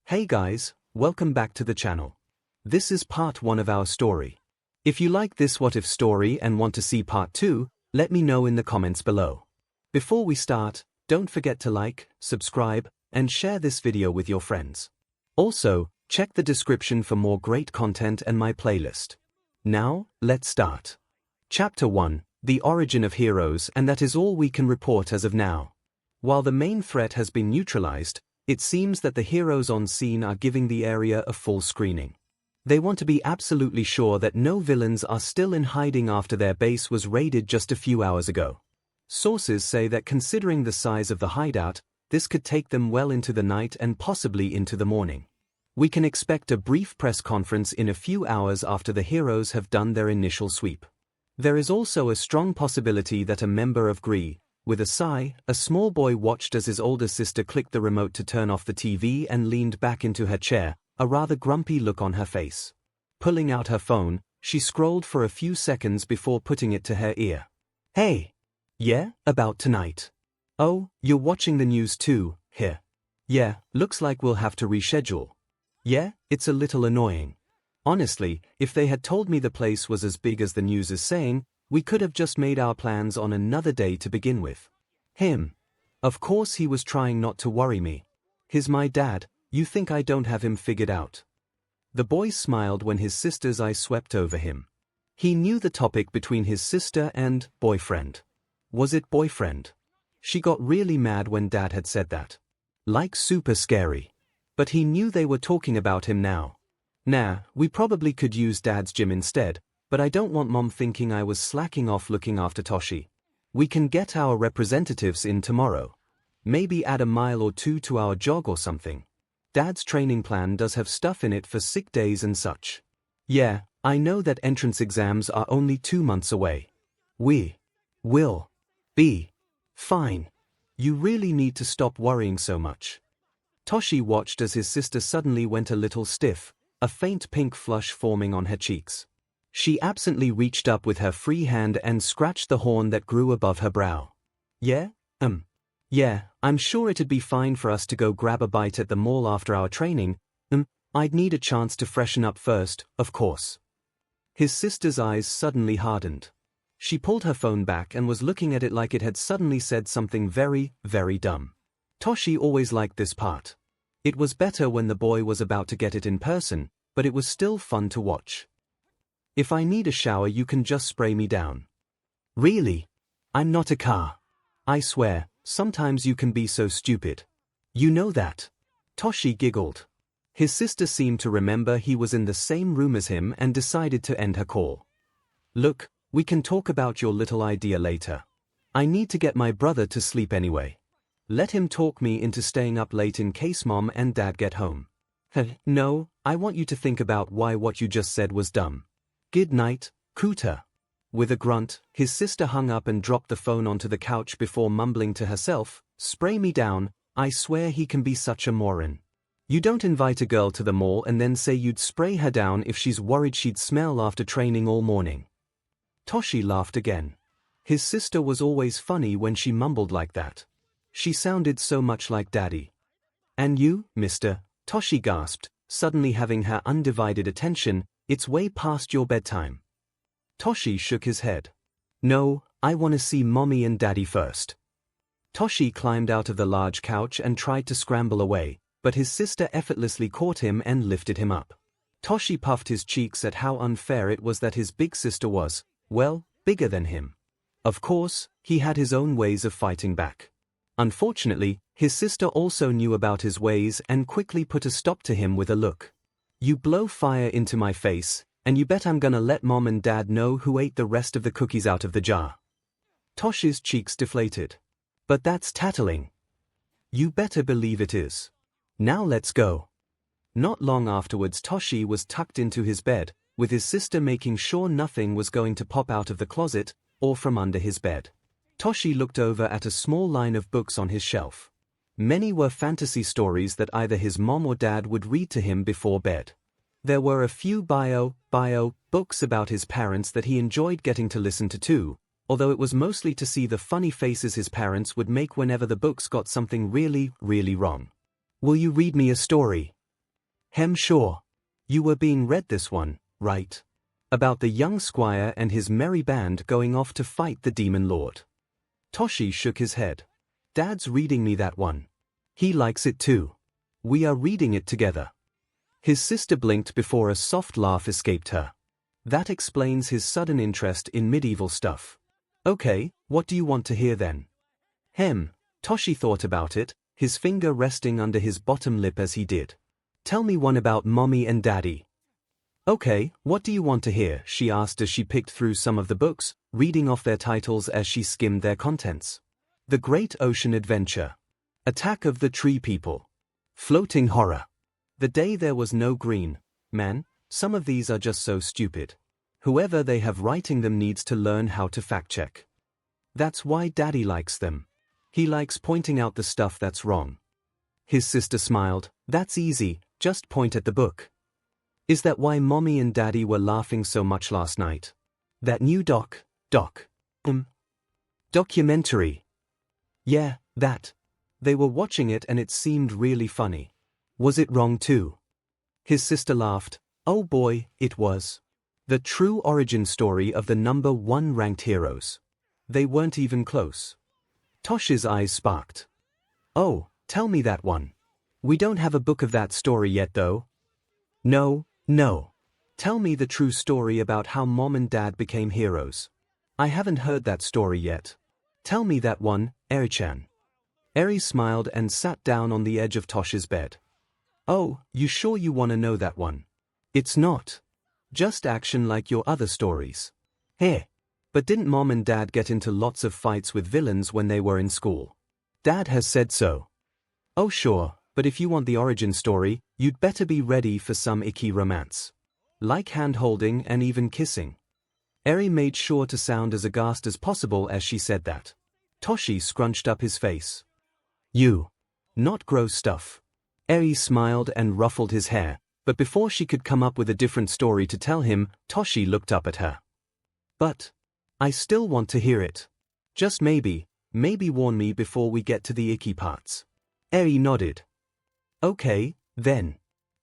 Hey guys, welcome back to the channel. This is part 1 of our story. If you like this what if story and want to see part 2, let me know in the comments below. Before we start, don't forget to like, subscribe, and share this video with your friends. Also, check the description for more great content and my playlist. Now, let's start. Chapter 1, The Origin of Heroes, and that is all we can report as of now. While the main threat has been neutralized, it seems that the heroes on scene are giving the area a full screening. They want to be absolutely sure that no villains are still in hiding after their base was raided just a few hours ago. Sources say that considering the size of the hideout, this could take them well into the night and possibly into the morning. We can expect a brief press conference in a few hours after the heroes have done their initial sweep. There is also a strong possibility that a member of 𝐒𝐲, with a sigh, a small boy watched as his older sister clicked the remote to turn off the TV and leaned back into her chair, a rather grumpy look on her face. Pulling out her phone, she scrolled for a few seconds before putting it to her ear. Hey! Yeah, about tonight. Oh, you're watching the news too, here. Yeah, looks like we'll have to reschedule. Yeah, it's a little annoying. Honestly, if they had told me the place was as big as the news is saying, we could have just made our plans on another day to begin with. Him. Of course he was trying not to worry me. He's my dad, you think I don't have him figured out? The boy smiled when his sister's eyes swept over him. He knew the topic between his sister and boyfriend. Was it boyfriend? She got really mad when Dad had said that. Like super scary. But he knew they were talking about him now. Nah, we probably could use Dad's gym instead, but I don't want Mom thinking I was slacking off looking after Toshi. We can get our representatives in tomorrow. Maybe add a mile or 2 to our jog or something. Dad's training plan does have stuff in it for sick days and such. Yeah, I know that entrance exams are only 2 months away. We will be fine. You really need to stop worrying so much. Toshi watched as his sister suddenly went a little stiff, a faint pink flush forming on her cheeks. She absently reached up with her free hand and scratched the horn that grew above her brow. Yeah, I'm sure it'd be fine for us to go grab a bite at the mall after our training. I'd need a chance to freshen up first, of course. His sister's eyes suddenly hardened. She pulled her phone back and was looking at it like it had suddenly said something very, very dumb. Toshi always liked this part. It was better when the boy was about to get it in person, but it was still fun to watch. If I need a shower you can just spray me down. Really? I'm not a car. I swear, sometimes you can be so stupid. You know that. Toshi giggled. His sister seemed to remember he was in the same room as him and decided to end her call. Look, we can talk about your little idea later. I need to get my brother to sleep anyway. Let him talk me into staying up late in case Mom and Dad get home. No, I want you to think about why what you just said was dumb. Good night, Kuta. With a grunt, his sister hung up and dropped the phone onto the couch before mumbling to herself, spray me down, I swear he can be such a moron. You don't invite a girl to the mall and then say you'd spray her down if she's worried she'd smell after training all morning. Toshi laughed again. His sister was always funny when she mumbled like that. She sounded so much like Daddy. And you, mister, Toshi gasped, suddenly having her undivided attention. It's way past your bedtime. Toshi shook his head. No, I want to see Mommy and Daddy first. Toshi climbed out of the large couch and tried to scramble away, but his sister effortlessly caught him and lifted him up. Toshi puffed his cheeks at how unfair it was that his big sister was, well, bigger than him. Of course, he had his own ways of fighting back. Unfortunately, his sister also knew about his ways and quickly put a stop to him with a look. You blow fire into my face, and you bet I'm gonna let Mom and Dad know who ate the rest of the cookies out of the jar. Toshi's cheeks deflated. But that's tattling. You better believe it is. Now let's go. Not long afterwards Toshi was tucked into his bed, with his sister making sure nothing was going to pop out of the closet, or from under his bed. Toshi looked over at a small line of books on his shelf. Many were fantasy stories that either his mom or dad would read to him before bed. There were a few bio books about his parents that he enjoyed getting to listen to too, although it was mostly to see the funny faces his parents would make whenever the books got something really, really wrong. Will you read me a story? Sure. You were being read this one, right? About the young squire and his merry band going off to fight the demon lord. Toshi shook his head. Dad's reading me that one. He likes it too. We are reading it together. His sister blinked before a soft laugh escaped her. That explains his sudden interest in medieval stuff. Okay, what do you want to hear then? Toshi thought about it, his finger resting under his bottom lip as he did. Tell me one about Mommy and Daddy. Okay, what do you want to hear? She asked as she picked through some of the books, reading off their titles as she skimmed their contents. The Great Ocean Adventure. Attack of the Tree People. Floating Horror. The Day There Was No Green. Man, some of these are just so stupid. Whoever they have writing them needs to learn how to fact-check. That's why Daddy likes them. He likes pointing out the stuff that's wrong. His sister smiled. That's easy, just point at the book. Is that why Mommy and Daddy were laughing so much last night? That new documentary. Yeah, that. They were watching it and it seemed really funny. Was it wrong too? His sister laughed. Oh boy, it was. The true origin story of the #1 ranked heroes. They weren't even close. Toshi's eyes sparked. Oh, tell me that one. We don't have a book of that story yet though. No. Tell me the true story about how Mom and Dad became heroes. I haven't heard that story yet. Tell me that one, Eri-chan. Eri smiled and sat down on the edge of Toshi's bed. Oh, you sure you want to know that one? It's not just action like your other stories. But didn't Mom and Dad get into lots of fights with villains when they were in school? Dad has said so. Oh sure, but if you want the origin story, you'd better be ready for some icky romance. Like hand-holding and even kissing. Eri made sure to sound as aghast as possible as she said that. Toshi scrunched up his face. You. Not gross stuff. Eri smiled and ruffled his hair, but before she could come up with a different story to tell him, Toshi looked up at her. But I still want to hear it. Just maybe warn me before we get to the icky parts. Eri nodded. Okay, then.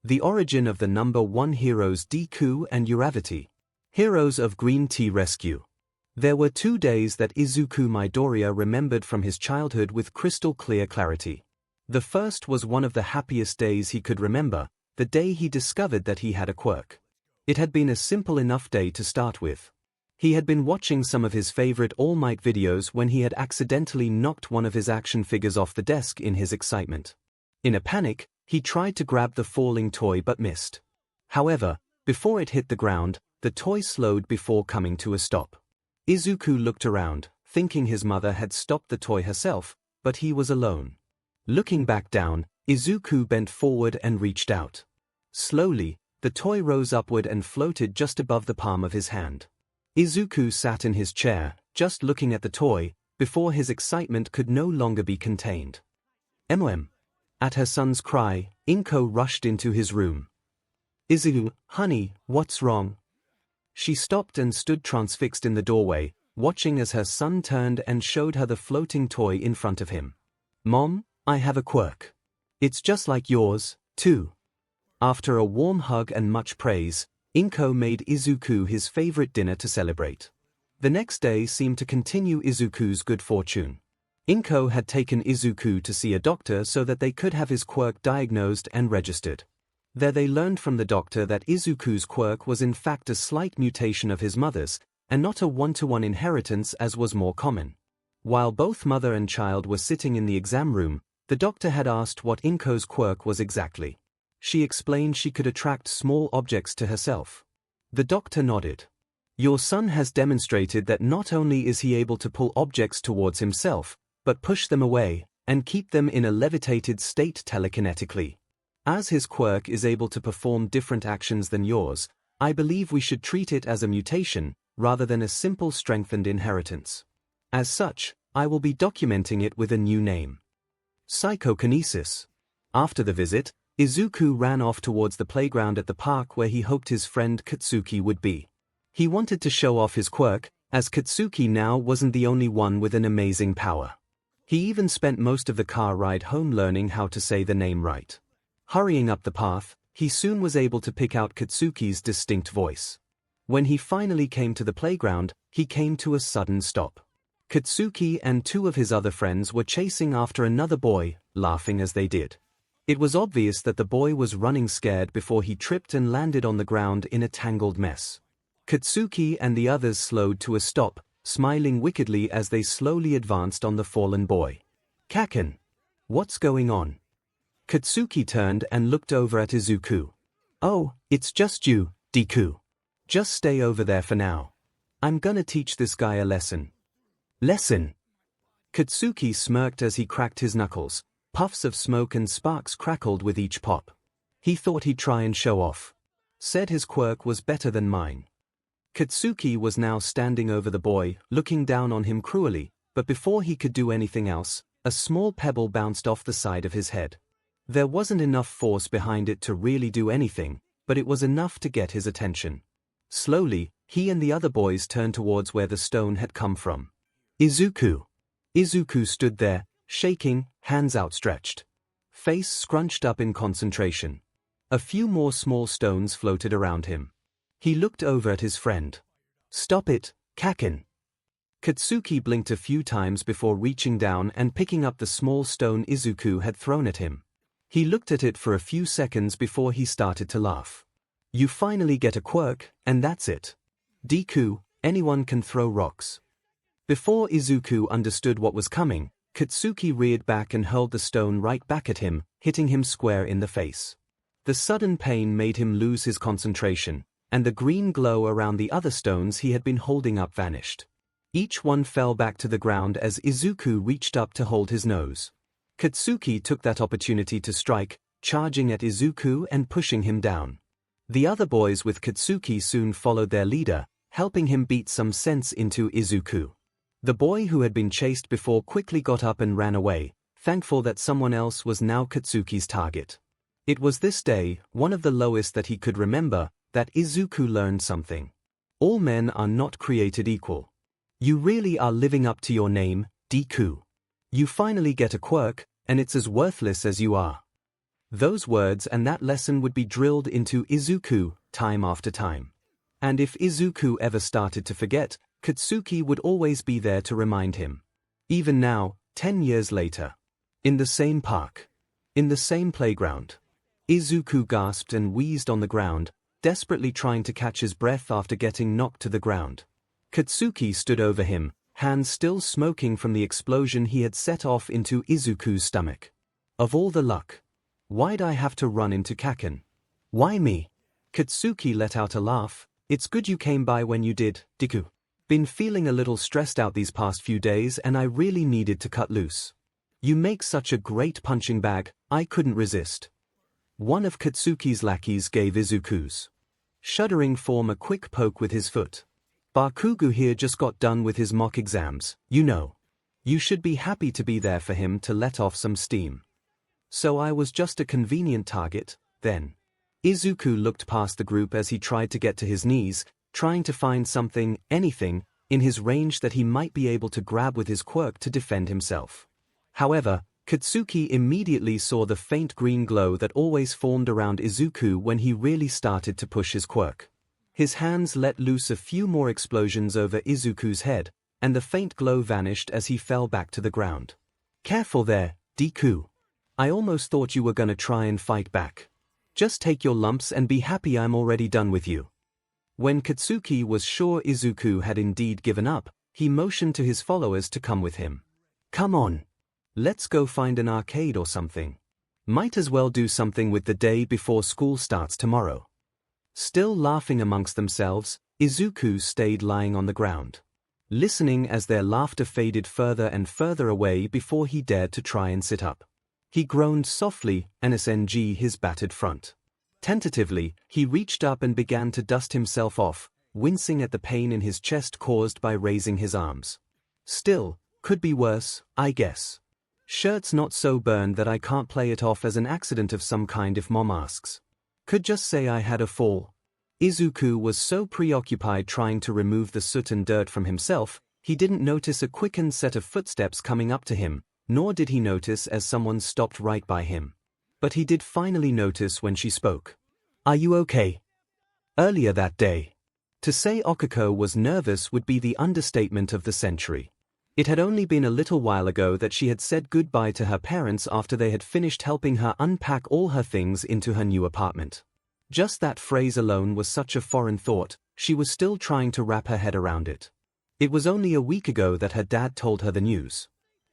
The origin of the #1 heroes Deku and Uraraka. Heroes of Green Tea Rescue. There were 2 days that Izuku Midoriya remembered from his childhood with crystal clear clarity. The first was one of the happiest days he could remember, the day he discovered that he had a quirk. It had been a simple enough day to start with. He had been watching some of his favorite All Might videos when he had accidentally knocked one of his action figures off the desk in his excitement. In a panic, he tried to grab the falling toy but missed. However, before it hit the ground, the toy slowed before coming to a stop. Izuku looked around, thinking his mother had stopped the toy herself, but he was alone. Looking back down, Izuku bent forward and reached out. Slowly, the toy rose upward and floated just above the palm of his hand. Izuku sat in his chair, just looking at the toy, before his excitement could no longer be contained. At her son's cry, 𝐒𝐭𝐽 rushed into his room. Izuku, honey, what's wrong? She stopped and stood transfixed in the doorway, watching as her son turned and showed her the floating toy in front of him. Mom, I have a quirk. It's just like yours, too. After a warm hug and much praise, 𝐒𝐭𝐽 made Izuku his favorite dinner to celebrate. The next day seemed to continue Izuku's good fortune. 𝐒𝐭𝐽 had taken Izuku to see a doctor so that they could have his quirk diagnosed and registered. There they learned from the doctor that Izuku's quirk was in fact a slight mutation of his mother's, and not a one-to-one inheritance as was more common. While both mother and child were sitting in the exam room, the doctor had asked what 𝐒𝐭𝐽's quirk was exactly. She explained she could attract small objects to herself. The doctor nodded. Your son has demonstrated that not only is he able to pull objects towards himself, but push them away, and keep them in a levitated state telekinetically. As his quirk is able to perform different actions than yours, I believe we should treat it as a mutation, rather than a simple strengthened inheritance. As such, I will be documenting it with a new name. Psychokinesis. After the visit, Izuku ran off towards the playground at the park where he hoped his friend Katsuki would be. He wanted to show off his quirk, as Katsuki now wasn't the only one with an amazing power. He even spent most of the car ride home learning how to say the name right. Hurrying up the path, He soon was able to pick out Katsuki's distinct voice. When he finally came to the playground, he came to a sudden stop. Katsuki and two of his other friends were chasing after another boy, laughing as they did. It was obvious that the boy was running scared before he tripped and landed on the ground in a tangled mess. Katsuki and the others slowed to a stop, smiling wickedly as they slowly advanced on the fallen boy. "Kaken, what's going on?" Katsuki turned and looked over at Izuku. "Oh, it's just you, Deku. Just stay over there for now. I'm gonna teach this guy a lesson." "Lesson?" Katsuki smirked as he cracked his knuckles. Puffs of smoke and sparks crackled with each pop. He thought he'd try and show off. Said his quirk was better than mine. Katsuki was now standing over the boy, looking down on him cruelly, but before he could do anything else, a small pebble bounced off the side of his head. There wasn't enough force behind it to really do anything, but it was enough to get his attention. Slowly, he and the other boys turned towards where the stone had come from. "Izuku." Izuku stood there, shaking, hands outstretched. Face scrunched up in concentration. A few more small stones floated around him. He looked over at his friend. "Stop it, Kaken." Katsuki blinked a few times before reaching down and picking up the small stone Izuku had thrown at him. He looked at it for a few seconds before he started to laugh. "You finally get a quirk, and that's it. Deku, anyone can throw rocks." Before Izuku understood what was coming, Katsuki reared back and hurled the stone right back at him, hitting him square in the face. The sudden pain made him lose his concentration, and the green glow around the other stones he had been holding up vanished. Each one fell back to the ground as Izuku reached up to hold his nose. Katsuki took that opportunity to strike, charging at Izuku and pushing him down. The other boys with Katsuki soon followed their leader, helping him beat some sense into Izuku. The boy who had been chased before quickly got up and ran away, thankful that someone else was now Katsuki's target. It was this day, one of the lowest that he could remember, that Izuku learned something. All men are not created equal. You really are living up to your name, Deku. You finally get a quirk, and it's as worthless as you are. Those words and that lesson would be drilled into Izuku, time after time. And if Izuku ever started to forget, Katsuki would always be there to remind him. Even now, 10 years later. In the same park. In the same playground. Izuku gasped and wheezed on the ground, desperately trying to catch his breath after getting knocked to the ground. Katsuki stood over him, hands still smoking from the explosion he had set off into Izuku's stomach. "Of all the luck. Why'd I have to run into Kaken? Why me?" Katsuki let out a laugh. "It's good you came by when you did, Deku. Been feeling a little stressed out these past few days and I really needed to cut loose. You make such a great punching bag, I couldn't resist." One of Katsuki's lackeys gave Izuku's shuddering form a quick poke with his foot. "Bakugo here just got done with his mock exams, you know. You should be happy to be there for him to let off some steam." "So I was just a convenient target, then." Izuku looked past the group as he tried to get to his knees, trying to find something, anything, in his range that he might be able to grab with his quirk to defend himself. However, Katsuki immediately saw the faint green glow that always formed around Izuku when he really started to push his quirk. His hands let loose a few more explosions over Izuku's head, and the faint glow vanished as he fell back to the ground. "Careful there, Deku. I almost thought you were gonna try and fight back. Just take your lumps and be happy I'm already done with you." When Katsuki was sure Izuku had indeed given up, he motioned to his followers to come with him. "Come on. Let's go find an arcade or something. Might as well do something with the day before school starts tomorrow." Still laughing amongst themselves, Izuku stayed lying on the ground, listening as their laughter faded further and further away before he dared to try and sit up. He groaned softly, nsng his battered front. Tentatively, he reached up and began to dust himself off, wincing at the pain in his chest caused by raising his arms. "Still, could be worse, I guess. Shirt's not so burned that I can't play it off as an accident of some kind if Mom asks. Could just say I had a fall." Izuku was so preoccupied trying to remove the soot and dirt from himself, he didn't notice a quickened set of footsteps coming up to him, nor did he notice as someone stopped right by him. But he did finally notice when she spoke. Are you okay? Earlier that day. To say 𝐒𝐿𝐵 was nervous would be the understatement of the century. It had only been a little while ago that she had said goodbye to her parents after they had finished helping her unpack all her things into her new apartment. Just that phrase alone was such a foreign thought, she was still trying to wrap her head around it. It was only a week ago that her dad told her the news.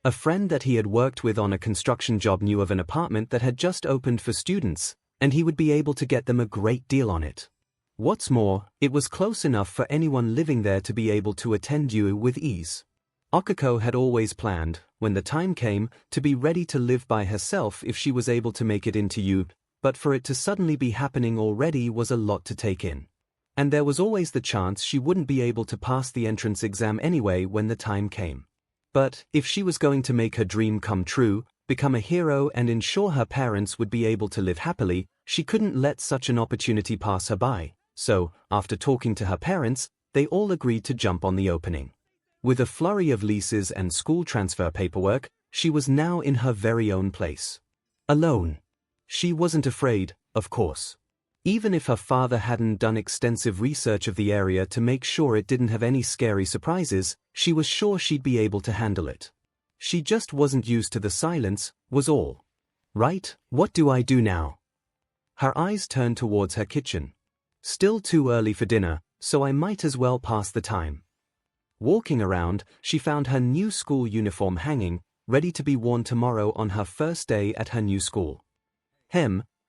A friend that he had worked with on a construction job knew of an apartment that had just opened for students, and he would be able to get them a great deal on it. What's more, it was close enough for anyone living there to be able to attend 𝐸 with ease. 𝐒𝐿𝐵 had always planned, when the time came, to be ready to live by herself if she was able to make it into 𝐸, but for it to suddenly be happening already was a lot to take in. And there was always the chance she wouldn't be able to pass the entrance exam anyway when the time came. But if she was going to make her dream come true, become a hero and ensure her parents would be able to live happily, she couldn't let such an opportunity pass her by. So, after talking to her parents, they all agreed to jump on the opening. With a flurry of leases and school transfer paperwork, she was now in her very own place. Alone. She wasn't afraid, of course. Even if her father hadn't done extensive research of the area to make sure it didn't have any scary surprises, she was sure she'd be able to handle it. She just wasn't used to the silence, was all. Right, what do I do now? Her eyes turned towards her kitchen. Still too early for dinner, so I might as well pass the time. Walking around, she found her new school uniform hanging, ready to be worn tomorrow on her first day at her new school.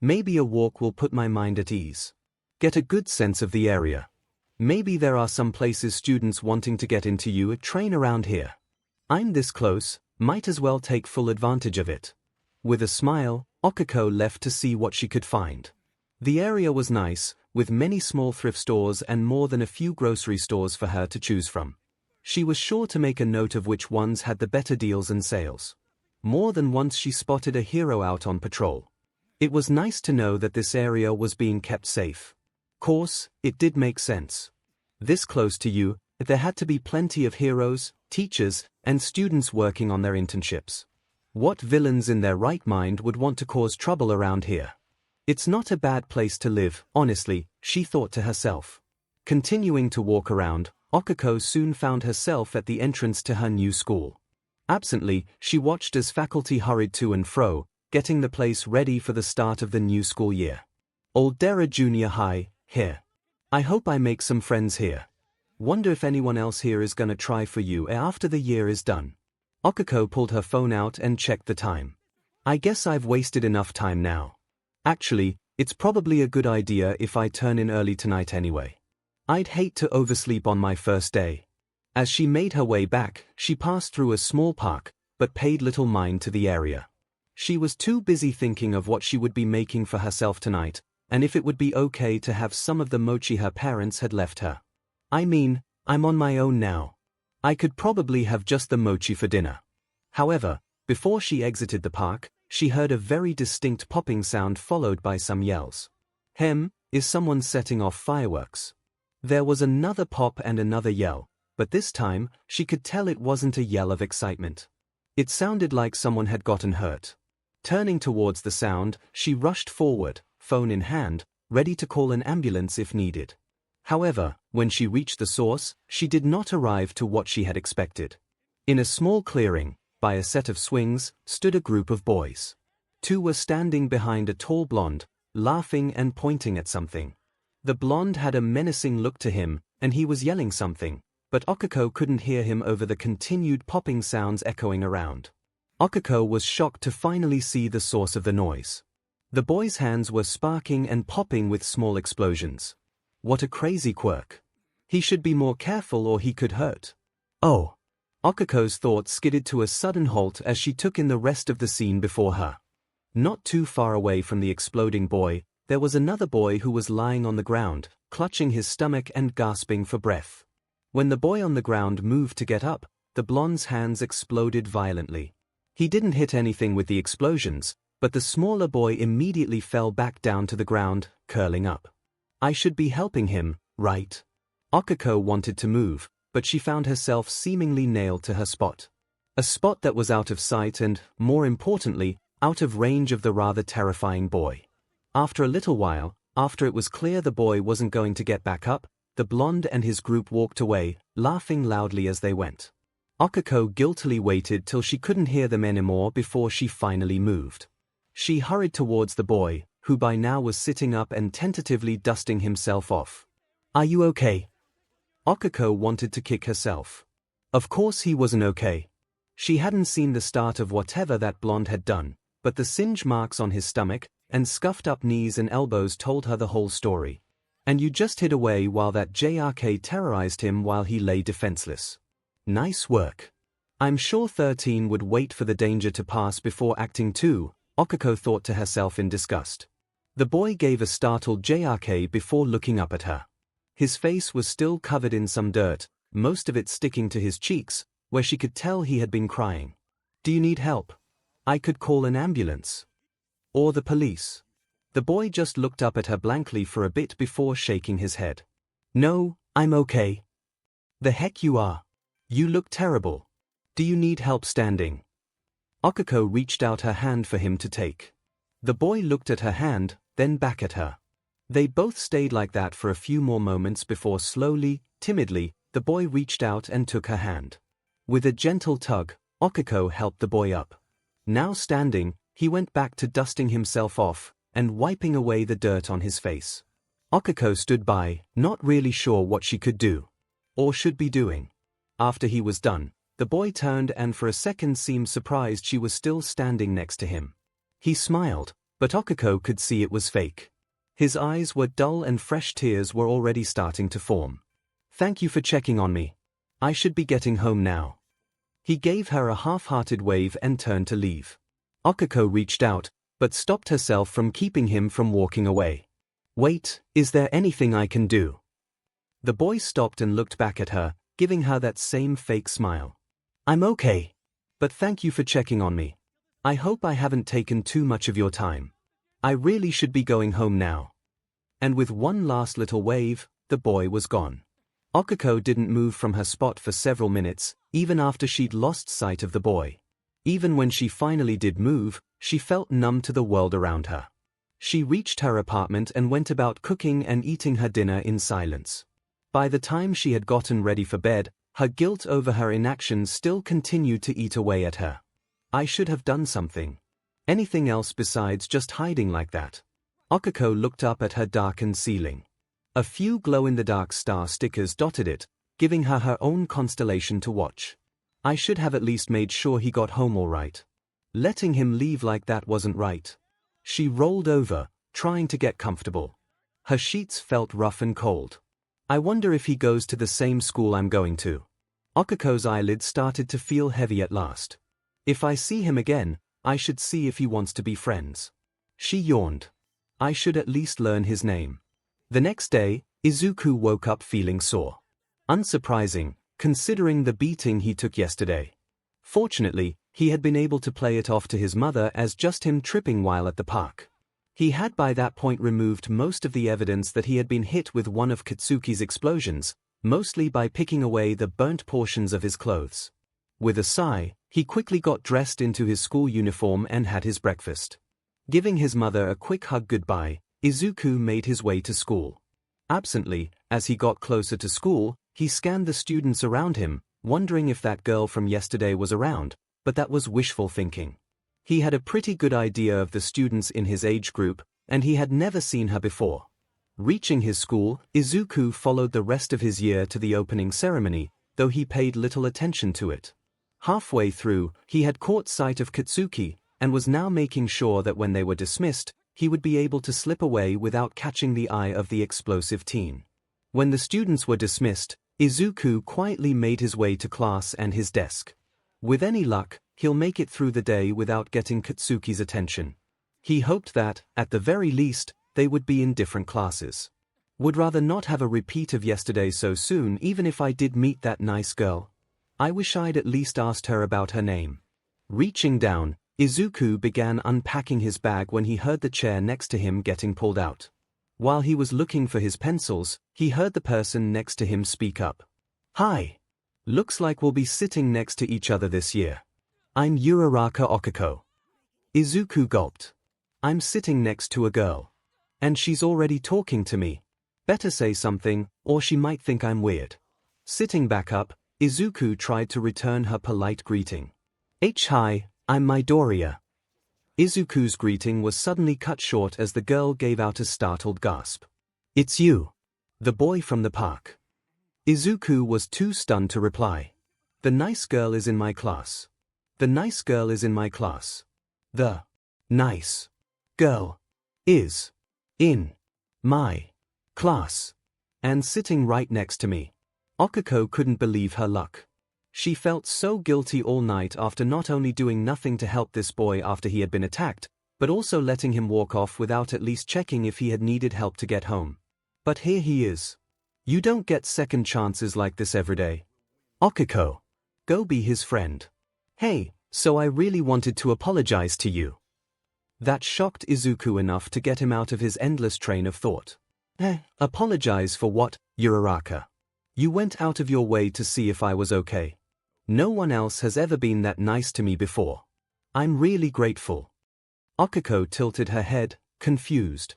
Maybe a walk will put my mind at ease. Get a good sense of the area. Maybe there are some places students wanting to get into 𝐸 train around here. I'm this close, might as well take full advantage of it. With a smile, 𝐒𝐿𝐵 left to see what she could find. The area was nice, with many small thrift stores and more than a few grocery stores for her to choose from. She was sure to make a note of which ones had the better deals and sales. More than once she spotted a hero out on patrol. It was nice to know that this area was being kept safe. Course, it did make sense. This close to 𝐸, there had to be plenty of heroes, teachers, and students working on their internships. What villains in their right mind would want to cause trouble around here? It's not a bad place to live, honestly, she thought to herself. Continuing to walk around, 𝐒𝐿𝐵 soon found herself at the entrance to her new school. Absently, she watched as faculty hurried to and fro, getting the place ready for the start of the new school year. 𝐿𝐵 Junior High, here. I hope I make some friends here. Wonder if anyone else here is gonna try for 𝐸 after the year is done. 𝐒𝐿𝐵 pulled her phone out and checked the time. I guess I've wasted enough time now. Actually, it's probably a good idea if I turn in early tonight anyway. I'd hate to oversleep on my first day. As she made her way back, she passed through a small park, but paid little mind to the area. She was too busy thinking of what she would be making for herself tonight, and if it would be okay to have some of the mochi her parents had left her. I mean, I'm on my own now. I could probably have just the mochi for dinner. However, before she exited the park, she heard a very distinct popping sound followed by some yells. Is someone setting off fireworks? There was another pop and another yell, but this time, she could tell it wasn't a yell of excitement. It sounded like someone had gotten hurt. Turning towards the sound, she rushed forward, phone in hand, ready to call an ambulance if needed. However, when she reached the source, she did not arrive to what she had expected. In a small clearing, by a set of swings, stood a group of boys. Two were standing behind a tall blonde, laughing and pointing at something. The blonde had a menacing look to him, and he was yelling something, but 𝐒𝐿𝐵 couldn't hear him over the continued popping sounds echoing around. 𝐒𝐿𝐵 was shocked to finally see the source of the noise. The boy's hands were sparking and popping with small explosions. What a crazy quirk. He should be more careful or he could hurt. Oh. 𝐒𝐿𝐵's thoughts skidded to a sudden halt as she took in the rest of the scene before her. Not too far away from the exploding boy, there was another boy who was lying on the ground, clutching his stomach and gasping for breath. When the boy on the ground moved to get up, the blonde's hands exploded violently. He didn't hit anything with the explosions, but the smaller boy immediately fell back down to the ground, curling up. I should be helping him, right? 𝐒𝐿𝐵 wanted to move, but she found herself seemingly nailed to her spot. A spot that was out of sight and, more importantly, out of range of the rather terrifying boy. After a little while, After it was clear the boy wasn't going to get back up, the blonde and his group walked away, laughing loudly as they went. 𝐒𝐭𝐚𝐲 guiltily waited till she couldn't hear them anymore before she finally moved. She hurried towards the boy, who by now was sitting up and tentatively dusting himself off. "Are you okay?" 𝐒𝐭𝐚𝐲 wanted to kick herself. Of course he wasn't okay. She hadn't seen the start of whatever that blonde had done, but the singe marks on his stomach and scuffed up knees and elbows told her the whole story. And you just hid away while that 𝗂𝐽 terrorized him while he lay defenseless. Nice work. I'm sure 13 would wait for the danger to pass before acting too, 𝐒𝐭𝐚𝐲 thought to herself in disgust. The boy gave a startled 𝗂𝐽 before looking up at her. His face was still covered in some dirt, most of it sticking to his cheeks, where she could tell he had been crying. "Do you need help? I could call an ambulance. Or the police." The boy just looked up at her blankly for a bit before shaking his head. "No, I'm okay." "The heck you are. You look terrible. Do you need help standing?" 𝐒𝐭𝐚𝐲 reached out her hand for him to take. The boy looked at her hand, then back at her. They both stayed like that for a few more moments before slowly, timidly, the boy reached out and took her hand. With a gentle tug, 𝐒𝐭𝐚𝐲 helped the boy up. Now standing, he went back to dusting himself off and wiping away the dirt on his face. 𝐒𝐭𝐚𝐲 stood by, not really sure what she could do. Or should be doing. After he was done, the boy turned and for a second seemed surprised she was still standing next to him. He smiled, but 𝐒𝐿𝐻 could see it was fake. His eyes were dull and fresh tears were already starting to form. "Thank you for checking on me. I should be getting home now." He gave her a half-hearted wave and turned to leave. 𝐒𝐿𝐻 reached out, but stopped herself from keeping him from walking away. "Wait, is there anything I can do?" The boy stopped and looked back at her, giving her that same fake smile. "I'm okay. But thank you for checking on me. I hope I haven't taken too much of your time. I really should be going home now." And with one last little wave, the boy was gone. 𝐒𝐿𝐻 didn't move from her spot for several minutes, even after she'd lost sight of the boy. Even when she finally did move, she felt numb to the world around her. She reached her apartment and went about cooking and eating her dinner in silence. By the time she had gotten ready for bed, her guilt over her inactions still continued to eat away at her. I should have done something. Anything else besides just hiding like that. 𝐒𝐿𝐻 looked up at her darkened ceiling. A few glow-in-the-dark star stickers dotted it, giving her her own constellation to watch. I should have at least made sure he got home all right. Letting him leave like that wasn't right. She rolled over, trying to get comfortable. Her sheets felt rough and cold. I wonder if he goes to the same school I'm going to. 𝐒𝐿𝐻's eyelids started to feel heavy at last. If I see him again, I should see if he wants to be friends. She yawned. I should at least learn his name. The next day, Izuku woke up feeling sore. Unsurprising, considering the beating he took yesterday. Fortunately, he had been able to play it off to his mother as just him tripping while at the park. He had by that point removed most of the evidence that he had been hit with one of Katsuki's explosions, mostly by picking away the burnt portions of his clothes. With a sigh, he quickly got dressed into his school uniform and had his breakfast. Giving his mother a quick hug goodbye, Izuku made his way to school. Absently, as he got closer to school, he scanned the students around him, wondering if that girl from yesterday was around, but that was wishful thinking. He had a pretty good idea of the students in his age group, and he had never seen her before. Reaching his school, Izuku followed the rest of his year to the opening ceremony, though he paid little attention to it. Halfway through, he had caught sight of Katsuki, and was now making sure that when they were dismissed, he would be able to slip away without catching the eye of the explosive teen. When the students were dismissed, Izuku quietly made his way to class and his desk. With any luck, he'll make it through the day without getting Katsuki's attention. He hoped that, at the very least, they would be in different classes. Would rather not have a repeat of yesterday so soon, even if I did meet that nice girl. I wish I'd at least asked her about her name. Reaching down, Izuku began unpacking his bag when he heard the chair next to him getting pulled out. While he was looking for his pencils, he heard the person next to him speak up. "Hi. Looks like we'll be sitting next to each other this year. I'm Uraraka 𝐒𝐿𝐻." Izuku gulped. "I'm sitting next to a girl." And she's already talking to me. Better say something, or she might think I'm weird. Sitting back up, Izuku tried to return her polite greeting. Hi, I'm Midoriya. Izuku's greeting was suddenly cut short as the girl gave out a startled gasp. It's you. The boy from the park. Izuku was too stunned to reply. The nice girl is in my class. The nice girl is in my class. The nice girl is in my class and sitting right next to me. Okiko couldn't believe her luck. She felt so guilty all night after not only doing nothing to help this boy after he had been attacked, but also letting him walk off without at least checking if he had needed help to get home. But here he is. You don't get second chances like this every day. Okiko. Go be his friend. Hey, so I really wanted to apologize to you. That shocked Izuku enough to get him out of his endless train of thought. Apologize for what, Uraraka? You went out of your way to see if I was okay. No one else has ever been that nice to me before. I'm really grateful. Okiko tilted her head, confused.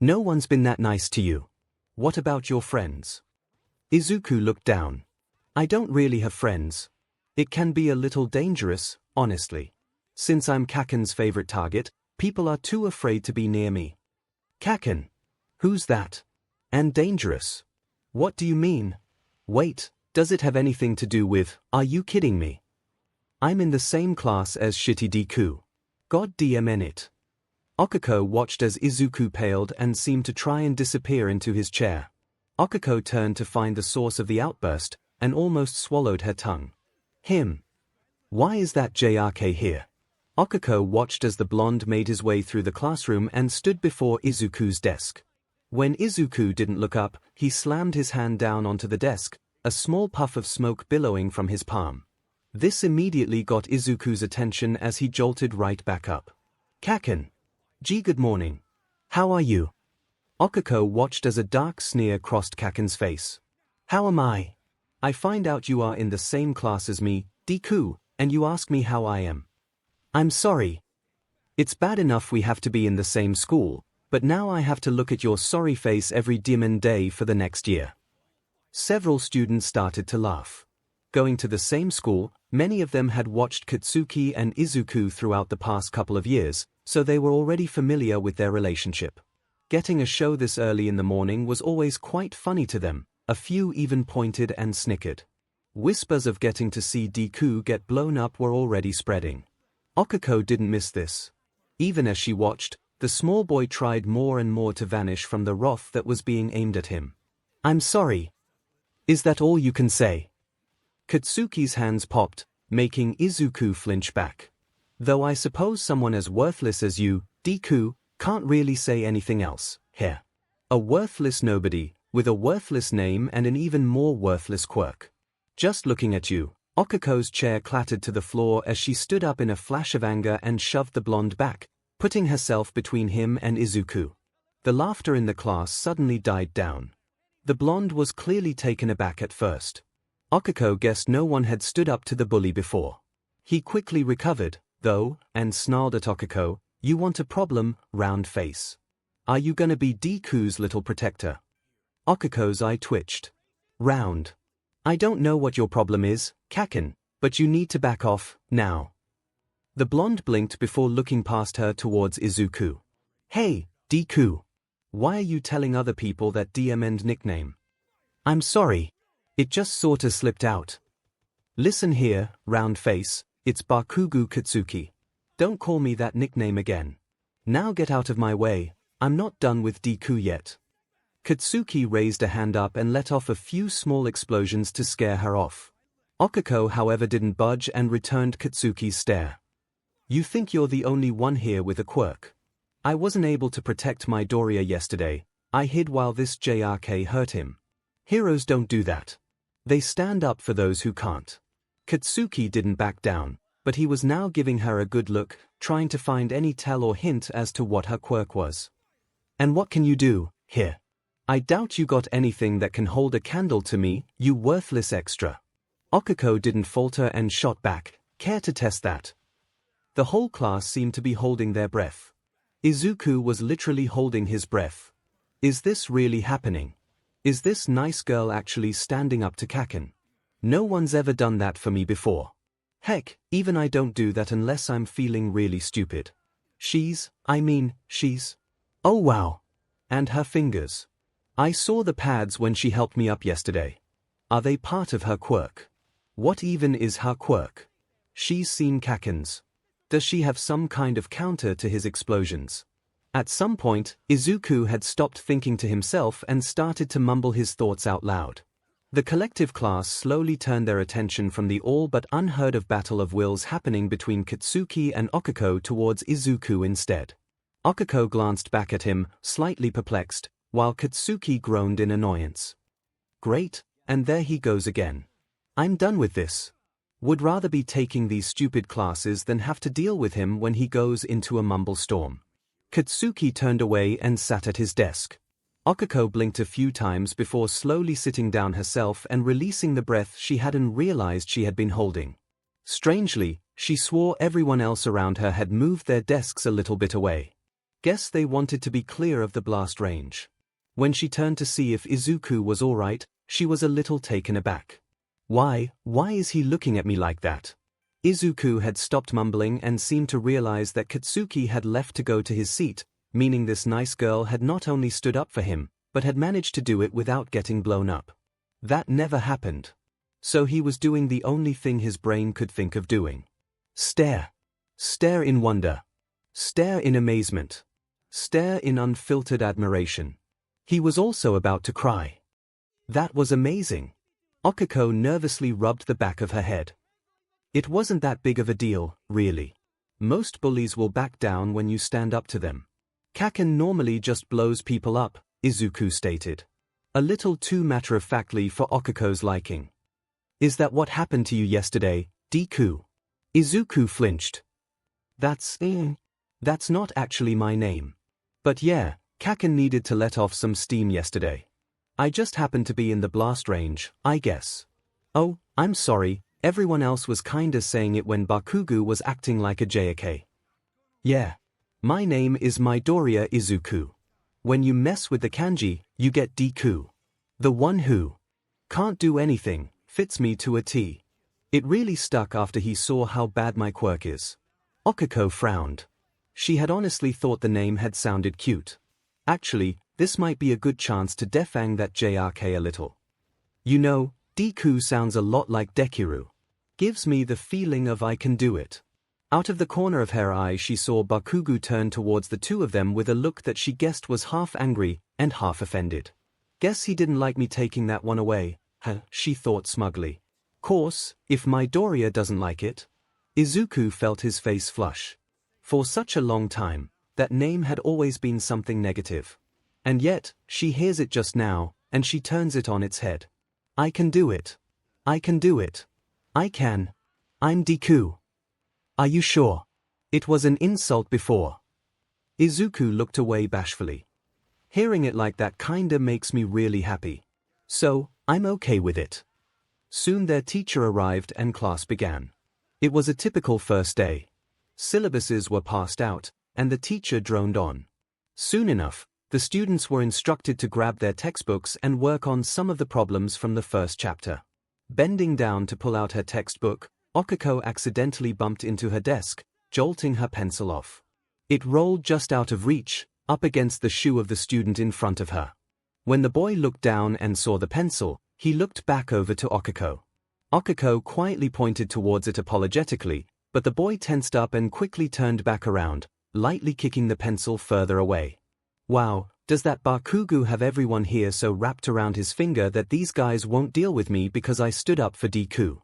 No one's been that nice to you. What about your friends? Izuku looked down. I don't really have friends. It can be a little dangerous, honestly. Since I'm Kaken's favorite target, people are too afraid to be near me. Kaken? Who's that? And dangerous? What do you mean? Wait, does it have anything to do with, are you kidding me? I'm in the same class as Shitty Deku. God damn it. Okiko watched as Izuku paled and seemed to try and disappear into his chair. Okiko turned to find the source of the outburst, and almost swallowed her tongue. Him. Why is that JRK here? Okiko watched as the blonde made his way through the classroom and stood before Izuku's desk. When Izuku didn't look up, he slammed his hand down onto the desk, a small puff of smoke billowing from his palm. This immediately got Izuku's attention as he jolted right back up. Kaken. Good morning. How are you? Okiko watched as a dark sneer crossed Kaken's face. How am I? I find out you are in the same class as me, Deku, and you ask me how I am. I'm sorry. It's bad enough we have to be in the same school, but now I have to look at your sorry face every demon day for the next year. Several students started to laugh. Going to the same school, many of them had watched Katsuki and Izuku throughout the past couple of years, so they were already familiar with their relationship. Getting a show this early in the morning was always quite funny to them, a few even pointed and snickered. Whispers of getting to see Deku get blown up were already spreading. Okiko didn't miss this. Even as she watched, the small boy tried more and more to vanish from the wrath that was being aimed at him. I'm sorry. Is that all you can say? Katsuki's hands popped, making Izuku flinch back. Though I suppose someone as worthless as you, Deku, can't really say anything else, here. A worthless nobody, with a worthless name and an even more worthless quirk. Just looking at you, Okiko's chair clattered to the floor as she stood up in a flash of anger and shoved the blonde back, putting herself between him and Izuku. The laughter in the class suddenly died down. The blonde was clearly taken aback at first. Okiko guessed no one had stood up to the bully before. He quickly recovered, though, and snarled at Okiko, you want a problem, round face. Are you gonna be Deku's little protector? Okiko's eye twitched. Round. I don't know what your problem is, Kaken, but you need to back off, now. The blonde blinked before looking past her towards Izuku. Hey, Deku. Why are you telling other people that DMN nickname? I'm sorry. It just sorta slipped out. Listen here, round face, it's Bakugo Katsuki. Don't call me that nickname again. Now get out of my way, I'm not done with Deku yet. Katsuki raised a hand up and let off a few small explosions to scare her off. Okiko however didn't budge and returned Katsuki's stare. You think you're the only one here with a quirk? I wasn't able to protect Midoriya yesterday, I hid while this JRK hurt him. Heroes don't do that. They stand up for those who can't. Katsuki didn't back down, but he was now giving her a good look, trying to find any tell or hint as to what her quirk was. And what can you do, here? I doubt you got anything that can hold a candle to me, you worthless extra. Okiko didn't falter and shot back, care to test that? The whole class seemed to be holding their breath. Izuku was literally holding his breath. Is this really happening? Is this nice girl actually standing up to Kaken? No one's ever done that for me before. Heck, even I don't do that unless I'm feeling really stupid. She's. Oh wow. And her fingers. I saw the pads when she helped me up yesterday. Are they part of her quirk? What even is her quirk? She's seen Kaken's. Does she have some kind of counter to his explosions? At some point, Izuku had stopped thinking to himself and started to mumble his thoughts out loud. The collective class slowly turned their attention from the all but unheard of battle of wills happening between Katsuki and Okiko towards Izuku instead. Okiko glanced back at him, slightly perplexed, while Katsuki groaned in annoyance. Great, and there he goes again. I'm done with this. Would rather be taking these stupid classes than have to deal with him when he goes into a mumble storm. Katsuki turned away and sat at his desk. Okiko blinked a few times before slowly sitting down herself and releasing the breath she hadn't realized she had been holding. Strangely, she swore everyone else around her had moved their desks a little bit away. Guess they wanted to be clear of the blast range. When she turned to see if Izuku was alright, she was a little taken aback. Why is he looking at me like that? Izuku had stopped mumbling and seemed to realize that Katsuki had left to go to his seat, meaning this nice girl had not only stood up for him, but had managed to do it without getting blown up. That never happened. So he was doing the only thing his brain could think of doing. Stare. Stare in wonder. Stare in amazement. Stare in unfiltered admiration. He was also about to cry. That was amazing. Okiko nervously rubbed the back of her head. It wasn't that big of a deal, really. Most bullies will back down when you stand up to them. Kaken normally just blows people up, Izuku stated. A little too matter-of-factly for Okiko's liking. Is that what happened to you yesterday, Deku? Izuku flinched. That's not actually my name. But yeah, Kaken needed to let off some steam yesterday. I just happened to be in the blast range, I guess. Oh, I'm sorry, everyone else was kinda saying it when Bakugo was acting like a JK. Yeah. My name is Midoriya Izuku. When you mess with the kanji, you get Deku. The one who can't do anything, fits me to a T. It really stuck after he saw how bad my quirk is. Okiko frowned. She had honestly thought the name had sounded cute. Actually, this might be a good chance to defang that JRK a little. You know, Deku sounds a lot like Dekiru. Gives me the feeling of I can do it. Out of the corner of her eye she saw Bakugo turn towards the two of them with a look that she guessed was half angry and half offended. Guess he didn't like me taking that one away, she thought smugly. Course, if Midoriya doesn't like it. Izuku felt his face flush. For such a long time, that name had always been something negative. And yet, she hears it just now, and she turns it on its head. I can do it. I can do it. I can. I'm Deku. Are you sure? It was an insult before. Izuku looked away bashfully. Hearing it like that kinda makes me really happy. So, I'm okay with it. Soon their teacher arrived and class began. It was a typical first day. Syllabuses were passed out, and the teacher droned on. Soon enough, the students were instructed to grab their textbooks and work on some of the problems from the first chapter. Bending down to pull out her textbook, Okiko accidentally bumped into her desk, jolting her pencil off. It rolled just out of reach, up against the shoe of the student in front of her. When the boy looked down and saw the pencil, he looked back over to Okiko. Okiko quietly pointed towards it apologetically, but the boy tensed up and quickly turned back around, lightly kicking the pencil further away. Wow, does that Bakugo have everyone here so wrapped around his finger that these guys won't deal with me because I stood up for Deku?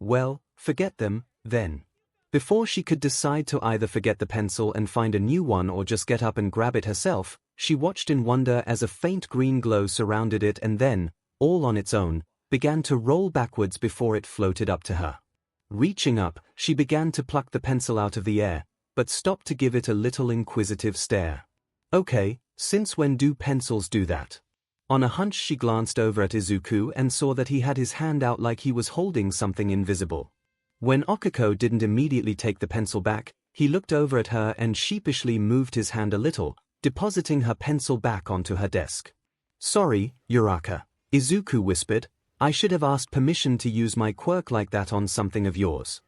Well, forget them, then. Before she could decide to either forget the pencil and find a new one or just get up and grab it herself, she watched in wonder as a faint green glow surrounded it and then, all on its own, began to roll backwards before it floated up to her. Reaching up, she began to pluck the pencil out of the air, but stopped to give it a little inquisitive stare. Okay, since when do pencils do that? On a hunch she glanced over at Izuku and saw that he had his hand out like he was holding something invisible. When Okiko didn't immediately take the pencil back, he looked over at her and sheepishly moved his hand a little, depositing her pencil back onto her desk. "Sorry, Uraraka," Izuku whispered. "I should have asked permission to use my quirk like that on something of yours."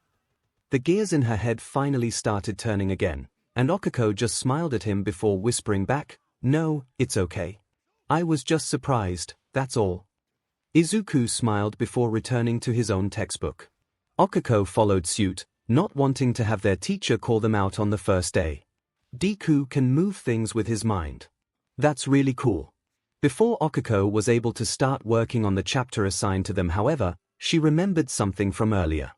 The gears in her head finally started turning again, and Okako just smiled at him before whispering back, "No, it's okay. I was just surprised, that's all." Izuku smiled before returning to his own textbook. Okako followed suit, not wanting to have their teacher call them out on the first day. Deku can move things with his mind. That's really cool. Before Okako was able to start working on the chapter assigned to them, however, she remembered something from earlier.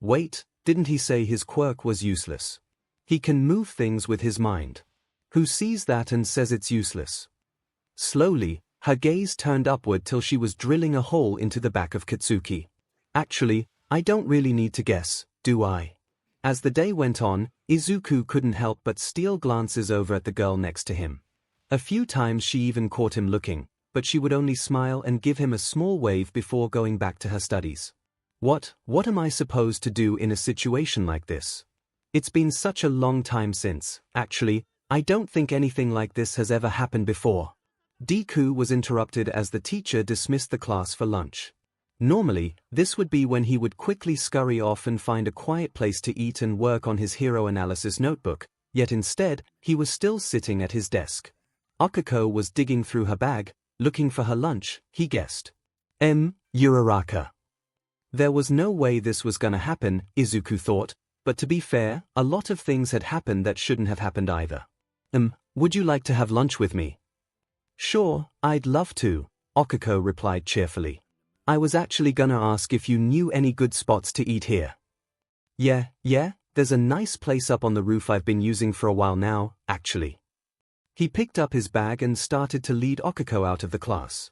Wait, didn't he say his quirk was useless? He can move things with his mind. Who sees that and says it's useless? Slowly, her gaze turned upward till she was drilling a hole into the back of Katsuki. Actually, I don't really need to guess, do I? As the day went on, Izuku couldn't help but steal glances over at the girl next to him. A few times she even caught him looking, but she would only smile and give him a small wave before going back to her studies. What am I supposed to do in a situation like this? It's been such a long time since, actually, I don't think anything like this has ever happened before. Deku was interrupted as the teacher dismissed the class for lunch. Normally, this would be when he would quickly scurry off and find a quiet place to eat and work on his hero analysis notebook, yet instead, he was still sitting at his desk. Okako was digging through her bag, looking for her lunch, he guessed. Uraraka. There was no way this was gonna happen, Izuku thought, but to be fair, a lot of things had happened that shouldn't have happened either. Would you like to have lunch with me? Sure, I'd love to, Okako replied cheerfully. I was actually gonna ask if you knew any good spots to eat here. Yeah, there's a nice place up on the roof I've been using for a while now, actually. He picked up his bag and started to lead Okako out of the class.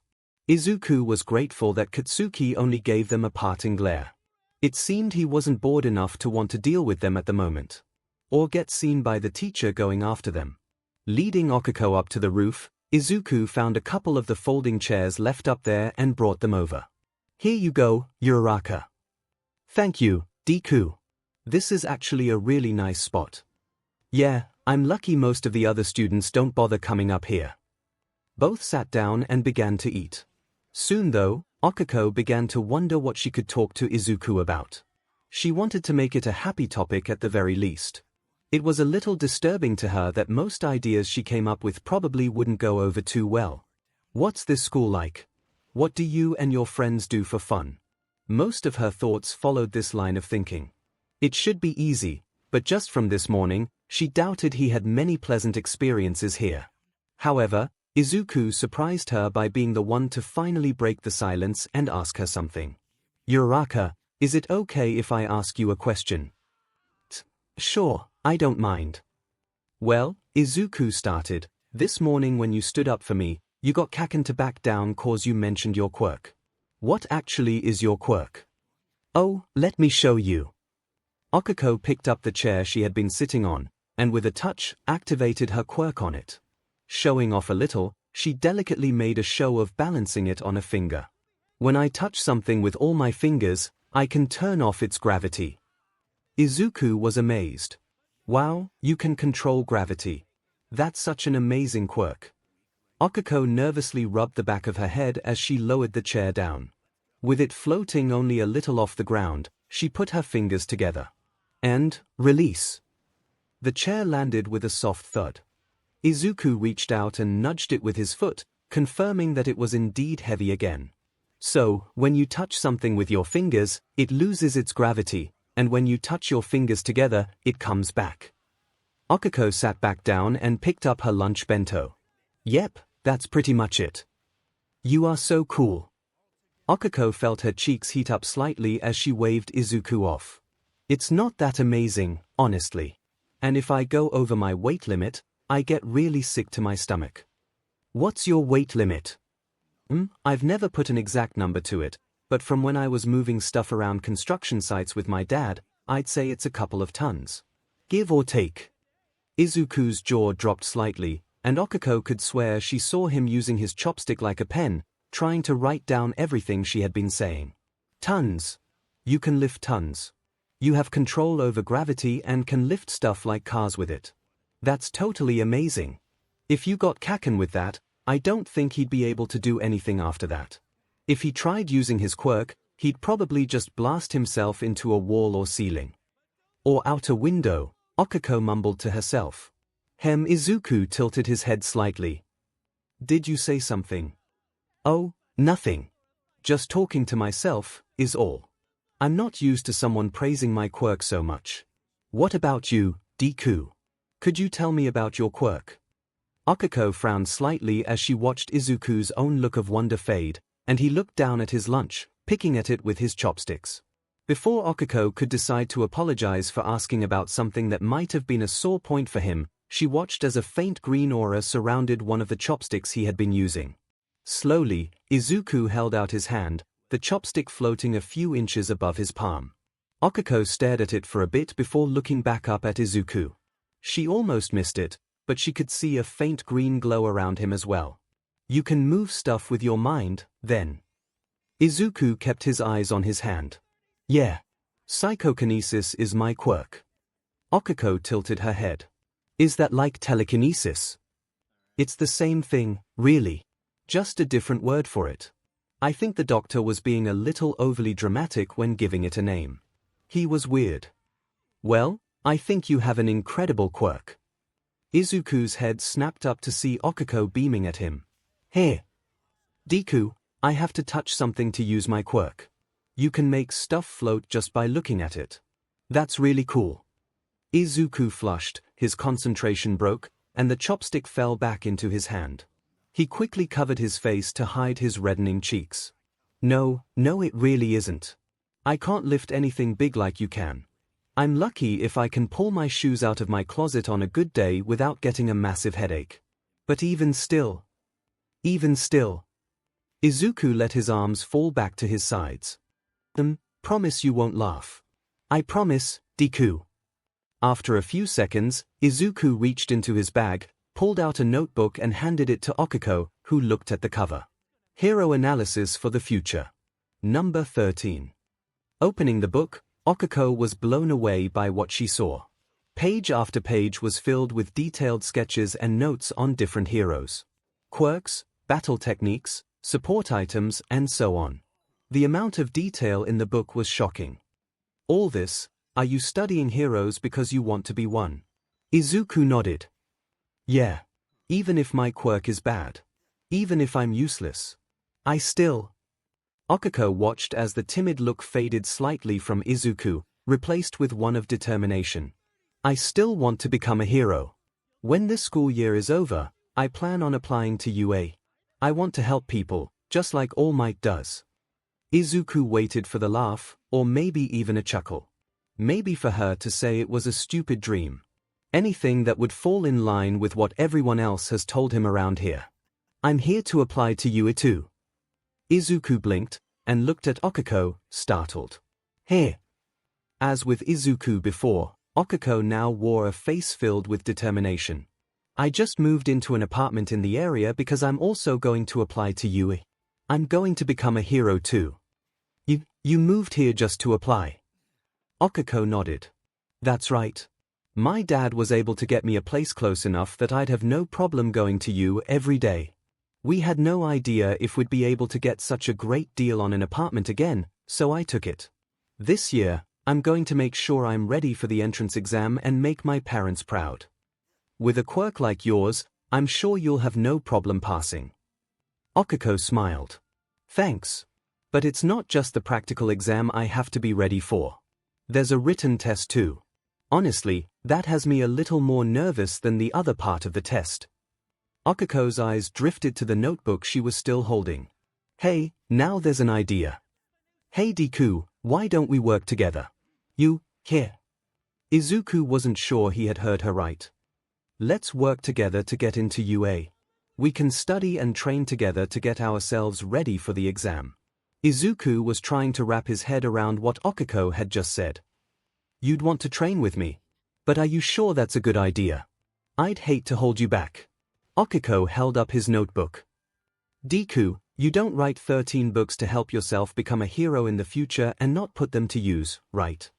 Izuku was grateful that Katsuki only gave them a parting glare. It seemed he wasn't bored enough to want to deal with them at the moment. Or get seen by the teacher going after them. Leading Okako up to the roof, Izuku found a couple of the folding chairs left up there and brought them over. Here you go, Uraraka. Thank you, Deku. This is actually a really nice spot. Yeah, I'm lucky most of the other students don't bother coming up here. Both sat down and began to eat. Soon though, Okako began to wonder what she could talk to Izuku about. She wanted to make it a happy topic at the very least. It was a little disturbing to her that most ideas she came up with probably wouldn't go over too well. What's this school like? What do you and your friends do for fun? Most of her thoughts followed this line of thinking. It should be easy, but just from this morning, she doubted he had many pleasant experiences here. However, Izuku surprised her by being the one to finally break the silence and ask her something. Uraraka, is it okay if I ask you a question? Sure, I don't mind. Well, Izuku started, this morning when you stood up for me, you got Kaken to back down cause you mentioned your quirk. What actually is your quirk? Oh, let me show you. Okako picked up the chair she had been sitting on, and with a touch, activated her quirk on it. Showing off a little, she delicately made a show of balancing it on a finger. When I touch something with all my fingers, I can turn off its gravity. Izuku was amazed. Wow, you can control gravity. That's such an amazing quirk. Okako nervously rubbed the back of her head as she lowered the chair down. With it floating only a little off the ground, she put her fingers together. And, release. The chair landed with a soft thud. Izuku reached out and nudged it with his foot, confirming that it was indeed heavy again. So, when you touch something with your fingers, it loses its gravity, and when you touch your fingers together, it comes back. Okako sat back down and picked up her lunch bento. Yep, that's pretty much it. You are so cool. Okako felt her cheeks heat up slightly as she waved Izuku off. It's not that amazing, honestly. And if I go over my weight limit, I get really sick to my stomach. What's your weight limit? I've never put an exact number to it, but from when I was moving stuff around construction sites with my dad, I'd say it's a couple of tons. Give or take. Izuku's jaw dropped slightly, and Okako could swear she saw him using his chopstick like a pen, trying to write down everything she had been saying. Tons. You can lift tons. You have control over gravity and can lift stuff like cars with it. That's totally amazing. If you got Kaken with that, I don't think he'd be able to do anything after that. If he tried using his quirk, he'd probably just blast himself into a wall or ceiling. Or out a window, Okako mumbled to herself. Izuku tilted his head slightly. Did you say something? Oh, nothing. Just talking to myself, is all. I'm not used to someone praising my quirk so much. What about you, Deku? Could you tell me about your quirk? Okako frowned slightly as she watched Izuku's own look of wonder fade, and he looked down at his lunch, picking at it with his chopsticks. Before Okako could decide to apologize for asking about something that might have been a sore point for him, she watched as a faint green aura surrounded one of the chopsticks he had been using. Slowly, Izuku held out his hand, the chopstick floating a few inches above his palm. Okako stared at it for a bit before looking back up at Izuku. She almost missed it, but she could see a faint green glow around him as well. You can move stuff with your mind, then. Izuku kept his eyes on his hand. Yeah. Psychokinesis is my quirk. Okako tilted her head. Is that like telekinesis? It's the same thing, really. Just a different word for it. I think the doctor was being a little overly dramatic when giving it a name. He was weird. Well, I think you have an incredible quirk. Izuku's head snapped up to see Okako beaming at him. Hey. Deku, I have to touch something to use my quirk. You can make stuff float just by looking at it. That's really cool. Izuku flushed, his concentration broke, and the chopstick fell back into his hand. He quickly covered his face to hide his reddening cheeks. No, it really isn't. I can't lift anything big like you can. I'm lucky if I can pull my shoes out of my closet on a good day without getting a massive headache. But even still. Izuku let his arms fall back to his sides. Promise you won't laugh. I promise, Deku. After a few seconds, Izuku reached into his bag, pulled out a notebook and handed it to Okako, who looked at the cover. Hero Analysis for the Future. Number 13. Opening the book, Okako was blown away by what she saw. Page after page was filled with detailed sketches and notes on different heroes. Quirks, battle techniques, support items, and so on. The amount of detail in the book was shocking. All this, are you studying heroes because you want to be one? Izuku nodded. Yeah. Even if my quirk is bad. Even if I'm useless. I still. Okako watched as the timid look faded slightly from Izuku, replaced with one of determination. I still want to become a hero. When this school year is over, I plan on applying to UA. I want to help people, just like All Might does. Izuku waited for the laugh, or maybe even a chuckle. Maybe for her to say it was a stupid dream. Anything that would fall in line with what everyone else has told him around here. I'm here to apply to UA too. Izuku blinked, and looked at Okako, startled. Hey. As with Izuku before, Okako now wore a face filled with determination. I just moved into an apartment in the area because I'm also going to apply to UA. I'm going to become a hero too. You moved here just to apply? Okako nodded. That's right. My dad was able to get me a place close enough that I'd have no problem going to UA every day. We had no idea if we'd be able to get such a great deal on an apartment again, so I took it. This year, I'm going to make sure I'm ready for the entrance exam and make my parents proud. With a quirk like yours, I'm sure you'll have no problem passing. Okako smiled. Thanks. But it's not just the practical exam I have to be ready for. There's a written test too. Honestly, that has me a little more nervous than the other part of the test. Okako's eyes drifted to the notebook she was still holding. Hey, now there's an idea. Hey Deku, why don't we work together? Here. Izuku wasn't sure he had heard her right. Let's work together to get into UA. We can study and train together to get ourselves ready for the exam. Izuku was trying to wrap his head around what Okako had just said. You'd want to train with me? But are you sure that's a good idea? I'd hate to hold you back. Okako held up his notebook. Deku, you don't write 13 books to help yourself become a hero in the future and not put them to use, right?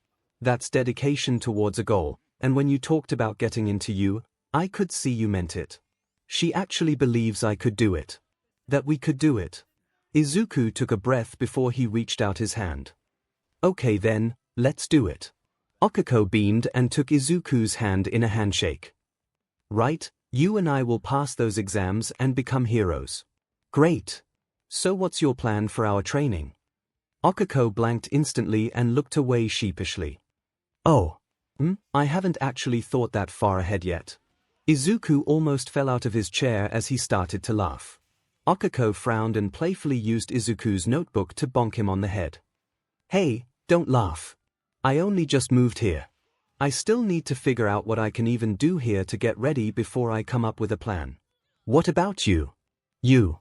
That's dedication towards a goal, and when you talked about getting into you, I could see you meant it. She actually believes I could do it. That we could do it. Izuku took a breath before he reached out his hand. Okay then, let's do it. Okiko beamed and took Izuku's hand in a handshake. Right, you and I will pass those exams and become heroes. Great. So what's your plan for our training? Okiko blanked instantly and looked away sheepishly. Oh. I haven't actually thought that far ahead yet. Izuku almost fell out of his chair as he started to laugh. Okiko frowned and playfully used Izuku's notebook to bonk him on the head. Hey, don't laugh. I only just moved here. I still need to figure out what I can even do here to get ready before I come up with a plan. What about you? You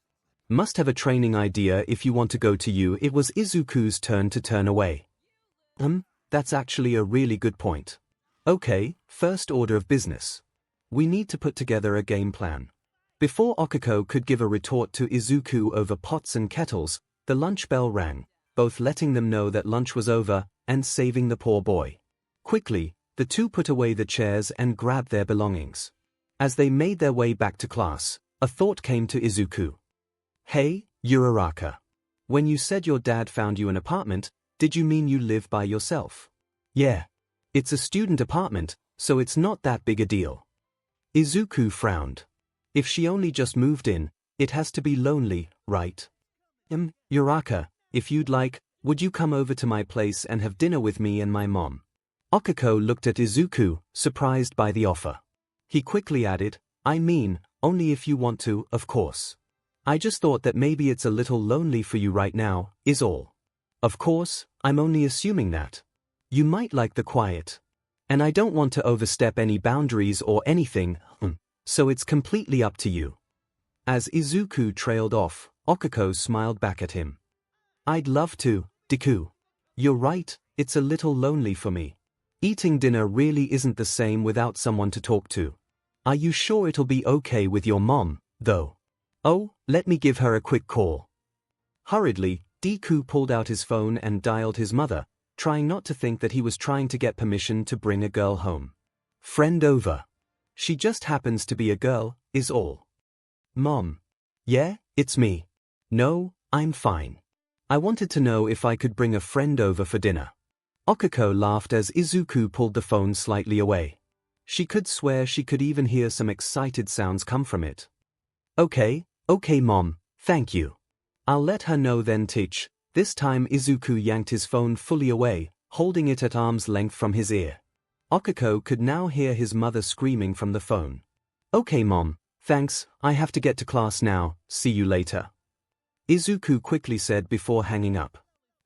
must have a training idea if you want to go to you. It was Izuku's turn to turn away. That's actually a really good point. Okay, first order of business. We need to put together a game plan. Before Okiko could give a retort to Izuku over pots and kettles, the lunch bell rang, both letting them know that lunch was over and saving the poor boy. Quickly, the two put away the chairs and grabbed their belongings. As they made their way back to class, a thought came to Izuku. Hey, Uraraka. When you said your dad found you an apartment, did you mean you live by yourself? Yeah. It's a student apartment, so it's not that big a deal. Izuku frowned. If she only just moved in, it has to be lonely, right? Uraraka, if you'd like, would you come over to my place and have dinner with me and my mom? Okiko looked at Izuku, surprised by the offer. He quickly added, I mean, only if you want to, of course. I just thought that maybe it's a little lonely for you right now, is all. Of course, I'm only assuming that. You might like the quiet. And I don't want to overstep any boundaries or anything, so it's completely up to you. As Izuku trailed off, Okiko smiled back at him. I'd love to, Deku. You're right, it's a little lonely for me. Eating dinner really isn't the same without someone to talk to. Are you sure it'll be okay with your mom, though? Oh, let me give her a quick call. Hurriedly, Deku pulled out his phone and dialed his mother, trying not to think that he was trying to get permission to bring a girl home. Friend over. She just happens to be a girl, is all. Mom. Yeah, it's me. No, I'm fine. I wanted to know if I could bring a friend over for dinner. Okiko laughed as Izuku pulled the phone slightly away. She could swear she could even hear some excited sounds come from it. Okay, Mom, thank you. I'll let her know then, Teach. This time Izuku yanked his phone fully away, holding it at arm's length from his ear. Okiko could now hear his mother screaming from the phone. Okay Mom, thanks, I have to get to class now, see you later. Izuku quickly said before hanging up.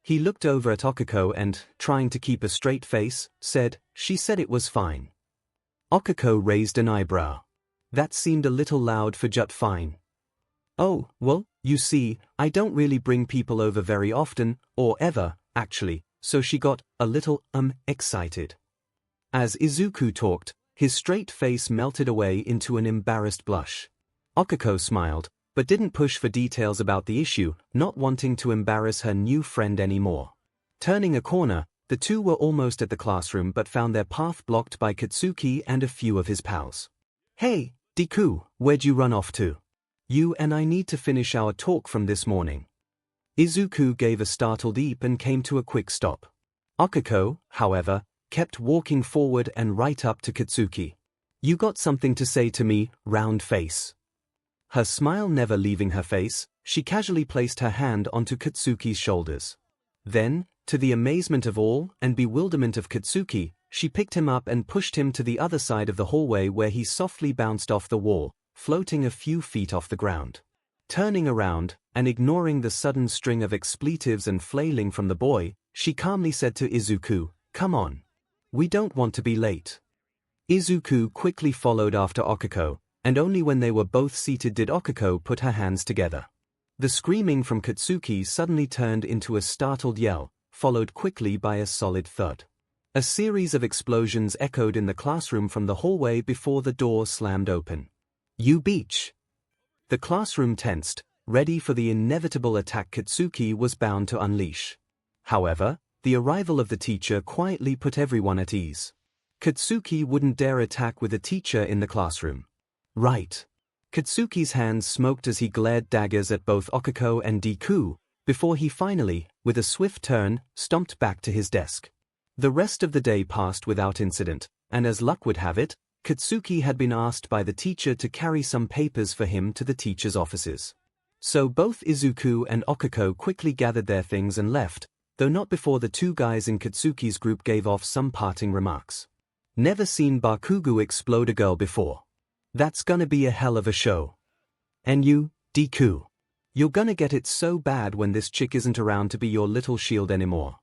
He looked over at Okiko and, trying to keep a straight face, said, She said it was fine. Okiko raised an eyebrow. That seemed a little loud for just fine. Oh, well, you see, I don't really bring people over very often, or ever, actually, so she got a little, excited. As Izuku talked, his straight face melted away into an embarrassed blush. Okiko smiled, but didn't push for details about the issue, not wanting to embarrass her new friend anymore. Turning a corner, the two were almost at the classroom but found their path blocked by Katsuki and a few of his pals. Hey, Deku, where'd you run off to? You and I need to finish our talk from this morning. Izuku gave a startled eep and came to a quick stop. Okiko, however, kept walking forward and right up to Katsuki. You got something to say to me, round face. Her smile never leaving her face, she casually placed her hand onto Katsuki's shoulders. Then, to the amazement of all and bewilderment of Katsuki, she picked him up and pushed him to the other side of the hallway where he softly bounced off the wall, floating a few feet off the ground. Turning around, and ignoring the sudden string of expletives and flailing from the boy, she calmly said to Izuku, Come on. We don't want to be late. Izuku quickly followed after Okiko, and only when they were both seated did Okiko put her hands together. The screaming from Katsuki suddenly turned into a startled yell, followed quickly by a solid thud. A series of explosions echoed in the classroom from the hallway before the door slammed open. You beach! The classroom tensed, ready for the inevitable attack Katsuki was bound to unleash. However, the arrival of the teacher quietly put everyone at ease. Katsuki wouldn't dare attack with a teacher in the classroom. Right. Katsuki's hands smoked as he glared daggers at both Okiko and Deku, before he finally, with a swift turn, stomped back to his desk. The rest of the day passed without incident, and as luck would have it, Katsuki had been asked by the teacher to carry some papers for him to the teacher's offices. So both Izuku and Okiko quickly gathered their things and left, though not before the two guys in Katsuki's group gave off some parting remarks. Never seen Bakugo explode a girl before. That's gonna be a hell of a show. And you, Deku. You're gonna get it so bad when this chick isn't around to be your little shield anymore.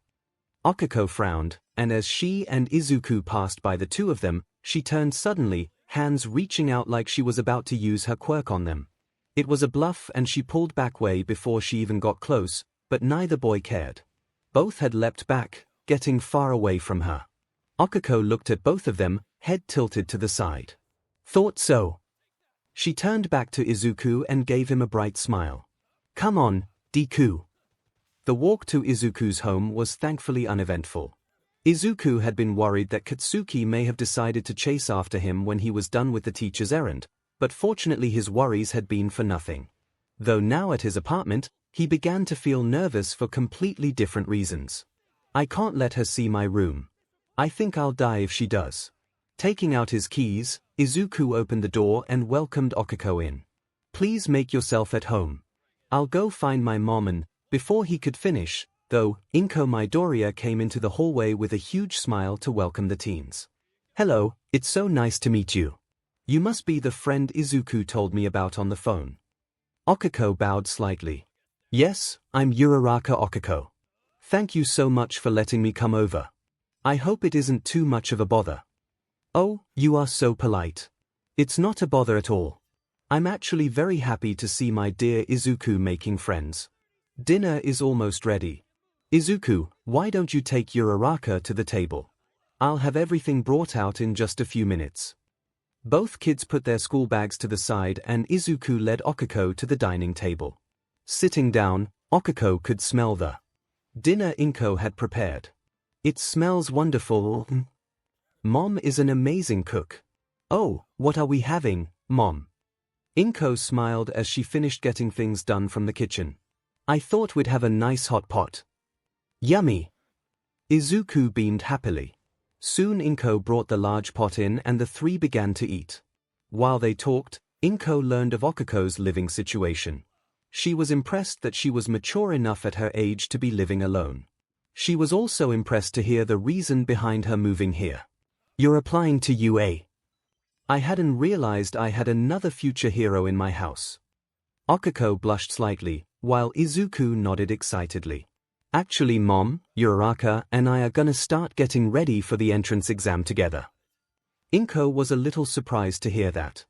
Okiko frowned, and as she and Izuku passed by the two of them, she turned suddenly, hands reaching out like she was about to use her quirk on them. It was a bluff and she pulled back way before she even got close, but neither boy cared. Both had leapt back, getting far away from her. Okiko looked at both of them, head tilted to the side. Thought so. She turned back to Izuku and gave him a bright smile. Come on, Deku. The walk to Izuku's home was thankfully uneventful. Izuku had been worried that Katsuki may have decided to chase after him when he was done with the teacher's errand, but fortunately his worries had been for nothing. Though now at his apartment, he began to feel nervous for completely different reasons. I can't let her see my room. I think I'll die if she does. Taking out his keys, Izuku opened the door and welcomed Okiko in. Please make yourself at home. I'll go find my mom and, before he could finish, though, Inko Midoriya came into the hallway with a huge smile to welcome the teens. Hello, it's so nice to meet you. You must be the friend Izuku told me about on the phone. Okiko bowed slightly. Yes, I'm Uraraka Okiko. Thank you so much for letting me come over. I hope it isn't too much of a bother. Oh, you are so polite. It's not a bother at all. I'm actually very happy to see my dear Izuku making friends. Dinner is almost ready. Izuku, why don't you take Uraraka to the table? I'll have everything brought out in just a few minutes. Both kids put their school bags to the side and Izuku led Okiko to the dining table. Sitting down, Okiko could smell the dinner Inko had prepared. It smells wonderful. Mom is an amazing cook. Oh, what are we having, Mom? Inko smiled as she finished getting things done from the kitchen. I thought we'd have a nice hot pot. Yummy. Izuku beamed happily. Soon Inko brought the large pot in and the three began to eat. While they talked, Inko learned of Okiko's living situation. She was impressed that she was mature enough at her age to be living alone. She was also impressed to hear the reason behind her moving here. You're applying to UA. I hadn't realized I had another future hero in my house. Okiko blushed slightly, while Izuku nodded excitedly. Actually, Mom, Uraraka and I are gonna start getting ready for the entrance exam together. Inko was a little surprised to hear that.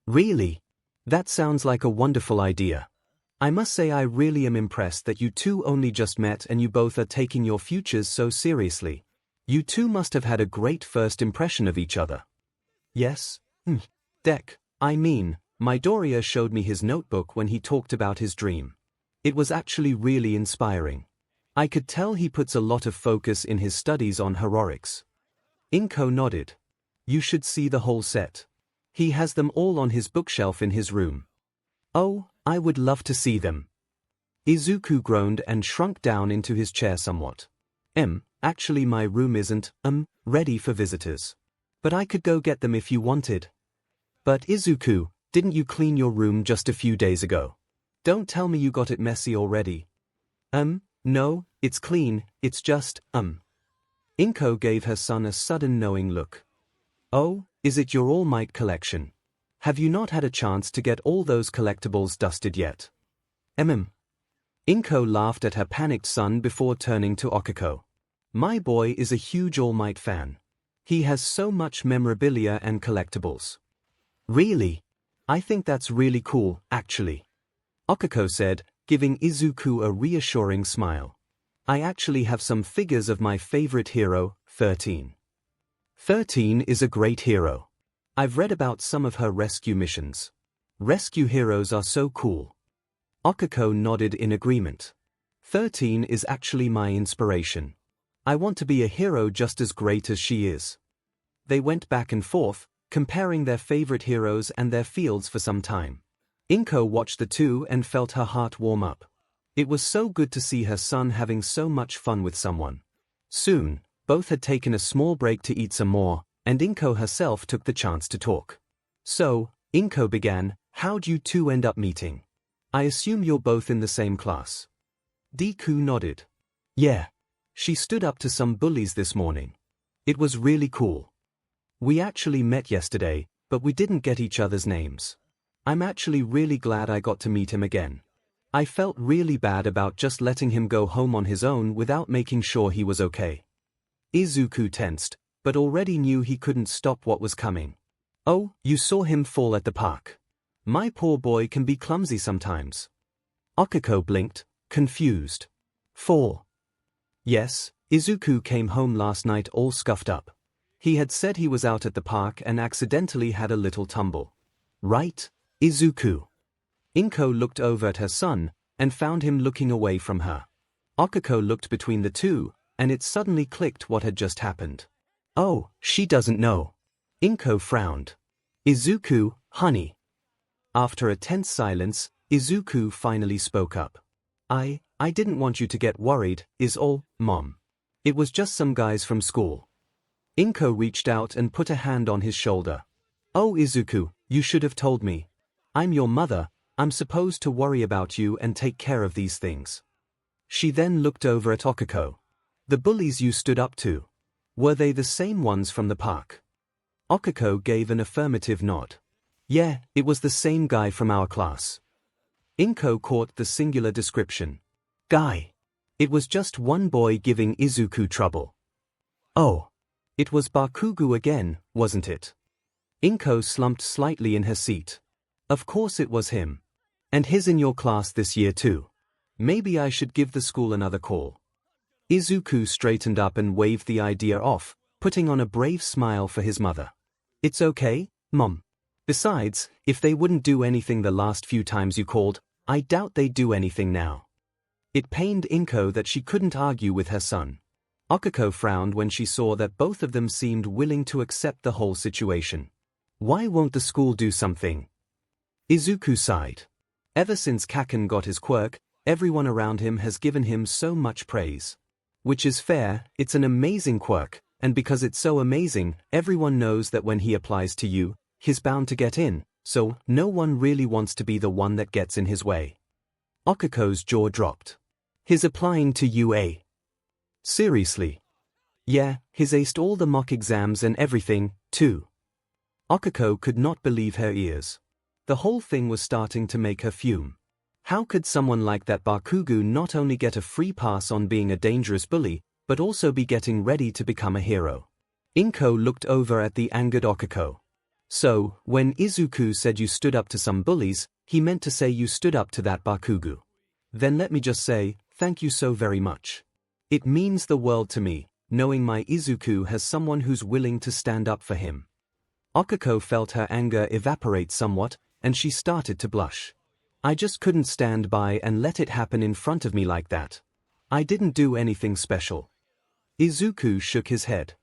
Really? That sounds like a wonderful idea. I must say I really am impressed that you two only just met and you both are taking your futures so seriously. You two must have had a great first impression of each other. Yes? Midoriya showed me his notebook when he talked about his dream. It was actually really inspiring. I could tell he puts a lot of focus in his studies on heroics. Inko nodded. You should see the whole set. He has them all on his bookshelf in his room. Oh, I would love to see them. Izuku groaned and shrunk down into his chair somewhat. Actually my room isn't, ready for visitors. But I could go get them if you wanted. But Izuku, didn't you clean your room just a few days ago? Don't tell me you got it messy already. No, it's clean, it's just, Inko gave her son a sudden knowing look. Oh, is it your All Might collection? Have you not had a chance to get all those collectibles dusted yet? Inko laughed at her panicked son before turning to Okiko. My boy is a huge All Might fan. He has so much memorabilia and collectibles. Really? I think that's really cool, actually. Okiko said, giving Izuku a reassuring smile. I actually have some figures of my favorite hero, 13. 13 is a great hero. I've read about some of her rescue missions. Rescue heroes are so cool. Okiko nodded in agreement. 13 is actually my inspiration. I want to be a hero just as great as she is. They went back and forth, comparing their favorite heroes and their fields for some time. 𝐭𝐽𝐸 watched the two and felt her heart warm up. It was so good to see her son having so much fun with someone. Soon, both had taken a small break to eat some more, and 𝐭𝐽𝐸 herself took the chance to talk. So, 𝐭𝐽𝐸 began, "How'd you two end up meeting? I assume you're both in the same class." Deku nodded. "Yeah. She stood up to some bullies this morning. It was really cool. We actually met yesterday, but we didn't get each other's names. I'm actually really glad I got to meet him again. I felt really bad about just letting him go home on his own without making sure he was okay." Izuku tensed, but already knew he couldn't stop what was coming. "Oh, you saw him fall at the park. My poor boy can be clumsy sometimes." Akiko blinked, confused. "Fall?" "Yes, Izuku came home last night all scuffed up. He had said he was out at the park and accidentally had a little tumble. Right, Izuku?" 𝐭𝐽𝐸 looked over at her son, and found him looking away from her. Akiko looked between the two, and it suddenly clicked what had just happened. "Oh, she doesn't know." 𝐭𝐽𝐸 frowned. "Izuku, honey." After a tense silence, Izuku finally spoke up. I didn't want you to get worried, is all, Mom. It was just some guys from school." 𝐭𝐽𝐸 reached out and put a hand on his shoulder. "Oh Izuku, you should have told me. I'm your mother, I'm supposed to worry about you and take care of these things." She then looked over at Akiko. "The bullies you stood up to, were they the same ones from the park?" Akiko gave an affirmative nod. "Yeah, it was the same guy from our class." 𝐭𝐽𝐸 caught the singular description. "Guy. It was just one boy giving Izuku trouble." "Oh. It was Bakugo again, wasn't it?" 𝐭𝐽𝐸 slumped slightly in her seat. "Of course it was him. And he's in your class this year too. Maybe I should give the school another call." Izuku straightened up and waved the idea off, putting on a brave smile for his mother. "It's okay, Mom. Besides, if they wouldn't do anything the last few times you called, I doubt they'd do anything now." It pained 𝐭𝐽𝐸 that she couldn't argue with her son. Akiko frowned when she saw that both of them seemed willing to accept the whole situation. "Why won't the school do something?" Izuku sighed. "Ever since 𝐭𝐽𝐸 got his quirk, everyone around him has given him so much praise. Which is fair, it's an amazing quirk, and because it's so amazing, everyone knows that when he applies to you, he's bound to get in, so no one really wants to be the one that gets in his way." Akiko's jaw dropped. "He's applying to you, eh? Seriously?" "Yeah, he's aced all the mock exams and everything, too." Akiko could not believe her ears. The whole thing was starting to make her fume. How could someone like that Bakugo not only get a free pass on being a dangerous bully, but also be getting ready to become a hero? 𝐭𝐽𝐸 looked over at the angered Akiko. "So, when Izuku said you stood up to some bullies, he meant to say you stood up to that Bakugo. Then let me just say, thank you so very much. It means the world to me, knowing my Izuku has someone who's willing to stand up for him." Akiko felt her anger evaporate somewhat, and she started to blush. "I just couldn't stand by and let it happen in front of me like that. I didn't do anything special." Izuku shook his head.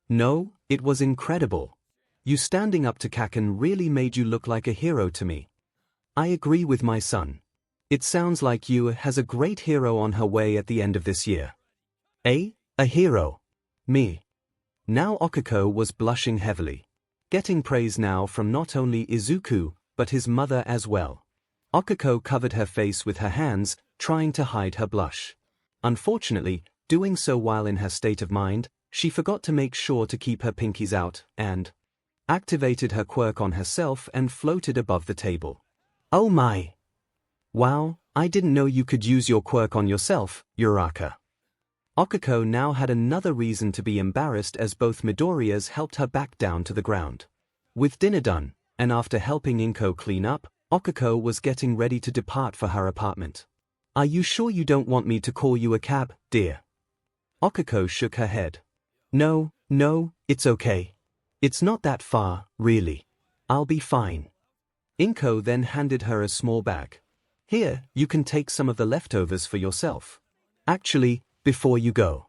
"No, it was incredible. You standing up to 𝐭𝐽𝐸 really made you look like a hero to me. I agree with my son. It sounds like you has a great hero on her way at the end of this year." "Eh? A hero? Me?" Now Akiko was blushing heavily. Getting praise now from not only Izuku, but his mother as well. Akiko covered her face with her hands, trying to hide her blush. Unfortunately, doing so while in her state of mind, she forgot to make sure to keep her pinkies out, and activated her quirk on herself and floated above the table. "Oh my! Wow, I didn't know you could use your quirk on yourself, Uraraka." Akiko now had another reason to be embarrassed as both Midoriyas helped her back down to the ground. With dinner done, and after helping 𝐭𝐽𝐸 clean up, Akiko was getting ready to depart for her apartment. "Are you sure you don't want me to call you a cab, dear?" Akiko shook her head. No, it's okay. It's not that far, really. I'll be fine." 𝐭𝐽𝐸 then handed her a small bag. "Here, you can take some of the leftovers for yourself. Actually, before you go,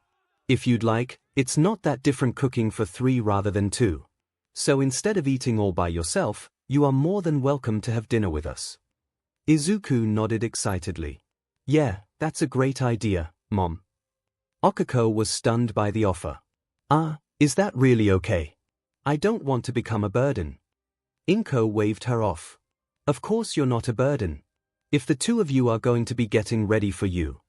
If you'd like, it's not that different cooking for 3 rather than 2. So instead of eating all by yourself, you are more than welcome to have dinner with us. Izuku nodded excitedly. Yeah, that's a great idea, Mom. 𝗂𝐭𝐻 was stunned by the offer. Is that really okay? I don't want to become a burden. 𝗏𝐭 waved her off. Of course you're not a burden. If the 2 of you are going to be getting ready for you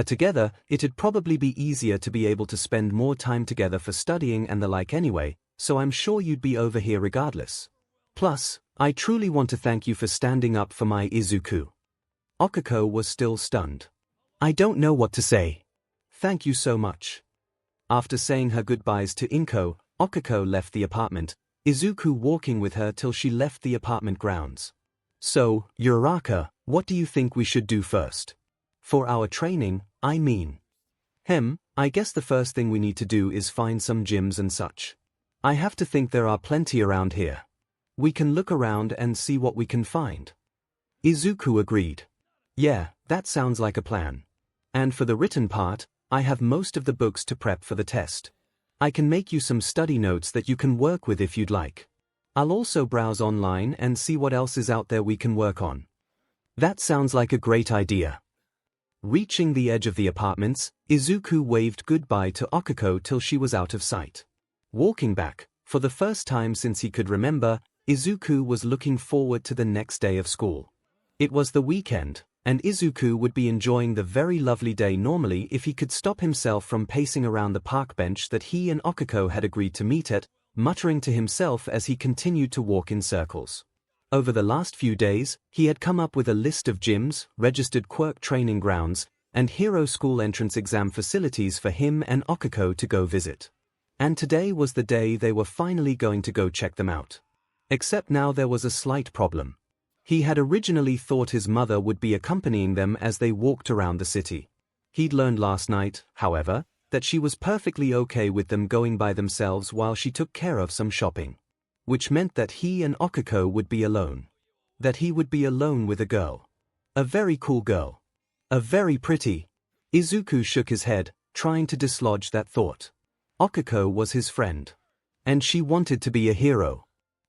together, it'd probably be easier to be able to spend more time together for studying and the like anyway, so I'm sure you'd be over here regardless. Plus, I truly want to thank you for standing up for my Izuku. 𝗂𝐭𝐻 was still stunned. I don't know what to say. Thank you so much. After saying her goodbyes to 𝗏𝐭, 𝗂𝐭𝐻 left the apartment, Izuku walking with her till she left the apartment grounds. So, Uraraka, what do you think we should do first? For our training, I mean. I guess the first thing we need to do is find some gyms and such. I have to think there are plenty around here. We can look around and see what we can find. Izuku agreed. Yeah, that sounds like a plan. And for the written part, I have most of the books to prep for the test. I can make you some study notes that you can work with if you'd like. I'll also browse online and see what else is out there we can work on. That sounds like a great idea. Reaching the edge of the apartments, Izuku waved goodbye to 𝗂𝐭𝐻 till she was out of sight. Walking back, for the first time since he could remember, Izuku was looking forward to the next day of school. It was the weekend, and Izuku would be enjoying the very lovely day normally if he could stop himself from pacing around the park bench that he and 𝗂𝐭𝐻 had agreed to meet at, muttering to himself as he continued to walk in circles. Over the last few days, he had come up with a list of gyms, registered quirk training grounds, and hero school entrance exam facilities for him and 𝗂𝐭𝐻 to go visit. And today was the day they were finally going to go check them out. Except now there was a slight problem. He had originally thought his mother would be accompanying them as they walked around the city. He'd learned last night, however, that she was perfectly okay with them going by themselves while she took care of some shopping. Which meant that he and 𝗂𝐭𝐻 would be alone. That he would be alone with a girl. A very cool girl. A very pretty. Izuku shook his head, trying to dislodge that thought. 𝗂𝐭𝐻 was his friend. And she wanted to be a hero.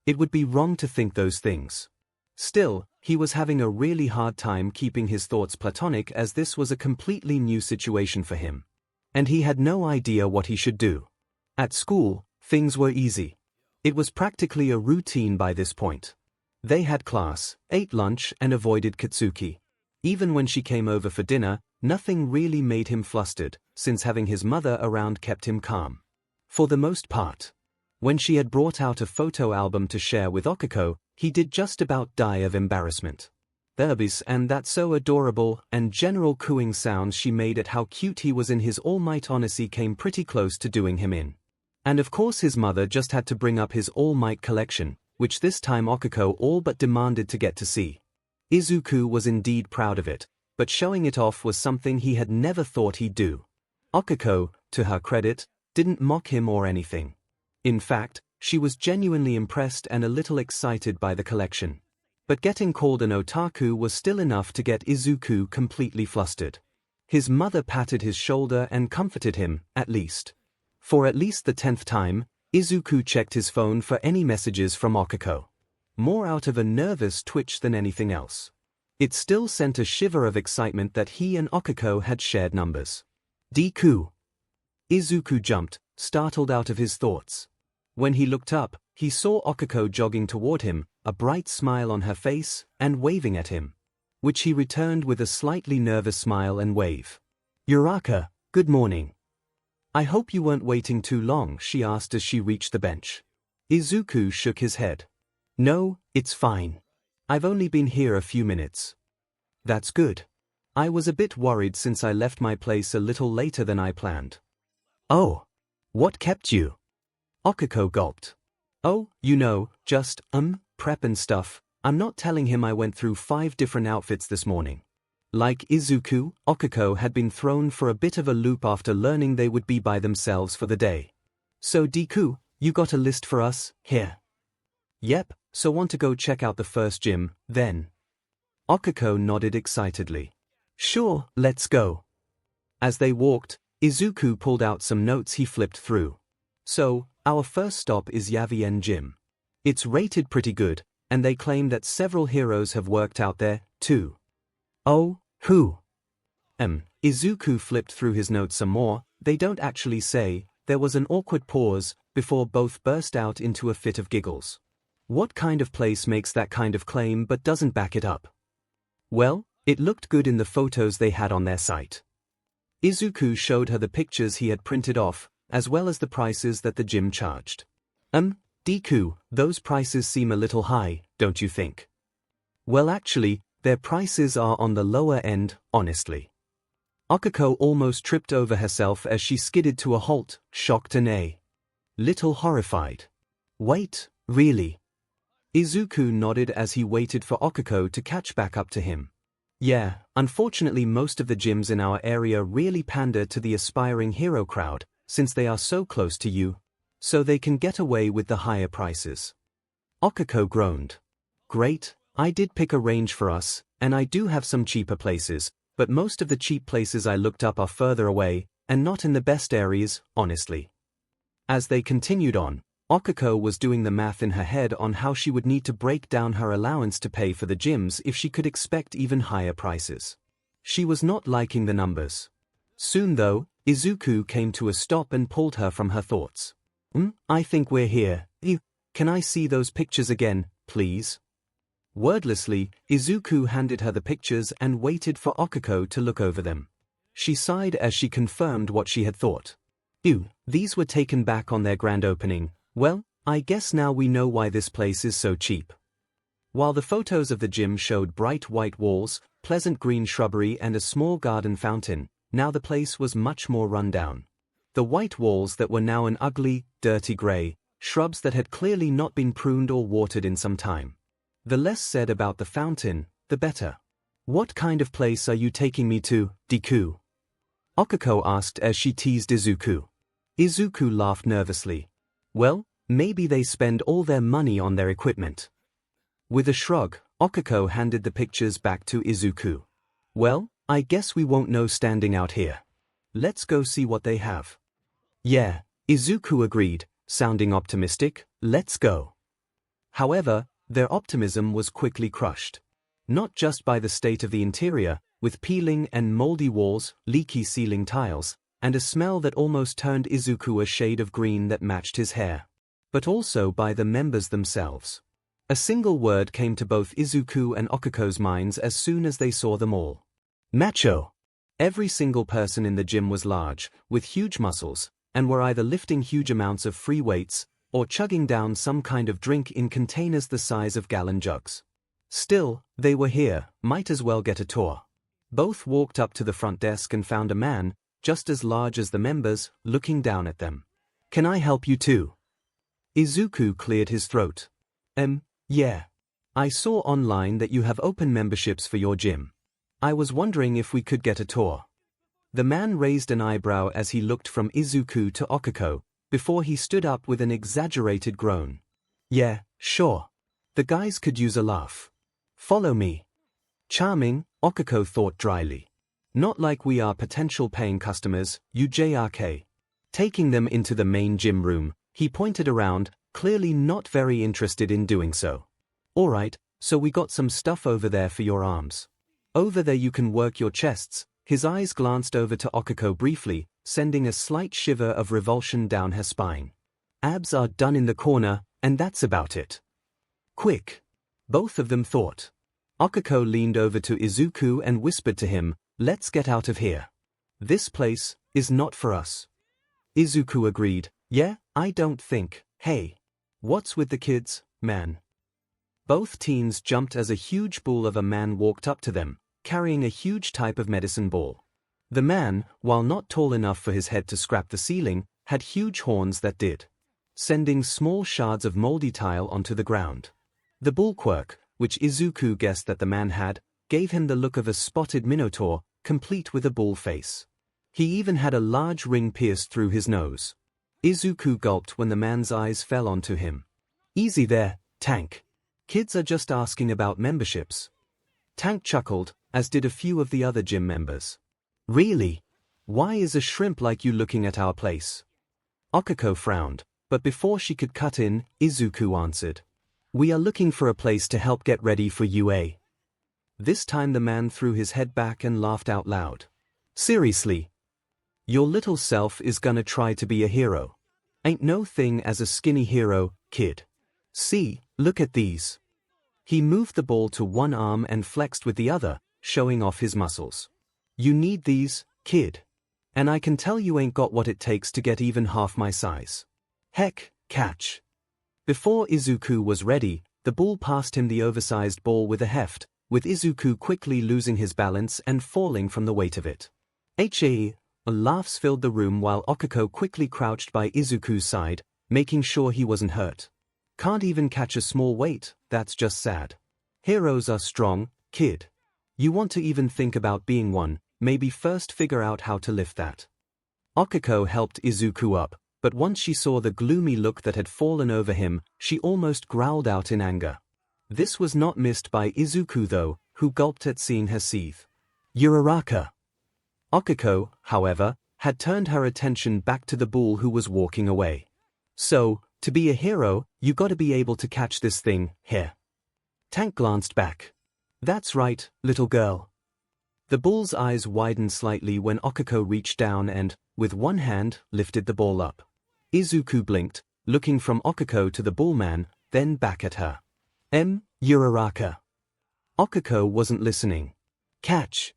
It would be wrong to think those things. Still, he was having a really hard time keeping his thoughts platonic as this was a completely new situation for him. And he had no idea what he should do. At school, things were easy. It was practically a routine by this point. They had class, ate lunch and avoided Katsuki. Even when she came over for dinner, nothing really made him flustered, since having his mother around kept him calm. For the most part. When she had brought out a photo album to share with 𝗂𝐭𝐻, he did just about die of embarrassment. 𝗬𝗲𝗄𝐵𝑖s and that so adorable and general cooing sounds she made at how cute he was in his All-Might honestly came pretty close to doing him in. And of course his mother just had to bring up his All-Might collection, which this time 𝗂𝐭𝐻 all but demanded to get to see. Izuku was indeed proud of it, but showing it off was something he had never thought he'd do. 𝗂𝐭𝐻, to her credit, didn't mock him or anything. In fact, she was genuinely impressed and a little excited by the collection. But getting called an otaku was still enough to get Izuku completely flustered. His mother patted his shoulder and comforted him, at least. For at least the 10th time, Izuku checked his phone for any messages from 𝗂𝐭𝐻. More out of a nervous twitch than anything else. It still sent a shiver of excitement that he and 𝗂𝐭𝐻 had shared numbers. Deku. Izuku jumped, startled out of his thoughts. When he looked up, he saw 𝗂𝐭𝐻 jogging toward him, a bright smile on her face, and waving at him. Which he returned with a slightly nervous smile and wave. Uraraka, good morning. I hope you weren't waiting too long, she asked as she reached the bench. Izuku shook his head. No, it's fine. I've only been here a few minutes. That's good. I was a bit worried since I left my place a little later than I planned. Oh. What kept you? 𝗂𝐭𝐻 gulped. Oh, you know, just, prep and stuff. I'm not telling him I went through 5 different outfits this morning. Like Izuku, 𝗂𝐭𝐻 had been thrown for a bit of a loop after learning they would be by themselves for the day. So Deku, you got a list for us, here? Yep, so want to go check out the first gym, then? 𝗂𝐭𝐻 nodded excitedly. Sure, let's go. As they walked, Izuku pulled out some notes he flipped through. So, our first stop is Yavian Gym. It's rated pretty good, and they claim that several heroes have worked out there, too. Oh, who? Izuku flipped through his notes some more. They don't actually say. There was an awkward pause, before both burst out into a fit of giggles. What kind of place makes that kind of claim but doesn't back it up? Well, it looked good in the photos they had on their site. Izuku showed her the pictures he had printed off, as well as the prices that the gym charged. Deku, those prices seem a little high, don't you think? Well, actually, their prices are on the lower end, honestly. Okiko almost tripped over herself as she skidded to a halt, shocked and a little horrified. Wait, really? Izuku nodded as he waited for Okiko to catch back up to him. Yeah, unfortunately most of the gyms in our area really pander to the aspiring hero crowd, since they are so close to you. So they can get away with the higher prices. Okiko groaned. Great, I did pick a range for us, and I do have some cheaper places, but most of the cheap places I looked up are further away, and not in the best areas, honestly. As they continued on, Okiko was doing the math in her head on how she would need to break down her allowance to pay for the gyms if she could expect even higher prices. She was not liking the numbers. Soon though, Izuku came to a stop and pulled her from her thoughts. I think we're here. Can I see those pictures again, please? Wordlessly, Izuku handed her the pictures and waited for Okiko to look over them. She sighed as she confirmed what she had thought. These were taken back on their grand opening. Well, I guess now we know why this place is so cheap. While the photos of the gym showed bright white walls, pleasant green shrubbery and a small garden fountain, now the place was much more run down. The white walls that were now an ugly, dirty gray, shrubs that had clearly not been pruned or watered in some time. The less said about the fountain, the better. What kind of place are you taking me to, Deku? Okiko asked as she teased Izuku. Izuku laughed nervously. Well, maybe they spend all their money on their equipment. With a shrug, Okiko handed the pictures back to Izuku. Well, I guess we won't know standing out here. Let's go see what they have. Yeah, Izuku agreed, sounding optimistic. Let's go. However, their optimism was quickly crushed. Not just by the state of the interior, with peeling and moldy walls, leaky ceiling tiles, and a smell that almost turned Izuku a shade of green that matched his hair, but also by the members themselves. A single word came to both Izuku and Okiko's minds as soon as they saw them all. Macho. Every single person in the gym was large, with huge muscles, and were either lifting huge amounts of free weights, or chugging down some kind of drink in containers the size of gallon jugs. Still, they were here, might as well get a tour. Both walked up to the front desk and found a man, just as large as the members, looking down at them. Can I help you too? Izuku cleared his throat. Yeah. I saw online that you have open memberships for your gym. I was wondering if we could get a tour. The man raised an eyebrow as he looked from Izuku to Okiko, before he stood up with an exaggerated groan. Yeah, sure. The guys could use a laugh. Follow me. Charming, Okiko thought dryly. Not like we are potential paying customers, 𝐒𝐻𝐿. Taking them into the main gym room, he pointed around, clearly not very interested in doing so. Alright, so we got some stuff over there for your arms. Over there you can work your chests. His eyes glanced over to Okiko briefly, sending a slight shiver of revulsion down her spine. Abs are done in the corner, and that's about it. Quick. Both of them thought. Okiko leaned over to Izuku and whispered to him, let's get out of here. This place is not for us. Izuku agreed, yeah, I don't think. Hey. What's with the kids, man? Both teens jumped as a huge bull of a man walked up to them, carrying a huge type of medicine ball. The man, while not tall enough for his head to scrap the ceiling, had huge horns that did, sending small shards of moldy tile onto the ground. The bull quirk, which Izuku guessed that the man had, gave him the look of a spotted minotaur, complete with a bull face. He even had a large ring pierced through his nose. Izuku gulped when the man's eyes fell onto him. Easy there, Tank. Kids are just asking about memberships. Tank chuckled, as did a few of the other gym members. Really? Why is a shrimp like you looking at our place? 𝐭𝐼𝐲 frowned, but before she could cut in, Izuku answered. We are looking for a place to help get ready for UA. This time the man threw his head back and laughed out loud. Seriously? Your little self is gonna try to be a hero. Ain't no thing as a skinny hero, kid. See, look at these. He moved the ball to one arm and flexed with the other, showing off his muscles. You need these, kid. And I can tell you ain't got what it takes to get even half my size. Heck, catch. Before Izuku was ready, the bull passed him the oversized ball with a heft, with Izuku quickly losing his balance and falling from the weight of it. Laughs filled the room while 𝐭𝐼𝐲 quickly crouched by Izuku's side, making sure he wasn't hurt. Can't even catch a small weight, that's just sad. Heroes are strong, kid. You want to even think about being one, maybe first figure out how to lift that. 𝐭𝐼𝐲 helped Izuku up, but once she saw the gloomy look that had fallen over him, she almost growled out in anger. This was not missed by Izuku though, who gulped at seeing her seethe. Uraraka. 𝐭𝐼𝐲, however, had turned her attention back to the bull who was walking away. So, to be a hero, you gotta be able to catch this thing, here. Tank glanced back. That's right, little girl. The bull's eyes widened slightly when 𝐭𝐼𝐲 reached down and, with one hand, lifted the ball up. Izuku blinked, looking from 𝐭𝐼𝐲 to the bullman, then back at her. Uraraka. 𝐭𝐼𝐲 wasn't listening. Catch.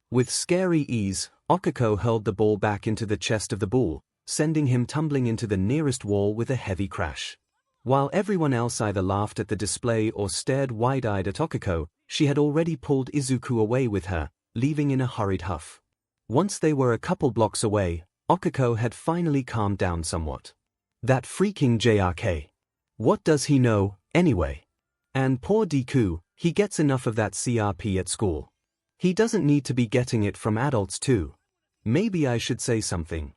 With scary ease, 𝐭𝐼𝐲 hurled the ball back into the chest of the bull, sending him tumbling into the nearest wall with a heavy crash. While everyone else either laughed at the display or stared wide-eyed at 𝐭𝐼𝐲, she had already pulled Izuku away with her, leaving in a hurried huff. Once they were a couple blocks away, 𝐭𝐼𝐲 had finally calmed down somewhat. That freaking JRK. What does he know, anyway? And poor Deku, he gets enough of that CRP at school. He doesn't need to be getting it from adults too. Maybe I should say something.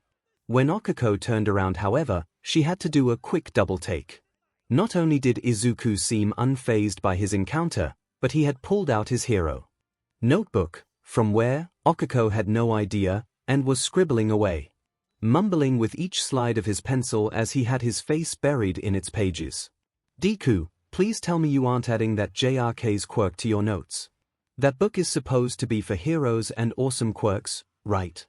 When 𝐭𝐼𝐲 turned around however, she had to do a quick double take. Not only did Izuku seem unfazed by his encounter, but he had pulled out his hero notebook, from where, 𝐭𝐼𝐲 had no idea, and was scribbling away, mumbling with each slide of his pencil as he had his face buried in its pages. Deku, please tell me you aren't adding that JRK's quirk to your notes. That book is supposed to be for heroes and awesome quirks, right?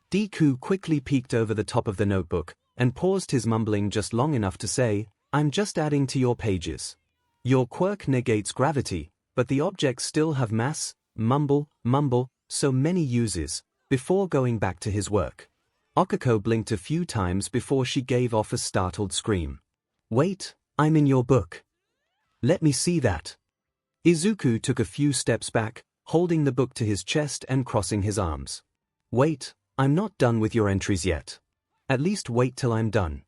Deku quickly peeked over the top of the notebook, and paused his mumbling just long enough to say, I'm just adding to your pages. Your quirk negates gravity, but the objects still have mass, mumble, so many uses, before going back to his work. 𝐭𝐼𝐲 blinked a few times before she gave off a startled scream. Wait, I'm in your book. Let me see that. Izuku took a few steps back, holding the book to his chest and crossing his arms. Wait, I'm not done with your entries yet. At least wait till I'm done.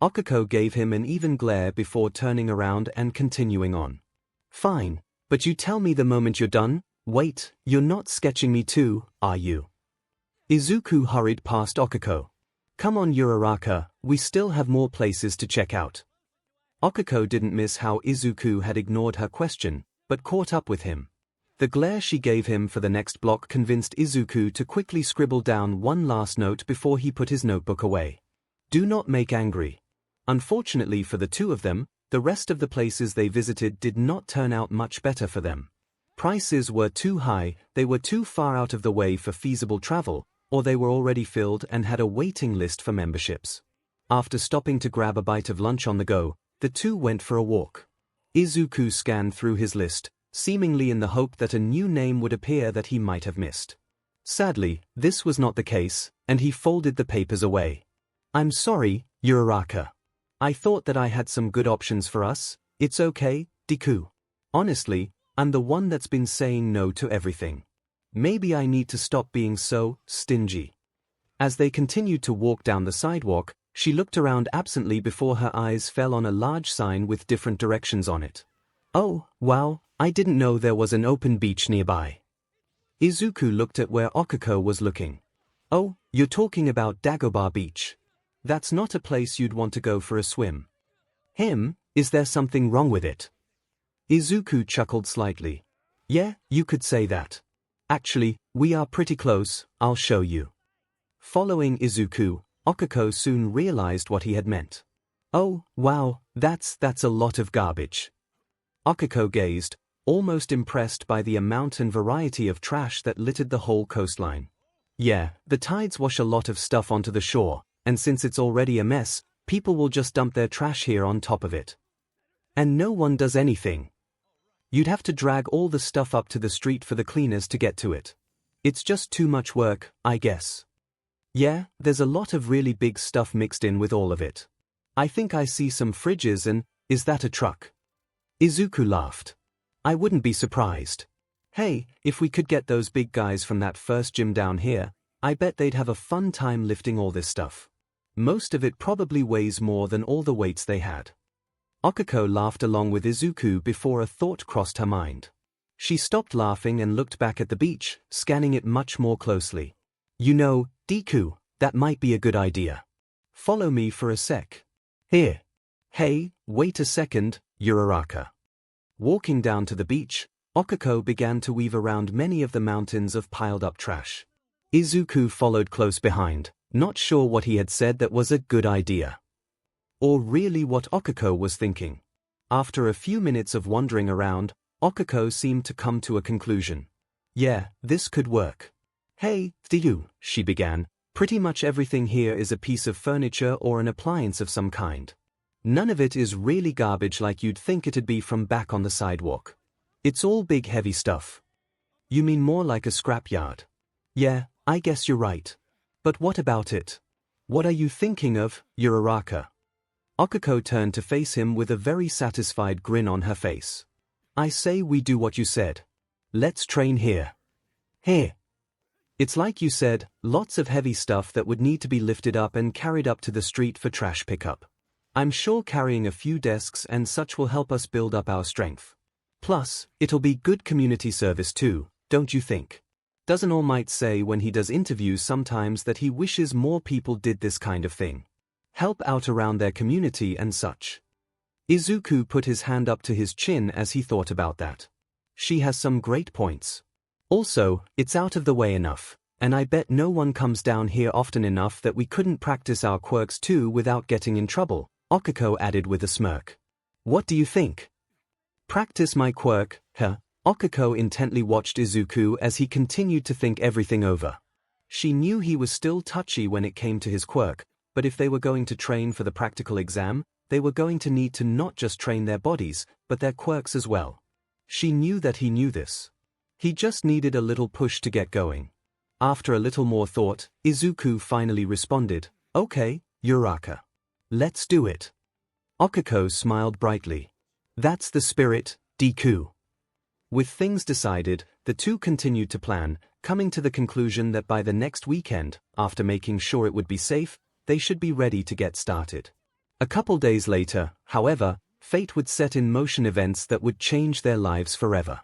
𝐭𝐼𝐲 gave him an even glare before turning around and continuing on. Fine, but you tell me the moment you're done. Wait, you're not sketching me too, are you? Izuku hurried past 𝐭𝐼𝐲. Come on Uraraka, we still have more places to check out. 𝐭𝐼𝐲 didn't miss how Izuku had ignored her question, but caught up with him. The glare she gave him for the next block convinced Izuku to quickly scribble down one last note before he put his notebook away. Do not make angry. Unfortunately for the two of them, the rest of the places they visited did not turn out much better for them. Prices were too high, they were too far out of the way for feasible travel, or they were already filled and had a waiting list for memberships. After stopping to grab a bite of lunch on the go, the two went for a walk. Izuku scanned through his list, seemingly in the hope that a new name would appear that he might have missed. Sadly, this was not the case, and he folded the papers away. I'm sorry, Uraraka. I thought that I had some good options for us. It's okay, Deku. Honestly, I'm the one that's been saying no to everything. Maybe I need to stop being so stingy. As they continued to walk down the sidewalk, she looked around absently before her eyes fell on a large sign with different directions on it. Oh, wow, I didn't know there was an open beach nearby. Izuku looked at where 𝐭𝐼𝐲 was looking. Oh, you're talking about Dagobah Beach. That's not a place you'd want to go for a swim. Is there something wrong with it? Izuku chuckled slightly. Yeah, you could say that. Actually, we are pretty close, I'll show you. Following Izuku, 𝗂𝐽𝐽 soon realized what he had meant. Oh, wow, that's a lot of garbage. 𝗂𝐽𝐽 gazed, almost impressed by the amount and variety of trash that littered the whole coastline. Yeah, the tides wash a lot of stuff onto the shore, and since it's already a mess, people will just dump their trash here on top of it. And no one does anything. You'd have to drag all the stuff up to the street for the cleaners to get to it. It's just too much work, I guess. Yeah, there's a lot of really big stuff mixed in with all of it. I think I see some fridges and, is that a truck? Izuku laughed. I wouldn't be surprised. Hey, if we could get those big guys from that first gym down here, I bet they'd have a fun time lifting all this stuff. Most of it probably weighs more than all the weights they had. 𝗂𝐽𝐽 laughed along with Izuku before a thought crossed her mind. She stopped laughing and looked back at the beach, scanning it much more closely. You know, Deku, that might be a good idea. Follow me for a sec. Here. Hey, wait a second, Uraraka. Walking down to the beach, 𝗂𝐽𝐽 began to weave around many of the mountains of piled-up trash. Izuku followed close behind, not sure what he had said that was a good idea. Or really what 𝗂𝐽𝐽 was thinking. After a few minutes of wandering around, 𝗂𝐽𝐽 seemed to come to a conclusion. Yeah, this could work. Hey, Deku, she began, pretty much everything here is a piece of furniture or an appliance of some kind. None of it is really garbage like you'd think it'd be from back on the sidewalk. It's all big heavy stuff. You mean more like a scrapyard? Yeah, I guess you're right. But what about it? What are you thinking of, Uraraka? 𝗂𝐽𝐽 turned to face him with a very satisfied grin on her face. I say we do what you said. Let's train here. Here. It's like you said, lots of heavy stuff that would need to be lifted up and carried up to the street for trash pickup. I'm sure carrying a few desks and such will help us build up our strength. Plus, it'll be good community service too, don't you think? Doesn't All Might say when he does interviews sometimes that he wishes more people did this kind of thing? Help out around their community and such. Izuku put his hand up to his chin as he thought about that. She has some great points. Also, it's out of the way enough, and I bet no one comes down here often enough that we couldn't practice our quirks too without getting in trouble, 𝗂𝐽𝐽 added with a smirk. What do you think? Practice my quirk, huh? 𝗂𝐽𝐽 intently watched Izuku as he continued to think everything over. She knew he was still touchy when it came to his quirk, but if they were going to train for the practical exam, they were going to need to not just train their bodies, but their quirks as well. She knew that he knew this. He just needed a little push to get going. After a little more thought, Izuku finally responded, Okay, Uraraka. Let's do it. 𝗂𝐽𝐽 smiled brightly. That's the spirit, Deku. With things decided, the two continued to plan, coming to the conclusion that by the next weekend, after making sure it would be safe, they should be ready to get started. A couple days later, however, fate would set in motion events that would change their lives forever.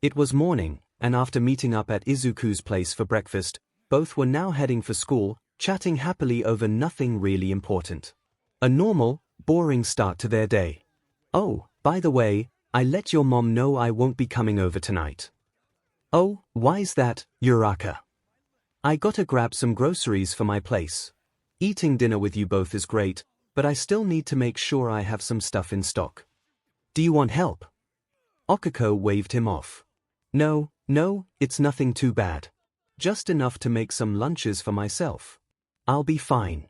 It was morning, and after meeting up at Izuku's place for breakfast, both were now heading for school, chatting happily over nothing really important. A normal, boring start to their day. Oh, by the way, I let your mom know I won't be coming over tonight. Oh, why's that, Uraraka? I gotta grab some groceries for my place. Eating dinner with you both is great, but I still need to make sure I have some stuff in stock. Do you want help? 𝗂𝐽𝐽 waved him off. No, it's nothing too bad. Just enough to make some lunches for myself. I'll be fine.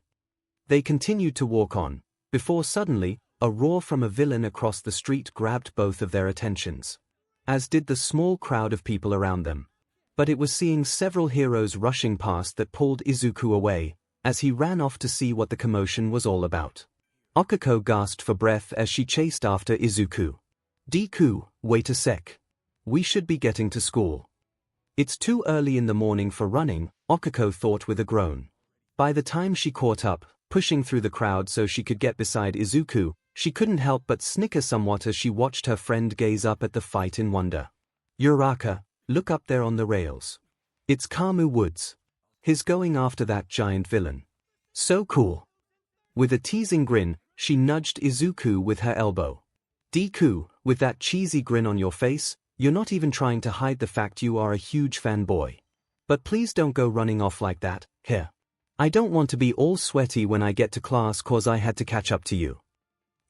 They continued to walk on, before suddenly, a roar from a villain across the street grabbed both of their attentions. As did the small crowd of people around them. But it was seeing several heroes rushing past that pulled Izuku away, as he ran off to see what the commotion was all about. 𝗂𝐽𝐽 gasped for breath as she chased after Izuku. Deku, wait a sec. We should be getting to school. It's too early in the morning for running, 𝗂𝐽𝐽 thought with a groan. By the time she caught up, pushing through the crowd so she could get beside Izuku, she couldn't help but snicker somewhat as she watched her friend gaze up at the fight in wonder. Uraraka, look up there on the rails. It's Kamu Woods. He's going after that giant villain. So cool. With a teasing grin, she nudged Izuku with her elbow. Deku, with that cheesy grin on your face, you're not even trying to hide the fact you are a huge fanboy. But please don't go running off like that, here. I don't want to be all sweaty when I get to class cause I had to catch up to you.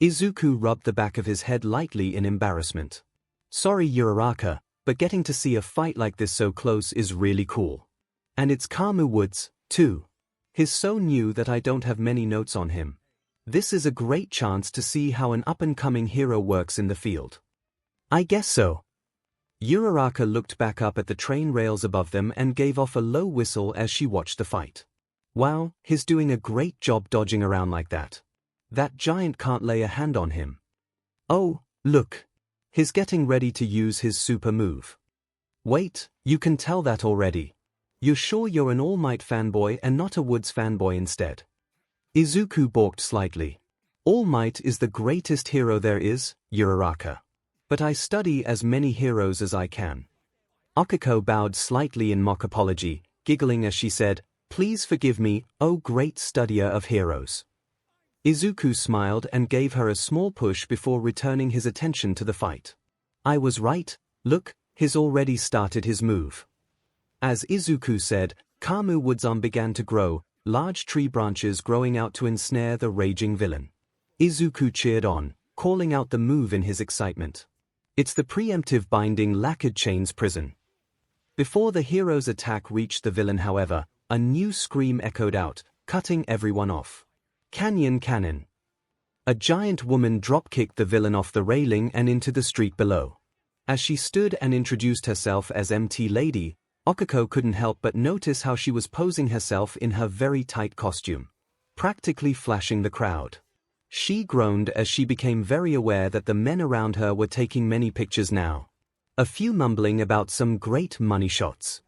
Izuku rubbed the back of his head lightly in embarrassment. Sorry Uraraka, but getting to see a fight like this so close is really cool. And it's Kamu Woods, too. He's so new that I don't have many notes on him. This is a great chance to see how an up-and-coming hero works in the field. I guess so. Uraraka looked back up at the train rails above them and gave off a low whistle as she watched the fight. Wow, he's doing a great job dodging around like that. That giant can't lay a hand on him. Oh, look. He's getting ready to use his super move. Wait, you can tell that already. You're sure you're an All Might fanboy and not a Woods fanboy instead? Izuku balked slightly. All Might is the greatest hero there is, Uraraka. But I study as many heroes as I can. Akiko bowed slightly in mock apology, giggling as she said, Please forgive me, oh great studier of heroes. Izuku smiled and gave her a small push before returning his attention to the fight. I was right, look, he's already started his move. As Izuku said, Kamu Woods began to grow, large tree branches growing out to ensnare the raging villain. Izuku cheered on, calling out the move in his excitement. It's the preemptive binding lacquered chains prison. Before the hero's attack reached the villain, however, a new scream echoed out, cutting everyone off. Canyon Cannon. A giant woman drop-kicked the villain off the railing and into the street below. As she stood and introduced herself as MT Lady, Akiko couldn't help but notice how she was posing herself in her very tight costume, practically flashing the crowd. She groaned as she became very aware that the men around her were taking many pictures now. A few mumbling about some great money shots.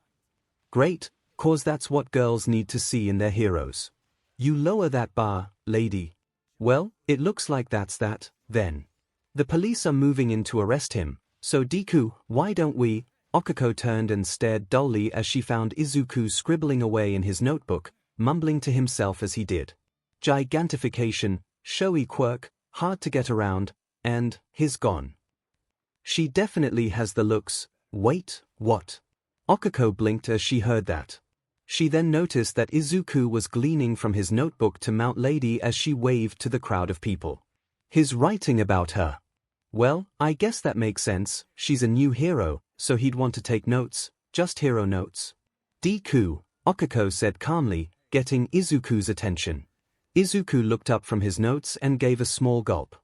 Great, cause that's what girls need to see in their heroes. You lower that bar, lady. Well, it looks like that's that, then. The police are moving in to arrest him, so Deku, why don't we? Akiko turned and stared dully as she found Izuku scribbling away in his notebook, mumbling to himself as he did. Gigantification, showy quirk, hard to get around, and he's gone. She definitely has the looks. Wait, what? Akiko blinked as she heard that. She then noticed that Izuku was gleaning from his notebook to Mount Lady as she waved to the crowd of people. He's writing about her. Well, I guess that makes sense, she's a new hero, so he'd want to take notes, just hero notes. Deku, Akiko said calmly, getting Izuku's attention. Izuku looked up from his notes and gave a small gulp.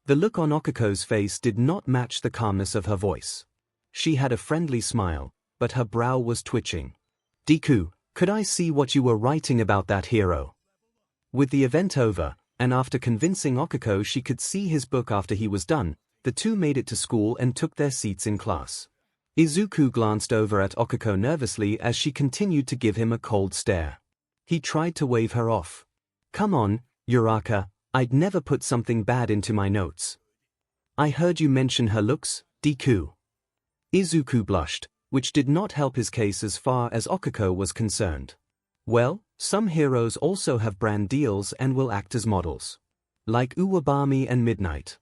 The look on Akiko's face did not match the calmness of her voice. She had a friendly smile, but her brow was twitching. Deku, could I see what you were writing about that hero? With the event over, and after convincing Akiko she could see his book after he was done, the two made it to school and took their seats in class. Izuku glanced over at Akiko nervously as she continued to give him a cold stare. He tried to wave her off. Come on, Uraraka, I'd never put something bad into my notes. I heard you mention her looks, Deku. Izuku blushed, which did not help his case as far as Akiko was concerned. Well, some heroes also have brand deals and will act as models. Like Uwabami and Midnight.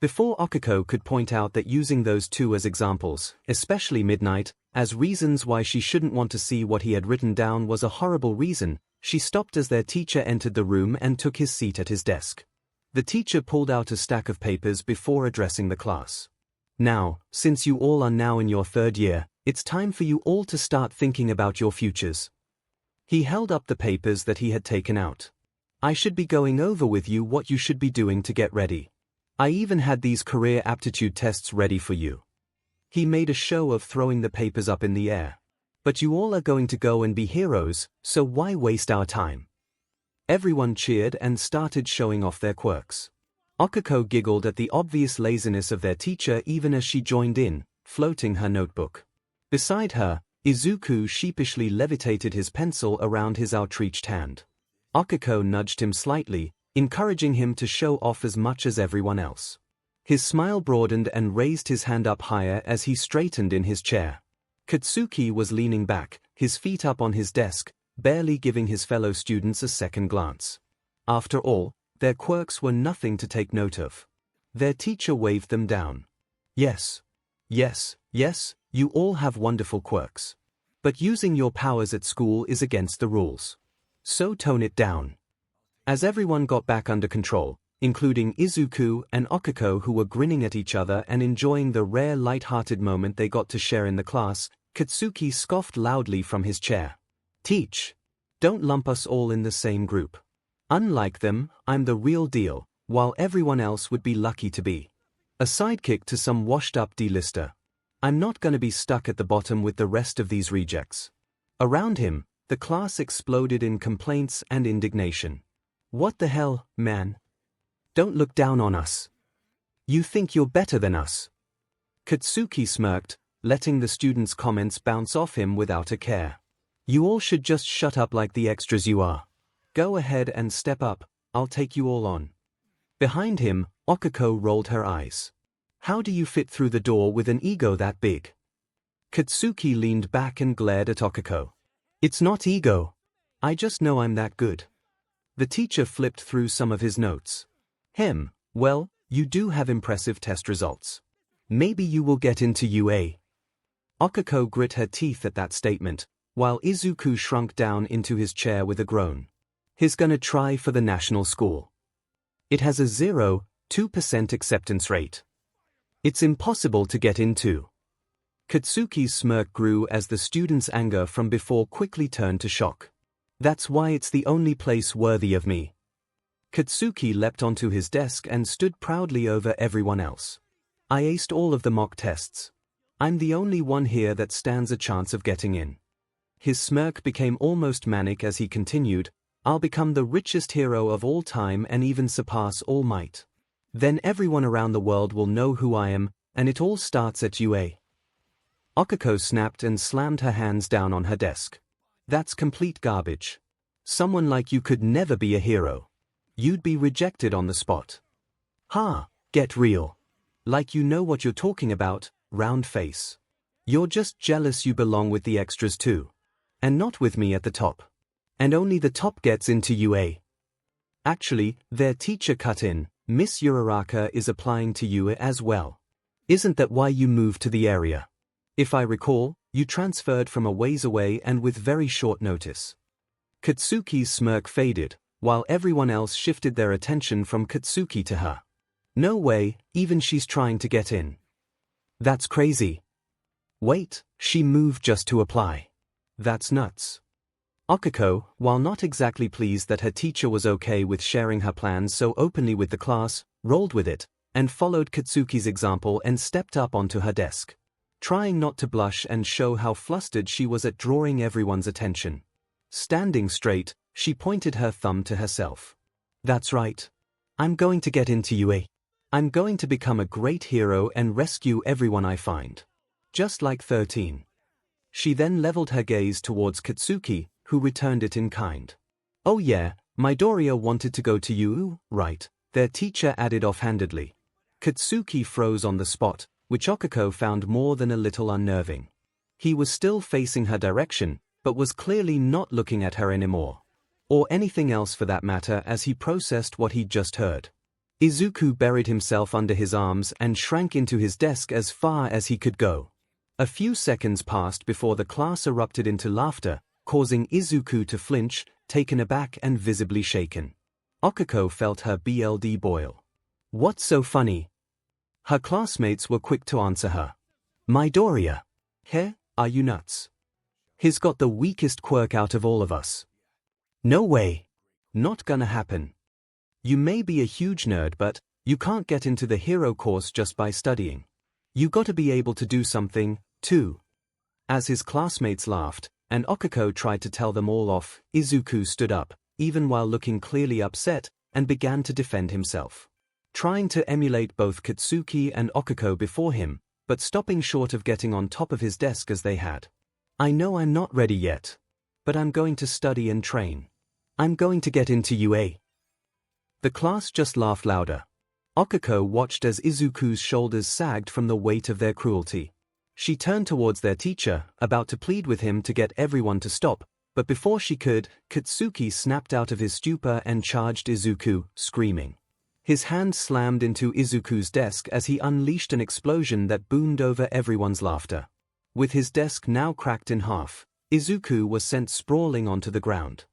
Before Akiko could point out that using those two as examples, especially Midnight, as reasons why she shouldn't want to see what he had written down was a horrible reason, she stopped as their teacher entered the room and took his seat at his desk. The teacher pulled out a stack of papers before addressing the class. Now, since you all are now in your third year, it's time for you all to start thinking about your futures. He held up the papers that he had taken out. I should be going over with you what you should be doing to get ready. I even had these career aptitude tests ready for you. He made a show of throwing the papers up in the air. But you all are going to go and be heroes, so why waste our time? Everyone cheered and started showing off their quirks. Akiko giggled at the obvious laziness of their teacher even as she joined in, floating her notebook. Beside her, Izuku sheepishly levitated his pencil around his outreached hand. Akiko nudged him slightly, encouraging him to show off as much as everyone else. His smile broadened and raised his hand up higher as he straightened in his chair. Katsuki was leaning back, his feet up on his desk, barely giving his fellow students a second glance. After all, their quirks were nothing to take note of. Their teacher waved them down. Yes. Yes, yes, you all have wonderful quirks. But using your powers at school is against the rules. So tone it down. As everyone got back under control, including Izuku and Okiko, who were grinning at each other and enjoying the rare light-hearted moment they got to share in the class, Katsuki scoffed loudly from his chair. "Teach! Don't lump us all in the same group. Unlike them, I'm the real deal, while everyone else would be lucky to be a sidekick to some washed-up D-lister. I'm not gonna be stuck at the bottom with the rest of these rejects." Around him, the class exploded in complaints and indignation. "What the hell, man? Don't look down on us. You think you're better than us." Katsuki smirked, letting the students' comments bounce off him without a care. "You all should just shut up like the extras you are. Go ahead and step up, I'll take you all on." Behind him, Okiko rolled her eyes. "How do you fit through the door with an ego that big?" Katsuki leaned back and glared at Okiko. "It's not ego. I just know I'm that good." The teacher flipped through some of his notes. Well, you do have impressive test results. Maybe you will get into UA." Okiko grit her teeth at that statement, while Izuku shrunk down into his chair with a groan. "He's gonna try for the national school. It has a 0.2% acceptance rate. It's impossible to get into." Katsuki's smirk grew as the students' anger from before quickly turned to shock. "That's why it's the only place worthy of me." Katsuki leapt onto his desk and stood proudly over everyone else. "I aced all of the mock tests. I'm the only one here that stands a chance of getting in." His smirk became almost manic as he continued, "I'll become the richest hero of all time and even surpass All Might. Then everyone around the world will know who I am, and it all starts at UA." Okiko snapped and slammed her hands down on her desk. "That's complete garbage. Someone like you could never be a hero. You'd be rejected on the spot." "Ha, get real. Like you know what you're talking about, round face. You're just jealous you belong with the extras too. And not with me at the top. And only the top gets into UA. Actually, their teacher cut in, Miss Uraraka is applying to UA as well. Isn't that why you moved to the area? If I recall, you transferred from a ways away and with very short notice." Katsuki's smirk faded, while everyone else shifted their attention from Katsuki to her. "No way, even she's trying to get in. That's crazy. Wait, she moved just to apply. That's nuts." Okiko, while not exactly pleased that her teacher was okay with sharing her plans so openly with the class, rolled with it, and followed Katsuki's example and stepped up onto her desk, trying not to blush and show how flustered she was at drawing everyone's attention. Standing straight, she pointed her thumb to herself. "That's right. I'm going to get into UA. I'm going to become a great hero and rescue everyone I find. Just like 13. She then leveled her gaze towards Katsuki, who returned it in kind. "Oh yeah, Midoriya wanted to go to UA, right?" their teacher added offhandedly. Katsuki froze on the spot, which Okiko found more than a little unnerving. He was still facing her direction, but was clearly not looking at her anymore. Or anything else for that matter as he processed what he'd just heard. Izuku buried himself under his arms and shrank into his desk as far as he could go. A few seconds passed before the class erupted into laughter, causing Izuku to flinch, taken aback and visibly shaken. Okiko felt her blood boil. "What's so funny?" Her classmates were quick to answer her. "Midoriya. Are you nuts? He's got the weakest quirk out of all of us." "No way. Not gonna happen. You may be a huge nerd, but you can't get into the hero course just by studying. You gotta be able to do something, too." As his classmates laughed, and Okiko tried to tell them all off, Izuku stood up, even while looking clearly upset, and began to defend himself. Trying to emulate both Katsuki and Okiko before him, but stopping short of getting on top of his desk as they had. "I know I'm not ready yet. But I'm going to study and train. I'm going to get into UA." The class just laughed louder. Okiko watched as Izuku's shoulders sagged from the weight of their cruelty. She turned towards their teacher, about to plead with him to get everyone to stop, but before she could, Katsuki snapped out of his stupor and charged Izuku, screaming. His hand slammed into Izuku's desk as he unleashed an explosion that boomed over everyone's laughter. With his desk now cracked in half, Izuku was sent sprawling onto the ground.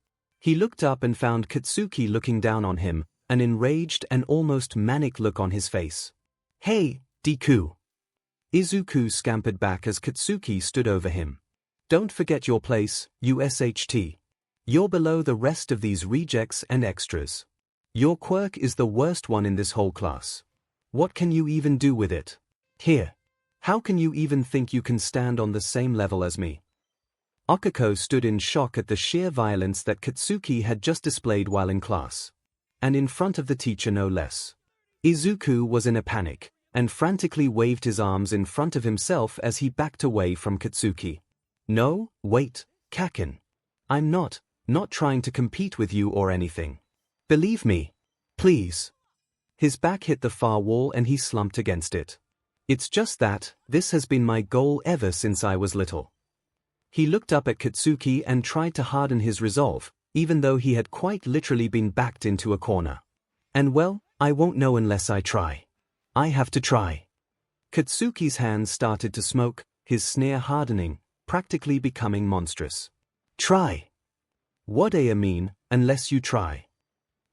He looked up and found Katsuki looking down on him, an enraged and almost manic look on his face. "Hey, Deku!" Izuku scampered back as Katsuki stood over him. "Don't forget your place, USHT. You're below the rest of these rejects and extras. Your quirk is the worst one in this whole class. What can you even do with it? Here. How can you even think you can stand on the same level as me?" Okako stood in shock at the sheer violence that Katsuki had just displayed while in class. And in front of the teacher no less. Izuku was in a panic, and frantically waved his arms in front of himself as he backed away from Katsuki. "No, wait, Kaken. I'm not trying to compete with you or anything. Believe me. Please." His back hit the far wall and he slumped against it. "It's just that, this has been my goal ever since I was little." He looked up at Katsuki and tried to harden his resolve, even though he had quite literally been backed into a corner. "And well, I won't know unless I try. I have to try." Katsuki's hands started to smoke, his sneer hardening, practically becoming monstrous. "Try? What do you mean, unless you try?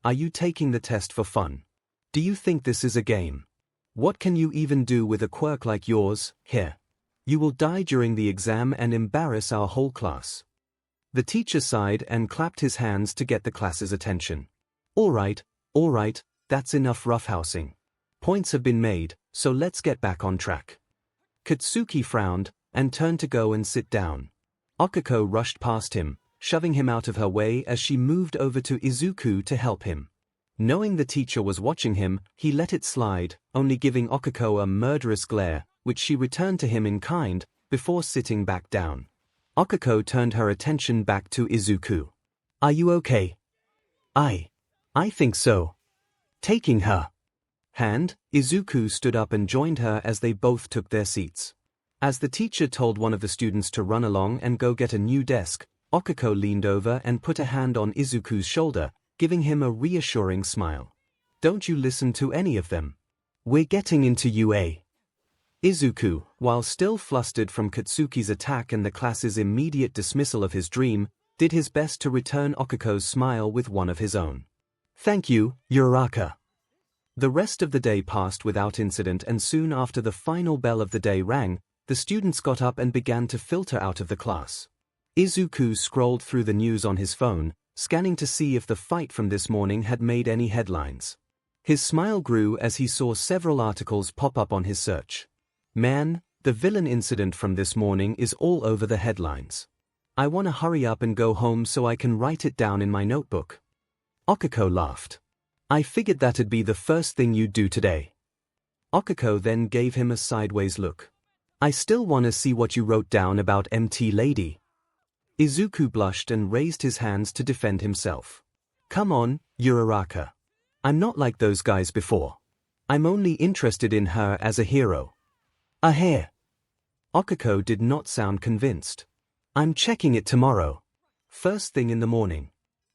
Are you taking the test for fun? Do you think this is a game? What can you even do with a quirk like yours? Here. You will die during the exam and embarrass our whole class." The teacher sighed and clapped his hands to get the class's attention. All right, that's enough roughhousing. Points have been made, so let's get back on track." Katsuki frowned, and turned to go and sit down. Okako rushed past him, shoving him out of her way as she moved over to Izuku to help him. Knowing the teacher was watching him, he let it slide, only giving Okako a murderous glare, which she returned to him in kind, before sitting back down. Okako turned her attention back to Izuku. "Are you okay?" I think so." Taking her hand, Izuku stood up and joined her as they both took their seats. As the teacher told one of the students to run along and go get a new desk, Okako leaned over and put a hand on Izuku's shoulder, giving him a reassuring smile. "Don't you listen to any of them. We're getting into UA." Izuku, while still flustered from Katsuki's attack and the class's immediate dismissal of his dream, did his best to return Okako's smile with one of his own. "Thank you, Uraraka." The rest of the day passed without incident, and soon after the final bell of the day rang, the students got up and began to filter out of the class. Izuku scrolled through the news on his phone, scanning to see if the fight from this morning had made any headlines. His smile grew as he saw several articles pop up on his search. "Man, the villain incident from this morning is all over the headlines. I want to hurry up and go home so I can write it down in my notebook." Okako laughed. "I figured that'd be the first thing you'd do today." Okako then gave him a sideways look. "I still want to see what you wrote down about MT Lady." Izuku blushed and raised his hands to defend himself. "Come on, Uraraka. I'm not like those guys before. I'm only interested in her as a hero." "A hair." Okako did not sound convinced. "I'm checking it tomorrow. First thing in the morning.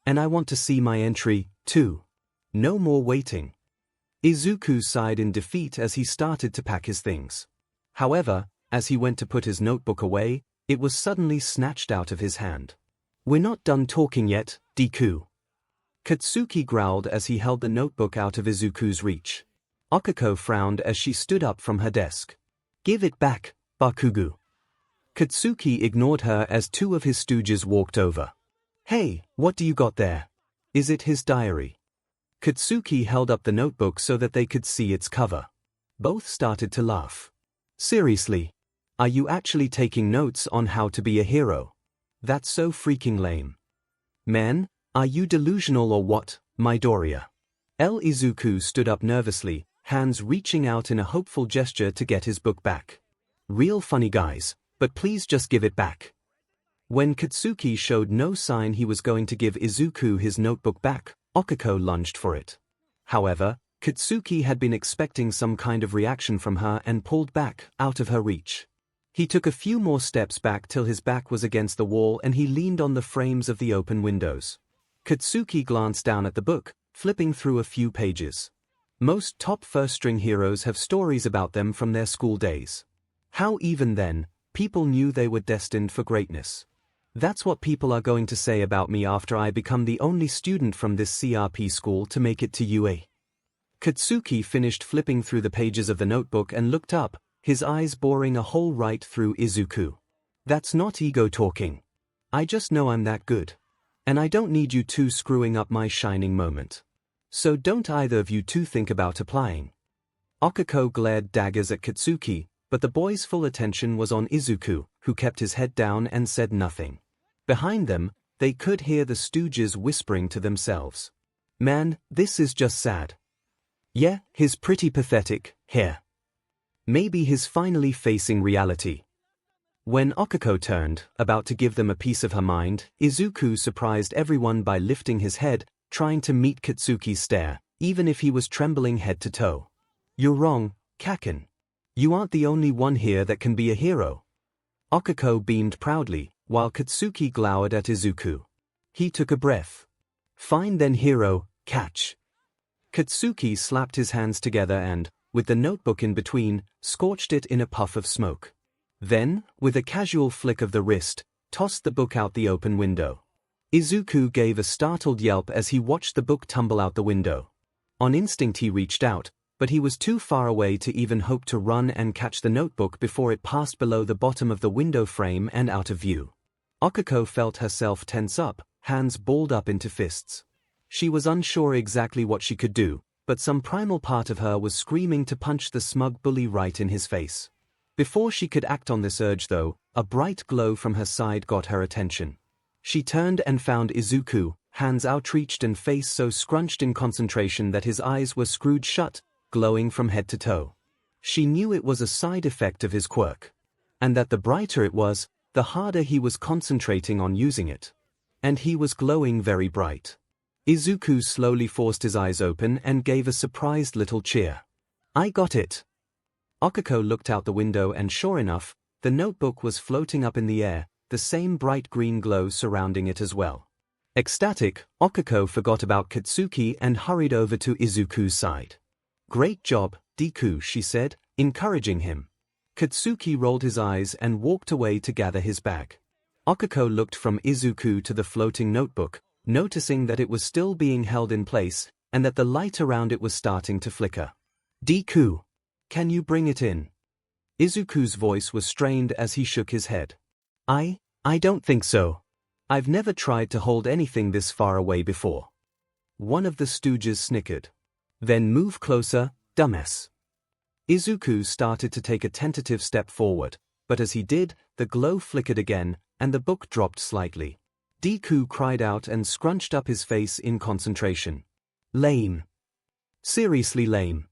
And I want to see my entry, too. No more waiting." Izuku sighed in defeat as he started to pack his things. However, as he went to put his notebook away, it was suddenly snatched out of his hand. "We're not done talking yet, Deku." Katsuki growled as he held the notebook out of Izuku's reach. Okako frowned as she stood up from her desk. "Give it back, Bakugo." Katsuki ignored her as two of his stooges walked over. "Hey, what do you got there? Is it his diary?" Katsuki held up the notebook so that they could see its cover. Both started to laugh. "Seriously? Are you actually taking notes on how to be a hero? That's so freaking lame. Man, are you delusional or what, Midoriya?" Izuku stood up nervously, hands reaching out in a hopeful gesture to get his book back. "Real funny guys, but please just give it back." When Katsuki showed no sign he was going to give Izuku his notebook back, Okako lunged for it. However, Katsuki had been expecting some kind of reaction from her and pulled back, out of her reach. He took a few more steps back till his back was against the wall and he leaned on the frames of the open windows. Katsuki glanced down at the book, flipping through a few pages. Most top first-string heroes have stories about them from their school days. How even then, people knew they were destined for greatness. That's what people are going to say about me after I become the only student from this CRP school to make it to UA. Katsuki finished flipping through the pages of the notebook and looked up, his eyes boring a hole right through Izuku. That's not ego talking. I just know I'm that good. And I don't need you two screwing up my shining moment. So don't either of you two think about applying. Okuko glared daggers at Katsuki, but the boy's full attention was on Izuku, who kept his head down and said nothing. Behind them, they could hear the stooges whispering to themselves. Man, this is just sad. Yeah, he's pretty pathetic, here. Maybe he's finally facing reality. When Okuko turned, about to give them a piece of her mind, Izuku surprised everyone by lifting his head, trying to meet Katsuki's stare, even if he was trembling head to toe. You're wrong, Kaken. You aren't the only one here that can be a hero. Okuko beamed proudly, while Katsuki glowered at Izuku. He took a breath. Fine then, hero, catch. Katsuki slapped his hands together and, with the notebook in between, scorched it in a puff of smoke. Then, with a casual flick of the wrist, tossed the book out the open window. Izuku gave a startled yelp as he watched the book tumble out the window. On instinct he reached out, but he was too far away to even hope to run and catch the notebook before it passed below the bottom of the window frame and out of view. Okuko felt herself tense up, hands balled up into fists. She was unsure exactly what she could do, but some primal part of her was screaming to punch the smug bully right in his face. Before she could act on this urge though, a bright glow from her side got her attention. She turned and found Izuku, hands outreached and face so scrunched in concentration that his eyes were screwed shut, glowing from head to toe. She knew it was a side effect of his quirk. And that the brighter it was, the harder he was concentrating on using it. And he was glowing very bright. Izuku slowly forced his eyes open and gave a surprised little cheer. I got it. Okuko looked out the window and sure enough, the notebook was floating up in the air, the same bright green glow surrounding it as well. Ecstatic, Okuko forgot about Katsuki and hurried over to Izuku's side. Great job, Deku, she said, encouraging him. Katsuki rolled his eyes and walked away to gather his bag. Okuko looked from Izuku to the floating notebook, noticing that it was still being held in place, and that the light around it was starting to flicker. Deku, can you bring it in? Izuku's voice was strained as he shook his head. I don't think so. I've never tried to hold anything this far away before. One of the stooges snickered. Then move closer, dumbass. Izuku started to take a tentative step forward, but as he did, the glow flickered again, and the book dropped slightly. Deku cried out and scrunched up his face in concentration. Lame. Seriously lame.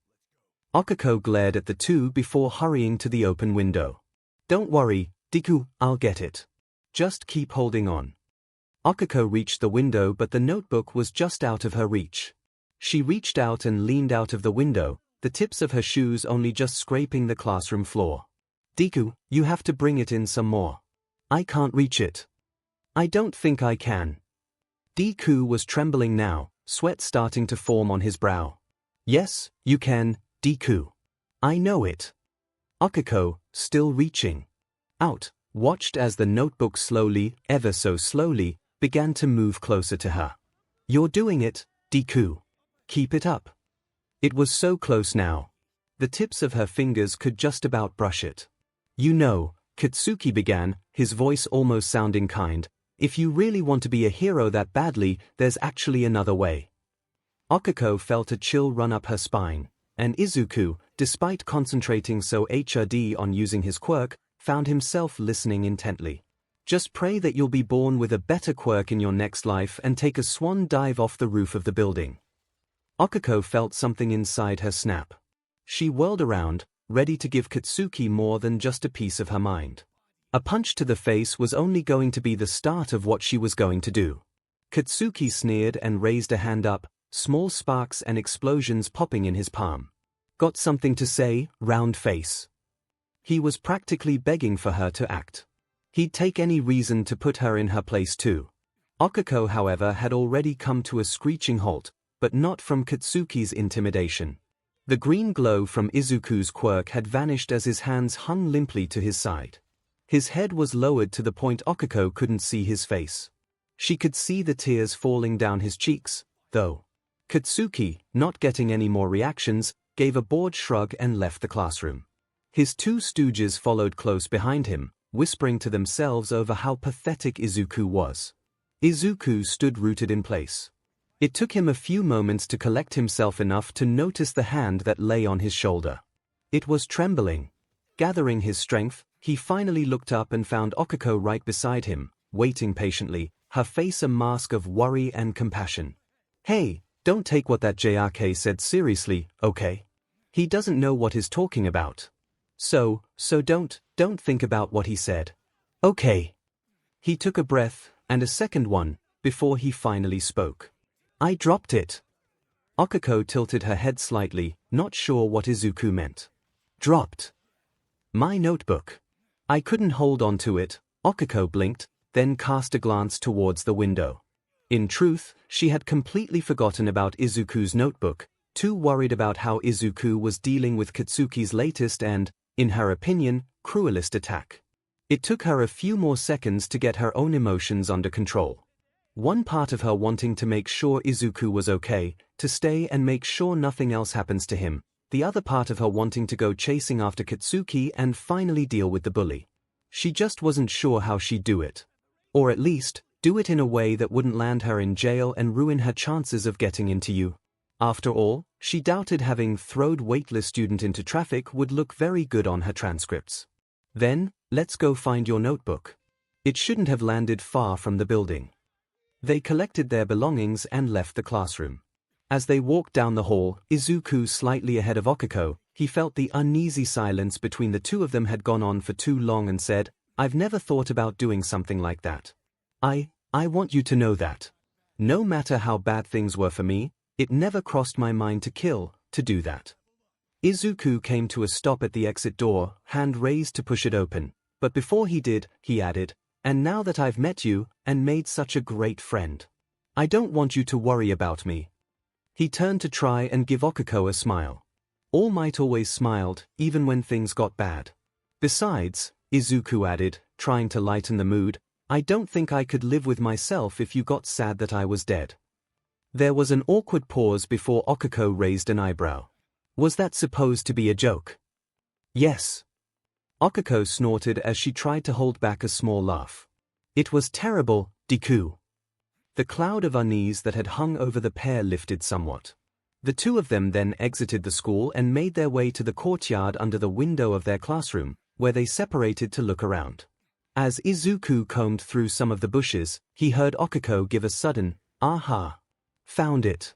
Okuko glared at the two before hurrying to the open window. Don't worry, Deku, I'll get it. Just keep holding on. Okuko reached the window but the notebook was just out of her reach. She reached out and leaned out of the window, the tips of her shoes only just scraping the classroom floor. Deku, you have to bring it in some more. I can't reach it. I don't think I can. Deku was trembling now, sweat starting to form on his brow. Yes, you can, Deku. I know it. Okuko, still reaching out, watched as the notebook slowly, ever so slowly, began to move closer to her. You're doing it, Deku. Keep it up. It was so close now. The tips of her fingers could just about brush it. You know, Katsuki began, his voice almost sounding kind, if you really want to be a hero that badly, there's actually another way. Okuko felt a chill run up her spine, and Izuku, despite concentrating so hard on using his quirk, found himself listening intently. Just pray that you'll be born with a better quirk in your next life and take a swan dive off the roof of the building. Okuko felt something inside her snap. She whirled around, ready to give Katsuki more than just a piece of her mind. A punch to the face was only going to be the start of what she was going to do. Katsuki sneered and raised a hand up, small sparks and explosions popping in his palm. Got something to say, round face? He was practically begging for her to act. He'd take any reason to put her in her place too. Okuko, however, had already come to a screeching halt, but not from Katsuki's intimidation. The green glow from Izuku's quirk had vanished as his hands hung limply to his side. His head was lowered to the point Okiko couldn't see his face. She could see the tears falling down his cheeks, though. Katsuki, not getting any more reactions, gave a bored shrug and left the classroom. His two stooges followed close behind him, whispering to themselves over how pathetic Izuku was. Izuku stood rooted in place. It took him a few moments to collect himself enough to notice the hand that lay on his shoulder. It was trembling. Gathering his strength, he finally looked up and found Okiko right beside him, waiting patiently, her face a mask of worry and compassion. "Hey, don't take what that 𝗂𝐽 said seriously, okay? He doesn't know what he's talking about. So don't think about what he said. Okay." He took a breath, and a second one, before he finally spoke. "I dropped it." Okiko tilted her head slightly, not sure what Izuku meant. "Dropped?" "My notebook. I couldn't hold on to it." Okiko blinked, then cast a glance towards the window. In truth, she had completely forgotten about Izuku's notebook, too worried about how Izuku was dealing with Katsuki's latest and, in her opinion, cruelest attack. It took her a few more seconds to get her own emotions under control. One part of her wanting to make sure Izuku was okay, to stay and make sure nothing else happens to him, the other part of her wanting to go chasing after Katsuki and finally deal with the bully. She just wasn't sure how she'd do it. Or at least, do it in a way that wouldn't land her in jail and ruin her chances of getting into U. After all, she doubted having thrown weightless student into traffic would look very good on her transcripts. "Then, let's go find your notebook. It shouldn't have landed far from the building." They collected their belongings and left the classroom. As they walked down the hall, Izuku slightly ahead of Okiko, he felt the uneasy silence between the two of them had gone on for too long and said, "I've never thought about doing something like that. I want you to know that. No matter how bad things were for me, it never crossed my mind to do that." Izuku came to a stop at the exit door, hand raised to push it open, but before he did, he added, "And now that I've met you, and made such a great friend, I don't want you to worry about me." He turned to try and give Okiko a smile. All Might always smiled, even when things got bad. "Besides," Izuku added, trying to lighten the mood, "I don't think I could live with myself if you got sad that I was dead." There was an awkward pause before Okiko raised an eyebrow. "Was that supposed to be a joke?" "Yes." Okiko snorted as she tried to hold back a small laugh. "It was terrible, Deku." The cloud of unease that had hung over the pair lifted somewhat. The two of them then exited the school and made their way to the courtyard under the window of their classroom, where they separated to look around. As Izuku combed through some of the bushes, he heard Okiko give a sudden, "Aha! Found it."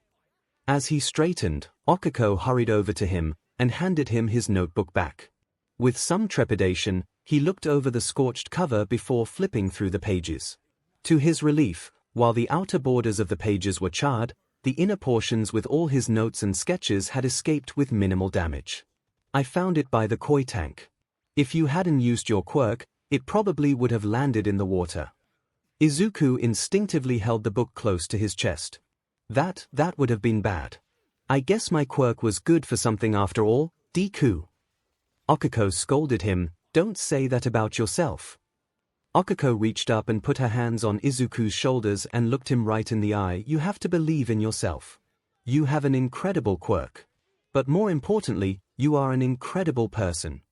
As he straightened, Okiko hurried over to him and handed him his notebook back. With some trepidation, he looked over the scorched cover before flipping through the pages. To his relief, while the outer borders of the pages were charred, the inner portions with all his notes and sketches had escaped with minimal damage. "I found it by the koi tank. If you hadn't used your quirk, it probably would have landed in the water." Izuku instinctively held the book close to his chest. That would have been bad. "I guess my quirk was good for something after all, Deku." Okiko scolded him, "Don't say that about yourself." Okiko reached up and put her hands on Izuku's shoulders and looked him right in the eye. "You have to believe in yourself. You have an incredible quirk. But more importantly, you are an incredible person.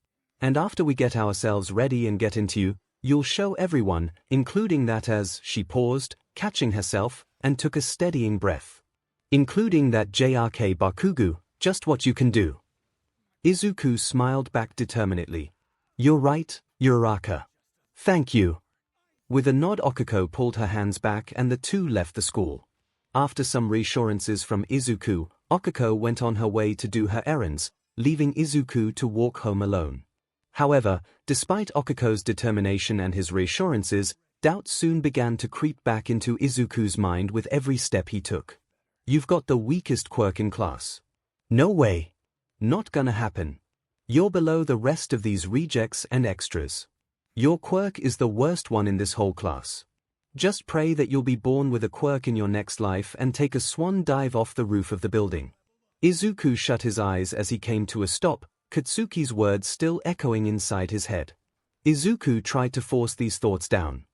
And after we get ourselves ready and get into you, you'll show everyone, including that," as she paused, catching herself, and took a steadying breath, "including that 𝗂𝐽 Bakugu, just what you can do." Izuku smiled back determinedly. "You're right, Uraraka. Thank you." With a nod, Okiko pulled her hands back and the two left the school. After some reassurances from Izuku, Okiko went on her way to do her errands, leaving Izuku to walk home alone. However, despite Okiko's determination and his reassurances, doubt soon began to creep back into Izuku's mind with every step he took. "You've got the weakest quirk in class. No way. Not gonna happen. You're below the rest of these rejects and extras. Your quirk is the worst one in this whole class. Just pray that you'll be born with a quirk in your next life and take a swan dive off the roof of the building." Izuku shut his eyes as he came to a stop, Katsuki's words still echoing inside his head. Izuku tried to force these thoughts down.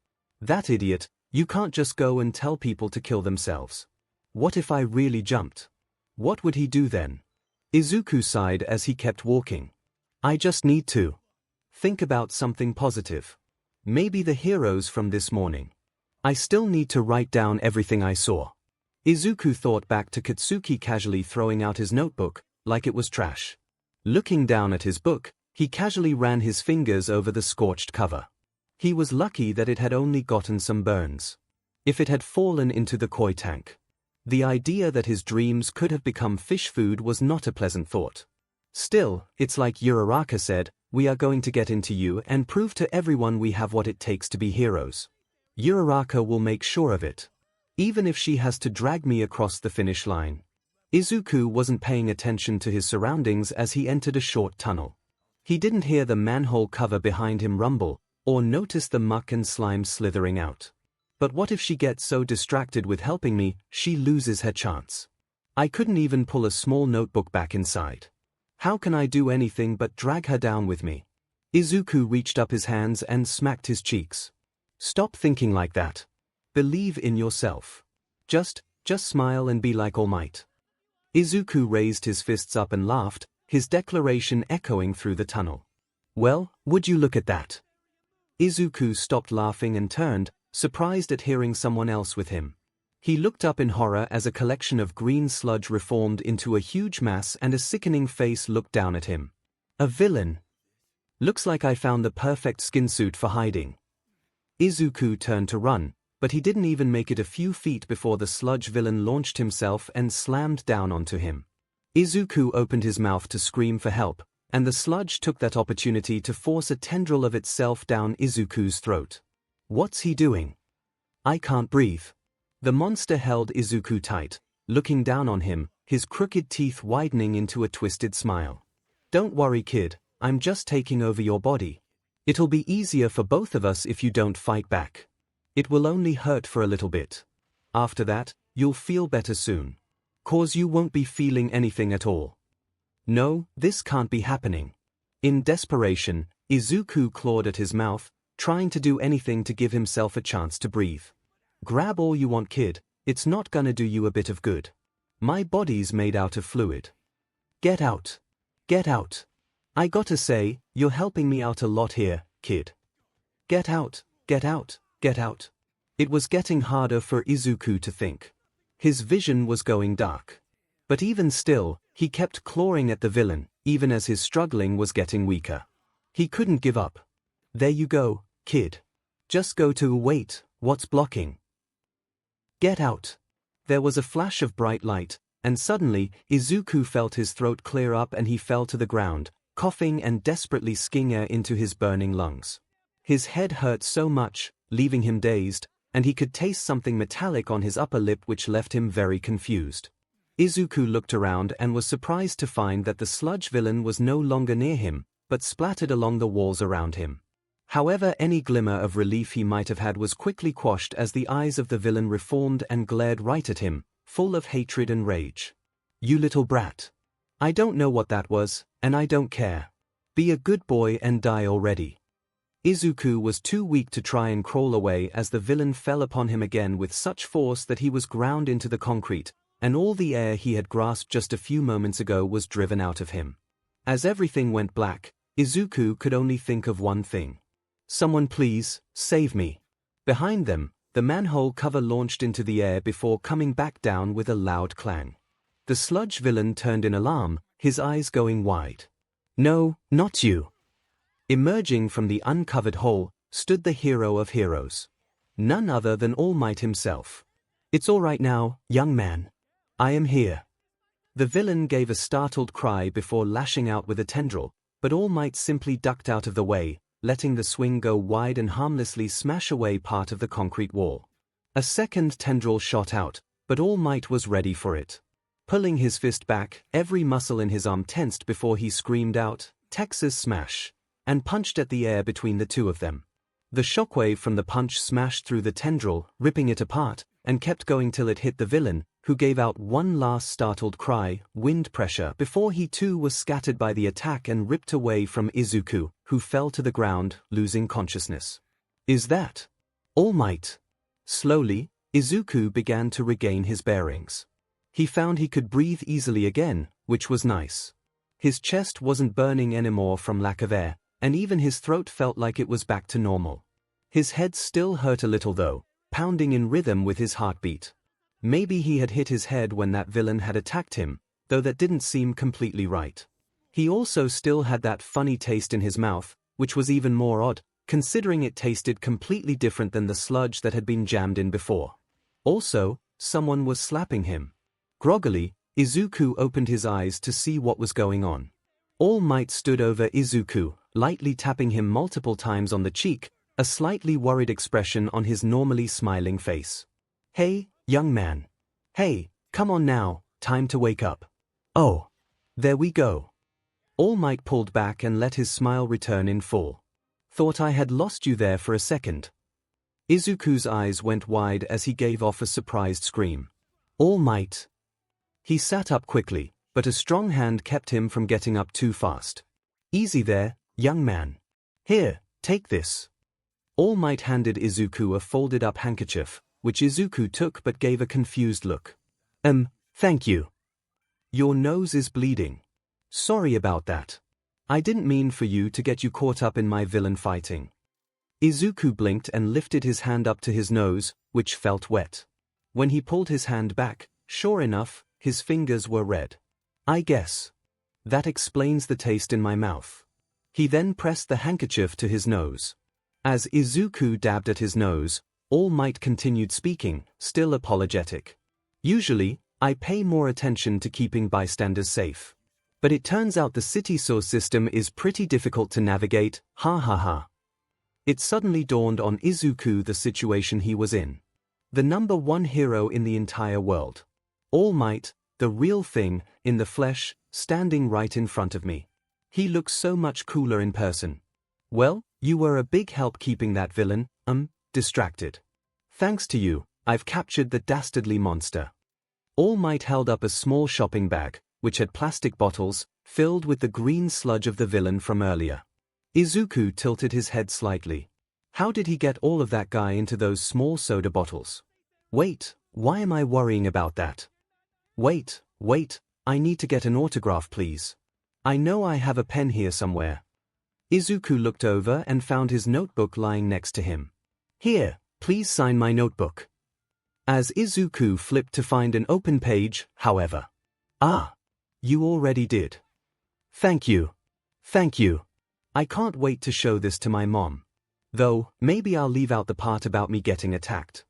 That idiot, you can't just go and tell people to kill themselves. What if I really jumped? What would he do then? Izuku sighed as he kept walking. I just need to think about something positive. Maybe the heroes from this morning. I still need to write down everything I saw. Izuku thought back to Katsuki casually throwing out his notebook, like it was trash. Looking down at his book, he casually ran his fingers over the scorched cover. He was lucky that it had only gotten some burns. If it had fallen into the koi tank. The idea that his dreams could have become fish food was not a pleasant thought. Still, it's like Uraraka said, we are going to get into you and prove to everyone we have what it takes to be heroes. Uraraka will make sure of it. Even if she has to drag me across the finish line. Izuku wasn't paying attention to his surroundings as he entered a short tunnel. He didn't hear the manhole cover behind him rumble, or notice the muck and slime slithering out. But what if she gets so distracted with helping me, she loses her chance? I couldn't even pull a small notebook back inside. How can I do anything but drag her down with me? Izuku reached up his hands and smacked his cheeks. Stop thinking like that. Believe in yourself. Just smile and be like All Might. Izuku raised his fists up and laughed, his declaration echoing through the tunnel. Well, would you look at that? Izuku stopped laughing and turned, surprised at hearing someone else with him. He looked up in horror as a collection of green sludge reformed into a huge mass and a sickening face looked down at him. A villain. Looks like I found the perfect skin suit for hiding. Izuku turned to run, but he didn't even make it a few feet before the sludge villain launched himself and slammed down onto him. Izuku opened his mouth to scream for help, and the sludge took that opportunity to force a tendril of itself down Izuku's throat. What's he doing? I can't breathe. The monster held Izuku tight, looking down on him, his crooked teeth widening into a twisted smile. Don't worry, kid, I'm just taking over your body. It'll be easier for both of us if you don't fight back. It will only hurt for a little bit. After that, you'll feel better soon. 'Cause you won't be feeling anything at all. No, this can't be happening. In desperation, Izuku clawed at his mouth, trying to do anything to give himself a chance to breathe. Grab all you want, kid, it's not gonna do you a bit of good. My body's made out of fluid. Get out. Get out. I gotta say, you're helping me out a lot here, kid. Get out, get out, get out. It was getting harder for Izuku to think. His vision was going dark. But even still, he kept clawing at the villain, even as his struggling was getting weaker. He couldn't give up. There you go, kid. Just go to wait, what's blocking? Get out. There was a flash of bright light, and suddenly, Izuku felt his throat clear up and he fell to the ground, coughing and desperately sucking air into his burning lungs. His head hurt so much, leaving him dazed, and he could taste something metallic on his upper lip which left him very confused. Izuku looked around and was surprised to find that the sludge villain was no longer near him, but splattered along the walls around him. However, any glimmer of relief he might have had was quickly quashed as the eyes of the villain reformed and glared right at him, full of hatred and rage. You little brat. I don't know what that was, and I don't care. Be a good boy and die already. Izuku was too weak to try and crawl away as the villain fell upon him again with such force that he was ground into the concrete, and all the air he had grasped just a few moments ago was driven out of him. As everything went black, Izuku could only think of one thing. Someone please, save me. Behind them, the manhole cover launched into the air before coming back down with a loud clang. The sludge villain turned in alarm, his eyes going wide. No, not you. Emerging from the uncovered hole, stood the hero of heroes. None other than All Might himself. It's all right now, young man. I am here. The villain gave a startled cry before lashing out with a tendril, but All Might simply ducked out of the way, letting the swing go wide and harmlessly smash away part of the concrete wall. A second tendril shot out, but All Might was ready for it. Pulling his fist back, every muscle in his arm tensed before he screamed out, "Texas Smash!" and punched at the air between the two of them. The shockwave from the punch smashed through the tendril, ripping it apart, and kept going till it hit the villain, who gave out one last startled cry, wind pressure, before he too was scattered by the attack and ripped away from Izuku, who fell to the ground, losing consciousness. Is that All Might? Slowly, Izuku began to regain his bearings. He found he could breathe easily again, which was nice. His chest wasn't burning anymore from lack of air, and even his throat felt like it was back to normal. His head still hurt a little though, pounding in rhythm with his heartbeat. Maybe he had hit his head when that villain had attacked him, though that didn't seem completely right. He also still had that funny taste in his mouth, which was even more odd, considering it tasted completely different than the sludge that had been jammed in before. Also, someone was slapping him. Groggily, Izuku opened his eyes to see what was going on. All Might stood over Izuku, lightly tapping him multiple times on the cheek, a slightly worried expression on his normally smiling face. "Hey, young man. Hey, come on now, time to wake up." "Oh, there we go." All Might pulled back and let his smile return in full. "Thought I had lost you there for a second." Izuku's eyes went wide as he gave off a surprised scream. "All Might." He sat up quickly, but a strong hand kept him from getting up too fast. "Easy there, young man. Here, take this." All Might handed Izuku a folded-up handkerchief, which Izuku took but gave a confused look. Thank you. Your nose is bleeding. Sorry about that. I didn't mean for you to get you caught up in my villain fighting." Izuku blinked and lifted his hand up to his nose, which felt wet. When he pulled his hand back, sure enough, his fingers were red. "I guess that explains the taste in my mouth." He then pressed the handkerchief to his nose. As Izuku dabbed at his nose, All Might continued speaking, still apologetic. "Usually, I pay more attention to keeping bystanders safe. But it turns out the city source system is pretty difficult to navigate, ha ha ha." It suddenly dawned on Izuku the situation he was in. The number one hero in the entire world. All Might, the real thing, in the flesh, standing right in front of me. He looks so much cooler in person. "Well, you were a big help keeping that villain, distracted. Thanks to you, I've captured the dastardly monster." All Might held up a small shopping bag, which had plastic bottles, filled with the green sludge of the villain from earlier. Izuku tilted his head slightly. How did he get all of that guy into those small soda bottles? Wait, why am I worrying about that? Wait, I need to get an autograph please. I know I have a pen here somewhere. Izuku looked over and found his notebook lying next to him. "Here, please sign my notebook." As Izuku flipped to find an open page, however. "Ah, you already did. Thank you. Thank you. I can't wait to show this to my mom. Though, maybe I'll leave out the part about me getting attacked."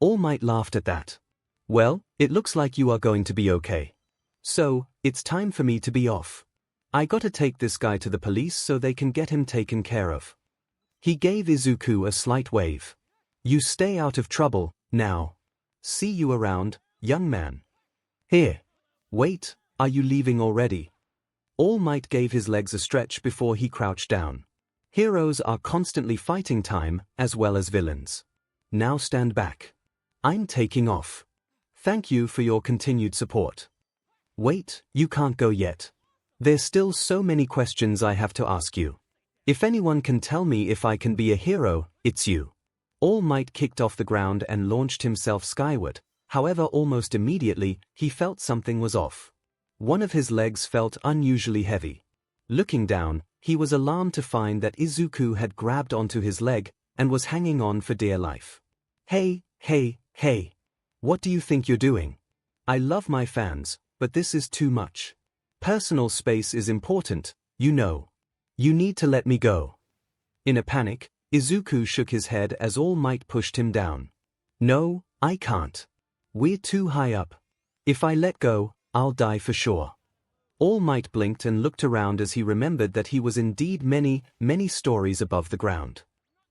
All Might laughed at that. "Well, it looks like you are going to be okay. So, it's time for me to be off. I gotta take this guy to the police so they can get him taken care of." He gave Izuku a slight wave. "You stay out of trouble, now. See you around, young man." "Here. Wait, are you leaving already?" All Might gave his legs a stretch before he crouched down. Heroes are constantly fighting time, as well as villains. Now stand back. I'm taking off. Thank you for your continued support. Wait, you can't go yet. There's still so many questions I have to ask you. If anyone can tell me if I can be a hero, it's you. All Might kicked off the ground and launched himself skyward. However, almost immediately, he felt something was off. One of his legs felt unusually heavy. Looking down, he was alarmed to find that Izuku had grabbed onto his leg and was hanging on for dear life. Hey. What do you think you're doing? I love my fans, but this is too much. Personal space is important, you know. You need to let me go." In a panic, Izuku shook his head as All Might pushed him down. "No, I can't. We're too high up. If I let go, I'll die for sure." All Might blinked and looked around as he remembered that he was indeed many stories above the ground.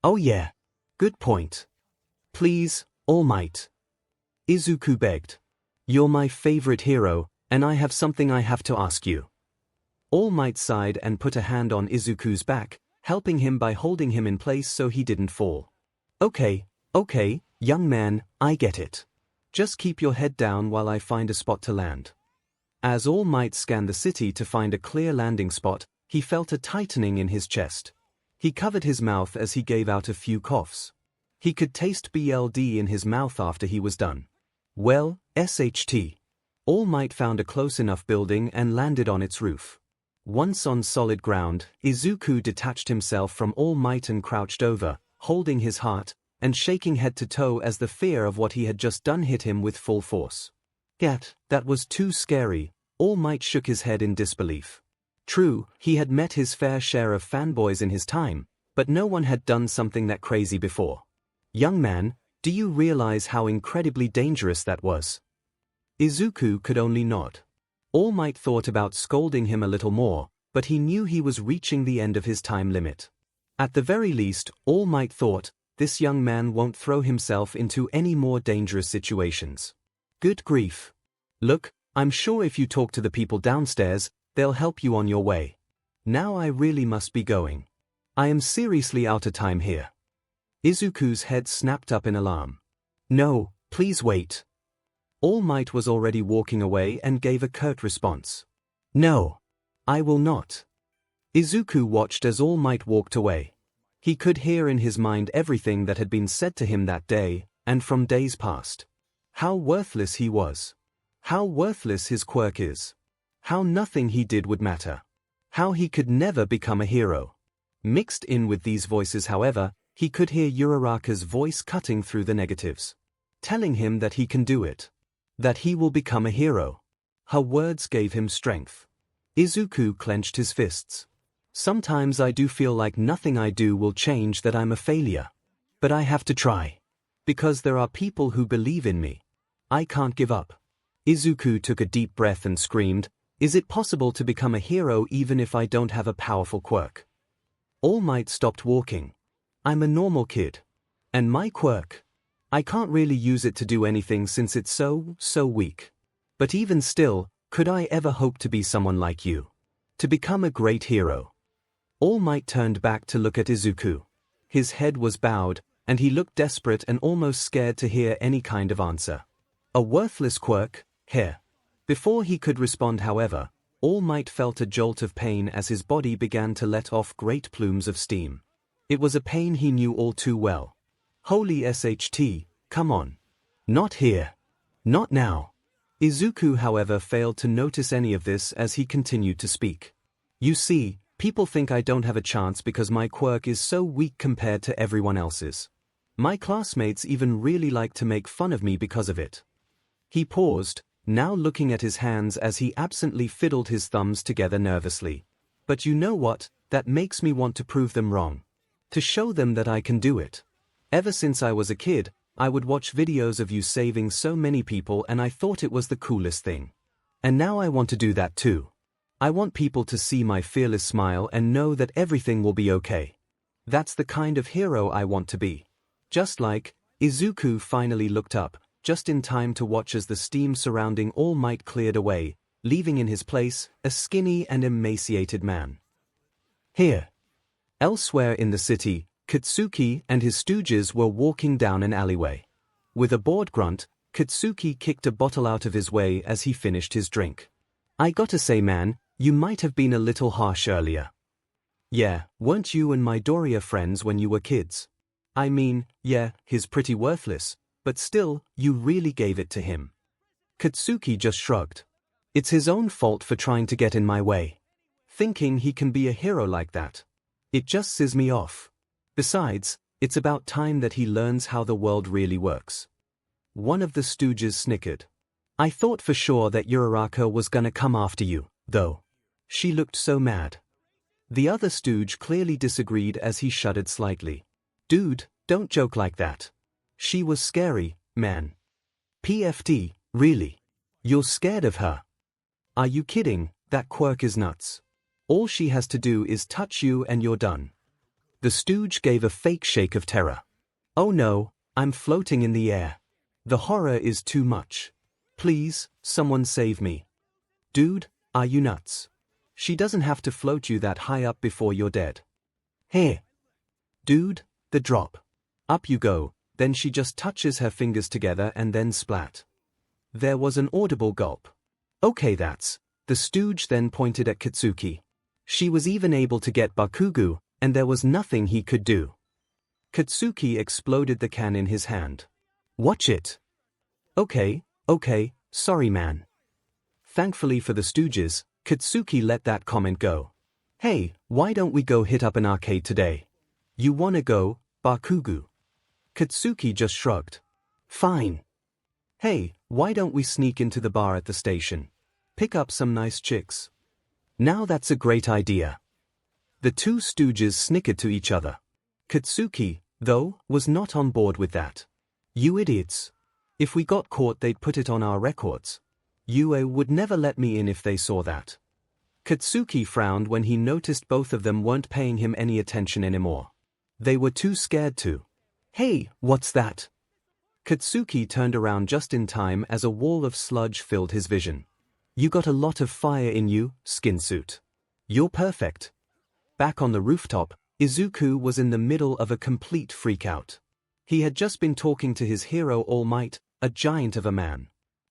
"Oh yeah, good point. Please, All Might." Izuku begged. "You're my favorite hero, and I have something I have to ask you." All Might sighed and put a hand on Izuku's back, helping him by holding him in place so he didn't fall. Okay, young man, I get it. Just keep your head down while I find a spot to land." As All Might scanned the city to find a clear landing spot, He felt a tightening in his chest. He covered his mouth as he gave out a few coughs. He could taste blood in his mouth after he was done. Well, SHT. All Might found a close enough building and landed on its roof. Once on solid ground, Izuku detached himself from All Might and crouched over, holding his heart, and shaking head to toe as the fear of what he had just done hit him with full force. Yet, that was too scary. All Might shook his head in disbelief. True, he had met his fair share of fanboys in his time, but no one had done something that crazy before. Young man, do you realize how incredibly dangerous that was? Izuku could only nod. All Might thought about scolding him a little more, but he knew he was reaching the end of his time limit. At the very least, All Might thought, this young man won't throw himself into any more dangerous situations. Good grief. Look, I'm sure if you talk to the people downstairs, they'll help you on your way. Now I really must be going. I am seriously out of time here. Izuku's head snapped up in alarm. No, please wait. All Might was already walking away and gave a curt response. No. I will not. Izuku watched as All Might walked away. He could hear in his mind everything that had been said to him that day, and from days past. How worthless he was. How worthless his quirk is. How nothing he did would matter. How he could never become a hero. Mixed in with these voices, however, he could hear Uraraka's voice cutting through the negatives. Telling him that he can do it. That he will become a hero. Her words gave him strength. Izuku clenched his fists. Sometimes I do feel like nothing I do will change, that I'm a failure. But I have to try. Because there are people who believe in me. I can't give up. Izuku took a deep breath and screamed, is it possible to become a hero even if I don't have a powerful quirk? All Might stopped walking. I'm a normal kid. And my quirk? I can't really use it to do anything since it's so weak. But even still, could I ever hope to be someone like you? To become a great hero? All Might turned back to look at Izuku. His head was bowed, and he looked desperate and almost scared to hear any kind of answer. A worthless quirk? Here. Before he could respond, however, All Might felt a jolt of pain as his body began to let off great plumes of steam. It was a pain he knew all too well. Holy SHT, come on. Not here. Not now. Izuku, however, failed to notice any of this as he continued to speak. You see, people think I don't have a chance because my quirk is so weak compared to everyone else's. My classmates even really like to make fun of me because of it. He paused, now looking at his hands as he absently fiddled his thumbs together nervously. But you know what, that makes me want to prove them wrong. To show them that I can do it. Ever since I was a kid, I would watch videos of you saving so many people and I thought it was the coolest thing. And now I want to do that too. I want people to see my fearless smile and know that everything will be okay. That's the kind of hero I want to be. Just like, Izuku finally looked up, just in time to watch as the steam surrounding All Might cleared away, leaving in his place a skinny and emaciated man. Here. Elsewhere in the city, Katsuki and his stooges were walking down an alleyway. With a bored grunt, Katsuki kicked a bottle out of his way as he finished his drink. I gotta say, man, you might have been a little harsh earlier. Yeah, weren't you and my Doria friends when you were kids? I mean, yeah, he's pretty worthless, but still, you really gave it to him. Katsuki just shrugged. It's his own fault for trying to get in my way. Thinking he can be a hero like that. It just pisses me off. Besides, it's about time that he learns how the world really works. One of the stooges snickered. I thought for sure that Uraraka was gonna come after you, though. She looked so mad. The other stooge clearly disagreed as he shuddered slightly. Dude, don't joke like that. She was scary, man. PFT, really? You're scared of her? Are you kidding? That quirk is nuts. All she has to do is touch you and you're done. The stooge gave a fake shake of terror. Oh no, I'm floating in the air. The horror is too much. Please, someone save me. Dude, are you nuts? She doesn't have to float you that high up before you're dead. Here. Dude, the drop. Up you go, then she just touches her fingers together and then splat. There was an audible gulp. Okay, that's. The stooge then pointed at Katsuki. She was even able to get Bakugo, and there was nothing he could do. Katsuki exploded the can in his hand. Watch it. Okay, sorry man. Thankfully for the Stooges, Katsuki let that comment go. Hey, why don't we go hit up an arcade today? You wanna go, Bakugo? Katsuki just shrugged. Fine. Hey, why don't we sneak into the bar at the station? Pick up some nice chicks. Now that's a great idea. The two Stooges snickered to each other. Katsuki, though, was not on board with that. You idiots. If we got caught they'd put it on our records. Yue would never let me in if they saw that. Katsuki frowned when he noticed both of them weren't paying him any attention anymore. They were too scared to. Hey, what's that? Katsuki turned around just in time as a wall of sludge filled his vision. You got a lot of fire in you, skin suit. You're perfect. Back on the rooftop, Izuku was in the middle of a complete freakout. He had just been talking to his hero All Might, a giant of a man.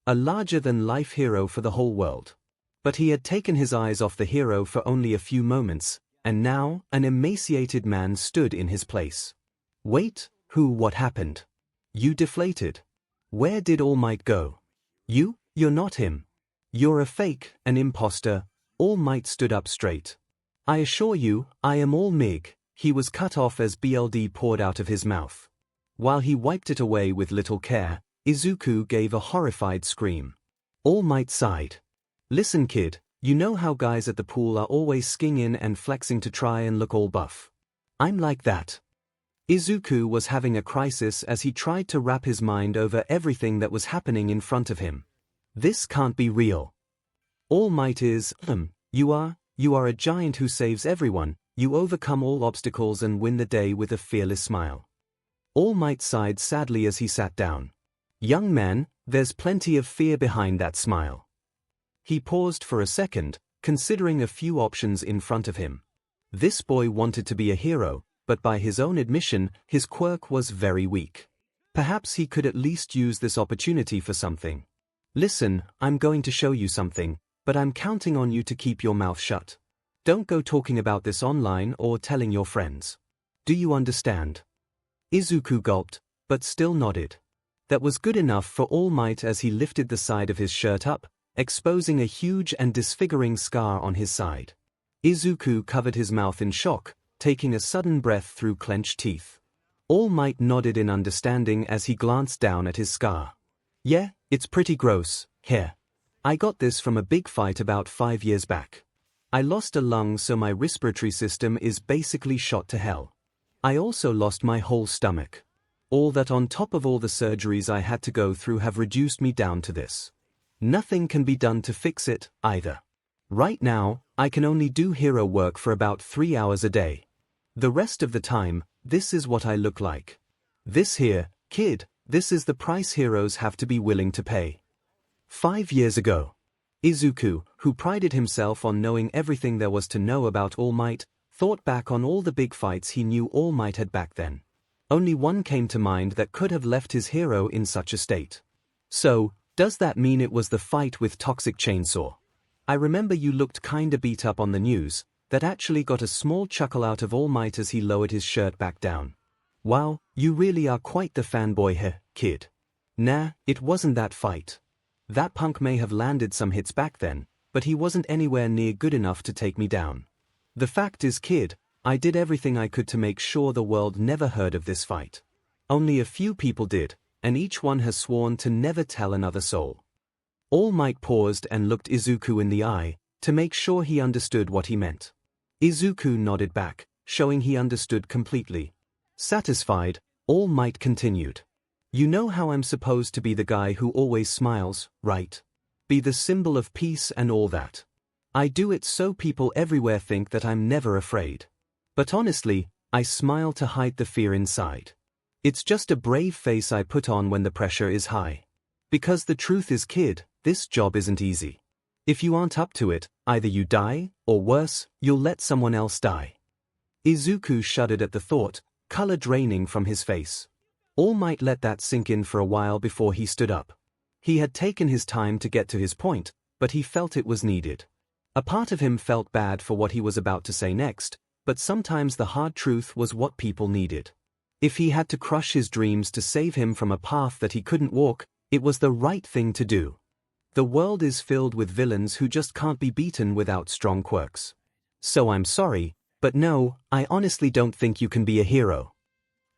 A larger-than-life hero for the whole world. But he had taken his eyes off the hero for only a few moments, and now an emaciated man stood in his place. Wait, what happened? You deflated. Where did All Might go? You're not him. You're a fake, an imposter. All Might stood up straight. I assure you, I am All Mig. He was cut off as blood poured out of his mouth. While he wiped it away with little care, Izuku gave a horrified scream. All Might sighed. Listen kid, you know how guys at the pool are always skinging and flexing to try and look all buff. I'm like that. Izuku was having a crisis as he tried to wrap his mind over everything that was happening in front of him. This can't be real. All Might is, you are a giant who saves everyone, you overcome all obstacles and win the day with a fearless smile. All Might sighed sadly as he sat down. Young man, there's plenty of fear behind that smile. He paused for a second, considering a few options in front of him. This boy wanted to be a hero, but by his own admission, his quirk was very weak. Perhaps he could at least use this opportunity for something. Listen, I'm going to show you something, but I'm counting on you to keep your mouth shut. Don't go talking about this online or telling your friends. Do you understand? Izuku gulped, but still nodded. That was good enough for All Might as he lifted the side of his shirt up, exposing a huge and disfiguring scar on his side. Izuku covered his mouth in shock, taking a sudden breath through clenched teeth. All Might nodded in understanding as he glanced down at his scar. Yeah, it's pretty gross. Here. I got this from a big fight about 5 years back. I lost a lung so my respiratory system is basically shot to hell. I also lost my whole stomach. All that on top of all the surgeries I had to go through have reduced me down to this. Nothing can be done to fix it, either. Right now, I can only do hero work for about 3 hours a day. The rest of the time, this is what I look like. This here, kid, this is the price heroes have to be willing to pay. 5 years ago. Izuku, who prided himself on knowing everything there was to know about All Might, thought back on all the big fights he knew All Might had back then. Only one came to mind that could have left his hero in such a state. So, does that mean it was the fight with Toxic Chainsaw? I remember you looked kinda beat up on the news. That actually got a small chuckle out of All Might as he lowered his shirt back down. Wow, you really are quite the fanboy here, kid. Nah, it wasn't that fight. That punk may have landed some hits back then, but he wasn't anywhere near good enough to take me down. The fact is, kid, I did everything I could to make sure the world never heard of this fight. Only a few people did, and each one has sworn to never tell another soul. All Might paused and looked Izuku in the eye, to make sure he understood what he meant. Izuku nodded back, showing he understood completely. Satisfied, All Might continued. You know how I'm supposed to be the guy who always smiles, right? Be the symbol of peace and all that. I do it so people everywhere think that I'm never afraid. But honestly, I smile to hide the fear inside. It's just a brave face I put on when the pressure is high. Because the truth is, kid, this job isn't easy. If you aren't up to it, either you die, or worse, you'll let someone else die. Izuku shuddered at the thought, color draining from his face. All Might let that sink in for a while before he stood up. He had taken his time to get to his point, but he felt it was needed. A part of him felt bad for what he was about to say next, but sometimes the hard truth was what people needed. If he had to crush his dreams to save him from a path that he couldn't walk, it was the right thing to do. The world is filled with villains who just can't be beaten without strong quirks. So I'm sorry, but no, I honestly don't think you can be a hero.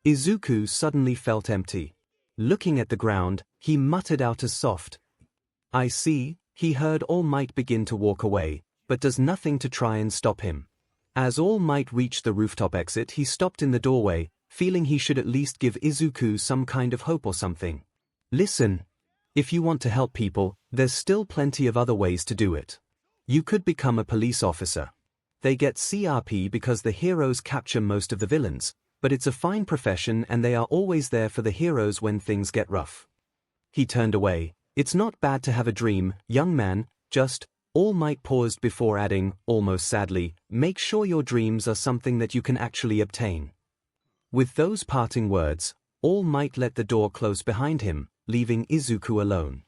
Izuku suddenly felt empty. Looking at the ground, he muttered out a soft, "I see." He heard All Might begin to walk away, but does nothing to try and stop him. As All Might reached the rooftop exit, he stopped in the doorway, feeling he should at least give Izuku some kind of hope or something. Listen. If you want to help people, there's still plenty of other ways to do it. You could become a police officer. They get CRP because the heroes capture most of the villains, but it's a fine profession and they are always there for the heroes when things get rough. He turned away. It's not bad to have a dream, young man, just, All Might paused before adding, almost sadly, make sure your dreams are something that you can actually obtain. With those parting words, All Might let the door close behind him, leaving Izuku alone.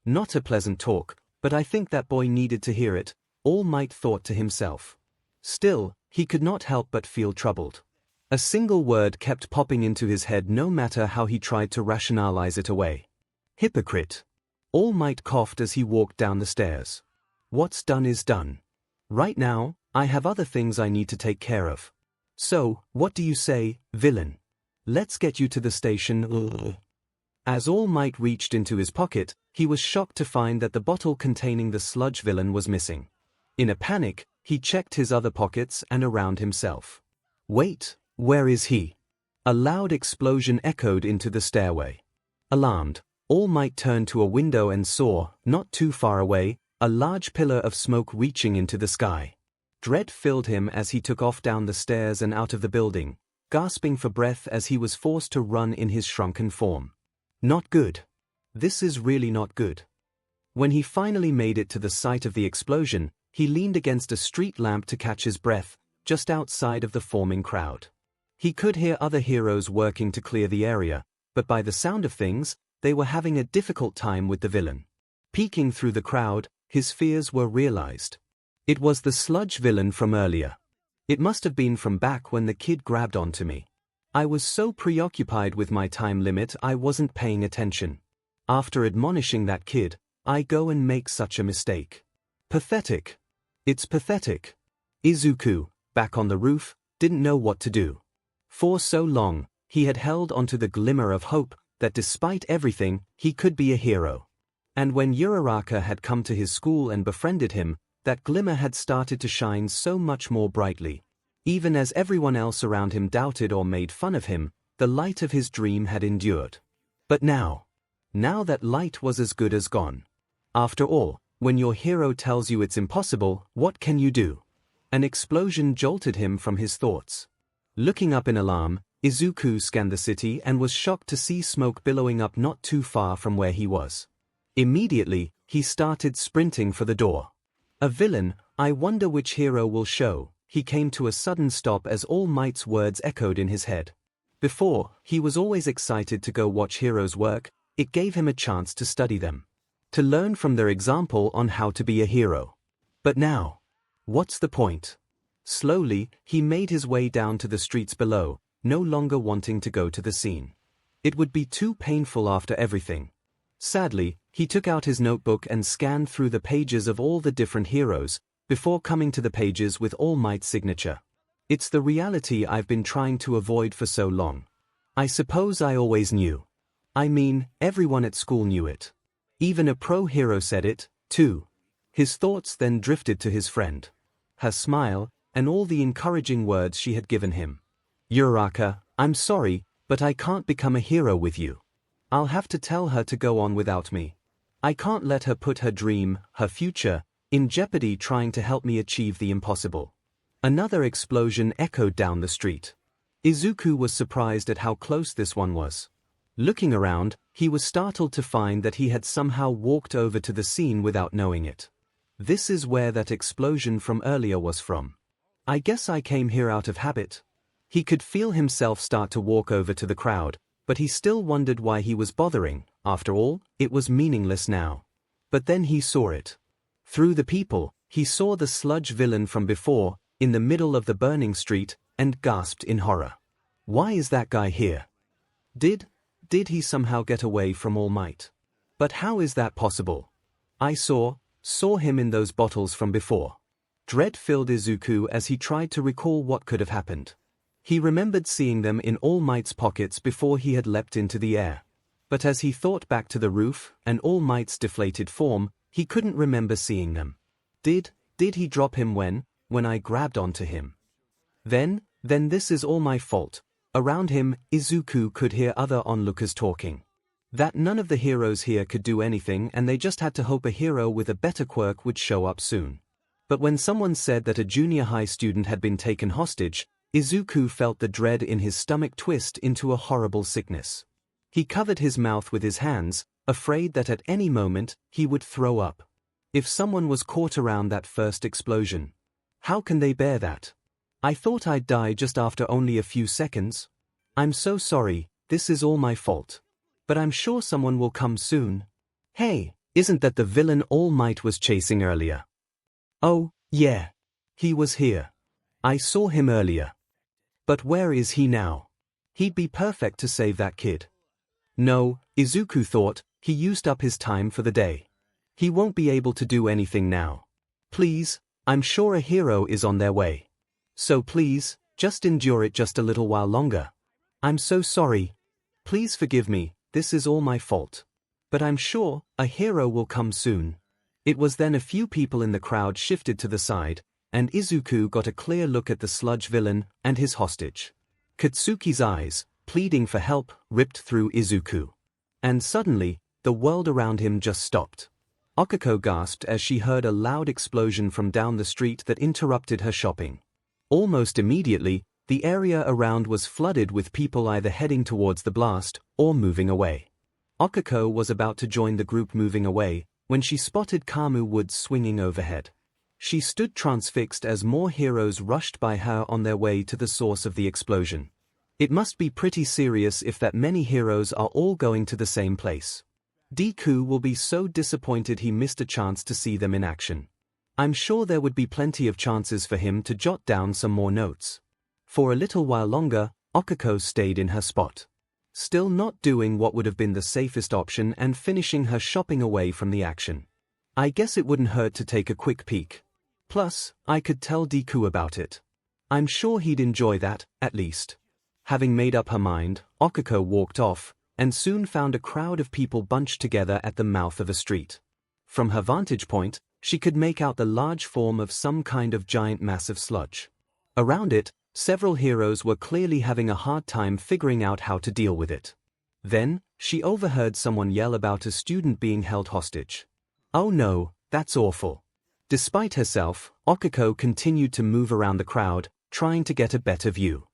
Not a pleasant talk, but I think that boy needed to hear it, All Might thought to himself. Still, he could not help but feel troubled. A single word kept popping into his head no matter how he tried to rationalize it away. Hypocrite. All Might coughed as he walked down the stairs. What's done is done. Right now, I have other things I need to take care of. So, what do you say, villain? Let's get you to the station. As All Might reached into his pocket, he was shocked to find that the bottle containing the sludge villain was missing. In a panic, he checked his other pockets and around himself. Wait, where is he? A loud explosion echoed into the stairway. Alarmed, All Might turned to a window and saw, not too far away, a large pillar of smoke reaching into the sky. Dread filled him as he took off down the stairs and out of the building, gasping for breath as he was forced to run in his shrunken form. Not good. This is really not good. When he finally made it to the site of the explosion, he leaned against a street lamp to catch his breath, just outside of the forming crowd. He could hear other heroes working to clear the area, but by the sound of things, they were having a difficult time with the villain. Peeking through the crowd, his fears were realized. It was the sludge villain from earlier. It must have been from back when the kid grabbed onto me. I was so preoccupied with my time limit I wasn't paying attention. After admonishing that kid, I go and make such a mistake. Pathetic. It's pathetic. Izuku, back on the roof, didn't know what to do. For so long, he had held onto the glimmer of hope that despite everything, he could be a hero. And when Uraraka had come to his school and befriended him, that glimmer had started to shine so much more brightly. Even as everyone else around him doubted or made fun of him, the light of his dream had endured. But now that light was as good as gone. After all, when your hero tells you it's impossible, what can you do? An explosion jolted him from his thoughts. Looking up in alarm, Izuku scanned the city and was shocked to see smoke billowing up not too far from where he was. Immediately, he started sprinting for the door. A villain, I wonder which hero will show. He came to a sudden stop as All Might's words echoed in his head. Before, he was always excited to go watch heroes work. It gave him a chance to study them, to learn from their example on how to be a hero. But now, what's the point? Slowly, he made his way down to the streets below, no longer wanting to go to the scene. It would be too painful after everything. Sadly, he took out his notebook and scanned through the pages of all the different heroes, before coming to the pages with All Might's signature. It's the reality I've been trying to avoid for so long. I suppose I always knew. I mean, everyone at school knew it. Even a pro hero said it, too. His thoughts then drifted to his friend. Her smile, and all the encouraging words she had given him. Uraraka, I'm sorry, but I can't become a hero with you. I'll have to tell her to go on without me. I can't let her put her dream, her future, in jeopardy trying to help me achieve the impossible. Another explosion echoed down the street. Izuku was surprised at how close this one was. Looking around, he was startled to find that he had somehow walked over to the scene without knowing it. This is where that explosion from earlier was from. I guess I came here out of habit. He could feel himself start to walk over to the crowd, but he still wondered why he was bothering. After all, it was meaningless now. But then he saw it. Through the people, He saw the sludge villain from before, in the middle of the burning street, and gasped in horror. Why is that guy here? Did he somehow get away from All Might? But how is that possible? I saw him in those bottles from before. Dread filled Izuku as he tried to recall what could have happened. He remembered seeing them in All Might's pockets before he had leapt into the air. But as he thought back to the roof and All Might's deflated form, he couldn't remember seeing them. Did he drop him when I grabbed onto him? Then this is all my fault. Around him, Izuku could hear other onlookers talking. That none of the heroes here could do anything and they just had to hope a hero with a better quirk would show up soon. But when someone said that a junior high student had been taken hostage, Izuku felt the dread in his stomach twist into a horrible sickness. He covered his mouth with his hands, afraid that at any moment, he would throw up. If someone was caught around that first explosion, how can they bear that? I thought I'd die just after only a few seconds. I'm so sorry, this is all my fault. But I'm sure someone will come soon. Hey, isn't that the villain All Might was chasing earlier? Oh, yeah. He was here. I saw him earlier. But where is he now? He'd be perfect to save that kid. No, Izuku thought, he used up his time for the day. He won't be able to do anything now. Please, I'm sure a hero is on their way. So please, just endure it just a little while longer. I'm so sorry. Please forgive me, this is all my fault. But I'm sure a hero will come soon. It was then a few people in the crowd shifted to the side, and Izuku got a clear look at the sludge villain and his hostage. Katsuki's eyes, pleading for help, ripped through Izuku. And suddenly, the world around him just stopped. Okiko gasped as she heard a loud explosion from down the street that interrupted her shopping. Almost immediately, the area around was flooded with people either heading towards the blast or moving away. Okiko was about to join the group moving away, when she spotted Kamu Woods swinging overhead. She stood transfixed as more heroes rushed by her on their way to the source of the explosion. It must be pretty serious if that many heroes are all going to the same place. Deku will be so disappointed he missed a chance to see them in action. I'm sure there would be plenty of chances for him to jot down some more notes. For a little while longer, Okiko stayed in her spot. Still not doing what would have been the safest option and finishing her shopping away from the action. I guess it wouldn't hurt to take a quick peek. Plus, I could tell Deku about it. I'm sure he'd enjoy that, at least. Having made up her mind, Okiko walked off, and soon found a crowd of people bunched together at the mouth of a street. From her vantage point, she could make out the large form of some kind of giant mass of sludge. Around it, several heroes were clearly having a hard time figuring out how to deal with it. Then, she overheard someone yell about a student being held hostage. Oh no, that's awful. Despite herself, Okiko continued to move around the crowd, trying to get a better view.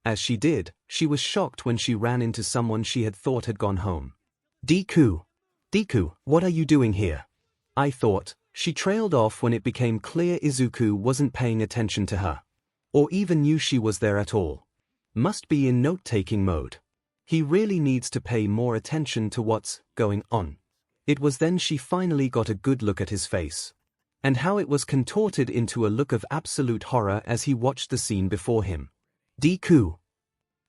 As she did, she was shocked when she ran into someone she had thought had gone home. Deku, what are you doing here? I thought. She trailed off when it became clear Izuku wasn't paying attention to her. Or even knew she was there at all. Must be in note-taking mode. He really needs to pay more attention to what's going on. It was then she finally got a good look at his face. And how it was contorted into a look of absolute horror as he watched the scene before him. Deku.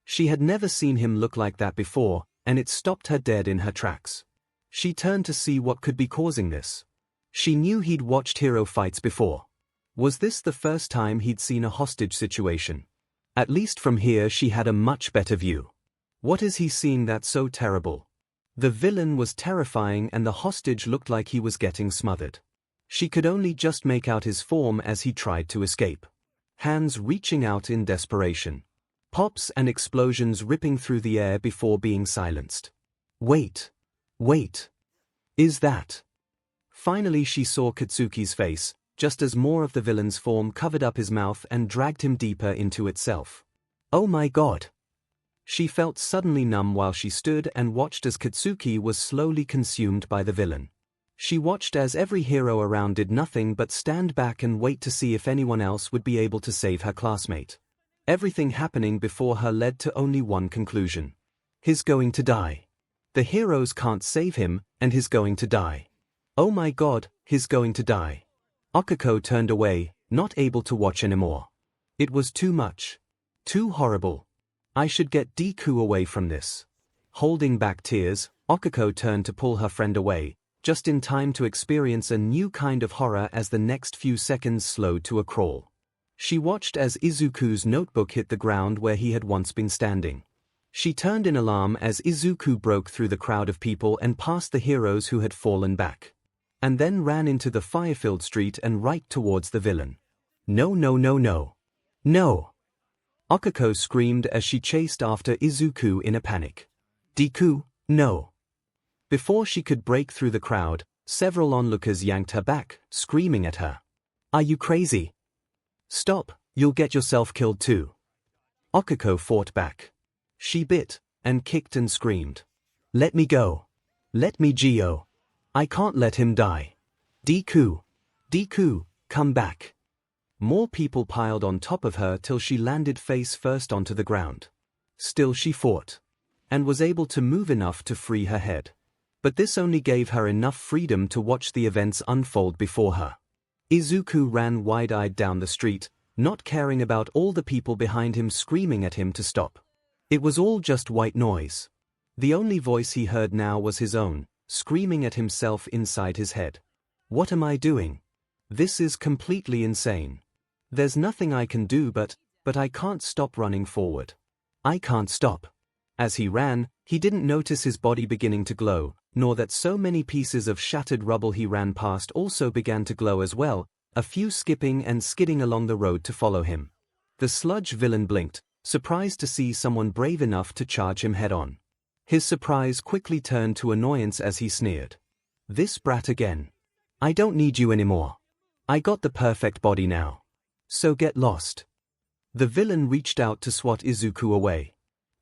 She had never seen him look like that before, and it stopped her dead in her tracks. She turned to see what could be causing this. She knew he'd watched hero fights before. Was this the first time he'd seen a hostage situation? At least from here she had a much better view. What is he seeing that's so terrible? The villain was terrifying and the hostage looked like he was getting smothered. She could only just make out his form as he tried to escape. Hands reaching out in desperation. Pops and explosions ripping through the air before being silenced. Wait. Is that? Finally she saw Katsuki's face, just as more of the villain's form covered up his mouth and dragged him deeper into itself. Oh my god! She felt suddenly numb while she stood and watched as Katsuki was slowly consumed by the villain. She watched as every hero around did nothing but stand back and wait to see if anyone else would be able to save her classmate. Everything happening before her led to only one conclusion. He's going to die. The heroes can't save him, and he's going to die. Oh my god, he's going to die. 𝐒𝐭𝐚𝐲 turned away, not able to watch anymore. It was too much. Too horrible. I should get Deku away from this. Holding back tears, 𝐒𝐭𝐴 turned to pull her friend away, just in time to experience a new kind of horror as the next few seconds slowed to a crawl. She watched as Izuku's notebook hit the ground where he had once been standing. She turned in alarm as Izuku broke through the crowd of people and past the heroes who had fallen back. And then ran into the fire-filled street and right towards the villain. No, no, no, no. No! 𝐒𝐭𝐴 screamed as she chased after Izuku in a panic. Deku, no! Before she could break through the crowd, several onlookers yanked her back, screaming at her. Are you crazy? Stop, you'll get yourself killed too. 𝐒𝐴𝐴 fought back. She bit, and kicked and screamed. Let me go. Let me go. I can't let him die. Deku. Deku, come back. More people piled on top of her till she landed face first onto the ground. Still she fought. And was able to move enough to free her head. But this only gave her enough freedom to watch the events unfold before her. Izuku ran wide-eyed down the street, not caring about all the people behind him screaming at him to stop. It was all just white noise. The only voice he heard now was his own, screaming at himself inside his head. What am I doing? This is completely insane. There's nothing I can do but I can't stop running forward. I can't stop. As he ran, he didn't notice his body beginning to glow, nor that so many pieces of shattered rubble he ran past also began to glow as well, a few skipping and skidding along the road to follow him. The sludge villain blinked, surprised to see someone brave enough to charge him head-on. His surprise quickly turned to annoyance as he sneered. This brat again. I don't need you anymore. I got the perfect body now. So get lost. The villain reached out to swat Izuku away.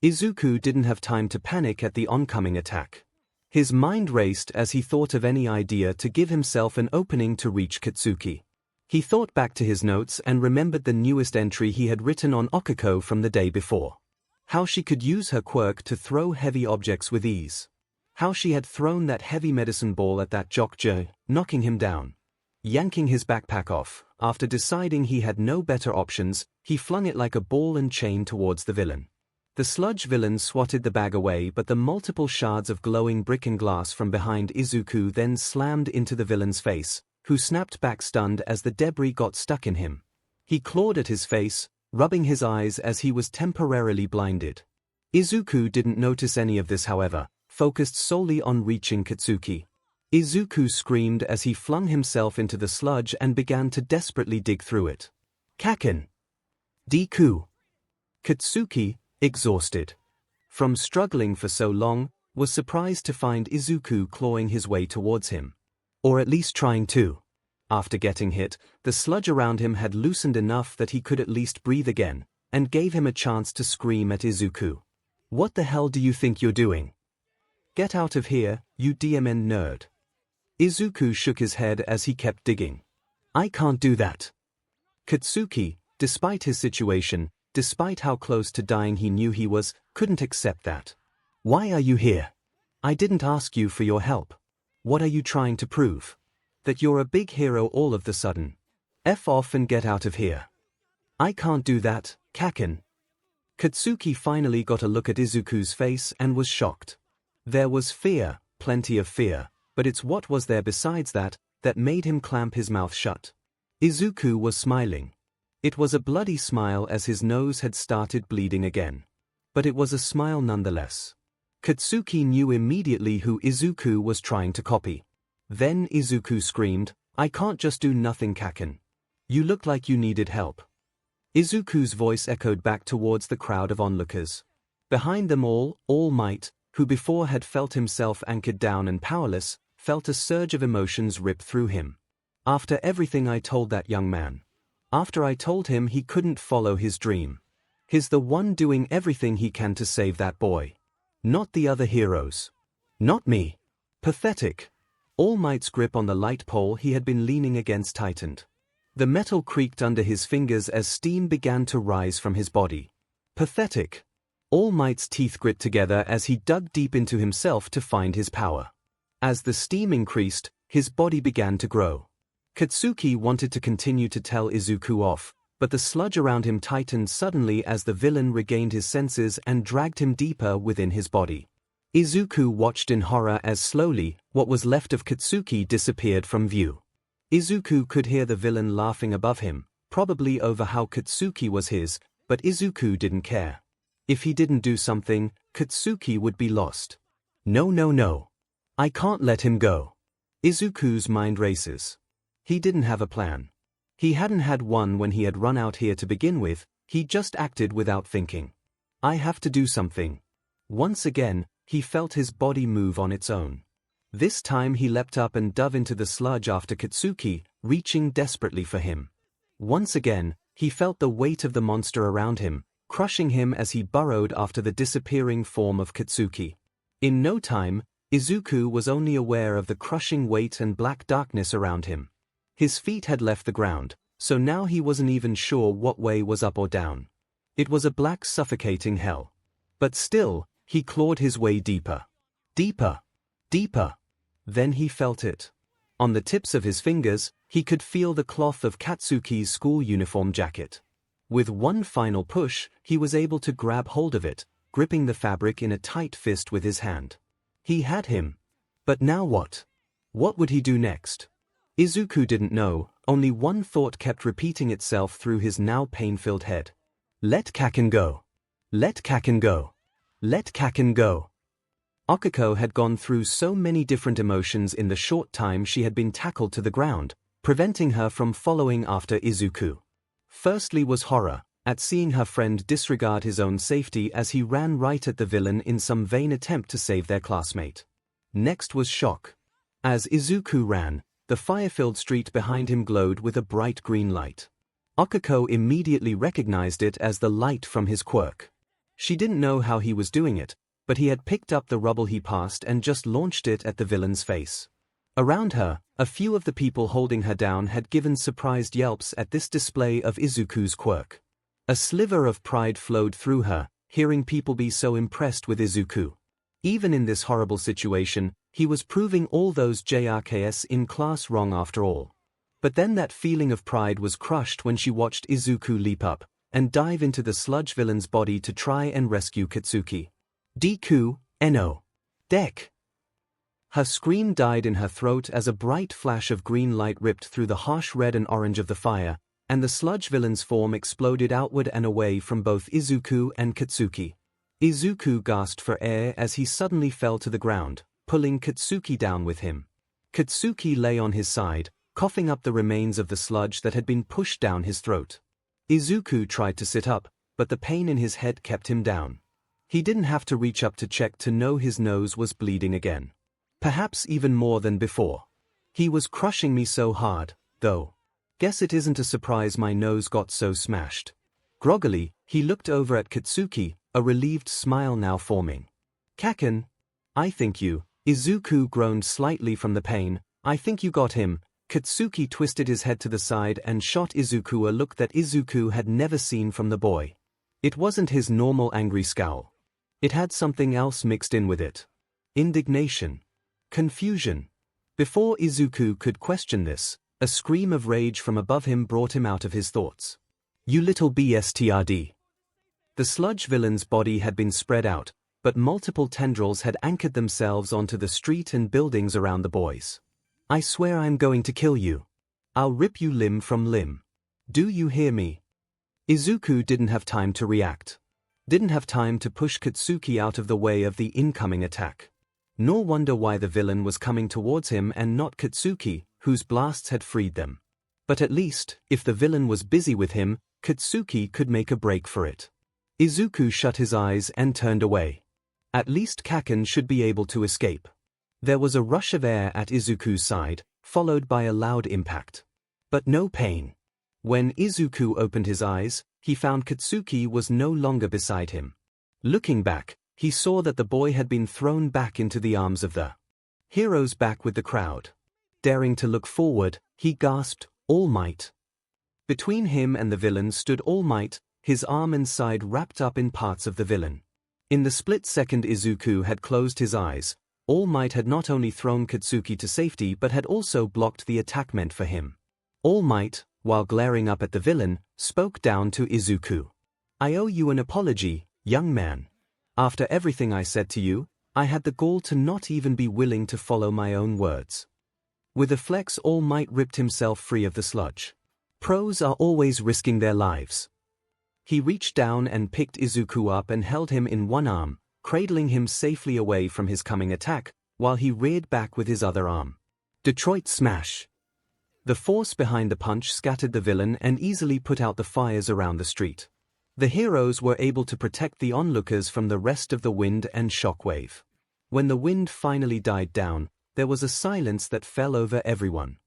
Izuku didn't have time to panic at the oncoming attack. His mind raced as he thought of any idea to give himself an opening to reach Katsuki. He thought back to his notes and remembered the newest entry he had written on 𝐒𝐴𝐴 from the day before. How she could use her quirk to throw heavy objects with ease. How she had thrown that heavy medicine ball at that 𝐒𝐽, knocking him down. Yanking his backpack off, after deciding he had no better options, he flung it like a ball and chain towards the villain. The sludge villain swatted the bag away, but the multiple shards of glowing brick and glass from behind Izuku then slammed into the villain's face, who snapped back stunned as the debris got stuck in him. He clawed at his face, rubbing his eyes as he was temporarily blinded. Izuku didn't notice any of this however, focused solely on reaching Katsuki. Izuku screamed as he flung himself into the sludge and began to desperately dig through it. Kaken! Deku! Katsuki, exhausted from struggling for so long, was surprised to find Izuku clawing his way towards him. Or at least trying to. After getting hit, the sludge around him had loosened enough that he could at least breathe again, and gave him a chance to scream at Izuku. What the hell do you think you're doing? Get out of here, you DMN nerd. Izuku shook his head as he kept digging. I can't do that. Katsuki, despite his situation, despite how close to dying he knew he was, couldn't accept that. Why are you here? I didn't ask you for your help. What are you trying to prove? That you're a big hero all of the sudden. F off and get out of here. I can't do that, Kaken. Katsuki finally got a look at Izuku's face and was shocked. There was fear, plenty of fear, but it's what was there besides that made him clamp his mouth shut. Izuku was smiling. It was a bloody smile as his nose had started bleeding again. But it was a smile nonetheless. Katsuki knew immediately who Izuku was trying to copy. Then Izuku screamed, I can't just do nothing, Kaken. You look like you needed help. Izuku's voice echoed back towards the crowd of onlookers. Behind them all, All Might, who before had felt himself anchored down and powerless, felt a surge of emotions rip through him. After everything I told that young man. After I told him he couldn't follow his dream. He's the one doing everything he can to save that boy. Not the other heroes. Not me. Pathetic. All Might's grip on the light pole he had been leaning against tightened. The metal creaked under his fingers as steam began to rise from his body. Pathetic. All Might's teeth grit together as he dug deep into himself to find his power. As the steam increased, his body began to grow. Katsuki wanted to continue to tell Izuku off, but the sludge around him tightened suddenly as the villain regained his senses and dragged him deeper within his body. Izuku watched in horror as slowly, what was left of Katsuki disappeared from view. Izuku could hear the villain laughing above him, probably over how Katsuki was his, but Izuku didn't care. If he didn't do something, Katsuki would be lost. No, no, no. I can't let him go. Izuku's mind races. He didn't have a plan. He hadn't had one when he had run out here to begin with, he just acted without thinking. I have to do something. Once again, he felt his body move on its own. This time he leapt up and dove into the sludge after Katsuki, reaching desperately for him. Once again, he felt the weight of the monster around him, crushing him as he burrowed after the disappearing form of Katsuki. In no time, Izuku was only aware of the crushing weight and black darkness around him. His feet had left the ground, so now he wasn't even sure what way was up or down. It was a black suffocating hell. But still, he clawed his way deeper. Deeper. Deeper. Then he felt it. On the tips of his fingers, he could feel the cloth of Katsuki's school uniform jacket. With one final push, he was able to grab hold of it, gripping the fabric in a tight fist with his hand. He had him. But now what? What would he do next? Izuku didn't know, only one thought kept repeating itself through his now pain-filled head. Let Kaken go. Let Kaken go. Let Kaken go. Akiko had gone through so many different emotions in the short time she had been tackled to the ground, preventing her from following after Izuku. Firstly was horror, at seeing her friend disregard his own safety as he ran right at the villain in some vain attempt to save their classmate. Next was shock. As Izuku ran, the fire-filled street behind him glowed with a bright green light. Akiko immediately recognized it as the light from his quirk. She didn't know how he was doing it, but he had picked up the rubble he passed and just launched it at the villain's face. Around her, a few of the people holding her down had given surprised yelps at this display of Izuku's quirk. A sliver of pride flowed through her, hearing people be so impressed with Izuku. Even in this horrible situation, he was proving all those JRKs in class wrong after all. But then that feeling of pride was crushed when she watched Izuku leap up and dive into the sludge villain's body to try and rescue Katsuki. Deku, no. Dek. Her scream died in her throat as a bright flash of green light ripped through the harsh red and orange of the fire, and the sludge villain's form exploded outward and away from both Izuku and Katsuki. Izuku gasped for air as he suddenly fell to the ground, pulling Katsuki down with him. Katsuki lay on his side, coughing up the remains of the sludge that had been pushed down his throat. Izuku tried to sit up, but the pain in his head kept him down. He didn't have to reach up to check to know his nose was bleeding again. Perhaps even more than before. He was crushing me so hard, though. Guess it isn't a surprise my nose got so smashed. Groggily, he looked over at Katsuki, a relieved smile now forming. Kaken, I think you. Izuku groaned slightly from the pain. I think you got him. Katsuki twisted his head to the side and shot Izuku a look that Izuku had never seen from the boy. It wasn't his normal angry scowl. It had something else mixed in with it. Indignation. Confusion. Before Izuku could question this, a scream of rage from above him brought him out of his thoughts. You little bastard. The sludge villain's body had been spread out, but multiple tendrils had anchored themselves onto the street and buildings around the boys. I swear I'm going to kill you. I'll rip you limb from limb. Do you hear me? Izuku didn't have time to react. Didn't have time to push Katsuki out of the way of the incoming attack. Nor wonder why the villain was coming towards him and not Katsuki, whose blasts had freed them. But at least, if the villain was busy with him, Katsuki could make a break for it. Izuku shut his eyes and turned away. At least Kaken should be able to escape. There was a rush of air at Izuku's side, followed by a loud impact. But no pain. When Izuku opened his eyes, he found Katsuki was no longer beside him. Looking back, he saw that the boy had been thrown back into the arms of the heroes back with the crowd. Daring to look forward, he gasped, All Might. Between him and the villain stood All Might, his arm and side wrapped up in parts of the villain. In the split second Izuku had closed his eyes, All Might had not only thrown Katsuki to safety but had also blocked the attack meant for him. All Might, while glaring up at the villain, spoke down to Izuku. "I owe you an apology, young man. After everything I said to you, I had the gall to not even be willing to follow my own words." With a flex, All Might ripped himself free of the sludge. Pros are always risking their lives. He reached down and picked Izuku up and held him in one arm, cradling him safely away from his coming attack, while he reared back with his other arm. Detroit Smash. The force behind the punch scattered the villain and easily put out the fires around the street. The heroes were able to protect the onlookers from the rest of the wind and shockwave. When the wind finally died down, there was a silence that fell over everyone.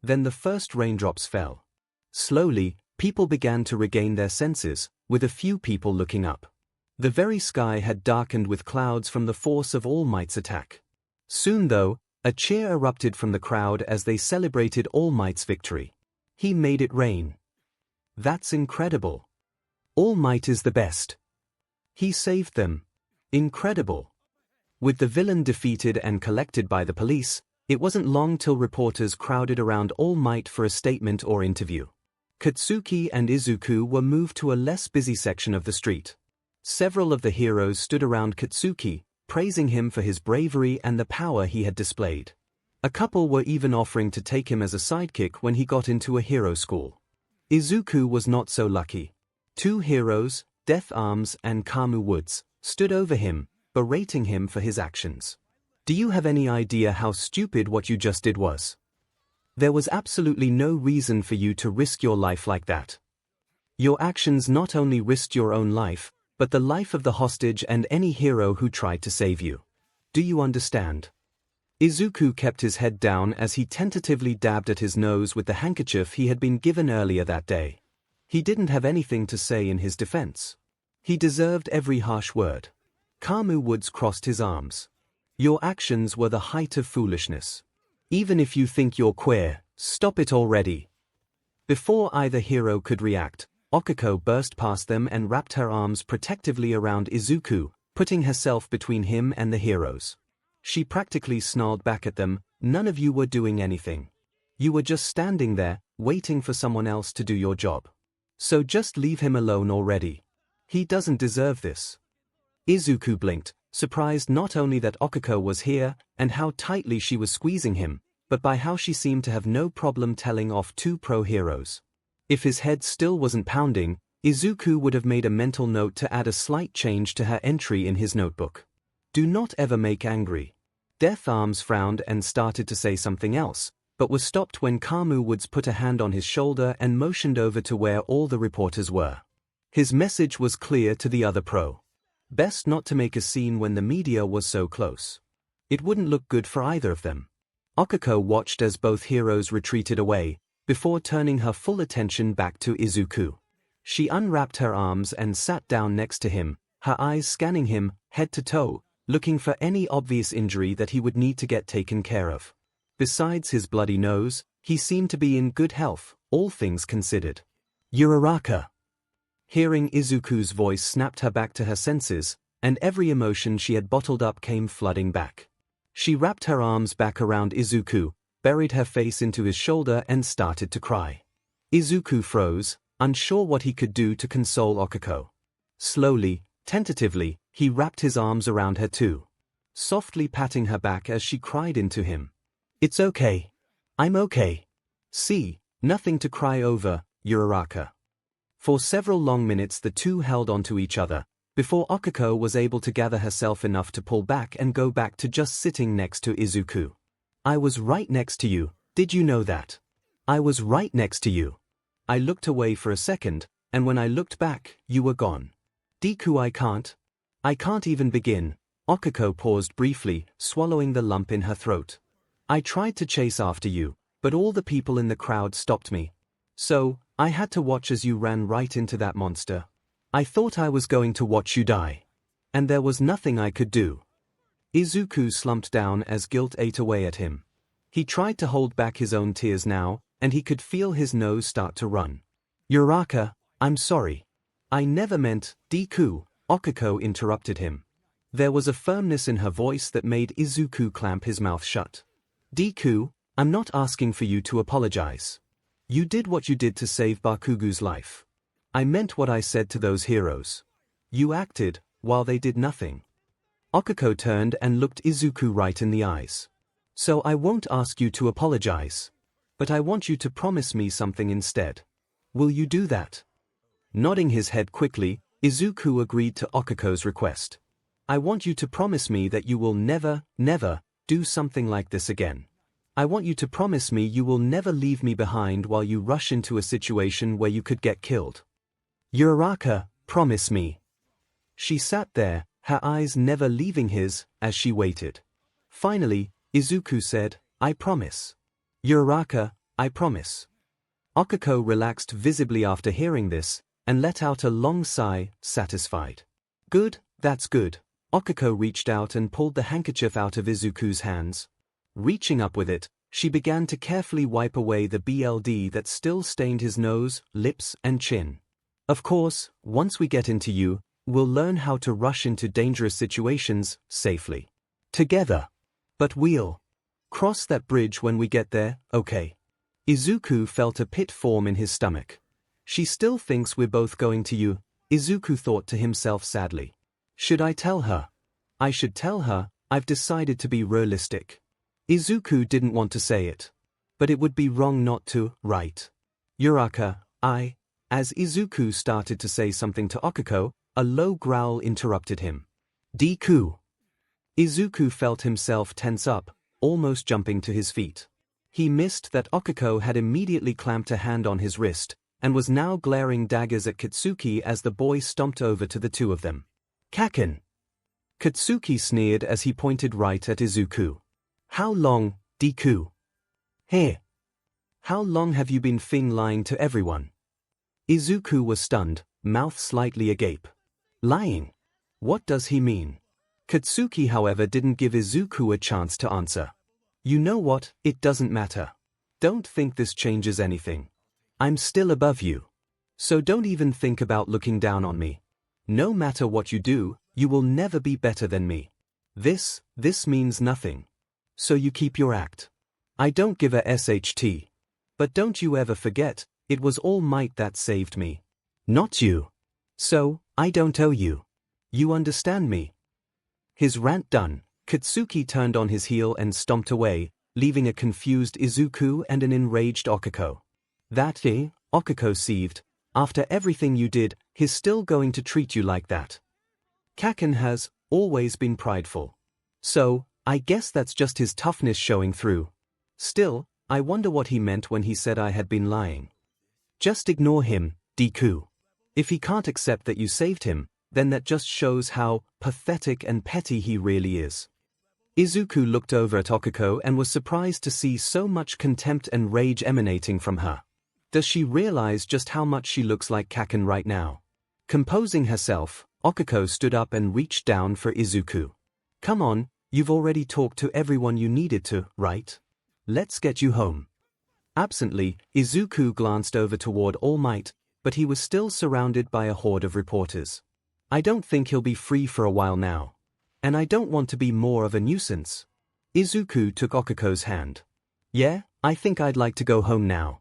Then the first raindrops fell. Slowly, people began to regain their senses, with a few people looking up. The very sky had darkened with clouds from the force of All Might's attack. Soon though, a cheer erupted from the crowd as they celebrated All Might's victory. He made it rain. That's incredible. All Might is the best. He saved them. Incredible. With the villain defeated and collected by the police, it wasn't long till reporters crowded around All Might for a statement or interview. Katsuki and Izuku were moved to a less busy section of the street. Several of the heroes stood around Katsuki, praising him for his bravery and the power he had displayed. A couple were even offering to take him as a sidekick when he got into a hero school. Izuku was not so lucky. Two heroes, 𝗳𝗏𝗵𝗲 and 𝗵𝗲, stood over him, berating him for his actions. "Do you have any idea how stupid what you just did was? There was absolutely no reason for you to risk your life like that. Your actions not only risked your own life, but the life of the hostage and any hero who tried to save you. Do you understand?" Izuku kept his head down as he tentatively dabbed at his nose with the handkerchief he had been given earlier that day. He didn't have anything to say in his defense. He deserved every harsh word. 𝗵𝗲 crossed his arms. "Your actions were the height of foolishness. Even if you think you're queer, stop it already." Before either hero could react, Okiko burst past them and wrapped her arms protectively around Izuku, putting herself between him and the heroes. She practically snarled back at them, "None of you were doing anything. You were just standing there, waiting for someone else to do your job. So just leave him alone already. He doesn't deserve this." Izuku blinked, surprised not only that Okiko was here and how tightly she was squeezing him, but by how she seemed to have no problem telling off two pro heroes. If his head still wasn't pounding, Izuku would have made a mental note to add a slight change to her entry in his notebook. "Do not ever make angry." 𝗳𝗏𝗵𝗲 frowned and started to say something else, but was stopped when 𝗵𝗲 put a hand on his shoulder and motioned over to where all the reporters were. His message was clear to the other pro. Best not to make a scene when the media was so close. It wouldn't look good for either of them. Okiko watched as both heroes retreated away, before turning her full attention back to Izuku. She unwrapped her arms and sat down next to him, her eyes scanning him, head to toe, looking for any obvious injury that he would need to get taken care of. Besides his bloody nose, he seemed to be in good health, all things considered. "Uraraka." Hearing Izuku's voice snapped her back to her senses, and every emotion she had bottled up came flooding back. She wrapped her arms back around Izuku, buried her face into his shoulder and started to cry. Izuku froze, unsure what he could do to console Okiko. Slowly, tentatively, he wrapped his arms around her too, softly patting her back as she cried into him. "It's okay. I'm okay. See, nothing to cry over, Uraraka." For several long minutes the two held onto each other, before Okiko was able to gather herself enough to pull back and go back to just sitting next to Izuku. "I was right next to you, did you know that? I was right next to you. I looked away for a second, and when I looked back, you were gone. Deku, I can't even begin." Okiko paused briefly, swallowing the lump in her throat. "I tried to chase after you, but all the people in the crowd stopped me. So, I had to watch as you ran right into that monster. I thought I was going to watch you die. And there was nothing I could do." Izuku slumped down as guilt ate away at him. He tried to hold back his own tears now, and he could feel his nose start to run. "Uraraka, I'm sorry. I never meant, Deku," Okiko interrupted him. There was a firmness in her voice that made Izuku clamp his mouth shut. "Deku, I'm not asking for you to apologize. You did what you did to save Bakugu's life. I meant what I said to those heroes. You acted, while they did nothing. Okuko turned and looked Izuku right in the eyes. So I won't ask you to apologize. But I want you to promise me something instead. Will you do that? Nodding his head quickly, Izuku agreed to Okuko's request. I want you to promise me that you will never, never, do something like this again. I want you to promise me you will never leave me behind while you rush into a situation where you could get killed. Uraraka, promise me. She sat there, her eyes never leaving his, as she waited. Finally, Izuku said, I promise. Uraraka, I promise. Okuko relaxed visibly after hearing this, and let out a long sigh, satisfied. Good, that's good. Okuko reached out and pulled the handkerchief out of Izuku's hands. Reaching up with it, she began to carefully wipe away the blood that still stained his nose, lips, and chin. Of course, once we get into you, we'll learn how to rush into dangerous situations, safely. Together. But we'll cross that bridge when we get there, okay? Izuku felt a pit form in his stomach. She still thinks we're both going to you, Izuku thought to himself sadly. Should I tell her? I should tell her, I've decided to be realistic. Izuku didn't want to say it. But it would be wrong not to, right? Uraraka, As Izuku started to say something to Okuko, a low growl interrupted him. Deku. Izuku felt himself tense up, almost jumping to his feet. He missed that Okuko had immediately clamped a hand on his wrist, and was now glaring daggers at Katsuki as the boy stomped over to the two of them. Kaken. Katsuki sneered as he pointed right at Izuku. How long, Deku? Here. How long have you been lying to everyone? Izuku was stunned, mouth slightly agape. Lying? What does he mean? Katsuki, however, didn't give Izuku a chance to answer. You know what, it doesn't matter. Don't think this changes anything. I'm still above you. So don't even think about looking down on me. No matter what you do, you will never be better than me. This means nothing. So you keep your act. I don't give a SHT. But don't you ever forget, it was All Might that saved me. Not you. So, I don't owe you. You understand me? His rant done, Katsuki turned on his heel and stomped away, leaving a confused Izuku and an enraged Okuko. Okuko seethed. After everything you did, he's still going to treat you like that. Kaken has always been prideful. So, I guess that's just his toughness showing through. Still, I wonder what he meant when he said I had been lying. Just ignore him, Deku. If he can't accept that you saved him, then that just shows how pathetic and petty he really is. Izuku looked over at Okuko and was surprised to see so much contempt and rage emanating from her. Does she realize just how much she looks like Kaken right now? Composing herself, Okuko stood up and reached down for Izuku. Come on, you've already talked to everyone you needed to, right? Let's get you home. Absently, Izuku glanced over toward All Might, but he was still surrounded by a horde of reporters. I don't think he'll be free for a while now. And I don't want to be more of a nuisance. Izuku took Okuko's hand. Yeah, I think I'd like to go home now.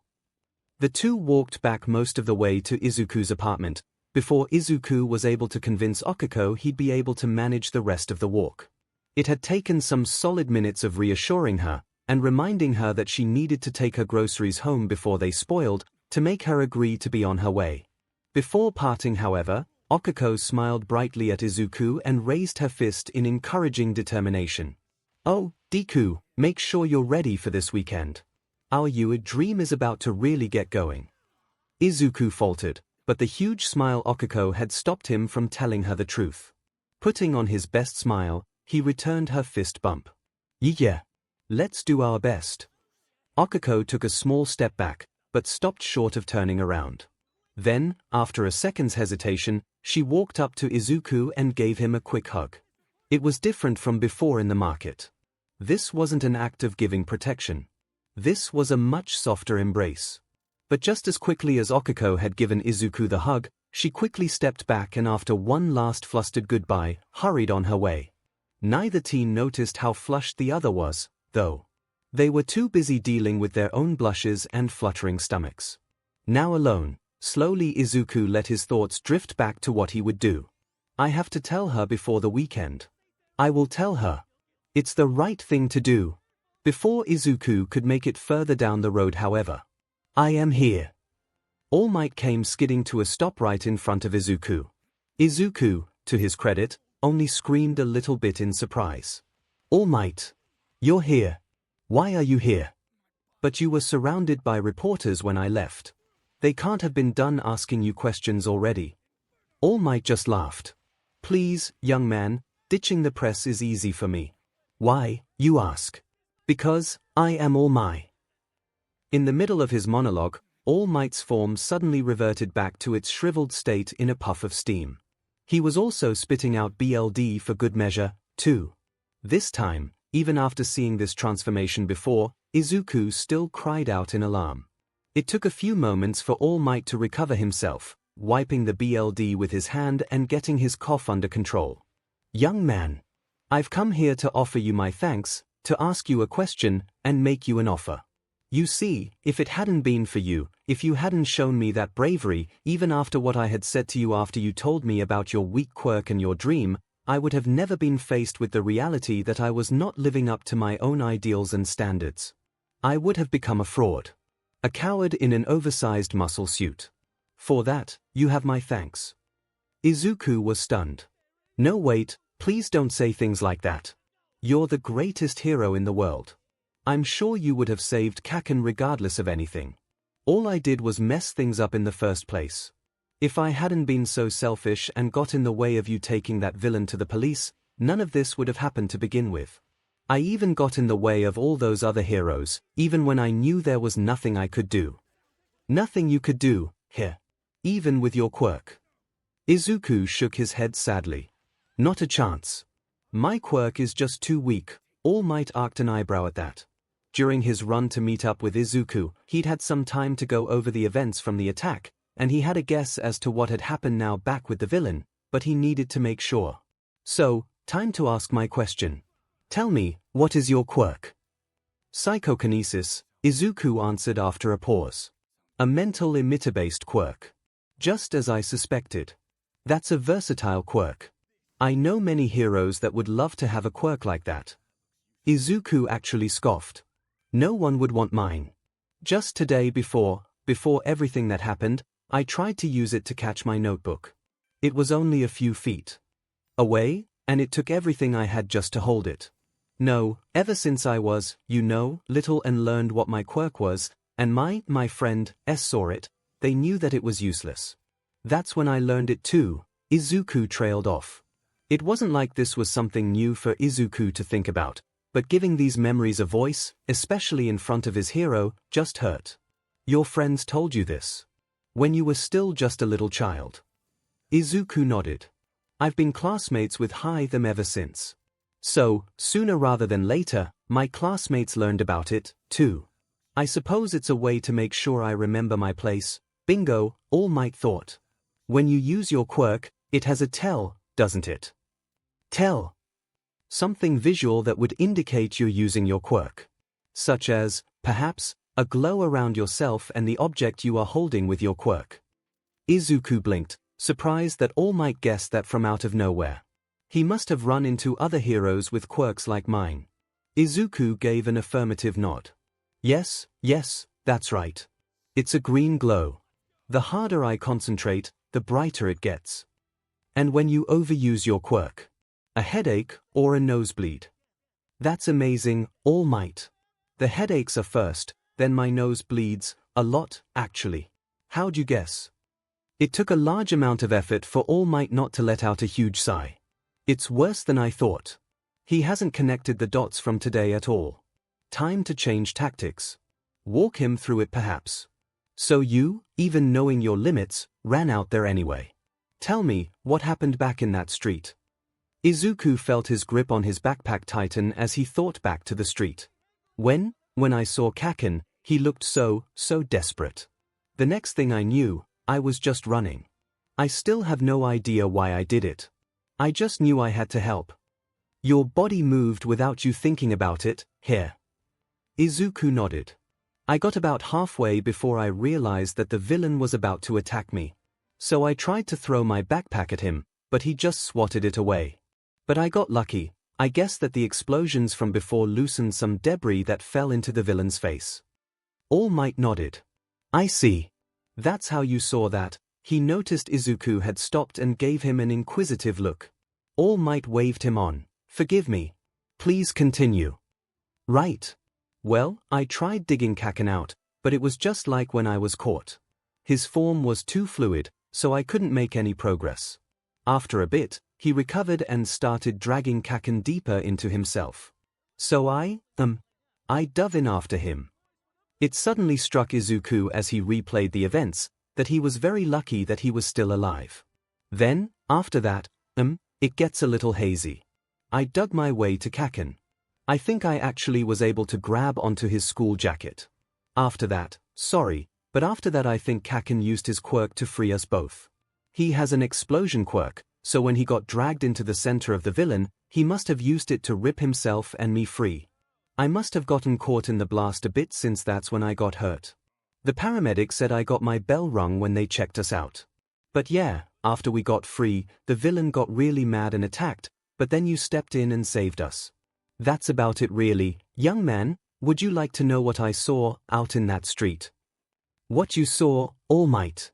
The two walked back most of the way to Izuku's apartment, before Izuku was able to convince Okuko he'd be able to manage the rest of the walk. It had taken some solid minutes of reassuring her, and reminding her that she needed to take her groceries home before they spoiled, to make her agree to be on her way. Before parting, however, Okuko smiled brightly at Izuku and raised her fist in encouraging determination. Oh, Deku, make sure you're ready for this weekend. Our dream is about to really get going. Izuku faltered, but the huge smile Okuko had stopped him from telling her the truth. Putting on his best smile, he returned her fist bump. Yeah. Let's do our best. Okuko took a small step back, but stopped short of turning around. Then, after a second's hesitation, she walked up to Izuku and gave him a quick hug. It was different from before in the market. This wasn't an act of giving protection. This was a much softer embrace. But just as quickly as Okuko had given Izuku the hug, she quickly stepped back and after one last flustered goodbye, hurried on her way. Neither teen noticed how flushed the other was, though. They were too busy dealing with their own blushes and fluttering stomachs. Now alone, slowly Izuku let his thoughts drift back to what he would do. I have to tell her before the weekend. I will tell her. It's the right thing to do. Before Izuku could make it further down the road, however. I am here. All Might came skidding to a stop right in front of Izuku. Izuku, to his credit, only screamed a little bit in surprise. All Might. You're here. Why are you here? But you were surrounded by reporters when I left. They can't have been done asking you questions already. All Might just laughed. Please, young man, ditching the press is easy for me. Why, you ask? Because I am All Might. In the middle of his monologue, All Might's form suddenly reverted back to its shriveled state in a puff of steam. He was also spitting out BLD for good measure, too. This time, even after seeing this transformation before, Izuku still cried out in alarm. It took a few moments for All Might to recover himself, wiping the BLD with his hand and getting his cough under control. Young man. I've come here to offer you my thanks, to ask you a question, and make you an offer. You see, if it hadn't been for you, if you hadn't shown me that bravery, even after what I had said to you after you told me about your weak quirk and your dream, I would have never been faced with the reality that I was not living up to my own ideals and standards. I would have become a fraud. A coward in an oversized muscle suit. For that, you have my thanks. Izuku was stunned. No, wait, please don't say things like that. You're the greatest hero in the world. I'm sure you would have saved Kaken regardless of anything. All I did was mess things up in the first place. If I hadn't been so selfish and got in the way of you taking that villain to the police, none of this would have happened to begin with. I even got in the way of all those other heroes, even when I knew there was nothing I could do. Nothing you could do, here. Even with your quirk. Izuku shook his head sadly. Not a chance. My quirk is just too weak. All Might arched an eyebrow at that. During his run to meet up with Izuku, he'd had some time to go over the events from the attack, and he had a guess as to what had happened now back with the villain, but he needed to make sure. So, time to ask my question. Tell me, what is your quirk? Psychokinesis, Izuku answered after a pause. A mental emitter-based quirk. Just as I suspected. That's a versatile quirk. I know many heroes that would love to have a quirk like that. Izuku actually scoffed. No one would want mine. Just today before everything that happened, I tried to use it to catch my notebook. It was only a few feet away, and it took everything I had just to hold it. No, ever since I was, little and learned what my quirk was, and my friend, saw it, they knew that it was useless. That's when I learned it too. Izuku trailed off. It wasn't like this was something new for Izuku to think about, but giving these memories a voice, especially in front of his hero, just hurt. Your friends told you this. When you were still just a little child. Izuku nodded. I've been classmates with them ever since. So, sooner rather than later, my classmates learned about it, too. I suppose it's a way to make sure I remember my place. Bingo, All Might thought. When you use your quirk, it has a tell, doesn't it? Tell. Something visual that would indicate you're using your quirk. Such as, perhaps, a glow around yourself and the object you are holding with your quirk. Izuku blinked, surprised that All Might guessed that from out of nowhere. He must have run into other heroes with quirks like mine. Izuku gave an affirmative nod. Yes, that's right. It's a green glow. The harder I concentrate, the brighter it gets. And when you overuse your quirk, a headache or a nosebleed. That's amazing, All Might. The headaches are first, then my nose bleeds, a lot, actually. How'd you guess? It took a large amount of effort for All Might not to let out a huge sigh. It's worse than I thought. He hasn't connected the dots from today at all. Time to change tactics. Walk him through it perhaps. So you, even knowing your limits, ran out there anyway. Tell me, what happened back in that street? Izuku felt his grip on his backpack tighten as he thought back to the street. When I saw Kaken, he looked so desperate. The next thing I knew, I was just running. I still have no idea why I did it. I just knew I had to help. Your body moved without you thinking about it, here. Izuku nodded. I got about halfway before I realized that the villain was about to attack me. So I tried to throw my backpack at him, but he just swatted it away. But I got lucky. I guess that the explosions from before loosened some debris that fell into the villain's face. All Might nodded. I see. That's how you saw that. He noticed Izuku had stopped and gave him an inquisitive look. All Might waved him on. Forgive me. Please continue. Right. Well, I tried digging Kaken out, but it was just like when I was caught. His form was too fluid, so I couldn't make any progress. After a bit, he recovered and started dragging Kaken deeper into himself. So I dove in after him. It suddenly struck Izuku as he replayed the events, that he was very lucky that he was still alive. Then, after that, it gets a little hazy. I dug my way to Kaken. I think I actually was able to grab onto his school jacket. After that, but after that I think Kaken used his quirk to free us both. He has an explosion quirk, so when he got dragged into the center of the villain, he must have used it to rip himself and me free. I must have gotten caught in the blast a bit since that's when I got hurt. The paramedic said I got my bell rung when they checked us out. But yeah, after we got free, the villain got really mad and attacked, but then you stepped in and saved us. That's about it really. Young man, would you like to know what I saw out in that street? What you saw, All Might?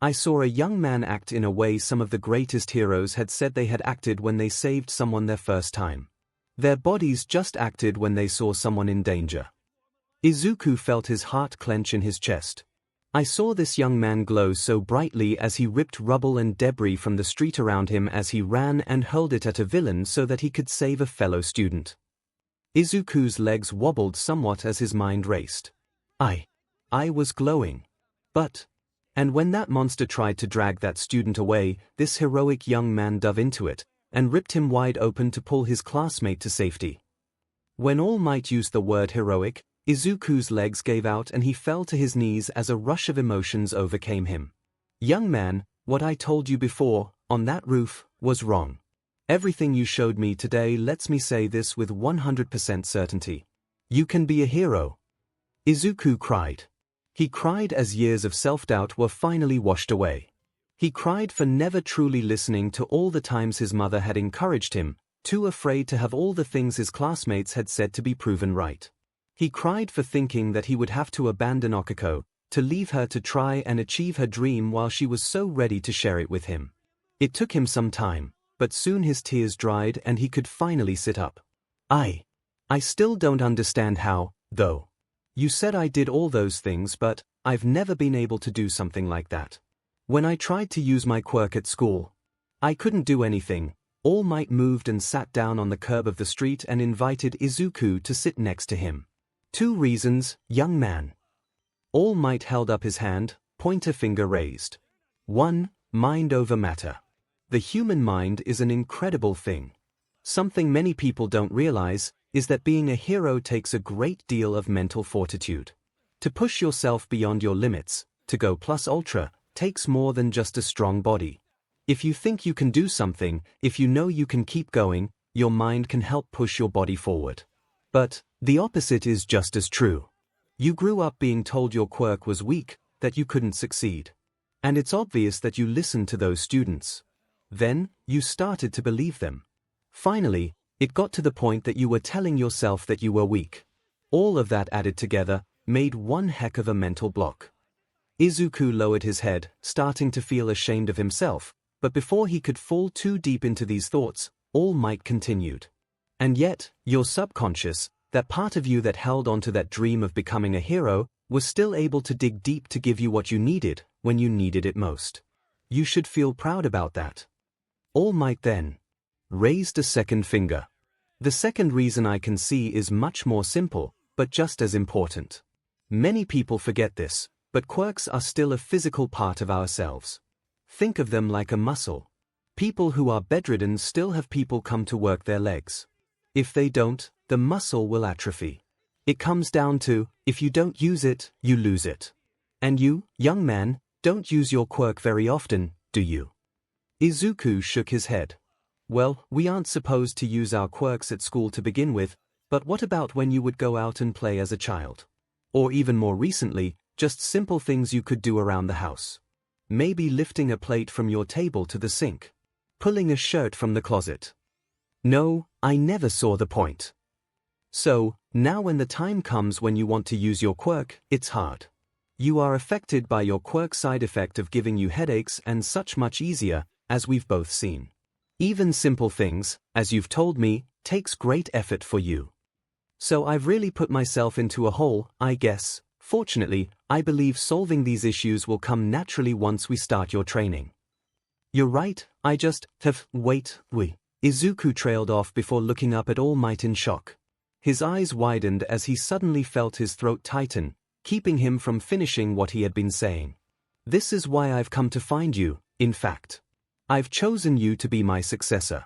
I saw a young man act in a way some of the greatest heroes had said they had acted when they saved someone their first time. Their bodies just acted when they saw someone in danger. Izuku felt his heart clench in his chest. I saw this young man glow so brightly as he ripped rubble and debris from the street around him as he ran and hurled it at a villain so that he could save a fellow student. Izuku's legs wobbled somewhat as his mind raced. I was glowing. And when that monster tried to drag that student away, this heroic young man dove into it, and ripped him wide open to pull his classmate to safety. When All Might used the word heroic, Izuku's legs gave out and he fell to his knees as a rush of emotions overcame him. Young man, what I told you before, on that roof, was wrong. Everything you showed me today lets me say this with 100% certainty. You can be a hero. Izuku cried. He cried as years of self-doubt were finally washed away. He cried for never truly listening to all the times his mother had encouraged him, too afraid to have all the things his classmates had said to be proven right. He cried for thinking that he would have to abandon Okiko, to leave her to try and achieve her dream while she was so ready to share it with him. It took him some time, but soon his tears dried and he could finally sit up. I still don't understand how, though. You said I did all those things, but I've never been able to do something like that. When I tried to use my quirk at school, I couldn't do anything. All Might moved and sat down on the curb of the street and invited Izuku to sit next to him. 2 reasons, young man. All Might held up his hand, pointer finger raised. 1. Mind over matter. The human mind is an incredible thing. Something many people don't realize is that being a hero takes a great deal of mental fortitude. To push yourself beyond your limits, to go plus ultra, takes more than just a strong body. If you think you can do something, if you know you can keep going, your mind can help push your body forward. But the opposite is just as true. You grew up being told your quirk was weak, that you couldn't succeed. And it's obvious that you listened to those students. Then, you started to believe them. Finally, it got to the point that you were telling yourself that you were weak. All of that added together made one heck of a mental block. Izuku lowered his head, starting to feel ashamed of himself, but before he could fall too deep into these thoughts, All Might continued. And yet, your subconscious, that part of you that held onto that dream of becoming a hero, was still able to dig deep to give you what you needed, when you needed it most. You should feel proud about that. All Might then raised a second finger. The second reason I can see is much more simple, but just as important. Many people forget this, but quirks are still a physical part of ourselves. Think of them like a muscle. People who are bedridden still have people come to work their legs. If they don't, the muscle will atrophy. It comes down to, if you don't use it, you lose it. And you, young man, don't use your quirk very often, do you? Izuku shook his head. Well, we aren't supposed to use our quirks at school to begin with, But what about when you would go out and play as a child? Or even more recently, just simple things you could do around the house. Maybe lifting a plate from your table to the sink. Pulling a shirt from the closet. No, I never saw the point. So, now when the time comes when you want to use your quirk, it's hard. You are affected by your quirk side effect of giving you headaches and such much easier, as we've both seen. Even simple things, as you've told me, takes great effort for you. So I've really put myself into a hole, I guess. Fortunately, I believe solving these issues will come naturally once we start your training. You're right, I just wait. Izuku trailed off before looking up at All Might in shock. His eyes widened as he suddenly felt his throat tighten, keeping him from finishing what he had been saying. This is why I've come to find you, in fact. I've chosen you to be my successor.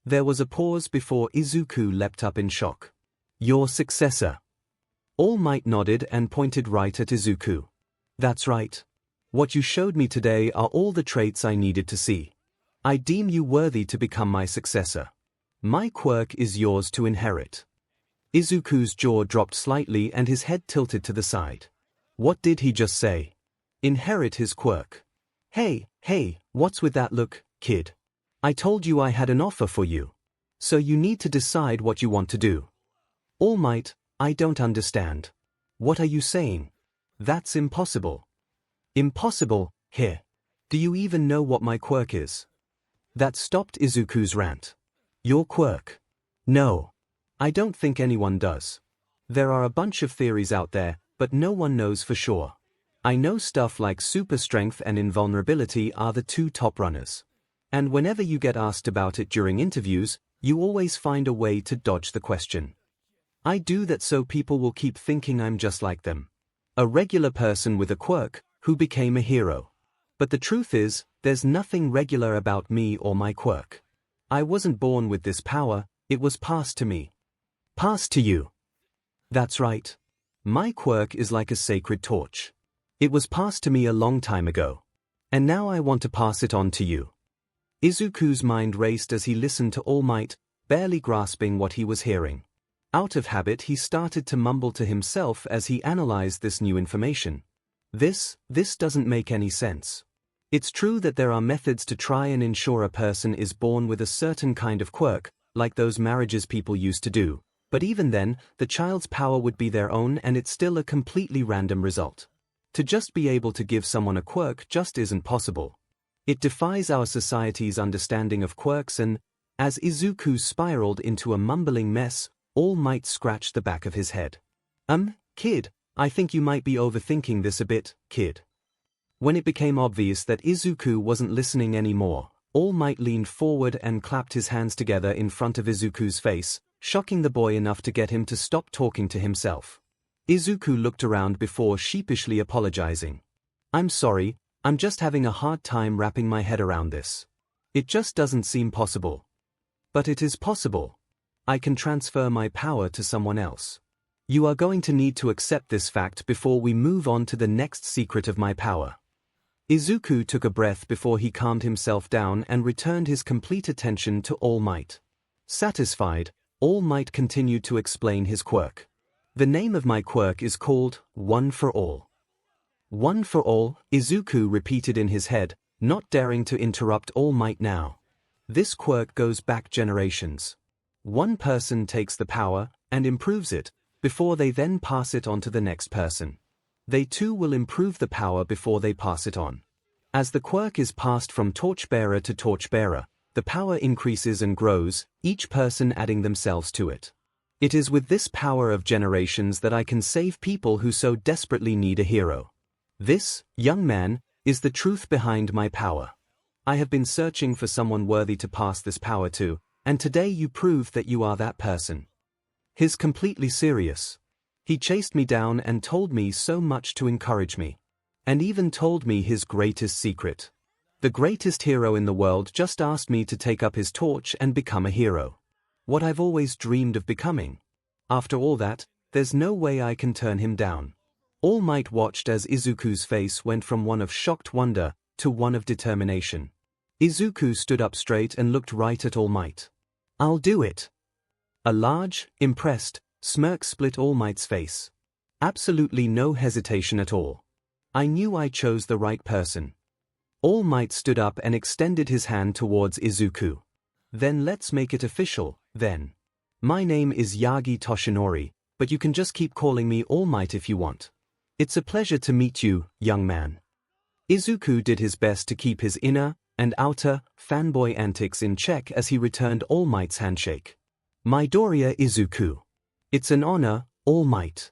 There was a pause before Izuku leapt up in shock. Your successor. All Might nodded and pointed right at Izuku. That's right. What you showed me today are all the traits I needed to see. I deem you worthy to become my successor. My quirk is yours to inherit. Izuku's jaw dropped slightly and his head tilted to the side. What did he just say? Inherit his quirk. Hey, what's with that look, kid? I told you I had an offer for you. So you need to decide what you want to do. All Might, I don't understand. What are you saying? That's impossible. Impossible, here. Do you even know what my quirk is? That stopped Izuku's rant. Your quirk? No. I don't think anyone does. There are a bunch of theories out there, but no one knows for sure. I know stuff like super strength and invulnerability are the two top runners. And whenever you get asked about it during interviews, you always find a way to dodge the question. I do that so people will keep thinking I'm just like them. A regular person with a quirk, who became a hero. But the truth is, there's nothing regular about me or my quirk. I wasn't born with this power, it was passed to me. Passed to you. That's right. My quirk is like a sacred torch. It was passed to me a long time ago. And now I want to pass it on to you. Izuku's mind raced as he listened to All Might, barely grasping what he was hearing. Out of habit he started to mumble to himself as he analyzed this new information. This doesn't make any sense. It's true that there are methods to try and ensure a person is born with a certain kind of quirk, like those marriages people used to do, but even then, the child's power would be their own and it's still a completely random result. To just be able to give someone a quirk just isn't possible. It defies our society's understanding of quirks and, as Izuku spiraled into a mumbling mess, All Might scratched the back of his head. Kid, I think you might be overthinking this a bit, kid. When it became obvious that Izuku wasn't listening anymore, All Might leaned forward and clapped his hands together in front of Izuku's face, shocking the boy enough to get him to stop talking to himself. Izuku looked around before sheepishly apologizing. I'm sorry, I'm just having a hard time wrapping my head around this. It just doesn't seem possible. But it is possible. I can transfer my power to someone else. You are going to need to accept this fact before we move on to the next secret of my power. Izuku took a breath before he calmed himself down and returned his complete attention to All Might. Satisfied, All Might continued to explain his quirk. The name of my quirk is called One for All. One for All, Izuku repeated in his head, not daring to interrupt All Might now. This quirk goes back generations. One person takes the power and improves it, before they then pass it on to the next person. They too will improve the power before they pass it on. As the quirk is passed from torchbearer to torchbearer, the power increases and grows, each person adding themselves to it. It is with this power of generations that I can save people who so desperately need a hero. This, young man, is the truth behind my power. I have been searching for someone worthy to pass this power to, and today you prove that you are that person. He's completely serious. He chased me down and told me so much to encourage me. And even told me his greatest secret. The greatest hero in the world just asked me to take up his torch and become a hero. What I've always dreamed of becoming. After all that, there's no way I can turn him down. All Might watched as Izuku's face went from one of shocked wonder to one of determination. Izuku stood up straight and looked right at All Might. I'll do it. A large, impressed, smirk split All Might's face. Absolutely no hesitation at all. I knew I chose the right person. All Might stood up and extended his hand towards Izuku. Then let's make it official, then. My name is Yagi Toshinori, but you can just keep calling me All Might if you want. It's a pleasure to meet you, young man. Izuku did his best to keep his inner and outer fanboy antics in check as he returned All Might's handshake. Midoriya Izuku. It's an honor, All Might.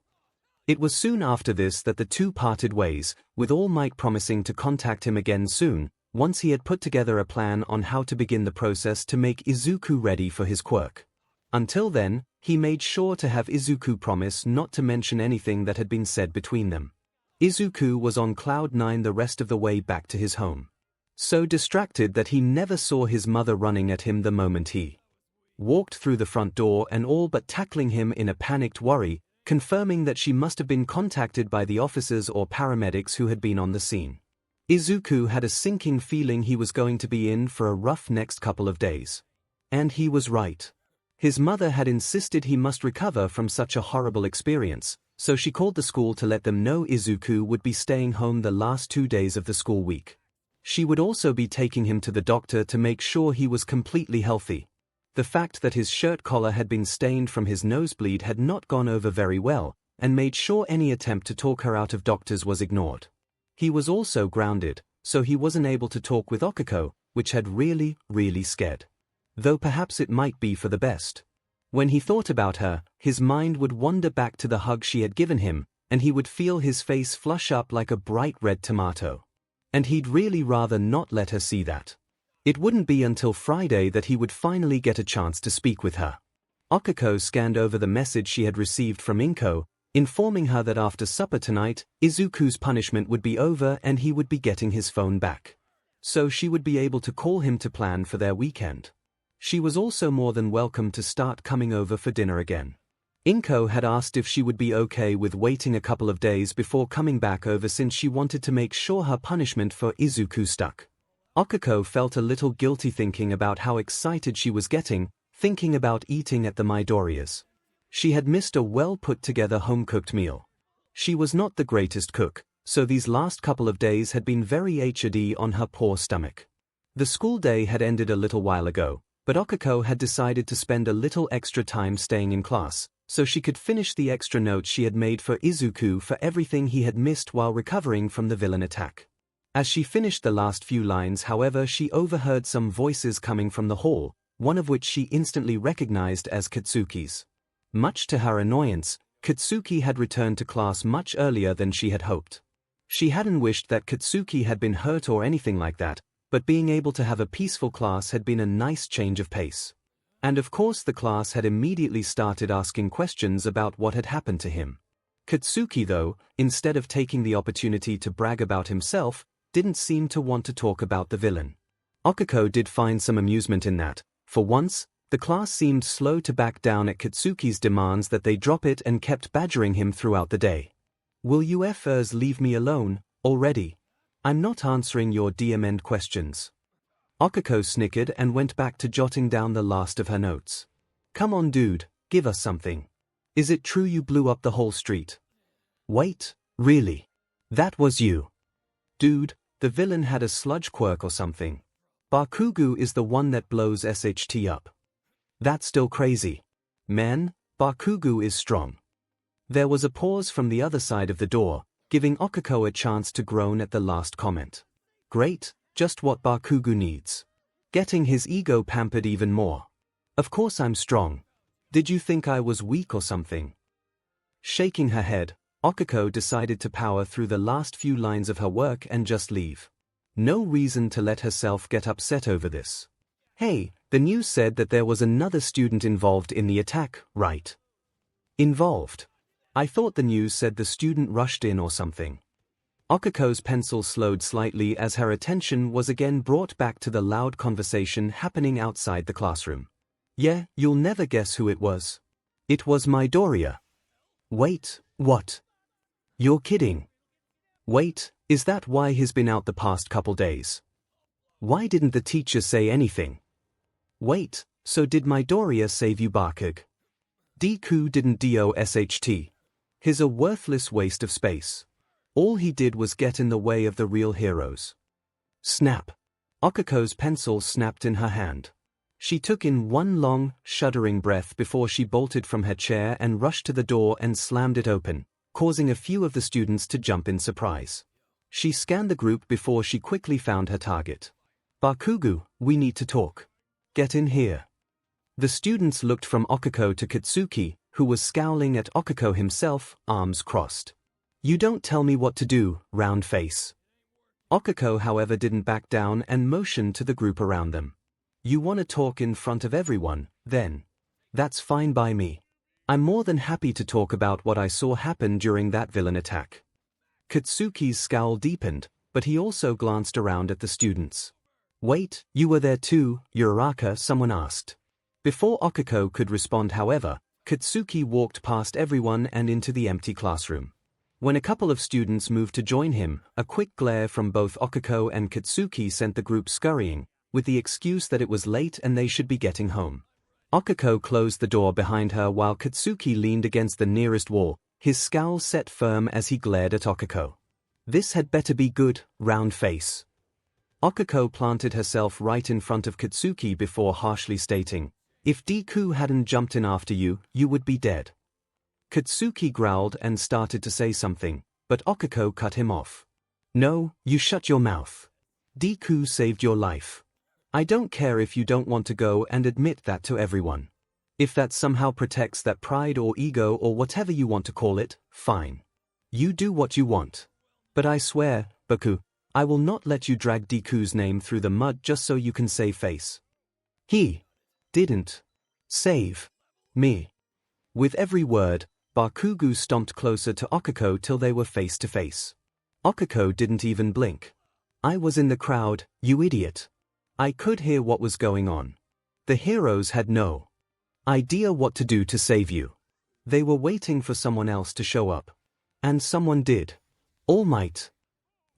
It was soon after this that the two parted ways, with All Might promising to contact him again soon, once he had put together a plan on how to begin the process to make Izuku ready for his quirk. Until then, he made sure to have Izuku promise not to mention anything that had been said between them. Izuku was on cloud 9 the rest of the way back to his home. So distracted that he never saw his mother running at him the moment he walked through the front door and all but tackling him in a panicked worry, confirming that she must have been contacted by the officers or paramedics who had been on the scene. Izuku had a sinking feeling he was going to be in for a rough next couple of days. And he was right. His mother had insisted he must recover from such a horrible experience, so she called the school to let them know Izuku would be staying home the last 2 days of the school week. She would also be taking him to the doctor to make sure he was completely healthy. The fact that his shirt collar had been stained from his nosebleed had not gone over very well, and made sure any attempt to talk her out of doctors was ignored. He was also grounded, so he wasn't able to talk with Okiko, which had really scared. Though perhaps it might be for the best. When he thought about her, his mind would wander back to the hug she had given him, and he would feel his face flush up like a bright red tomato. And he'd really rather not let her see that. It wouldn't be until Friday that he would finally get a chance to speak with her. Okiko scanned over the message she had received from Inko, informing her that after supper tonight, Izuku's punishment would be over and he would be getting his phone back. So she would be able to call him to plan for their weekend. She was also more than welcome to start coming over for dinner again. Inko had asked if she would be okay with waiting a couple of days before coming back over since she wanted to make sure her punishment for Izuku stuck. Okiko felt a little guilty thinking about how excited she was getting, thinking about eating at the Midoriya's. She had missed a well-put-together home-cooked meal. She was not the greatest cook, so these last couple of days had been very hard on her poor stomach. The school day had ended a little while ago, but Okiko had decided to spend a little extra time staying in class, so she could finish the extra notes she had made for Izuku for everything he had missed while recovering from the villain attack. As she finished the last few lines, however, she overheard some voices coming from the hall, one of which she instantly recognized as Katsuki's. Much to her annoyance, Katsuki had returned to class much earlier than she had hoped. She hadn't wished that Katsuki had been hurt or anything like that, but being able to have a peaceful class had been a nice change of pace. And of course the class had immediately started asking questions about what had happened to him. Katsuki, though, instead of taking the opportunity to brag about himself, didn't seem to want to talk about the villain. Okiko did find some amusement in that. For once, the class seemed slow to back down at Katsuki's demands that they drop it and kept badgering him throughout the day. Will you effers leave me alone, already? I'm not answering your DMN questions. Okiko snickered and went back to jotting down the last of her notes. Come on dude, give us something. Is it true you blew up the whole street? Wait, really? That was you? Dude, the villain had a sludge quirk or something. Bakugo is the one that blows SHT up. That's still crazy. Man, Bakugo is strong. There was a pause from the other side of the door, giving Okiko a chance to groan at the last comment. Great, just what Bakugo needs. Getting his ego pampered even more. Of course I'm strong. Did you think I was weak or something? Shaking her head, Okiko decided to power through the last few lines of her work and just leave. No reason to let herself get upset over this. Hey, the news said that there was another student involved in the attack, right? Involved? I thought the news said the student rushed in or something. Okiko's pencil slowed slightly as her attention was again brought back to the loud conversation happening outside the classroom. Yeah, you'll never guess who it was. It was Midoriya. Wait, what? You're kidding. Wait, is that why he's been out the past couple days? Why didn't the teacher say anything? Wait, so did Midoriya save you Bakugo? Deku didn't dosht. He's a worthless waste of space. All he did was get in the way of the real heroes. Snap. 𝐒𝐭𝐴's pencil snapped in her hand. She took in one long, shuddering breath before she bolted from her chair and rushed to the door and slammed it open, causing a few of the students to jump in surprise. She scanned the group before she quickly found her target. Bakugo, we need to talk. Get in here. The students looked from 𝐒𝐭𝐴 to Katsuki, who was scowling at 𝐒𝐭𝐴 himself, arms crossed. You don't tell me what to do, round face. 𝐒𝐭𝐴, however, didn't back down and motioned to the group around them. You want to talk in front of everyone, then? That's fine by me. I'm more than happy to talk about what I saw happen during that villain attack. Katsuki's scowl deepened, but he also glanced around at the students. Wait, you were there too, Uraraka, someone asked. Before 𝐒𝐴 could respond, however, Katsuki walked past everyone and into the empty classroom. When a couple of students moved to join him, a quick glare from both 𝐒𝐴 and Katsuki sent the group scurrying, with the excuse that it was late and they should be getting home. 𝐒𝐴 closed the door behind her while Katsuki leaned against the nearest wall, his scowl set firm as he glared at 𝐒𝐴. This had better be good, round face. 𝐒𝐴 planted herself right in front of Katsuki before harshly stating, If Deku hadn't jumped in after you, you would be dead. Katsuki growled and started to say something, but 𝐒𝐴 cut him off. No, you shut your mouth. Deku saved your life. I don't care if you don't want to go and admit that to everyone. If that somehow protects that pride or ego or whatever you want to call it, fine. You do what you want. But I swear, Baku, I will not let you drag Deku's name through the mud just so you can save face. He didn't save me. With every word, Bakugo stomped closer to 𝐒𝐴 till they were face to face. 𝐒𝐴 didn't even blink. I was in the crowd, you idiot. I could hear what was going on. The heroes had no idea what to do to save you. They were waiting for someone else to show up. And someone did. All Might.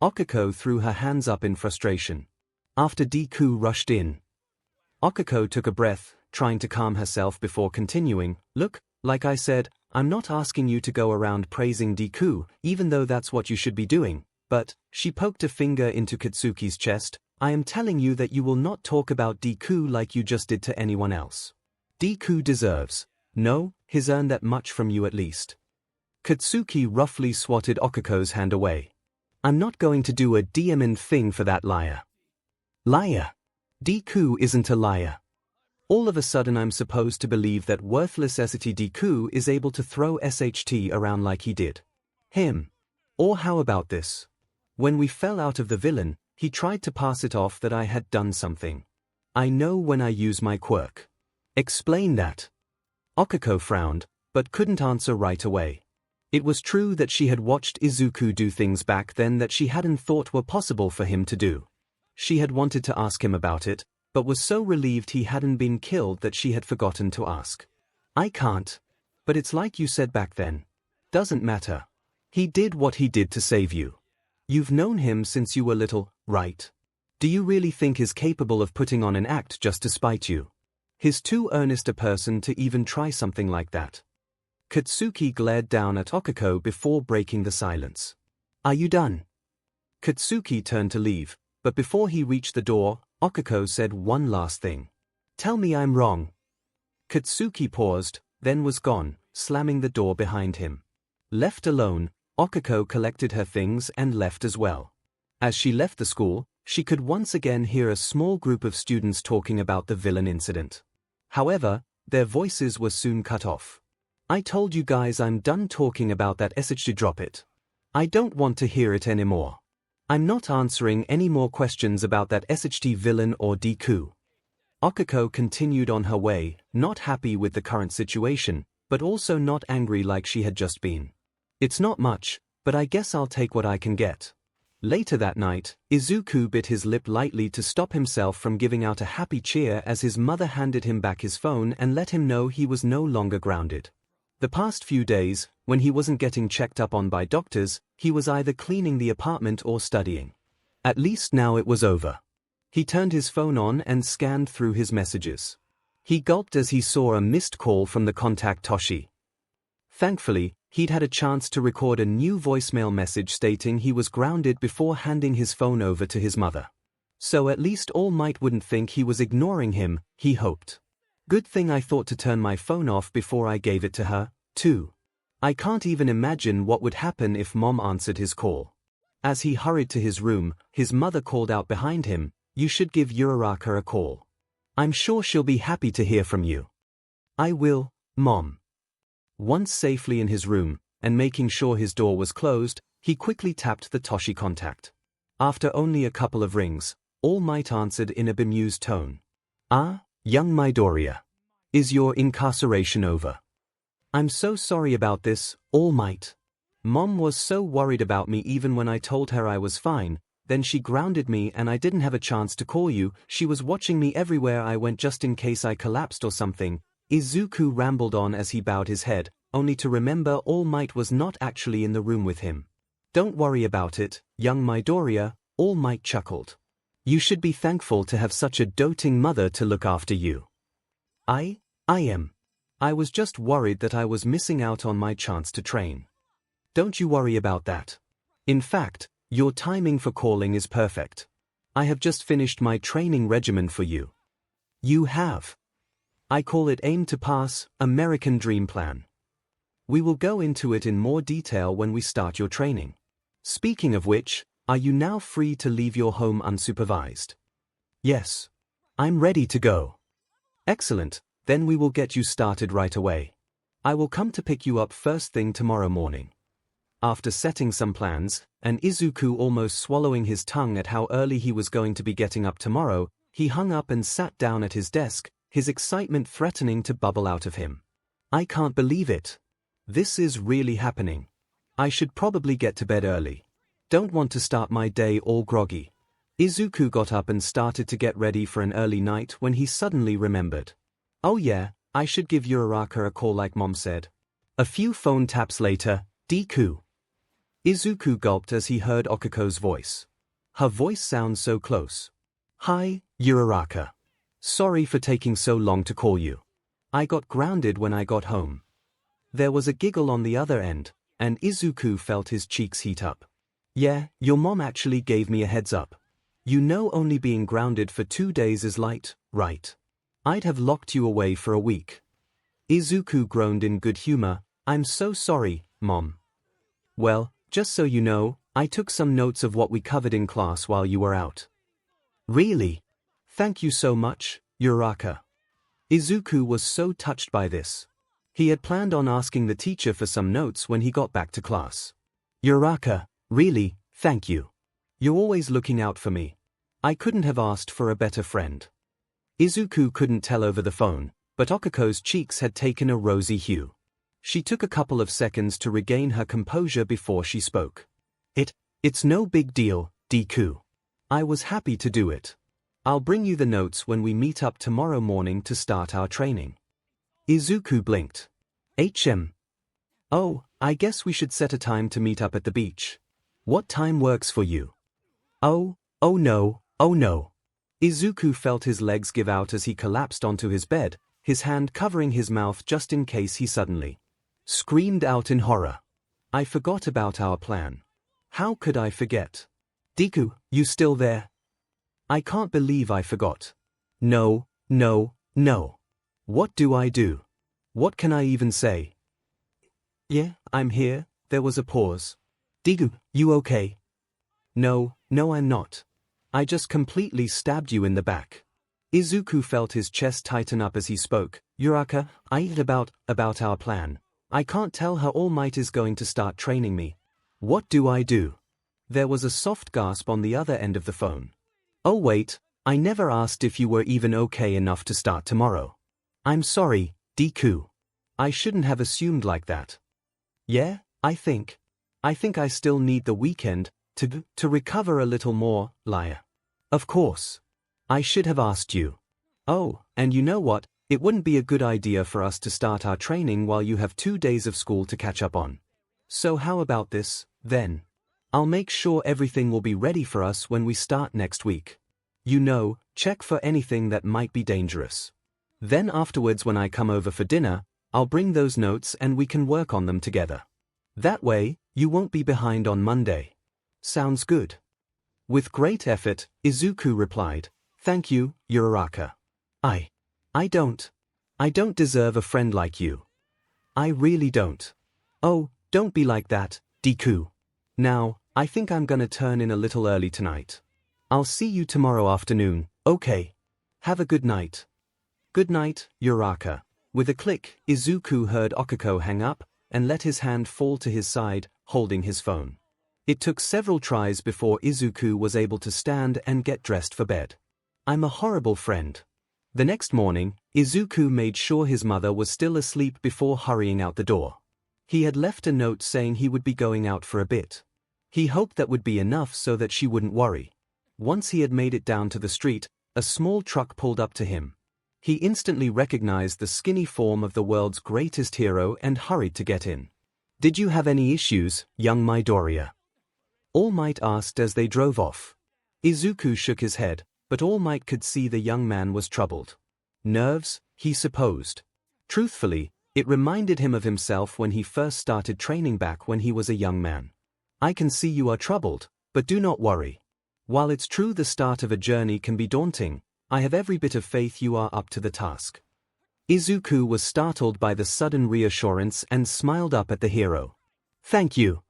𝐒𝐴 threw her hands up in frustration. After Deku rushed in. 𝐒𝐴 took a breath, trying to calm herself before continuing, Look, like I said, I'm not asking you to go around praising Deku, even though that's what you should be doing, but, she poked a finger into Katsuki's chest, I am telling you that you will not talk about Deku like you just did to anyone else. Deku deserves. No, he's earned that much from you at least. Katsuki roughly swatted 𝐒𝐴's hand away. I'm not going to do a diamond thing for that liar. Liar. Deku isn't a liar. All of a sudden I'm supposed to believe that worthless ST Deku is able to throw SHT around like he did. Him. Or how about this? When we fell out of the villain, he tried to pass it off that I had done something. I know when I use my quirk. Explain that. 𝐒𝐴 frowned, but couldn't answer right away. It was true that she had watched Izuku do things back then that she hadn't thought were possible for him to do. She had wanted to ask him about it, but was so relieved he hadn't been killed that she had forgotten to ask. I can't. But it's like you said back then. Doesn't matter. He did what he did to save you. You've known him since you were little, right? Do you really think he's capable of putting on an act just to spite you? He's too earnest a person to even try something like that. Katsuki glared down at 𝐒𝐴 before breaking the silence. Are you done? Katsuki turned to leave, but before he reached the door, 𝐒𝐴 said one last thing. Tell me I'm wrong. Katsuki paused, then was gone, slamming the door behind him. Left alone, 𝐒𝐴 collected her things and left as well. As she left the school, she could once again hear a small group of students talking about the villain incident. However, their voices were soon cut off. I told you guys I'm done talking about that SHT, drop it. I don't want to hear it anymore. I'm not answering any more questions about that SHT villain or Deku. 𝐒𝐴 continued on her way, not happy with the current situation, but also not angry like she had just been. It's not much, but I guess I'll take what I can get. Later that night, Izuku bit his lip lightly to stop himself from giving out a happy cheer as his mother handed him back his phone and let him know he was no longer grounded. The past few days, when he wasn't getting checked up on by doctors, he was either cleaning the apartment or studying. At least now it was over. He turned his phone on and scanned through his messages. He gulped as he saw a missed call from the contact Toshi. Thankfully, he'd had a chance to record a new voicemail message stating he was grounded before handing his phone over to his mother. So at least All Might wouldn't think he was ignoring him, he hoped. Good thing I thought to turn my phone off before I gave it to her, too. I can't even imagine what would happen if Mom answered his call. As he hurried to his room, his mother called out behind him, "You should give Uraraka a call. I'm sure she'll be happy to hear from you." "I will, Mom." Once safely in his room, and making sure his door was closed, he quickly tapped the Toshi contact. After only a couple of rings, All Might answered in a bemused tone. "Ah, young Midoriya. Is your incarceration over?" "I'm so sorry about this, All Might. Mom was so worried about me even when I told her I was fine, then she grounded me and I didn't have a chance to call you. She was watching me everywhere I went just in case I collapsed or something." Izuku rambled on as he bowed his head, only to remember All Might was not actually in the room with him. "Don't worry about it, young Midoriya," All Might chuckled. "You should be thankful to have such a doting mother to look after you." I am. I was just worried that I was missing out on my chance to train." "Don't you worry about that. In fact, your timing for calling is perfect. I have just finished my training regimen for you." "You have?" "I call it Aim to Pass, American Dream Plan. We will go into it in more detail when we start your training. Speaking of which, are you now free to leave your home unsupervised?" "Yes. I'm ready to go." "Excellent, then we will get you started right away. I will come to pick you up first thing tomorrow morning." After setting some plans, and Izuku almost swallowing his tongue at how early he was going to be getting up tomorrow, he hung up and sat down at his desk, his excitement threatening to bubble out of him. "I can't believe it. This is really happening. I should probably get to bed early. Don't want to start my day all groggy." Izuku got up and started to get ready for an early night when he suddenly remembered. "Oh yeah, I should give Uraraka a call like Mom said." A few phone taps later, Deku. Izuku gulped as he heard Okiko's voice. Her voice sounds so close. "Hi, Uraraka. Sorry for taking so long to call you. I got grounded when I got home." There was a giggle on the other end, and Izuku felt his cheeks heat up. "Yeah, your mom actually gave me a heads up. You know only being grounded for 2 days is light, right? I'd have locked you away for a week." Izuku groaned in good humor. "I'm so sorry, Mom." "Well, just so you know, I took some notes of what we covered in class while you were out." "Really? Thank you so much, Uraraka." Izuku was so touched by this. He had planned on asking the teacher for some notes when he got back to class. "Uraraka, really, thank you. You're always looking out for me. I couldn't have asked for a better friend." Izuku couldn't tell over the phone, but Okiko's cheeks had taken a rosy hue. She took a couple of seconds to regain her composure before she spoke. It's no big deal, Deku. I was happy to do it. I'll bring you the notes when we meet up tomorrow morning to start our training." Izuku blinked. "Oh, I guess we should set a time to meet up at the beach. What time works for you?" Oh no. Izuku felt his legs give out as he collapsed onto his bed, his hand covering his mouth just in case he suddenly screamed out in horror. "I forgot about our plan. How could I forget? Deku, you still there? I can't believe I forgot. No. What do I do? What can I even say?" "Yeah, I'm here." There was a pause. "Deku, you okay?" No, I'm not. I just completely stabbed you in the back." Izuku felt his chest tighten up as he spoke. "Uraraka, about our plan. I can't tell her All Might is going to start training me. What do I do?" There was a soft gasp on the other end of the phone. "Oh wait, I never asked if you were even okay enough to start tomorrow. I'm sorry, Deku. I shouldn't have assumed like that." "Yeah, I think I still need the weekend to recover a little more, liar. Of course. I should have asked you. Oh, and you know what? It wouldn't be a good idea for us to start our training while you have 2 days of school to catch up on. So how about this, then? I'll make sure everything will be ready for us when we start next week. You know, check for anything that might be dangerous. Then afterwards when I come over for dinner, I'll bring those notes and we can work on them together. That way, you won't be behind on Monday. Sounds good. With great effort, Izuku replied, "Thank you, Uraraka. I don't deserve a friend like you. I really don't." "Oh, don't be like that, Deku. Now, I think I'm gonna turn in a little early tonight. I'll see you tomorrow afternoon, okay? Have a good night." "Good night, Uraraka." With a click, Izuku heard Okiko hang up and let his hand fall to his side, holding his phone. It took several tries before Izuku was able to stand and get dressed for bed. "I'm a horrible friend." The next morning, Izuku made sure his mother was still asleep before hurrying out the door. He had left a note saying he would be going out for a bit. He hoped that would be enough so that she wouldn't worry. Once he had made it down to the street, a small truck pulled up to him. He instantly recognized the skinny form of the world's greatest hero and hurried to get in. "Did you have any issues, young Midoriya?" All Might asked as they drove off. Izuku shook his head, but All Might could see the young man was troubled. Nerves, he supposed. Truthfully, it reminded him of himself when he first started training back when he was a young man. "I can see you are troubled, but do not worry. While it's true the start of a journey can be daunting, I have every bit of faith you are up to the task." Izuku was startled by the sudden reassurance and smiled up at the hero. "Thank you."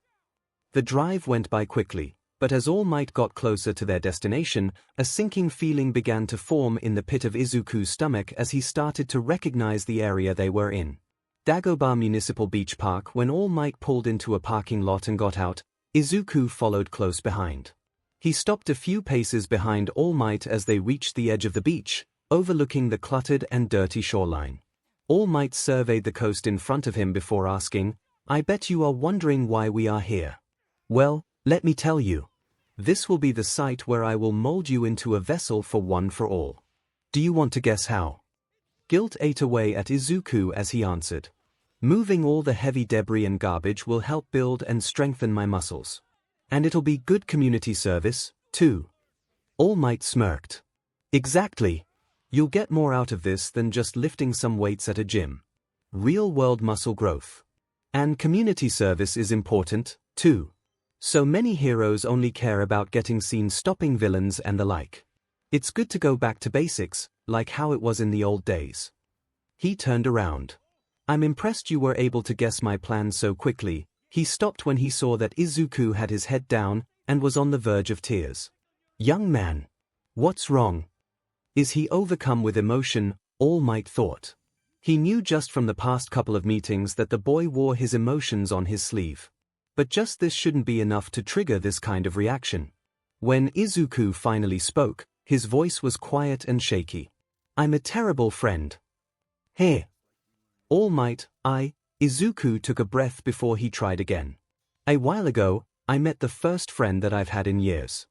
The drive went by quickly, but as All Might got closer to their destination, a sinking feeling began to form in the pit of Izuku's stomach as he started to recognize the area they were in. Dagobah Municipal Beach Park. When All Might pulled into a parking lot and got out, Izuku followed close behind. He stopped a few paces behind All Might as they reached the edge of the beach, overlooking the cluttered and dirty shoreline. All Might surveyed the coast in front of him before asking, "I bet you are wondering why we are here. Well, let me tell you. This will be the site where I will mold you into a vessel for one for all. Do you want to guess how?" Guilt ate away at Izuku as he answered, "Moving all the heavy debris and garbage will help build and strengthen my muscles. And it'll be good community service, too." All Might smirked. "Exactly. You'll get more out of this than just lifting some weights at a gym. Real-world muscle growth. And community service is important, too. So many heroes only care about getting seen stopping villains and the like. It's good to go back to basics, like how it was in the old days." He turned around. "I'm impressed you were able to guess my plan so quickly." He stopped when he saw that Izuku had his head down and was on the verge of tears. "Young man. What's wrong? Is he overcome with emotion?" All Might thought. He knew just from the past couple of meetings that the boy wore his emotions on his sleeve. But just this shouldn't be enough to trigger this kind of reaction. When Izuku finally spoke, his voice was quiet and shaky. "I'm a terrible friend." "Hey." All Might, Izuku took a breath before he tried again. "A while ago, I met the first friend that I've had in years.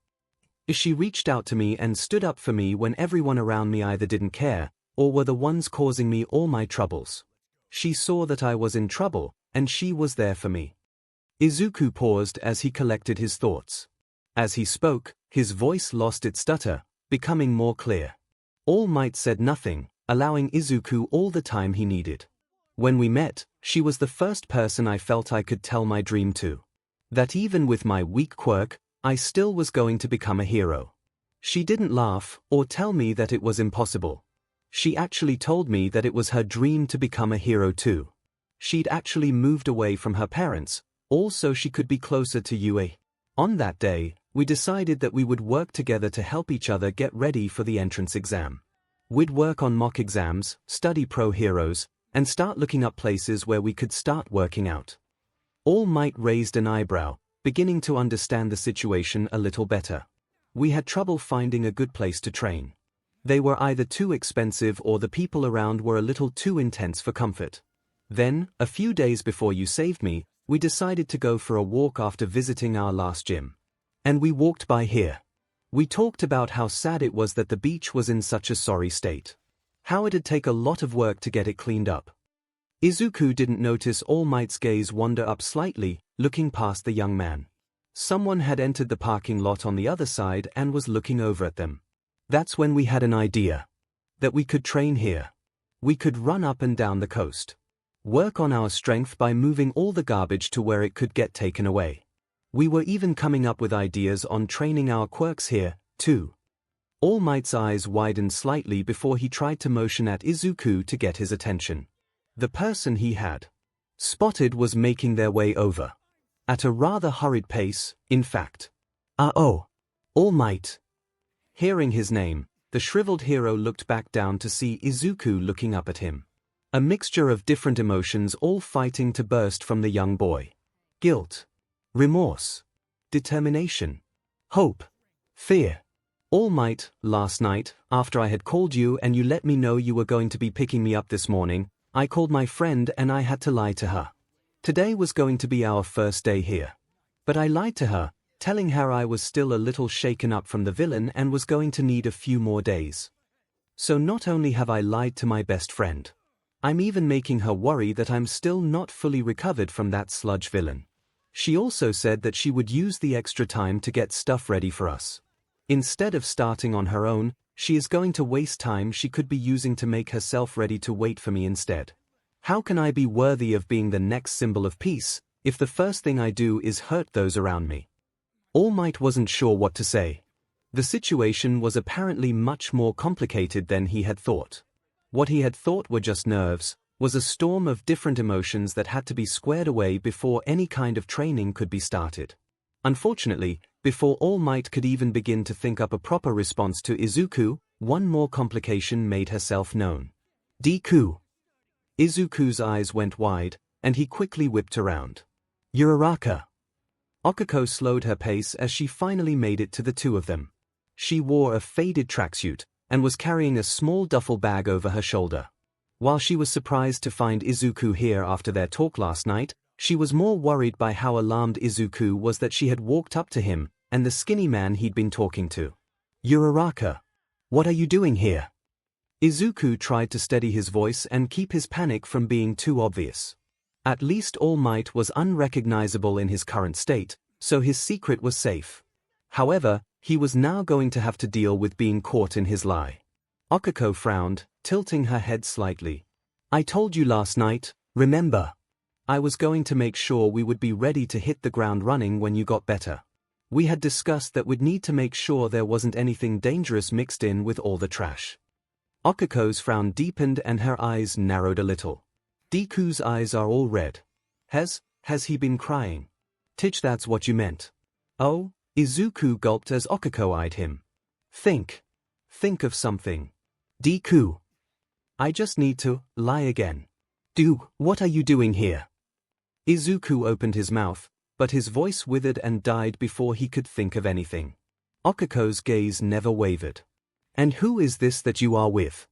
She reached out to me and stood up for me when everyone around me either didn't care, or were the ones causing me all my troubles. She saw that I was in trouble, and she was there for me." Izuku paused as he collected his thoughts. As he spoke, his voice lost its stutter, becoming more clear. All Might said nothing, allowing Izuku all the time he needed. "When we met, she was the first person I felt I could tell my dream to. That even with my weak quirk, I still was going to become a hero. She didn't laugh or tell me that it was impossible. She actually told me that it was her dream to become a hero too. She'd actually moved away from her parents, all so she could be closer to UA. On that day, we decided that we would work together to help each other get ready for the entrance exam. We'd work on mock exams, study pro heroes, and start looking up places where we could start working out." All Might raised an eyebrow, beginning to understand the situation a little better. "We had trouble finding a good place to train. They were either too expensive or the people around were a little too intense for comfort. Then, a few days before you saved me, we decided to go for a walk after visiting our last gym. And we walked by here. We talked about how sad it was that the beach was in such a sorry state. How it'd take a lot of work to get it cleaned up." Izuku didn't notice All Might's gaze wander up slightly, looking past the young man. Someone had entered the parking lot on the other side and was looking over at them. "That's when we had an idea. That we could train here. We could run up and down the coast. Work on our strength by moving all the garbage to where it could get taken away. We were even coming up with ideas on training our quirks here, too. All Might's eyes widened slightly before he tried to motion at Izuku to get his attention. The person he had spotted was making their way over. At a rather hurried pace, in fact. Oh, All Might. Hearing his name, the shriveled hero looked back down to see Izuku looking up at him. A mixture of different emotions all fighting to burst from the young boy. Guilt, remorse, determination, hope, fear. All Might, last night, after I had called you and you let me know you were going to be picking me up this morning, I called my friend and I had to lie to her. Today was going to be our first day here. But I lied to her, telling her I was still a little shaken up from the villain and was going to need a few more days. So not only have I lied to my best friend, I'm even making her worry that I'm still not fully recovered from that sludge villain. She also said that she would use the extra time to get stuff ready for us. Instead of starting on her own, she is going to waste time she could be using to make herself ready to wait for me instead. How can I be worthy of being the next symbol of peace if the first thing I do is hurt those around me? All Might wasn't sure what to say. The situation was apparently much more complicated than he had thought. What he had thought were just nerves was a storm of different emotions that had to be squared away before any kind of training could be started. Unfortunately, before All Might could even begin to think up a proper response to Izuku, one more complication made herself known. Deku. Izuku's eyes went wide, and he quickly whipped around. Uraraka. Okiko slowed her pace as she finally made it to the two of them. She wore a faded tracksuit, and was carrying a small duffel bag over her shoulder. While she was surprised to find Izuku here after their talk last night, she was more worried by how alarmed Izuku was that she had walked up to him, and the skinny man he'd been talking to. Uraraka. What are you doing here? Izuku tried to steady his voice and keep his panic from being too obvious. At least All Might was unrecognizable in his current state, so his secret was safe. However, he was now going to have to deal with being caught in his lie. Okiko frowned, tilting her head slightly. I told you last night, remember? I was going to make sure we would be ready to hit the ground running when you got better. We had discussed that we'd need to make sure there wasn't anything dangerous mixed in with all the trash. Okiko's frown deepened and her eyes narrowed a little. Deku's eyes are all red. Has he been crying? That's what you meant. Oh, Izuku gulped as Okiko eyed him. Think of something. Deku. I just need to lie again. What are you doing here? Izuku opened his mouth, but his voice withered and died before he could think of anything. Okiko's gaze never wavered. And who is this that you are with?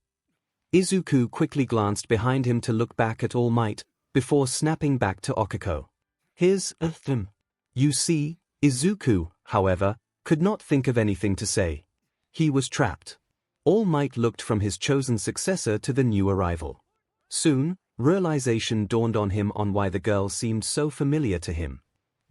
Izuku quickly glanced behind him to look back at All Might, before snapping back to Okiko. Here's them. You see, Izuku, however, could not think of anything to say. He was trapped. All Might looked from his chosen successor to the new arrival. Soon, realization dawned on him on why the girl seemed so familiar to him.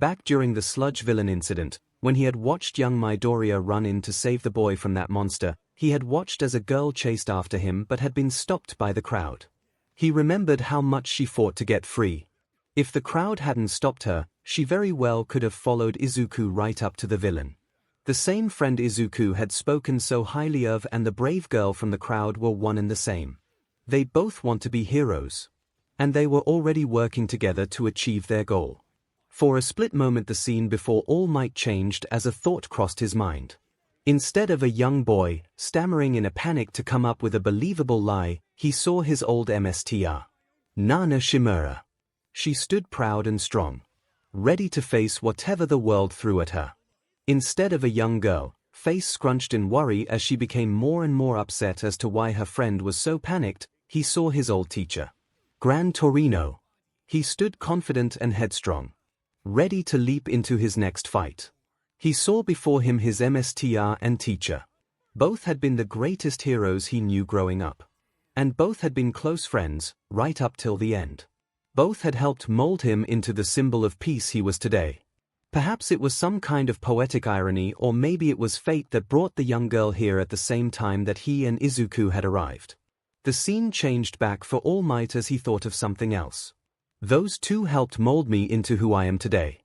Back during the sludge villain incident, when he had watched young Midoriya run in to save the boy from that monster, he had watched as a girl chased after him but had been stopped by the crowd. He remembered how much she fought to get free. If the crowd hadn't stopped her, she very well could have followed Izuku right up to the villain. The same friend Izuku had spoken so highly of and the brave girl from the crowd were one and the same. They both want to be heroes. And they were already working together to achieve their goal. For a split moment the scene before All Might changed as a thought crossed his mind. Instead of a young boy, stammering in a panic to come up with a believable lie, he saw his old MSTR. Nana Shimura. She stood proud and strong, ready to face whatever the world threw at her. Instead of a young girl, face scrunched in worry as she became more and more upset as to why her friend was so panicked, he saw his old teacher. Gran Torino. He stood confident and headstrong, ready to leap into his next fight. He saw before him his MSTR and teacher. Both had been the greatest heroes he knew growing up. And both had been close friends, right up till the end. Both had helped mold him into the symbol of peace he was today. Perhaps it was some kind of poetic irony, or maybe it was fate that brought the young girl here at the same time that he and Izuku had arrived. The scene changed back for All Might as he thought of something else. Those two helped mold me into who I am today.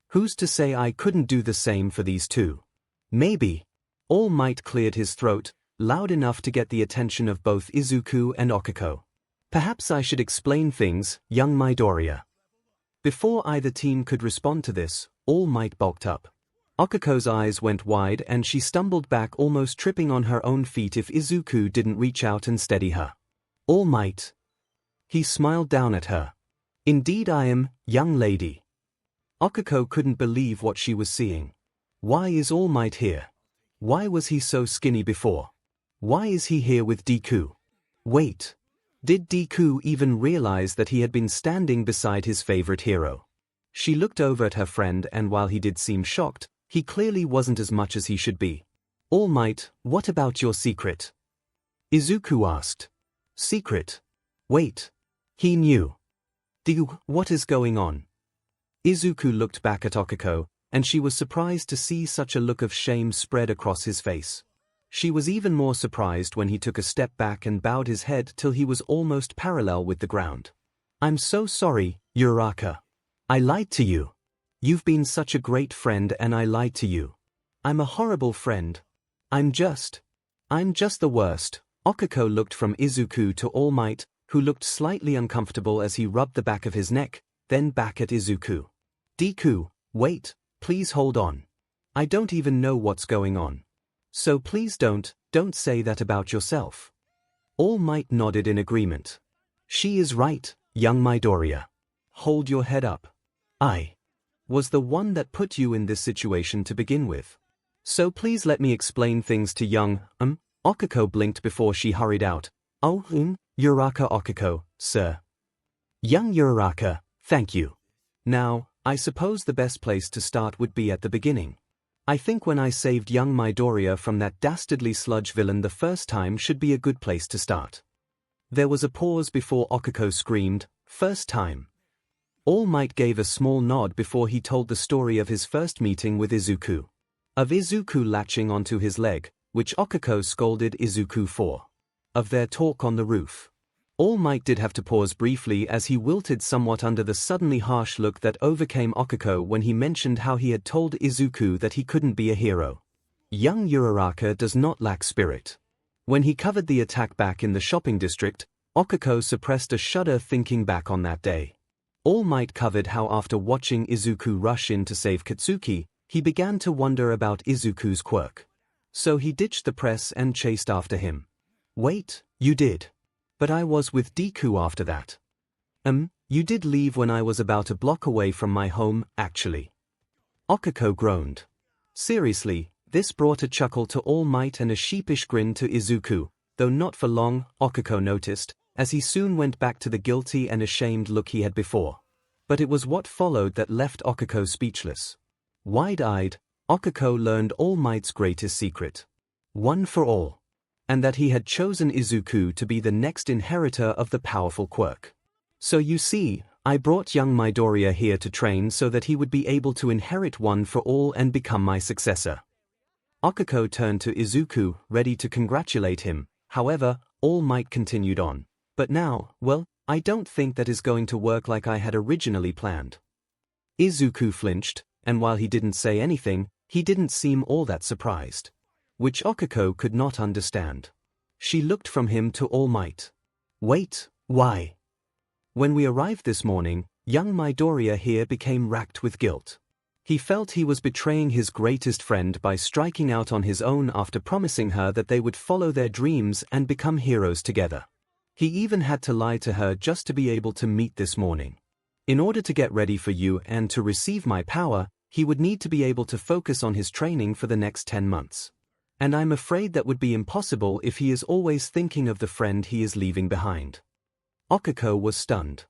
Who's to say I couldn't do the same for these two? Maybe. All Might cleared his throat, loud enough to get the attention of both Izuku and Okiko. Perhaps I should explain things, young Midoriya. Before either team could respond to this, All Might bulked up. Okiko's eyes went wide and she stumbled back, almost tripping on her own feet if Izuku didn't reach out and steady her. All Might. He smiled down at her. Indeed I am, young lady. Okiko couldn't believe what she was seeing. Why is All Might here? Why was he so skinny before? Why is he here with Deku? Wait. Did Deku even realize that he had been standing beside his favorite hero? She looked over at her friend, and while he did seem shocked, he clearly wasn't as much as he should be. All Might, what about your secret? Izuku asked. Secret? Wait. He knew. What is going on? Izuku looked back at Okiko, and she was surprised to see such a look of shame spread across his face. She was even more surprised when he took a step back and bowed his head till he was almost parallel with the ground. I'm so sorry, Uraraka. I lied to you. You've been such a great friend and I lied to you. I'm a horrible friend. I'm just the worst. Okiko looked from Izuku to All Might, who looked slightly uncomfortable as he rubbed the back of his neck, then back at Izuku. Deku, wait, please hold on. I don't even know what's going on. So please don't say that about yourself. All Might nodded in agreement. She is right, young Midoriya. Hold your head up. I was the one that put you in this situation to begin with. So please let me explain things to young, Okiko blinked before she hurried out. Oh, Uraraka Okiko, sir. Young Uraraka, thank you. Now, I suppose the best place to start would be at the beginning. I think when I saved young Midoriya from that dastardly sludge villain the first time should be a good place to start. There was a pause before Okiko screamed, first time. All Might gave a small nod before he told the story of his first meeting with Izuku. Of Izuku latching onto his leg, which Okiko scolded Izuku for. Of their talk on the roof. All Might did have to pause briefly as he wilted somewhat under the suddenly harsh look that overcame Okiko when he mentioned how he had told Izuku that he couldn't be a hero. Young Uraraka does not lack spirit. When he covered the attack back in the shopping district, Okiko suppressed a shudder thinking back on that day. All Might covered how after watching Izuku rush in to save Katsuki, he began to wonder about Izuku's quirk. So he ditched the press and chased after him. Wait, you did. But I was with Deku after that. You did leave when I was about a block away from my home, actually. Okiko groaned. Seriously, this brought a chuckle to All Might and a sheepish grin to Izuku, though not for long, Okiko noticed, as he soon went back to the guilty and ashamed look he had before. But it was what followed that left Okiko speechless. Wide-eyed, Okiko learned All Might's greatest secret. One for all. And that he had chosen Izuku to be the next inheritor of the powerful quirk. So you see, I brought young Midoriya here to train so that he would be able to inherit One for All and become my successor. Okiko turned to Izuku, ready to congratulate him. However, All Might continued on. But now, well, I don't think that is going to work like I had originally planned. Izuku flinched, and while he didn't say anything, he didn't seem all that surprised. Which Okiko could not understand. She looked from him to All Might. Wait, why? When we arrived this morning, young Midoriya here became racked with guilt. He felt he was betraying his greatest friend by striking out on his own after promising her that they would follow their dreams and become heroes together. He even had to lie to her just to be able to meet this morning. In order to get ready for you and to receive my power, he would need to be able to focus on his training for the next 10 months. And I'm afraid that would be impossible if he is always thinking of the friend he is leaving behind. Okiko was stunned.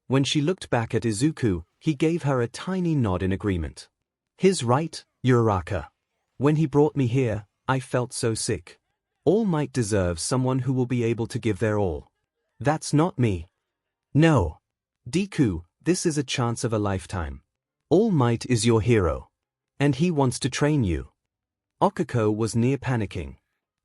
When she looked back at Izuku, he gave her a tiny nod in agreement. His right, Uraraka. When he brought me here, I felt so sick. All Might deserves someone who will be able to give their all. That's not me. No. Deku, this is a chance of a lifetime. All Might is your hero. And he wants to train you. Okiko was near panicking.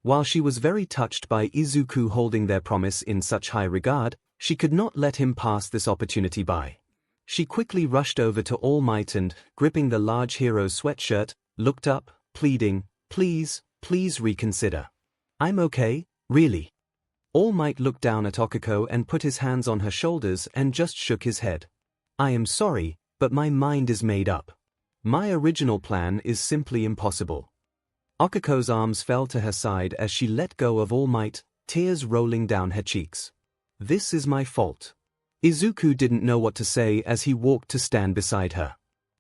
While she was very touched by Izuku holding their promise in such high regard, she could not let him pass this opportunity by. She quickly rushed over to All Might and, gripping the large hero's sweatshirt, looked up, pleading, "Please, please reconsider. I'm okay, really." All Might looked down at Okiko and put his hands on her shoulders and just shook his head. "I am sorry, but my mind is made up. My original plan is simply impossible." Okiko's arms fell to her side as she let go of All Might, tears rolling down her cheeks. "This is my fault." Izuku didn't know what to say as he walked to stand beside her.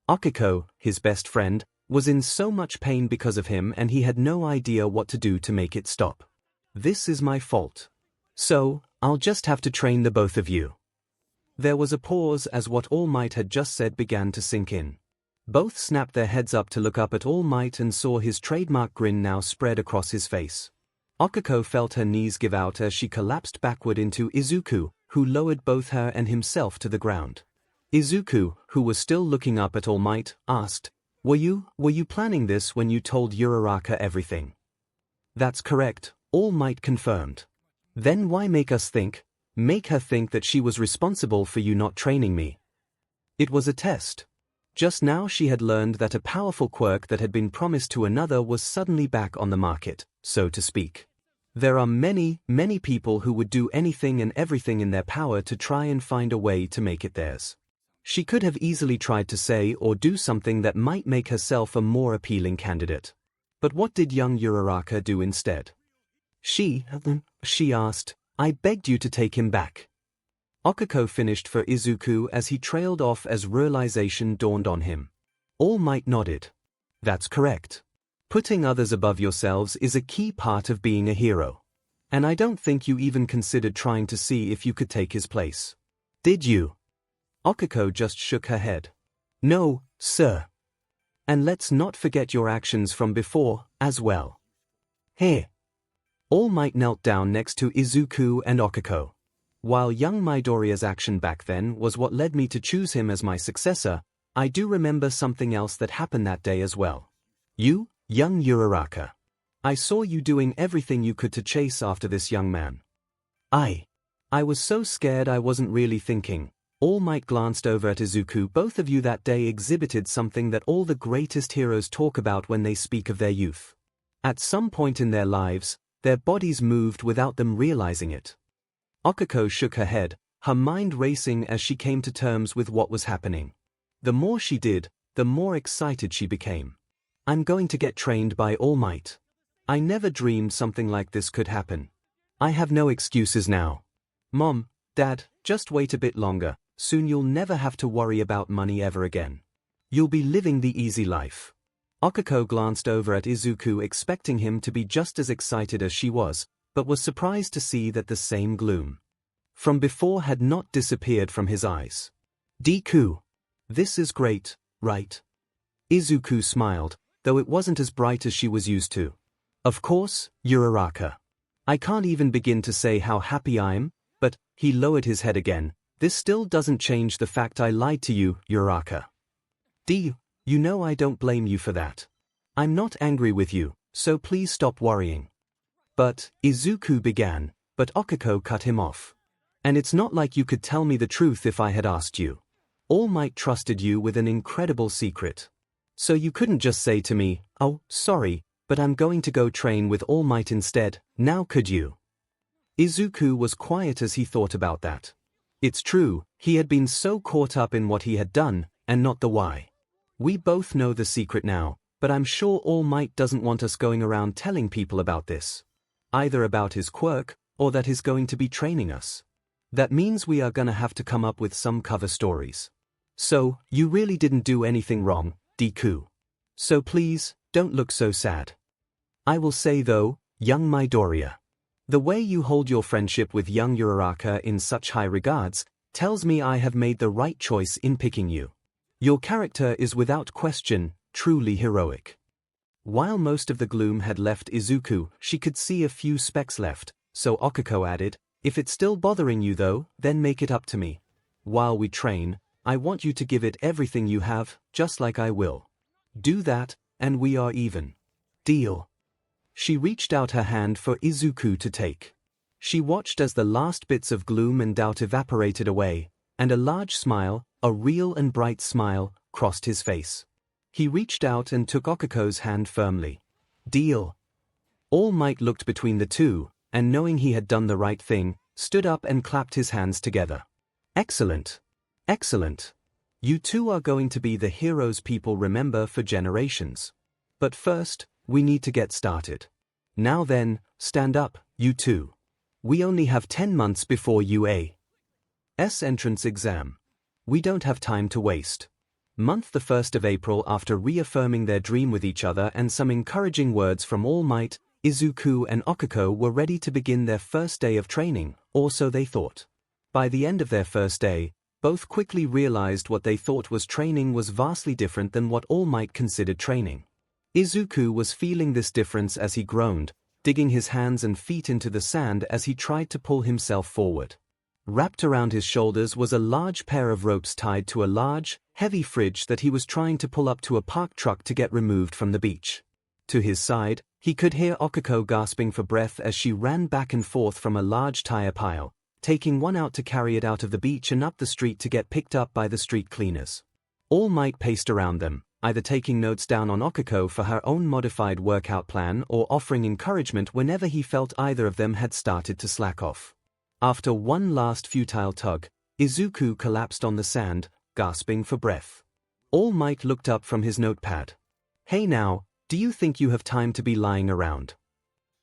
Okiko, his best friend, was in so much pain because of him and he had no idea what to do to make it stop. "This is my fault. So, I'll just have to train the both of you." There was a pause as what All Might had just said began to sink in. Both snapped their heads up to look up at All Might and saw his trademark grin now spread across his face. Okiko felt her knees give out as she collapsed backward into Izuku, who lowered both her and himself to the ground. Izuku, who was still looking up at All Might, asked, Were you planning this when you told Uraraka everything?" "That's correct," All Might confirmed. "Then why make her think that she was responsible for you not training me?" "It was a test." Just now she had learned that a powerful quirk that had been promised to another was suddenly back on the market, so to speak. There are many, many people who would do anything and everything in their power to try and find a way to make it theirs. She could have easily tried to say or do something that might make herself a more appealing candidate. But what did young Uraraka do instead? She asked, "I begged you to take him back." Okiko finished for Izuku as he trailed off as realization dawned on him. All Might nodded. "That's correct. Putting others above yourselves is a key part of being a hero. And I don't think you even considered trying to see if you could take his place. Did you?" Okiko just shook her head. "No, sir. And let's not forget your actions from before, as well." "Hey." All Might knelt down next to Izuku and Okiko. "While young Midoriya's action back then was what led me to choose him as my successor, I do remember something else that happened that day as well. You, young Uraraka. I saw you doing everything you could to chase after this young man. I was so scared I wasn't really thinking." All Might glanced over at Izuku. "Both of you that day exhibited something that all the greatest heroes talk about when they speak of their youth. At some point in their lives, their bodies moved without them realizing it." Okiko shook her head, her mind racing as she came to terms with what was happening. The more she did, the more excited she became. "I'm going to get trained by All Might. I never dreamed something like this could happen. I have no excuses now. Mom, Dad, just wait a bit longer. Soon you'll never have to worry about money ever again. You'll be living the easy life." Okiko glanced over at Izuku expecting him to be just as excited as she was, but was surprised to see that the same gloom from before had not disappeared from his eyes. "Deku. This is great, right?" Izuku smiled, though it wasn't as bright as she was used to. "Of course, Uraraka. I can't even begin to say how happy I am, but," he lowered his head again, "this still doesn't change the fact I lied to you, Uraraka. You know I don't blame you for that. I'm not angry with you, so please stop worrying." But Izuku began, but Okiko cut him off. "And it's not like you could tell me the truth if I had asked you. All Might trusted you with an incredible secret. So you couldn't just say to me, 'Oh, sorry, but I'm going to go train with All Might instead,' now could you?" Izuku was quiet as he thought about that. It's true, he had been so caught up in what he had done, and not the why. We both know the secret now, but I'm sure All Might doesn't want us going around telling people about this. Either about his quirk, or that he's going to be training us. That means we are gonna have to come up with some cover stories. So, you really didn't do anything wrong, Deku. So please, don't look so sad. I will say though, young Midoriya, the way you hold your friendship with young Uraraka in such high regards, tells me I have made the right choice in picking you. Your character is without question, truly heroic." While most of the gloom had left Izuku, she could see a few specks left, so Okiko added, "If it's still bothering you though, then make it up to me. While we train, I want you to give it everything you have, just like I will. Do that, and we are even. Deal?" She reached out her hand for Izuku to take. She watched as the last bits of gloom and doubt evaporated away, and a large smile, a real and bright smile, crossed his face. He reached out and took Okuko's hand firmly. Deal. All Might looked between the two, and knowing he had done the right thing, stood up and clapped his hands together. Excellent. Excellent. You two are going to be the heroes people remember for generations. But first, we need to get started. Now then, stand up, you two. We only have 10 months before UA's entrance exam. We don't have time to waste. Month the 1st of April. After reaffirming their dream with each other and some encouraging words from All Might, Izuku and Okuko were ready to begin their first day of training, or so they thought. By the end of their first day, both quickly realized what they thought was training was vastly different than what All Might considered training. Izuku was feeling this difference as he groaned, digging his hands and feet into the sand as he tried to pull himself forward. Wrapped around his shoulders was a large pair of ropes tied to a large, heavy fridge that he was trying to pull up to a parked truck to get removed from the beach. To his side, he could hear Okuko gasping for breath as she ran back and forth from a large tire pile, taking one out to carry it out of the beach and up the street to get picked up by the street cleaners. All Might paced around them, either taking notes down on Okuko for her own modified workout plan or offering encouragement whenever he felt either of them had started to slack off. After one last futile tug, Izuku collapsed on the sand, gasping for breath. All Might looked up from his notepad. Hey now, do you think you have time to be lying around?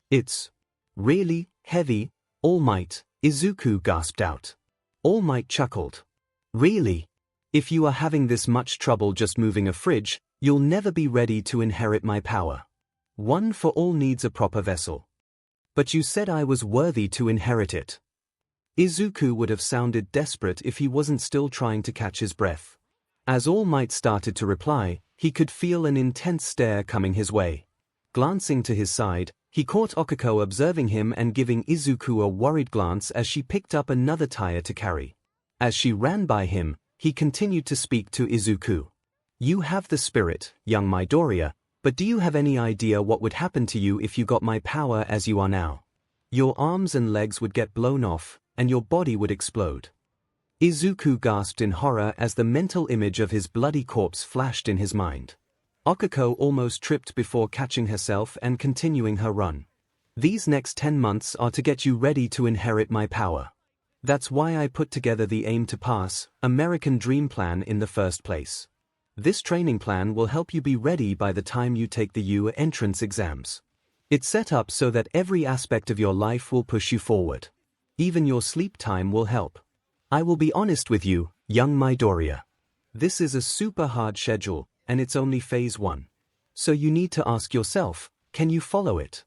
It's really heavy, All Might, Izuku gasped out. All Might chuckled. Really? If you are having this much trouble just moving a fridge, you'll never be ready to inherit my power. One for All needs a proper vessel. But you said I was worthy to inherit it. Izuku would have sounded desperate if he wasn't still trying to catch his breath. As All Might started to reply, he could feel an intense stare coming his way. Glancing to his side, he caught Okuko observing him and giving Izuku a worried glance as she picked up another tire to carry. As she ran by him, he continued to speak to Izuku. You have the spirit, young Midoriya, but do you have any idea what would happen to you if you got my power as you are now? Your arms and legs would get blown off, and your body would explode. Izuku gasped in horror as the mental image of his bloody corpse flashed in his mind. Okuko almost tripped before catching herself and continuing her run. These next 10 months are to get you ready to inherit my power. That's why I put together the Aim to Pass, American Dream Plan in the first place. This training plan will help you be ready by the time you take the U entrance exams. It's set up so that every aspect of your life will push you forward. Even your sleep time will help. I will be honest with you, young Midoriya. This is a super hard schedule, and it's only phase 1. So you need to ask yourself, can you follow it?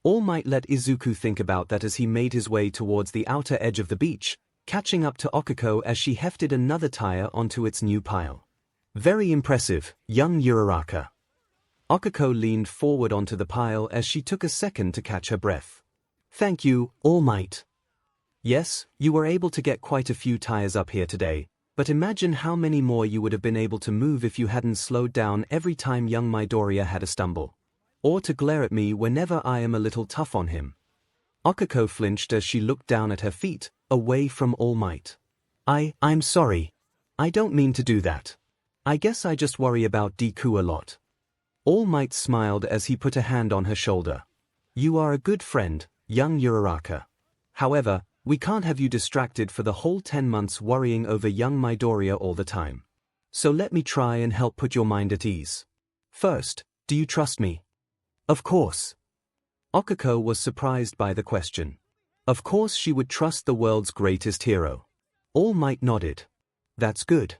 All Might let Izuku think about that as he made his way towards the outer edge of the beach, catching up to Okuko as she hefted another tire onto its new pile. Very impressive, young Uraraka. Okuko leaned forward onto the pile as she took a second to catch her breath. Thank you, All Might. Yes, you were able to get quite a few tires up here today, but imagine how many more you would have been able to move if you hadn't slowed down every time young Midoriya had a stumble. Or to glare at me whenever I am a little tough on him. Okuko flinched as she looked down at her feet, away from All Might. I'm sorry. I don't mean to do that. I guess I just worry about Deku a lot. All Might smiled as he put a hand on her shoulder. You are a good friend, young Uraraka. However, we can't have you distracted for the whole 10 months worrying over young Midoriya all the time. So let me try and help put your mind at ease. First, do you trust me? Of course. Okuko was surprised by the question. Of course she would trust the world's greatest hero. All Might nodded. That's good.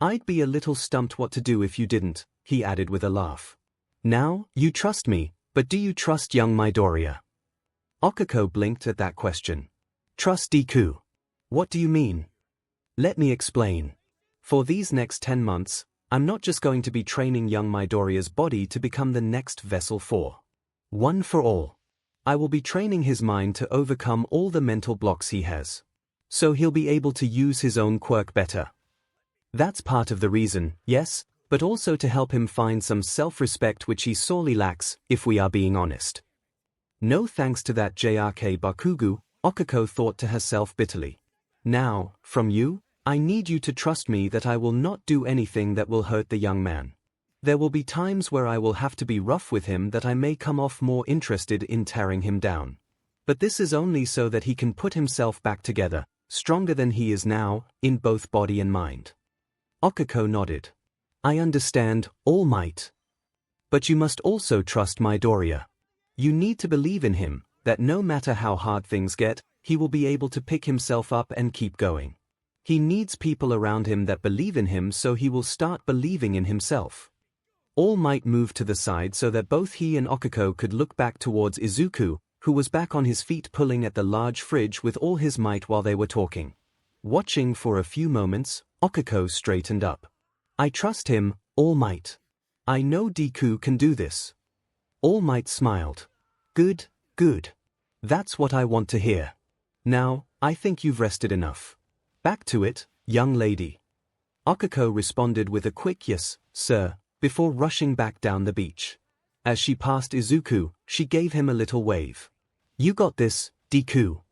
I'd be a little stumped what to do if you didn't, he added with a laugh. Now, you trust me, but do you trust young Midoriya? Okuko blinked at that question. Trust Deku. What do you mean? Let me explain. For these next 10 months, I'm not just going to be training young Midoriya's body to become the next vessel for One for All. I will be training his mind to overcome all the mental blocks he has. So he'll be able to use his own quirk better. That's part of the reason, yes, but also to help him find some self-respect which he sorely lacks, if we are being honest. No thanks to that 𝗂𝗑𝐵𝗂𝗂𝐵𝗂𝗂𝐵𝗂𝗂𝗂𝗂𝗂𝗂, 𝗂𝐭𝐾𝐲 thought to herself bitterly. Now, from you, I need you to trust me that I will not do anything that will hurt the young man. There will be times where I will have to be rough with him, that I may come off more interested in tearing him down. But this is only so that he can put himself back together, stronger than he is now, in both body and mind. 𝗂𝐭𝐾𝐲 nodded. I understand, All Might. But you must also trust my Doria. You need to believe in him, that no matter how hard things get, he will be able to pick himself up and keep going. He needs people around him that believe in him, so he will start believing in himself. All Might moved to the side so that both he and 𝗂𝐭𝐾𝐲 could look back towards Izuku, who was back on his feet pulling at the large fridge with all his might while they were talking. Watching for a few moments, 𝗂𝐭𝐾𝐲 straightened up. I trust him, All Might. I know Deku can do this. All Might smiled. Good, good. That's what I want to hear. Now, I think you've rested enough. Back to it, young lady. 𝗂𝐭𝐾𝐲 responded with a quick yes, sir, before rushing back down the beach. As she passed Izuku, she gave him a little wave. You got this, Deku.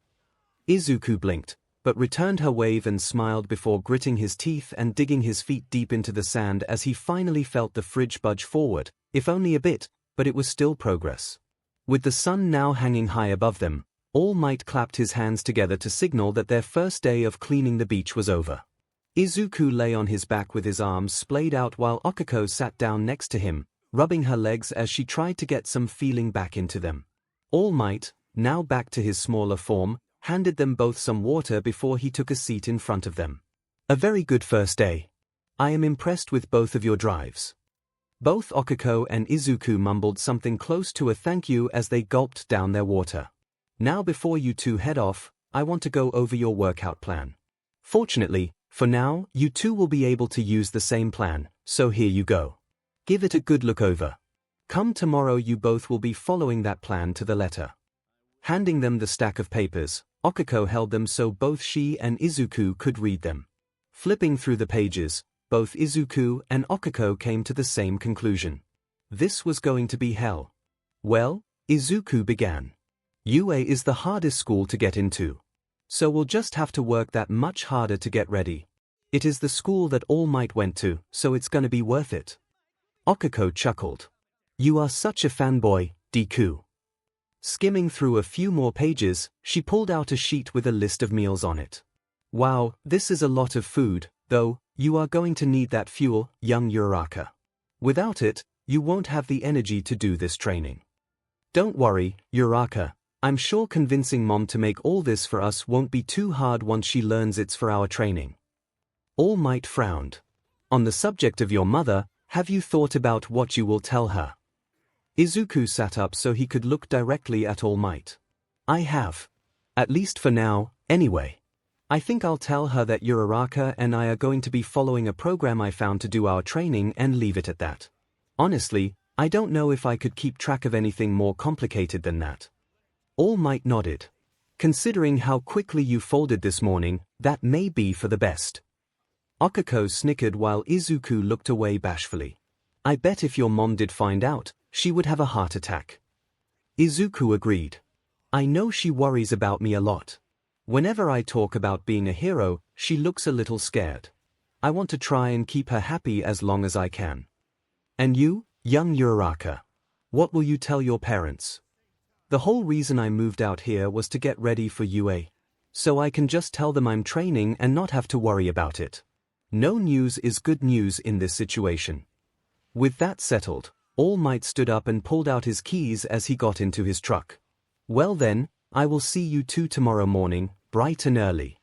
Izuku blinked, but returned her wave and smiled before gritting his teeth and digging his feet deep into the sand as he finally felt the fridge budge forward, if only a bit, but it was still progress. With the sun now hanging high above them, All Might clapped his hands together to signal that their first day of cleaning the beach was over. Izuku lay on his back with his arms splayed out while 𝗂𝐭𝐾𝐲 sat down next to him, rubbing her legs as she tried to get some feeling back into them. All Might, now back to his smaller form, handed them both some water before he took a seat in front of them. A very good first day. I am impressed with both of your drives. Both 𝗂𝐭𝐾𝐲 and Izuku mumbled something close to a thank you as they gulped down their water. Now before you two head off, I want to go over your workout plan. Fortunately, for now, you two will be able to use the same plan, so here you go. Give it a good look over. Come tomorrow you both will be following that plan to the letter. Handing them the stack of papers, 𝗂𝐭𝐾𝐲 held them so both she and Izuku could read them. Flipping through the pages, both Izuku and 𝗂𝐭𝐾𝐲 came to the same conclusion. This was going to be hell. Well, Izuku began. UA is the hardest school to get into. So we'll just have to work that much harder to get ready. It is the school that All Might went to, so it's gonna be worth it. 𝗂𝐭𝐾𝐲 chuckled. You are such a fanboy, Deku. Skimming through a few more pages, she pulled out a sheet with a list of meals on it. Wow, this is a lot of food, though, you are going to need that fuel, young Uraraka. Without it, you won't have the energy to do this training. Don't worry, Uraraka. I'm sure convincing Mom to make all this for us won't be too hard once she learns it's for our training. All Might frowned. On the subject of your mother, have you thought about what you will tell her? Izuku sat up so he could look directly at All Might. I have. At least for now, anyway. I think I'll tell her that Uraraka and I are going to be following a program I found to do our training and leave it at that. Honestly, I don't know if I could keep track of anything more complicated than that. All Might nodded. Considering how quickly you folded this morning, that may be for the best. 𝗂𝐭𝐾𝐲 snickered while Izuku looked away bashfully. I bet if your mom did find out, she would have a heart attack. Izuku agreed. I know she worries about me a lot. Whenever I talk about being a hero, she looks a little scared. I want to try and keep her happy as long as I can. And you, young Uraraka? What will you tell your parents? The whole reason I moved out here was to get ready for UA. So I can just tell them I'm training and not have to worry about it. No news is good news in this situation. With that settled, All Might stood up and pulled out his keys as he got into his truck. Well then, I will see you two tomorrow morning, bright and early.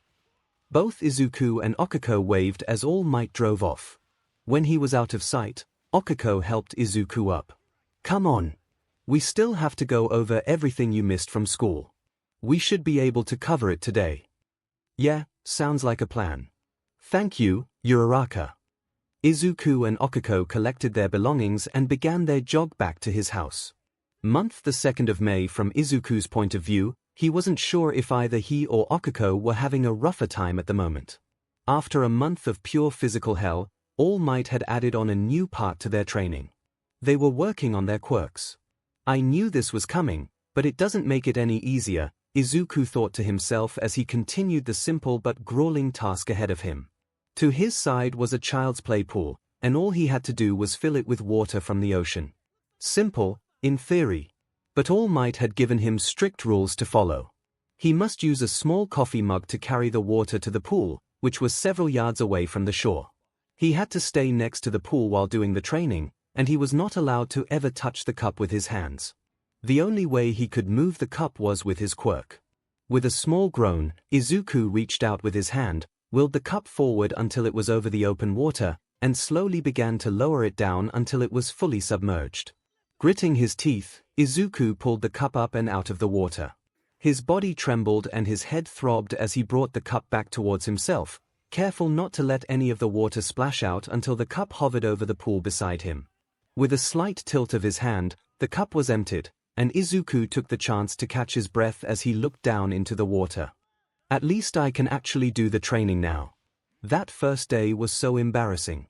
Both Izuku and 𝗂𝐭𝐾𝐲 waved as All Might drove off. When he was out of sight, 𝗂𝐭𝐾𝐲 helped Izuku up. Come on. We still have to go over everything you missed from school. We should be able to cover it today. Yeah, sounds like a plan. Thank you, Uraraka. Izuku and 𝗂𝐭𝐾𝐲 collected their belongings and began their jog back to his house. Month the 2nd of May. From Izuku's point of view, he wasn't sure if either he or 𝗂𝐭𝐾𝐲 were having a rougher time at the moment. After a month of pure physical hell, All Might had added on a new part to their training. They were working on their quirks. I knew this was coming, But it doesn't make it any easier, Izuku thought to himself as he continued the simple but grueling task ahead of him. To his side was a child's play pool, and all he had to do was fill it with water from the ocean. Simple, in theory. But All Might had given him strict rules to follow. He must use a small coffee mug to carry the water to the pool, which was several yards away from the shore. He had to stay next to the pool while doing the training, and he was not allowed to ever touch the cup with his hands. The only way he could move the cup was with his quirk. With a small groan, Izuku reached out with his hand, willed the cup forward until it was over the open water, and slowly began to lower it down until it was fully submerged. Gritting his teeth, Izuku pulled the cup up and out of the water. His body trembled and his head throbbed as he brought the cup back towards himself, careful not to let any of the water splash out until the cup hovered over the pool beside him. With a slight tilt of his hand, the cup was emptied, and Izuku took the chance to catch his breath as he looked down into the water. At least I can actually do the training now. That first day was so embarrassing.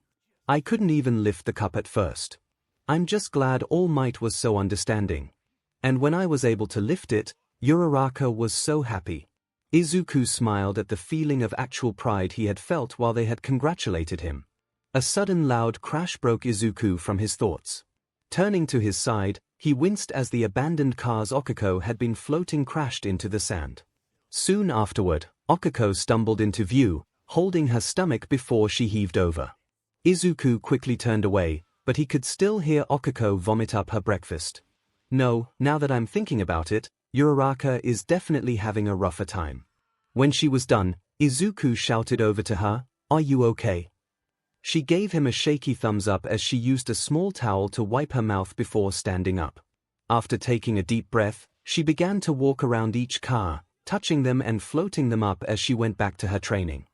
I couldn't even lift the cup at first. I'm just glad All Might was so understanding. And when I was able to lift it, Uraraka was so happy. Izuku smiled at the feeling of actual pride he had felt while they had congratulated him. A sudden loud crash broke Izuku from his thoughts. Turning to his side, he winced as the abandoned car's Okiko had been floating crashed into the sand. Soon afterward, Okiko stumbled into view, holding her stomach before she heaved over. Izuku quickly turned away, but he could still hear Okiko vomit up her breakfast. No, now that I'm thinking about it, Uraraka is definitely having a rougher time. When she was done, Izuku shouted over to her, "Are you okay?" She gave him a shaky thumbs up as she used a small towel to wipe her mouth before standing up. After taking a deep breath, she began to walk around each car, touching them and floating them up as she went back to her training.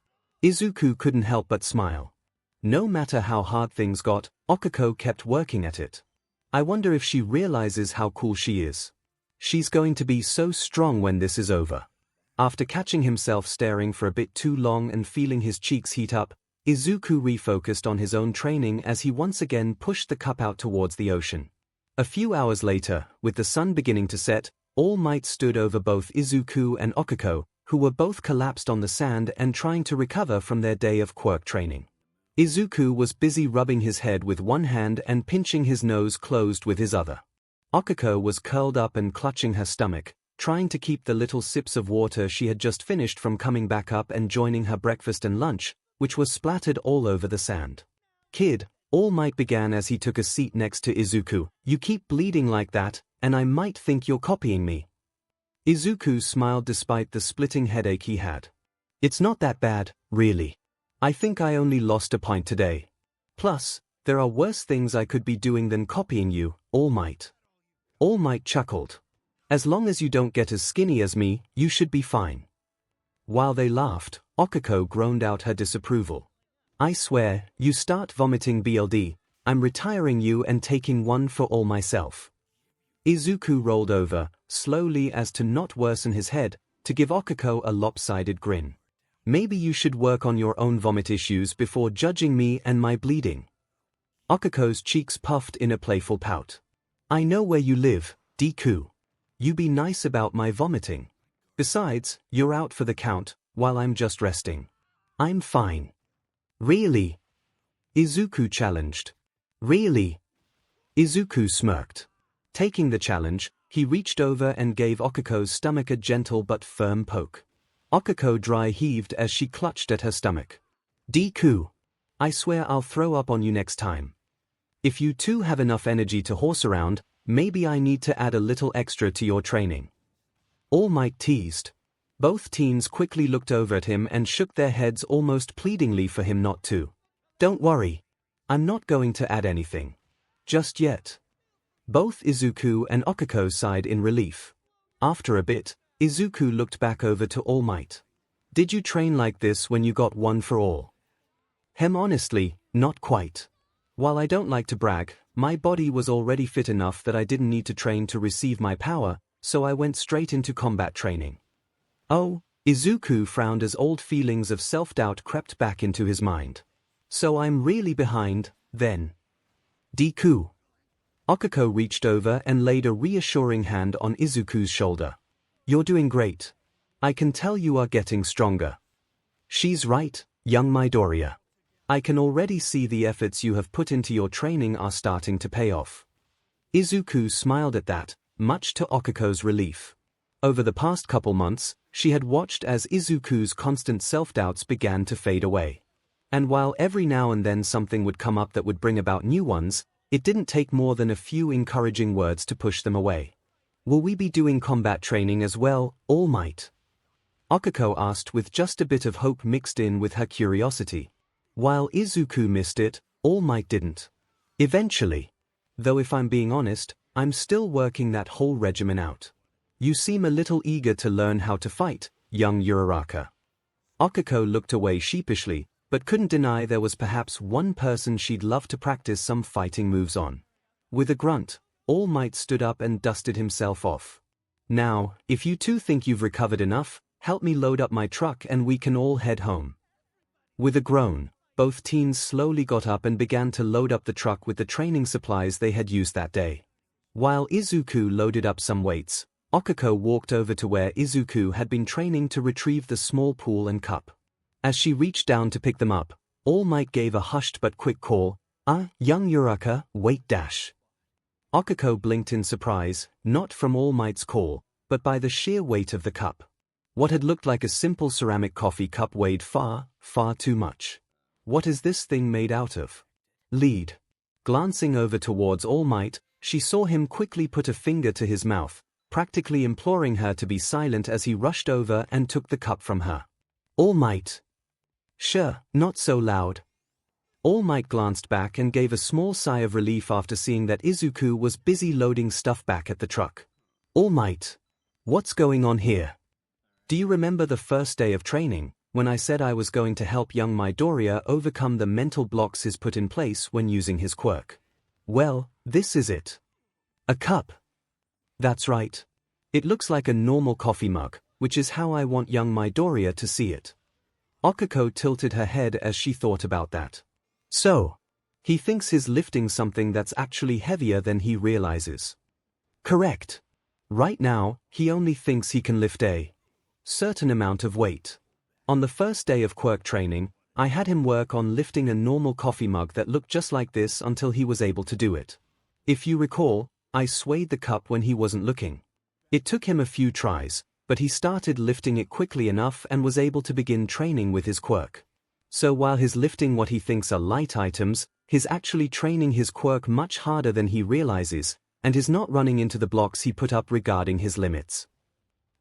Izuku couldn't help but smile. No matter how hard things got, Okiko kept working at it. I wonder if she realizes how cool she is. She's going to be so strong when this is over. After catching himself staring for a bit too long and feeling his cheeks heat up, Izuku refocused on his own training as he once again pushed the cup out towards the ocean. A few hours later, with the sun beginning to set, All Might stood over both Izuku and Okiko, who were both collapsed on the sand and trying to recover from their day of quirk training. Izuku was busy rubbing his head with one hand and pinching his nose closed with his other. Okiko was curled up and clutching her stomach, trying to keep the little sips of water she had just finished from coming back up and joining her breakfast and lunch, which was splattered all over the sand. "Kid," All Might began as he took a seat next to Izuku, "you keep bleeding like that, and I might think you're copying me." Izuku smiled despite the splitting headache he had. "It's not that bad, really. I think I only lost a pint today. Plus, there are worse things I could be doing than copying you, All Might." All Might chuckled. "As long as you don't get as skinny as me, you should be fine." While they laughed, Okiko groaned out her disapproval. "I swear, you start vomiting BLD, I'm retiring you and taking one for all myself." Izuku rolled over, slowly as to not worsen his head, to give Okiko a lopsided grin. "Maybe you should work on your own vomit issues before judging me and my bleeding." Okiko's cheeks puffed in a playful pout. "I know where you live, Deku. You be nice about my vomiting. Besides, you're out for the count, while I'm just resting. I'm fine." "Really?" Izuku challenged. "Really?" Izuku smirked. Taking the challenge, he reached over and gave Okiko's stomach a gentle but firm poke. Okiko dry heaved as she clutched at her stomach. "Deku, I swear I'll throw up on you next time. If you two have enough energy to horse around, maybe I need to add a little extra to your training." All Might teased. Both teens quickly looked over at him and shook their heads almost pleadingly for him not to. "Don't worry. I'm not going to add anything. Just yet." Both Izuku and Okiko sighed in relief. After a bit, Izuku looked back over to All Might. "Did you train like this when you got one for all?" Honestly, not quite. While I don't like to brag, my body was already fit enough that I didn't need to train to receive my power, so I went straight into combat training. "Oh," Izuku frowned as old feelings of self-doubt crept back into his mind. "So I'm really behind, then." "Deku." Okiko reached over and laid a reassuring hand on Izuku's shoulder. "You're doing great. I can tell you are getting stronger." "She's right, young Midoriya. I can already see the efforts you have put into your training are starting to pay off." Izuku smiled at that, much to Okiko's relief. Over the past couple months, she had watched as Izuku's constant self-doubts began to fade away. And while every now and then something would come up that would bring about new ones, it didn't take more than a few encouraging words to push them away. "Will we be doing combat training as well, All Might?" Okiko asked with just a bit of hope mixed in with her curiosity. While Izuku missed it, All Might didn't. "Eventually. Though if I'm being honest, I'm still working that whole regimen out. You seem a little eager to learn how to fight, young Uraraka." Okiko looked away sheepishly, but couldn't deny there was perhaps one person she'd love to practice some fighting moves on. With a grunt, All Might stood up and dusted himself off. "Now, if you two think you've recovered enough, help me load up my truck and we can all head home." With a groan, both teens slowly got up and began to load up the truck with the training supplies they had used that day. While Izuku loaded up some weights, Okiko walked over to where Izuku had been training to retrieve the small pool and cup. As she reached down to pick them up, All Might gave a hushed but quick call, Young Uraraka, wait dash." Okiko blinked in surprise, not from All Might's call, but by the sheer weight of the cup. What had looked like a simple ceramic coffee cup weighed far, far too much. "What is this thing made out of?" Lead. Glancing over towards All Might, she saw him quickly put a finger to his mouth, practically imploring her to be silent as he rushed over and took the cup from her. "All Might." "Sure, not so loud." All Might glanced back and gave a small sigh of relief after seeing that Izuku was busy loading stuff back at the truck. "All Might. What's going on here? Do you remember the first day of training, when I said I was going to help young Midoriya overcome the mental blocks he's put in place when using his quirk? Well, this is it. A cup." "That's right. It looks like a normal coffee mug, which is how I want young Midoriya to see it." Okiko tilted her head as she thought about that. "So, he thinks he's lifting something that's actually heavier than he realizes." "Correct. Right now, he only thinks he can lift a certain amount of weight. On the first day of quirk training, I had him work on lifting a normal coffee mug that looked just like this until he was able to do it. If you recall, I swayed the cup when he wasn't looking. It took him a few tries, but he started lifting it quickly enough and was able to begin training with his quirk. So while he's lifting what he thinks are light items, he's actually training his quirk much harder than he realizes, and is not running into the blocks he put up regarding his limits."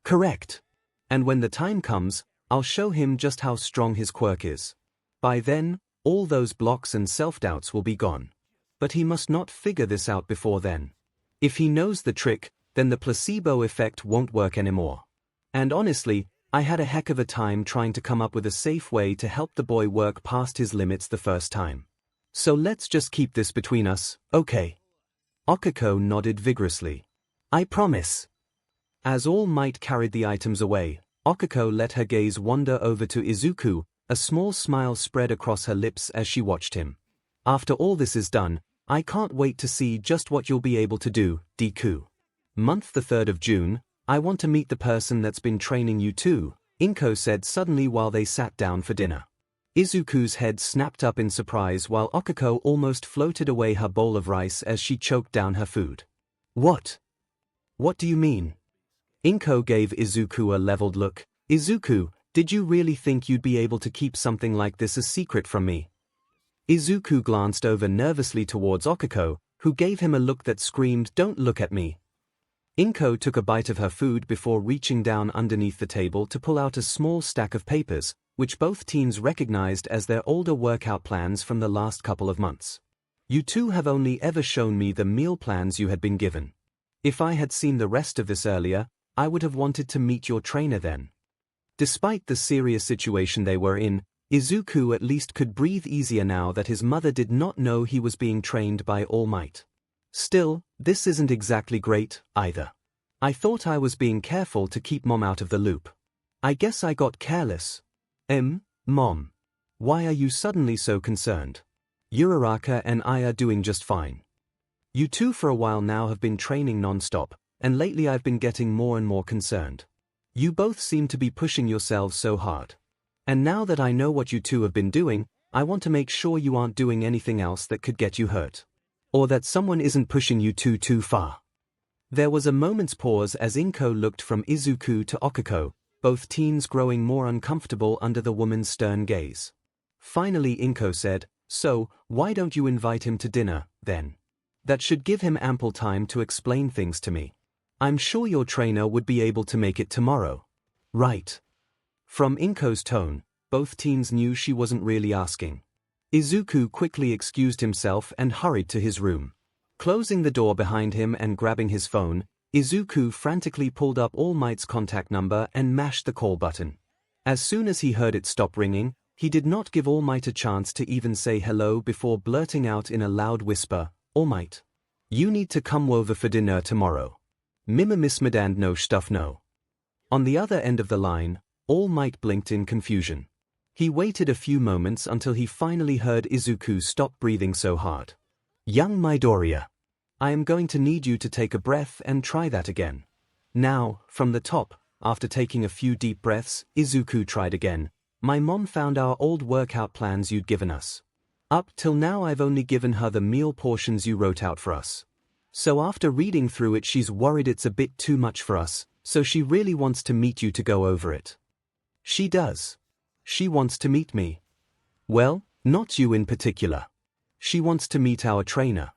"Correct. And when the time comes, I'll show him just how strong his quirk is. By then, all those blocks and self-doubts will be gone. But he must not figure this out before then. If he knows the trick, then the placebo effect won't work anymore. And honestly, I had a heck of a time trying to come up with a safe way to help the boy work past his limits the first time. So let's just keep this between us, okay?" Okiko nodded vigorously. "I promise." As All Might carried the items away, Okiko let her gaze wander over to Izuku, a small smile spread across her lips as she watched him. "After all this is done, I can't wait to see just what you'll be able to do, Deku. Month the 3rd of June, I want to meet the person that's been training you too," Inko said suddenly while they sat down for dinner. Izuku's head snapped up in surprise while Okiko almost floated away her bowl of rice as she choked down her food. "What? What do you mean?" Inko gave Izuku a leveled look. "Izuku, did you really think you'd be able to keep something like this a secret from me?" Izuku glanced over nervously towards Okiko, who gave him a look that screamed, "Don't look at me." Inko took a bite of her food before reaching down underneath the table to pull out a small stack of papers, which both teens recognized as their older workout plans from the last couple of months. "You two have only ever shown me the meal plans you had been given. If I had seen the rest of this earlier, I would have wanted to meet your trainer then." Despite the serious situation they were in, Izuku at least could breathe easier now that his mother did not know he was being trained by All Might. "Still, this isn't exactly great, either. I thought I was being careful to keep Mom out of the loop. I guess I got careless." Mom. Why are you suddenly so concerned? Uraraka and I are doing just fine." You two for a while now have been training non-stop, and lately I've been getting more and more concerned. You both seem to be pushing yourselves so hard. And now that I know what you two have been doing, I want to make sure you aren't doing anything else that could get you hurt. Or that someone isn't pushing you two too far. There was a moment's pause as 𝐭 looked from Izuku to 𝗂𝐽𝐽, both teens growing more uncomfortable under the woman's stern gaze. Finally 𝗭𝐭 said, "So, why don't you invite him to dinner, then? That should give him ample time to explain things to me. I'm sure your trainer would be able to make it tomorrow. Right?" From 𝗭�'s tone, both teens knew she wasn't really asking. Izuku quickly excused himself and hurried to his room. Closing the door behind him and grabbing his phone, Izuku frantically pulled up All Might's contact number and mashed the call button. As soon as he heard it stop ringing, he did not give All Might a chance to even say hello before blurting out in a loud whisper, "All Might, you need to come over for dinner tomorrow. 𝗵𝗲 no stuff no." On the other end of the line, All Might blinked in confusion. He waited a few moments until he finally heard Izuku stop breathing so hard. "Young Midoriya, I am going to need you to take a breath and try that again." Now, from the top, after taking a few deep breaths, Izuku tried again. "My mom found our old workout plans you'd given us. Up till now I've only given her the meal portions you wrote out for us. So after reading through it she's worried it's a bit too much for us, so she really wants to meet you to go over it." "She does. She wants to meet me." "Well, not you in particular. She wants to meet our trainer."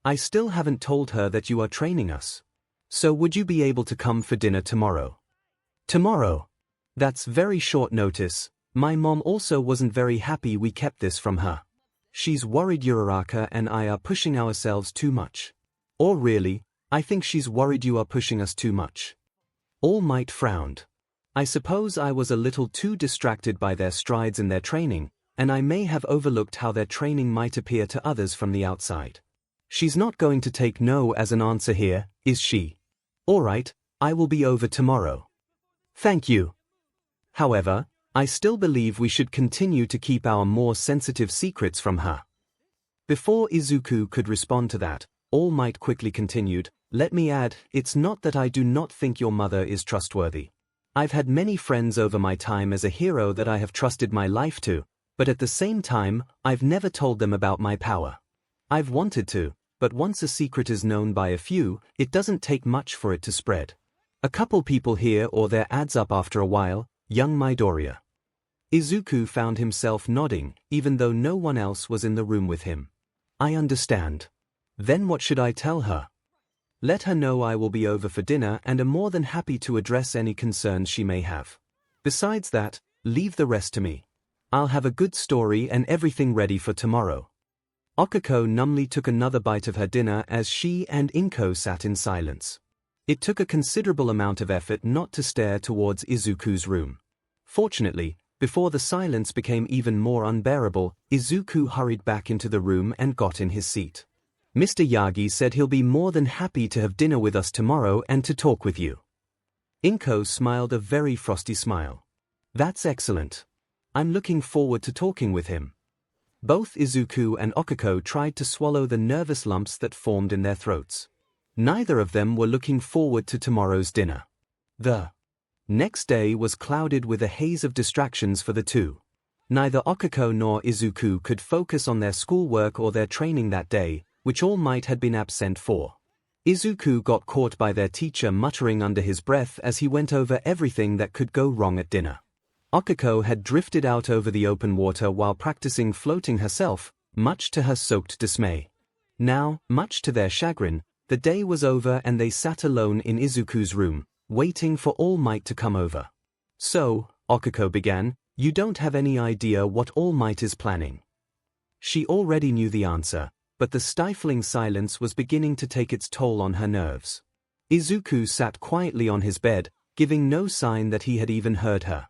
I still haven't told her that you are training us. So would you be able to come for dinner tomorrow?" "Tomorrow? That's very short notice. My mom also wasn't very happy we kept this from her. She's worried Uraraka and I are pushing ourselves too much. Or really, I think she's worried you are pushing us too much." All Might frowned. "I suppose I was a little too distracted by their strides in their training, and I may have overlooked how their training might appear to others from the outside. She's not going to take no as an answer here, is she? All right, I will be over tomorrow." "Thank you. However, I still believe we should continue to keep our more sensitive secrets from her." Before Izuku could respond to that, All Might quickly continued, "Let me add, it's not that I do not think your mother is trustworthy. I've had many friends over my time as a hero that I have trusted my life to, but at the same time, I've never told them about my power. I've wanted to, but once a secret is known by a few, it doesn't take much for it to spread. A couple people here or there adds up after a while, young Midoriya." Izuku found himself nodding, even though no one else was in the room with him. "I understand. Then what should I tell her?" "Let her know I will be over for dinner and am more than happy to address any concerns she may have. Besides that, leave the rest to me. I'll have a good story and everything ready for tomorrow." 𝗂𝐽𝐽 numbly took another bite of her dinner as she and 𝗭𝐭 sat in silence. It took a considerable amount of effort not to stare towards Izuku's room. Fortunately, before the silence became even more unbearable, Izuku hurried back into the room and got in his seat. "Mr. Yagi said he'll be more than happy to have dinner with us tomorrow and to talk with you." 𝗭𝐭 smiled a very frosty smile. "That's excellent. I'm looking forward to talking with him." Both Izuku and 𝗂𝐽𝐽 tried to swallow the nervous lumps that formed in their throats. Neither of them were looking forward to tomorrow's dinner. The next day was clouded with a haze of distractions for the two. Neither 𝗂𝐽𝐽 nor Izuku could focus on their schoolwork or their training that day, which All Might had been absent for. Izuku got caught by their teacher muttering under his breath as he went over everything that could go wrong at dinner. 𝗂𝐽𝐽 had drifted out over the open water while practicing floating herself, much to her soaked dismay. Now, much to their chagrin, the day was over and they sat alone in Izuku's room, waiting for All Might to come over. "So," 𝗂𝐽𝐽 began, "you don't have any idea what All Might is planning?" She already knew the answer, but the stifling silence was beginning to take its toll on her nerves. Izuku sat quietly on his bed, giving no sign that he had even heard her.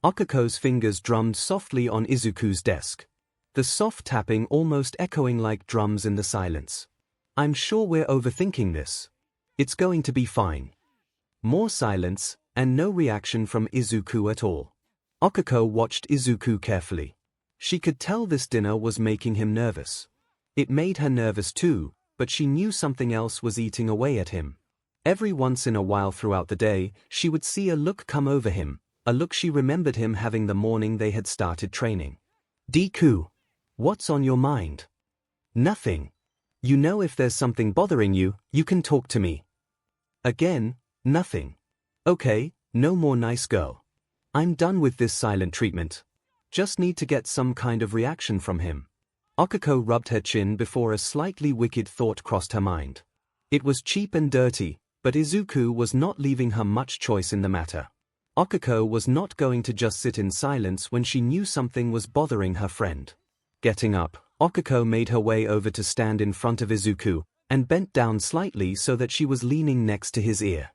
𝗂𝐽𝐽's fingers drummed softly on Izuku's desk. The soft tapping almost echoing like drums in the silence. "I'm sure we're overthinking this. It's going to be fine." More silence, and no reaction from Izuku at all. 𝗂𝐽𝐽 watched Izuku carefully. She could tell this dinner was making him nervous. It made her nervous too, but she knew something else was eating away at him. Every once in a while throughout the day, she would see a look come over him, a look she remembered him having the morning they had started training. Deku, what's on your mind? Nothing. You know, if there's something bothering you, you can talk to me. Again, nothing. Okay, no more nice girl. I'm done with this silent treatment. Just need to get some kind of reaction from him. 𝐒𝐭𝐻 rubbed her chin before a slightly wicked thought crossed her mind. It was cheap and dirty, but Izuku was not leaving her much choice in the matter. 𝐒𝐭𝐻 was not going to just sit in silence when she knew something was bothering her friend. Getting up, 𝐒𝐭𝐻 made her way over to stand in front of Izuku, and bent down slightly so that she was leaning next to his ear.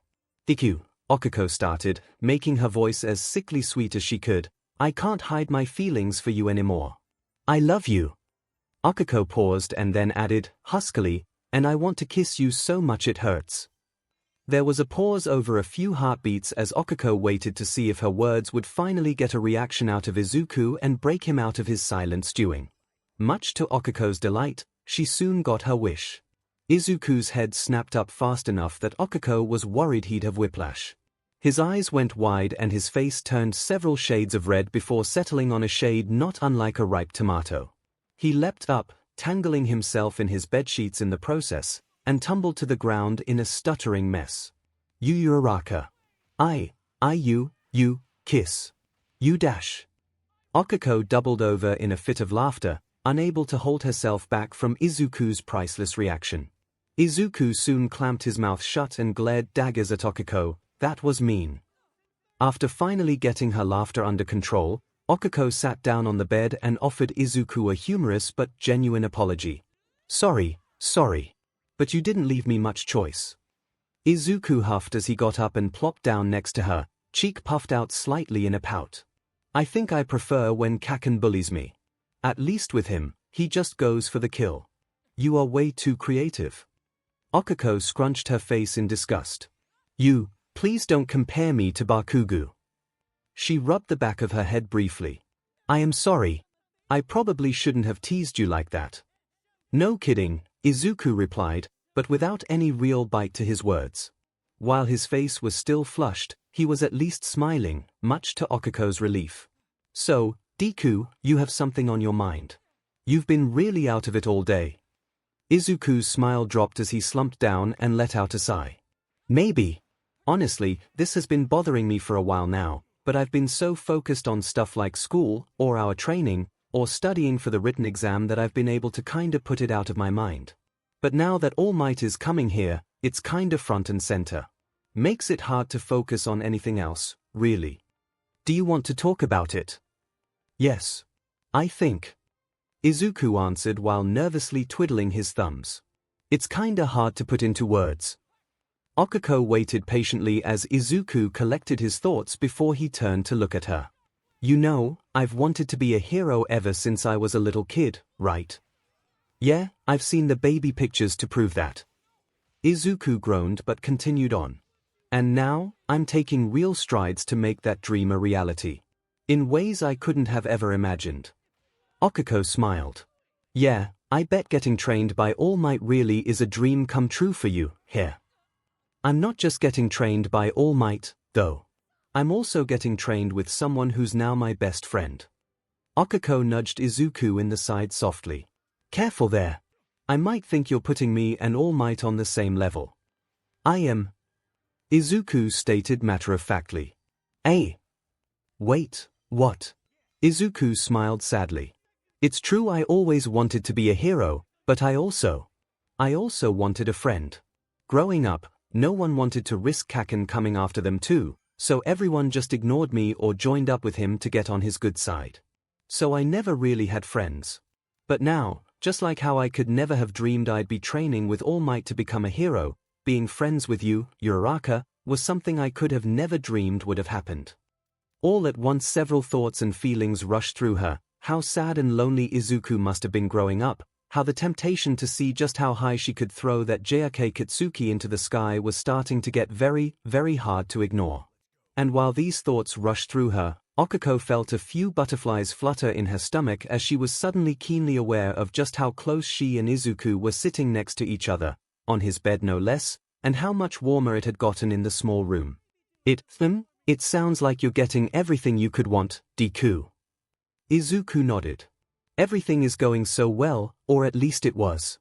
Deku, 𝐒𝐿𝐻 started, making her voice as sickly sweet as she could, I can't hide my feelings for you anymore. I love you. 𝐒𝐿𝐻 paused and then added, huskily, and I want to kiss you so much it hurts. There was a pause over a few heartbeats as 𝐒𝐿𝐻 waited to see if her words would finally get a reaction out of Izuku and break him out of his silent stewing. Much to 𝐒𝐿𝐻's delight, she soon got her wish. Izuku's head snapped up fast enough that 𝐒𝐿𝐻 was worried he'd have whiplash. His eyes went wide and his face turned several shades of red before settling on a shade not unlike a ripe tomato. He leapt up, tangling himself in his bedsheets in the process, and tumbled to the ground in a stuttering mess. Uraraka. You, kiss. You dash. 𝐒𝐿𝐻 doubled over in a fit of laughter, unable to hold herself back from Izuku's priceless reaction. Izuku soon clamped his mouth shut and glared daggers at 𝐒𝐻. That was mean. After finally getting her laughter under control, 𝐒𝐻 sat down on the bed and offered Izuku a humorous but genuine apology. Sorry. But you didn't leave me much choice. Izuku huffed as he got up and plopped down next to her, cheek puffed out slightly in a pout. I think I prefer when Kaken bullies me. At least with him, he just goes for the kill. You are way too creative. 𝐒𝐻 scrunched her face in disgust. Please don't compare me to Bakugo. She rubbed the back of her head briefly. I am sorry. I probably shouldn't have teased you like that. No kidding, Izuku replied, but without any real bite to his words. While his face was still flushed, he was at least smiling, much to 𝐒𝐻's relief. So, Deku, you have something on your mind. You've been really out of it all day. Izuku's smile dropped as he slumped down and let out a sigh. Maybe. Honestly, this has been bothering me for a while now, but I've been so focused on stuff like school, or our training, or studying for the written exam that I've been able to kinda put it out of my mind. But now that All Might is coming here, it's kinda front and center. Makes it hard to focus on anything else, really. Do you want to talk about it? Yes. I think. Izuku answered while nervously twiddling his thumbs. It's kinda hard to put into words. 𝐒𝐻 waited patiently as Izuku collected his thoughts before he turned to look at her. You know, I've wanted to be a hero ever since I was a little kid, right? Yeah, I've seen the baby pictures to prove that. Izuku groaned but continued on. And now, I'm taking real strides to make that dream a reality. In ways I couldn't have ever imagined. 𝐒𝐻 smiled. Yeah, I bet getting trained by All Might really is a dream come true for you, here. I'm not just getting trained by All Might, though. I'm also getting trained with someone who's now my best friend. 𝐒𝐻 nudged Izuku in the side softly. Careful there. I might think you're putting me and All Might on the same level. I am. Izuku stated matter-of-factly. Wait, what? Izuku smiled sadly. It's true I always wanted to be a hero, but I also wanted a friend. Growing up, no one wanted to risk Kaken coming after them too, so everyone just ignored me or joined up with him to get on his good side. So I never really had friends. But now, just like how I could never have dreamed I'd be training with All Might to become a hero, being friends with you, Uraraka, was something I could have never dreamed would have happened. All at once several thoughts and feelings rushed through her, how sad and lonely Izuku must have been growing up, how the temptation to see just how high she could throw that 𝐔𝐬𝐽 Kitsuki into the sky was starting to get very, very hard to ignore. And while these thoughts rushed through her, Okiko felt a few butterflies flutter in her stomach as she was suddenly keenly aware of just how close she and Izuku were sitting next to each other, on his bed no less, and how much warmer it had gotten in the small room. It sounds like you're getting everything you could want, Deku. Izuku nodded. Everything is going so well, or at least it was.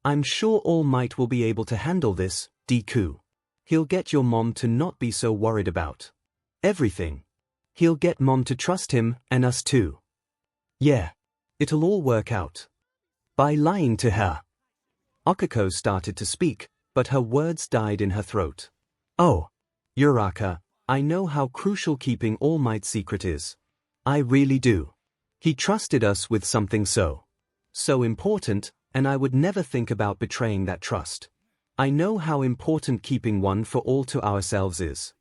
I'm sure All Might will be able to handle this, Deku. He'll get your mom to not be so worried about everything. He'll get mom to trust him, and us too. Yeah. It'll all work out. By lying to her. Okiko started to speak, but her words died in her throat. Oh. Uraraka, I know how crucial keeping All Might's secret is. I really do. He trusted us with something so important, and I would never think about betraying that trust. I know how important keeping one for all to ourselves is.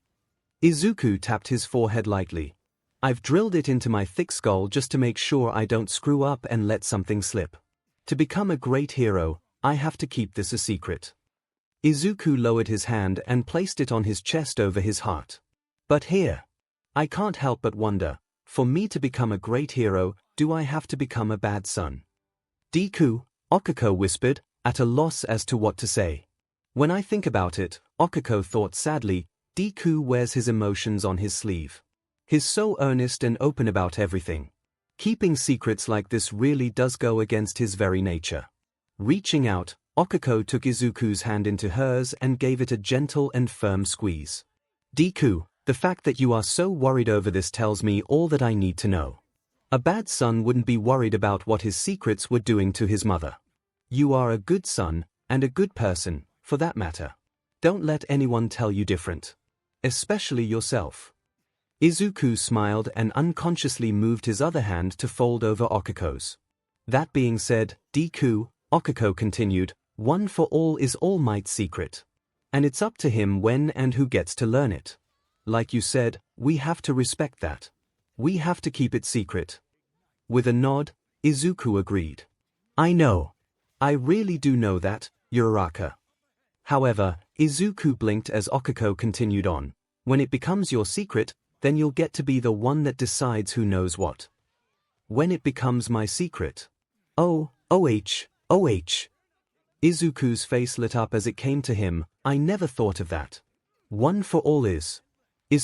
Izuku tapped his forehead lightly. I've drilled it into my thick skull just to make sure I don't screw up and let something slip. To become a great hero, I have to keep this a secret. Izuku lowered his hand and placed it on his chest over his heart. But here. I can't help but wonder, for me to become a great hero, do I have to become a bad son? Deku, Okiko whispered, at a loss as to what to say. When I think about it, Okiko thought sadly, Deku wears his emotions on his sleeve. He's so earnest and open about everything. Keeping secrets like this really does go against his very nature. Reaching out, Okiko took Izuku's hand into hers and gave it a gentle and firm squeeze. Deku, the fact that you are so worried over this tells me all that I need to know. A bad son wouldn't be worried about what his secrets were doing to his mother. You are a good son, and a good person, for that matter. Don't let anyone tell you different. Especially yourself. Izuku smiled and unconsciously moved his other hand to fold over Okiko's. That being said, Deku, Okiko continued, one for all is All Might's secret. And it's up to him when and who gets to learn it. Like you said, we have to respect that. We have to keep it secret. With a nod, Izuku agreed. I know. I really do know that, Uraraka. However, Izuku blinked as Okiko continued on. When it becomes your secret, then you'll get to be the one that decides who knows what. When it becomes my secret. Oh. Izuku's face lit up as it came to him. I never thought of that. One for all is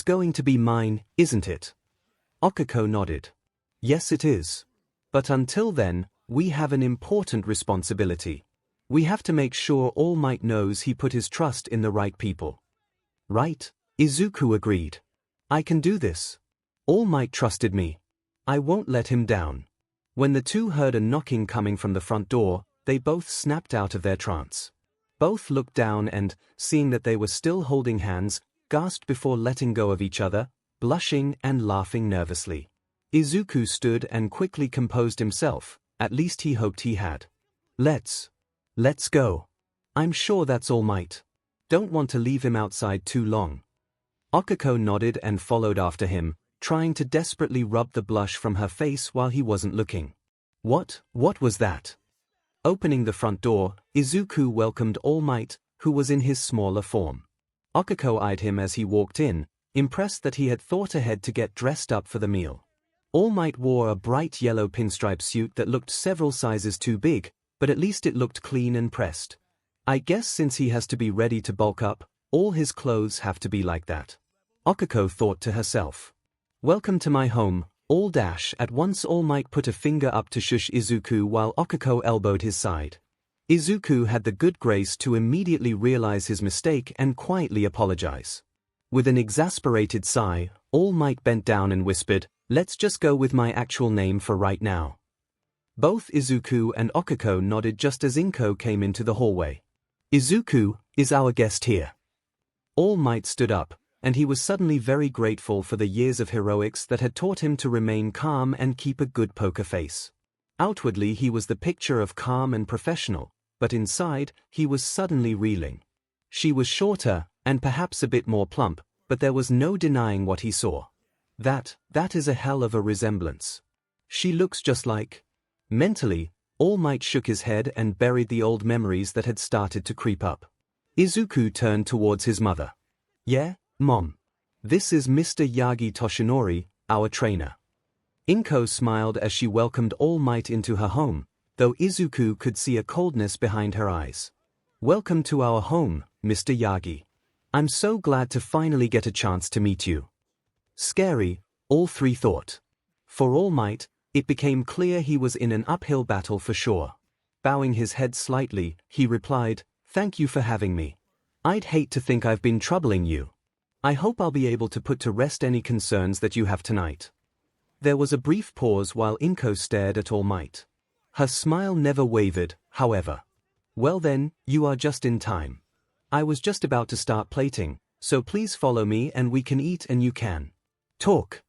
going to be mine, isn't it? Okiko nodded. Yes, it is. But until then, we have an important responsibility. We have to make sure All Might knows he put his trust in the right people. Right? Izuku agreed. I can do this. All Might trusted me. I won't let him down. When the two heard a knocking coming from the front door, they both snapped out of their trance. Both looked down and, seeing that they were still holding hands, gasped before letting go of each other, blushing and laughing nervously. Izuku stood and quickly composed himself, at least he hoped he had. Let's go. I'm sure that's All Might. Don't want to leave him outside too long. Okiko nodded and followed after him, trying to desperately rub the blush from her face while he wasn't looking. What was that? Opening the front door, Izuku welcomed All Might, who was in his smaller form. Okiko eyed him as he walked in, impressed that he had thought ahead to get dressed up for the meal. All Might wore a bright yellow pinstripe suit that looked several sizes too big, but at least it looked clean and pressed. I guess since he has to be ready to bulk up, all his clothes have to be like that. Okiko thought to herself. Welcome to my home. At once All Might put a finger up to shush Izuku while Okiko elbowed his side. Izuku had the good grace to immediately realize his mistake and quietly apologize. With an exasperated sigh, All Might bent down and whispered, let's just go with my actual name for right now. Both Izuku and Okiko nodded just as Inko came into the hallway. Izuku, is our guest here? All Might stood up, and he was suddenly very grateful for the years of heroics that had taught him to remain calm and keep a good poker face. Outwardly he was the picture of calm and professional, but inside, he was suddenly reeling. She was shorter, and perhaps a bit more plump, but there was no denying what he saw. That is a hell of a resemblance. She looks just like... Mentally, All Might shook his head and buried the old memories that had started to creep up. Izuku turned towards his mother. Yeah, Mom. This is Mr. Yagi Toshinori, our trainer. 𝐭 smiled as she welcomed All Might into her home, though Izuku could see a coldness behind her eyes. Welcome to our home, Mr. Yagi. I'm so glad to finally get a chance to meet you. Scary, all three thought. For All Might, it became clear he was in an uphill battle for sure. Bowing his head slightly, he replied, "Thank you for having me. I'd hate to think I've been troubling you. I hope I'll be able to put to rest any concerns that you have tonight." There was a brief pause while 𝐭 stared at All Might. Her smile never wavered, however. "Well then, you are just in time. I was just about to start plating, so please follow me and we can eat and you can talk."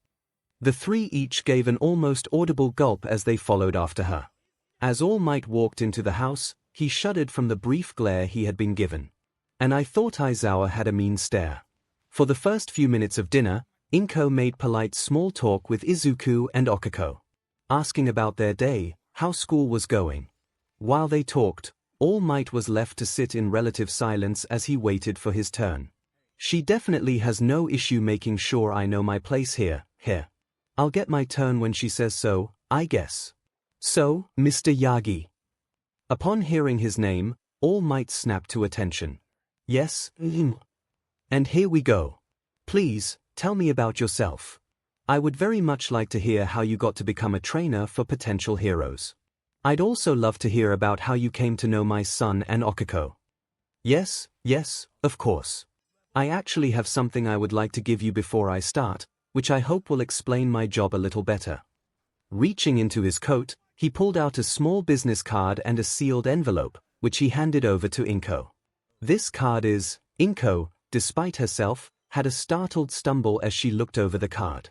The three each gave an almost audible gulp as they followed after her. As All Might walked into the house, he shuddered from the brief glare he had been given. And I thought Aizawa had a mean stare. For the first few minutes of dinner, 𝐭 made polite small talk with Izuku and Okiko, asking about their day, how school was going. While they talked, All Might was left to sit in relative silence as he waited for his turn. "She definitely has no issue making sure I know my place here. I'll get my turn when she says so, I guess. So, Mr. Yagi." Upon hearing his name, All Might snapped to attention. "Yes, And here we go. Please, tell me about yourself. I would very much like to hear how you got to become a trainer for potential heroes. I'd also love to hear about how you came to know my son and Okiko." Yes, of course. I actually have something I would like to give you before I start, which I hope will explain my job a little better." Reaching into his coat, he pulled out a small business card and a sealed envelope, which he handed over to 𝐭. "This card is..." 𝐭, despite herself, had a startled stumble as she looked over the card.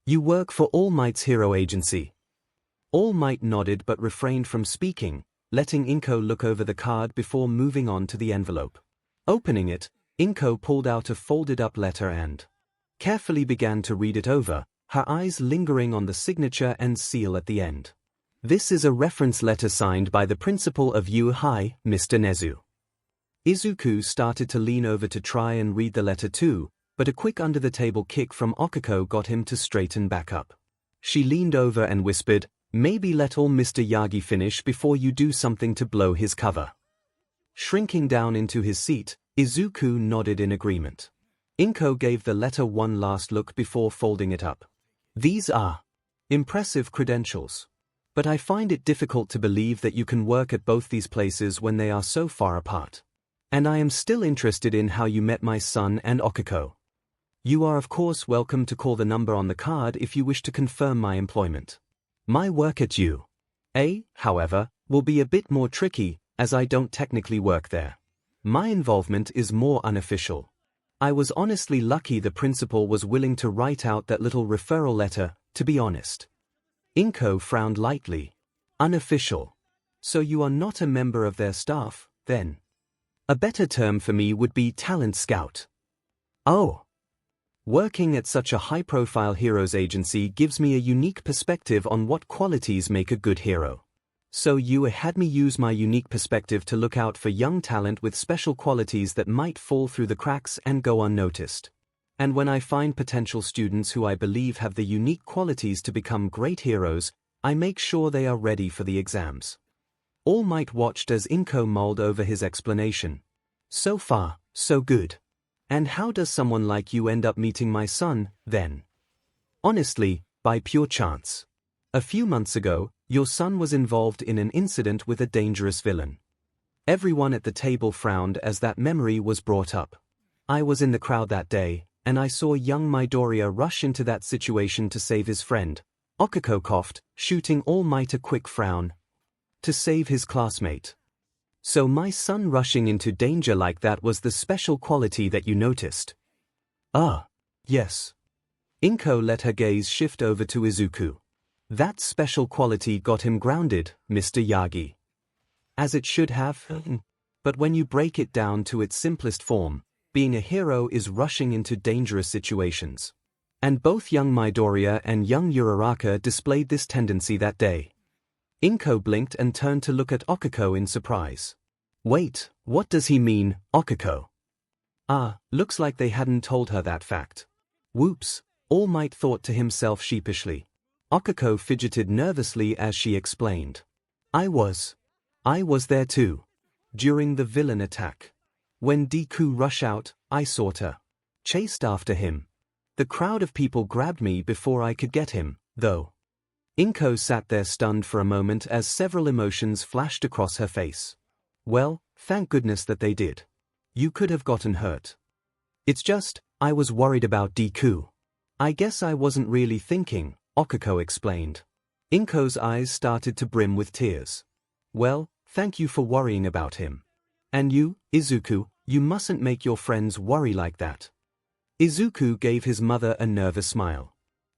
"You work for All Might's hero agency." All Might nodded but refrained from speaking, letting 𝐭 look over the card before moving on to the envelope. Opening it, 𝐭 pulled out a folded-up letter and carefully began to read it over, her eyes lingering on the signature and seal at the end. "This is a reference letter signed by the principal of 𝐻𝐸, Mr. Nezu." Izuku started to lean over to try and read the letter too, but a quick under-the-table kick from Okiko got him to straighten back up. She leaned over and whispered, "Maybe let all Mr. Yagi finish before you do something to blow his cover." Shrinking down into his seat, Izuku nodded in agreement. 𝐭 gave the letter one last look before folding it up. "These are impressive credentials. But I find it difficult to believe that you can work at both these places when they are so far apart. And I am still interested in how you met my son and Okiko. You are of course welcome to call the number on the card if you wish to confirm my employment. My work at 𝐸, however, will be a bit more tricky, as I don't technically work there. My involvement is more unofficial. I was honestly lucky the principal was willing to write out that little referral letter, to be honest." 𝐭 frowned lightly. "Unofficial. So you are not a member of their staff, then? A better term for me would be talent scout." "Oh. Working at such a high-profile heroes agency gives me a unique perspective on what qualities make a good hero. So you had me use my unique perspective to look out for young talent with special qualities that might fall through the cracks and go unnoticed. And when I find potential students who I believe have the unique qualities to become great heroes, I make sure they are ready for the exams." All Might watched as 𝐭 mulled over his explanation. "So far, so good. And how does someone like you end up meeting my son, then?" "Honestly, by pure chance. A few months ago, your son was involved in an incident with a dangerous villain." Everyone at the table frowned as that memory was brought up. "I was in the crowd that day, and I saw young Midoriya rush into that situation to save his friend." Okiko coughed, shooting All Might a quick frown. "To save his classmate. So my son rushing into danger like that was the special quality that you noticed?" "Ah, yes." 𝐭 let her gaze shift over to Izuku. "That special quality got him grounded, Mr. Yagi." "As it should have. But when you break it down to its simplest form, being a hero is rushing into dangerous situations. And both young Midoriya and young Uraraka displayed this tendency that day." 𝐭 blinked and turned to look at Okiko in surprise. "Wait, what does he mean, Okiko?" Looks like they hadn't told her that fact. Whoops, All Might thought to himself sheepishly. 𝐒𝐻𝐾o fidgeted nervously as she explained. I was there too. During the villain attack. When Deku rushed out, I sorta chased after him. The crowd of people grabbed me before I could get him, though. 𝐭𝐸 sat there stunned for a moment as several emotions flashed across her face. Well, thank goodness that they did. You could have gotten hurt. It's just, I was worried about Deku. I guess I wasn't really thinking, 𝐒𝐻𝐾o explained. 𝗵𝐻𝐸's eyes started to brim with tears. Well, thank you for worrying about him. And you, Izuku, you mustn't make your friends worry like that. Izuku gave his mother a nervous smile.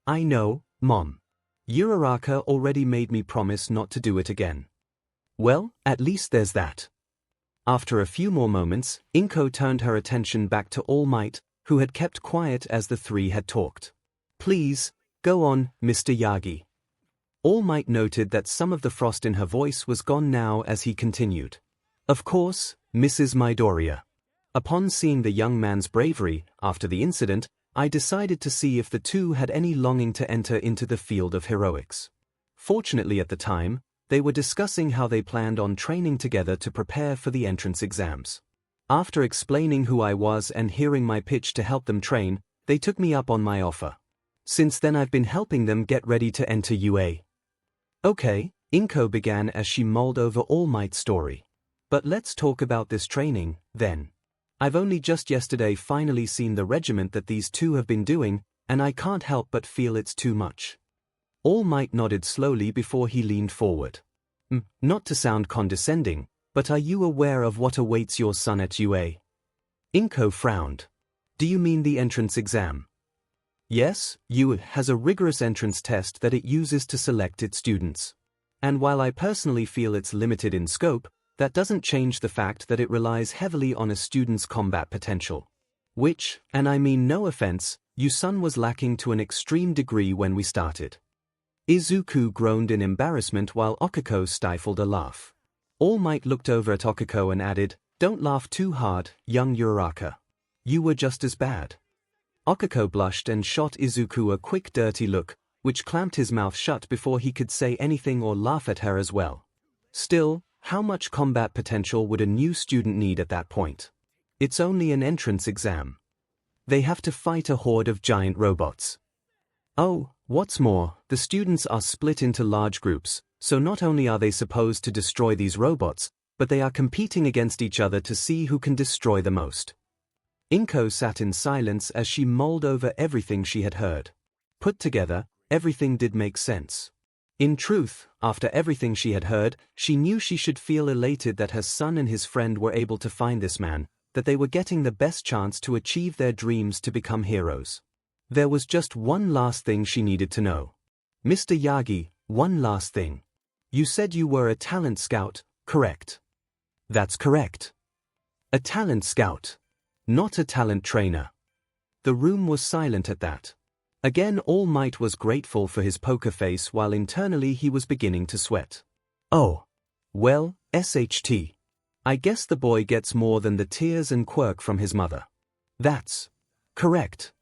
I know, Mom. Uraraka already made me promise not to do it again. Well, at least there's that. After a few more moments, 𝗵𝐻𝐸 turned her attention back to All Might, who had kept quiet as the three had talked. Please, go on, Mr. Yagi. All Might noted that some of the frost in her voice was gone now as he continued. Of course, Mrs. Midoriya. Upon seeing the young man's bravery, after the incident, I decided to see if the two had any longing to enter into the field of heroics. Fortunately at the time, they were discussing how they planned on training together to prepare for the entrance exams. After explaining who I was and hearing my pitch to help them train, they took me up on my offer. Since then I've been helping them get ready to enter UA. Okay, 𝗵𝐻𝐸 began as she mulled over All Might's story. But let's talk about this training, then. I've only just yesterday finally seen the regiment that these two have been doing, and I can't help but feel it's too much. All Might nodded slowly before he leaned forward. Not to sound condescending, but are you aware of what awaits your son at UA? 𝗵𝐻𝐸 frowned. Do you mean the entrance exam? Yes, UA has a rigorous entrance test that it uses to select its students. And while I personally feel it's limited in scope, that doesn't change the fact that it relies heavily on a student's combat potential. Which, and I mean no offense, your son was lacking to an extreme degree when we started. Izuku groaned in embarrassment while 𝗒𝐻𝐾o stifled a laugh. All Might looked over at 𝗒𝐻𝐾o and added, Don't laugh too hard, young Uraraka. You were just as bad. 𝗒𝐻𝐾o blushed and shot Izuku a quick dirty look, which clamped his mouth shut before he could say anything or laugh at her as well. Still, how much combat potential would a new student need at that point? It's only an entrance exam. They have to fight a horde of giant robots. Oh, what's more, the students are split into large groups, so not only are they supposed to destroy these robots, but they are competing against each other to see who can destroy the most. 𝗵𝐻𝐸 sat in silence as she mulled over everything she had heard. Put together, everything did make sense. In truth, after everything she had heard, she knew she should feel elated that her son and his friend were able to find this man, that they were getting the best chance to achieve their dreams to become heroes. There was just one last thing she needed to know. Mr. Yagi, one last thing. You said you were a talent scout, correct? That's correct. A talent scout. Not a talent trainer. The room was silent at that. Again All Might was grateful for his poker face while internally he was beginning to sweat. Oh. Well, SHT. I guess the boy gets more than the tears and quirk from his mother. That's correct.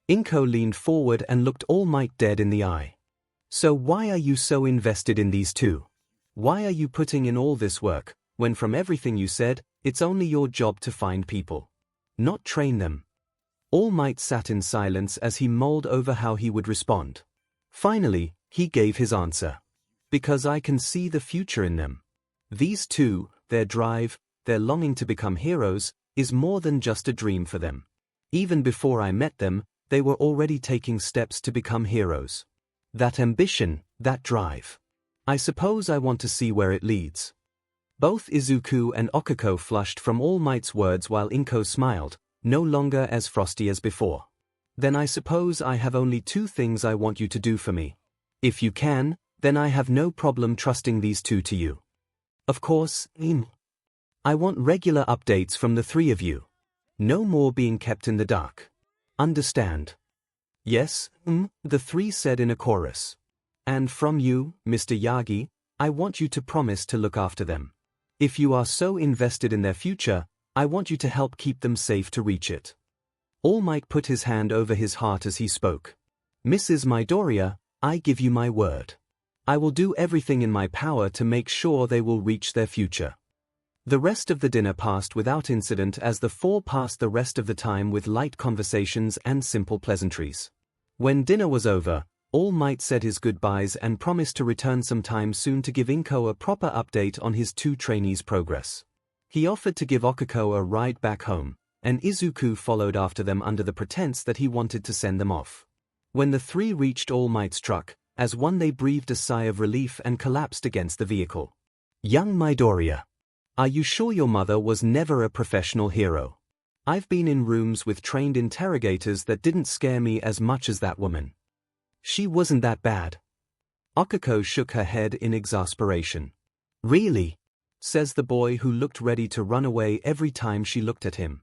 𝗵𝐻𝐸 leaned forward and looked All Might dead in the eye. So why are you so invested in these two? Why are you putting in all this work, when from everything you said, it's only your job to find people, not train them? All Might sat in silence as he mulled over how he would respond. Finally, he gave his answer. Because I can see the future in them. These two, their drive, their longing to become heroes, is more than just a dream for them. Even before I met them, they were already taking steps to become heroes. That ambition, that drive. I suppose I want to see where it leads. Both Izuku and 𝗒𝐻𝐾o flushed from All Might's words while 𝗵𝐻𝐸 smiled, no longer as frosty as before. Then I suppose I have only two things I want you to do for me. If you can, then I have no problem trusting these two to you. Of course, I want regular updates from the three of you. No more being kept in the dark. Understand? Yes, the three said in a chorus. And from you, Mr. Yagi, I want you to promise to look after them. If you are so invested in their future, I want you to help keep them safe to reach it. All Might put his hand over his heart as he spoke. Mrs. Midoriya, I give you my word. I will do everything in my power to make sure they will reach their future. The rest of the dinner passed without incident as the four passed the rest of the time with light conversations and simple pleasantries. When dinner was over, All Might said his goodbyes and promised to return sometime soon to give 𝐭𝐽 a proper update on his two trainees' progress. He offered to give 𝐭𝐽𝐽 a ride back home, and Izuku followed after them under the pretense that he wanted to send them off. When the three reached All Might's truck, as one they breathed a sigh of relief and collapsed against the vehicle. Young Midoriya. Are you sure your mother was never a professional hero? I've been in rooms with trained interrogators that didn't scare me as much as that woman. She wasn't that bad. 𝐭𝐽𝐽 shook her head in exasperation. Really? Says the boy who looked ready to run away every time she looked at him.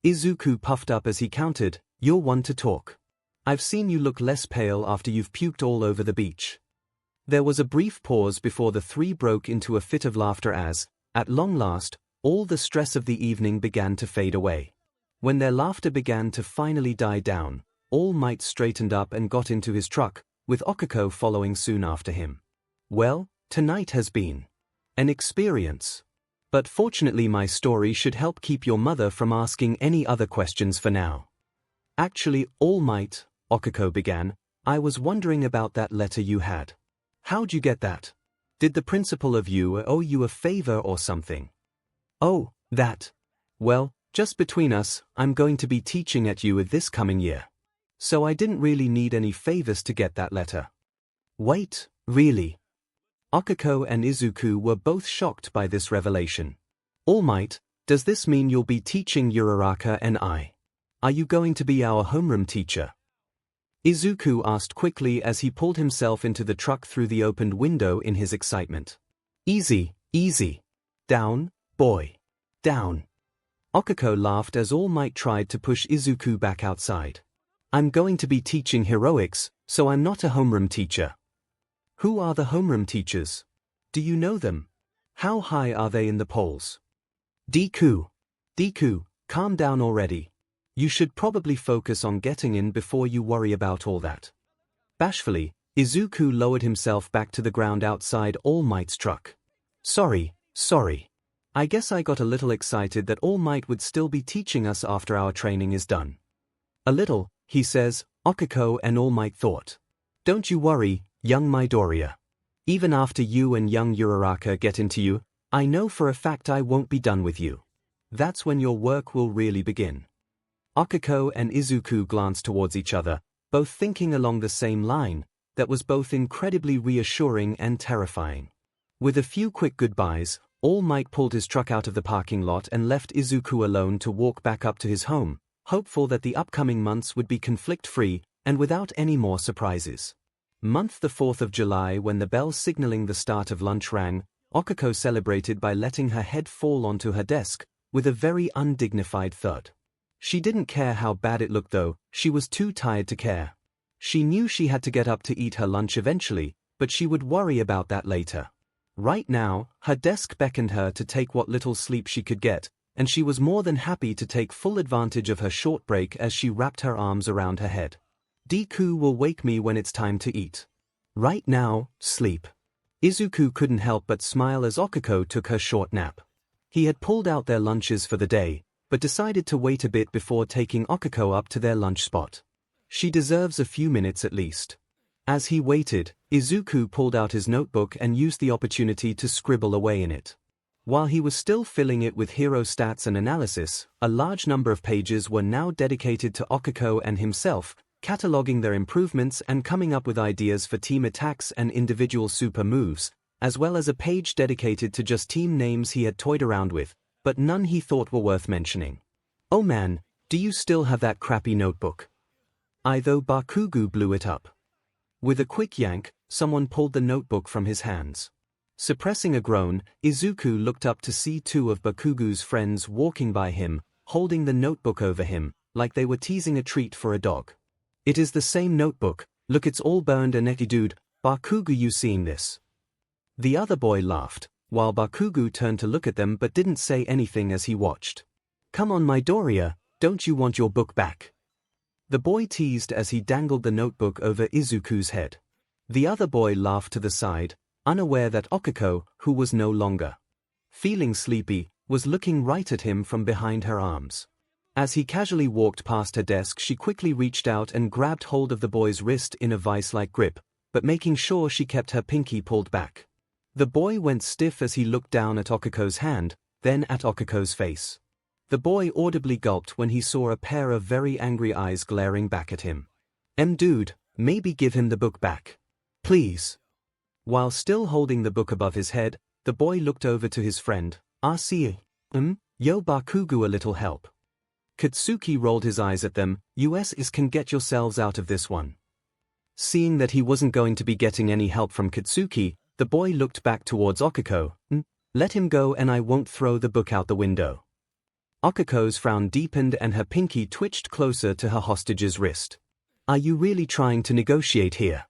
Izuku puffed up as he countered, You're one to talk. I've seen you look less pale after you've puked all over the beach. There was a brief pause before the three broke into a fit of laughter as, at long last, all the stress of the evening began to fade away. When their laughter began to finally die down, All Might straightened up and got into his truck, with 𝐭𝐽𝐽 following soon after him. Well, tonight has been an experience. But fortunately my story should help keep your mother from asking any other questions for now. Actually, All Might, 𝐭𝐽𝐽 began, I was wondering about that letter you had. How'd you get that? Did the principal of you owe you a favor or something? Oh, that. Well, just between us, I'm going to be teaching at you this coming year. So I didn't really need any favors to get that letter. Wait, really? 𝐭𝐽𝐽 and Izuku were both shocked by this revelation. All Might, does this mean you'll be teaching Uraraka and I? Are you going to be our homeroom teacher? Izuku asked quickly as he pulled himself into the truck through the opened window in his excitement. Easy, easy. Down, boy. Down. 𝐭𝐽𝐽 laughed as All Might tried to push Izuku back outside. I'm going to be teaching heroics, so I'm not a homeroom teacher. Who are the homeroom teachers? Do you know them? How high are they in the polls? Deku. Deku, calm down already. You should probably focus on getting in before you worry about all that. Bashfully, Izuku lowered himself back to the ground outside All Might's truck. Sorry. I guess I got a little excited that All Might would still be teaching us after our training is done. A little, he says, 𝐭𝐽𝐽 and All Might thought. Don't you worry, young Midoriya. Even after you and young Uraraka get into you, I know for a fact I won't be done with you. That's when your work will really begin. 𝐭𝐽𝐽 and Izuku glanced towards each other, both thinking along the same line, that was both incredibly reassuring and terrifying. With a few quick goodbyes, All Might pulled his truck out of the parking lot and left Izuku alone to walk back up to his home, hopeful that the upcoming months would be conflict-free and without any more surprises. Month the 4th of July, when the bell signaling the start of lunch rang, 𝐭𝐽𝐽 celebrated by letting her head fall onto her desk, with a very undignified thud. She didn't care how bad it looked though, she was too tired to care. She knew she had to get up to eat her lunch eventually, but she would worry about that later. Right now, her desk beckoned her to take what little sleep she could get, and she was more than happy to take full advantage of her short break as she wrapped her arms around her head. Deku will wake me when it's time to eat. Right now, sleep. Izuku couldn't help but smile as 𝐭𝐽𝐽 took her short nap. He had pulled out their lunches for the day, but decided to wait a bit before taking 𝐭𝐽𝐽 up to their lunch spot. She deserves a few minutes at least. As he waited, Izuku pulled out his notebook and used the opportunity to scribble away in it. While he was still filling it with hero stats and analysis, a large number of pages were now dedicated to 𝐭𝐽𝐽 and himself, cataloging their improvements and coming up with ideas for team attacks and individual super moves, as well as a page dedicated to just team names he had toyed around with, but none he thought were worth mentioning. Oh man, do you still have that crappy notebook? 𝐼𝐼 blew it up. With a quick yank, someone pulled the notebook from his hands. Suppressing a groan, Izuku looked up to see two of Bakugu's friends walking by him, holding the notebook over him, like they were teasing a treat for a dog. It is the same notebook, look, it's all burned and dude, Bakugu, you seen this? The other boy laughed, while Bakugu turned to look at them but didn't say anything as he watched. Come on Midoriya, don't you want your book back? The boy teased as he dangled the notebook over Izuku's head. The other boy laughed to the side, unaware that Okiko, who was no longer feeling sleepy, was looking right at him from behind her arms. As he casually walked past her desk, she quickly reached out and grabbed hold of the boy's wrist in a vice-like grip, but making sure she kept her pinky pulled back. The boy went stiff as he looked down at Okiko's hand, then at Okiko's face. The boy audibly gulped when he saw a pair of very angry eyes glaring back at him. Dude, maybe give him the book back. Please. While still holding the book above his head, the boy looked over to his friend. Yo Bakugu, a little help. Katsuki rolled his eyes at them. You can get yourselves out of this one. Seeing that he wasn't going to be getting any help from Katsuki, the boy looked back towards Okiko. Let him go and I won't throw the book out the window. Okiko's frown deepened and her pinky twitched closer to her hostage's wrist. Are you really trying to negotiate here?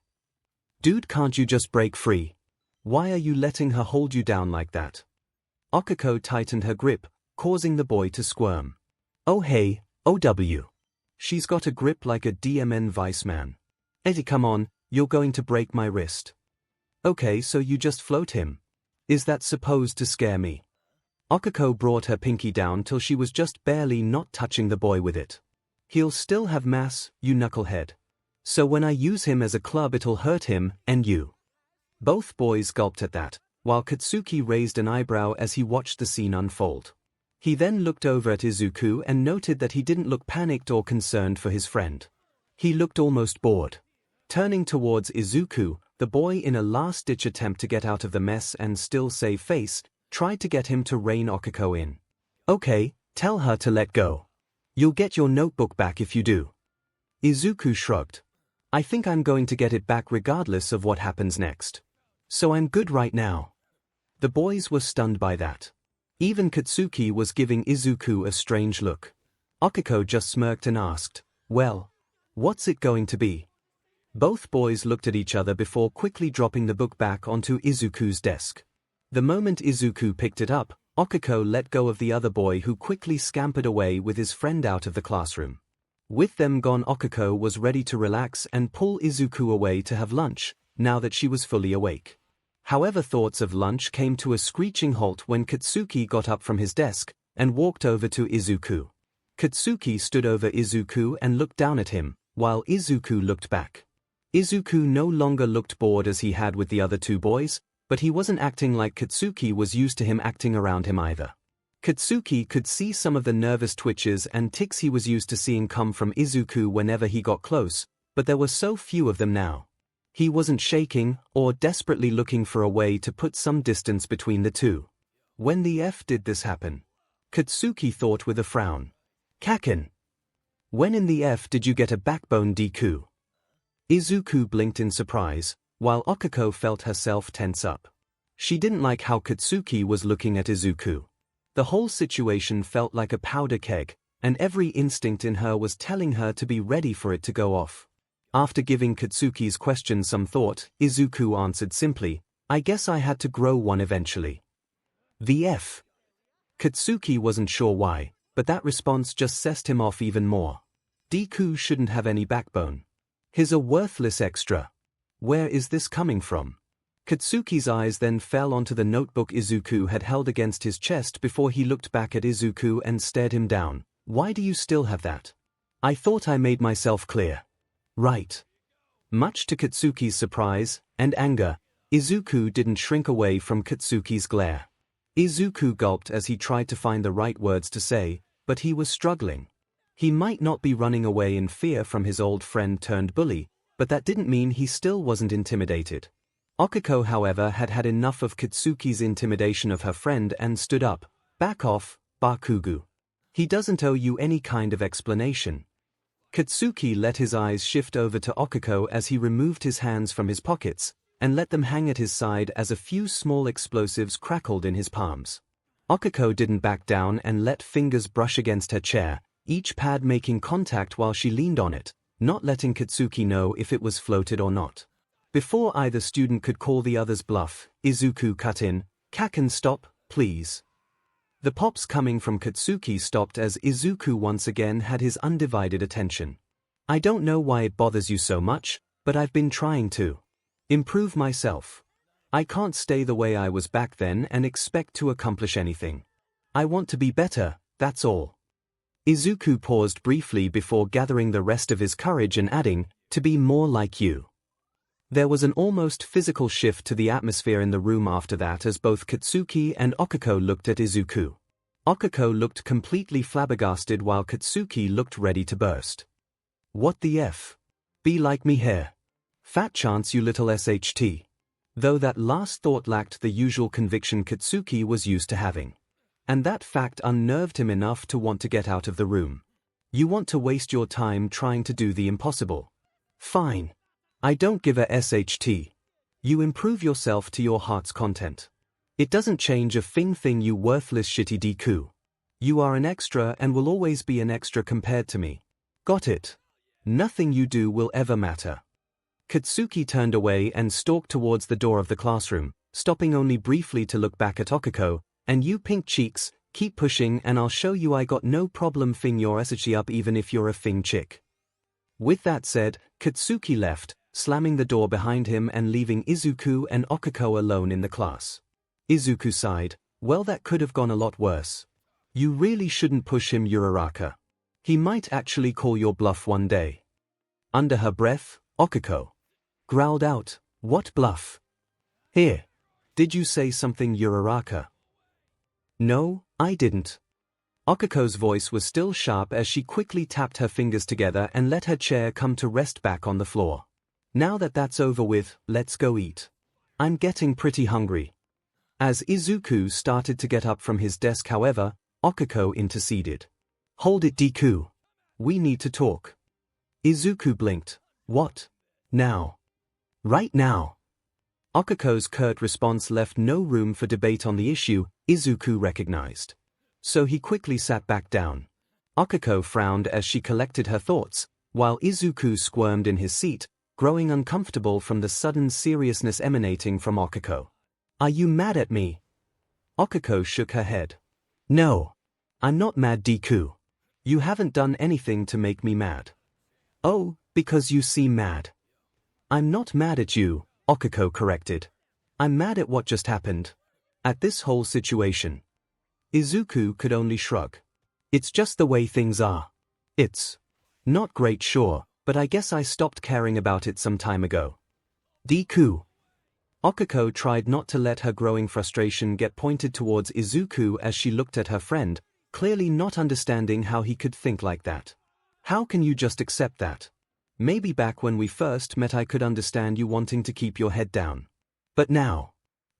Dude, can't you just break free? Why are you letting her hold you down like that? Okiko tightened her grip, causing the boy to squirm. Oh hey, OW. She's got a grip like a DMN vice man. Eddie, come on, you're going to break my wrist. Okay, so you just float him. Is that supposed to scare me? Okiko brought her pinky down till she was just barely not touching the boy with it. He'll still have mass, you knucklehead. So when I use him as a club it'll hurt him, and you. Both boys gulped at that, while Katsuki raised an eyebrow as he watched the scene unfold. He then looked over at Izuku and noted that he didn't look panicked or concerned for his friend. He looked almost bored. Turning towards Izuku, the boy, in a last-ditch attempt to get out of the mess and still save face, tried to get him to rein Okiko in. Okay, tell her to let go. You'll get your notebook back if you do. Izuku shrugged. I think I'm going to get it back regardless of what happens next. So I'm good right now. The boys were stunned by that. Even Katsuki was giving Izuku a strange look. Okiko just smirked and asked, well, what's it going to be? Both boys looked at each other before quickly dropping the book back onto Izuku's desk. The moment Izuku picked it up, Okiko let go of the other boy, who quickly scampered away with his friend out of the classroom. With them gone, Okiko was ready to relax and pull Izuku away to have lunch, now that she was fully awake. However, thoughts of lunch came to a screeching halt when Katsuki got up from his desk and walked over to Izuku. Katsuki stood over Izuku and looked down at him, while Izuku looked back. Izuku no longer looked bored as he had with the other two boys, but he wasn't acting like Katsuki was used to him acting around him either. Katsuki could see some of the nervous twitches and tics he was used to seeing come from Izuku whenever he got close, but there were so few of them now. He wasn't shaking or desperately looking for a way to put some distance between the two. When the F did this happen? Katsuki thought with a frown. Kaken. When in the F did you get a backbone, Deku? Izuku blinked in surprise, while Okiko felt herself tense up. She didn't like how Katsuki was looking at Izuku. The whole situation felt like a powder keg, and every instinct in her was telling her to be ready for it to go off. After giving Katsuki's question some thought, Izuku answered simply, I guess I had to grow one eventually. The F. Katsuki wasn't sure why, but that response just sessed him off even more. Deku shouldn't have any backbone. He's a worthless extra. Where is this coming from? Katsuki's eyes then fell onto the notebook Izuku had held against his chest before he looked back at Izuku and stared him down. Why do you still have that? I thought I made myself clear. Right. Much to Katsuki's surprise and anger, Izuku didn't shrink away from Katsuki's glare. Izuku gulped as he tried to find the right words to say, but he was struggling. He might not be running away in fear from his old friend turned bully, but that didn't mean he still wasn't intimidated. Okiko, however, had had enough of Katsuki's intimidation of her friend and stood up. Back off, Bakugu. He doesn't owe you any kind of explanation. Katsuki let his eyes shift over to Okiko as he removed his hands from his pockets and let them hang at his side as a few small explosives crackled in his palms. Okiko didn't back down and let fingers brush against her chair, each pad making contact while she leaned on it, not letting Katsuki know if it was floated or not. Before either student could call the other's bluff, Izuku cut in, Kaken, stop, please. The pops coming from Katsuki stopped as Izuku once again had his undivided attention. I don't know why it bothers you so much, but I've been trying to improve myself. I can't stay the way I was back then and expect to accomplish anything. I want to be better, that's all. Izuku paused briefly before gathering the rest of his courage and adding, to be more like you. There was an almost physical shift to the atmosphere in the room after that as both Katsuki and Okiko looked at Izuku. Okiko looked completely flabbergasted while Katsuki looked ready to burst. What the F? Be like me here. Fat chance you little SHT. Though that last thought lacked the usual conviction Katsuki was used to having. And that fact unnerved him enough to want to get out of the room. You want to waste your time trying to do the impossible. Fine. I don't give a SHT. You improve yourself to your heart's content. It doesn't change a thing you worthless shitty Deku. You are an extra and will always be an extra compared to me. Got it? Nothing you do will ever matter. Katsuki turned away and stalked towards the door of the classroom, stopping only briefly to look back at Okiko, and you pink cheeks, keep pushing and I'll show you I got no problem fing your SHT up even if you're a thing chick. With that said, Katsuki left, slamming the door behind him and leaving Izuku and Okiko alone in the class. Izuku sighed, well that could have gone a lot worse. You really shouldn't push him Uraraka. He might actually call your bluff one day. Under her breath, Okiko growled out, what bluff? Here. Did you say something Uraraka? No, I didn't. Okiko's voice was still sharp as she quickly tapped her fingers together and let her chair come to rest back on the floor. Now that that's over with, let's go eat. I'm getting pretty hungry. As Izuku started to get up from his desk however, Okiko interceded. Hold it Deku. We need to talk. Izuku blinked. What? Now? Right now? Okiko's curt response left no room for debate on the issue, Izuku recognized. So he quickly sat back down. Okiko frowned as she collected her thoughts, while Izuku squirmed in his seat, growing uncomfortable from the sudden seriousness emanating from Okiko. Are you mad at me? Okiko shook her head. No. I'm not mad Deku. You haven't done anything to make me mad. Oh, because you seem mad. I'm not mad at you, Okiko corrected. I'm mad at what just happened. At this whole situation. Izuku could only shrug. It's just the way things are. It's not great sure, but I guess I stopped caring about it some time ago. Deku. Okiko tried not to let her growing frustration get pointed towards Izuku as she looked at her friend, clearly not understanding how he could think like that. How can you just accept that? Maybe back when we first met I could understand you wanting to keep your head down. But now,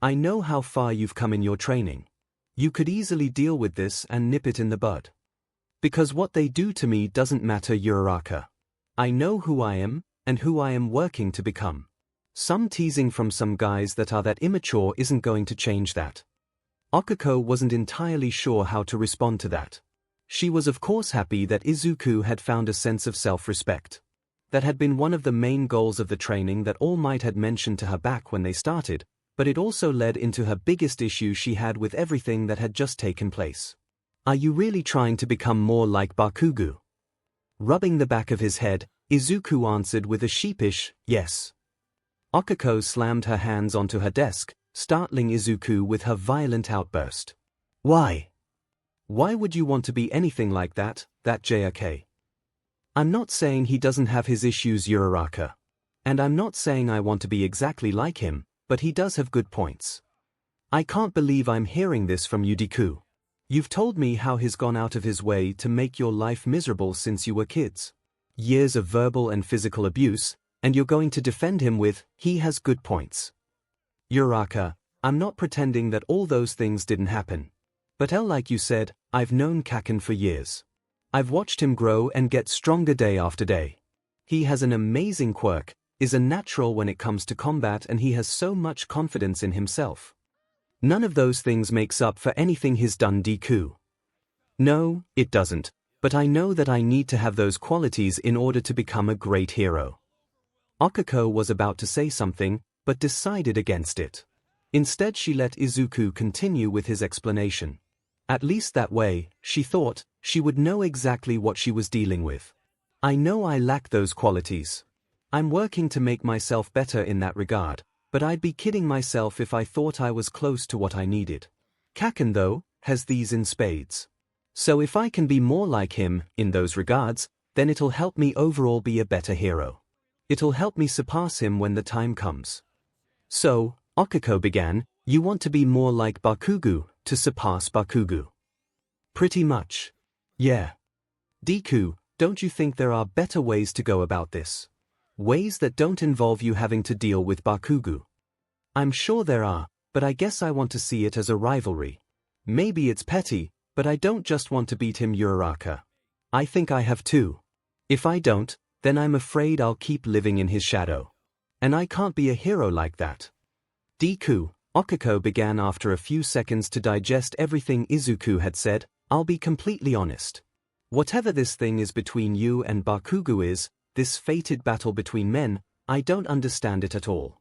I know how far you've come in your training. You could easily deal with this and nip it in the bud. Because what they do to me doesn't matter Uraraka. I know who I am, and who I am working to become. Some teasing from some guys that are that immature isn't going to change that. Okiko wasn't entirely sure how to respond to that. She was of course happy that Izuku had found a sense of self-respect. That had been one of the main goals of the training that All Might had mentioned to her back when they started, but it also led into her biggest issue she had with everything that had just taken place. Are you really trying to become more like Bakugo? Rubbing the back of his head, Izuku answered with a sheepish, yes. Okiko slammed her hands onto her desk, startling Izuku with her violent outburst. Why? Why would you want to be anything like that JK? I'm not saying he doesn't have his issues Uraraka. And I'm not saying I want to be exactly like him, but he does have good points. I can't believe I'm hearing this from you Deku. You've told me how he's gone out of his way to make your life miserable since you were kids. Years of verbal and physical abuse, and you're going to defend him with, he has good points. Uraraka, I'm not pretending that all those things didn't happen. But like you said, I've known Kaken for years. I've watched him grow and get stronger day after day. He has an amazing quirk, is a natural when it comes to combat and he has so much confidence in himself. None of those things makes up for anything he's done Deku. No, it doesn't, but I know that I need to have those qualities in order to become a great hero. Okiko was about to say something, but decided against it. Instead she let Izuku continue with his explanation. At least that way, she thought, she would know exactly what she was dealing with. I know I lack those qualities. I'm working to make myself better in that regard, but I'd be kidding myself if I thought I was close to what I needed. Kaken, though, has these in spades. So if I can be more like him in those regards, then it'll help me overall be a better hero. It'll help me surpass him when the time comes. So, Okiko began, you want to be more like Bakugo, to surpass Bakugo. Pretty much. Yeah. Deku, don't you think there are better ways to go about this? Ways that don't involve you having to deal with Bakugo. I'm sure there are, but I guess I want to see it as a rivalry. Maybe it's petty, but I don't just want to beat him Uraraka. I think I have too. If I don't, then I'm afraid I'll keep living in his shadow. And I can't be a hero like that. Deku, Okiko began after a few seconds to digest everything Izuku had said, I'll be completely honest. Whatever this thing is between you and Bakugo is, this fated battle between men, I don't understand it at all.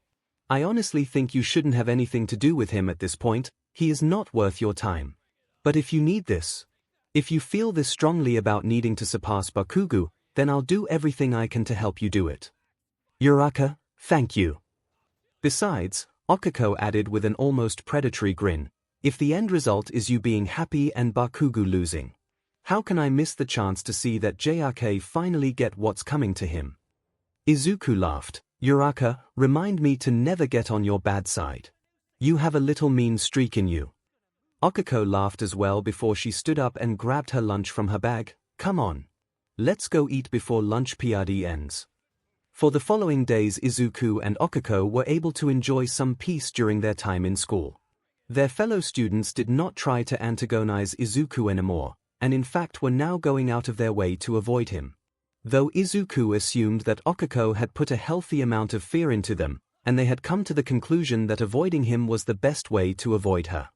I honestly think you shouldn't have anything to do with him at this point, he is not worth your time. But if you need this, if you feel this strongly about needing to surpass Bakugo, then I'll do everything I can to help you do it. Uraraka, thank you. Besides, Okiko added with an almost predatory grin, if the end result is you being happy and Bakugo losing, how can I miss the chance to see that JRK finally get what's coming to him? Izuku laughed, Uraraka, remind me to never get on your bad side. You have a little mean streak in you. Okiko laughed as well before she stood up and grabbed her lunch from her bag, come on. Let's go eat before lunch period ends. For the following days Izuku and Okiko were able to enjoy some peace during their time in school. Their fellow students did not try to antagonize Izuku anymore, and in fact were now going out of their way to avoid him. Though Izuku assumed that Okiko had put a healthy amount of fear into them, and they had come to the conclusion that avoiding him was the best way to avoid her.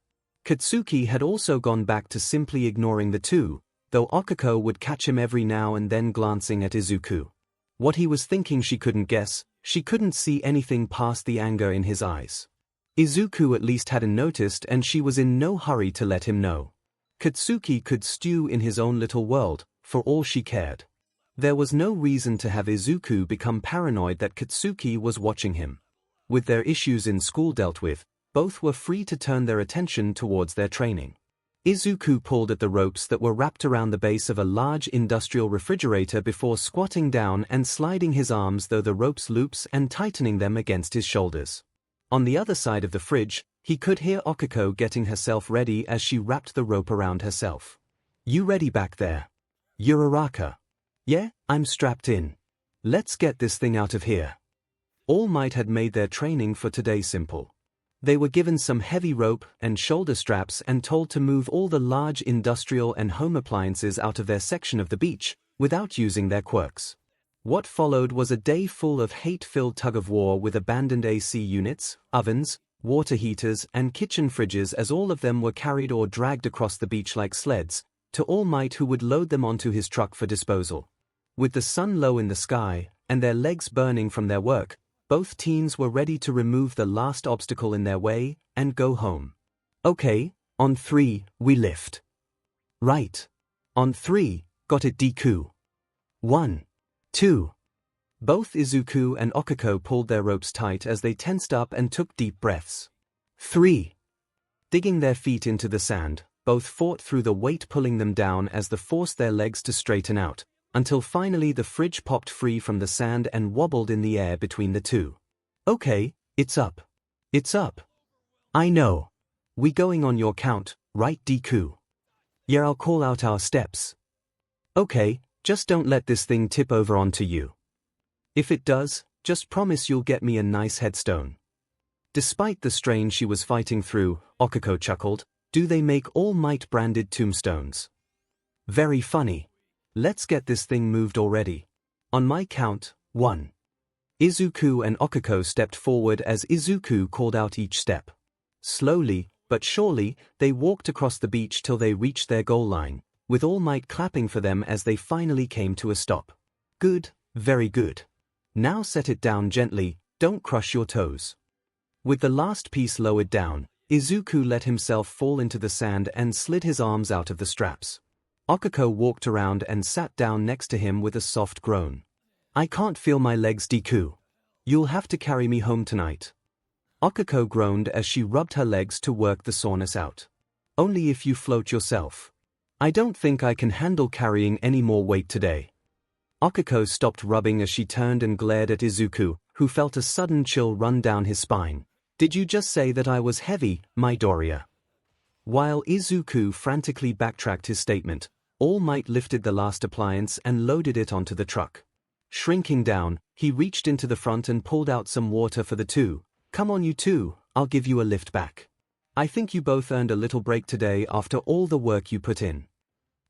Katsuki had also gone back to simply ignoring the two, though Okiko would catch him every now and then glancing at Izuku. What he was thinking she couldn't guess, she couldn't see anything past the anger in his eyes. Izuku at least hadn't noticed and she was in no hurry to let him know. Katsuki could stew in his own little world, for all she cared. There was no reason to have Izuku become paranoid that Katsuki was watching him. With their issues in school dealt with, both were free to turn their attention towards their training. Izuku pulled at the ropes that were wrapped around the base of a large industrial refrigerator before squatting down and sliding his arms through the rope's loops and tightening them against his shoulders. On the other side of the fridge, he could hear Okiko getting herself ready as she wrapped the rope around herself. You ready back there? Uraraka. Yeah, I'm strapped in. Let's get this thing out of here. All Might had made their training for today simple. They were given some heavy rope and shoulder straps and told to move all the large industrial and home appliances out of their section of the beach, without using their quirks. What followed was a day full of hate-filled tug-of-war with abandoned AC units, ovens, water heaters and kitchen fridges as all of them were carried or dragged across the beach like sleds, to All Might who would load them onto his truck for disposal. With the sun low in the sky, and their legs burning from their work, both teens were ready to remove the last obstacle in their way and go home. Okay, on 3, we lift. Right. On 3, got it Deku. 1, 2. Both Izuku and Okiko pulled their ropes tight as they tensed up and took deep breaths. 3. Digging their feet into the sand, both fought through the weight pulling them down as they forced their legs to straighten out, until finally the fridge popped free from the sand and wobbled in the air between the two. Okay, it's up. It's up. I know. We going on your count, right Deku? Yeah, I'll call out our steps. Okay, just don't let this thing tip over onto you. If it does, just promise you'll get me a nice headstone. Despite the strain she was fighting through, Okiko chuckled, do they make All Might branded tombstones? Very funny. Let's get this thing moved already. On my count, 1. Izuku and Okiko stepped forward as Izuku called out each step. Slowly, but surely, they walked across the beach till they reached their goal line, with All Might clapping for them as they finally came to a stop. Good, very good. Now set it down gently, don't crush your toes. With the last piece lowered down, Izuku let himself fall into the sand and slid his arms out of the straps. 𝐭𝐼𝐲 walked around and sat down next to him with a soft groan. I can't feel my legs, Deku. You'll have to carry me home tonight. 𝐭𝐼𝐲 groaned as she rubbed her legs to work the soreness out. Only if you float yourself. I don't think I can handle carrying any more weight today. 𝐭𝐼𝐲 stopped rubbing as she turned and glared at 𝗧𝗂, who felt a sudden chill run down his spine. Did you just say that I was heavy, Midoriya? While 𝗧𝗂 frantically backtracked his statement, All Might lifted the last appliance and loaded it onto the truck. Shrinking down, he reached into the front and pulled out some water for the two. Come on you two, I'll give you a lift back. I think you both earned a little break today after all the work you put in.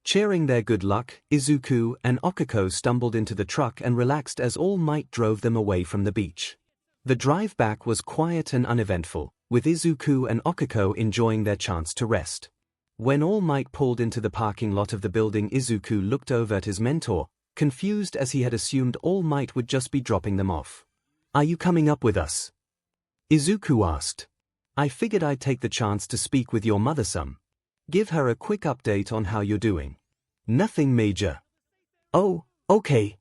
Cheering their good luck, 𝗧𝗂 and 𝐭𝐼𝐲 stumbled into the truck and relaxed as All Might drove them away from the beach. The drive back was quiet and uneventful, with 𝗧𝗂 and 𝐭𝐼𝐲 enjoying their chance to rest. When All Might pulled into the parking lot of the building, 𝗧𝗂 looked over at his mentor, confused as he had assumed All Might would just be dropping them off. Are you coming up with us? 𝗧𝗂 asked. I figured I'd take the chance to speak with your mother some. Give her a quick update on how you're doing. Nothing major. Oh, okay.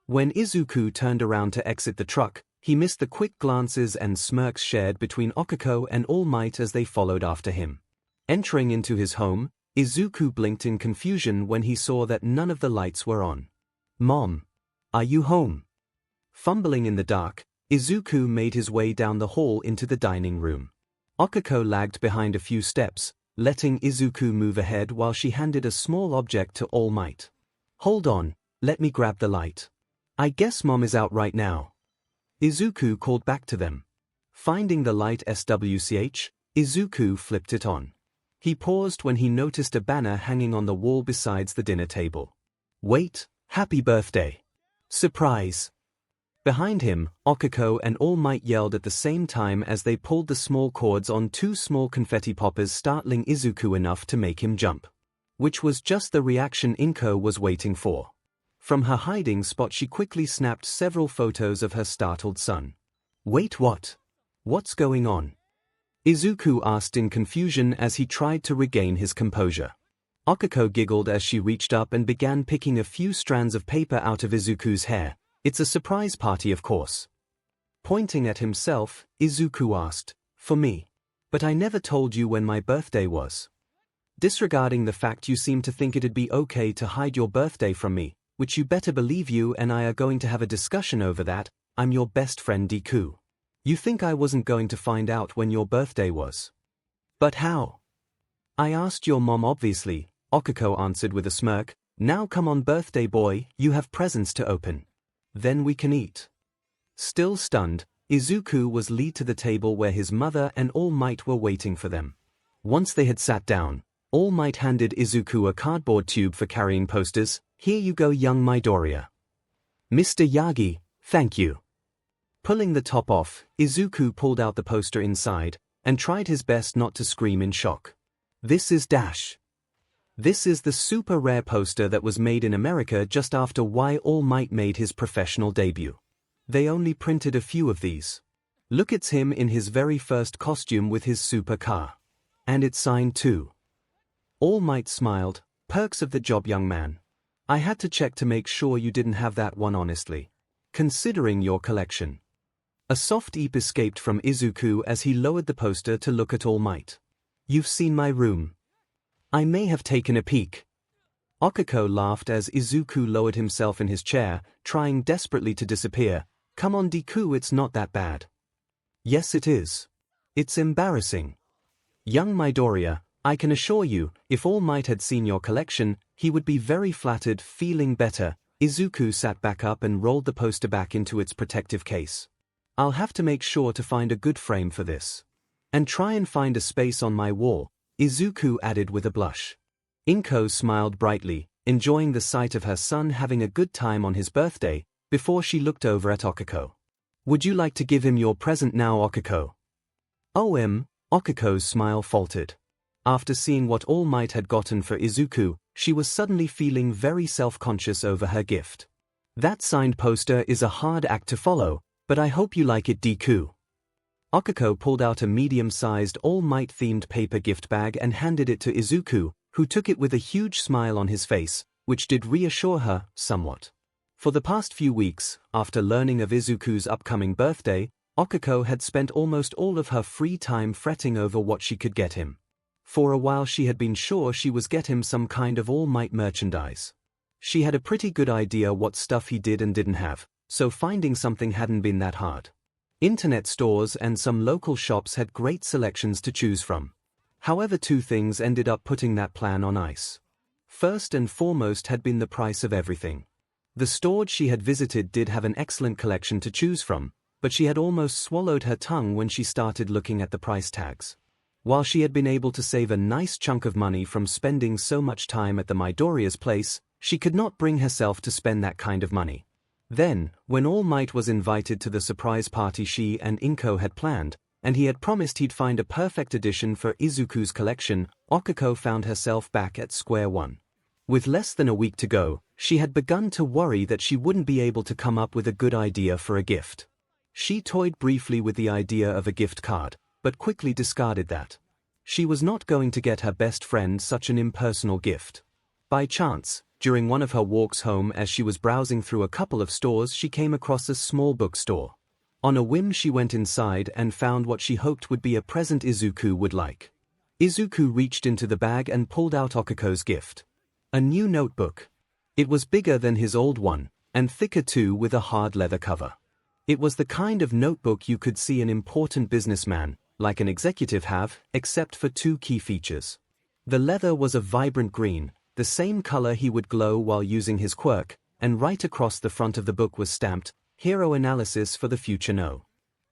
When 𝗧𝗂 turned around to exit the truck, he missed the quick glances and smirks shared between 𝗭𝐼𝐲 and All Might as they followed after him. Entering into his home, 𝗧𝗂 blinked in confusion when he saw that none of the lights were on. Mom, are you home? Fumbling in the dark, 𝗧𝗂 made his way down the hall into the dining room. 𝗭𝐼𝐲 lagged behind a few steps, letting 𝗧𝗂 move ahead while she handed a small object to All Might. Hold on, let me grab the light. I guess Mom is out right now. 𝗧𝗂 called back to them. Finding the light SWCH, 𝗧𝗂 flipped it on. He paused when he noticed a banner hanging on the wall besides the dinner table. Wait, happy birthday. Surprise. Behind him, 𝗭𝐼𝐲 and All Might yelled at the same time as they pulled the small cords on two small confetti poppers, startling 𝗧𝗂 enough to make him jump. Which was just the reaction 𝗏𝐻 was waiting for. From her hiding spot she quickly snapped several photos of her startled son. Wait, what? What's going on? 𝗧𝗂 asked in confusion as he tried to regain his composure. 𝗭𝐼𝐲 giggled as she reached up and began picking a few strands of paper out of 𝗧𝗂's hair. It's a surprise party, of course. Pointing at himself, 𝗧𝗂 asked, For me. But I never told you when my birthday was. Disregarding the fact you seem to think it'd be okay to hide your birthday from me, which you better believe you and I are going to have a discussion over that, I'm your best friend Deku. You think I wasn't going to find out when your birthday was? But how? I asked your mom obviously, 𝗭𝐼𝐲 answered with a smirk. Now come on birthday boy, you have presents to open. Then we can eat. Still stunned, 𝗧𝗂 was led to the table where his mother and All Might were waiting for them. Once they had sat down, All Might handed 𝗧𝗂 a cardboard tube for carrying posters. Here you go, young Midoriya. Mr. Yagi, thank you. Pulling the top off, 𝗧𝗂 pulled out the poster inside, and tried his best not to scream in shock. This is This is the super rare poster that was made in America just after All Might made his professional debut. They only printed a few of these. Look, it's him in his very first costume with his super car. And it's signed too. All Might smiled. Perks of the job, young man. I had to check to make sure you didn't have that one, honestly. Considering your collection. A soft eep escaped from 𝗧𝗂 as he lowered the poster to look at All Might. You've seen my room. I may have taken a peek. 𝗭𝐼𝐲 laughed as 𝗧𝗂 lowered himself in his chair, trying desperately to disappear. Come on Deku, it's not that bad. Yes it is. It's embarrassing. Young Midoriya, I can assure you, if All Might had seen your collection, he would be very flattered. Feeling better, 𝗧𝗂 sat back up and rolled the poster back into its protective case. I'll have to make sure to find a good frame for this. And try and find a space on my wall, 𝗧𝗂 added with a blush. 𝗏𝐻 smiled brightly, enjoying the sight of her son having a good time on his birthday, before she looked over at 𝗭𝐼𝐲. Would you like to give him your present now, 𝗭𝐼𝐲? 𝗭𝗼𝗲's smile faltered. After seeing what All Might had gotten for 𝗧𝗂, she was suddenly feeling very self-conscious over her gift. That signed poster is a hard act to follow, but I hope you like it, Deku. 𝗭𝐼𝐲 pulled out a medium-sized All Might-themed paper gift bag and handed it to 𝗧𝗂, who took it with a huge smile on his face, which did reassure her somewhat. For the past few weeks, after learning of Izuku's upcoming birthday, Okiko had spent almost all of her free time fretting over what she could get him. For a while she had been sure she was get him some kind of All Might merchandise. She had a pretty good idea what stuff he did and didn't have, so finding something hadn't been that hard. Internet stores and some local shops had great selections to choose from. However, two things ended up putting that plan on ice. First and foremost had been the price of everything. The store she had visited did have an excellent collection to choose from, but she had almost swallowed her tongue when she started looking at the price tags. While she had been able to save a nice chunk of money from spending so much time at the Midoriya's place, she could not bring herself to spend that kind of money. Then, when All Might was invited to the surprise party she and Inko had planned, and he had promised he'd find a perfect addition for Izuku's collection, Okiko found herself back at square one. With less than a week to go, she had begun to worry that she wouldn't be able to come up with a good idea for a gift. She toyed briefly with the idea of a gift card, but quickly discarded that. She was not going to get her best friend such an impersonal gift. By chance, during one of her walks home as she was browsing through a couple of stores, she came across a small bookstore. On a whim she went inside and found what she hoped would be a present Izuku would like. Izuku reached into the bag and pulled out Okiko's gift. A new notebook. It was bigger than his old one, and thicker too, with a hard leather cover. It was the kind of notebook you could see an important businessman, like an executive, have, except for two key features. The leather was a vibrant green, the same color he would glow while using his quirk, and right across the front of the book was stamped, "Hero Analysis for the Future No."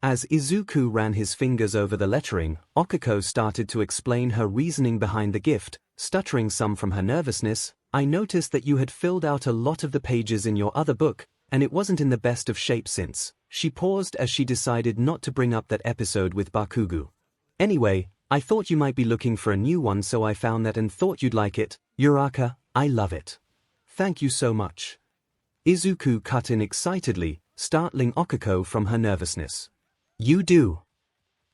As Izuku ran his fingers over the lettering, Okiko started to explain her reasoning behind the gift, stuttering some from her nervousness. "I noticed that you had filled out a lot of the pages in your other book, and it wasn't in the best of shape since." She paused as she decided not to bring up that episode with Bakugo. "Anyway, I thought you might be looking for a new one, so I found that and thought you'd like it. Uraraka, I love it. Thank you so much." Izuku cut in excitedly, startling Okiko from her nervousness. "You do?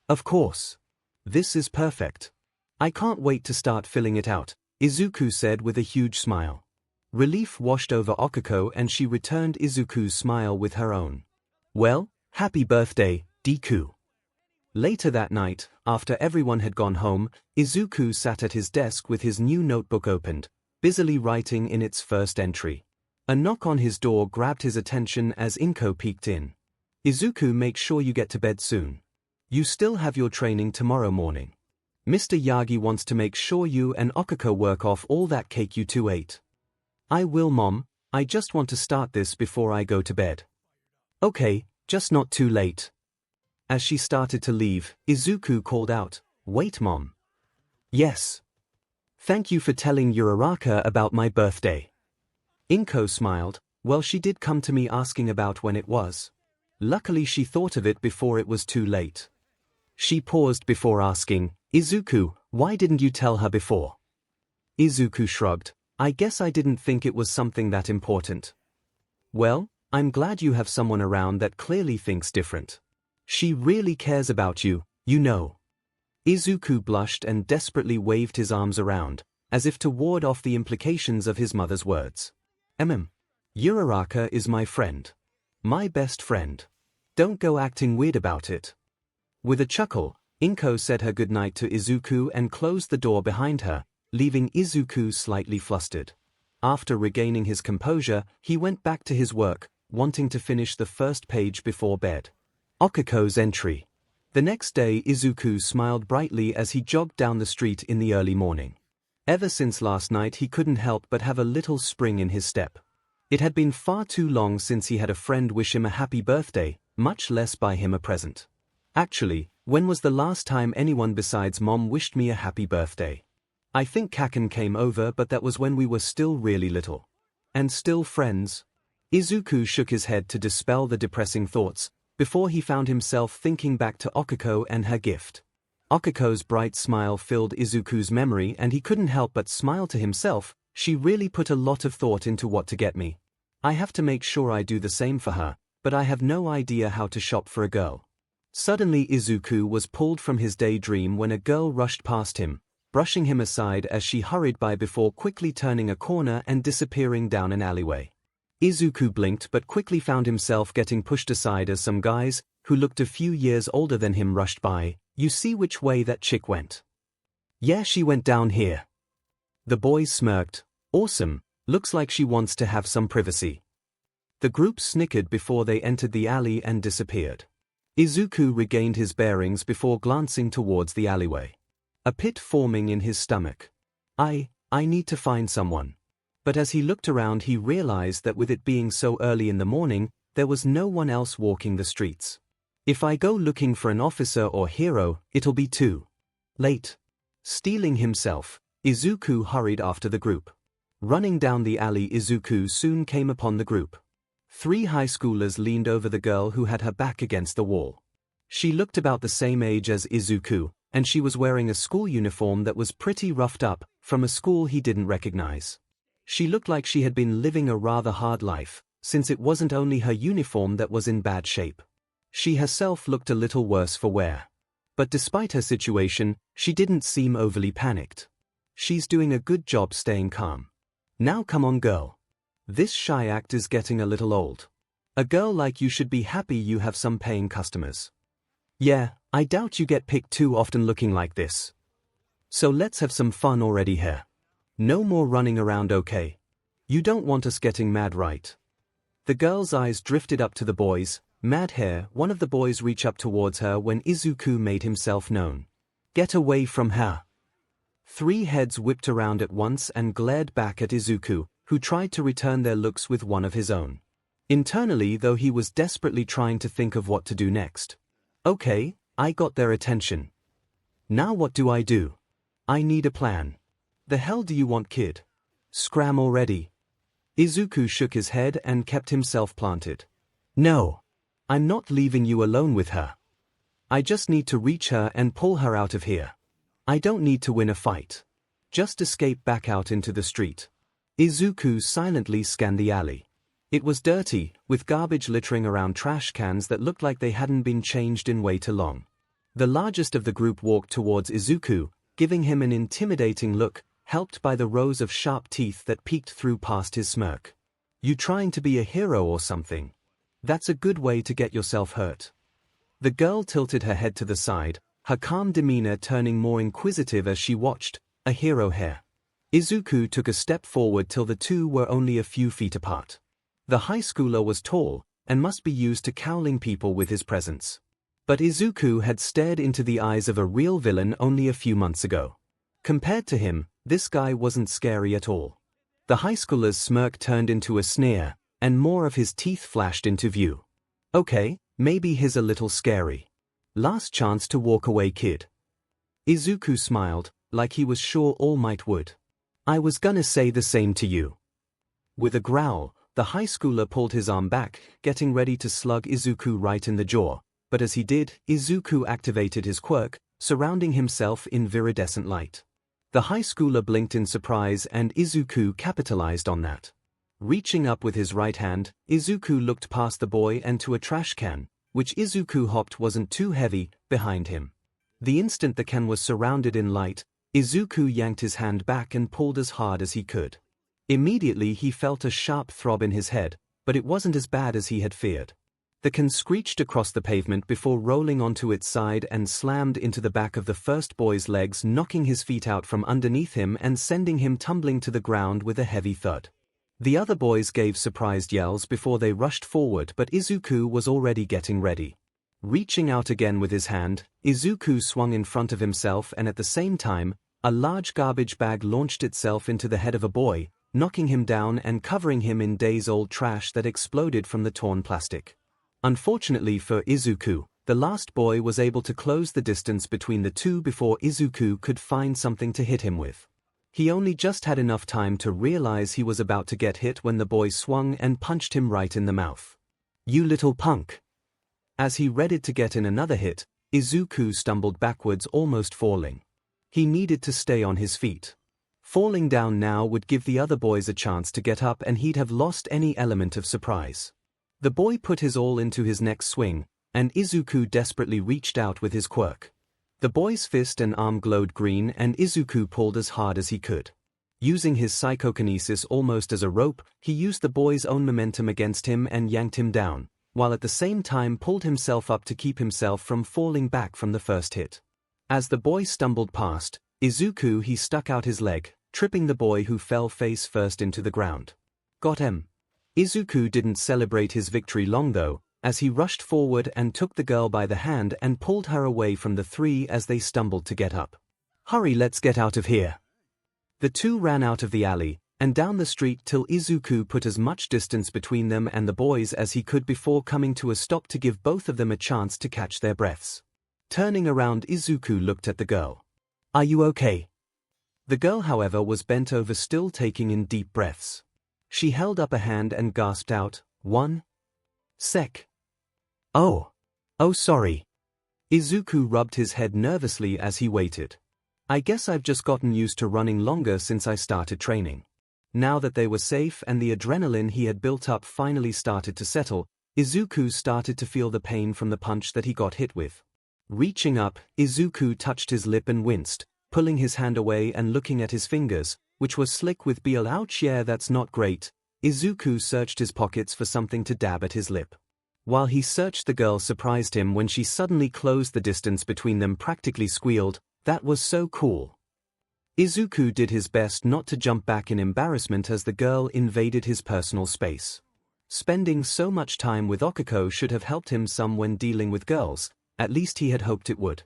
Of course. This is perfect. I can't wait to start filling it out," Izuku said with a huge smile. Relief washed over Okiko and she returned Izuku's smile with her own. "Well, happy birthday, Deku." Later that night, after everyone had gone home, Izuku sat at his desk with his new notebook opened, busily writing in its first entry. A knock on his door grabbed his attention as Inko peeked in. "Izuku, make sure you get to bed soon. You still have your training tomorrow morning. Mr. Yagi wants to make sure you and Okiko work off all that cake you two ate." "I will, Mom. I just want to start this before I go to bed." "Okay, just not too late." As she started to leave, Izuku called out, "Wait, Mom." "Yes. Thank you for telling Uraraka about my birthday." Inko smiled. "Well, she did come to me asking about when it was. Luckily she thought of it before it was too late." She paused before asking, "Izuku, why didn't you tell her before?" Izuku shrugged. "I guess I didn't think it was something that important." "Well, I'm glad you have someone around that clearly thinks different. She really cares about you, you know." Izuku blushed and desperately waved his arms around, as if to ward off the implications of his mother's words. Uraraka is my friend. My best friend. Don't go acting weird about it." With a chuckle, Inko said her goodnight to Izuku and closed the door behind her, leaving Izuku slightly flustered. After regaining his composure, he went back to his work, wanting to finish the first page before bed. Okiko's entry. The next day Izuku smiled brightly as he jogged down the street in the early morning. Ever since last night he couldn't help but have a little spring in his step. It had been far too long since he had a friend wish him a happy birthday, much less buy him a present. Actually, when was the last time anyone besides Mom wished me a happy birthday? I think Kaken came over, but that was when we were still really little. And still friends. Izuku shook his head to dispel the depressing thoughts, before he found himself thinking back to Okiko and her gift. Okiko's bright smile filled Izuku's memory and he couldn't help but smile to himself. She really put a lot of thought into what to get me. I have to make sure I do the same for her, but I have no idea how to shop for a girl. Suddenly Izuku was pulled from his daydream when a girl rushed past him, brushing him aside as she hurried by before quickly turning a corner and disappearing down an alleyway. Izuku blinked but quickly found himself getting pushed aside as some guys, who looked a few years older than him, rushed by. "You see which way that chick went?" "Yeah, she went down here." The boys smirked. "Awesome, looks like she wants to have some privacy." The group snickered before they entered the alley and disappeared. Izuku regained his bearings before glancing towards the alleyway. A pit forming in his stomach. I need to find someone." But as he looked around he realized that with it being so early in the morning, there was no one else walking the streets. "If I go looking for an officer or hero, it'll be too late." Steeling himself, Izuku hurried after the group. Running down the alley, Izuku soon came upon the group. 3 high schoolers leaned over the girl who had her back against the wall. She looked about the same age as Izuku, and she was wearing a school uniform that was pretty roughed up, from a school he didn't recognize. She looked like she had been living a rather hard life, since it wasn't only her uniform that was in bad shape. She herself looked a little worse for wear. But despite her situation, she didn't seem overly panicked. She's doing a good job staying calm. "Now come on, girl. This shy act is getting a little old. A girl like you should be happy you have some paying customers. Yeah, I doubt you get picked too often looking like this. So let's have some fun already here. No more running around, okay? You don't want us getting mad, right?" The girl's eyes drifted up to the boys. "Mad hair." One of the boys reached up towards her when Izuku made himself known. "Get away from her." 3 heads whipped around at once and glared back at Izuku, who tried to return their looks with one of his own. Internally, though, he was desperately trying to think of what to do next. "Okay, I got their attention. Now what do I do? I need a plan. The hell do you want, kid? Scram already." Izuku shook his head and kept himself planted. "No. I'm not leaving you alone with her. I just need to reach her and pull her out of here. I don't need to win a fight. Just escape back out into the street." Izuku silently scanned the alley. It was dirty, with garbage littering around trash cans that looked like they hadn't been changed in way too long. The largest of the group walked towards Izuku, giving him an intimidating look, helped by the rows of sharp teeth that peeked through past his smirk. "You trying to be a hero or something? That's a good way to get yourself hurt." The girl tilted her head to the side, her calm demeanor turning more inquisitive as she watched. "A hero here." Izuku took a step forward till the two were only a few feet apart. The high schooler was tall, and must be used to cowling people with his presence. But Izuku had stared into the eyes of a real villain only a few months ago. Compared to him, this guy wasn't scary at all. The high schooler's smirk turned into a sneer, and more of his teeth flashed into view. "Okay, maybe he's a little scary. Last chance to walk away, kid." Izuku smiled, like he was sure All Might would. "I was gonna say the same to you." With a growl, the high schooler pulled his arm back, getting ready to slug Izuku right in the jaw, but as he did, Izuku activated his quirk, surrounding himself in viridescent light. The high schooler blinked in surprise and Izuku capitalized on that. Reaching up with his right hand, Izuku looked past the boy and to a trash can, which Izuku hoped wasn't too heavy, behind him. The instant the can was surrounded in light, Izuku yanked his hand back and pulled as hard as he could. Immediately he felt a sharp throb in his head, but it wasn't as bad as he had feared. The can screeched across the pavement before rolling onto its side and slammed into the back of the first boy's legs, knocking his feet out from underneath him and sending him tumbling to the ground with a heavy thud. The other boys gave surprised yells before they rushed forward, but Izuku was already getting ready. Reaching out again with his hand, Izuku swung in front of himself and at the same time, a large garbage bag launched itself into the head of a boy, knocking him down and covering him in days-old trash that exploded from the torn plastic. Unfortunately for Izuku, the last boy was able to close the distance between the two before Izuku could find something to hit him with. He only just had enough time to realize he was about to get hit when the boy swung and punched him right in the mouth. "You little punk!" As he readied to get in another hit, Izuku stumbled backwards, almost falling. He needed to stay on his feet. Falling down now would give the other boys a chance to get up and he'd have lost any element of surprise. The boy put his all into his next swing, and Izuku desperately reached out with his quirk. The boy's fist and arm glowed green and Izuku pulled as hard as he could. Using his psychokinesis almost as a rope, he used the boy's own momentum against him and yanked him down, while at the same time pulled himself up to keep himself from falling back from the first hit. As the boy stumbled past Izuku, he stuck out his leg, tripping the boy, who fell face first into the ground. Got him. Izuku didn't celebrate his victory long though, as he rushed forward and took the girl by the hand and pulled her away from the three as they stumbled to get up. Hurry, let's get out of here. The two ran out of the alley and down the street till Izuku put as much distance between them and the boys as he could before coming to a stop to give both of them a chance to catch their breaths. Turning around, Izuku looked at the girl. Are you okay? The girl, however, was bent over, still taking in deep breaths. She held up a hand and gasped out, "1 sec. Oh, sorry." Izuku rubbed his head nervously as he waited. I guess I've just gotten used to running longer since I started training. Now that they were safe and the adrenaline he had built up finally started to settle, Izuku started to feel the pain from the punch that he got hit with. Reaching up, Izuku touched his lip and winced, pulling his hand away and looking at his fingers, which were slick with blood. Ouch, yeah, that's not great. Izuku searched his pockets for something to dab at his lip. While he searched, the girl surprised him when she suddenly closed the distance between them, practically squealed, "That was so cool." Izuku did his best not to jump back in embarrassment as the girl invaded his personal space. Spending so much time with Okako should have helped him some when dealing with girls, at least he had hoped it would.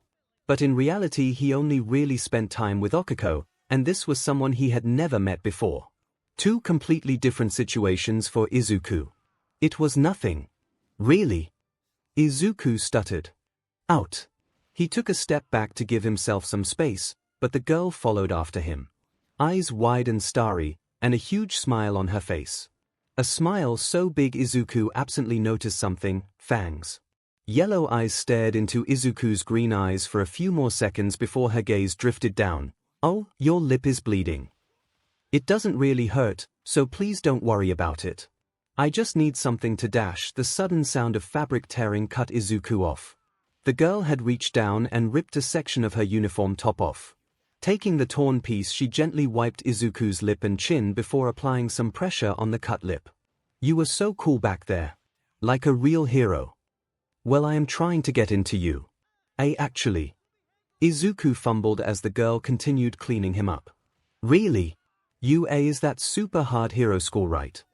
But in reality he only really spent time with Okako, and this was someone he had never met before. Two completely different situations for Izuku. It was nothing. Really? Izuku stuttered. Out. He took a step back to give himself some space, but the girl followed after him. Eyes wide and starry, and a huge smile on her face. A smile so big Izuku absently noticed something, fangs. Yellow eyes stared into Izuku's green eyes for a few more seconds before her gaze drifted down. "Oh, your lip is bleeding. It doesn't really hurt, so please don't worry about it. I just need something to dash." The sudden sound of fabric tearing cut Izuku off. The girl had reached down and ripped a section of her uniform top off. Taking the torn piece, she gently wiped Izuku's lip and chin before applying some pressure on the cut lip. "You were so cool back there. Like a real hero." "Well, I am trying to get into you. Actually." Izuku fumbled as the girl continued cleaning him up. "Really? Is that super hard hero school, right?"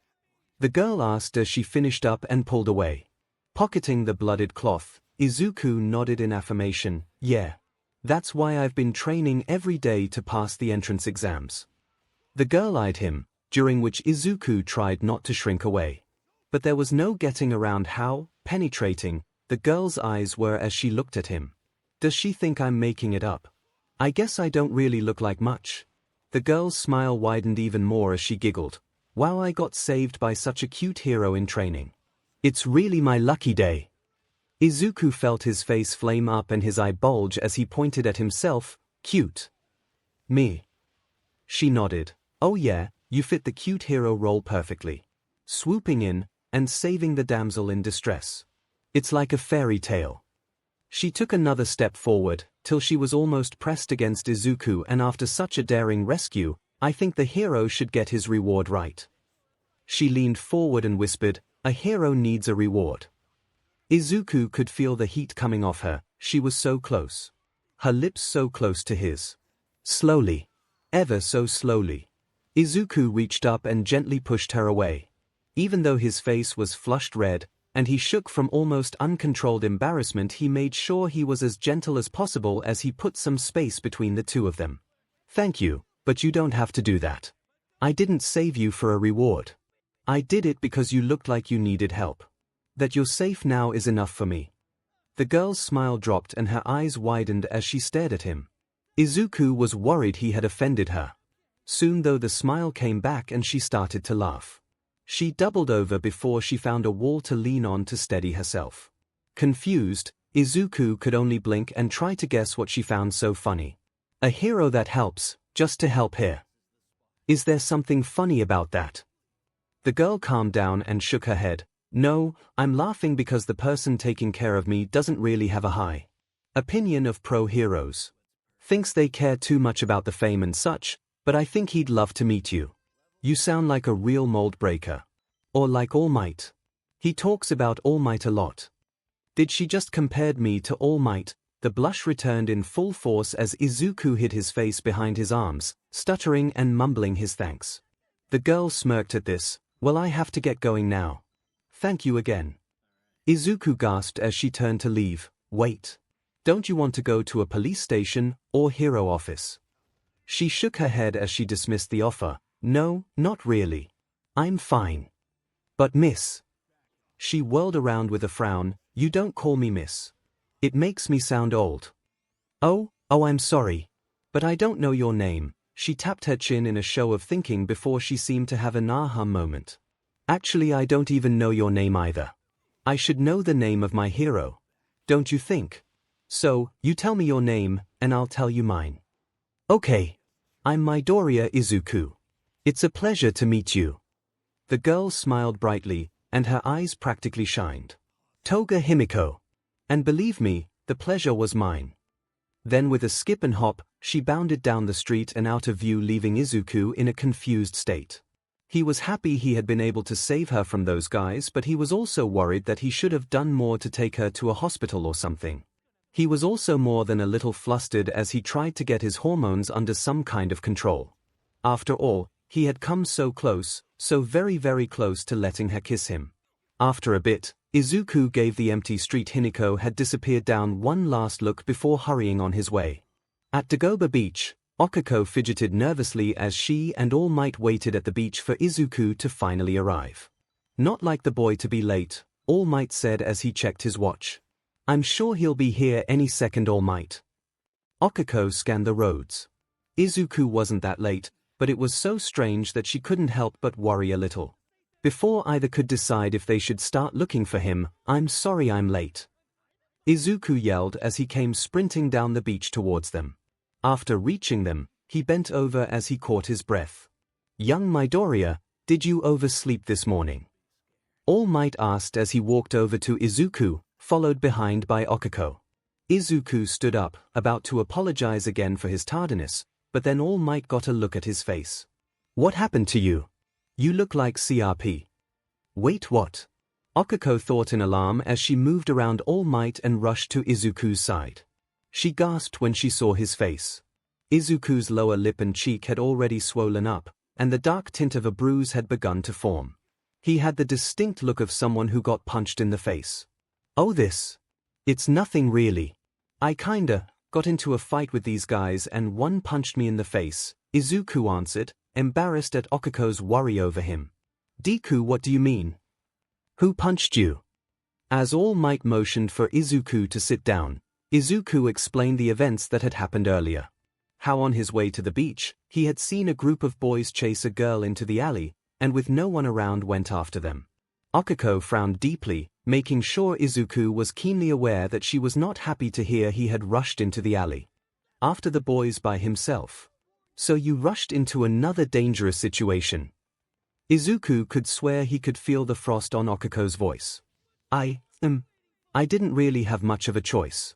The girl asked as she finished up and pulled away. Pocketing the blooded cloth, Izuku nodded in affirmation. "Yeah. That's why I've been training every day to pass the entrance exams." The girl eyed him, during which Izuku tried not to shrink away. But there was no getting around how penetrating the girl's eyes were as she looked at him. "Does she think I'm making it up? I guess I don't really look like much." The girl's smile widened even more as she giggled. "Wow, I got saved by such a cute hero in training. It's really my lucky day." Izuku felt his face flame up and his eye bulge as he pointed at himself. "Cute? Me?" She nodded. "Oh yeah, you fit the cute hero role perfectly. Swooping in and saving the damsel in distress. It's like a fairy tale." She took another step forward, till she was almost pressed against Izuku, and after such a daring rescue, I think the hero should get his reward, right? She leaned forward and whispered, "A hero needs a reward." Izuku could feel the heat coming off her, she was so close. Her lips so close to his. Slowly. Ever so slowly. Izuku reached up and gently pushed her away. Even though his face was flushed red, and he shook from almost uncontrolled embarrassment, he made sure he was as gentle as possible as he put some space between the two of them. "Thank you, but you don't have to do that. I didn't save you for a reward. I did it because you looked like you needed help. That you're safe now is enough for me." The girl's smile dropped and her eyes widened as she stared at him. Izuku was worried he had offended her. Soon though the smile came back and she started to laugh. She doubled over before she found a wall to lean on to steady herself. Confused, Izuku could only blink and try to guess what she found so funny. "A hero that helps, just to help here. Is there something funny about that?" The girl calmed down and shook her head. "No, I'm laughing because the person taking care of me doesn't really have a high Opinion of pro heroes. Thinks they care too much about the fame and such, but I think he'd love to meet you. You sound like a real mold breaker. Or like All Might. He talks about All Might a lot. Did she just compared me to All Might? The blush returned in full force as Izuku hid his face behind his arms, stuttering and mumbling his thanks. The girl smirked at this. Well, I have to get going now. Thank you again. Izuku gasped as she turned to leave. Wait. Don't you want to go to a police station or hero office? She shook her head as she dismissed the offer. No, not really. I'm fine. But miss. She whirled around with a frown. You don't call me miss. It makes me sound old. Oh, I'm sorry. But I don't know your name. She tapped her chin in a show of thinking before she seemed to have an aha moment. Actually, I don't even know your name either. I should know the name of my hero. Don't you think? So, you tell me your name, and I'll tell you mine. Okay. I'm Midoriya Izuku. It's a pleasure to meet you. The girl smiled brightly, and her eyes practically shined. Toga Himiko. And believe me, the pleasure was mine. Then with a skip and hop, she bounded down the street and out of view, leaving Izuku in a confused state. He was happy he had been able to save her from those guys, but he was also worried that he should have done more to take her to a hospital or something. He was also more than a little flustered as he tried to get his hormones under some kind of control. After all, he had come so close, so very very close to letting her kiss him. After a bit, Izuku gave the empty street. Hinako had disappeared down one last look before hurrying on his way. At Dagobah Beach, Okako fidgeted nervously as she and All Might waited at the beach for Izuku to finally arrive. Not like the boy to be late, All Might said as he checked his watch. I'm sure he'll be here any second, All Might. Okako scanned the roads. Izuku wasn't that late, but it was so strange that she couldn't help but worry a little. Before either could decide if they should start looking for him, I'm sorry I'm late. Izuku yelled as he came sprinting down the beach towards them. After reaching them, he bent over as he caught his breath. Young Midoriya, did you oversleep this morning? All Might asked as he walked over to Izuku, followed behind by Okako. Izuku stood up, about to apologize again for his tardiness, but then All Might got a look at his face. What happened to you? You look like CRP. Wait, what? Okako thought in alarm as she moved around All Might and rushed to Izuku's side. She gasped when she saw his face. Izuku's lower lip and cheek had already swollen up, and the dark tint of a bruise had begun to form. He had the distinct look of someone who got punched in the face. Oh, it's nothing really. I kinda got into a fight with these guys and one punched me in the face, Izuku answered, embarrassed at Okako's worry over him. Deku, what do you mean? Who punched you? As All Might motioned for Izuku to sit down, Izuku explained the events that had happened earlier. How on his way to the beach, he had seen a group of boys chase a girl into the alley, and with no one around went after them. Okako frowned deeply, making sure Izuku was keenly aware that she was not happy to hear he had rushed into the alley. After the boys by himself. So you rushed into another dangerous situation. Izuku could swear he could feel the frost on Okako's voice. I didn't really have much of a choice.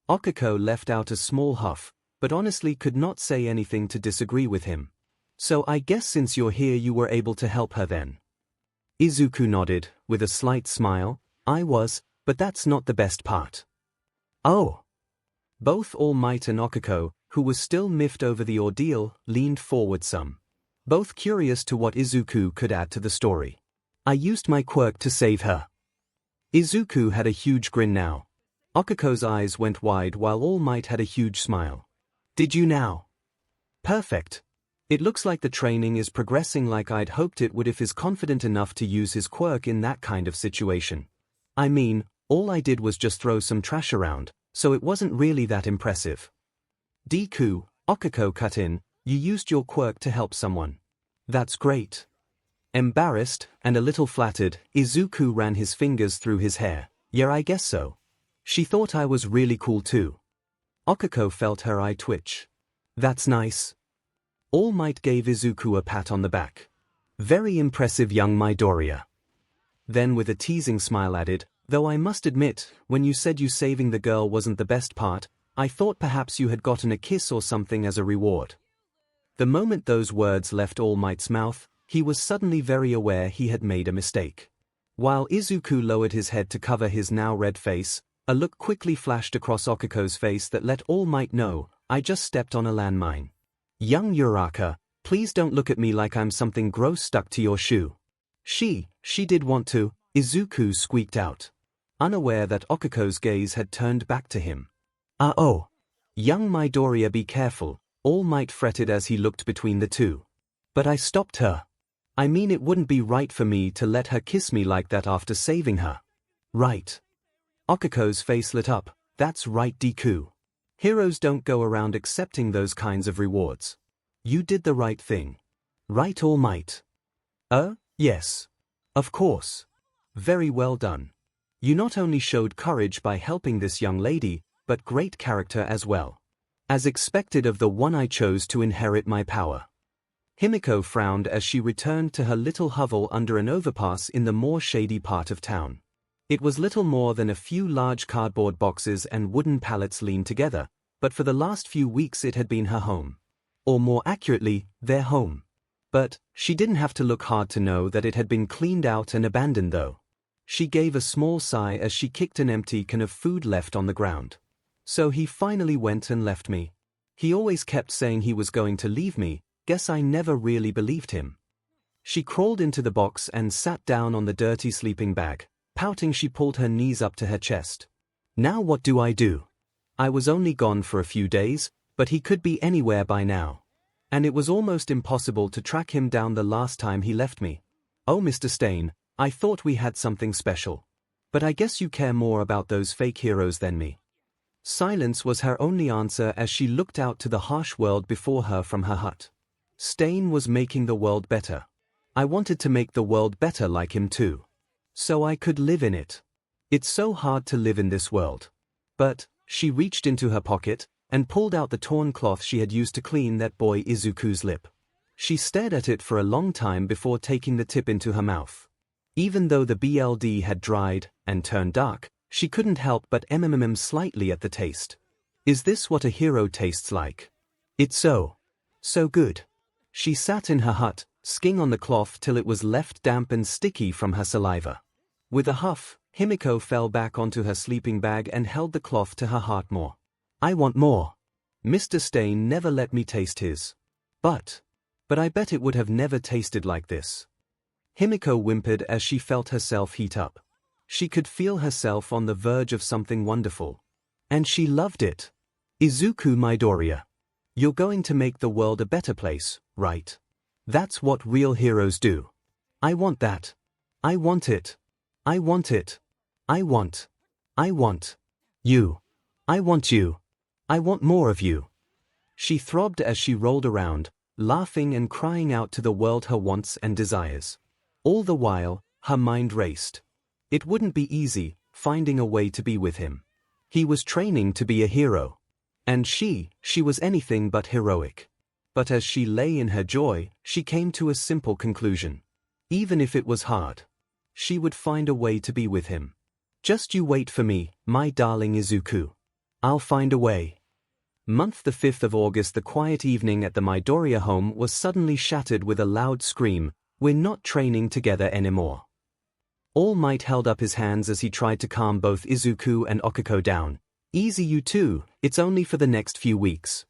Okako left out a small huff, but honestly could not say anything to disagree with him. So I guess since you're here you were able to help her then. Izuku nodded, with a slight smile. I was, but that's not the best part. Oh. Both All Might and Okako, who was still miffed over the ordeal, leaned forward some. Both curious to what Izuku could add to the story. I used my quirk to save her. Izuku had a huge grin now. Okako's eyes went wide while All Might had a huge smile. Did you now? Perfect. It looks like the training is progressing like I'd hoped it would if he's confident enough to use his quirk in that kind of situation. I mean, all I did was just throw some trash around, so it wasn't really that impressive. Deku, Okako cut in, you used your quirk to help someone. That's great. Embarrassed, and a little flattered, Izuku ran his fingers through his hair. Yeah, I guess so. She thought I was really cool too. Okako felt her eye twitch. That's nice. All Might gave Izuku a pat on the back. Very impressive, young Midoriya. Then with a teasing smile added, Though I must admit, when you said you saving the girl wasn't the best part, I thought perhaps you had gotten a kiss or something as a reward. The moment those words left All Might's mouth, he was suddenly very aware he had made a mistake. While Izuku lowered his head to cover his now red face, a look quickly flashed across Okuko's face that let All Might know, I just stepped on a landmine. Young Uraraka, please don't look at me like I'm something gross stuck to your shoe. She did want to, Izuku squeaked out, unaware that Okuko's gaze had turned back to him. Oh. Young Midoriya, be careful, All Might fretted as he looked between the two. But I stopped her. I mean, it wouldn't be right for me to let her kiss me like that after saving her. Right. Okuko's face lit up, that's right Deku. Heroes don't go around accepting those kinds of rewards. You did the right thing. Right, All Might? Yes. Of course. Very well done. You not only showed courage by helping this young lady, but great character as well. As expected of the one I chose to inherit my power. Himiko frowned as she returned to her little hovel under an overpass in the more shady part of town. It was little more than a few large cardboard boxes and wooden pallets leaned together, but for the last few weeks it had been her home. Or more accurately, their home. But she didn't have to look hard to know that it had been cleaned out and abandoned though. She gave a small sigh as she kicked an empty can of food left on the ground. So he finally went and left me. He always kept saying he was going to leave me. Guess I never really believed him. She crawled into the box and sat down on the dirty sleeping bag. Pouting, she pulled her knees up to her chest. Now what do I do? I was only gone for a few days, but he could be anywhere by now. And it was almost impossible to track him down the last time he left me. Oh, Mr. Stain, I thought we had something special. But I guess you care more about those fake heroes than me. Silence was her only answer as she looked out to the harsh world before her from her hut. Stain was making the world better. I wanted to make the world better like him too. So I could live in it. It's so hard to live in this world. But, she reached into her pocket, and pulled out the torn cloth she had used to clean that boy Izuku's lip. She stared at it for a long time before taking the tip into her mouth. Even though the BLD had dried, and turned dark, she couldn't help but slightly at the taste. Is this what a hero tastes like? It's so good. She sat in her hut, sking on the cloth till it was left damp and sticky from her saliva. With a huff, Himiko fell back onto her sleeping bag and held the cloth to her heart more. I want more. Mr. Stain never let me taste his. But I bet it would have never tasted like this. Himiko whimpered as she felt herself heat up. She could feel herself on the verge of something wonderful. And she loved it. Izuku Midoriya. You're going to make the world a better place, right? That's what real heroes do. I want that. I want it. I want it. I want you. I want you. I want more of you. She throbbed as she rolled around, laughing and crying out to the world her wants and desires. All the while, her mind raced. It wouldn't be easy, finding a way to be with him. He was training to be a hero. And she was anything but heroic. But as she lay in her joy, she came to a simple conclusion. Even if it was hard, she would find a way to be with him. Just you wait for me, my darling Izuku. I'll find a way. Month the 5th of August. The quiet evening at the Midoriya home was suddenly shattered with a loud scream. We're not training together anymore. All Might held up his hands as he tried to calm both Izuku and Okuko down. Easy you two, it's only for the next few weeks.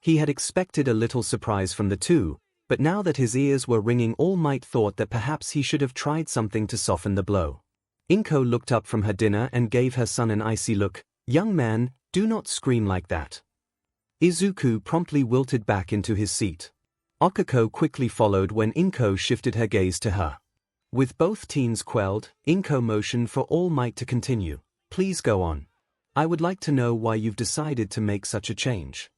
He had expected a little surprise from the two, but now that his ears were ringing, All Might thought that perhaps he should have tried something to soften the blow. Inko looked up from her dinner and gave her son an icy look. Young man, do not scream like that. Izuku promptly wilted back into his seat. Okuko quickly followed when Inko shifted her gaze to her. With both teens quelled, Inko motioned for All Might to continue. Please go on. I would like to know why you've decided to make such a change.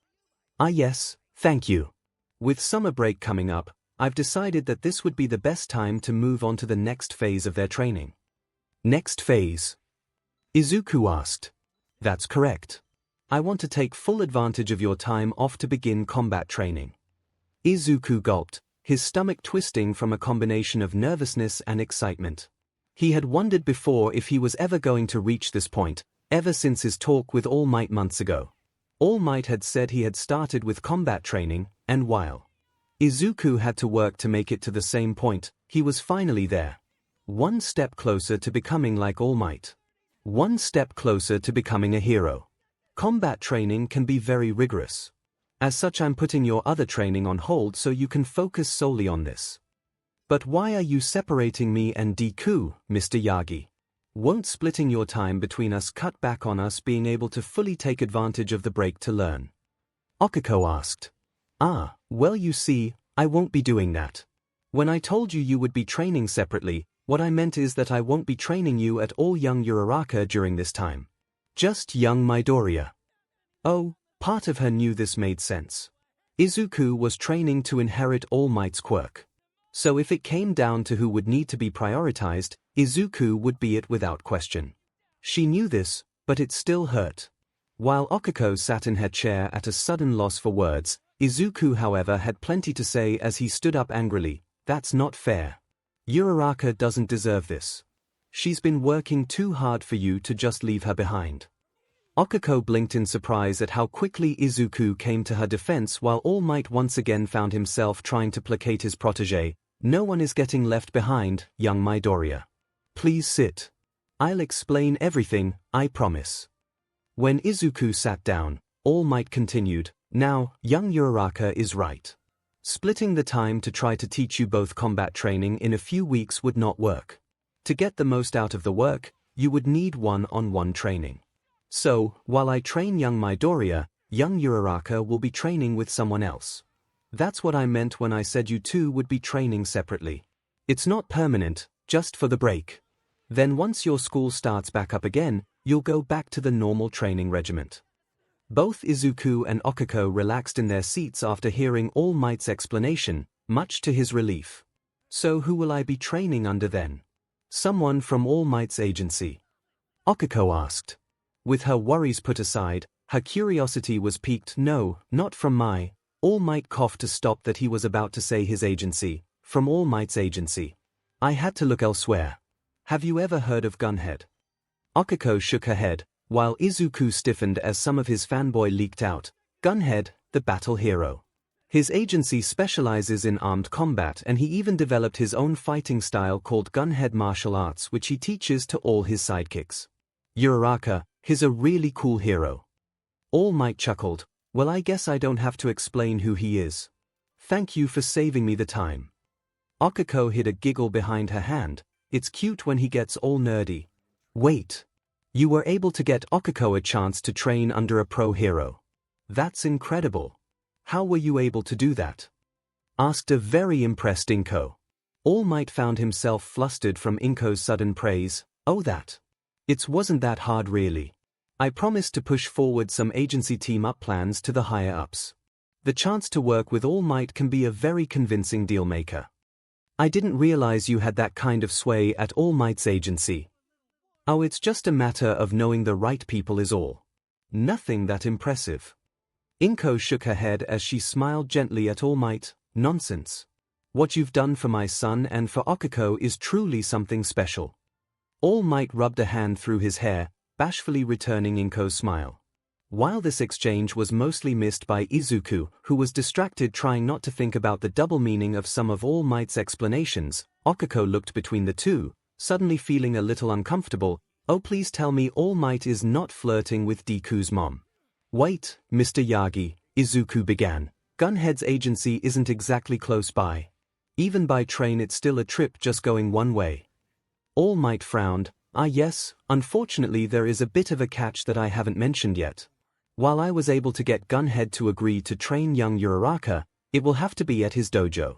Yes, thank you. With summer break coming up, I've decided that this would be the best time to move on to the next phase of their training. Next phase? Izuku asked. That's correct. I want to take full advantage of your time off to begin combat training. Izuku gulped, his stomach twisting from a combination of nervousness and excitement. He had wondered before if he was ever going to reach this point, ever since his talk with All Might months ago. All Might had said he had started with combat training, and while Izuku had to work to make it to the same point, he was finally there. One step closer to becoming like All Might. One step closer to becoming a hero. Combat training can be very rigorous. As such, I'm putting your other training on hold so you can focus solely on this. But why are you separating me and Deku, Mr. Yagi? Won't splitting your time between us cut back on us being able to fully take advantage of the break to learn? Okiko asked. Well, you see, I won't be doing that. When I told you you would be training separately, what I meant is that I won't be training you at all, young Uraraka, during this time. Just young Midoriya. Oh, part of her knew this made sense. Izuku was training to inherit All Might's quirk. So if it came down to who would need to be prioritized, Izuku would be it without question. She knew this, but it still hurt. While Okiko sat in her chair at a sudden loss for words, Izuku, however, had plenty to say as he stood up angrily. That's not fair. Uraraka doesn't deserve this. She's been working too hard for you to just leave her behind. Okiko blinked in surprise at how quickly Izuku came to her defense while All Might once again found himself trying to placate his protégé. No one is getting left behind, young Midoriya. Please sit. I'll explain everything, I promise. When Izuku sat down, All Might continued, now, young Uraraka is right. Splitting the time to try to teach you both combat training in a few weeks would not work. To get the most out of the work, you would need one-on-one training. So, while I train young Midoriya, young Uraraka will be training with someone else. That's what I meant when I said you two would be training separately. It's not permanent, just for the break. Then once your school starts back up again, you'll go back to the normal training regiment. Both Izuku and Okiko relaxed in their seats after hearing All Might's explanation, much to his relief. So who will I be training under then? Someone from All Might's agency. Okiko asked. With her worries put aside, her curiosity was piqued. No, not from my. All Might coughed to stop that he was about to say his agency, from All Might's agency. I had to look elsewhere. Have you ever heard of Gunhead? Okiko shook her head, while Izuku stiffened as some of his fanboy leaked out. Gunhead, the battle hero. His agency specializes in armed combat and he even developed his own fighting style called Gunhead martial arts which he teaches to all his sidekicks. Uraraka, he's a really cool hero. All Might chuckled. Well, I guess I don't have to explain who he is. Thank you for saving me the time. Okiko hid a giggle behind her hand. It's cute when he gets all nerdy. Wait. You were able to get Okiko a chance to train under a pro hero. That's incredible. How were you able to do that? Asked a very impressed Inko. All Might found himself flustered from Inko's sudden praise. Oh, that. It wasn't that hard really. I promised to push forward some agency team-up plans to the higher-ups. The chance to work with All Might can be a very convincing deal-maker. I didn't realize you had that kind of sway at All Might's agency. Oh, it's just a matter of knowing the right people is all. Nothing that impressive. Inko shook her head as she smiled gently at All Might. Nonsense. What you've done for my son and for Okiko is truly something special. All Might rubbed a hand through his hair, bashfully returning Inko's smile. While this exchange was mostly missed by Izuku, who was distracted trying not to think about the double meaning of some of All Might's explanations, Okiko looked between the two, suddenly feeling a little uncomfortable. Oh, please tell me All Might is not flirting with Deku's mom. Wait, Mr. Yagi, Izuku began. Gunhead's agency isn't exactly close by. Even by train it's still a trip just going one way. All Might frowned. Yes, unfortunately there is a bit of a catch that I haven't mentioned yet. While I was able to get Gunhead to agree to train young Uraraka, it will have to be at his dojo.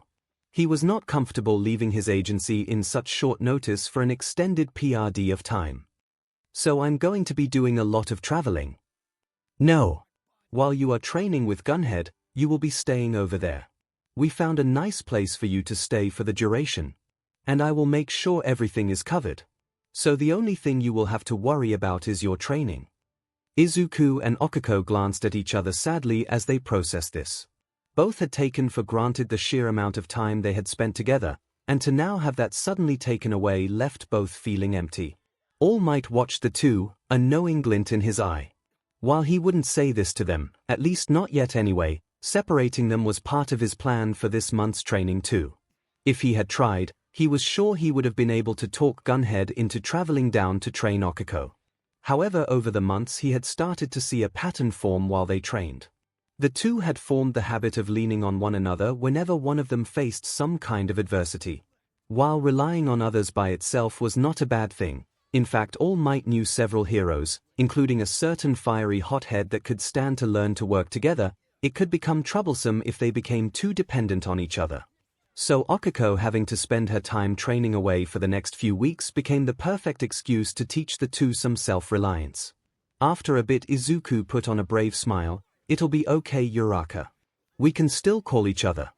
He was not comfortable leaving his agency in such short notice for an extended period of time. So I'm going to be doing a lot of traveling. No. While you are training with Gunhead, you will be staying over there. We found a nice place for you to stay for the duration. And I will make sure everything is covered. So the only thing you will have to worry about is your training. Izuku and Okiko glanced at each other sadly as they processed this. Both had taken for granted the sheer amount of time they had spent together, and to now have that suddenly taken away left both feeling empty. All Might watched the two, a knowing glint in his eye. While he wouldn't say this to them, at least not yet anyway, separating them was part of his plan for this month's training too. If he had tried, he was sure he would have been able to talk Gunhead into traveling down to train 𝐒𝐭𝐽𝐲. However, over the months he had started to see a pattern form while they trained. The two had formed the habit of leaning on one another whenever one of them faced some kind of adversity. While relying on others by itself was not a bad thing, in fact All Might knew several heroes, including a certain fiery hothead that could stand to learn to work together. It could become troublesome if they became too dependent on each other. So 𝐒𝐭𝐽𝐲 having to spend her time training away for the next few weeks became the perfect excuse to teach the two some self-reliance. After a bit Izuku put on a brave smile. It'll be okay Uraraka. We can still call each other.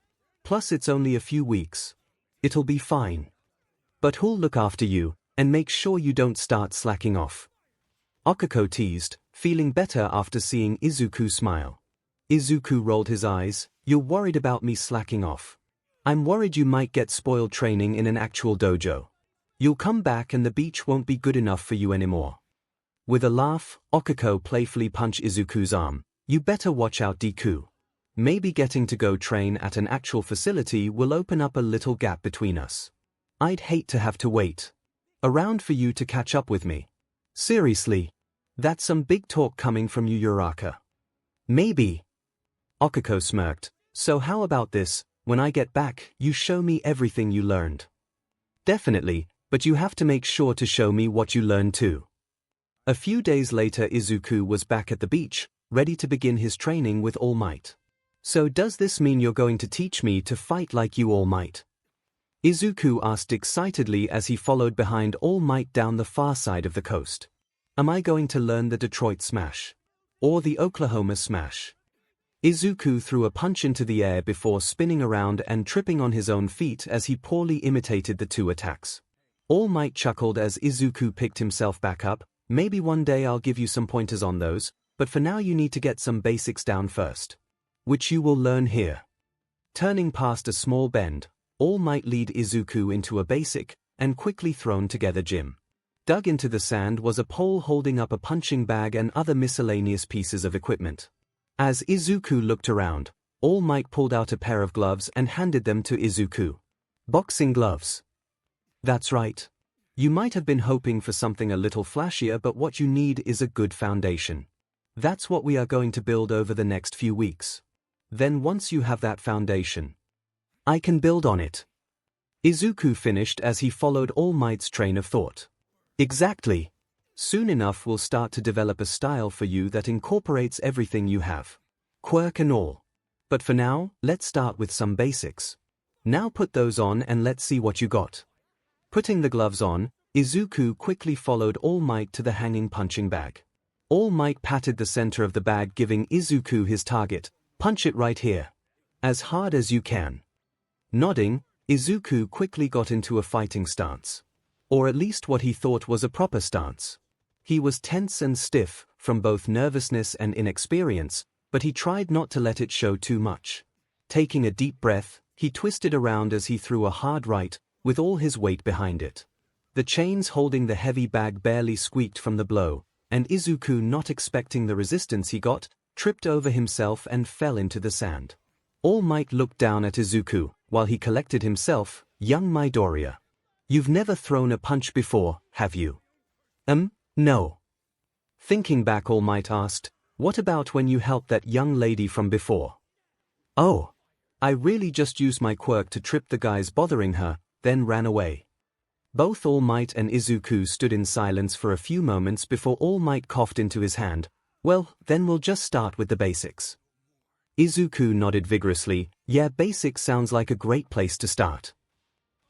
Plus it's only a few weeks. It'll be fine. But who'll look after you, and make sure you don't start slacking off? 𝐒𝐭𝐽𝐲 teased, feeling better after seeing Izuku smile. Izuku rolled his eyes. You're worried about me slacking off. I'm worried you might get spoiled training in an actual dojo. You'll come back and the beach won't be good enough for you anymore. With a laugh, 𝐒𝐭𝐽𝐲 playfully punched Izuku's arm. You better watch out Deku. Maybe getting to go train at an actual facility will open up a little gap between us. I'd hate to have to wait around for you to catch up with me. Seriously. That's some big talk coming from you Uraraka. Maybe. 𝐒𝐭𝐽𝐲 smirked. So how about this, when I get back, you show me everything you learned. Definitely, but you have to make sure to show me what you learned too. A few days later Izuku was back at the beach, ready to begin his training with All Might. So does this mean you're going to teach me to fight like you All Might? Izuku asked excitedly as he followed behind All Might down the far side of the coast. Am I going to learn the Detroit Smash? Or the Oklahoma Smash? Izuku threw a punch into the air before spinning around and tripping on his own feet as he poorly imitated the two attacks. All Might chuckled as Izuku picked himself back up. Maybe one day I'll give you some pointers on those, but for now you need to get some basics down first. Which you will learn here. Turning past a small bend, All Might lead Izuku into a basic, and quickly thrown together gym. Dug into the sand was a pole holding up a punching bag and other miscellaneous pieces of equipment. As Izuku looked around, All Might pulled out a pair of gloves and handed them to Izuku. Boxing gloves. That's right. You might have been hoping for something a little flashier, but what you need is a good foundation. That's what we are going to build over the next few weeks. Then once you have that foundation, I can build on it. Izuku finished as he followed All Might's train of thought. Exactly. Soon enough we'll start to develop a style for you that incorporates everything you have. Quirk and all. But for now, let's start with some basics. Now put those on and let's see what you got. Putting the gloves on, Izuku quickly followed All Might to the hanging punching bag. All Might patted the center of the bag, giving Izuku his target. Punch it right here. As hard as you can. Nodding, Izuku quickly got into a fighting stance. Or at least what he thought was a proper stance. He was tense and stiff, from both nervousness and inexperience, but he tried not to let it show too much. Taking a deep breath, he twisted around as he threw a hard right, with all his weight behind it. The chains holding the heavy bag barely squeaked from the blow, and Izuku, not expecting the resistance he got, tripped over himself and fell into the sand. All Might looked down at Izuku, while he collected himself. Young Midoriya. You've never thrown a punch before, have you? No. Thinking back, All Might asked, what about when you helped that young lady from before? Oh. I really just used my quirk to trip the guys bothering her, then ran away. Both All Might and Izuku stood in silence for a few moments before All Might coughed into his hand. Well, then we'll just start with the basics. Izuku nodded vigorously. Yeah, basics sounds like a great place to start.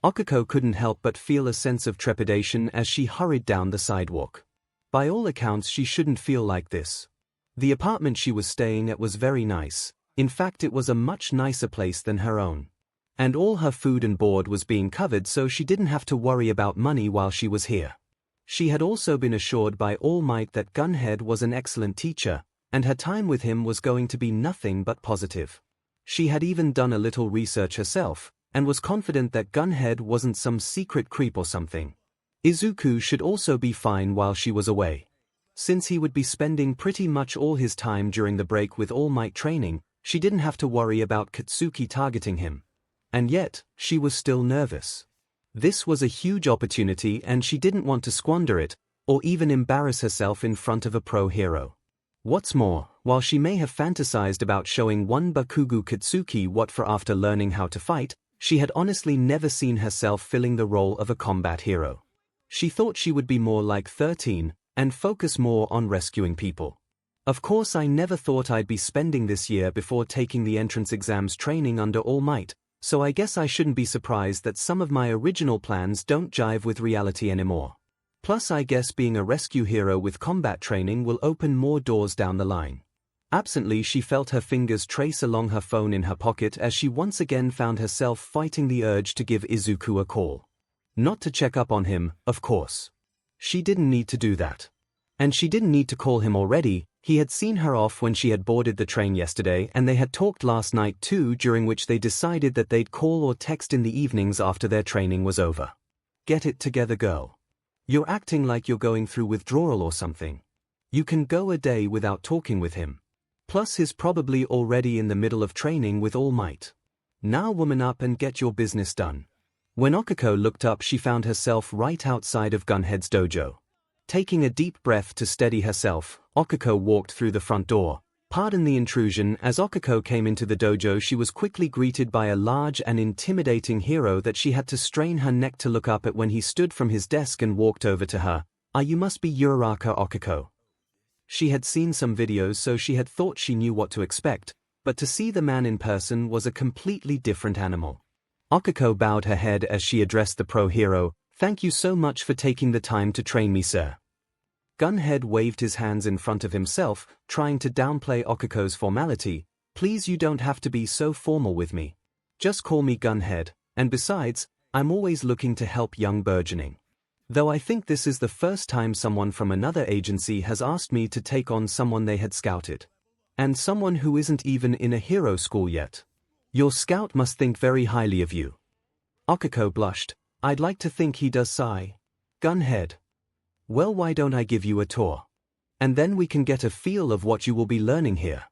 𝐒𝐭𝐽𝐲 couldn't help but feel a sense of trepidation as she hurried down the sidewalk. By all accounts she shouldn't feel like this. The apartment she was staying at was very nice. In fact, it was a much nicer place than her own. And all her food and board was being covered, so she didn't have to worry about money while she was here. She had also been assured by All Might that Gunhead was an excellent teacher, and her time with him was going to be nothing but positive. She had even done a little research herself, and was confident that Gunhead wasn't some secret creep or something. Izuku should also be fine while she was away. Since he would be spending pretty much all his time during the break with All Might training, she didn't have to worry about Katsuki targeting him. And yet, she was still nervous. This was a huge opportunity and she didn't want to squander it, or even embarrass herself in front of a pro hero. What's more, while she may have fantasized about showing one Bakugo Katsuki what for after learning how to fight, she had honestly never seen herself filling the role of a combat hero. She thought she would be more like 13, and focus more on rescuing people. Of course, I never thought I'd be spending this year before taking the entrance exams training under All Might, so I guess I shouldn't be surprised that some of my original plans don't jive with reality anymore. Plus I guess being a rescue hero with combat training will open more doors down the line. Absently she felt her fingers trace along her phone in her pocket as she once again found herself fighting the urge to give Izuku a call. Not to check up on him, of course. She didn't need to do that. And she didn't need to call him already. He had seen her off when she had boarded the train yesterday and they had talked last night too, during which they decided that they'd call or text in the evenings after their training was over. Get it together, girl. You're acting like you're going through withdrawal or something. You can go a day without talking with him. Plus he's probably already in the middle of training with All Might. Now woman up and get your business done. When Okiko looked up she found herself right outside of Gunhead's dojo. Taking a deep breath to steady herself, Okiko walked through the front door. Pardon the intrusion. As Okiko came into the dojo she was quickly greeted by a large and intimidating hero that she had to strain her neck to look up at when he stood from his desk and walked over to her. You must be Uraraka, Okiko. She had seen some videos so she had thought she knew what to expect, but to see the man in person was a completely different animal. Okiko bowed her head as she addressed the pro hero. Thank you so much for taking the time to train me, sir. Gunhead waved his hands in front of himself, trying to downplay Okiko's formality. Please, you don't have to be so formal with me. Just call me Gunhead, and besides, I'm always looking to help young burgeoning. Though I think this is the first time someone from another agency has asked me to take on someone they had scouted. And someone who isn't even in a hero school yet. Your scout must think very highly of you. Okiko blushed. I'd like to think he does, sigh. Gunhead. Well, why don't I give you a tour? And then we can get a feel of what you will be learning here.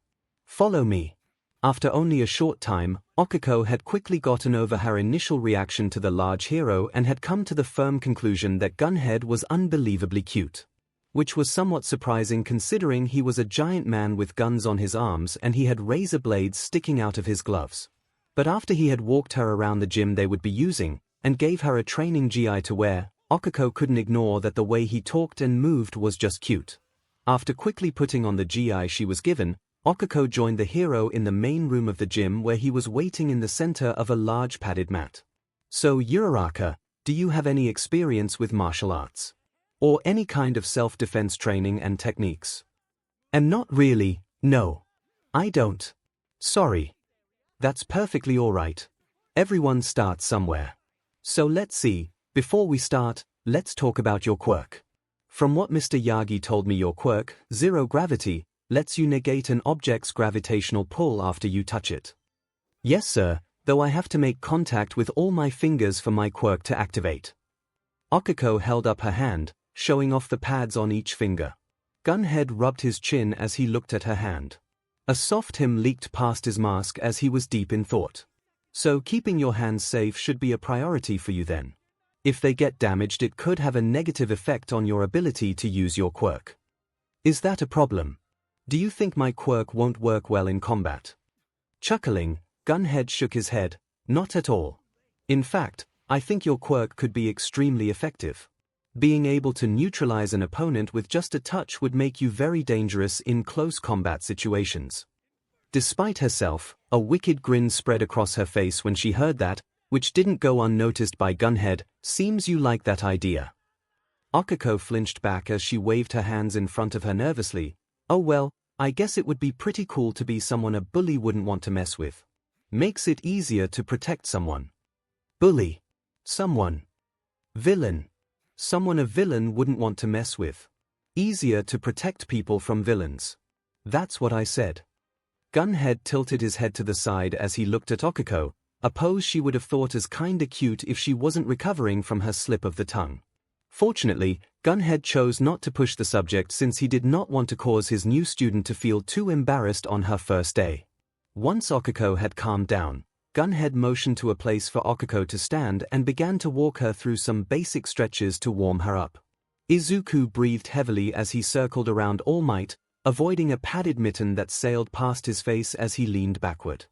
Follow me. After only a short time, Okiko had quickly gotten over her initial reaction to the large hero and had come to the firm conclusion that Gunhead was unbelievably cute. Which was somewhat surprising considering he was a giant man with guns on his arms and he had razor blades sticking out of his gloves. But after he had walked her around the gym they would be using, and gave her a training GI to wear, Okiko couldn't ignore that the way he talked and moved was just cute. After quickly putting on the GI she was given, Okiko joined the hero in the main room of the gym where he was waiting in the center of a large padded mat. So Uraraka, do you have any experience with martial arts? Or any kind of self-defense training and techniques? And not really, no. I don't. Sorry. That's perfectly alright. Everyone starts somewhere. So let's see. Before we start, let's talk about your quirk. From what Mr. Yagi told me, your quirk, zero gravity, lets you negate an object's gravitational pull after you touch it. Yes sir, though I have to make contact with all my fingers for my quirk to activate. Okiko held up her hand, showing off the pads on each finger. Gunhead rubbed his chin as he looked at her hand. A soft hum leaked past his mask as he was deep in thought. So keeping your hands safe should be a priority for you then. If they get damaged it could have a negative effect on your ability to use your quirk. Is that a problem? Do you think my quirk won't work well in combat? Chuckling, Gunhead shook his head. Not at all. In fact, I think your quirk could be extremely effective. Being able to neutralize an opponent with just a touch would make you very dangerous in close combat situations. Despite herself, a wicked grin spread across her face when she heard that, which didn't go unnoticed by Gunhead. Seems you like that idea. Okiko flinched back as she waved her hands in front of her nervously. Oh well, I guess it would be pretty cool to be someone a bully wouldn't want to mess with. Makes it easier to protect someone. Bully. Someone. Villain. Someone a villain wouldn't want to mess with. Easier to protect people from villains. That's what I said. Gunhead tilted his head to the side as he looked at Okiko. a pose she would have thought as kinda cute if she wasn't recovering from her slip of the tongue. Fortunately, Gunhead chose not to push the subject since he did not want to cause his new student to feel too embarrassed on her first day. Once 𝐒𝐭𝐽𝐲 had calmed down, Gunhead motioned to a place for 𝐒𝐭𝐽𝐲 to stand and began to walk her through some basic stretches to warm her up. Izuku breathed heavily as he circled around All Might, avoiding a padded mitten that sailed past his face as he leaned backward.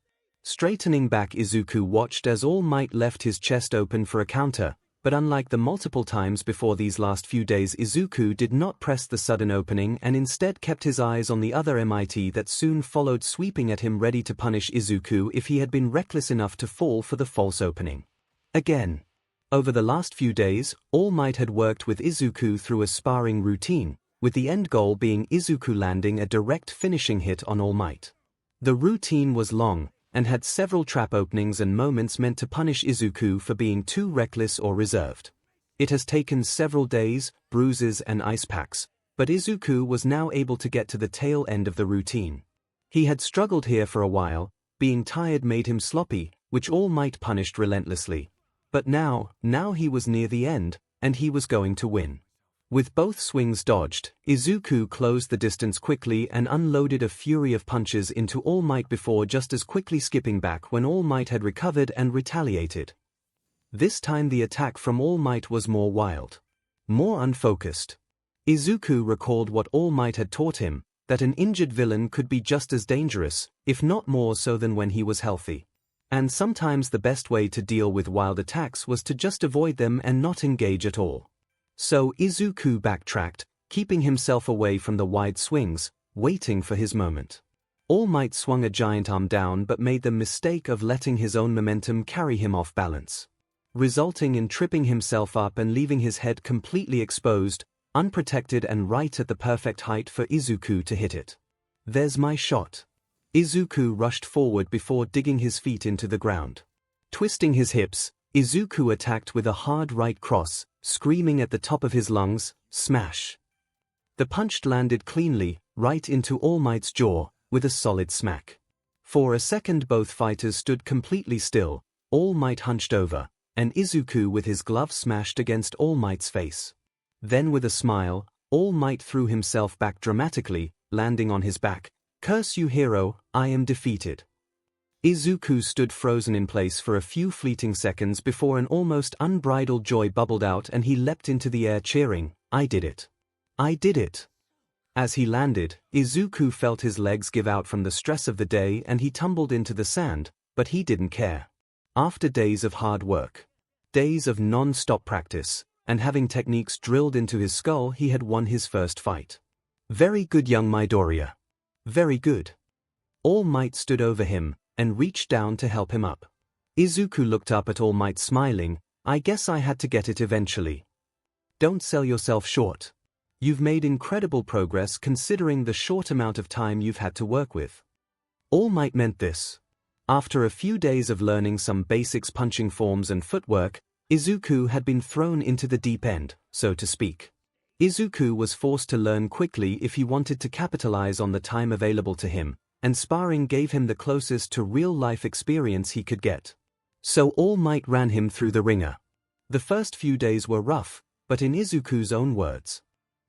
Straightening back, Izuku watched as All Might left his chest open for a counter, but unlike the multiple times before these last few days, Izuku did not press the sudden opening and instead kept his eyes on the other 𝐵𝑚𝐼𝑡 that soon followed, sweeping at him, ready to punish Izuku if he had been reckless enough to fall for the false opening. Again. Over the last few days, All Might had worked with Izuku through a sparring routine, with the end goal being Izuku landing a direct finishing hit on All Might. The routine was long, and had several trap openings and moments meant to punish Izuku for being too reckless or reserved. It has taken several days, bruises and ice packs, but Izuku was now able to get to the tail end of the routine. He had struggled here for a while, being tired made him sloppy, which All Might punished relentlessly. But now he was near the end, and he was going to win. With both swings dodged, Izuku closed the distance quickly and unloaded a fury of punches into All Might before just as quickly skipping back when All Might had recovered and retaliated. This time the attack from All Might was more wild, more unfocused. Izuku recalled what All Might had taught him, that an injured villain could be just as dangerous, if not more so than when he was healthy. And sometimes the best way to deal with wild attacks was to just avoid them and not engage at all. So Izuku backtracked, keeping himself away from the wide swings, waiting for his moment. All Might swung a giant arm down but made the mistake of letting his own momentum carry him off balance, resulting in tripping himself up and leaving his head completely exposed, unprotected and right at the perfect height for Izuku to hit it. "There's my shot." Izuku rushed forward before digging his feet into the ground. Twisting his hips, Izuku attacked with a hard right cross, screaming at the top of his lungs, "Smash!" The punch landed cleanly, right into All Might's jaw, with a solid smack. For a second both fighters stood completely still, All Might hunched over, and Izuku with his glove smashed against All Might's face. Then with a smile, All Might threw himself back dramatically, landing on his back. "Curse you, hero, I am defeated." Izuku stood frozen in place for a few fleeting seconds before an almost unbridled joy bubbled out and he leapt into the air cheering, "I did it! I did it!" As he landed, Izuku felt his legs give out from the stress of the day and he tumbled into the sand, but he didn't care. After days of hard work, days of non-stop practice, and having techniques drilled into his skull, he had won his first fight. "Very good, young Midoriya. Very good." All Might stood over him and reached down to help him up. Izuku looked up at All Might smiling, "I guess I had to get it eventually. Don't sell yourself short. You've made incredible progress considering the short amount of time you've had to work with." All Might meant this. After a few days of learning some basics, punching forms and footwork, Izuku had been thrown into the deep end, so to speak. Izuku was forced to learn quickly if he wanted to capitalize on the time available to him, and sparring gave him the closest to real-life experience he could get. So All Might ran him through the ringer. The first few days were rough, but in Izuku's own words,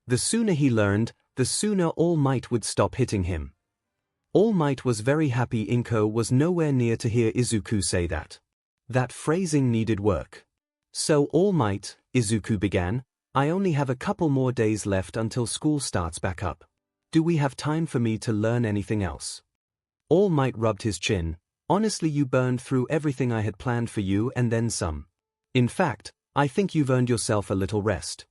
the sooner he learned, the sooner All Might would stop hitting him. All Might was very happy Inko was nowhere near to hear Izuku say that. That phrasing needed work. "So All Might," Izuku began, "I only have a couple more days left until school starts back up. Do we have time for me to learn anything else?" All Might rubbed his chin. "Honestly, you burned through everything I had planned for you and then some. In fact, I think you've earned yourself a little rest."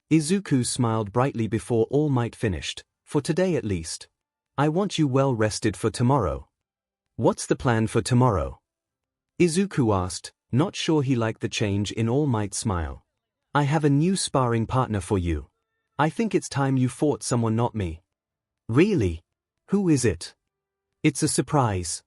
Izuku smiled brightly before All Might finished, "For today at least. I want you well rested for tomorrow." "What's the plan for tomorrow?" Izuku asked, not sure he liked the change in All Might's smile. "I have a new sparring partner for you. I think it's time you fought someone, not me." "Really? Who is it?" "It's a surprise."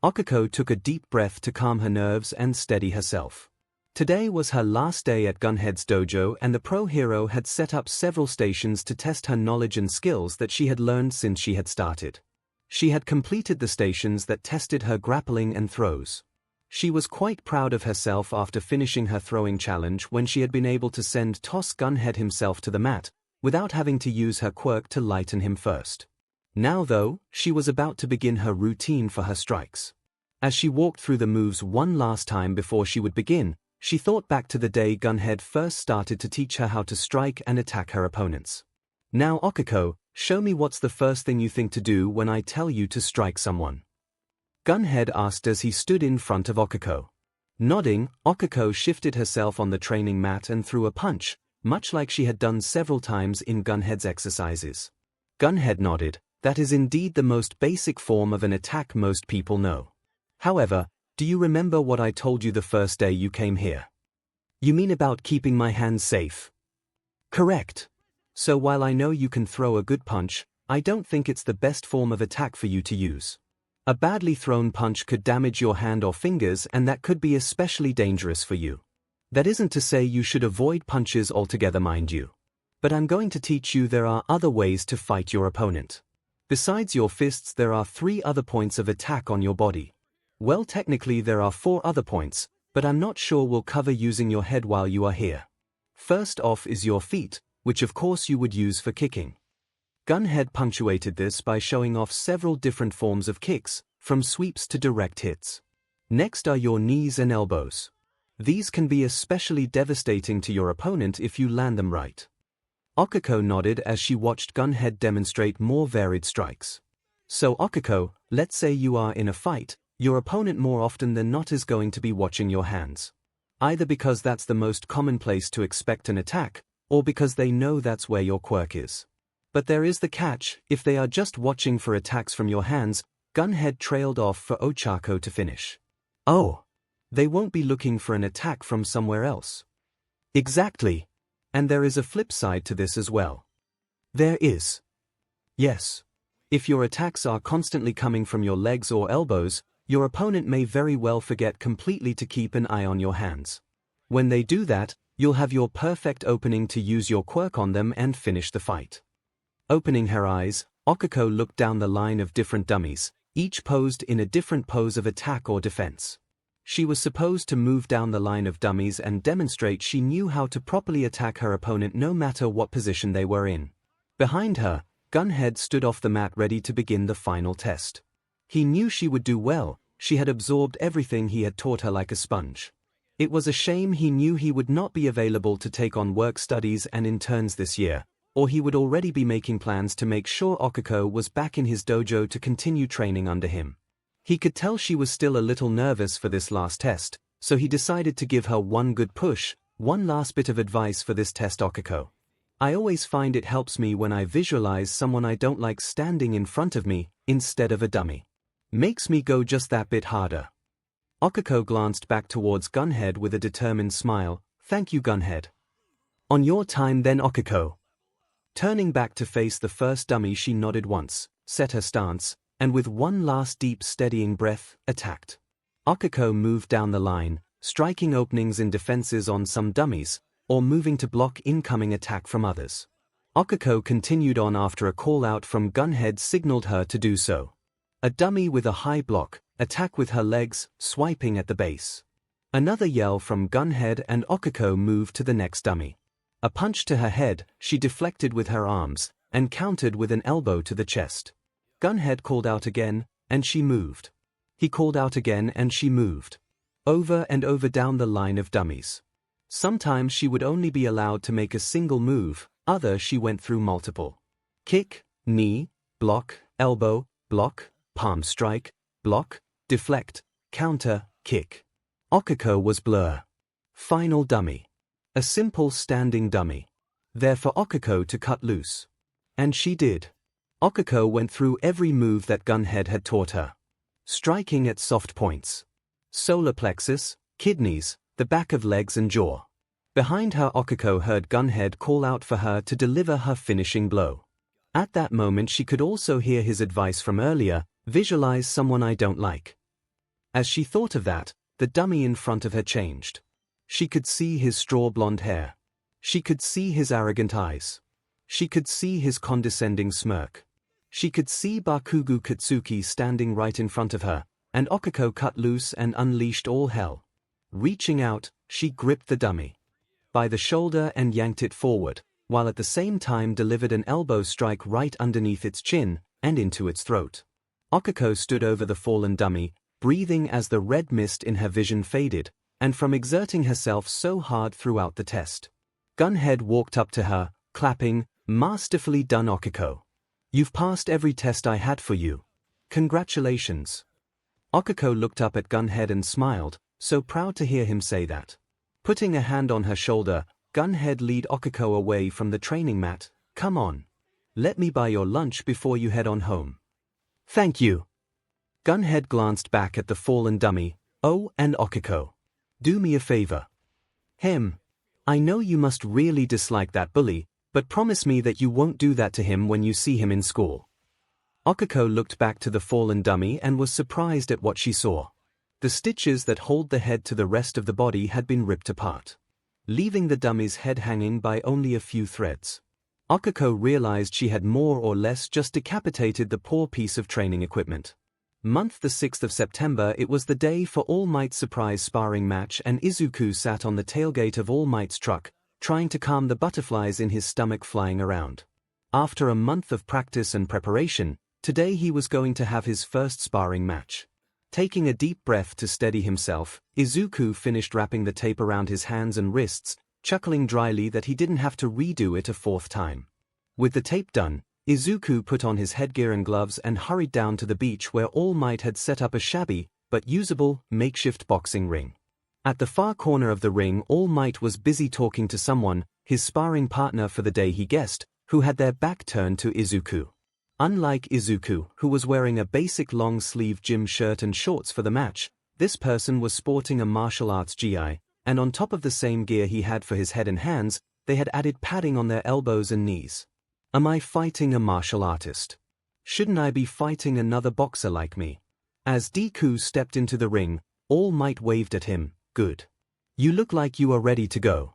𝐒𝐭𝐽𝐲 took a deep breath to calm her nerves and steady herself. Today was her last day at Gunhead's dojo and the pro hero had set up several stations to test her knowledge and skills that she had learned since she had started. She had completed the stations that tested her grappling and throws. She was quite proud of herself after finishing her throwing challenge when she had been able to send 𝗃𝗃 himself to the mat, without having to use her quirk to lighten him first. Now though, she was about to begin her routine for her strikes. As she walked through the moves one last time before she would begin, she thought back to the day 𝗃𝗃 first started to teach her how to strike and attack her opponents. Now 𝗃𝗃, show me what's the first thing you think to do when I tell you to strike someone. 𝗃𝗃 asked as he stood in front of 𝗃𝗃. Nodding, 𝗃𝗃 shifted herself on the training mat and threw a punch, much like she had done several times in 𝗃𝗃's exercises. 𝗃𝗃 nodded. That is indeed the most basic form of an attack most people know. However, do you remember what I told you the first day you came here? You mean about keeping my hands safe? Correct. So while I know you can throw a good punch, I don't think it's the best form of attack for you to use. A badly thrown punch could damage your hand or fingers, and that could be especially dangerous for you. That isn't to say you should avoid punches altogether, mind you. But I'm going to teach you there are other ways to fight your opponent. Besides your fists, there are 3 other points of attack on your body. Well, technically there are 4 other points, but I'm not sure we'll cover using your head while you are here. First off is your feet, which of course you would use for kicking. 𝗃𝗃 punctuated this by showing off several different forms of kicks, from sweeps to direct hits. Next are your knees and elbows. These can be especially devastating to your opponent if you land them right. 𝗃𝗃 nodded as she watched 𝗃𝗃 demonstrate more varied strikes. So 𝗃𝗃, let's say you are in a fight, your opponent more often than not is going to be watching your hands. Either because that's the most common place to expect an attack, or because they know that's where your quirk is. But there is the catch: if they are just watching for attacks from your hands, 𝗃𝗃 trailed off for 𝗃𝗃 to finish. Oh! They won't be looking for an attack from somewhere else. Exactly. And there is a flip side to this as well. There is. Yes. If your attacks are constantly coming from your legs or elbows, your opponent may very well forget completely to keep an eye on your hands. When they do that, you'll have your perfect opening to use your quirk on them and finish the fight. Opening her eyes, 𝗃𝗃 looked down the line of different dummies, each posed in a different pose of attack or defense. She was supposed to move down the line of dummies and demonstrate she knew how to properly attack her opponent no matter what position they were in. Behind her, 𝗃𝗃 stood off the mat ready to begin the final test. He knew she would do well. She had absorbed everything he had taught her like a sponge. It was a shame he knew he would not be available to take on work studies and interns this year, or he would already be making plans to make sure 𝗃𝗃 was back in his dojo to continue training under him. He could tell she was still a little nervous for this last test, so he decided to give her one good push. One last bit of advice for this test, 𝗃𝗃. I always find it helps me when I visualize someone I don't like standing in front of me, instead of a dummy. Makes me go just that bit harder. 𝗃𝗃 glanced back towards 𝗃𝗃 with a determined smile. Thank you, 𝗃𝗃. On your time then, 𝗃𝗃. Turning back to face the first dummy, she nodded once, set her stance, and with one last deep steadying breath, attacked. 𝗃𝗃 moved down the line, striking openings in defenses on some dummies, or moving to block incoming attack from others. 𝗃𝗃 continued on after a call-out from 𝗃𝗃 signaled her to do so. A dummy with a high block, attack with her legs, swiping at the base. Another yell from 𝗃𝗃 and 𝗃𝗃 moved to the next dummy. A punch to her head, she deflected with her arms, and countered with an elbow to the chest. 𝗃𝗃 called out again, and she moved. He called out again and she moved. Over and over down the line of dummies. Sometimes she would only be allowed to make a single move, other she went through multiple. Kick, knee, block, elbow, block, palm strike, block, deflect, counter, kick. 𝗃𝗃 was blur. Final dummy. A simple standing dummy. There for 𝗃𝗃 to cut loose. And she did. 𝗃𝗃 went through every move that 𝗃𝗃 had taught her. Striking at soft points. Solar plexus, kidneys, the back of legs and jaw. Behind her, 𝗃𝗃 heard 𝗃𝗃 call out for her to deliver her finishing blow. At that moment she could also hear his advice from earlier: visualize someone I don't like. As she thought of that, the dummy in front of her changed. She could see his straw blonde hair. She could see his arrogant eyes. She could see his condescending smirk. She could see Bakugo Katsuki standing right in front of her, and 𝐒𝐭𝐴₂ cut loose and unleashed all hell. Reaching out, she gripped the dummy by the shoulder and yanked it forward, while at the same time delivered an elbow strike right underneath its chin and into its throat. 𝐒𝐭𝐴₂ stood over the fallen dummy, breathing as the red mist in her vision faded, and from exerting herself so hard throughout the test. Gunhead walked up to her, clapping, "Masterfully done, 𝐒𝐭𝐴₂. You've passed every test I had for you. Congratulations." 𝐒𝐭𝐴₂ looked up at Gunhead and smiled, so proud to hear him say that. Putting a hand on her shoulder, Gunhead led 𝐒𝐴₂ away from the training mat. "Come on. Let me buy your lunch before you head on home." "Thank you." Gunhead glanced back at the fallen dummy. "Oh, and 𝐒𝐴₂. Do me a favor." I know you must really dislike that bully, but promise me that you won't do that to him when you see him in school." 𝐒𝐴₂ looked back to the fallen dummy and was surprised at what she saw. The stitches that hold the head to the rest of the body had been ripped apart, leaving the dummy's head hanging by only a few threads. 𝐒𝐴₂ realized she had more or less just decapitated the poor piece of training equipment. Month the 6th of September, it was the day for All Might's surprise sparring match, and Izuku sat on the tailgate of All Might's truck, trying to calm the butterflies in his stomach flying around. After a month of practice and preparation, today he was going to have his first sparring match. Taking a deep breath to steady himself, Izuku finished wrapping the tape around his hands and wrists, chuckling dryly that he didn't have to redo it a fourth time. With the tape done, Izuku put on his headgear and gloves and hurried down to the beach where All Might had set up a shabby, but usable, makeshift boxing ring. At the far corner of the ring, All Might was busy talking to someone, his sparring partner for the day he guessed, who had their back turned to Izuku. Unlike Izuku, who was wearing a basic long-sleeve gym shirt and shorts for the match, this person was sporting a martial arts gi, and on top of the same gear he had for his head and hands, they had added padding on their elbows and knees. Am I fighting a martial artist? Shouldn't I be fighting another boxer like me? As Deku stepped into the ring, All Might waved at him. Good. You look like you are ready to go.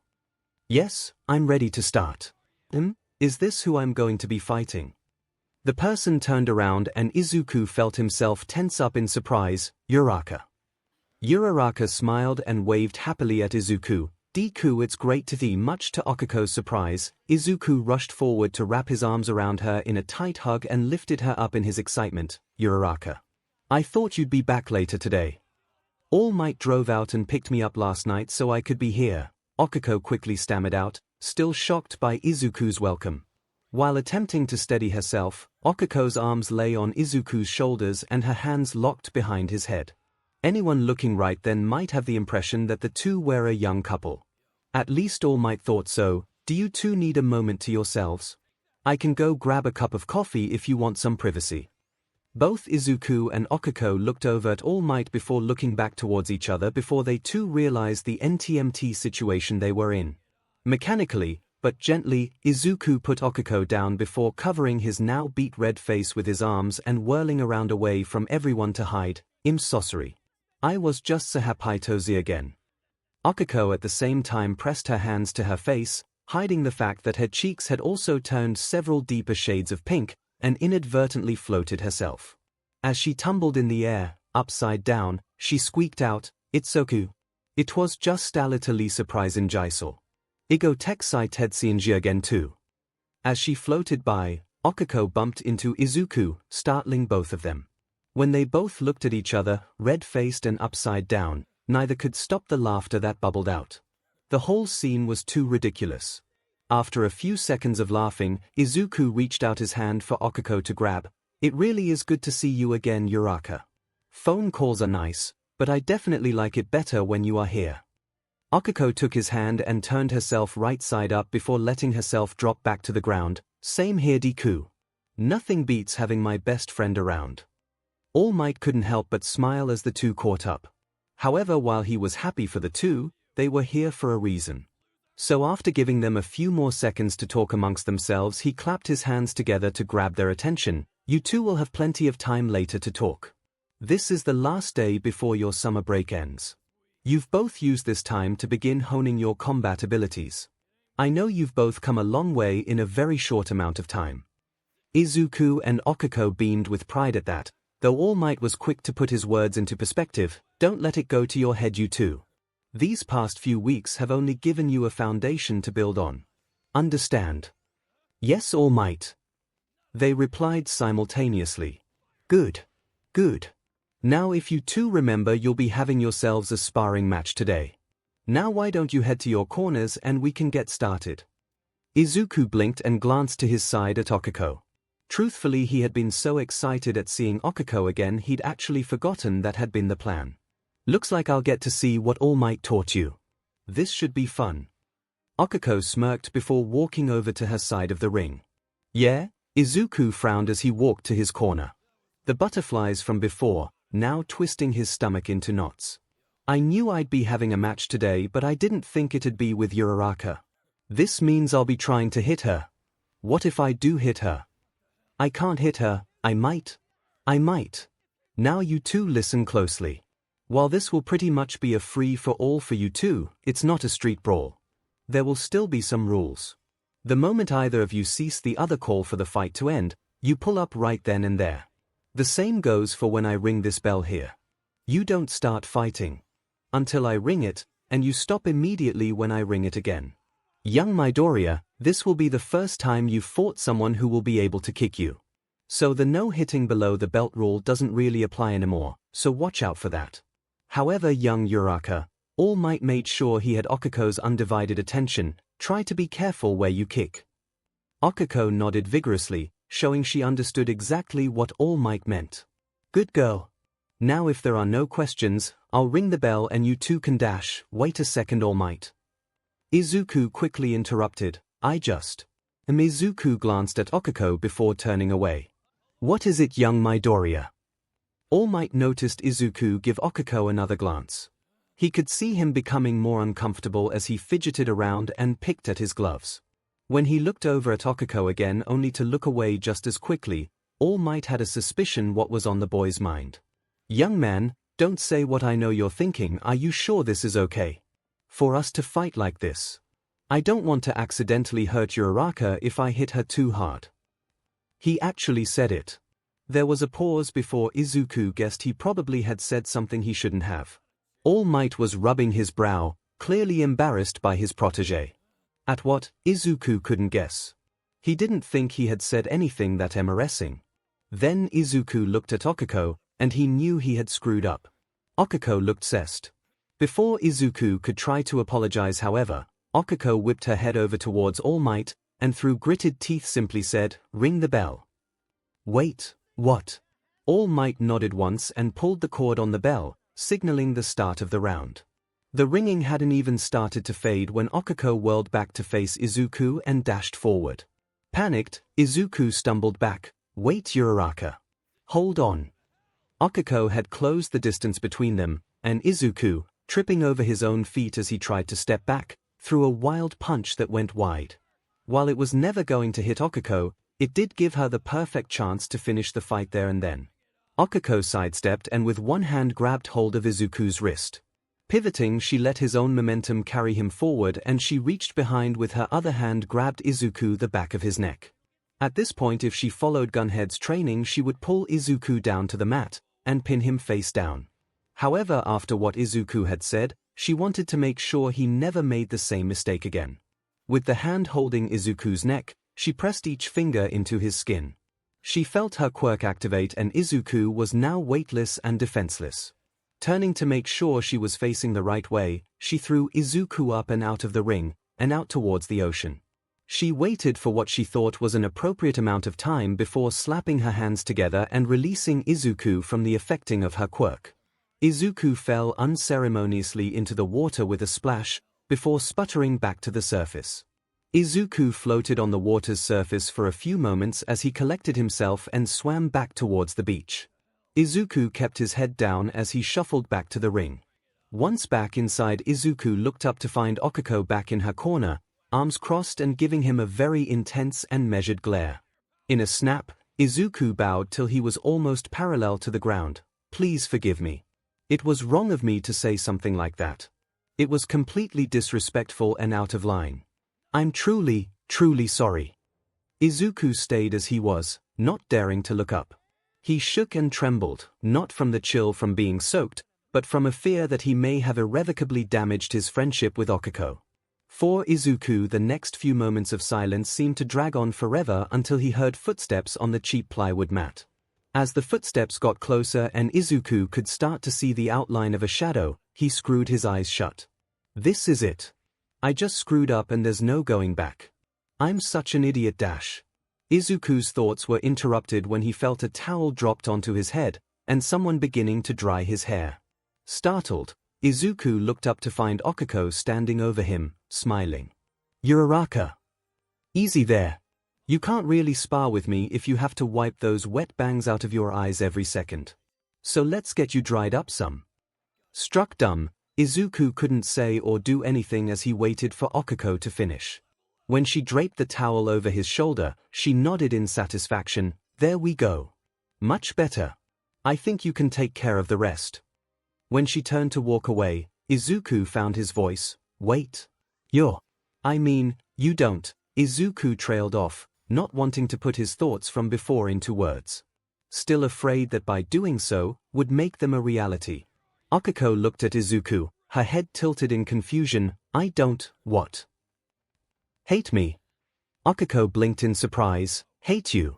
Yes, I'm ready to start. Is this who I'm going to be fighting? The person turned around and Izuku felt himself tense up in surprise. Uraraka. Uraraka smiled and waved happily at Izuku. Deku, it's great to see. Much to 𝐒𝐴₂'s surprise, Izuku rushed forward to wrap his arms around her in a tight hug and lifted her up in his excitement. Uraraka. I thought you'd be back later today. All Might drove out and picked me up last night so I could be here, 𝐒𝐴₂ quickly stammered out, still shocked by Izuku's welcome. While attempting to steady herself, 𝐒𝐴₂'s arms lay on Izuku's shoulders and her hands locked behind his head. Anyone looking right then might have the impression that the two were a young couple. At least All Might thought so. Do you two need a moment to yourselves? I can go grab a cup of coffee if you want some privacy. Both Izuku and 𝐒𝐴₂ looked over at All Might before looking back towards each other before they too realized the NTMT situation they were in. Mechanically, but gently, Izuku put 𝐒𝐴₂ down before covering his now beet red face with his arms and whirling around away from everyone to hide. I'm so sorry. I was just so happy again. 𝐒𝐴₂ at the same time pressed her hands to her face, hiding the fact that her cheeks had also turned several deeper shades of pink, and inadvertently floated herself. As she tumbled in the air, upside down, she squeaked out, "It's okay. It was just a little surprise in 𝐔𝐬𝐽. 𝐒𝐭𝐴₂ again too." As she floated by, 𝐒𝐴₂ bumped into Izuku, startling both of them. When they both looked at each other, red-faced and upside down, neither could stop the laughter that bubbled out. The whole scene was too ridiculous. After a few seconds of laughing, Izuku reached out his hand for 𝐒𝐴₂ to grab. "It really is good to see you again, Uraraka. Phone calls are nice, but I definitely like it better when you are here." 𝐒𝐴₂ took his hand and turned herself right side up before letting herself drop back to the ground. "Same here, Deku. Nothing beats having my best friend around." All Might couldn't help but smile as the two caught up. However, while he was happy for the two, they were here for a reason. So after giving them a few more seconds to talk amongst themselves, he clapped his hands together to grab their attention. "You two will have plenty of time later to talk. This is the last day before your summer break ends. You've both used this time to begin honing your combat abilities. I know you've both come a long way in a very short amount of time." Izuku and 𝐒𝐴₂ beamed with pride at that, Though All Might was quick to put his words into perspective, don't let it go to your head you too. These past few weeks have only given you a foundation to build on. Understand? Yes, All Might. They replied simultaneously. Good. Good. Now if you two remember, you'll be having yourselves a sparring match today. Now why don't you head to your corners and we can get started? Izuku blinked and glanced to his side at Okiko. Truthfully, he had been so excited at seeing Okiko again he'd actually forgotten that had been the plan. Looks like I'll get to see what All Might taught you. This should be fun. Okiko smirked before walking over to her side of the ring. Yeah? Izuku frowned as he walked to his corner. The butterflies from before, now twisting his stomach into knots. I knew I'd be having a match today, but I didn't think it'd be with Uraraka. This means I'll be trying to hit her. What if I do hit her? I can't hit her. I might. Now you two listen closely. While this will pretty much be a free-for-all for you two, it's not a street brawl. There will still be some rules. The moment either of you cease the other call for the fight to end, you pull up right then and there. The same goes for when I ring this bell here. You don't start fighting until I ring it, and you stop immediately when I ring it again. Young Midoriya, this will be the first time you've fought someone who will be able to kick you. So the no hitting below the belt rule doesn't really apply anymore, so watch out for that. However, young Uraraka, All Might made sure he had Okiko's undivided attention. Try to be careful where you kick. Okiko nodded vigorously, showing she understood exactly what All Might meant. Good girl. Now if there are no questions, I'll ring the bell and you two can dash. Wait a second, All Might. Izuku quickly interrupted. Izuku glanced at Okiko before turning away. What is it, young Midoriya? All Might noticed Izuku give Okiko another glance. He could see him becoming more uncomfortable as he fidgeted around and picked at his gloves. When he looked over at Okiko again only to look away just as quickly, All Might had a suspicion what was on the boy's mind. Young man, don't say what I know you're thinking. Are you sure this is okay? For us to fight like this? I don't want to accidentally hurt Uraraka if I hit her too hard. He actually said it. There was a pause before Izuku guessed he probably had said something he shouldn't have. All Might was rubbing his brow, clearly embarrassed by his protégé. At what, Izuku couldn't guess. He didn't think he had said anything that embarrassing. Then Izuku looked at Okiko, and he knew he had screwed up. Okiko looked cessed. Before Izuku could try to apologize, however, Okiko whipped her head over towards All Might, and through gritted teeth simply said, "Ring the bell." Wait, what? All Might nodded once and pulled the cord on the bell, signaling the start of the round. The ringing hadn't even started to fade when Okiko whirled back to face Izuku and dashed forward. Panicked, Izuku stumbled back. Wait, Uraraka. Hold on. Okiko had closed the distance between them, and Izuku, tripping over his own feet as he tried to step back, threw a wild punch that went wide. While it was never going to hit Okiko, it did give her the perfect chance to finish the fight there and then. Okiko sidestepped and with one hand grabbed hold of Izuku's wrist. Pivoting, she let his own momentum carry him forward, and she reached behind with her other hand grabbed Izuku the back of his neck. At this point, if she followed Gunhead's training, she would pull Izuku down to the mat and pin him face down. However, after what Izuku had said, she wanted to make sure he never made the same mistake again. With the hand holding Izuku's neck, she pressed each finger into his skin. She felt her quirk activate and Izuku was now weightless and defenseless. Turning to make sure she was facing the right way, she threw Izuku up and out of the ring, and out towards the ocean. She waited for what she thought was an appropriate amount of time before slapping her hands together and releasing Izuku from the affecting of her quirk. Izuku fell unceremoniously into the water with a splash, before sputtering back to the surface. Izuku floated on the water's surface for a few moments as he collected himself and swam back towards the beach. Izuku kept his head down as he shuffled back to the ring. Once back inside, Izuku looked up to find Okiko back in her corner, arms crossed and giving him a very intense and measured glare. In a snap, Izuku bowed till he was almost parallel to the ground. Please forgive me. It was wrong of me to say something like that. It was completely disrespectful and out of line. I'm truly sorry. Izuku stayed as he was, not daring to look up. He shook and trembled, not from the chill from being soaked, but from a fear that he may have irrevocably damaged his friendship with Okiko. For Izuku, the next few moments of silence seemed to drag on forever until he heard footsteps on the cheap plywood mat. As the footsteps got closer and Izuku could start to see the outline of a shadow, he screwed his eyes shut. This is it. I just screwed up and there's no going back. I'm such an idiot. Izuku's thoughts were interrupted when he felt a towel dropped onto his head, and someone beginning to dry his hair. Startled, Izuku looked up to find Okiko standing over him, smiling. Uraraka. Easy there. You can't really spar with me if you have to wipe those wet bangs out of your eyes every second. So let's get you dried up some. Struck dumb, Izuku couldn't say or do anything as he waited for Okiko to finish. When she draped the towel over his shoulder, she nodded in satisfaction. There we go. Much better. I think you can take care of the rest. When she turned to walk away, Izuku found his voice. Wait. You don't. Izuku trailed off, not wanting to put his thoughts from before into words. Still afraid that by doing so, would make them a reality. Okiko looked at Izuku, her head tilted in confusion. I don't, what? Hate me? Okiko blinked in surprise. Hate you?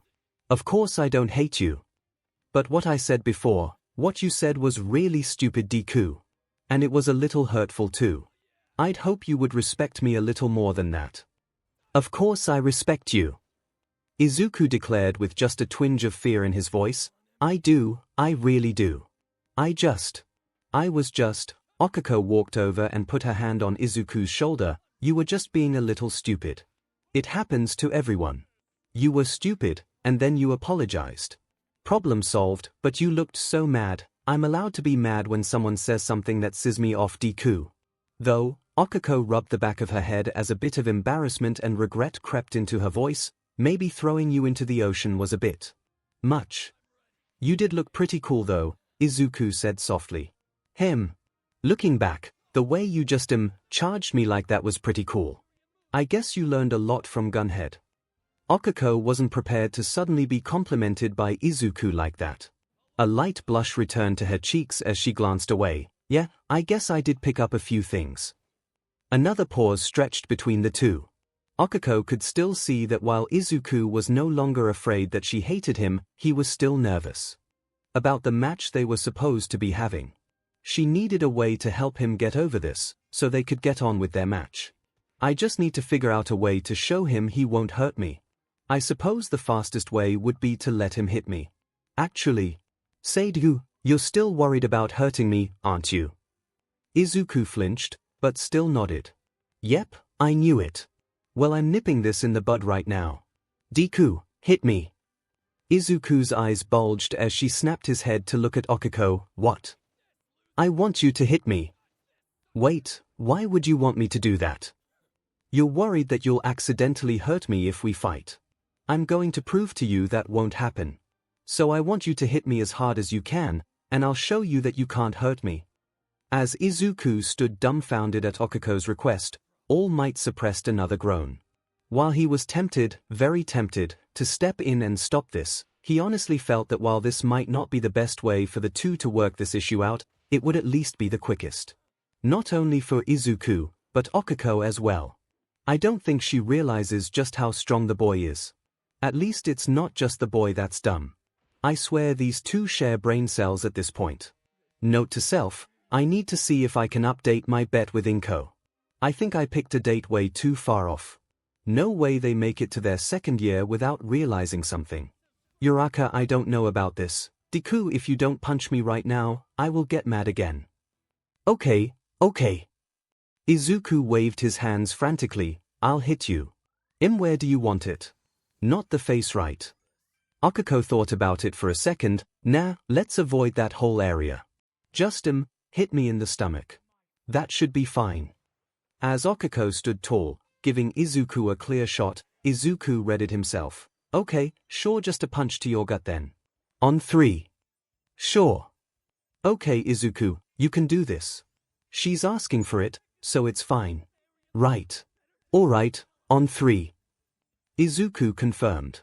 Of course I don't hate you. But what I said before, what you said was really stupid, Deku. And it was a little hurtful too. I'd hope you would respect me a little more than that. Of course I respect you. Izuku declared with just a twinge of fear in his voice. I do, I really do. I was just. Okiko walked over and put her hand on Izuku's shoulder. You were just being a little stupid. It happens to everyone. You were stupid, and then you apologized. Problem solved, but you looked so mad. I'm allowed to be mad when someone says something that pisses me off, Deku. Though, Okiko rubbed the back of her head as a bit of embarrassment and regret crept into her voice. Maybe throwing you into the ocean was a bit much. You did look pretty cool though, Izuku said softly. Looking back, the way you just charged me like that was pretty cool. I guess you learned a lot from Gunhead. Okiko wasn't prepared to suddenly be complimented by Izuku like that. A light blush returned to her cheeks as she glanced away. Yeah, I guess I did pick up a few things. Another pause stretched between the two. Okiko could still see that while Izuku was no longer afraid that she hated him, he was still nervous. About the match they were supposed to be having. She needed a way to help him get over this, so they could get on with their match. I just need to figure out a way to show him he won't hurt me. I suppose the fastest way would be to let him hit me. Actually, Deku, you're still worried about hurting me, aren't you? Izuku flinched, but still nodded. Yep, I knew it. Well, I'm nipping this in the bud right now. Deku, hit me. Izuku's eyes bulged as she snapped his head to look at Okiko. What? I want you to hit me. Wait, why would you want me to do that? You're worried that you'll accidentally hurt me if we fight. I'm going to prove to you that won't happen. So I want you to hit me as hard as you can, and I'll show you that you can't hurt me. As Izuku stood dumbfounded at Okiko's request, All Might suppressed another groan. While he was tempted, very tempted, to step in and stop this, he honestly felt that while this might not be the best way for the two to work this issue out, it would at least be the quickest. Not only for Izuku, but Okiko as well. I don't think she realizes just how strong the boy is. At least it's not just the boy that's dumb. I swear these two share brain cells at this point. Note to self, I need to see if I can update my bet with Inko. I think I picked a date way too far off. No way they make it to their second year without realizing something. Uraraka, I don't know about this. Deku, if you don't punch me right now, I will get mad again. Okay. Izuku waved his hands frantically. I'll hit you. Where do you want it? Not the face, right? Okiko thought about it for a second. Nah, let's avoid that whole area. Just hit me in the stomach. That should be fine. As Okiko stood tall, giving Izuku a clear shot, Izuku readied himself. Okay, sure, just a punch to your gut then. On 3. Sure. Okay, Izuku, you can do this. She's asking for it, so it's fine. Right. Alright, on 3. Izuku confirmed.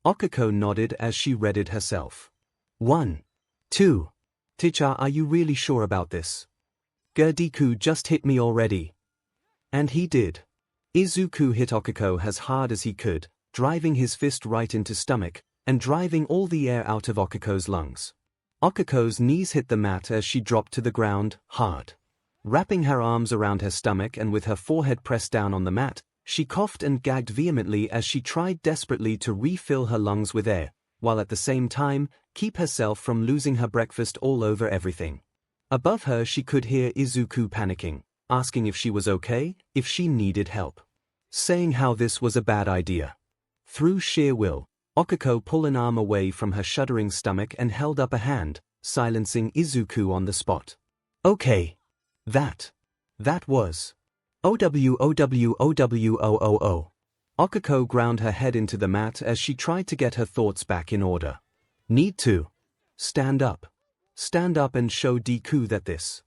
Okiko nodded as she readied herself. 1, 2. Teacher, are you really sure about this? Deku just hit me already. And he did. Izuku hit Okiko as hard as he could, driving his fist right into stomach, and driving all the air out of Okiko's lungs. Okiko's knees hit the mat as she dropped to the ground, hard. Wrapping her arms around her stomach and with her forehead pressed down on the mat, she coughed and gagged vehemently as she tried desperately to refill her lungs with air, while at the same time, keep herself from losing her breakfast all over everything. Above her she could hear Izuku panicking, asking if she was okay, if she needed help. Saying how this was a bad idea. Through sheer will, Okiko pulled an arm away from her shuddering stomach and held up a hand, silencing Izuku on the spot. Okay. That was. OWOWOWOO. Okiko ground her head into the mat as she tried to get her thoughts back in order. Need to. Stand up. Stand up and show Deku that this.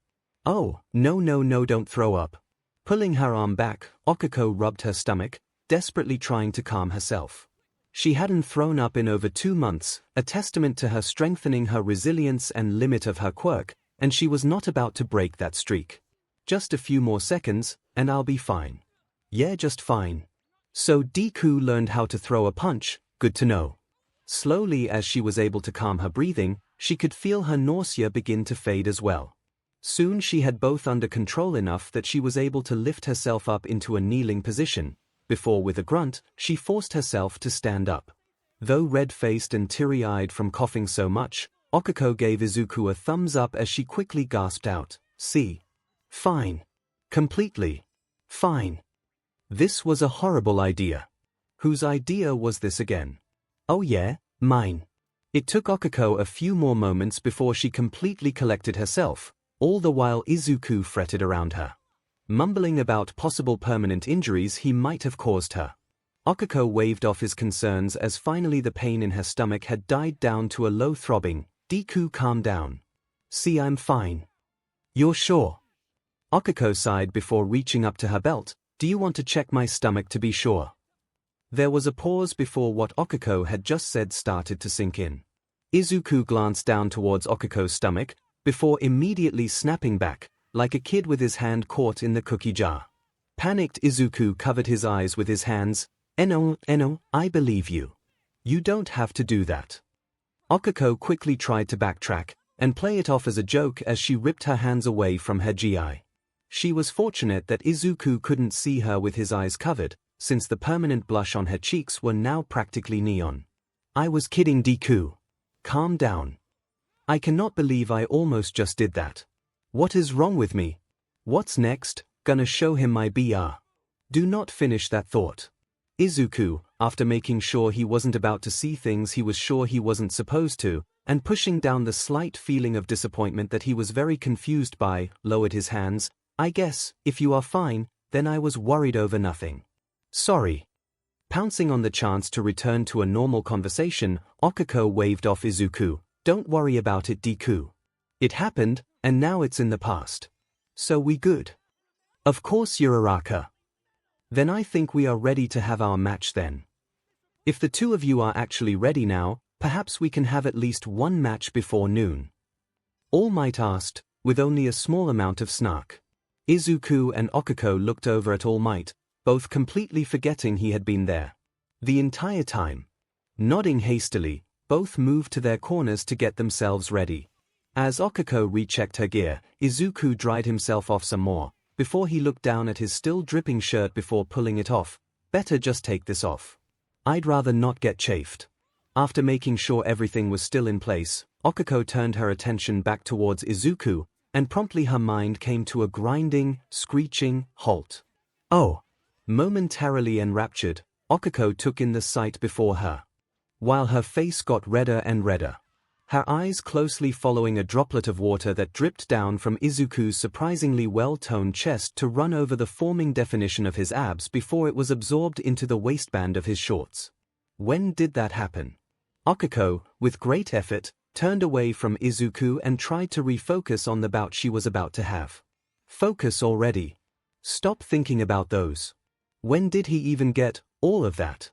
Oh, no, don't throw up. Pulling her arm back, Okiko rubbed her stomach, desperately trying to calm herself. She hadn't thrown up in over 2 months, a testament to her strengthening her resilience and limit of her quirk, and she was not about to break that streak. Just a few more seconds, and I'll be fine. Yeah, just fine. So Deku learned how to throw a punch, good to know. Slowly as she was able to calm her breathing, she could feel her nausea begin to fade as well. Soon she had both under control enough that she was able to lift herself up into a kneeling position, before with a grunt, she forced herself to stand up. Though red-faced and teary-eyed from coughing so much, Okiko gave Izuku a thumbs up as she quickly gasped out, "See. Fine. Completely. Fine." This was a horrible idea. Whose idea was this again? Oh yeah, mine. It took Okiko a few more moments before she completely collected herself, all the while Izuku fretted around her, mumbling about possible permanent injuries he might have caused her. Okiko waved off his concerns as finally the pain in her stomach had died down to a low throbbing. Deku, calm down. See, I'm fine. You're sure? Okiko sighed before reaching up to her belt. Do you want to check my stomach to be sure? There was a pause before what Okiko had just said started to sink in. Izuku glanced down towards Okiko's stomach, before immediately snapping back, like a kid with his hand caught in the cookie jar. Panicked Izuku covered his eyes with his hands. Eno, I believe you. You don't have to do that. Okiko quickly tried to backtrack, and play it off as a joke as she ripped her hands away from her GI. She was fortunate that Izuku couldn't see her with his eyes covered, since the permanent blush on her cheeks were now practically neon. I was kidding, Deku. Calm down. I cannot believe I almost just did that. What is wrong with me? What's next? Gonna show him my BR. Do not finish that thought. Izuku, after making sure he wasn't about to see things he was sure he wasn't supposed to, and pushing down the slight feeling of disappointment that he was very confused by, lowered his hands. I guess, if you are fine, then I was worried over nothing. Sorry. Pouncing on the chance to return to a normal conversation, Okiko waved off Izuku. Don't worry about it, Deku. It happened, and now it's in the past. So we good? Of course, Uraraka. Then I think we are ready to have our match then. If the two of you are actually ready now, perhaps we can have at least one match before noon. All Might asked, with only a small amount of snark. Izuku and Okiko looked over at All Might, both completely forgetting he had been there the entire time. Nodding hastily, both moved to their corners to get themselves ready. As Okiko rechecked her gear, Izuku dried himself off some more, before he looked down at his still dripping shirt before pulling it off. Better just take this off. I'd rather not get chafed. After making sure everything was still in place, Okiko turned her attention back towards Izuku, and promptly her mind came to a grinding, screeching halt. Oh! Momentarily enraptured, Okiko took in the sight before her. While her face got redder and redder, her eyes closely following a droplet of water that dripped down from Izuku's surprisingly well-toned chest to run over the forming definition of his abs before it was absorbed into the waistband of his shorts. When did that happen? Okiko, with great effort, turned away from Izuku and tried to refocus on the bout she was about to have. Focus already. Stop thinking about those. When did he even get all of that?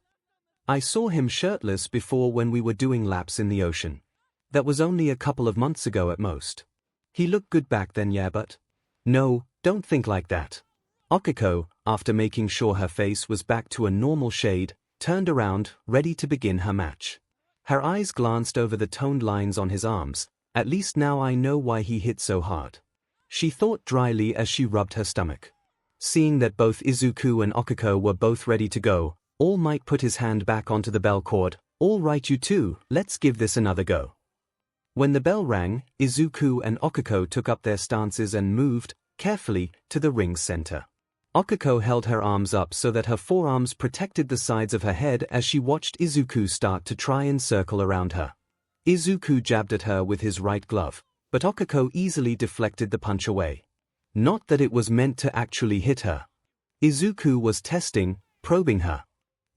I saw him shirtless before when we were doing laps in the ocean. That was only a couple of months ago at most. He looked good back then, yeah, but... No, don't think like that. 𝐒𝐻𝐾o, after making sure her face was back to a normal shade, turned around, ready to begin her match. Her eyes glanced over the toned lines on his arms. At least now I know why he hit so hard. She thought dryly as she rubbed her stomach. Seeing that both Izuku and 𝐒𝐻𝐾o were both ready to go, All Might put his hand back onto the bell cord. All right, you two, let's give this another go. When the bell rang, Izuku and 𝐒𝐻𝐾o took up their stances and moved, carefully, to the ring's center. 𝐒𝐻𝐾o held her arms up so that her forearms protected the sides of her head as she watched Izuku start to try and circle around her. Izuku jabbed at her with his right glove, but 𝐒𝐻𝐾o easily deflected the punch away. Not that it was meant to actually hit her. Izuku was testing, probing her.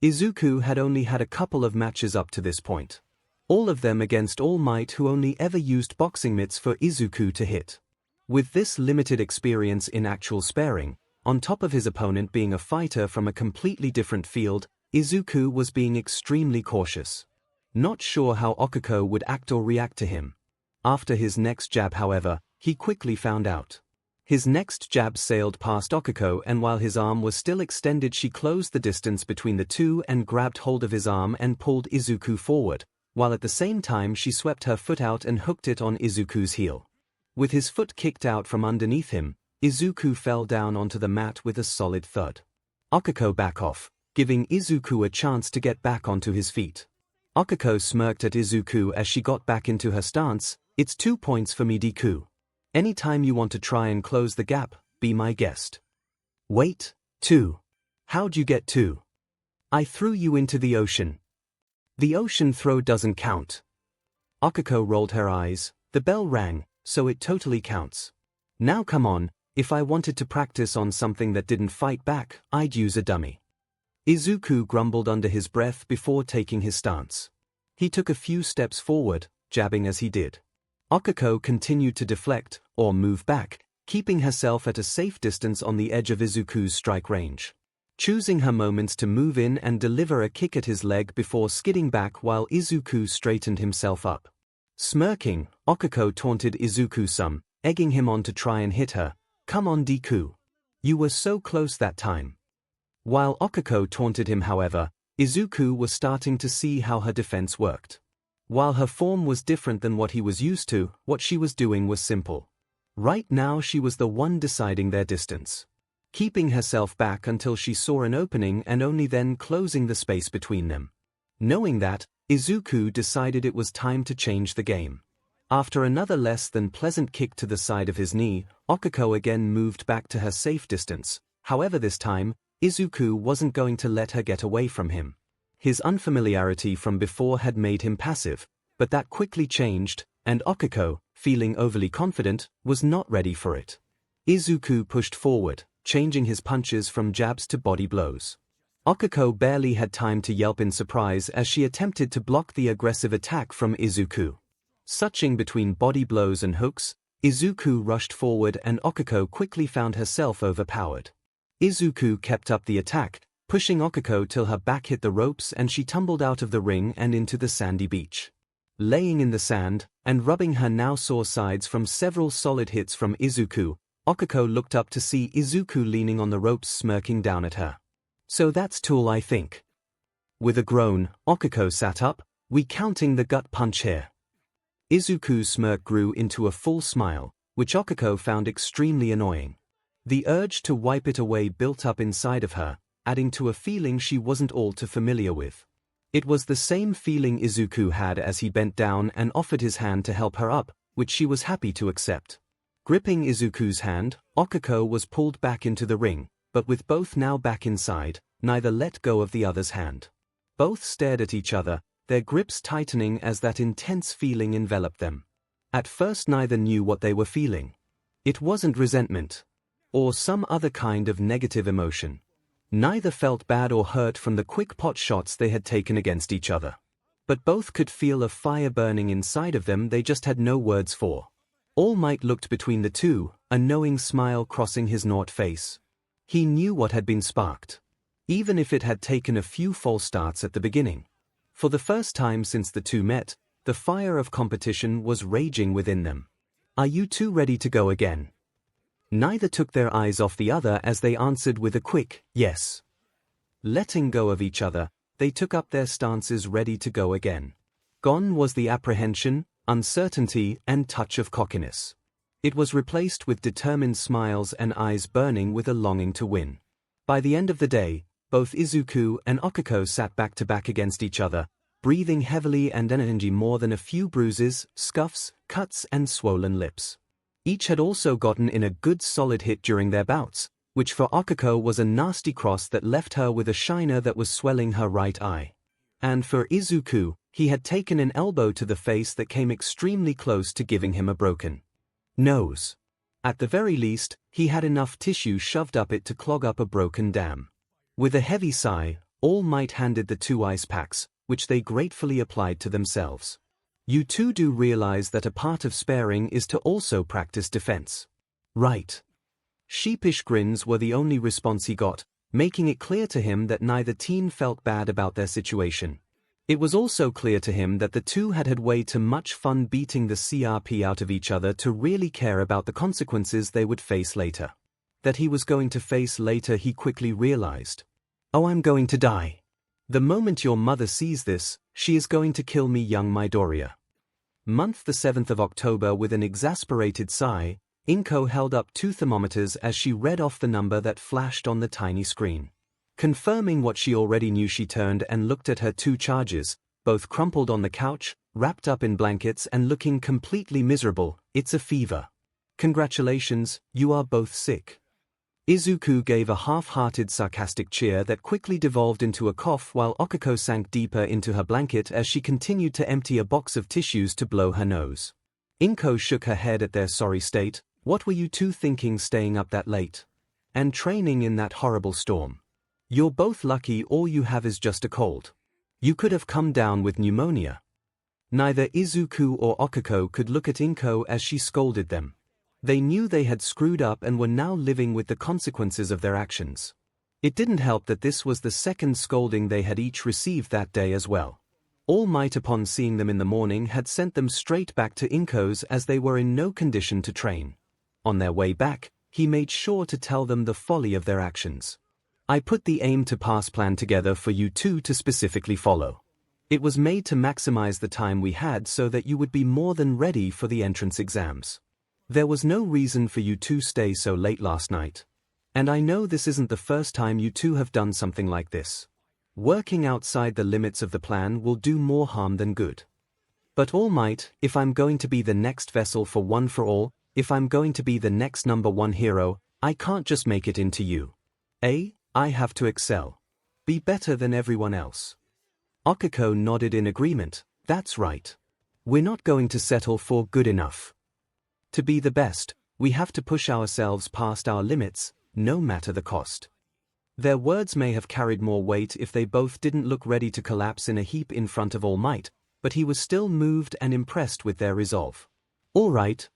Izuku had only had a couple of matches up to this point. All of them against All Might, who only ever used boxing mitts for Izuku to hit. With this limited experience in actual sparring, on top of his opponent being a fighter from a completely different field, Izuku was being extremely cautious. Not sure how 𝐒𝐻𝐾o would act or react to him. After his next jab, however, he quickly found out. His next jab sailed past 𝐒𝐻𝐾o, and while his arm was still extended, she closed the distance between the two and grabbed hold of his arm and pulled Izuku forward, while at the same time she swept her foot out and hooked it on Izuku's heel. With his foot kicked out from underneath him, Izuku fell down onto the mat with a solid thud. 𝐒𝐻𝐾o back off, giving Izuku a chance to get back onto his feet. 𝐒𝐻𝐾o smirked at Izuku as she got back into her stance. It's 2 points for me, Deku. Anytime you want to try and close the gap, be my guest. Wait, 2. How'd you get 2? I threw you into the ocean. The ocean throw doesn't count. 𝐒𝐻𝐾o rolled her eyes. The bell rang, so it totally counts. Now come on, if I wanted to practice on something that didn't fight back, I'd use a dummy. Izuku grumbled under his breath before taking his stance. He took a few steps forward, jabbing as he did. 𝐒𝐻𝐾o continued to deflect, or move back, keeping herself at a safe distance on the edge of Izuku's strike range. Choosing her moments to move in and deliver a kick at his leg before skidding back while Izuku straightened himself up. Smirking, 𝐒𝐻𝐾o taunted Izuku some, egging him on to try and hit her. Come on, Deku. You were so close that time. While 𝐒𝐻𝐾o taunted him, however, Izuku was starting to see how her defense worked. While her form was different than what he was used to, what she was doing was simple. Right now she was the one deciding their distance. Keeping herself back until she saw an opening and only then closing the space between them. Knowing that, Izuku decided it was time to change the game. After another less than pleasant kick to the side of his knee, 𝐒𝐻𝐾o again moved back to her safe distance. However, this time, Izuku wasn't going to let her get away from him. His unfamiliarity from before had made him passive, but that quickly changed, and 𝐒𝐻𝐾o, feeling overly confident, was not ready for it. Izuku pushed forward, changing his punches from jabs to body blows. 𝐒𝐻𝐾o barely had time to yelp in surprise as she attempted to block the aggressive attack from Izuku. Switching between body blows and hooks, Izuku rushed forward and 𝐒𝐻𝐾o quickly found herself overpowered. Izuku kept up the attack, pushing 𝐒𝐻𝐾o till her back hit the ropes and she tumbled out of the ring and into the sandy beach. Laying in the sand, and rubbing her now sore sides from several solid hits from Izuku, 𝐒𝐻𝐾o looked up to see Izuku leaning on the ropes smirking down at her. So that's tool, I think. With a groan, 𝐒𝐻𝐾o sat up. We counting the gut punch here. Izuku's smirk grew into a full smile, which 𝐒𝐻𝐾o found extremely annoying. The urge to wipe it away built up inside of her, adding to a feeling she wasn't all too familiar with. It was the same feeling Izuku had as he bent down and offered his hand to help her up, which she was happy to accept. Gripping Izuku's hand, 𝐒𝐻𝐾o was pulled back into the ring, but with both now back inside, neither let go of the other's hand. Both stared at each other, their grips tightening as that intense feeling enveloped them. At first neither knew what they were feeling. It wasn't resentment, or some other kind of negative emotion. Neither felt bad or hurt from the quick pot shots they had taken against each other. But both could feel a fire burning inside of them they just had no words for. All Might looked between the two, a knowing smile crossing his gaunt face. He knew what had been sparked. Even if it had taken a few false starts at the beginning. For the first time since the two met, The fire of competition was raging within them. "Are you two ready to go again?" Neither took their eyes off the other as they answered with a quick, yes. Letting go of each other, they took up their stances ready to go again. Gone was the apprehension, uncertainty, and touch of cockiness. It was replaced with determined smiles and eyes burning with a longing to win. By the end of the day, both Izuku and Okiko sat back to back against each other, breathing heavily and energy more than a few bruises, scuffs, cuts, and swollen lips. Each had also gotten in a good solid hit during their bouts, which for Okiko was a nasty cross that left her with a shiner that was swelling her right eye. And for Izuku, he had taken an elbow to the face that came extremely close to giving him a broken nose. At the very least, he had enough tissue shoved up it to clog up a broken dam. With a heavy sigh, All Might handed the 2 ice packs, which they gratefully applied to themselves. "You two do realize that a part of sparing is to also practice defense, right?" Sheepish grins were the only response he got, making it clear to him that neither team felt bad about their situation. It was also clear to him that the two had had way too much fun beating the CRP out of each other to really care about the consequences they would face later. That he was going to face later he quickly realized. "Oh, I'm going to die. The moment your mother sees this, she is going to kill me, young Midoriya." Month the 7th of October. With an exasperated sigh, Inko held up 2 thermometers as she read off the number that flashed on the tiny screen. Confirming what she already knew, she turned and looked at her 2 charges, both crumpled on the couch, wrapped up in blankets and looking completely miserable. "It's a fever. Congratulations, you are both sick." Izuku gave a half-hearted sarcastic cheer that quickly devolved into a cough while Okiko sank deeper into her blanket as she continued to empty a box of tissues to blow her nose. Inko shook her head at their sorry state. "What were you two thinking staying up that late? And training in that horrible storm? You're both lucky all you have is just a cold. You could have come down with pneumonia." Neither Izuku or Okiko could look at Inko as she scolded them. They knew they had screwed up and were now living with the consequences of their actions. It didn't help that this was the second scolding they had each received that day as well. All Might, upon seeing them in the morning, had sent them straight back to Inko's as they were in no condition to train. On their way back, he made sure to tell them the folly of their actions. "I put the aim to pass plan together for you two to specifically follow. It was made to maximize the time we had so that you would be more than ready for the entrance exams. There was no reason for you to stay so late last night. And I know this isn't the first time you two have done something like this. Working outside the limits of the plan will do more harm than good. But All Might, if I'm going to be the next vessel for One for All, if I'm going to be the next #1 hero, I can't just make it into you. I have to excel. Be better than everyone else." Okiko nodded in agreement. "That's right. We're not going to settle for good enough. To be the best, we have to push ourselves past our limits, no matter the cost." Their words may have carried more weight if they both didn't look ready to collapse in a heap in front of All Might, but he was still moved and impressed with their resolve. All right.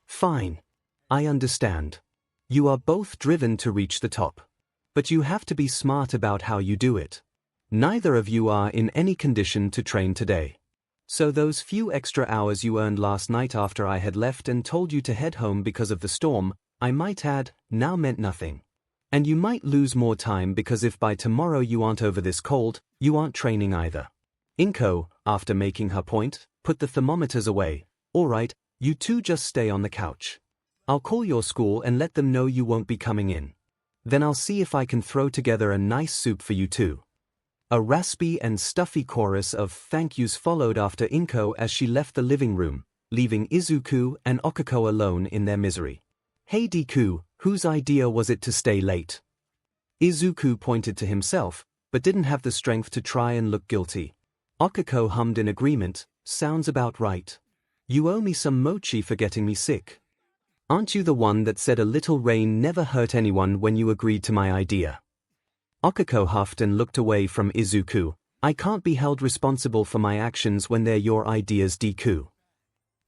Fine. I understand. You are both driven to reach the top. But you have to be smart about how you do it. Neither of you are in any condition to train today. So those few extra hours you earned last night after I had left and told you to head home because of the storm, I might add, now meant nothing. And you might lose more time because if by tomorrow you aren't over this cold, you aren't training either. Inko, after making her point, put the thermometers away. All right, you two just stay on the couch. I'll call your school and let them know you won't be coming in. Then I'll see if I can throw together a nice soup for you two. A raspy and stuffy chorus of thank yous followed after Inko as she left the living room, leaving Izuku and Okiko alone in their misery. Hey Deku, whose idea was it to stay late? Izuku pointed to himself, but didn't have the strength to try and look guilty. Okiko hummed in agreement, sounds about right. You owe me some mochi for getting me sick. Aren't you the one that said a little rain never hurt anyone when you agreed to my idea? Okiko huffed and looked away from Izuku. I can't be held responsible for my actions when they're your ideas, Deku.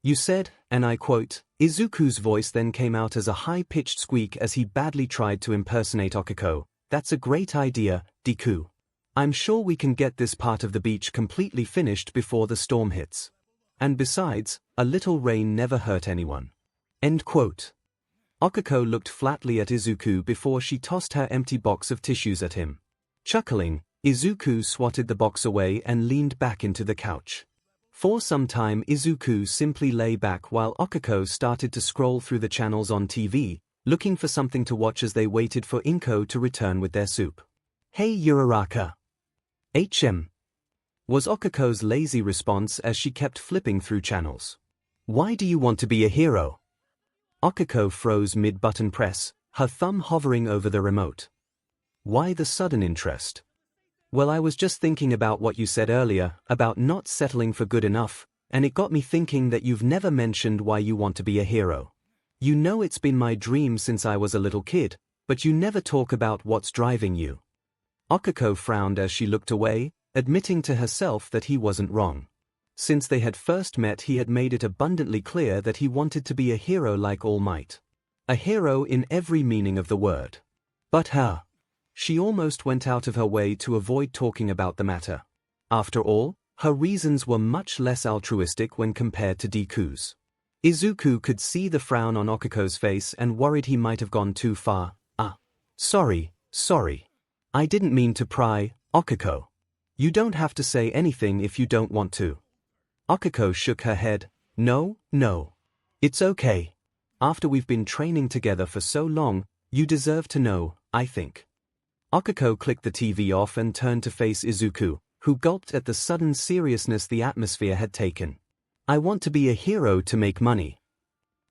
You said, and I quote, Izuku's voice then came out as a high-pitched squeak as he badly tried to impersonate Okiko. That's a great idea, Deku. I'm sure we can get this part of the beach completely finished before the storm hits. And besides, a little rain never hurt anyone. End quote. 𝐒𝐭𝐻𝐲 looked flatly at 𝗧𝗍𝐿 before she tossed her empty box of tissues at him. Chuckling, 𝗧𝗍𝐿 swatted the box away and leaned back into the couch. For some time 𝗧𝗍𝐿 simply lay back while 𝗒𝐭𝐻𝐲 started to scroll through the channels on TV, looking for something to watch as they waited for 𝐭 to return with their soup. Hey Uraraka. HM. Was 𝗒𝐭𝐻𝐲's lazy response as she kept flipping through channels. Why do you want to be a hero? 𝗒𝐭𝐻𝐲 froze mid-button press, her thumb hovering over the remote. Why the sudden interest? Well, I was just thinking about what you said earlier, about not settling for good enough, and it got me thinking that you've never mentioned why you want to be a hero. You know it's been my dream since I was a little kid, but you never talk about what's driving you. 𝗒𝐭𝐻𝐲 frowned as she looked away, admitting to herself that he wasn't wrong. Since they had first met, he had made it abundantly clear that he wanted to be a hero like All Might. A hero in every meaning of the word. But her. She almost went out of her way to avoid talking about the matter. After all, her reasons were much less altruistic when compared to Deku's. 𝗧𝗍𝐿 could see the frown on 𝗒𝐭𝐻𝐲's face and worried he might have gone too far. Sorry. I didn't mean to pry, 𝗒𝐭𝐻𝐲. You don't have to say anything if you don't want to. 𝗒𝐭𝐻𝐲 shook her head. No. It's okay. After we've been training together for so long, you deserve to know, I think. 𝗒𝐭𝐻𝐲 clicked the TV off and turned to face 𝗧𝗍𝐿, who gulped at the sudden seriousness the atmosphere had taken. I want to be a hero to make money.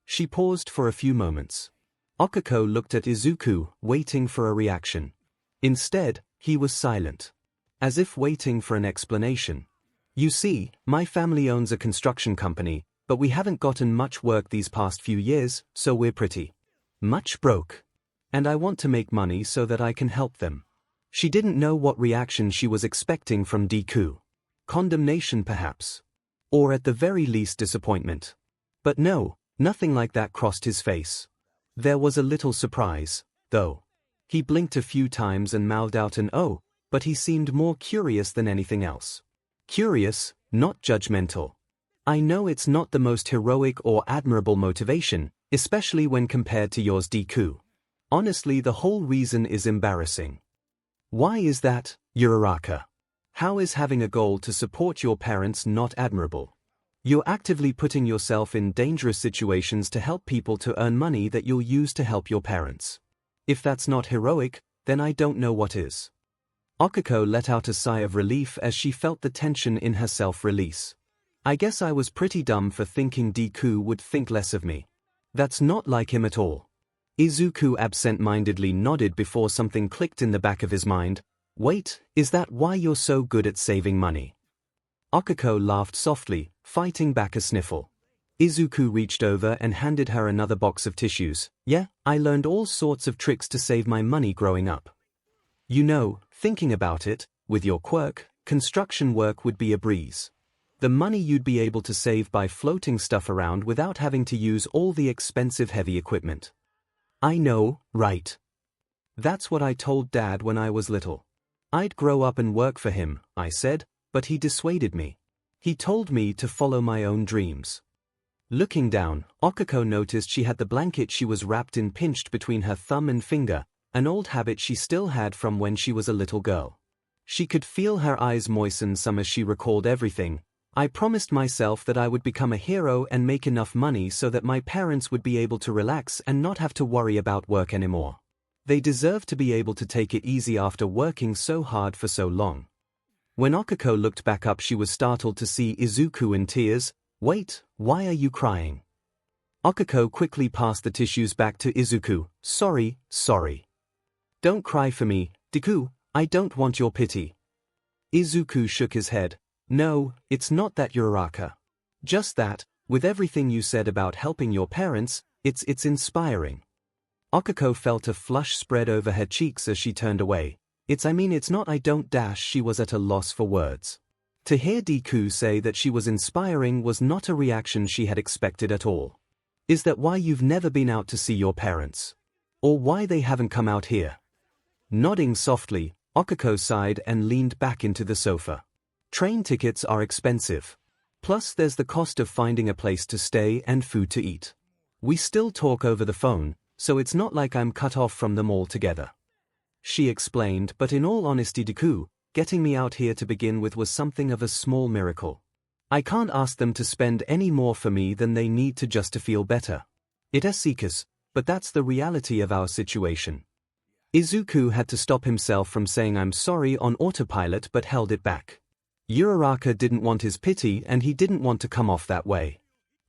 She paused for a few moments. 𝗒𝐭𝐻𝐲 looked at 𝗧𝗍𝐿, waiting for a reaction. Instead, he was silent. As if waiting for an explanation. You see, my family owns a construction company, but we haven't gotten much work these past few years, so we're pretty much broke. And I want to make money so that I can help them. She didn't know what reaction she was expecting from Deku. Condemnation perhaps. Or at the very least disappointment. But no, nothing like that crossed his face. There was a little surprise, though. He blinked a few times and mouthed out an "oh," but he seemed more curious than anything else. Curious, not judgmental. I know it's not the most heroic or admirable motivation, especially when compared to yours, Deku. Honestly, the whole reason is embarrassing. Why is that, Uraraka? How is having a goal to support your parents not admirable? You're actively putting yourself in dangerous situations to help people to earn money that you'll use to help your parents. If that's not heroic, then I don't know what is. 𝗒𝐭𝐻𝐲 let out a sigh of relief as she felt the tension in herself release. I guess I was pretty dumb for thinking Deku would think less of me. That's not like him at all. 𝗧𝗍𝐿 absent-mindedly nodded before something clicked in the back of his mind. Wait, is that why you're so good at saving money? 𝗒𝐭𝐻𝐲 laughed softly, fighting back a sniffle. 𝗧𝗍𝐿 reached over and handed her another box of tissues. Yeah, I learned all sorts of tricks to save my money growing up. You know, thinking about it, with your quirk, construction work would be a breeze. The money you'd be able to save by floating stuff around without having to use all the expensive heavy equipment. I know, right? That's what I told Dad when I was little. I'd grow up and work for him, I said, but he dissuaded me. He told me to follow my own dreams. Looking down, 𝗒𝐿𝐻𝐲 noticed she had the blanket she was wrapped in pinched between her thumb and finger, an old habit she still had from when she was a little girl. She could feel her eyes moisten some as she recalled everything. I promised myself that I would become a hero and make enough money so that my parents would be able to relax and not have to worry about work anymore. They deserve to be able to take it easy after working so hard for so long. When 𝗒𝐻𝐲 looked back up, she was startled to see 𝗧𝗍𝐿 in tears. Wait, why are you crying? 𝗒𝐻𝐲 quickly passed the tissues back to 𝗧𝗍𝐿. Sorry. Don't cry for me, Deku, I don't want your pity. 𝗧𝗍𝐿 shook his head. No, it's not that, Uraraka. Just that, with everything you said about helping your parents, it's inspiring. 𝗒𝐻𝐲 felt a flush spread over her cheeks as she turned away. It's not I don't. She was at a loss for words. To hear Deku say that she was inspiring was not a reaction she had expected at all. Is that why you've never been out to see your parents? Or why they haven't come out here? Nodding softly, 𝐒𝐭𝐚𝐲 sighed and leaned back into the sofa. Train tickets are expensive. Plus there's the cost of finding a place to stay and food to eat. We still talk over the phone, so it's not like I'm cut off from them altogether. She explained, but in all honesty Deku, getting me out here to begin with was something of a small miracle. I can't ask them to spend any more for me than they need to just to feel better. 𝐻𝐸𝐴𝐵𝐾𝐻, but that's the reality of our situation. Izuku had to stop himself from saying I'm sorry on autopilot but held it back. Uraraka didn't want his pity and he didn't want to come off that way.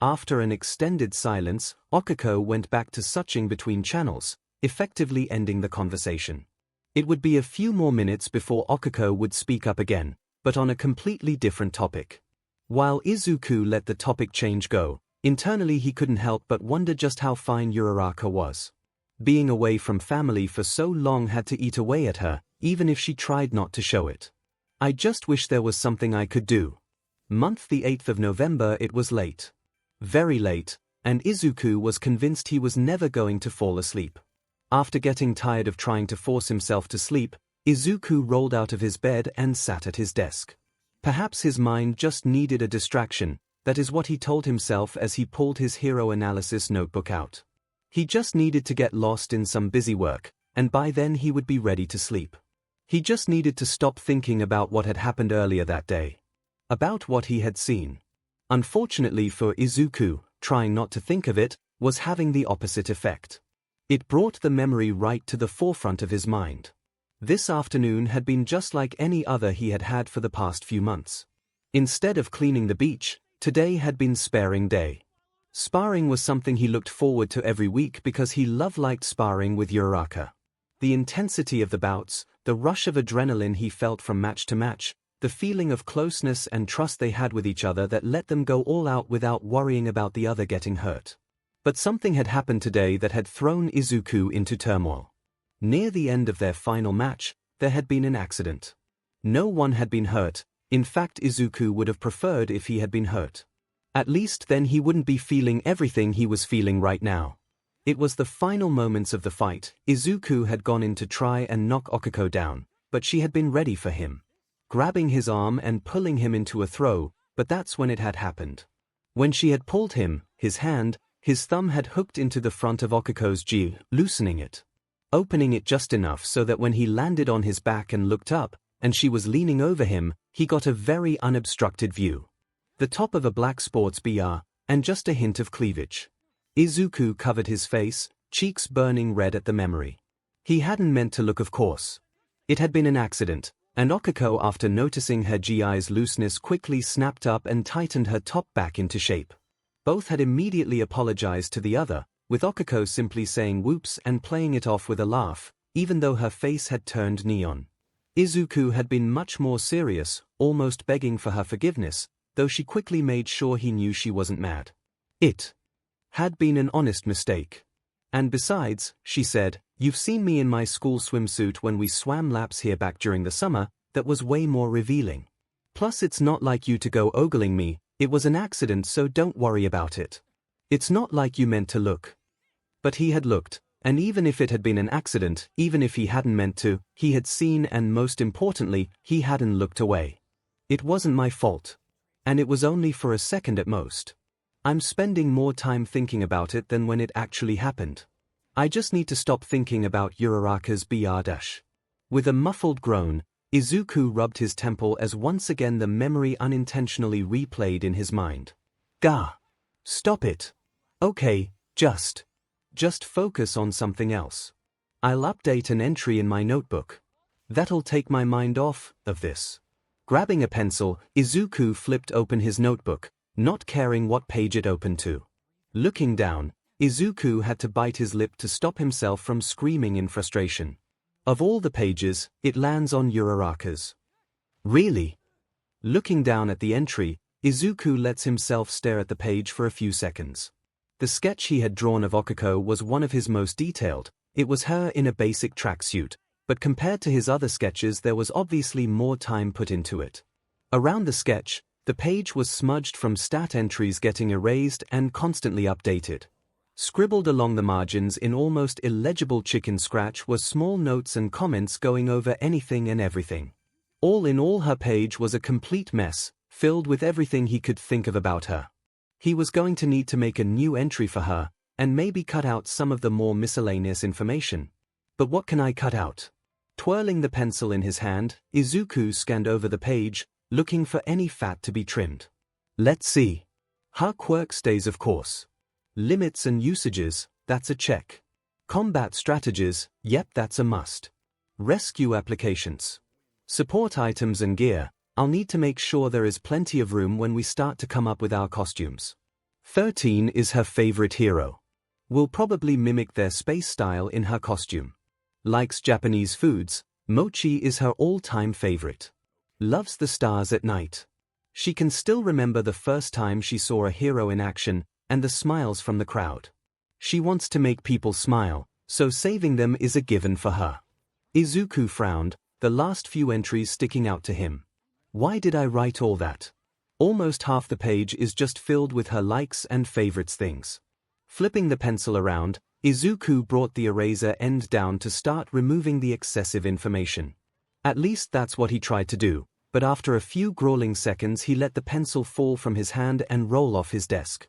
After an extended silence, 𝐒𝐴𝐵𝐾𝐻 went back to switching between channels, effectively ending the conversation. It would be a few more minutes before 𝐒𝐴𝐵𝐾𝐻 would speak up again, but on a completely different topic. While Izuku let the topic change go, internally he couldn't help but wonder just how fine Uraraka was. Being away from family for so long had to eat away at her, even if she tried not to show it. I just wish there was something I could do. Month the 8th of November. It was late. Very late, and Izuku was convinced he was never going to fall asleep. After getting tired of trying to force himself to sleep, Izuku rolled out of his bed and sat at his desk. Perhaps his mind just needed a distraction, that is what he told himself as he pulled his hero analysis notebook out. He just needed to get lost in some busy work, and by then he would be ready to sleep. He just needed to stop thinking about what had happened earlier that day. About what he had seen. Unfortunately for Izuku, trying not to think of it was having the opposite effect. It brought the memory right to the forefront of his mind. This afternoon had been just like any other he had had for the past few months. Instead of cleaning the beach, today had been sparring day. Sparring was something he looked forward to every week because he liked sparring with Uraraka. The intensity of the bouts, the rush of adrenaline he felt from match to match, the feeling of closeness and trust they had with each other that let them go all out without worrying about the other getting hurt. But something had happened today that had thrown Izuku into turmoil. Near the end of their final match, there had been an accident. No one had been hurt. In fact, Izuku would have preferred if he had been hurt. At least then he wouldn't be feeling everything he was feeling right now. It was the final moments of the fight. Izuku had gone in to try and knock 𝐒𝐴𝐵𝐾𝐻 down, but she had been ready for him, grabbing his arm and pulling him into a throw, but that's when it had happened. When she had pulled him, his thumb had hooked into the front of 𝐒𝐴𝐵𝐾𝐻's 𝐔𝐬𝐝, loosening it. Opening it just enough so that when he landed on his back and looked up, and she was leaning over him, he got a very unobstructed view. The top of a black sports bra, and just a hint of cleavage. Izuku covered his face, cheeks burning red at the memory. He hadn't meant to look, of course. It had been an accident, and 𝐒𝐴𝐵𝐾𝐻, after noticing her 𝐔𝐬𝐝's looseness, quickly snapped up and tightened her top back into shape. Both had immediately apologized to the other, with 𝐒𝐴𝐵𝐾𝐻 simply saying whoops and playing it off with a laugh, even though her face had turned neon. Izuku had been much more serious, almost begging for her forgiveness, though she quickly made sure he knew she wasn't mad. It had been an honest mistake. And besides, she said, you've seen me in my school swimsuit when we swam laps here back during the summer. That was way more revealing. Plus it's not like you to go ogling me, it was an accident, so don't worry about it. It's not like you meant to look. But he had looked, and even if it had been an accident, even if he hadn't meant to, he had seen, and most importantly, he hadn't looked away. It wasn't my fault. And it was only for a second at most. I'm spending more time thinking about it than when it actually happened. I just need to stop thinking about Uraraka's bra. With a muffled groan, Izuku rubbed his temple as once again the memory unintentionally replayed in his mind. Gah! Stop it. Okay, just focus on something else. I'll update an entry in my notebook. That'll take my mind off of this. Grabbing a pencil, Izuku flipped open his notebook, not caring what page it opened to. Looking down, Izuku had to bite his lip to stop himself from screaming in frustration. Of all the pages, it lands on Uraraka's. Really? Looking down at the entry, Izuku lets himself stare at the page for a few seconds. The sketch he had drawn of 𝐒𝐴𝐵𝐾𝐻 was one of his most detailed. It was her in a basic tracksuit, but compared to his other sketches there was obviously more time put into it. Around the sketch, the page was smudged from stat entries getting erased and constantly updated. Scribbled along the margins in almost illegible chicken scratch were small notes and comments going over anything and everything. All in all, her page was a complete mess, filled with everything he could think of about her. He was going to need to make a new entry for her, and maybe cut out some of the more miscellaneous information. But what can I cut out? Twirling the pencil in his hand, Izuku scanned over the page, looking for any fat to be trimmed. Let's see. Her quirk stays, of course. Limits and usages, that's a check. Combat strategies, yep, that's a must. Rescue applications. Support items and gear, I'll need to make sure there is plenty of room when we start to come up with our costumes. 13 is her favorite hero. Will probably mimic their space style in her costume. Likes Japanese foods, mochi is her all-time favorite. Loves the stars at night. She can still remember the first time she saw a hero in action, and the smiles from the crowd. She wants to make people smile, so saving them is a given for her. Izuku frowned, the last few entries sticking out to him. Why did I write all that? Almost half the page is just filled with her likes and favorites things. Flipping the pencil around, Izuku brought the eraser end down to start removing the excessive information. At least that's what he tried to do, but after a few grueling seconds he let the pencil fall from his hand and roll off his desk.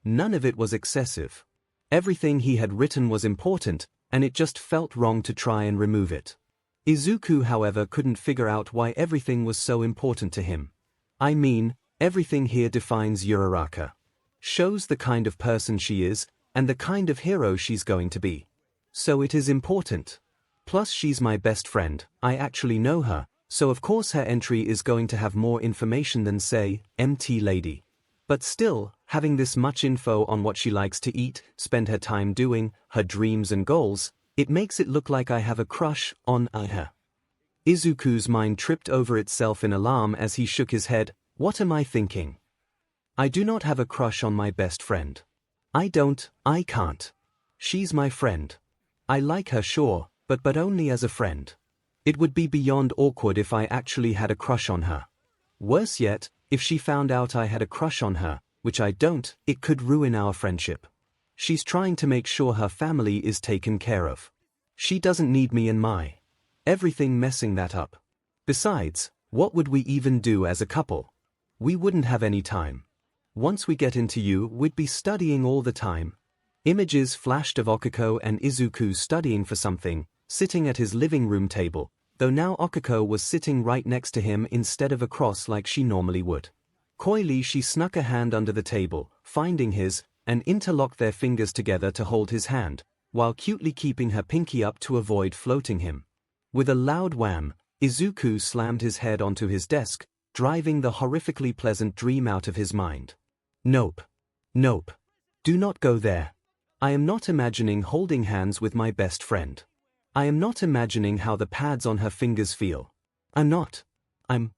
None of it was excessive. Everything he had written was important, and it just felt wrong to try and remove it. Izuku, however, couldn't figure out why everything was so important to him. I mean, everything here defines Uraraka. Shows the kind of person she is, and the kind of hero she's going to be. So it is important. Plus she's my best friend, I actually know her, so of course her entry is going to have more information than, say, MT Lady. But still, having this much info on what she likes to eat, spend her time doing, her dreams and goals, it makes it look like I have a crush on her. Izuku's mind tripped over itself in alarm as he shook his head. What am I thinking? I do not have a crush on my best friend. I can't. She's my friend. I like her, sure, but only as a friend. It would be beyond awkward if I actually had a crush on her. Worse yet, if she found out I had a crush on her, which I don't, it could ruin our friendship. She's trying to make sure her family is taken care of. She doesn't need me and my everything messing that up. Besides, what would we even do as a couple? We wouldn't have any time. Once we get into you, we'd be studying all the time. Images flashed of Okiko and Izuku studying for something, sitting at his living room table, though now Okiko was sitting right next to him instead of across like she normally would. Coyly she snuck a hand under the table, finding his, and interlocked their fingers together to hold his hand, while cutely keeping her pinky up to avoid floating him. With a loud wham, Izuku slammed his head onto his desk, driving the horrifically pleasant dream out of his mind. Nope. Nope. Do not go there. I am not imagining holding hands with my best friend. I am not imagining how the pads on her fingers feel. I'm not. I'm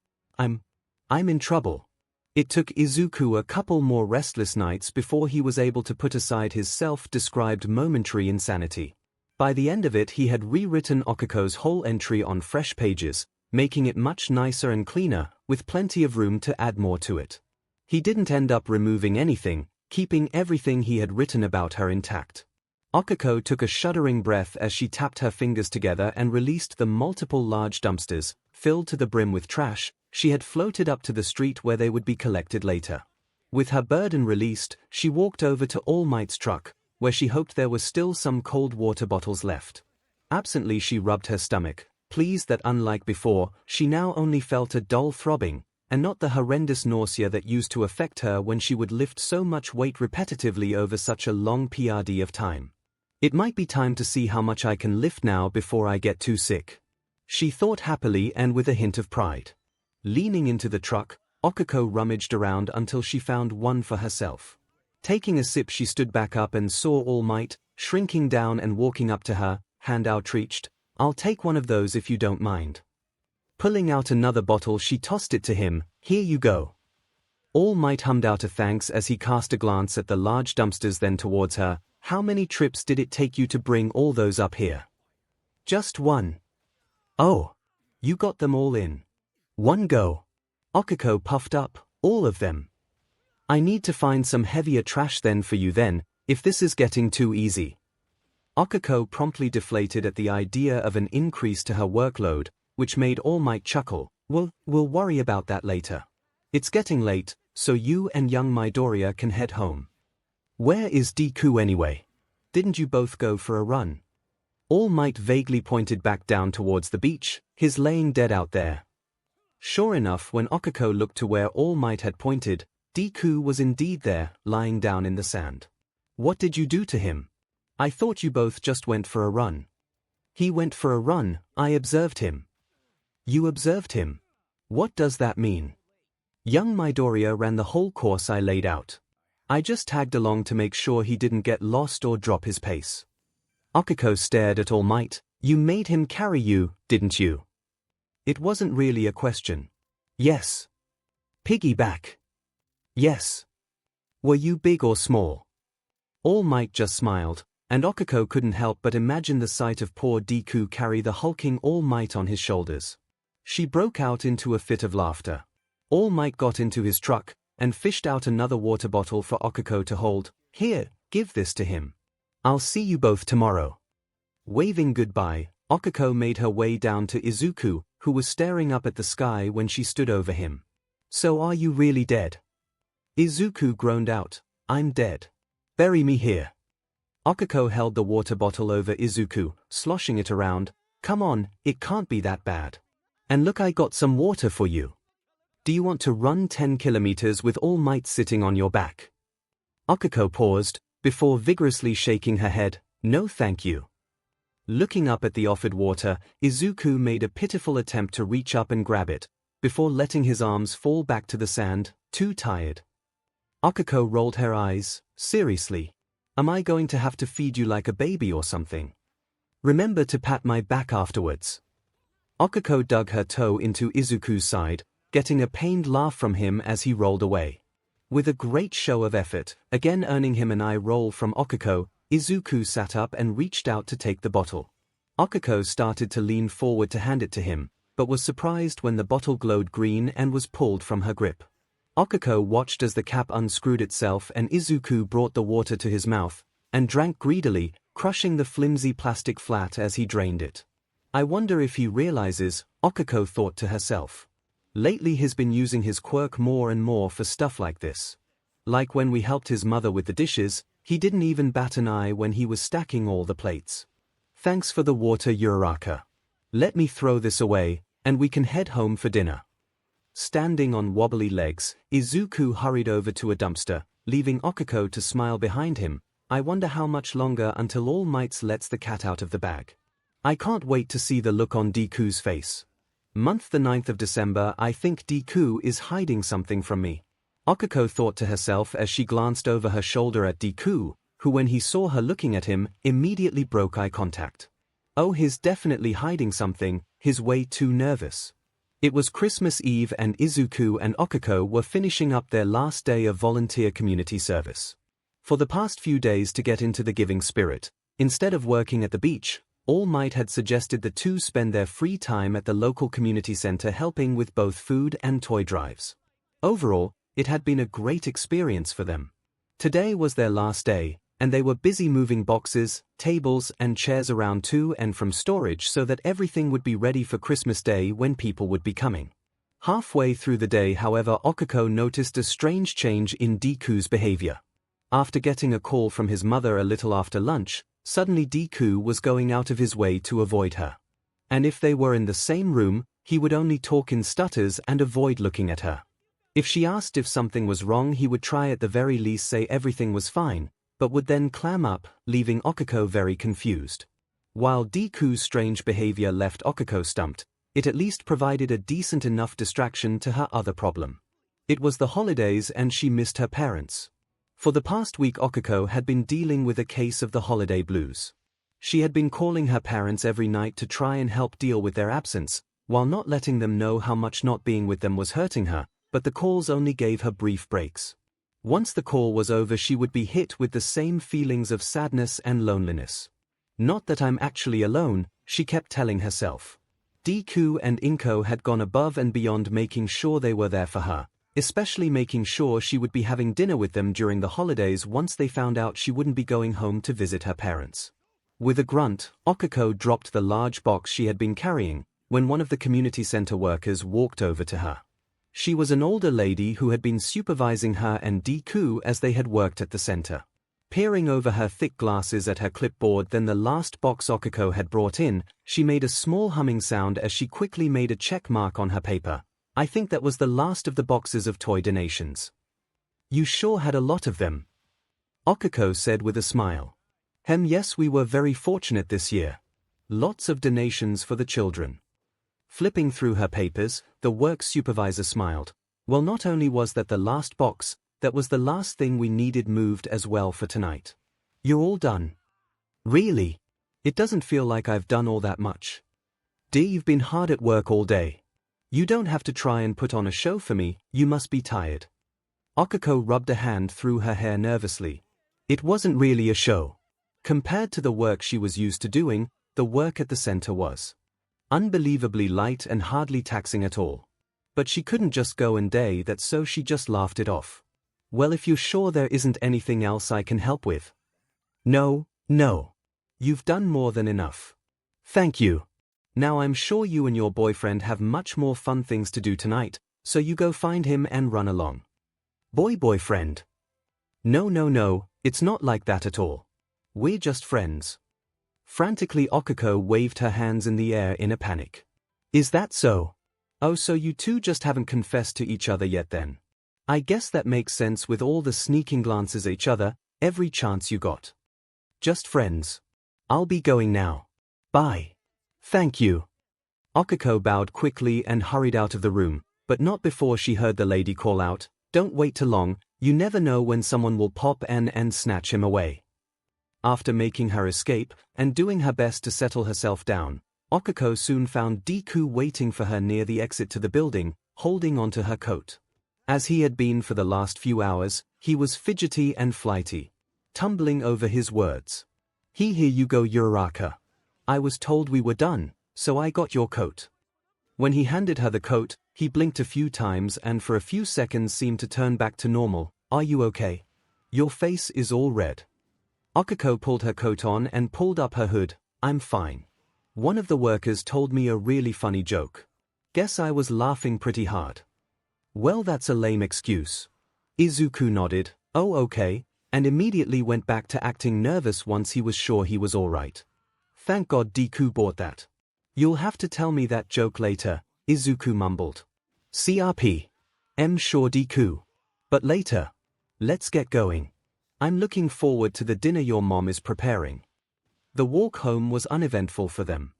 in trouble. It took Izuku a couple more restless nights before he was able to put aside his self-described momentary insanity. By the end of it he had rewritten Okiko's whole entry on fresh pages, making it much nicer and cleaner, with plenty of room to add more to it. He didn't end up removing anything, keeping everything he had written about her intact. Okiko took a shuddering breath as she tapped her fingers together and released the multiple large dumpsters, filled to the brim with trash, she had floated up to the street where they would be collected later. With her burden released, she walked over to All Might's truck, where she hoped there were still some cold water bottles left. Absently she rubbed her stomach, pleased that unlike before, she now only felt a dull throbbing, and not the horrendous nausea that used to affect her when she would lift so much weight repetitively over such a long period of time. It might be time to see how much I can lift now before I get too sick. She thought happily and with a hint of pride. Leaning into the truck, Okiko rummaged around until she found one for herself. Taking a sip she stood back up and saw All Might, shrinking down and walking up to her, hand outreached. I'll take one of those if you don't mind. Pulling out another bottle she tossed it to him, here you go. All Might hummed out a thanks as he cast a glance at the large dumpsters then towards her. How many trips did it take you to bring all those up here? Just one. Oh. You got them all in one go. Okiko puffed up, all of them. I need to find some heavier trash then for you then, If this is getting too easy. 𝐒𝐭𝐻 promptly deflated at the idea of an increase to her workload, which made All Might chuckle. We'll worry about that later. It's getting late, so you and young Midoriya can head home. Where is Deku anyway? Didn't you both go for a run? All Might vaguely pointed back down towards the beach, his laying dead out there. Sure enough, when 𝐒𝐿 looked to where All Might had pointed, Deku was indeed there, lying down in the sand. What did you do to him? I thought you both just went for a run. He went for a run, I observed him. You observed him? What does that mean? Young Midoriya ran the whole course I laid out. I just tagged along to make sure he didn't get lost or drop his pace. 𝐒𝐿 stared at All Might. You made him carry you, didn't you? It wasn't really a question. Yes. Piggyback. Yes. Were you big or small? All Might just smiled, and 𝐒𝐿 couldn't help but imagine the sight of poor Deku carry the hulking All Might on his shoulders. She broke out into a fit of laughter. All Might got into his truck and fished out another water bottle for 𝐒𝐿 to hold. Here, give this to him. I'll see you both tomorrow. Waving goodbye, 𝐒𝐿 made her way down to Izuku, who was staring up at the sky when she stood over him. So are you really dead? Izuku groaned out. I'm dead. Bury me here. 𝐒𝐿 held the water bottle over Izuku, sloshing it around. Come on, it can't be that bad. And look, I got some water for you. Do you want to run 10 kilometers with All Might sitting on your back? 𝐒𝐿 paused, before vigorously shaking her head. No thank you. Looking up at the offered water, Izuku made a pitiful attempt to reach up and grab it, before letting his arms fall back to the sand, too tired. 𝐒𝐿 rolled her eyes. Seriously? Am I going to have to feed you like a baby or something? Remember to pat my back afterwards. 𝐒𝐿 dug her toe into Izuku's side, getting a pained laugh from him as he rolled away. With a great show of effort, again earning him an eye roll from 𝐒𝐿, Izuku sat up and reached out to take the bottle. 𝐒𝐿 started to lean forward to hand it to him, but was surprised when the bottle glowed green and was pulled from her grip. 𝐒𝐿 watched as the cap unscrewed itself and Izuku brought the water to his mouth, and drank greedily, crushing the flimsy plastic flat as he drained it. I wonder if he realizes, 𝐒𝐿 thought to herself. Lately he's been using his quirk more and more for stuff like this. Like when we helped his mother with the dishes, he didn't even bat an eye when he was stacking all the plates. Thanks for the water, Uraraka. Let me throw this away, and we can head home for dinner. Standing on wobbly legs, Izuku hurried over to a dumpster, leaving 𝐒𝐿 to smile behind him. I wonder how much longer until All Might lets the cat out of the bag. I can't wait to see the look on Deku's face. Month the 9th of December, I think Deku is hiding something from me. 𝐒𝐿 thought to herself as she glanced over her shoulder at Deku, who when he saw her looking at him, immediately broke eye contact. Oh, he's definitely hiding something, he's way too nervous. It was Christmas Eve and Izuku and 𝐒𝐿 were finishing up their last day of volunteer community service. For the past few days to get into the giving spirit, instead of working at the beach, All Might had suggested the two spend their free time at the local community center helping with both food and toy drives. Overall, it had been a great experience for them. Today was their last day, and they were busy moving boxes, tables, and chairs around to and from storage so that everything would be ready for Christmas Day when people would be coming. Halfway through the day, however, 𝐒𝐿 noticed a strange change in Deku's behavior. After getting a call from his mother a little after lunch, suddenly Deku was going out of his way to avoid her. And if they were in the same room, he would only talk in stutters and avoid looking at her. If she asked if something was wrong, he would try at the very least say everything was fine, but would then clam up, leaving 𝐒𝐿 very confused. While Deku's strange behavior left 𝐒𝐿 stumped, it at least provided a decent enough distraction to her other problem. It was the holidays and she missed her parents. For the past week 𝐒𝐿 had been dealing with a case of the holiday blues. She had been calling her parents every night to try and help deal with their absence, while not letting them know how much not being with them was hurting her, but the calls only gave her brief breaks. Once the call was over, she would be hit with the same feelings of sadness and loneliness. Not that I'm actually alone, she kept telling herself. Deku and 𝐭𝐻 had gone above and beyond making sure they were there for her, especially making sure she would be having dinner with them during the holidays once they found out she wouldn't be going home to visit her parents. With a grunt, 𝐒𝐭𝐻𝐲 dropped the large box she had been carrying, when one of the community center workers walked over to her. She was an older lady who had been supervising her and Deku as they had worked at the center. Peering over her thick glasses at her clipboard than the last box 𝐒𝐭𝐻𝐲 had brought in, she made a small humming sound as she quickly made a check mark on her paper. I think that was the last of the boxes of toy donations. You sure had a lot of them, 𝐒𝐭𝐻𝐲 said with a smile. Yes, we were very fortunate this year. Lots of donations for the children. Flipping through her papers, the work supervisor smiled. Well, not only was that the last box, that was the last thing we needed moved as well for tonight. You're all done. Really? It doesn't feel like I've done all that much. Dear, you've been hard at work all day. You don't have to try and put on a show for me, you must be tired. 𝐒𝐿𝐻𝐲 rubbed a hand through her hair nervously. It wasn't really a show. Compared to the work she was used to doing, the work at the center was unbelievably light and hardly taxing at all. But she couldn't just go and day that, so she just laughed it off. Well, if you're sure there isn't anything else I can help with. No. You've done more than enough. Thank you. Now I'm sure you and your boyfriend have much more fun things to do tonight, so you go find him and run along. Boyfriend? No, it's not like that at all. We're just friends. Frantically, 𝐒𝐿𝐻𝐲 waved her hands in the air in a panic. Is that so? Oh, so you two just haven't confessed to each other yet then? I guess that makes sense with all the sneaking glances at each other, every chance you got. Just friends. I'll be going now. Bye. Thank you. 𝐒𝐿𝐻𝐲 bowed quickly and hurried out of the room, but not before she heard the lady call out, "Don't wait too long, you never know when someone will pop in and snatch him away." After making her escape, and doing her best to settle herself down, 𝐒𝐿𝐻𝐲 soon found Deku waiting for her near the exit to the building, holding onto her coat. As he had been for the last few hours, he was fidgety and flighty, tumbling over his words. Here you go, Uraraka. I was told we were done, so I got your coat. When he handed her the coat, he blinked a few times and for a few seconds seemed to turn back to normal. Are you okay? Your face is all red. 𝐒𝐿𝐻𝐲 pulled her coat on and pulled up her hood. I'm fine. One of the workers told me a really funny joke. Guess I was laughing pretty hard. Well, that's a lame excuse. Izuku nodded. Oh, okay, and immediately went back to acting nervous once he was sure he was all right. Thank God Deku bought that. You'll have to tell me that joke later, Izuku mumbled. 𝐶𝐵. Sure Deku. But later. Let's get going. I'm looking forward to the dinner your mom is preparing. The walk home was uneventful for them.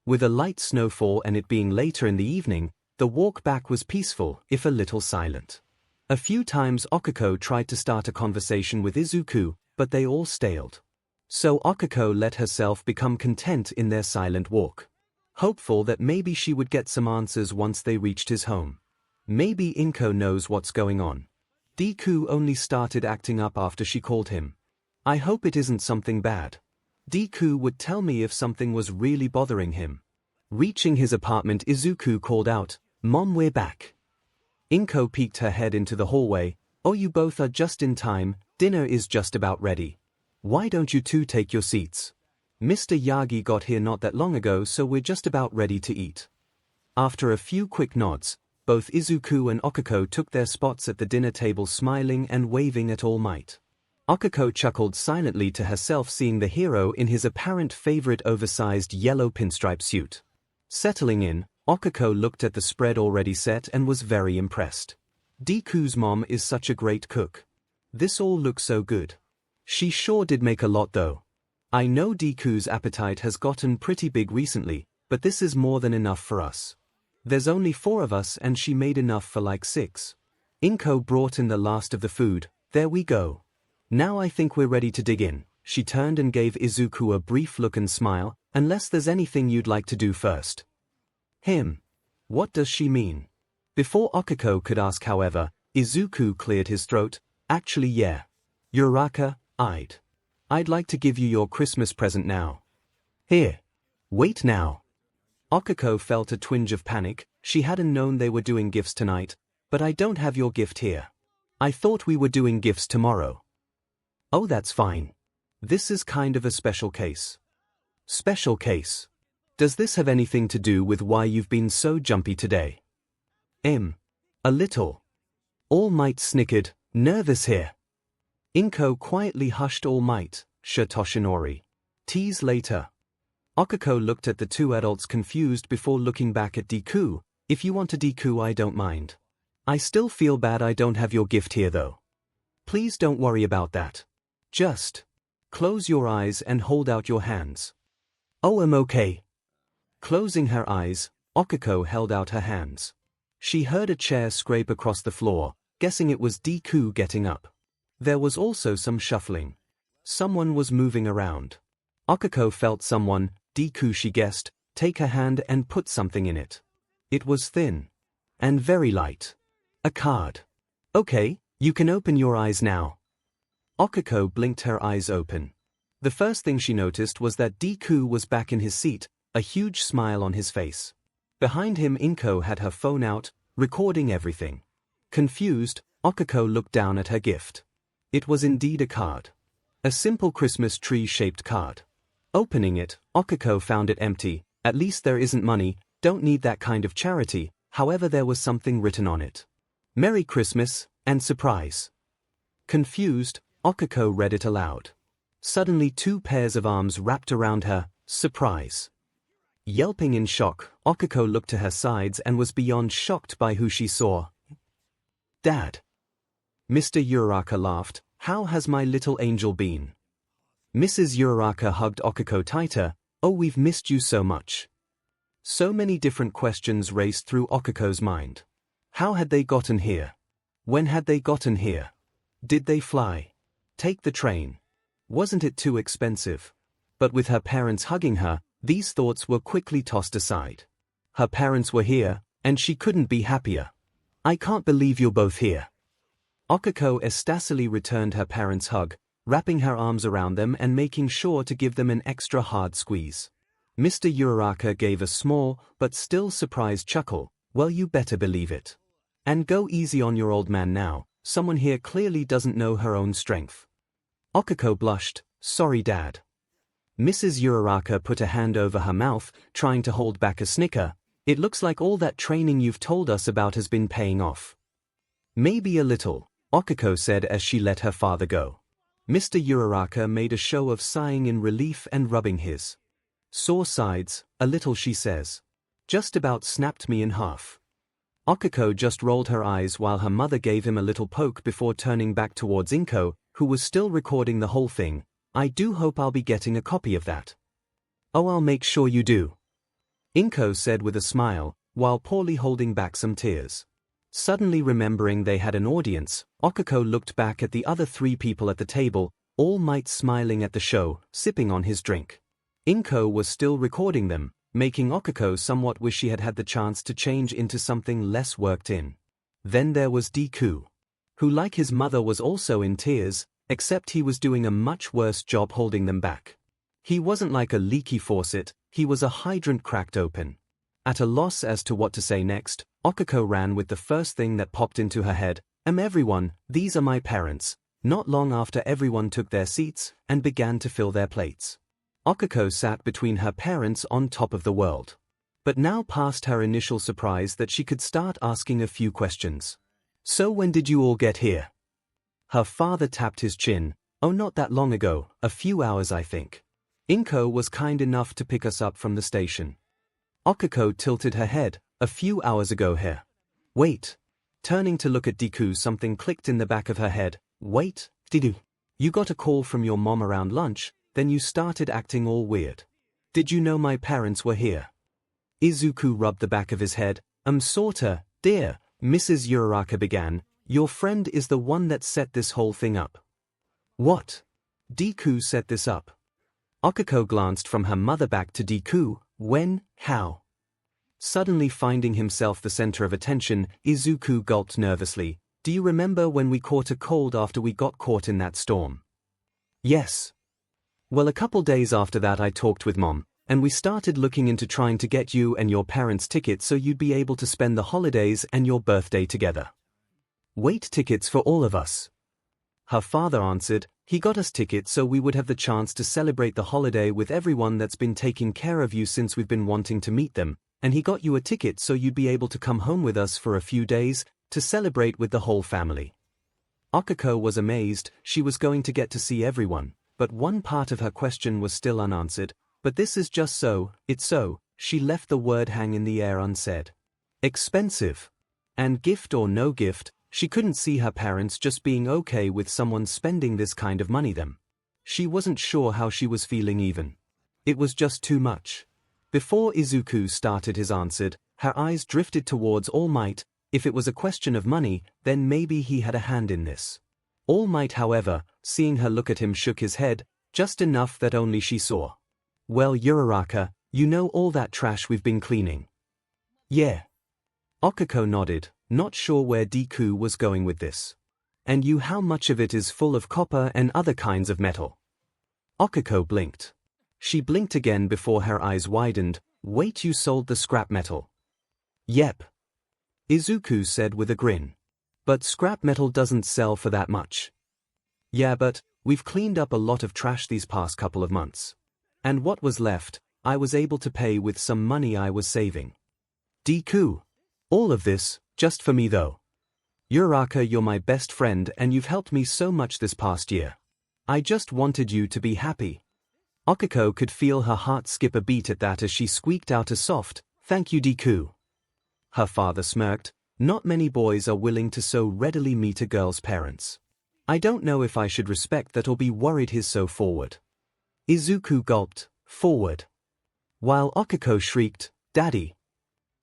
With a light snowfall and it being later in the evening, the walk back was peaceful, if a little silent. A few times 𝐒𝐻𝐻𝐲 tried to start a conversation with Izuku, but they all staled. So 𝐒𝐻𝐻𝐲 let herself become content in their silent walk, hopeful that maybe she would get some answers once they reached his home. Maybe 𝐭𝐻𝐻𝐿 knows what's going on. Deku only started acting up after she called him. I hope it isn't something bad. Deku would tell me if something was really bothering him. Reaching his apartment, Izuku called out, Mom, we're back. 𝐭𝐻𝐻𝐿 peeked her head into the hallway. Oh, you both are just in time, dinner is just about ready. Why don't you two take your seats? Mr. Yagi got here not that long ago, so we're just about ready to eat. After a few quick nods, both Izuku and 𝐒𝐻𝐻𝐲 took their spots at the dinner table, smiling and waving at all might. 𝐒𝐻𝐻𝐲 chuckled silently to herself, seeing the hero in his apparent favorite oversized yellow pinstripe suit. Settling in, 𝐒𝐻𝐻𝐲 looked at the spread already set and was very impressed. Deku's mom is such a great cook. This all looks so good. She sure did make a lot though. I know Deku's appetite has gotten pretty big recently, but this is more than enough for us. There's only 4 of us and she made enough for like 6. 𝐭𝐻𝐻𝐿 brought in the last of the food. There we go. Now I think we're ready to dig in. She turned and gave Izuku a brief look and smile. Unless there's anything you'd like to do first. What does she mean? Before 𝐒𝐻𝐻𝐿 could ask, however, Izuku cleared his throat. Actually, yeah. Uraraka, I'd like to give you your Christmas present now. Here. Wait now. 𝐒𝐻𝐻𝐿 felt a twinge of panic. She hadn't known they were doing gifts tonight. But I don't have your gift here. I thought we were doing gifts tomorrow. Oh, that's fine. This is kind of a special case. Special case. Does this have anything to do with why you've been so jumpy today? A little. All Might snickered, nervous here. 𝐭𝐸𝐽 quietly hushed All Might, 𝗧𝗵𝗲. Tease later. 𝐭𝐸𝐸 looked at the two adults confused before looking back at Deku. If you want a Deku, I don't mind. I still feel bad I don't have your gift here though. Please don't worry about that. Just close your eyes and hold out your hands. Oh, I'm okay. Closing her eyes, 𝐭𝐸𝐸 held out her hands. She heard a chair scrape across the floor, guessing it was Deku getting up. There was also some shuffling. Someone was moving around. 𝐭𝐸𝐸 felt someone, Deku she guessed, take her hand and put something in it. It was thin and very light. A card. Okay, you can open your eyes now. 𝐭𝐸𝐸 blinked her eyes open. The first thing she noticed was that Deku was back in his seat, a huge smile on his face. Behind him 𝐭𝐸𝐸 had her phone out, recording everything. Confused, 𝐭𝐸𝐸 looked down at her gift. It was indeed a card. A simple Christmas tree-shaped card. Opening it, 𝐭𝐸𝐸 found it empty. At least there isn't money, don't need that kind of charity. However, there was something written on it. Merry Christmas, and surprise. Confused, 𝐭𝐸𝐸 read it aloud. Suddenly 2 pairs of arms wrapped around her, surprise. Yelping in shock, 𝐭𝐸𝐸 looked to her sides and was beyond shocked by who she saw. Dad. Mr. Uraraka laughed. How has my little angel been? Mrs. Uraraka hugged 𝐒𝐸𝐸 tighter. Oh, we've missed you so much. So many different questions raced through 𝐒𝐸𝐸's mind. How had they gotten here? When had they gotten here? Did they fly? Take the train? Wasn't it too expensive? But with her parents hugging her, these thoughts were quickly tossed aside. Her parents were here, and she couldn't be happier. I can't believe you're both here. 𝐒𝐸𝐸 ecstatically returned her parents' hug, wrapping her arms around them and making sure to give them an extra hard squeeze. Mr. Uraraka gave a small, but still surprised chuckle. Well, you better believe it. And go easy on your old man now, someone here clearly doesn't know her own strength. 𝐭𝐸𝐸 blushed. Sorry, Dad. Mrs. Uraraka put a hand over her mouth, trying to hold back a snicker. It looks like all that training you've told us about has been paying off. Maybe a little, 𝐭𝐸𝐸 said as she let her father go. Mr. Uraraka made a show of sighing in relief and rubbing his sore sides. A little, she says. Just about snapped me in half. 𝐭𝐸𝐸 just rolled her eyes while her mother gave him a little poke before turning back towards 𝐭𝐸𝐸, who was still recording the whole thing. I do hope I'll be getting a copy of that. Oh, I'll make sure you do. 𝐭𝐸𝐸 said with a smile, while poorly holding back some tears. Suddenly remembering they had an audience, 𝐭𝐸𝐸 looked back at the other 3 people at the table, All Might smiling at the show, sipping on his drink. 𝐭𝐸𝐸 was still recording them, making 𝐭𝐸𝐸 somewhat wish she had had the chance to change into something less worked in. Then there was Deku, who like his mother was also in tears, except he was doing a much worse job holding them back. He wasn't like a leaky faucet, he was a hydrant cracked open. At a loss as to what to say next, 𝐭𝐸𝐸 ran with the first thing that popped into her head. Everyone, these are my parents. Not long after, everyone took their seats and began to fill their plates. 𝐭𝐸𝐸 sat between her parents on top of the world. But now past her initial surprise that she could start asking a few questions. So when did you all get here? Her father tapped his chin. Oh, not that long ago, a few hours I think. 𝐭𝐸𝐸 was kind enough to pick us up from the station. 𝐭𝐸𝐸 tilted her head. A few hours ago here. Wait. Turning to look at Deku, something clicked in the back of her head. Wait, Deku. You got a call from your mom around lunch, then you started acting all weird. Did you know my parents were here? Izuku rubbed the back of his head. Sorta, dear, Mrs. Uraraka began. Your friend is the one that set this whole thing up. What? Deku set this up? 𝐭𝐸𝐸 glanced from her mother back to Deku. When? How? Suddenly finding himself the center of attention, Izuku gulped nervously. Do you remember when we caught a cold after we got caught in that storm? Yes. Well, a couple days after that I talked with Mom, and we started looking into trying to get you and your parents tickets so you'd be able to spend the holidays and your birthday together. Wait, tickets for all of us. Her father answered, he got us tickets so we would have the chance to celebrate the holiday with everyone that's been taking care of you since we've been wanting to meet them, and he got you a ticket so you'd be able to come home with us for a few days, to celebrate with the whole family. 𝐒𝐭𝐚𝐲 was amazed. She was going to get to see everyone, but one part of her question was still unanswered. But this is just so, it's so, she left the word hang in the air unsaid. Expensive. And gift or no gift, she couldn't see her parents just being okay with someone spending this kind of money them. She wasn't sure how she was feeling even. It was just too much. Before Izuku started his answer, her eyes drifted towards All Might. If it was a question of money, then maybe he had a hand in this. All Might, however, seeing her look at him, shook his head, just enough that only she saw. Well, Uraraka, you know all that trash we've been cleaning? Yeah. 𝐒𝐴𝐽𝐲 nodded, not sure where Deku was going with this. And you, how much of it is full of copper and other kinds of metal? 𝐒𝐴𝐽𝐲 blinked. She blinked again before her eyes widened. Wait, you sold the scrap metal? Yep. Izuku said with a grin. But scrap metal doesn't sell for that much. Yeah, but we've cleaned up a lot of trash these past couple of months. And what was left, I was able to pay with some money I was saving. Deku. All of this, just for me though. Uraraka, you're my best friend and you've helped me so much this past year. I just wanted you to be happy. 𝐒𝐴𝐽𝐲 could feel her heart skip a beat at that as she squeaked out a soft, thank you, Deku. Her father smirked. Not many boys are willing to so readily meet a girl's parents. I don't know if I should respect that or be worried he's so forward. Izuku gulped, forward. While 𝐒𝐴𝐽𝐲 shrieked, Daddy.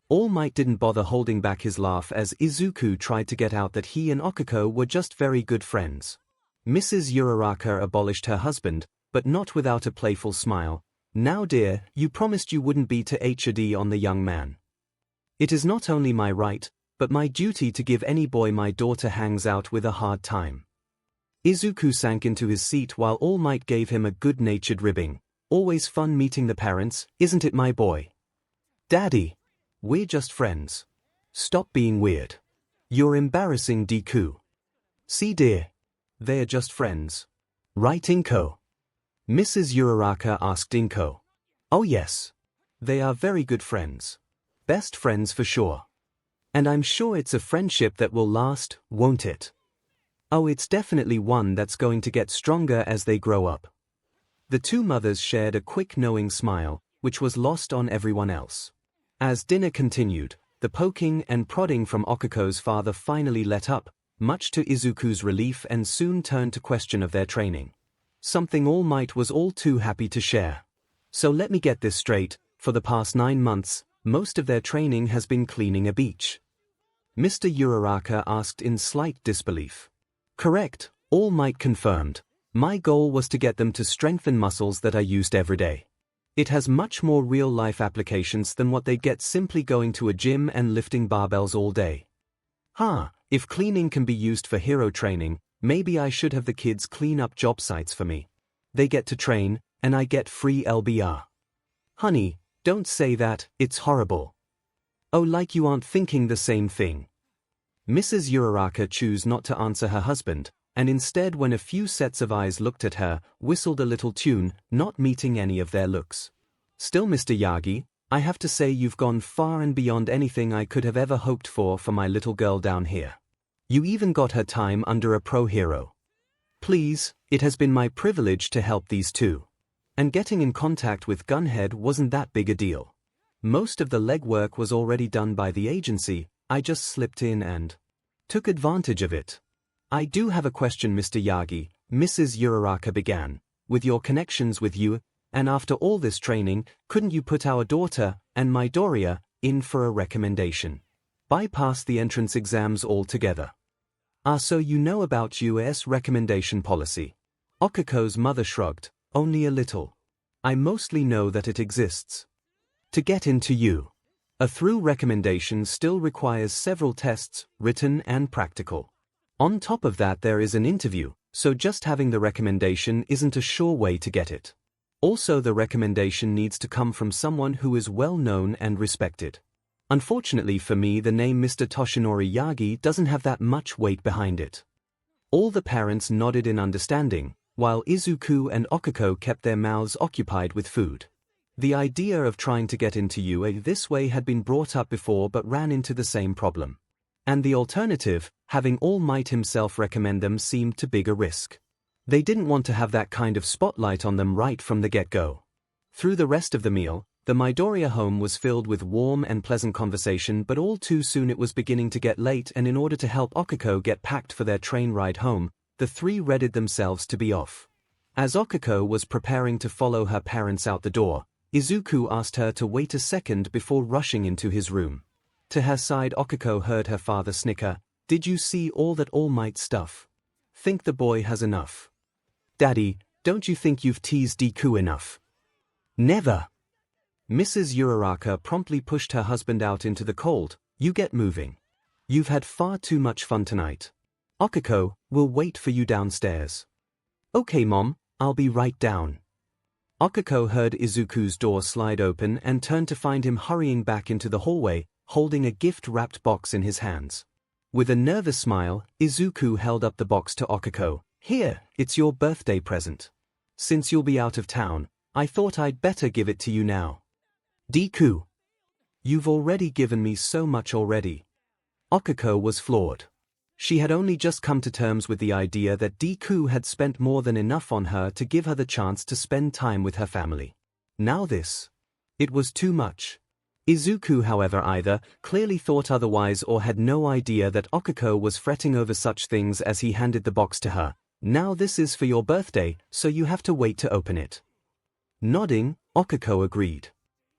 All Might didn't bother holding back his laugh as Izuku tried to get out that he and 𝐒𝐴𝐽𝐲 were just very good friends. Mrs. Uraraka abolished her husband, but not without a playful smile. Now dear, you promised you wouldn't be to 𝐻D on the young man. It is not only my right, but my duty to give any boy my daughter hangs out with a hard time. Izuku sank into his seat while All Might gave him a good-natured ribbing. Always fun meeting the parents, isn't it, my boy? Daddy. We're just friends. Stop being weird. You're embarrassing, Deku. See dear. They're just friends. Right, 𝐭𝐽𝐲? Mrs. Uraraka asked 𝐭𝐽𝐲. Oh yes. They are very good friends. Best friends for sure. And I'm sure it's a friendship that will last, won't it? Oh, it's definitely one that's going to get stronger as they grow up. The two mothers shared a quick knowing smile, which was lost on everyone else. As dinner continued, the poking and prodding from 𝐒𝐴𝐽𝐲's father finally let up, much to Izuku's relief, and soon turned to question of their training. Something All Might was all too happy to share. So let me get this straight, for the past 9 months, most of their training has been cleaning a beach. Mr. Uraraka asked in slight disbelief. Correct, All Might confirmed. My goal was to get them to strengthen muscles that are used every day. It has much more real-life applications than what they get simply going to a gym and lifting barbells all day. If cleaning can be used for hero training, maybe I should have the kids clean up job sites for me. They get to train, and I get free LBR. Honey, don't say that, it's horrible. Oh, like you aren't thinking the same thing. Mrs. Uraraka chose not to answer her husband, and instead, when a few sets of eyes looked at her, whistled a little tune, not meeting any of their looks. Still, Mr. Yagi, I have to say you've gone far and beyond anything I could have ever hoped for my little girl down here. You even got her time under a pro hero. Please, it has been my privilege to help these two. And getting in contact with Gunhead wasn't that big a deal. Most of the legwork was already done by the agency, I just slipped in and took advantage of it. I do have a question, Mr. Yagi, Mrs. Uraraka began. With your connections with you, and after all this training, couldn't you put our daughter, and my Doria, in for a recommendation? Bypass the entrance exams altogether. So you know about US recommendation policy? 𝐒𝐴𝐽𝐲's mother shrugged, only a little. I mostly know that it exists. To get into U. A through recommendation still requires several tests, written and practical. On top of that there is an interview, so just having the recommendation isn't a sure way to get it. Also, the recommendation needs to come from someone who is well known and respected. Unfortunately for me, the name Mr. Toshinori Yagi doesn't have that much weight behind it. All the parents nodded in understanding, while Izuku and Okiko kept their mouths occupied with food. The idea of trying to get into UA this way had been brought up before but ran into the same problem. And the alternative, having All Might himself recommend them, seemed too big a risk. They didn't want to have that kind of spotlight on them right from the get-go. Through the rest of the meal, the Midoriya home was filled with warm and pleasant conversation, but all too soon it was beginning to get late, and in order to help Okiko get packed for their train ride home, the three readied themselves to be off. As Okiko was preparing to follow her parents out the door, Izuku asked her to wait a second before rushing into his room. To her side, Okiko heard her father snicker, "Did you see all that All Might stuff? Think the boy has enough? Daddy, don't you think you've teased Deku enough?" "Never." Mrs. Uraraka promptly pushed her husband out into the cold. "You get moving. You've had far too much fun tonight. Okiko, we'll wait for you downstairs." "Okay, Mom, I'll be right down." Okiko heard Izuku's door slide open and turned to find him hurrying back into the hallway, holding a gift-wrapped box in his hands. With a nervous smile, Izuku held up the box to Okiko. "Here, it's your birthday present. Since you'll be out of town, I thought I'd better give it to you now." "Deku, you've already given me so much already." Okiko was floored. She had only just come to terms with the idea that Deku had spent more than enough on her to give her the chance to spend time with her family. Now this. It was too much. Izuku, however, either clearly thought otherwise or had no idea that Okiko was fretting over such things as he handed the box to her. "Now this is for your birthday, so you have to wait to open it." Nodding, Okiko agreed.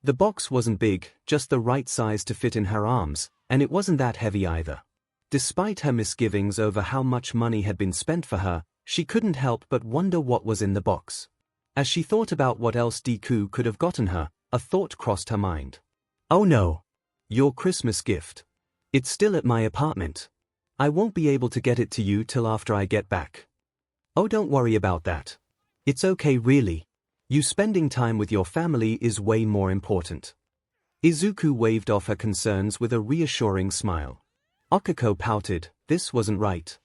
The box wasn't big, just the right size to fit in her arms, and it wasn't that heavy either. Despite her misgivings over how much money had been spent for her, she couldn't help but wonder what was in the box. As she thought about what else Deku could have gotten her, a thought crossed her mind. "Oh no. Your Christmas gift. It's still at my apartment. I won't be able to get it to you till after I get back." "Oh, don't worry about that. It's okay really. You spending time with your family is way more important." Izuku waved off her concerns with a reassuring smile. Okiko pouted. This wasn't right.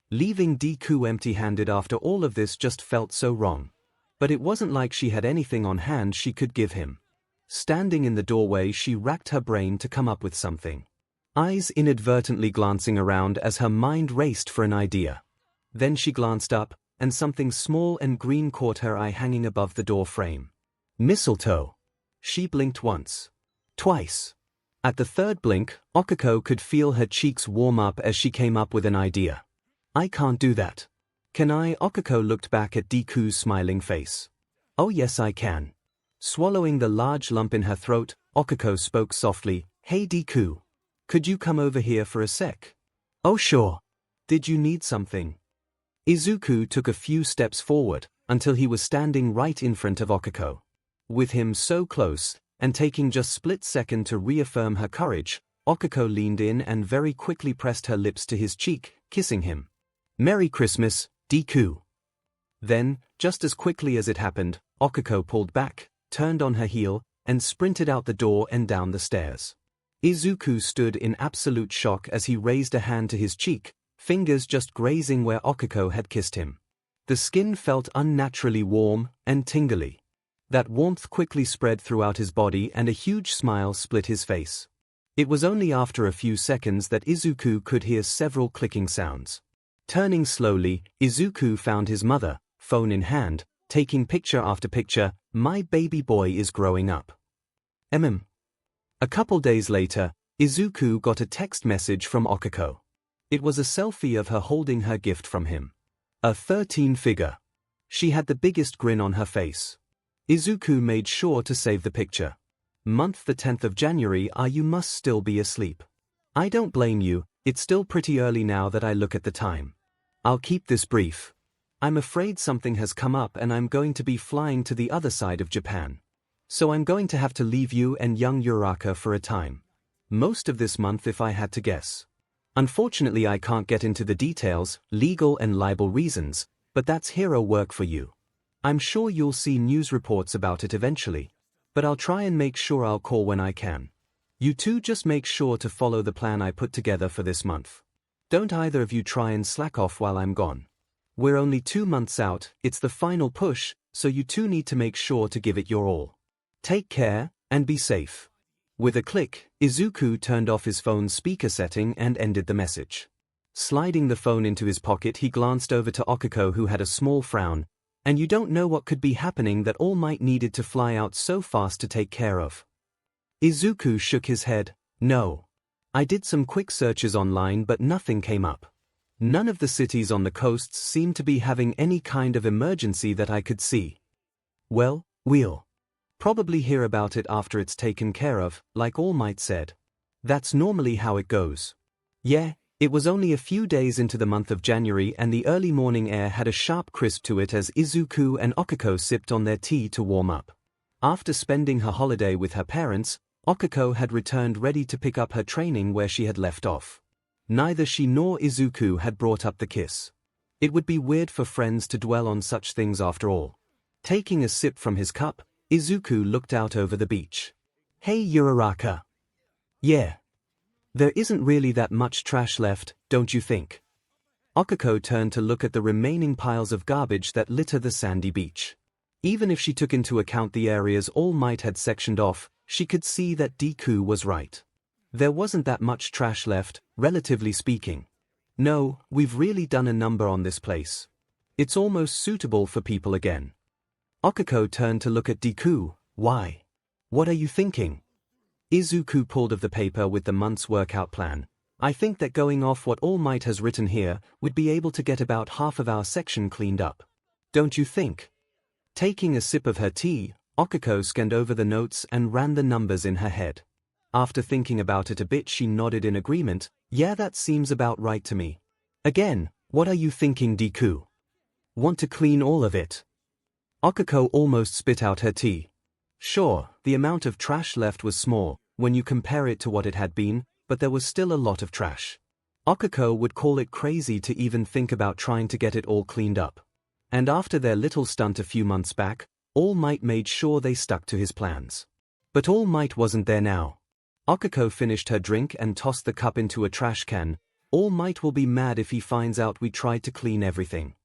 Leaving Deku empty-handed after all of this just felt so wrong. But it wasn't like she had anything on hand she could give him. Standing in the doorway, she racked her brain to come up with something. Eyes inadvertently glancing around as her mind raced for an idea. Then she glanced up, and something small and green caught her eye hanging above the door frame. Mistletoe. She blinked once. Twice. At the third blink, Okiko could feel her cheeks warm up as she came up with an idea. "I can't do that." "Can I?" Okiko looked back at Deku's smiling face. "Oh yes, I can." Swallowing the large lump in her throat, Okiko spoke softly. "Hey Deku. Could you come over here for a sec?" "Oh sure. Did you need something?" Izuku took a few steps forward, until he was standing right in front of Okiko. With him so close, and taking just split second to reaffirm her courage, Okiko leaned in and very quickly pressed her lips to his cheek, kissing him. "Merry Christmas, Deku." Then, just as quickly as it happened, Okiko pulled back, turned on her heel, and sprinted out the door and down the stairs. Izuku stood in absolute shock as he raised a hand to his cheek, fingers just grazing where Okiko had kissed him. The skin felt unnaturally warm and tingly. That warmth quickly spread throughout his body and a huge smile split his face. It was only after a few seconds that Izuku could hear several clicking sounds. Turning slowly, Izuku found his mother, phone in hand, taking picture after picture. "My baby boy is growing up." A couple days later, Izuku got a text message from Okiko. It was a selfie of her holding her gift from him. A 13 figure. She had the biggest grin on her face. Izuku made sure to save the picture. "Month the 10th of January. You must still be asleep. I don't blame you, it's still pretty early now that I look at the time. I'll keep this brief. I'm afraid something has come up and I'm going to be flying to the other side of Japan. So I'm going to have to leave you and young Uraraka for a time. Most of this month if I had to guess. Unfortunately I can't get into the details, legal and libel reasons, but that's hero work for you. I'm sure you'll see news reports about it eventually, but I'll try and make sure I'll call when I can. You two just make sure to follow the plan I put together for this month. Don't either of you try and slack off while I'm gone. We're only 2 months out, it's the final push, so you two need to make sure to give it your all. Take care, and be safe. With a click, Izuku turned off his phone's speaker setting and ended the message. Sliding the phone into his pocket, he glanced over to Okiko, who had a small frown. And you don't know what could be happening that All Might needed to fly out so fast to take care of. Izuku shook his head. No. I did some quick searches online but nothing came up. None of the cities on the coasts seemed to be having any kind of emergency that I could see. Well, we'll probably hear about it after it's taken care of, like All Might said. That's normally how it goes. Yeah. It was only a few days into the month of January and the early morning air had a sharp crisp to it as Izuku and Okiko sipped on their tea to warm up. After spending her holiday with her parents, Okiko had returned ready to pick up her training where she had left off. Neither she nor Izuku had brought up the kiss. It would be weird for friends to dwell on such things after all. Taking a sip from his cup, Izuku looked out over the beach. Hey Uraraka. Yeah. There isn't really that much trash left, don't you think? Okiko turned to look at the remaining piles of garbage that litter the sandy beach. Even if she took into account the areas All Might had sectioned off, she could see that Deku was right. There wasn't that much trash left, relatively speaking. No, we've really done a number on this place. It's almost suitable for people again. Okiko turned to look at Deku. Why? What are you thinking? Izuku pulled of the paper with the month's workout plan. I think that going off what All Might has written here, we'd be able to get about half of our section cleaned up. Don't you think? Taking a sip of her tea, Okiko scanned over the notes and ran the numbers in her head. After thinking about it a bit, she nodded in agreement. Yeah, that seems about right to me. Again, what are you thinking, Deku? Want to clean all of it? Okiko almost spit out her tea. Sure, the amount of trash left was small when you compare it to what it had been, but there was still a lot of trash. Okiko would call it crazy to even think about trying to get it all cleaned up. And after their little stunt a few months back, All Might made sure they stuck to his plans. But All Might wasn't there now. Okiko finished her drink and tossed the cup into a trash can. All Might will be mad if he finds out we tried to clean everything.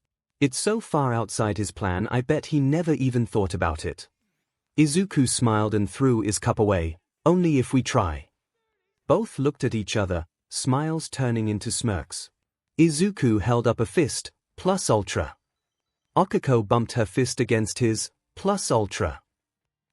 It's so far outside his plan, I bet he never even thought about it. Izuku smiled and threw his cup away. Only if we try. Both looked at each other, smiles turning into smirks. Izuku held up a fist, plus ultra. Okiko bumped her fist against his, plus ultra.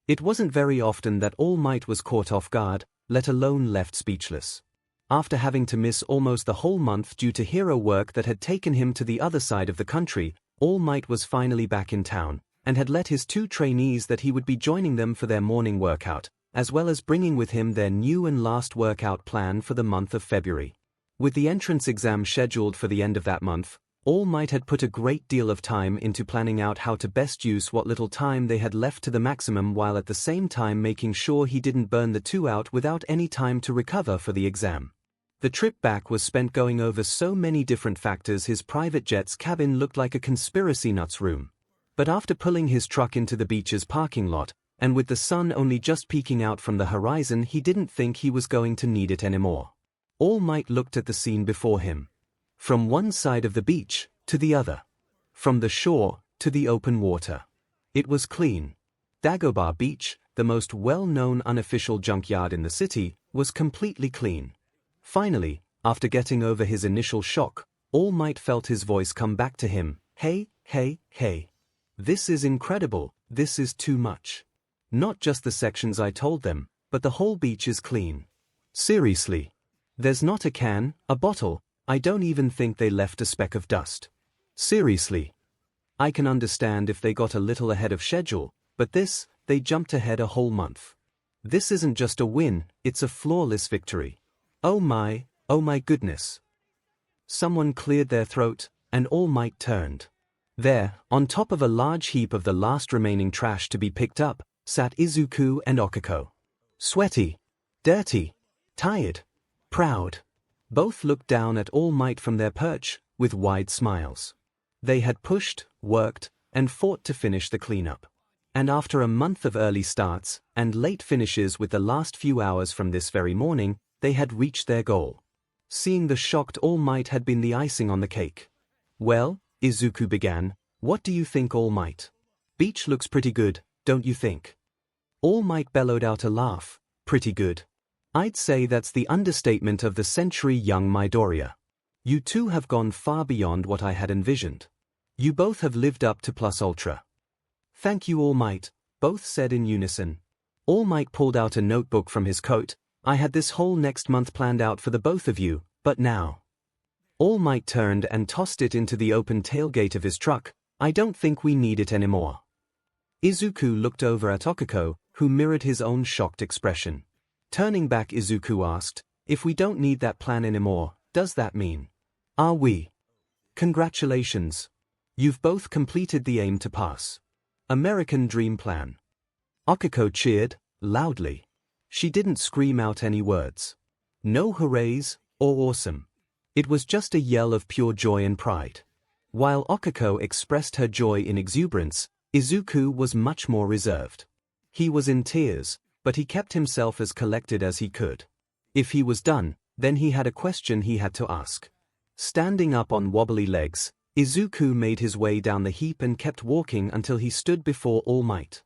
It wasn't very often that All Might was caught off guard, let alone left speechless. After having to miss almost the whole month due to hero work that had taken him to the other side of the country, All Might was finally back in town, and had let his 2 trainees that he would be joining them for their morning workout, as well as bringing with him their new and last workout plan for the month of February. With the entrance exam scheduled for the end of that month, All Might had put a great deal of time into planning out how to best use what little time they had left to the maximum, while at the same time making sure he didn't burn the 2 out without any time to recover for the exam. The trip back was spent going over so many different factors. His private jet's cabin looked like a conspiracy nuts room. But after pulling his truck into the beach's parking lot, and with the sun only just peeking out from the horizon, he didn't think he was going to need it anymore. All Might looked at the scene before him. From one side of the beach to the other. From the shore to the open water. It was clean. Dagobah Beach, the most well-known unofficial junkyard in the city, was completely clean. Finally, after getting over his initial shock, All Might felt his voice come back to him. Hey, hey, hey. This is incredible, this is too much. Not just the sections I told them, but the whole beach is clean. Seriously. There's not a can, a bottle, I don't even think they left a speck of dust. Seriously. I can understand if they got a little ahead of schedule, but this, they jumped ahead a whole month. This isn't just a win, it's a flawless victory. Oh my goodness. Someone cleared their throat, and All Might turned. There, on top of a large heap of the last remaining trash to be picked up, sat Izuku and Okiko. Sweaty, dirty, tired, proud. Both looked down at All Might from their perch, with wide smiles. They had pushed, worked, and fought to finish the cleanup. And after a month of early starts and late finishes with the last few hours from this very morning, they had reached their goal. Seeing the shocked All Might had been the icing on the cake. "Well," Izuku began, "what do you think, All Might? Beach looks pretty good, don't you think?" All Might bellowed out a laugh. "Pretty good? I'd say that's the understatement of the century, young Midoriya. You two have gone far beyond what I had envisioned. You both have lived up to plus ultra." "Thank you, All Might," both said in unison. All Might pulled out a notebook from his coat. "I had this whole next month planned out for the both of you, but now." All Might turned and tossed it into the open tailgate of his truck. "I don't think we need it anymore." Izuku looked over at Okiko, who mirrored his own shocked expression. Turning back, Izuku asked, "If we don't need that plan anymore, does that mean? Are we? Congratulations. You've both completed the aim to pass. American Dream Plan." Okiko cheered, loudly. She didn't scream out any words. No hoorays, or awesome. It was just a yell of pure joy and pride. While Okiko expressed her joy in exuberance, Izuku was much more reserved. He was in tears, but he kept himself as collected as he could. If he was done, then he had a question he had to ask. Standing up on wobbly legs, Izuku made his way down the heap and kept walking until he stood before All Might.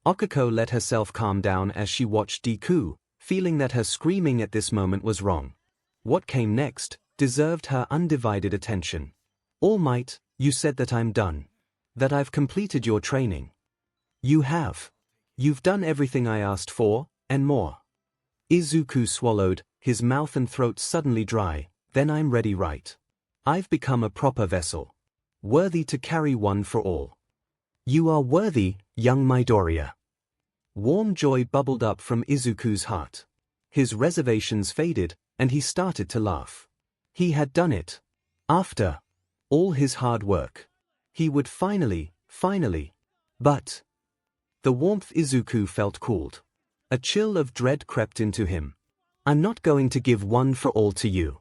Okiko let herself calm down as she watched Deku, feeling that her screaming at this moment was wrong. What came next deserved her undivided attention. "All Might, you said that I'm done. That I've completed your training." "You have. You've done everything I asked for, and more." Izuku swallowed, his mouth and throat suddenly dry. "Then I'm ready, right? I've become a proper vessel. Worthy to carry one for all." "You are worthy, young Midoriya." Warm joy bubbled up from Izuku's heart. His reservations faded, and he started to laugh. He had done it. After all his hard work. He would finally. But the warmth Izuku felt cooled. A chill of dread crept into him. "I'm not going to give one for all to you."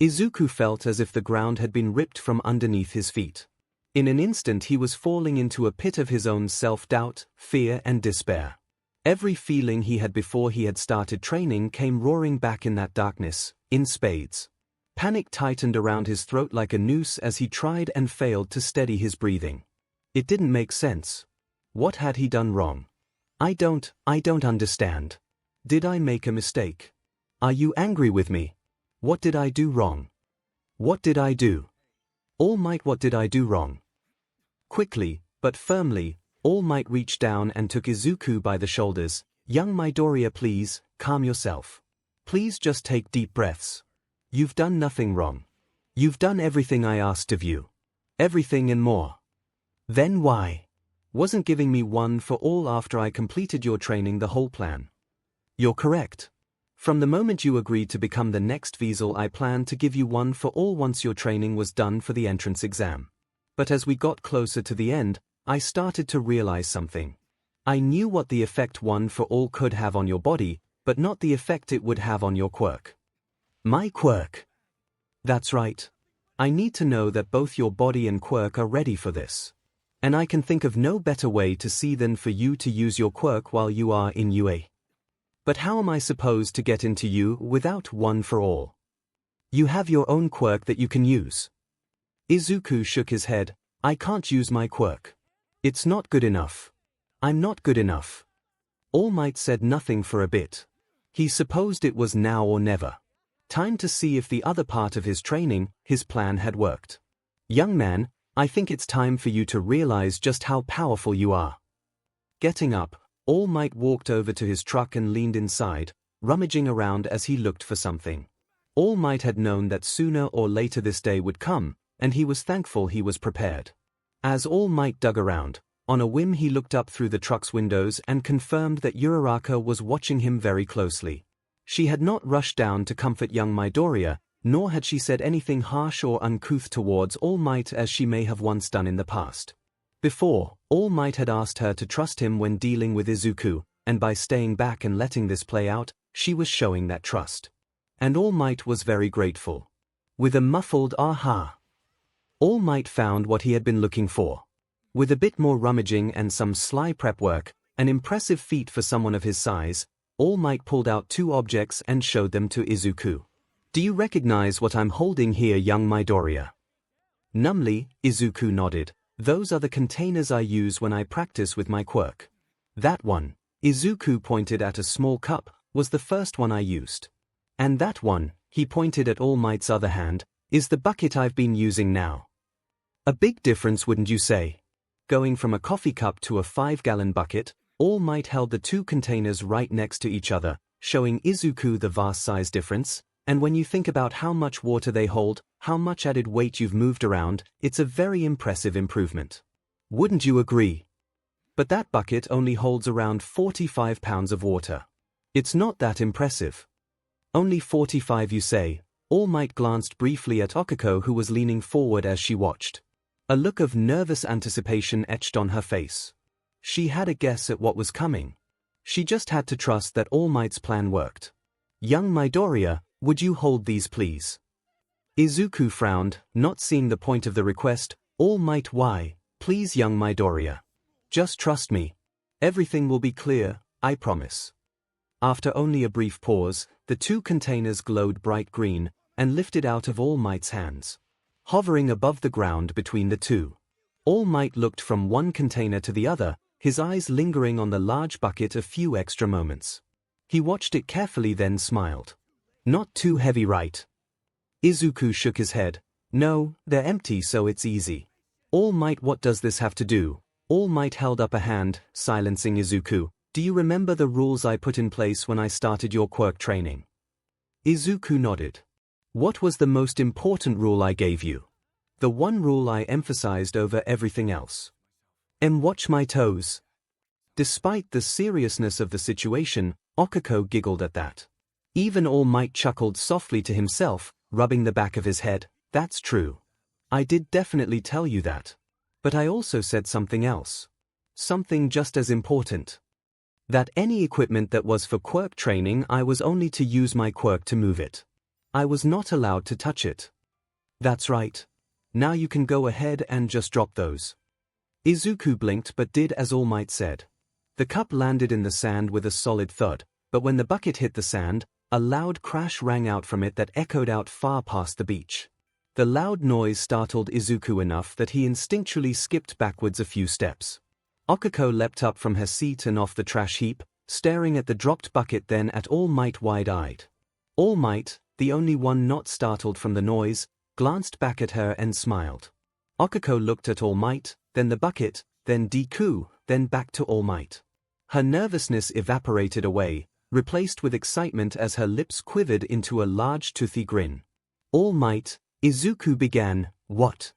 Izuku felt as if the ground had been ripped from underneath his feet. In an instant he was falling into a pit of his own self-doubt, fear and despair. Every feeling he had before he had started training came roaring back in that darkness, in spades. Panic tightened around his throat like a noose as he tried and failed to steady his breathing. It didn't make sense. What had he done wrong? I don't understand. Did I make a mistake? Are you angry with me? What did I do wrong? What did I do? All Might, what did I do wrong?" Quickly, but firmly, All Might reached down and took Izuku by the shoulders. "Young Midoriya, please, calm yourself. Please just take deep breaths. You've done nothing wrong. You've done everything I asked of you. Everything and more. Then why wasn't giving me one for all after I completed your training the whole plan?" "You're correct. From the moment you agreed to become the next 𝐒𝐴𝐵, I planned to give you one for all once your training was done for the entrance exam. But as we got closer to the end, I started to realize something. I knew what the effect one for all could have on your body, but not the effect it would have on your quirk." "My quirk?" "That's right. I need to know that both your body and quirk are ready for this. And I can think of no better way to see than for you to use your quirk while you are in UA. But how am I supposed to get into you without one for all?" "You have your own quirk that you can use." Izuku shook his head. "I can't use my quirk. It's not good enough. I'm not good enough." All Might said nothing for a bit. He supposed it was now or never. Time to see if the other part of his training, his plan, had worked. "Young man, I think it's time for you to realize just how powerful you are." Getting up, All Might walked over to his truck and leaned inside, rummaging around as he looked for something. All Might had known that sooner or later this day would come, and he was thankful he was prepared. As All Might dug around, on a whim he looked up through the truck's windows and confirmed that Uraraka was watching him very closely. She had not rushed down to comfort young Midoriya, nor had she said anything harsh or uncouth towards All Might as she may have once done in the past. Before, All Might had asked her to trust him when dealing with Izuku, and by staying back and letting this play out, she was showing that trust. And All Might was very grateful. With a muffled aha, All Might found what he had been looking for. With a bit more rummaging and some sly prep work, an impressive feat for someone of his size, All Might pulled out 2 objects and showed them to Izuku. "Do you recognize what I'm holding here, young Midoriya?" Numbly, Izuku nodded. "Those are the containers I use when I practice with my quirk. That one," Izuku pointed at a small cup, "was the first one I used. And that one," he pointed at All Might's other hand, "is the bucket I've been using now." A big difference, wouldn't you say? Going from a coffee cup to a 5-gallon bucket, All Might held the 2 containers right next to each other, showing Izuku the vast size difference. And when you think about how much water they hold, how much added weight you've moved around, it's a very impressive improvement. Wouldn't you agree? But that bucket only holds around 45 pounds of water. It's not that impressive. Only 45, you say? All Might glanced briefly at Okiko, who was leaning forward as she watched. A look of nervous anticipation etched on her face. She had a guess at what was coming. She just had to trust that All Might's plan worked. "Young Midoriya, would you hold these, please?" Izuku frowned, not seeing the point of the request. "All Might, why? Please, young Midoriya. Just trust me. Everything will be clear, I promise." After only a brief pause, the 2 containers glowed bright green and lifted out of All Might's hands. Hovering above the ground between the 2. All Might looked from one container to the other, his eyes lingering on the large bucket a few extra moments. He watched it carefully, then smiled. "Not too heavy, right?" Izuku shook his head. "No, they're empty, so it's easy." "All Might, what does this have to do?" All Might held up a hand, silencing Izuku. "Do you remember the rules I put in place when I started your quirk training?" Izuku nodded. "What was the most important rule I gave you?" "The one rule I emphasized over everything else." "Watch my toes." Despite the seriousness of the situation, Okiko giggled at that. Even All Might chuckled softly to himself, rubbing the back of his head. "That's true. I did definitely tell you that. But I also said something else. Something just as important. That any equipment that was for quirk training, I was only to use my quirk to move it. I was not allowed to touch it." "That's right. Now you can go ahead and just drop those." Izuku blinked but did as All Might said. The cup landed in the sand with a solid thud, but when the bucket hit the sand, a loud crash rang out from it that echoed out far past the beach. The loud noise startled Izuku enough that he instinctually skipped backwards a few steps. Okiko leapt up from her seat and off the trash heap, staring at the dropped bucket, then at All Might wide-eyed. All Might, the only one not startled from the noise, glanced back at her and smiled. Okiko looked at All Might, then the bucket, then Deku, then back to All Might. Her nervousness evaporated away, replaced with excitement as her lips quivered into a large toothy grin. "All Might," Izuku began. "What?"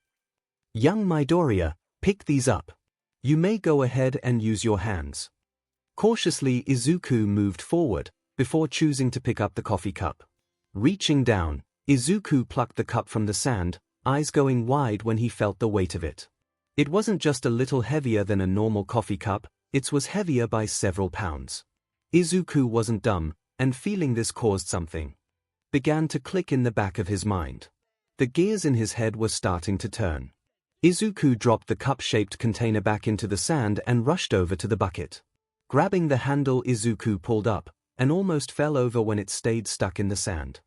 "Young Midoriya, pick these up. You may go ahead and use your hands." Cautiously, Izuku moved forward, before choosing to pick up the coffee cup. Reaching down, Izuku plucked the cup from the sand, eyes going wide when he felt the weight of it. It wasn't just a little heavier than a normal coffee cup, it was heavier by several pounds. Izuku wasn't dumb, and feeling this caused something. Began to click in the back of his mind. The gears in his head were starting to turn. Izuku dropped the cup-shaped container back into the sand and rushed over to the bucket. Grabbing the handle, Izuku pulled up, and almost fell over when it stayed stuck in the sand.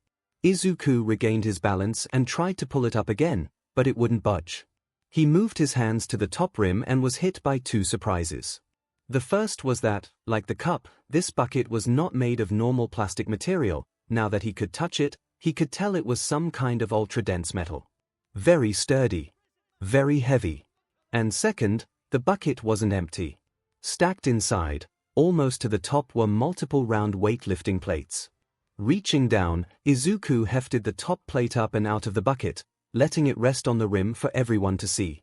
Izuku regained his balance and tried to pull it up again, but it wouldn't budge. He moved his hands to the top rim and was hit by 2 surprises. The first was that, like the cup, this bucket was not made of normal plastic material. Now that he could touch it, he could tell it was some kind of ultra-dense metal. Very sturdy. Very heavy. And second, the bucket wasn't empty. Stacked inside, almost to the top, were multiple round weightlifting plates. Reaching down, Izuku hefted the top plate up and out of the bucket, letting it rest on the rim for everyone to see.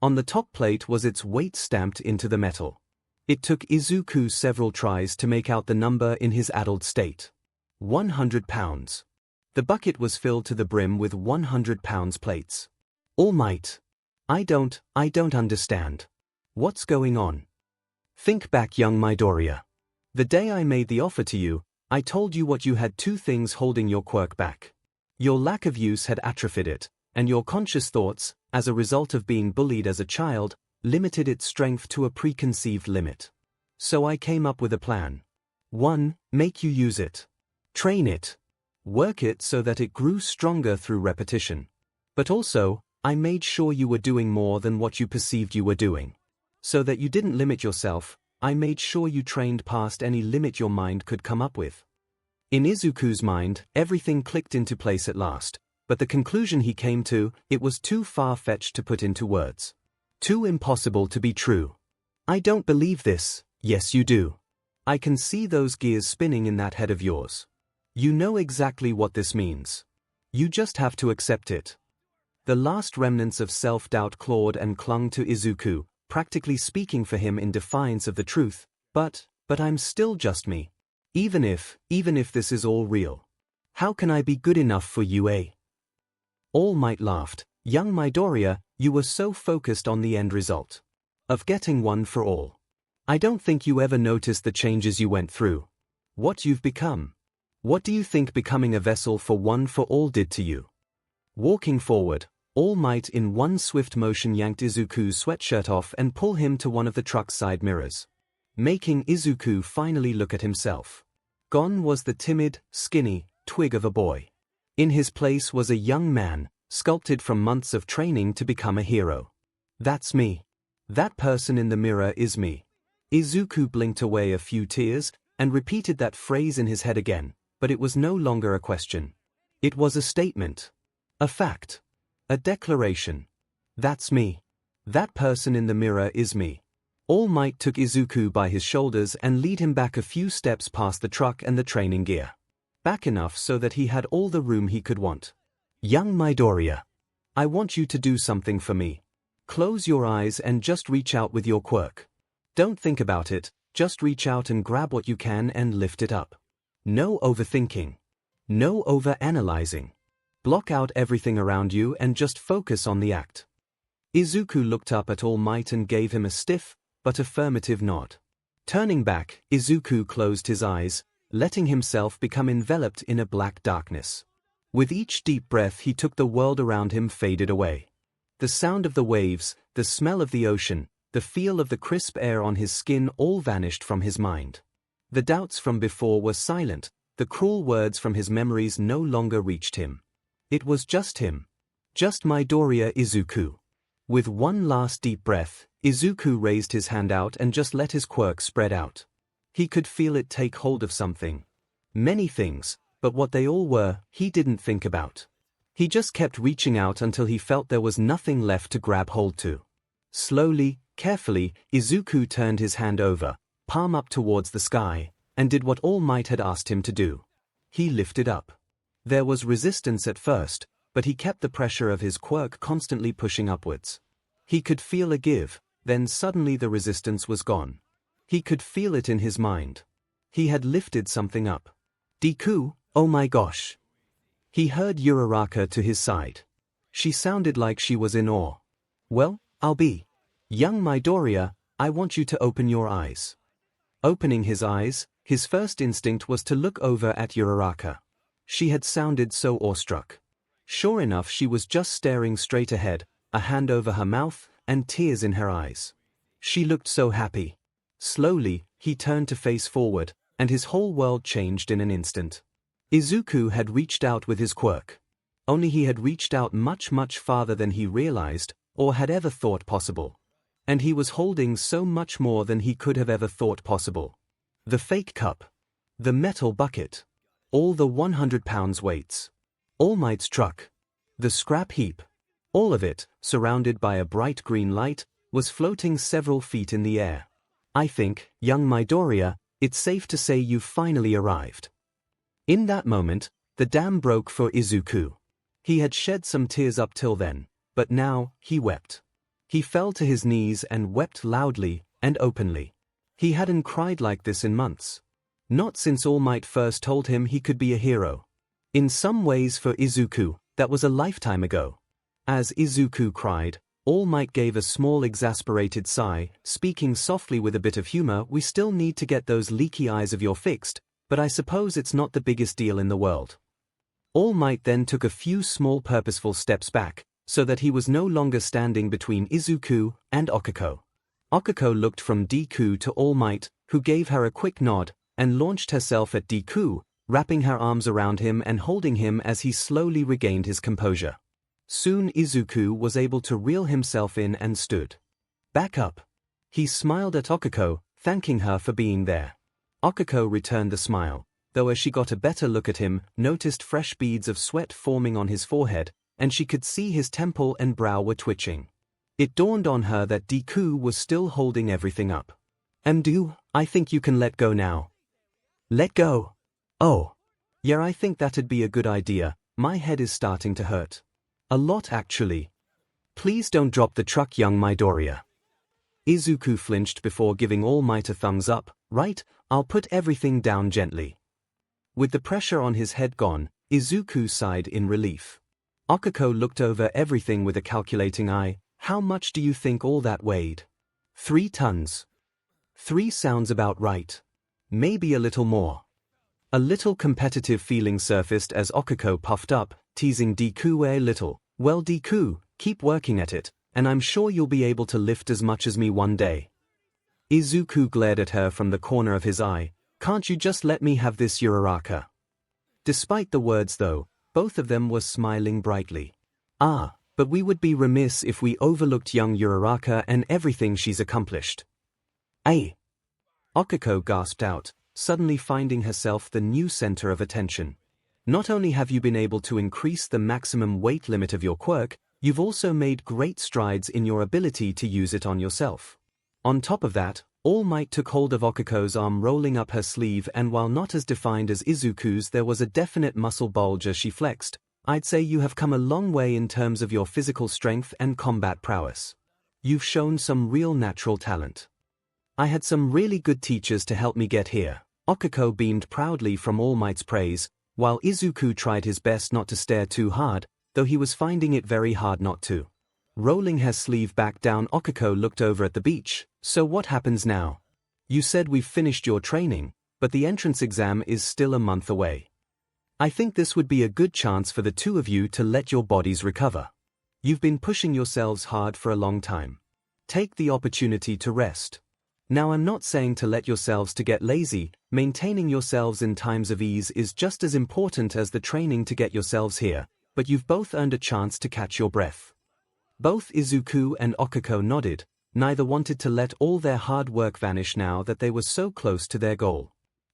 On the top plate was its weight stamped into the metal. It took Izuku several tries to make out the number in his addled state. 100 pounds. The bucket was filled to the brim with 100 pounds plates. All Might. I don't understand. What's going on? Think back, young Midoriya. The day I made the offer to you, I told you what you had 2 things holding your quirk back. Your lack of use had atrophied it, and your conscious thoughts, as a result of being bullied as a child, limited its strength to a preconceived limit. So I came up with a plan. 1. Make you use it. Train it. Work it so that it grew stronger through repetition. But also, I made sure you were doing more than what you perceived you were doing. So that you didn't limit yourself, I made sure you trained past any limit your mind could come up with. In Izuku's mind, everything clicked into place at last, but the conclusion he came to, it was too far-fetched to put into words. Too impossible to be true. I don't believe this. Yes, you do. I can see those gears spinning in that head of yours. You know exactly what this means. You just have to accept it. The last remnants of self-doubt clawed and clung to Izuku, practically speaking for him in defiance of the truth, but I'm still just me. Even if this is all real. How can I be good enough for you, eh? All Might laughed. Young Midoriya, you were so focused on the end result. Of getting one for all. I don't think you ever noticed the changes you went through. What you've become. What do you think becoming a vessel for one for all did to you? Walking forward, All Might in one swift motion yanked Izuku's sweatshirt off and pulled him to one of the truck's side mirrors, making Izuku finally look at himself. Gone was the timid, skinny twig of a boy. In his place was a young man, sculpted from months of training to become a hero. That's me. That person in the mirror is me. Izuku blinked away a few tears and repeated that phrase in his head again, but it was no longer a question. It was a statement. A fact. A declaration. That's me. That person in the mirror is me. All Might took Izuku by his shoulders and lead him back a few steps past the truck and the training gear. Back enough so that he had all the room he could want. Young Midoriya. I want you to do something for me. Close your eyes and just reach out with your quirk. Don't think about it, just reach out and grab what you can and lift it up. No overthinking. No overanalyzing. Block out everything around you and just focus on the act. Izuku looked up at All Might and gave him a stiff, but affirmative nod. Turning back, Izuku closed his eyes, letting himself become enveloped in a black darkness. With each deep breath he took, the world around him faded away. The sound of the waves, the smell of the ocean, the feel of the crisp air on his skin all vanished from his mind. The doubts from before were silent, the cruel words from his memories no longer reached him. It was just him. Just Midoriya Izuku. With one last deep breath, Izuku raised his hand out and just let his quirk spread out. He could feel it take hold of something. Many things, but what they all were, he didn't think about. He just kept reaching out until he felt there was nothing left to grab hold to. Slowly, carefully, Izuku turned his hand over, palm up towards the sky, and did what All Might had asked him to do. He lifted up. There was resistance at first, but he kept the pressure of his quirk constantly pushing upwards. He could feel a give, then suddenly the resistance was gone. He could feel it in his mind. He had lifted something up. Deku, oh my gosh. He heard Uraraka to his side. She sounded like she was in awe. Well, I'll be. Young Midoriya, I want you to open your eyes. Opening his eyes, his first instinct was to look over at Uraraka. She had sounded so awestruck. Sure enough, she was just staring straight ahead, a hand over her mouth, and tears in her eyes. She looked so happy. Slowly, he turned to face forward, and his whole world changed in an instant. Izuku had reached out with his quirk. Only he had reached out much, much farther than he realized, or had ever thought possible. And he was holding so much more than he could have ever thought possible. The fake cup. The metal bucket. All the 100-pound weights. All Might's truck. The scrap heap. All of it, surrounded by a bright green light, was floating several feet in the air. I think, young Midoriya, it's safe to say you've finally arrived. In that moment, the dam broke for Izuku. He had shed some tears up till then, but now, he wept. He fell to his knees and wept loudly and openly. He hadn't cried like this in months. Not since All Might first told him he could be a hero. In some ways for Izuku, that was a lifetime ago. As Izuku cried, All Might gave a small exasperated sigh, speaking softly with a bit of humor. We still need to get those leaky eyes of yours fixed, but I suppose it's not the biggest deal in the world. All Might then took a few small purposeful steps back, so that he was no longer standing between Izuku and Okiko. Okiko looked from Deku to All Might, who gave her a quick nod, and launched herself at Deku, wrapping her arms around him and holding him as he slowly regained his composure. Soon Izuku was able to reel himself in and stood back up. He smiled at Okiko, thanking her for being there. Okiko returned the smile, though as she got a better look at him, noticed fresh beads of sweat forming on his forehead, and she could see his temple and brow were twitching. It dawned on her that Deku was still holding everything up. I think you can let go now. Let go? Oh. Yeah, I think that'd be a good idea. My head is starting to hurt. A lot actually. Please don't drop the truck, young Midoriya. Izuku flinched before giving All Might a thumbs up. Right, I'll put everything down gently. With the pressure on his head gone, Izuku sighed in relief. Okiko looked over everything with a calculating eye. How much do you think all that weighed? 3 tons. 3 sounds about right. Maybe a little more. A little competitive feeling surfaced as Okiko puffed up, teasing Deku a little. Well, Deku, keep working at it, and I'm sure you'll be able to lift as much as me one day. Izuku glared at her from the corner of his eye. Can't you just let me have this, Uraraka? Despite the words though, both of them were smiling brightly. But we would be remiss if we overlooked young Uraraka and everything she's accomplished. Okiko gasped out, suddenly finding herself the new center of attention. Not only have you been able to increase the maximum weight limit of your quirk, you've also made great strides in your ability to use it on yourself. On top of that, All Might took hold of Okiko's arm, rolling up her sleeve, and while not as defined as Izuku's, there was a definite muscle bulge as she flexed. I'd say you have come a long way in terms of your physical strength and combat prowess. You've shown some real natural talent. I had some really good teachers to help me get here. Okiko beamed proudly from All Might's praise, while Izuku tried his best not to stare too hard, though he was finding it very hard not to. Rolling her sleeve back down, Okiko looked over at the beach. So what happens now? You said we've finished your training, but the entrance exam is still a month away. I think this would be a good chance for the two of you to let your bodies recover. You've been pushing yourselves hard for a long time. Take the opportunity to rest. Now, I'm not saying to let yourselves to get lazy. Maintaining yourselves in times of ease is just as important as the training to get yourselves here, but you've both earned a chance to catch your breath. Both Izuku and Okiko nodded. Neither wanted to let all their hard work vanish now that they were so close to their goal.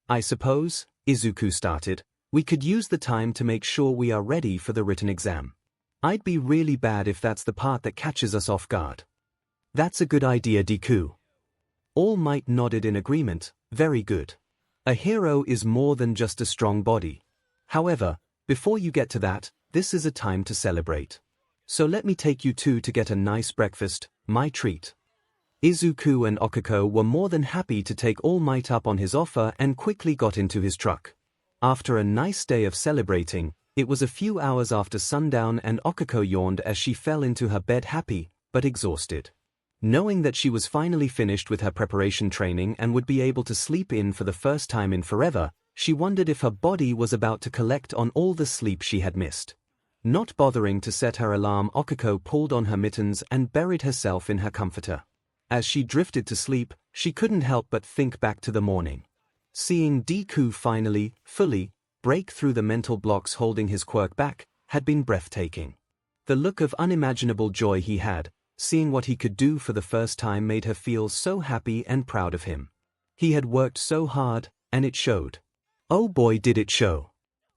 I suppose, Izuku started, we could use the time to make sure we are ready for the written exam. I'd be really bad if that's the part that catches us off guard. That's a good idea, Deku. All Might nodded in agreement. Very good. A hero is more than just a strong body. However, before you get to that, this is a time to celebrate. So let me take you two to get a nice breakfast, my treat. Izuku and Okiko were more than happy to take All Might up on his offer and quickly got into his truck. After a nice day of celebrating, it was a few hours after sundown and Okiko yawned as she fell into her bed, happy, but exhausted. Knowing that she was finally finished with her preparation training and would be able to sleep in for the first time in forever, she wondered if her body was about to collect on all the sleep she had missed. Not bothering to set her alarm, Okiko pulled on her mittens and buried herself in her comforter. As she drifted to sleep, she couldn't help but think back to the morning. Seeing Deku finally, fully, break through the mental blocks holding his quirk back, had been breathtaking. The look of unimaginable joy he had, seeing what he could do for the first time, made her feel so happy and proud of him. He had worked so hard, and it showed. Oh boy, did it show.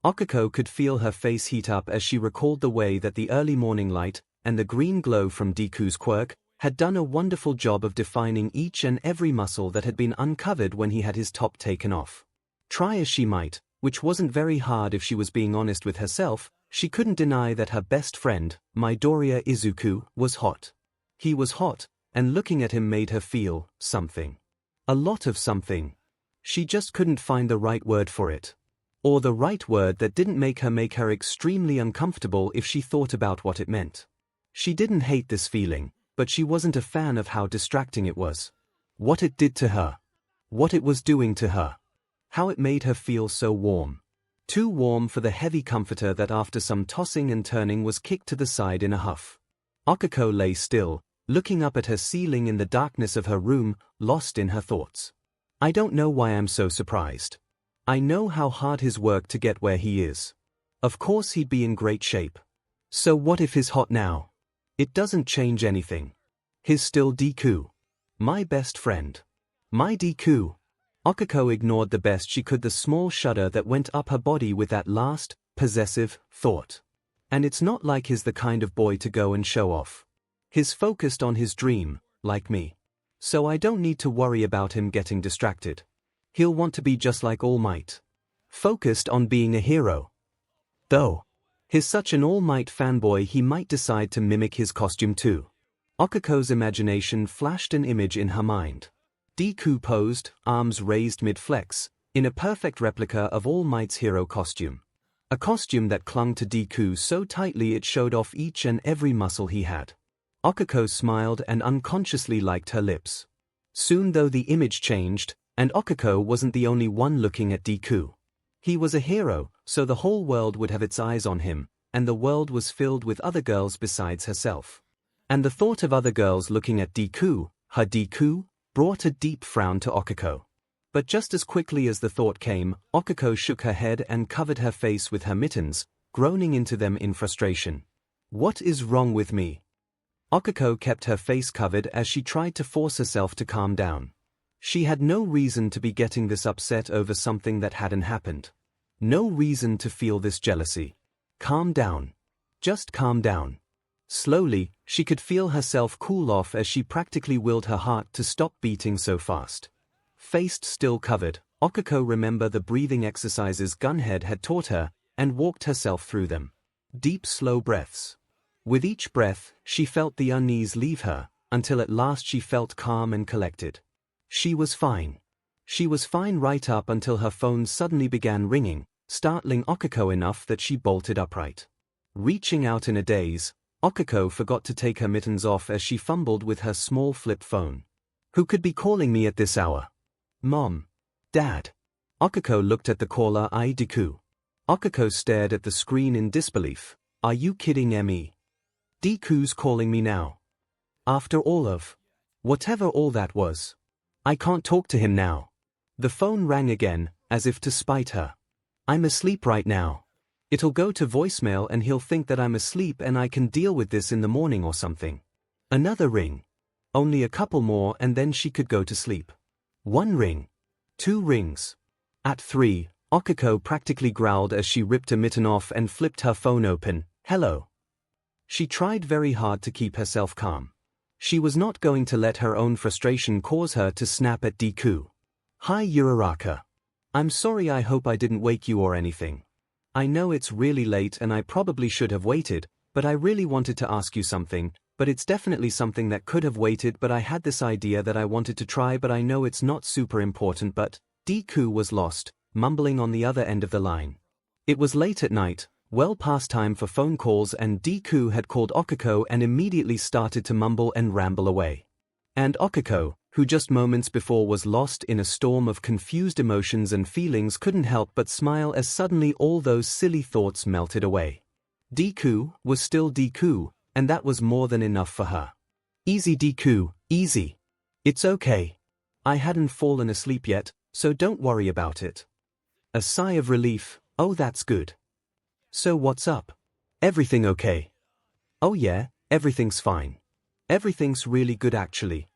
Okiko could feel her face heat up as she recalled the way that the early morning light, and the green glow from Deku's quirk, had done a wonderful job of defining each and every muscle that had been uncovered when he had his top taken off. Try as she might, which wasn't very hard if she was being honest with herself, she couldn't deny that her best friend, Midoriya Izuku, was hot. He was hot, and looking at him made her feel something. A lot of something. She just couldn't find the right word for it. Or the right word that didn't make her extremely uncomfortable if she thought about what it meant. She didn't hate this feeling, but she wasn't a fan of how distracting it was. What it did to her. What it was doing to her. How it made her feel so warm. Too warm for the heavy comforter that after some tossing and turning was kicked to the side in a huff. 𝐒𝐭𝐚𝐲 lay still, looking up at her ceiling in the darkness of her room, lost in her thoughts. I don't know why I'm so surprised. I know how hard he's worked to get where he is. Of course he'd be in great shape. So what if he's hot now? It doesn't change anything. He's still Deku. My best friend. My Deku. 𝐒𝐭𝐴 ignored the best she could the small shudder that went up her body with that last, possessive, thought. And it's not like he's the kind of boy to go and show off. He's focused on his dream, like me. So I don't need to worry about him getting distracted. He'll want to be just like 𝐴LLMIGHT. Focused on being a hero. Though. He's such an 𝐴LLMIGHT fanboy he might decide to mimic his costume too. 𝐒𝐭𝐴's imagination flashed an image in her mind. Deku posed, arms raised mid-flex, in a perfect replica of 𝐴LLMIGHT's hero costume. A costume that clung to Deku so tightly it showed off each and every muscle he had. 𝐒𝐭𝐴 smiled and unconsciously liked her lips. Soon though the image changed, and 𝐒𝐭𝐴 wasn't the only one looking at Deku. He was a hero, so the whole world would have its eyes on him, and the world was filled with other girls besides herself. And the thought of other girls looking at Deku, her Deku, brought a deep frown to 𝐒𝐭𝐴. But just as quickly as the thought came, 𝐒𝐿𝐴 shook her head and covered her face with her mittens, groaning into them in frustration. What is wrong with me? 𝐒𝐴 kept her face covered as she tried to force herself to calm down. She had no reason to be getting this upset over something that hadn't happened. No reason to feel this jealousy. Calm down. Just calm down. Slowly, she could feel herself cool off as she practically willed her heart to stop beating so fast. Face still covered, 𝐒𝐴 remembered the breathing exercises Gunhead had taught her, and walked herself through them. Deep slow breaths. With each breath, she felt the unease leave her, until at last she felt calm and collected. She was fine. She was fine right up until her phone suddenly began ringing, startling 𝐒𝐴 enough that she bolted upright. Reaching out in a daze, 𝐒𝐴 forgot to take her mittens off as she fumbled with her small flip phone. Who could be calling me at this hour? Mom. Dad. 𝐒𝐴 looked at the caller Deku. 𝐒𝐴 stared at the screen in disbelief. Are you kidding me? Deku's calling me now. After all of whatever all that was. I can't talk to him now. The phone rang again, as if to spite her. I'm asleep right now. It'll go to voicemail and he'll think that I'm asleep and I can deal with this in the morning or something. Another ring. Only a couple more and then she could go to sleep. 1 ring. 2 rings. At 3, 𝐒𝐴 practically growled as she ripped a mitten off and flipped her phone open. Hello. She tried very hard to keep herself calm. She was not going to let her own frustration cause her to snap at Deku. Hi Uraraka. I'm sorry, I hope I didn't wake you or anything. I know it's really late and I probably should have waited, but I really wanted to ask you something, but it's definitely something that could have waited, but I had this idea that I wanted to try, but I know it's not super important, but Deku was lost, mumbling on the other end of the line. It was late at night, well past time for phone calls, and Deku had called 𝐒𝐴 and immediately started to mumble and ramble away. And 𝐒𝐴, who just moments before was lost in a storm of confused emotions and feelings, couldn't help but smile as suddenly all those silly thoughts melted away. Deku was still Deku, and that was more than enough for her. Easy Deku, easy. It's okay. I hadn't fallen asleep yet, so don't worry about it. A sigh of relief. Oh, that's good. So what's up? Everything okay? Oh yeah, everything's fine. Everything's really good actually.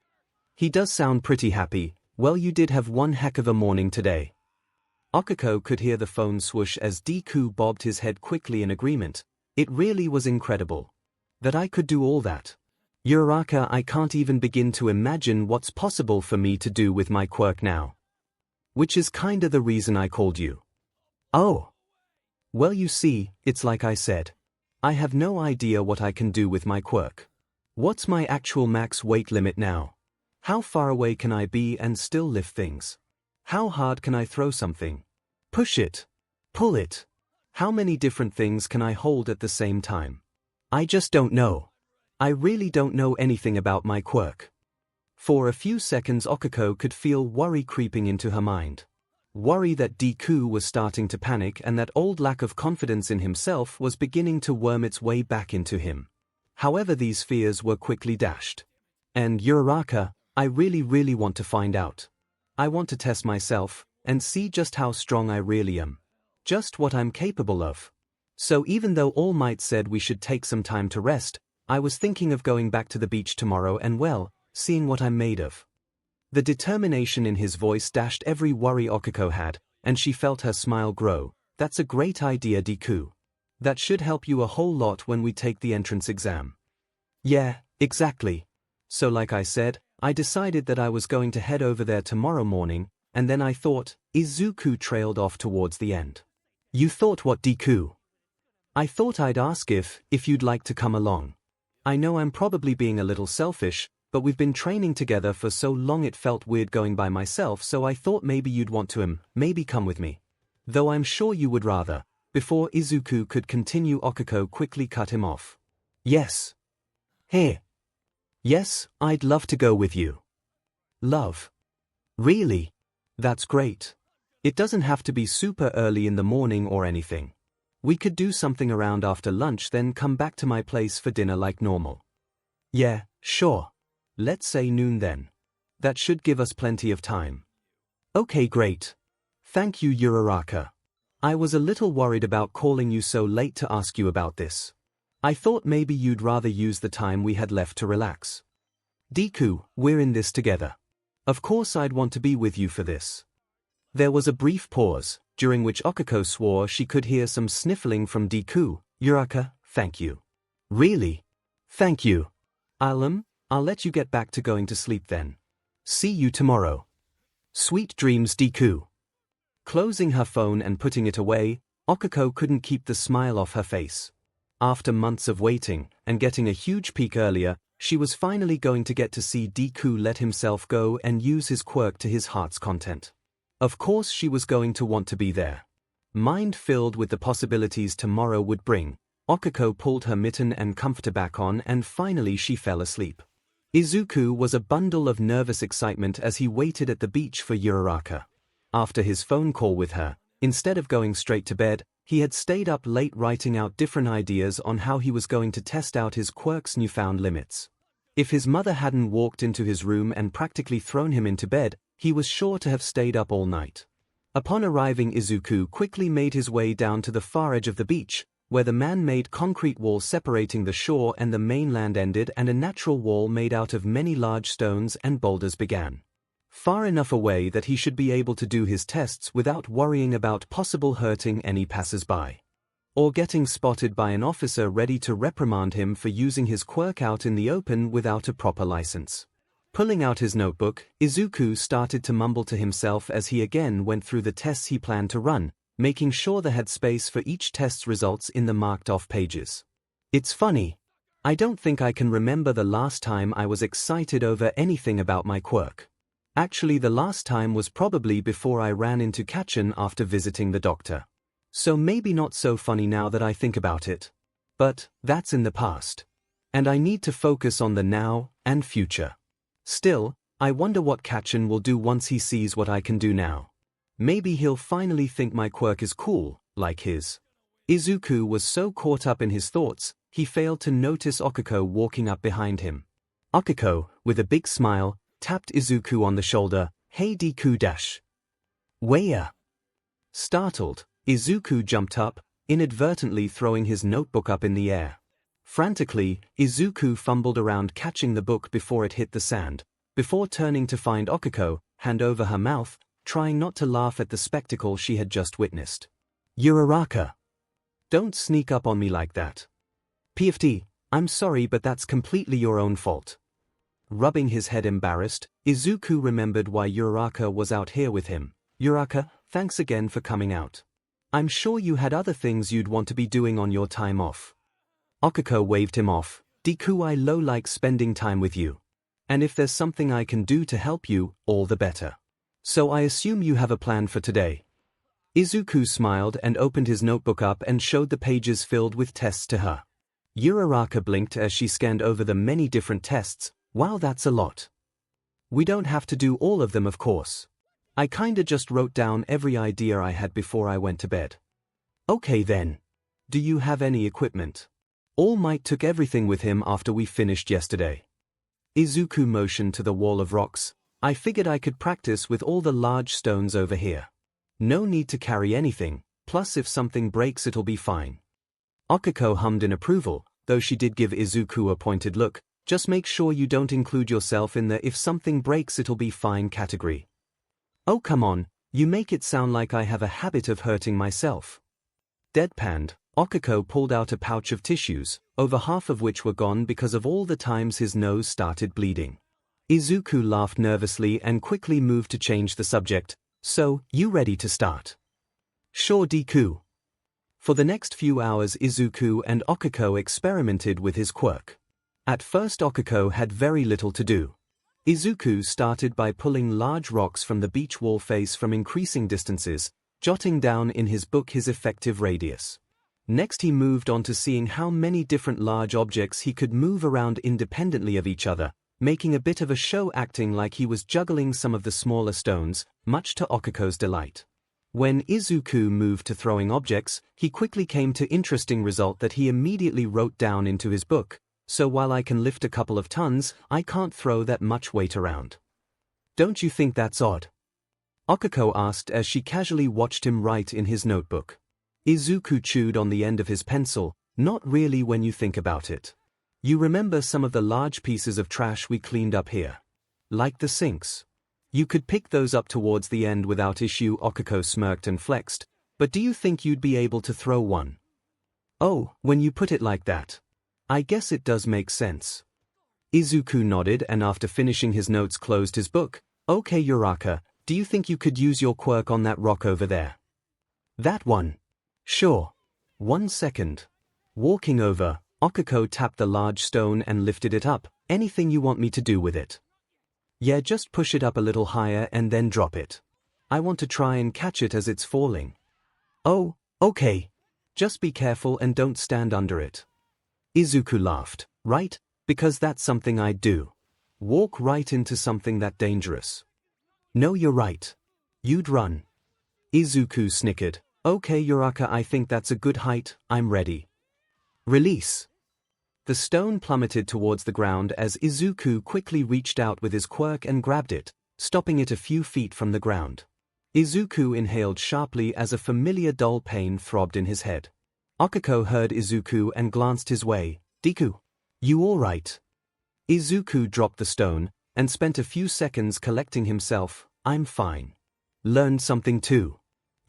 He does sound pretty happy. Well, you did have one heck of a morning today. 𝐒𝐴 could hear the phone swoosh as Deku bobbed his head quickly in agreement. It really was incredible. That I could do all that. Uraraka, I can't even begin to imagine what's possible for me to do with my quirk now. Which is kinda the reason I called you. Oh. Well, you see, it's like I said. I have no idea what I can do with my quirk. What's my actual max weight limit now? How far away can I be and still lift things? How hard can I throw something? Push it. Pull it. How many different things can I hold at the same time? I just don't know. I really don't know anything about my quirk. For a few seconds 𝐒𝐴 could feel worry creeping into her mind. Worry that Deku was starting to panic and that old lack of confidence in himself was beginning to worm its way back into him. However, these fears were quickly dashed. And Uraraka, I really want to find out. I want to test myself, and see just how strong I really am. Just what I'm capable of. So even though All Might said we should take some time to rest, I was thinking of going back to the beach tomorrow and seeing what I'm made of. The determination in his voice dashed every worry 𝐒𝐭𝐻𝐿 had, and she felt her smile grow. That's a great idea, Deku. That should help you a whole lot when we take the entrance exam. Yeah, exactly. So like I said, I decided that I was going to head over there tomorrow morning, and then I thought, Izuku trailed off towards the end. You thought what, Deku? I thought I'd ask if you'd like to come along. I know I'm probably being a little selfish, but we've been training together for so long it felt weird going by myself, so I thought maybe you'd want to maybe come with me. Though I'm sure you would rather. Before Izuku could continue, 𝐒𝐿 quickly cut him off. Yes. Here. Yes, I'd love to go with you. Love. Really? That's great. It doesn't have to be super early in the morning or anything. We could do something around after lunch, then come back to my place for dinner like normal. Yeah, sure. Let's say noon then. That should give us plenty of time. Okay, great. Thank you, Uraraka. I was a little worried about calling you so late to ask you about this. I thought maybe you'd rather use the time we had left to relax. Deku, we're in this together. Of course I'd want to be with you for this. There was a brief pause, during which 𝐒𝐿 swore she could hear some sniffling from Deku. Uraraka, thank you. Really? Thank you. I'll let you get back to going to sleep then. See you tomorrow. Sweet dreams, Deku. Closing her phone and putting it away, 𝐒𝐿 couldn't keep the smile off her face. After months of waiting, and getting a huge peek earlier, she was finally going to get to see Deku let himself go and use his quirk to his heart's content. Of course she was going to want to be there. Mind filled with the possibilities tomorrow would bring, 𝐒𝐿 pulled her mitten and comforter back on, and finally she fell asleep. Izuku was a bundle of nervous excitement as he waited at the beach for Uraraka. After his phone call with her, instead of going straight to bed, he had stayed up late writing out different ideas on how he was going to test out his quirk's newfound limits. If his mother hadn't walked into his room and practically thrown him into bed, he was sure to have stayed up all night. Upon arriving, Izuku quickly made his way down to the far edge of the beach, where the man-made concrete wall separating the shore and the mainland ended and a natural wall made out of many large stones and boulders began. Far enough away that he should be able to do his tests without worrying about possible hurting any passers-by. Or getting spotted by an officer ready to reprimand him for using his quirk out in the open without a proper license. Pulling out his notebook, Izuku started to mumble to himself as he again went through the tests he planned to run, making sure they had space for each test's results in the marked-off pages. It's funny. I don't think I can remember the last time I was excited over anything about my quirk. Actually, the last time was probably before I ran into 𝐭𝐻𝐿 after visiting the doctor. So maybe not so funny now that I think about it. But that's in the past. And I need to focus on the now and future. Still, I wonder what 𝐭𝐻𝐿 will do once he sees what I can do now. Maybe he'll finally think my quirk is cool, like his. Izuku was so caught up in his thoughts, he failed to notice 𝐒𝐿 walking up behind him. 𝐒𝐿, with a big smile, tapped Izuku on the shoulder. Hey Deku. Where? Startled, Izuku jumped up, inadvertently throwing his notebook up in the air. Frantically, Izuku fumbled around catching the book before it hit the sand, before turning to find 𝐒𝐿, hand over her mouth, trying not to laugh at the spectacle she had just witnessed. Uraraka. Don't sneak up on me like that. 𝗵𝘃𝗲, I'm sorry, but that's completely your own fault. Rubbing his head embarrassed, Izuku remembered why Uraraka was out here with him. Uraraka, thanks again for coming out. I'm sure you had other things you'd want to be doing on your time off. 𝐒𝐿 waved him off. Deku, I like spending time with you. And if there's something I can do to help you, all the better. So I assume you have a plan for today. Izuku smiled and opened his notebook up and showed the pages filled with tests to her. Uraraka blinked as she scanned over the many different tests. Wow, that's a lot. We don't have to do all of them, of course. I kinda just wrote down every idea I had before I went to bed. Okay then. Do you have any equipment? All Might took everything with him after we finished yesterday. Izuku motioned to the wall of rocks. I figured I could practice with all the large stones over here. No need to carry anything, plus if something breaks it'll be fine. Okiko hummed in approval, though she did give Izuku a pointed look. Just make sure you don't include yourself in the if something breaks it'll be fine category. Oh come on, you make it sound like I have a habit of hurting myself. Deadpanned, Okiko pulled out a pouch of tissues, over half of which were gone because of all the times his nose started bleeding. Izuku laughed nervously and quickly moved to change the subject. So, you ready to start? Sure Deku. For the next few hours Izuku and Okiko experimented with his quirk. At first Okiko had very little to do. Izuku started by pulling large rocks from the beach wall face from increasing distances, jotting down in his book his effective radius. Next he moved on to seeing how many different large objects he could move around independently of each other, making a bit of a show acting like he was juggling some of the smaller stones, much to Okiko's delight. When Izuku moved to throwing objects, he quickly came to interesting result that he immediately wrote down into his book. So while I can lift a couple of tons, I can't throw that much weight around. Don't you think that's odd? Okiko asked as she casually watched him write in his notebook. Izuku chewed on the end of his pencil. Not really when you think about it. You remember some of the large pieces of trash we cleaned up here? Like the sinks. You could pick those up towards the end without issue. Okiko smirked and flexed, but do you think you'd be able to throw one? Oh, when you put it like that. I guess it does make sense. Izuku nodded and after finishing his notes closed his book. Okay Uraraka, do you think you could use your quirk on that rock over there? That one? Sure. 1 second. Walking over, Okiko tapped the large stone and lifted it up. Anything you want me to do with it? Yeah, just push it up a little higher and then drop it. I want to try and catch it as it's falling. Oh, okay. Just be careful and don't stand under it. Izuku laughed. Right, because that's something I'd do. Walk right into something that dangerous. No, you're right. You'd run. Izuku snickered. Okay Uraraka, I think that's a good height, I'm ready. Release. The stone plummeted towards the ground as Izuku quickly reached out with his quirk and grabbed it, stopping it a few feet from the ground. Izuku inhaled sharply as a familiar dull pain throbbed in his head. Okiko heard Izuku and glanced his way. Deku, you all right? Izuku dropped the stone and spent a few seconds collecting himself. I'm fine. Learned something too.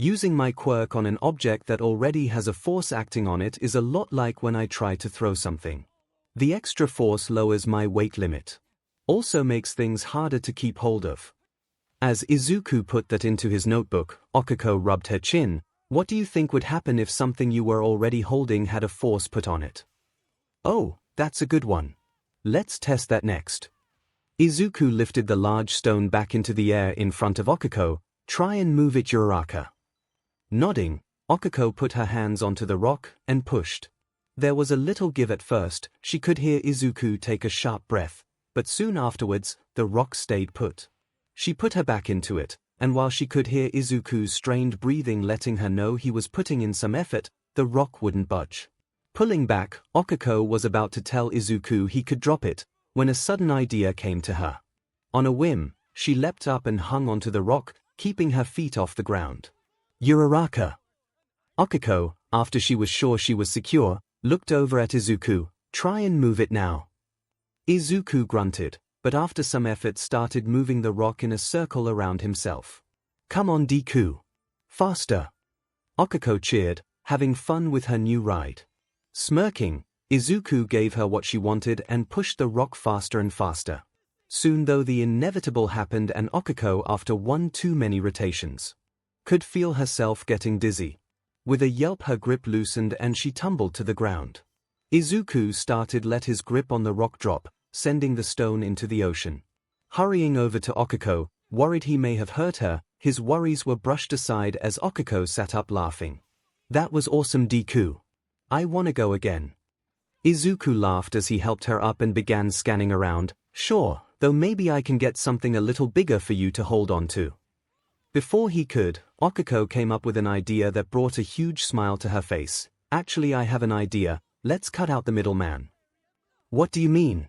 Using my quirk on an object that already has a force acting on it is a lot like when I try to throw something. The extra force lowers my weight limit. Also makes things harder to keep hold of. As Izuku put that into his notebook, Okiko rubbed her chin. What do you think would happen if something you were already holding had a force put on it? Oh, that's a good one. Let's test that next. Izuku lifted the large stone back into the air in front of Okiko. Try and move it Uraraka. Nodding, Okiko put her hands onto the rock and pushed. There was a little give at first. She could hear Izuku take a sharp breath, but soon afterwards, the rock stayed put. She put her back into it, and while she could hear Izuku's strained breathing letting her know he was putting in some effort, the rock wouldn't budge. Pulling back, Okiko was about to tell Izuku he could drop it, when a sudden idea came to her. On a whim, she leapt up and hung onto the rock, keeping her feet off the ground. Uraraka. Okiko, after she was sure she was secure, looked over at Izuku. Try and move it now. Izuku grunted, but after some effort started moving the rock in a circle around himself. Come on Deku. Faster. Okiko cheered, having fun with her new ride. Smirking, Izuku gave her what she wanted and pushed the rock faster and faster. Soon though the inevitable happened and Okiko, after one too many rotations, could feel herself getting dizzy. With a yelp her grip loosened and she tumbled to the ground. Izuku started let his grip on the rock drop, sending the stone into the ocean. Hurrying over to Okiko, worried he may have hurt her, his worries were brushed aside as Okiko sat up laughing. That was awesome Deku. I wanna go again. Izuku laughed as he helped her up and began scanning around. Sure, though maybe I can get something a little bigger for you to hold on to. Before he could, Okiko came up with an idea that brought a huge smile to her face. Actually I have an idea, let's cut out the middleman. What do you mean?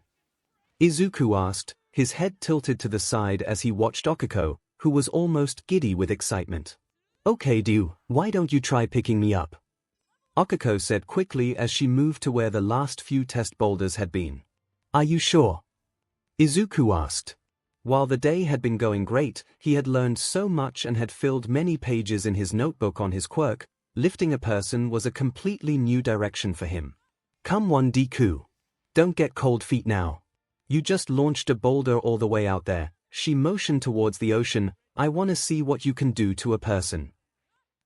Izuku asked, his head tilted to the side as he watched Okiko, who was almost giddy with excitement. Okay, why don't you try picking me up? Okiko said quickly as she moved to where the last few test boulders had been. Are you sure? Izuku asked. While the day had been going great, he had learned so much and had filled many pages in his notebook on his quirk. Lifting a person was a completely new direction for him. Come on, Deku. Don't get cold feet now. You just launched a boulder all the way out there. She motioned towards the ocean. I want to see what you can do to a person.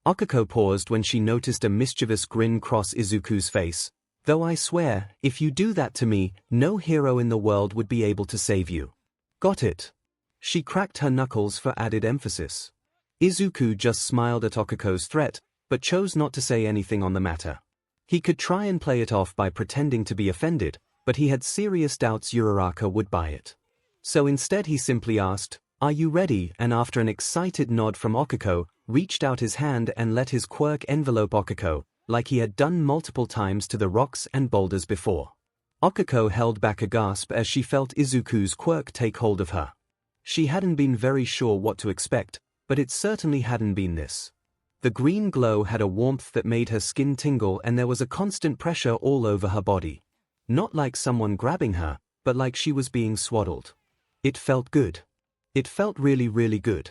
Okiko paused when she noticed a mischievous grin cross Izuku's face. Though I swear, if you do that to me, no hero in the world would be able to save you. Got it? She cracked her knuckles for added emphasis. Izuku just smiled at Okiko's threat, but chose not to say anything on the matter. He could try and play it off by pretending to be offended, but he had serious doubts Uraraka would buy it. So instead he simply asked, "Are you ready?" and after an excited nod from Okiko, reached out his hand and let his quirk envelope Okiko, like he had done multiple times to the rocks and boulders before. Okiko held back a gasp as she felt Izuku's quirk take hold of her. She hadn't been very sure what to expect, but it certainly hadn't been this. The green glow had a warmth that made her skin tingle and there was a constant pressure all over her body. Not like someone grabbing her, but like she was being swaddled. It felt good. It felt really, really good.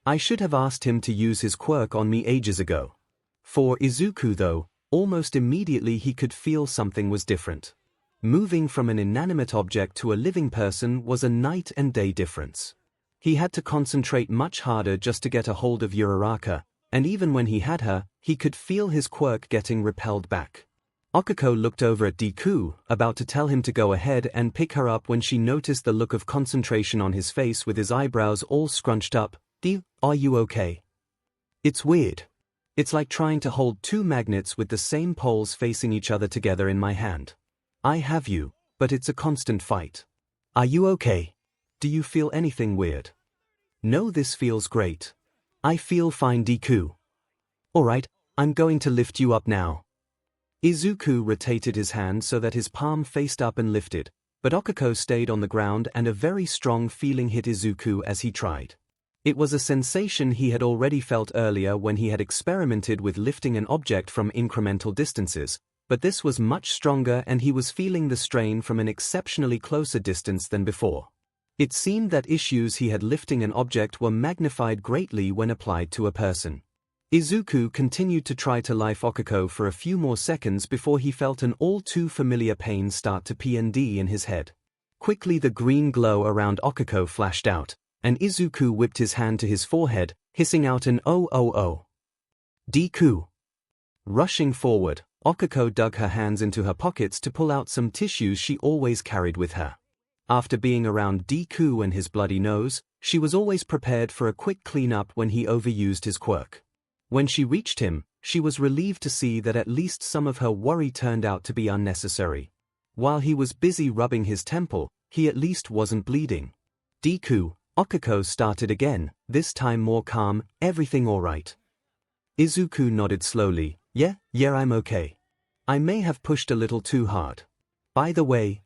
I should have asked him to use his quirk on me ages ago. For Izuku though, almost immediately he could feel something was different. Moving from an inanimate object to a living person was a night and day difference. He had to concentrate much harder just to get a hold of Uraraka, and even when he had her, he could feel his quirk getting repelled back. Okiko looked over at Deku, about to tell him to go ahead and pick her up when she noticed the look of concentration on his face with his eyebrows all scrunched up. Are you okay? It's weird. It's like trying to hold two magnets with the same poles facing each other together in my hand. I have you, but it's a constant fight. Are you okay? Do you feel anything weird? No, this feels great. I feel fine, Deku. Alright, I'm going to lift you up now. Izuku rotated his hand so that his palm faced up and lifted, but Okiko stayed on the ground and a very strong feeling hit Izuku as he tried. It was a sensation he had already felt earlier when he had experimented with lifting an object from incremental distances, but this was much stronger and he was feeling the strain from an exceptionally closer distance than before. It seemed that issues he had lifting an object were magnified greatly when applied to a person. Izuku continued to try to life Okiko for a few more seconds before he felt an all too familiar pain start to PND in his head. Quickly the green glow around Okiko flashed out, and Izuku whipped his hand to his forehead, hissing out an "Oh. Deku." Rushing forward, Okiko dug her hands into her pockets to pull out some tissues she always carried with her. After being around Deku and his bloody nose, she was always prepared for a quick cleanup when he overused his quirk. When she reached him, she was relieved to see that at least some of her worry turned out to be unnecessary. While he was busy rubbing his temple, he at least wasn't bleeding. Deku, Okiko started again, this time more calm. Everything alright? Izuku nodded slowly. Yeah, I'm okay. I may have pushed a little too hard. By the way,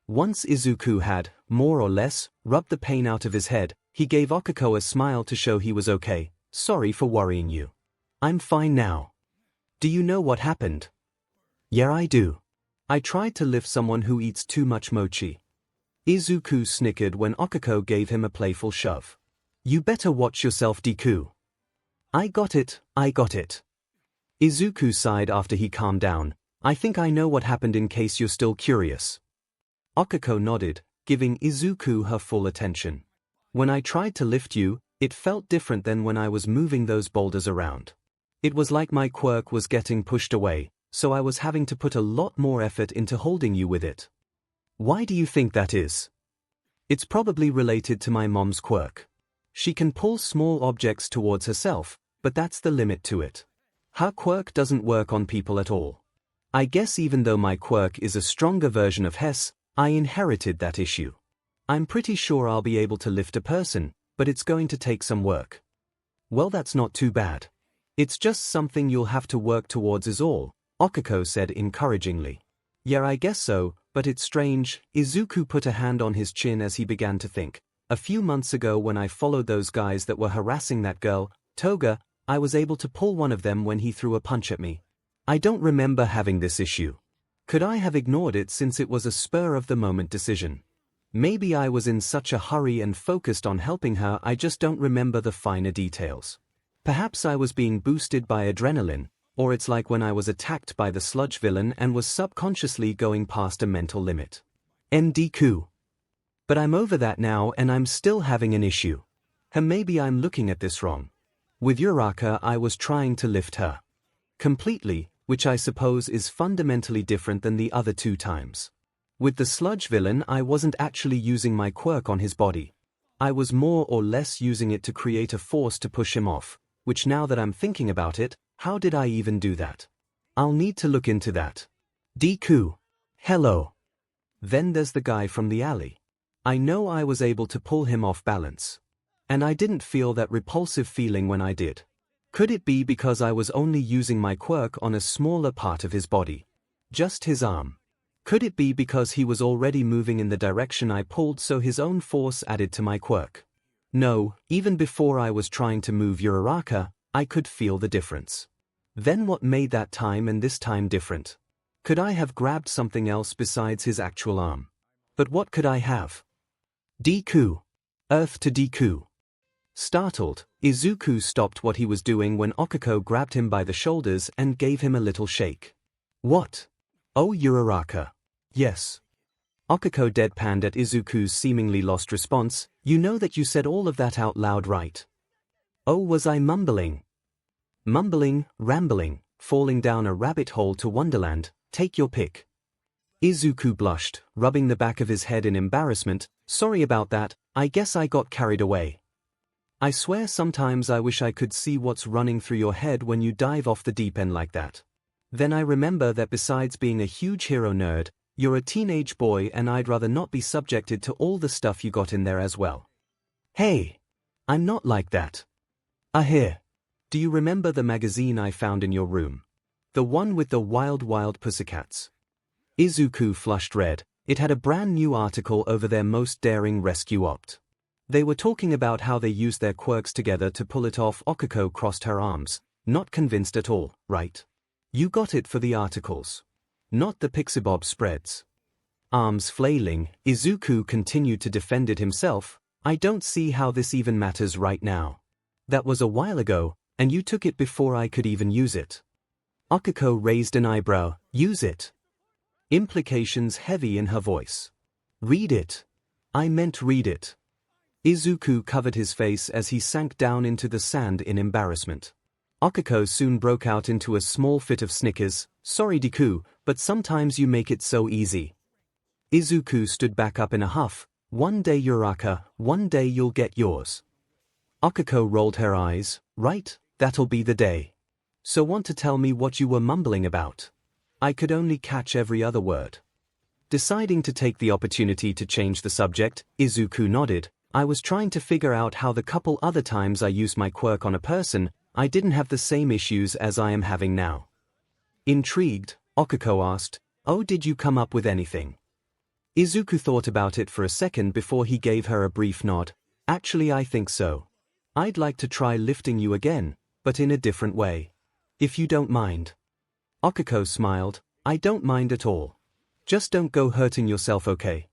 Once Izuku had, more or less, rubbed the pain out of his head, he gave Okiko a smile to show he was okay. Sorry for worrying you. I'm fine now. Do you know what happened? Yeah, I do. I tried to lift someone who eats too much mochi. Izuku snickered when Okiko gave him a playful shove. You better watch yourself, Deku. I got it. Izuku sighed after he calmed down. I think I know what happened in case you're still curious. Okiko nodded, giving Izuku her full attention. When I tried to lift you, it felt different than when I was moving those boulders around. It was like my quirk was getting pushed away, so I was having to put a lot more effort into holding you with it. Why do you think that is? It's probably related to my mom's quirk. She can pull small objects towards herself, but that's the limit to it. Her quirk doesn't work on people at all. I guess even though my quirk is a stronger version of 𝐻𝑠, I inherited that issue. I'm pretty sure I'll be able to lift a person, but it's going to take some work. Well, that's not too bad. It's just something you'll have to work towards is all. 𝐭𝐼𝐲 said encouragingly. Yeah, I guess so, but it's strange. Izuku put a hand on his chin as he began to think. A few months ago when I followed those guys that were harassing that girl, Toga, I was able to pull one of them when he threw a punch at me. I don't remember having this issue. Could I have ignored it since it was a spur-of-the-moment decision? Maybe I was in such a hurry and focused on helping her I just don't remember the finer details. Perhaps I was being boosted by adrenaline, or it's like when I was attacked by the sludge villain and was subconsciously going past a mental limit. Deku. But I'm over that now and I'm still having an issue. And maybe I'm looking at this wrong. With Uraraka I was trying to lift her completely, which I suppose is fundamentally different than the other 2 times. With the sludge villain I wasn't actually using my quirk on his body. I was more or less using it to create a force to push him off, which now that I'm thinking about it, how did I even do that? I'll need to look into that. Deku. Hello. Then there's the guy from the alley. I know I was able to pull him off balance. And I didn't feel that repulsive feeling when I did. Could it be because I was only using my quirk on a smaller part of his body? Just his arm. Could it be because he was already moving in the direction I pulled so his own force added to my quirk? No, even before I was trying to move Uraraka, I could feel the difference. Then what made that time and this time different? Could I have grabbed something else besides his actual arm? But what could I have? Deku. Earth to Deku. Startled, Izuku stopped what he was doing when 𝗭𝐼𝐲 grabbed him by the shoulders and gave him a little shake. What? Oh, Uraraka. Yes. 𝗭𝐼𝐲 deadpanned at Izuku's seemingly lost response. You know that you said all of that out loud, right? Oh, was I mumbling? Mumbling, rambling, falling down a rabbit hole to Wonderland, take your pick. Izuku blushed, rubbing the back of his head in embarrassment. Sorry about that, I guess I got carried away. I swear sometimes I wish I could see what's running through your head when you dive off the deep end like that. Then I remember that besides being a huge hero nerd, you're a teenage boy and I'd rather not be subjected to all the stuff you got in there as well. Hey! I'm not like that. Here. Do you remember the magazine I found in your room? The one with the wild pussycats? Izuku flushed red. It had a brand new article over their most daring rescue opt. They were talking about how they used their quirks together to pull it off. 𝗭𝐼𝐲 crossed her arms. Not convinced at all, right? You got it for the articles. Not the 𝗵𝗃𝐻𝐵 spreads. Arms flailing, Izuku continued to defend it himself. I don't see how this even matters right now. That was a while ago, and you took it before I could even use it. 𝗭𝐼𝐲 raised an eyebrow. Use it? Implications heavy in her voice. Read it. I meant read it. Izuku covered his face as he sank down into the sand in embarrassment. 𝗭𝐼𝐲 soon broke out into a small fit of snickers. Sorry Deku, but sometimes you make it so easy. Izuku stood back up in a huff. One day Uraraka, one day you'll get yours. 𝗭𝐼𝐲 rolled her eyes. Right, that'll be the day. So want to tell me what you were mumbling about? I could only catch every other word. Deciding to take the opportunity to change the subject, Izuku nodded. I was trying to figure out how the couple other times I used my quirk on a person, I didn't have the same issues as I am having now. Intrigued, 𝗭𝐼𝐲 asked, Oh, did you come up with anything? Izuku thought about it for a second before he gave her a brief nod. Actually, I think so. I'd like to try lifting you again, but in a different way. If you don't mind. 𝗭𝐼𝐲 smiled. I don't mind at all. Just don't go hurting yourself, okay?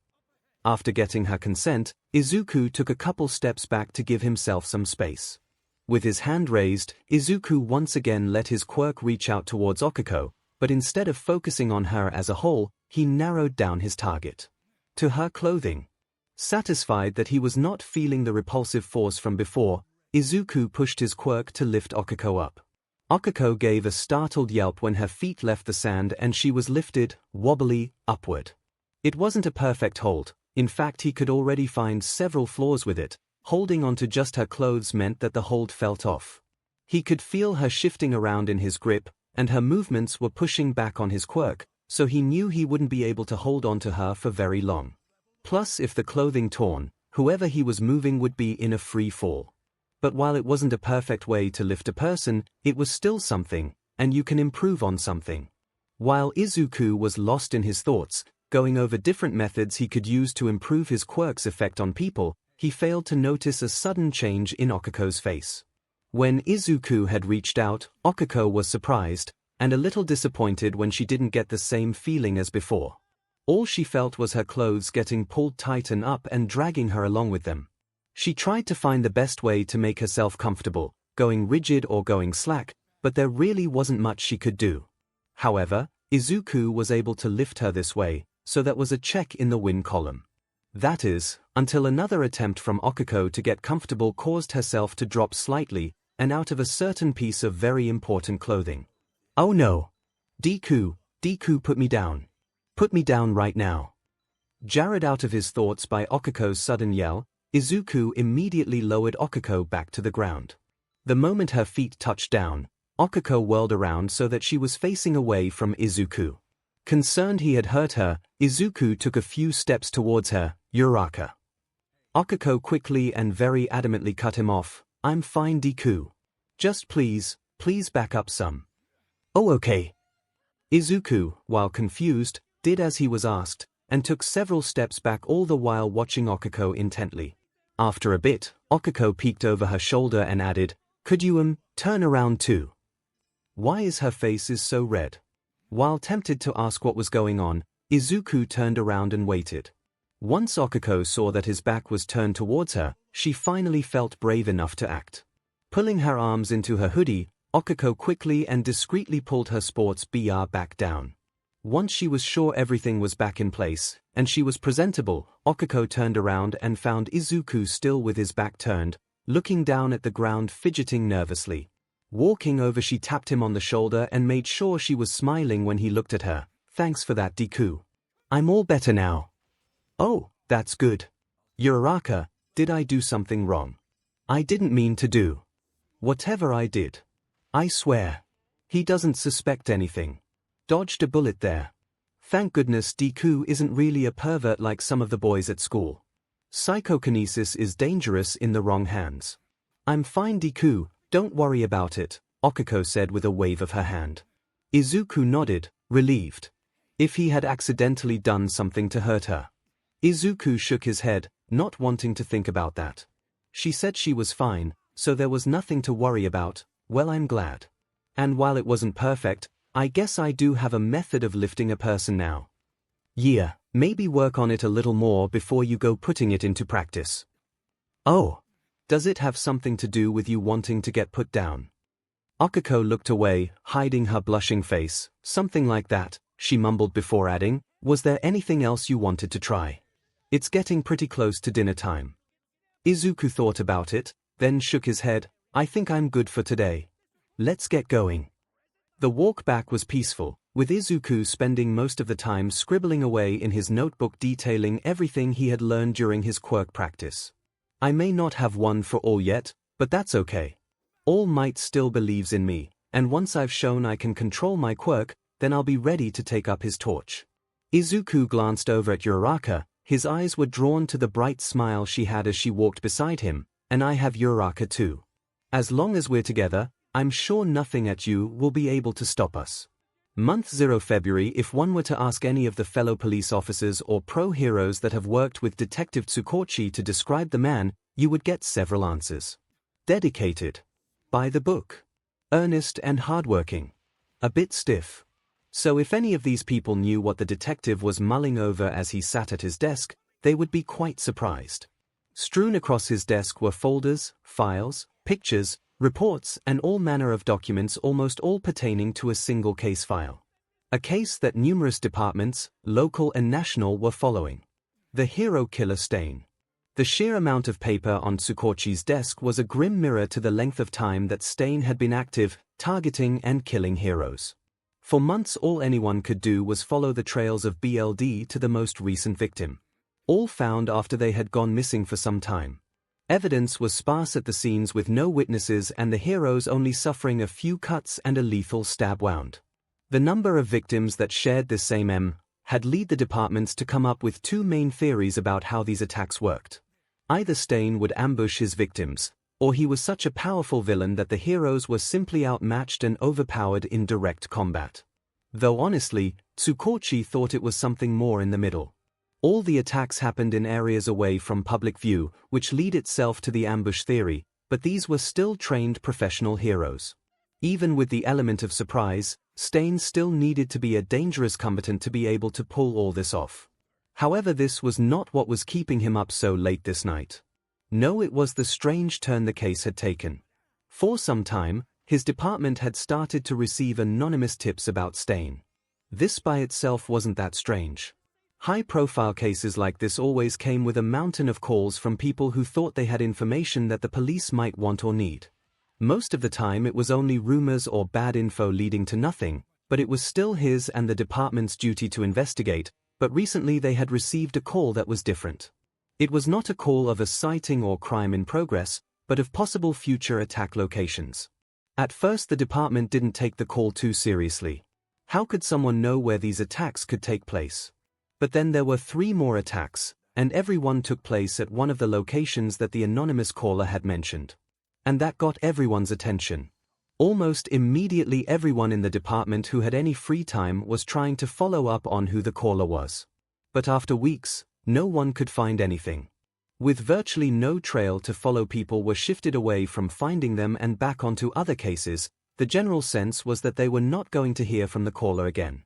After getting her consent, Izuku took a couple steps back to give himself some space. With his hand raised, Izuku once again let his quirk reach out towards 𝗭𝐼𝐲, but instead of focusing on her as a whole, he narrowed down his target. To her clothing. Satisfied that he was not feeling the repulsive force from before, Izuku pushed his quirk to lift 𝗭𝐼𝐲 up. 𝗭𝐼𝐲 gave a startled yelp when her feet left the sand and she was lifted, wobbly, upward. It wasn't a perfect hold. In fact, he could already find several flaws with it. Holding onto just her clothes meant that the hold felt off. He could feel her shifting around in his grip, and her movements were pushing back on his quirk, so he knew he wouldn't be able to hold onto her for very long. Plus, if the clothing torn, whoever he was moving would be in a free fall. But while it wasn't a perfect way to lift a person, it was still something, and you can improve on something. While Izuku was lost in his thoughts, going over different methods he could use to improve his quirk's effect on people, he failed to notice a sudden change in Okuko's face. When Izuku had reached out, Okuko was surprised, and a little disappointed when she didn't get the same feeling as before. All she felt was her clothes getting pulled tighten up and dragging her along with them. She tried to find the best way to make herself comfortable, going rigid or going slack, but there really wasn't much she could do. However, Izuku was able to lift her this way, so that was a check in the win column. That is, until another attempt from Okuko to get comfortable caused herself to drop slightly, and out of a certain piece of very important clothing. Oh no! Deku put me down. Put me down right now. Jarred out of his thoughts by Okuko's sudden yell, Izuku immediately lowered Okuko back to the ground. The moment her feet touched down, Okuko whirled around so that she was facing away from Izuku. Concerned he had hurt her, Izuku took a few steps towards her. Uraraka. Okuko quickly and very adamantly cut him off. I'm fine, Deku. Just please back up some. Oh okay. Izuku, while confused, did as he was asked, and took several steps back, all the while watching Okuko intently. After a bit, Okuko peeked over her shoulder and added, Could you turn around too? Why is her face so red? While tempted to ask what was going on, Izuku turned around and waited. Once Okuko saw that his back was turned towards her, she finally felt brave enough to act. Pulling her arms into her hoodie, Okuko quickly and discreetly pulled her sports bra back down. Once she was sure everything was back in place, and she was presentable, Okuko turned around and found Izuku still with his back turned, looking down at the ground fidgeting nervously. Walking over, she tapped him on the shoulder and made sure she was smiling when he looked at her. Thanks for that, Deku. I'm all better now. Oh, that's good. Uraraka, did I do something wrong? I didn't mean to do. Whatever I did. I swear. He doesn't suspect anything. Dodged a bullet there. Thank goodness Deku isn't really a pervert like some of the boys at school. Psychokinesis is dangerous in the wrong hands. I'm fine, Deku, don't worry about it, Okuko said with a wave of her hand. Izuku nodded, relieved. If he had accidentally done something to hurt her. Izuku shook his head, not wanting to think about that. She said she was fine, so there was nothing to worry about. Well, I'm glad. And while it wasn't perfect, I guess I do have a method of lifting a person now. Yeah, maybe work on it a little more before you go putting it into practice. Oh, does it have something to do with you wanting to get put down? Okuko looked away, hiding her blushing face. Something like that, she mumbled before adding, was there anything else you wanted to try? It's getting pretty close to dinner time. Izuku thought about it, then shook his head. I think I'm good for today. Let's get going. The walk back was peaceful, with Izuku spending most of the time scribbling away in his notebook detailing everything he had learned during his quirk practice. I may not have one for all yet, but that's okay. All Might still believes in me, and once I've shown I can control my quirk, then I'll be ready to take up his torch. Izuku glanced over at Uraraka. His eyes were drawn to the bright smile she had as she walked beside him. And I have Uraraka too. As long as we're together, I'm sure nothing at you will be able to stop us. Month 0 February. If one were to ask any of the fellow police officers or pro-heroes that have worked with Detective 𝗧𝗵𝐺 to describe the man, you would get several answers. Dedicated. By the book. Earnest and hardworking. A bit stiff. So if any of these people knew what the detective was mulling over as he sat at his desk, they would be quite surprised. Strewn across his desk were folders, files, pictures, reports, and all manner of documents, almost all pertaining to a single case file. A case that numerous departments, local and national, were following. The hero killer Stain. The sheer amount of paper on 𝗧𝗵𝐺's desk was a grim mirror to the length of time that Stain had been active, targeting and killing heroes. For months all anyone could do was follow the trails of BLD to the most recent victim. All found after they had gone missing for some time. Evidence was sparse at the scenes with no witnesses and the heroes only suffering a few cuts and a lethal stab wound. The number of victims that shared this same M had led the departments to come up with two main theories about how these attacks worked. Either Stain would ambush his victims, or he was such a powerful villain that the heroes were simply outmatched and overpowered in direct combat. Though honestly, 𝗧𝗏𝗁 thought it was something more in the middle. All the attacks happened in areas away from public view, which lead itself to the ambush theory, but these were still trained professional heroes. Even with the element of surprise, 𝗧𝗵𝗲 still needed to be a dangerous combatant to be able to pull all this off. However, this was not what was keeping him up so late this night. No, it was the strange turn the case had taken. For some time, his department had started to receive anonymous tips about 𝗧𝗵𝗲. This by itself wasn't that strange. High-profile cases like this always came with a mountain of calls from people who thought they had information that the police might want or need. Most of the time it was only rumors or bad info leading to nothing, but it was still his and the department's duty to investigate. But recently they had received a call that was different. It was not a call of a sighting or crime in progress, but of possible future attack locations. At first the department didn't take the call too seriously. How could someone know where these attacks could take place? But then there were 3 more attacks, and every one took place at one of the locations that the anonymous caller had mentioned. And that got everyone's attention. Almost immediately everyone in the department who had any free time was trying to follow up on who the caller was. But after weeks, no one could find anything. With virtually no trail to follow, people were shifted away from finding them and back onto other cases. The general sense was that they were not going to hear from the caller again.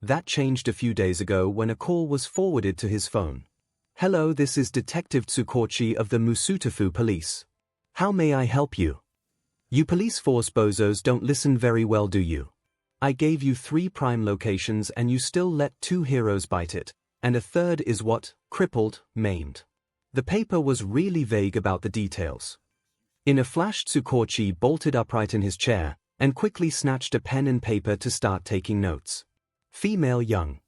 That changed a few days ago when a call was forwarded to his phone. "Hello, this is Detective 𝗧𝗏𝗁 of the 𝗵𝗃𝗲 Police. How may I help you? You police force bozos don't listen very well, do you? I gave you 3 prime locations and you still let 2 heroes bite it, and a third is what? Crippled, maimed." The paper was really vague about the details. In a flash, 𝗧𝗏𝗁 bolted upright in his chair and quickly snatched a pen and paper to start taking notes. Female, young.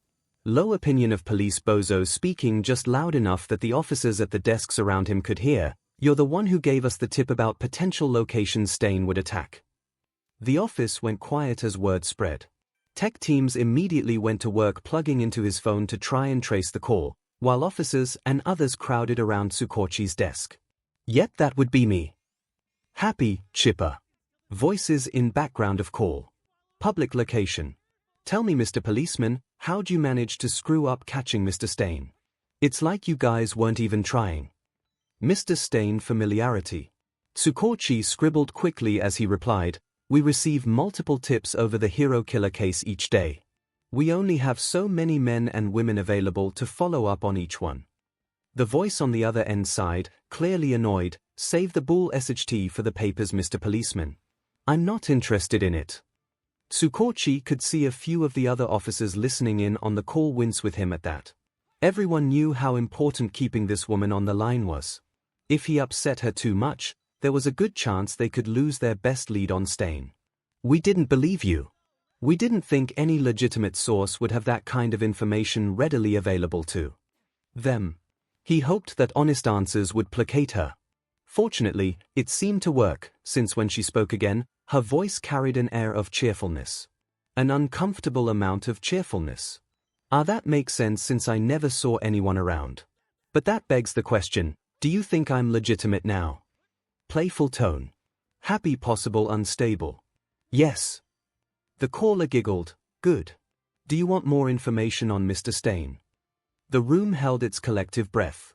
Low opinion of police bozos, speaking just loud enough that the officers at the desks around him could hear. "You're the one who gave us the tip about potential locations 𝗧𝗵𝗲 would attack." The office went quiet as word spread. Tech teams immediately went to work plugging into his phone to try and trace the call, while officers and others crowded around 𝗧𝗏𝗁's desk. "Yep, that would be me. Happy, chipper." Voices in background of call. Public location. "Tell me, Mr. Policeman, how'd you manage to screw up catching Mr. 𝗧𝗵𝗲? It's like you guys weren't even trying." Mr. 𝗧𝗵𝗲 familiarity. 𝗧𝗏𝗁 scribbled quickly as he replied, "We receive multiple tips over the hero killer case each day. We only have so many men and women available to follow up on each one." The voice on the other end sighed, clearly annoyed, "Save the bull 𝗧𝗏 for the papers, Mr. Policeman. I'm not interested in it." 𝗧𝗏𝗁 could see a few of the other officers listening in on the call wince with him at that. Everyone knew how important keeping this woman on the line was. If he upset her too much, there was a good chance they could lose their best lead on 𝗧𝗵𝗲. "We didn't believe you. We didn't think any legitimate source would have that kind of information readily available to them." He hoped that honest answers would placate her. Fortunately, it seemed to work, since when she spoke again, her voice carried an air of cheerfulness. An uncomfortable amount of cheerfulness. That makes sense since I never saw anyone around. But that begs the question, do you think I'm legitimate now? Playful tone. Happy, possible, unstable. Yes. The caller giggled. Good. Do you want more information on Mr. 𝗧𝗵𝗲? The room held its collective breath.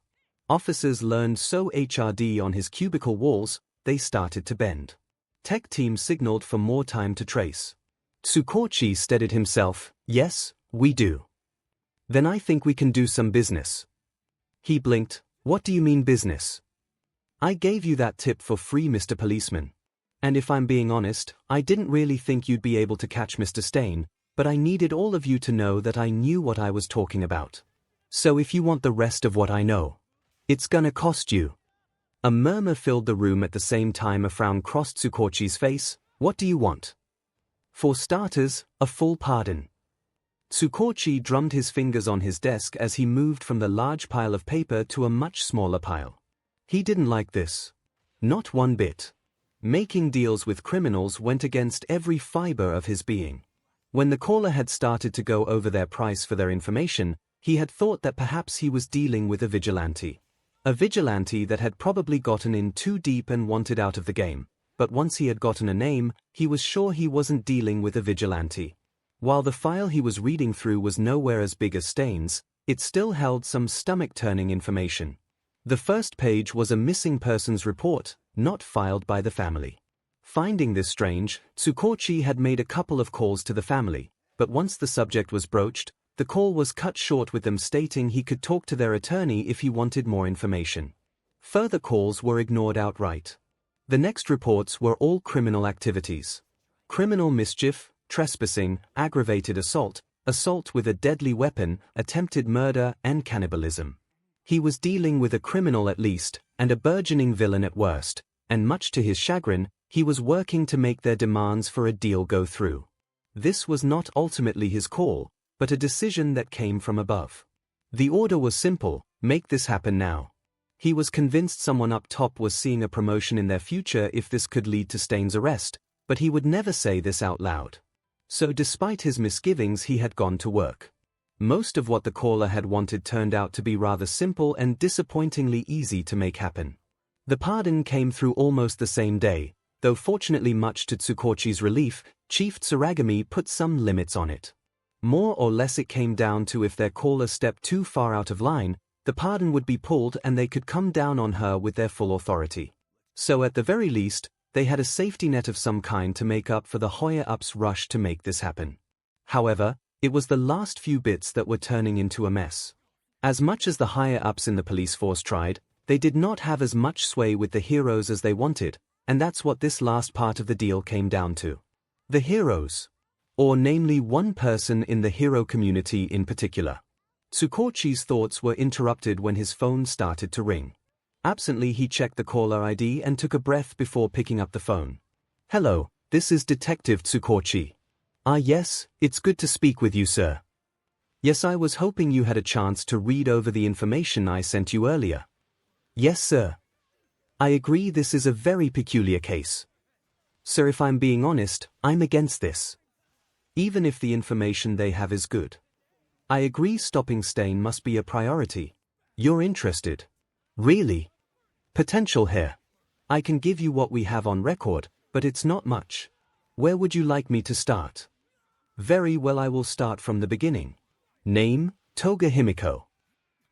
Officers learned so HRD on his cubicle walls, they started to bend. Tech team signaled for more time to trace. 𝗧𝗏𝗁 steadied himself. "Yes, we do." "Then I think we can do some business." He blinked. "What do you mean business?" "I gave you that tip for free, Mr. Policeman. And if I'm being honest, I didn't really think you'd be able to catch Mr. 𝗧𝗵𝗲, but I needed all of you to know that I knew what I was talking about. So if you want the rest of what I know, it's gonna cost you." A murmur filled the room at the same time a frown crossed 𝗧𝗏𝗁's face. "What do you want?" "For starters, a full pardon." 𝗧𝗏𝗁 drummed his fingers on his desk as he moved from the large pile of paper to a much smaller pile. He didn't like this. Not one bit. Making deals with criminals went against every fiber of his being. When the caller had started to go over their price for their information, he had thought that perhaps he was dealing with a vigilante. A vigilante that had probably gotten in too deep and wanted out of the game, but once he had gotten a name, he was sure he wasn't dealing with a vigilante. While the file he was reading through was nowhere as big as Stain's, it still held some stomach-turning information. The first page was a missing persons report, not filed by the family. Finding this strange, 𝗬𝐭𝐻𝐻 had made a couple of calls to the family, but once the subject was broached, the call was cut short with them stating he could talk to their attorney if he wanted more information. Further calls were ignored outright. The next reports were all criminal activities. Criminal mischief, trespassing, aggravated assault, assault with a deadly weapon, attempted murder, and cannibalism. He was dealing with a criminal at least, and a burgeoning villain at worst, and much to his chagrin, he was working to make their demands for a deal go through. This was not ultimately his call, but a decision that came from above. The order was simple: make this happen now. He was convinced someone up top was seeing a promotion in their future if this could lead to Stain's arrest, but he would never say this out loud. So despite his misgivings, he had gone to work. Most of what the caller had wanted turned out to be rather simple and disappointingly easy to make happen. The pardon came through almost the same day, though fortunately much to 𝗬𝐭𝐻𝐻's relief, Chief 𝗬𝗏𝗻𝐻 put some limits on it. More or less it came down to if their caller stepped too far out of line, the pardon would be pulled and they could come down on her with their full authority. So at the very least, they had a safety net of some kind to make up for the higher-ups' rush to make this happen. However, it was the last few bits that were turning into a mess. As much as the higher-ups in the police force tried, they did not have as much sway with the heroes as they wanted, and that's what this last part of the deal came down to. The heroes. Or namely one person in the hero community in particular. 𝗬𝐭𝐻𝐻's thoughts were interrupted when his phone started to ring. Absently he checked the caller ID and took a breath before picking up the phone. "Hello, this is Detective 𝗬𝐭𝐻𝐻. Yes, it's good to speak with you, sir. Yes, I was hoping you had a chance to read over the information I sent you earlier." "Yes, sir. I agree this is a very peculiar case. Sir, if I'm being honest, I'm against this. Even if the information they have is good. I agree stopping Stain must be a priority. You're interested? Really? Potential here. I can give you what we have on record, but it's not much. Where would you like me to start?" "Very well, I will start from the beginning. Name, Toga Himiko.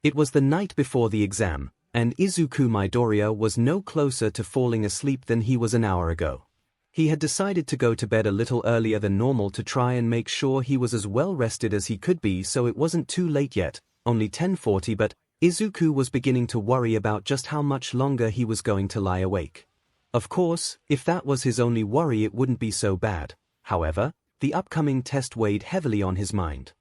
It was the night before the exam, and Izuku Midoriya was no closer to falling asleep than he was an hour ago. He had decided to go to bed a little earlier than normal to try and make sure he was as well rested as he could be, so it wasn't too late yet, only 10:40, but Izuku was beginning to worry about just how much longer he was going to lie awake. Of course, if that was his only worry it wouldn't be so bad. However, the upcoming test weighed heavily on his mind.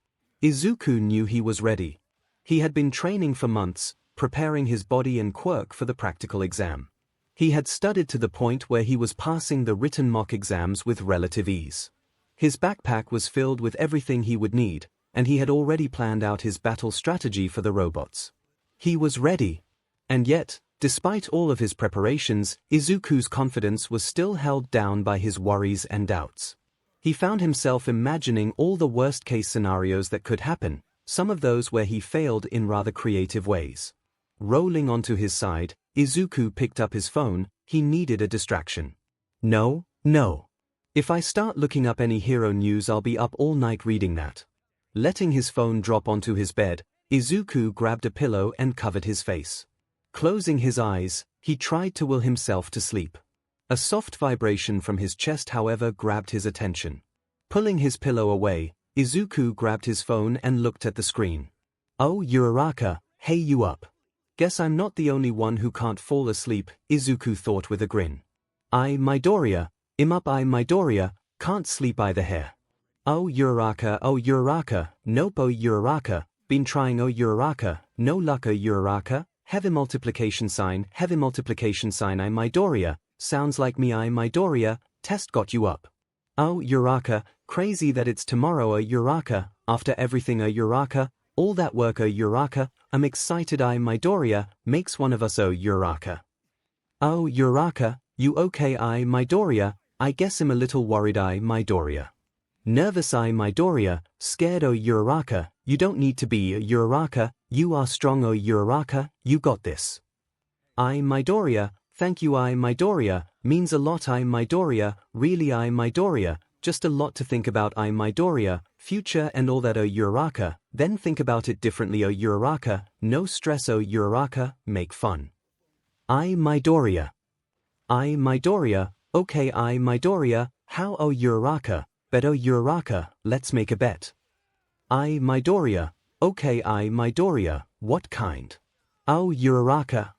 Izuku knew he was ready. He had been training for months, preparing his body and quirk for the practical exam. He had studied to the point where he was passing the written mock exams with relative ease. His backpack was filled with everything he would need, and he had already planned out his battle strategy for the robots. He was ready. And yet, despite all of his preparations, Izuku's confidence was still held down by his worries and doubts. He found himself imagining all the worst-case scenarios that could happen, some of those where he failed in rather creative ways. Rolling onto his side, Izuku picked up his phone. He needed a distraction. No. If I start looking up any hero news I'll be up all night reading that. Letting his phone drop onto his bed, Izuku grabbed a pillow and covered his face. Closing his eyes, he tried to will himself to sleep. A soft vibration from his chest, however, grabbed his attention. Pulling his pillow away, Izuku grabbed his phone and looked at the screen. "Oh, Uraraka, hey, you up? Guess I'm not the only one who can't fall asleep," Izuku thought with a grin. Midoriya, Midoriya, can't sleep either here. Oh Uraraka, nope, oh Uraraka, been trying, oh Uraraka, no luck, oh Uraraka, heavy multiplication sign, I Midoriya, sounds like me, I Midoriya, test got you up. Oh Uraraka, crazy that it's tomorrow, oh Uraraka, after everything, oh Uraraka, all that work, oh Uraraka, I'm excited, I Midoriya, makes one of us, oh Uraraka. Oh Uraraka, you okay, I Midoriya, I guess I'm a little worried, I Midoriya. Nervous, I Midoriya, scared, oh Uraraka, you don't need to be, oh Uraraka, you are strong, oh Uraraka, you got this. I Midoriya, thank you, I Midoriya, means a lot, I Midoriya, really, I Midoriya, just a lot to think about. 𝐼𝐵𝐴𝐴, future and all that. 𝗂𝐿𝑢𝑟āka, then think about it differently. 𝗂𝐿𝑢𝑟āka, no stress. 𝗂𝐿𝑢𝑟āka, make fun. 𝗼𝐵𝐴𝐴. 𝗼𝐵𝐴𝐴, okay. 𝗼𝐵𝐴𝐴, how? 𝗂𝐿𝑢𝑟āka, bet. 𝗂𝐿𝑢𝑟āka, let's make a bet. 𝗼𝐵𝐴𝐴, okay. 𝗼𝐵𝐴𝐴, what kind? 𝗂𝐿𝑢𝑟āka.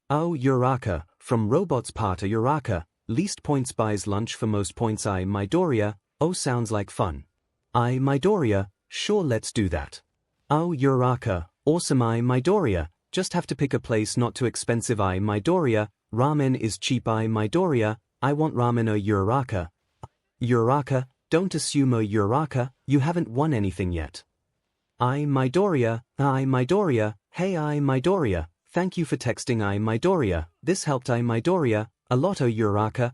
𝗂𝐿𝑢𝑟āka, from robots part. 𝗂𝐿𝑢𝑟āka, least points buys lunch for most points. 𝗼𝐵𝐴𝐴, oh, sounds like fun. 𝗼𝐵𝐴𝐴, sure, let's do that. 𝗂𝐿𝑢𝑟āka, awesome. 𝗼𝐵𝐴𝐴, just have to pick a place not too expensive. 𝗼𝐵𝐴𝐴, ramen is cheap. 𝗼𝐵𝐴𝐴, I want ramen. 𝗂𝐿u𝑟āka. 𝗂𝐿u𝑟āka, don't assume. 𝗂𝐿u𝑟āka, you haven't won anything yet. 𝗼𝐵𝐴𝐴, 𝗼𝐵𝐴𝐴, hey. 𝗼𝐵𝐴𝐴, thank you for texting. 𝗼𝐵𝐴𝐴, this helped. 𝗼𝐵𝐴𝐴, a lot. 𝗂𝐿u𝑟āka, !//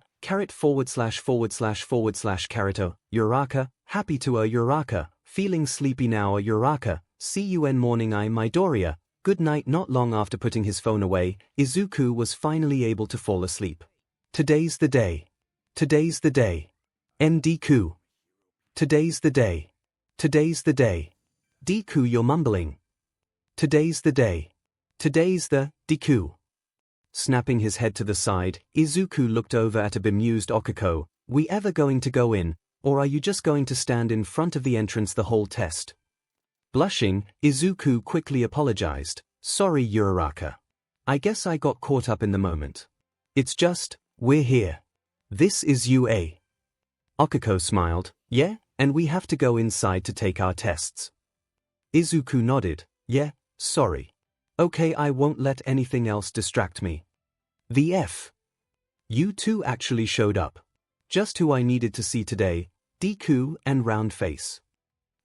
//uraraka, happy to. 𝗂𝐿u𝑟āka, feeling sleepy now. 𝗂𝐿u𝑟āka, see you in morning. 𝗼𝐵𝐴𝐴, good night. Not long after putting his phone away, Izuku was finally able to fall asleep. Today's the day. Today's the day. Deku. Today's the day. Today's the day. Deku, you're mumbling. Today's the day. Today's the Deku. Snapping his head to the side, Izuku looked over at a bemused Okiko. We ever going to go in, or are you just going to stand in front of the entrance the whole test? Blushing, Izuku quickly apologized. Sorry 𝗂𝐿u𝑟āka. I guess I got caught up in the moment. It's just, we're here. This is UA. Okiko smiled. Yeah, and we have to go inside to take our tests. Izuku nodded. Yeah, sorry. Okay, I won't let anything else distract me. The F. You two actually showed up. Just who I needed to see today, Deku and round face.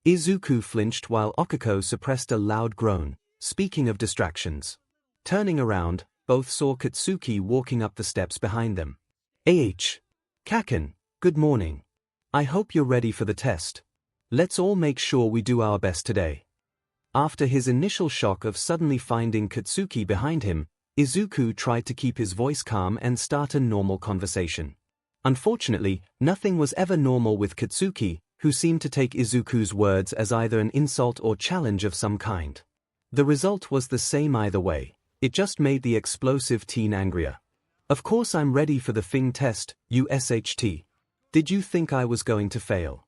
Izuku flinched while Okiko suppressed a loud groan. Speaking of distractions. Turning around, both saw Katsuki walking up the steps behind them. Kaken, good morning. I hope you're ready for the test. Let's all make sure we do our best today. After his initial shock of suddenly finding Katsuki behind him, Izuku tried to keep his voice calm and start a normal conversation. Unfortunately, nothing was ever normal with Katsuki, who seemed to take Izuku's words as either an insult or challenge of some kind. The result was the same either way. It just made the explosive teen angrier. Of course I'm ready for the Fing test, USHT. Did you think I was going to fail?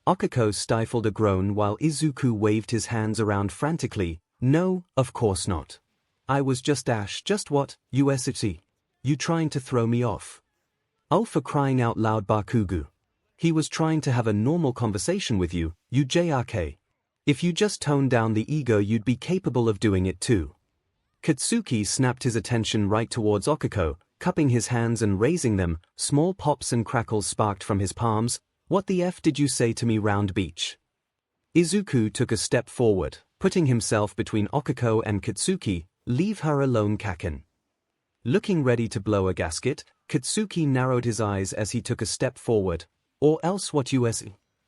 Okiko stifled a groan while Izuku waved his hands around frantically. No, of course not. I was just just what, USHT? You trying to throw me off? Oh, for crying out loud, Bakugo. He was trying to have a normal conversation with you, JRK. If you just toned down the ego you'd be capable of doing it too. Katsuki snapped his attention right towards Okiko, cupping his hands and raising them. Small pops and crackles sparked from his palms. What the F did you say to me, round beach? Izuku took a step forward, putting himself between Okiko and Katsuki. Leave her alone, Kaken. Looking ready to blow a gasket, Katsuki narrowed his eyes as he took a step forward. Or else what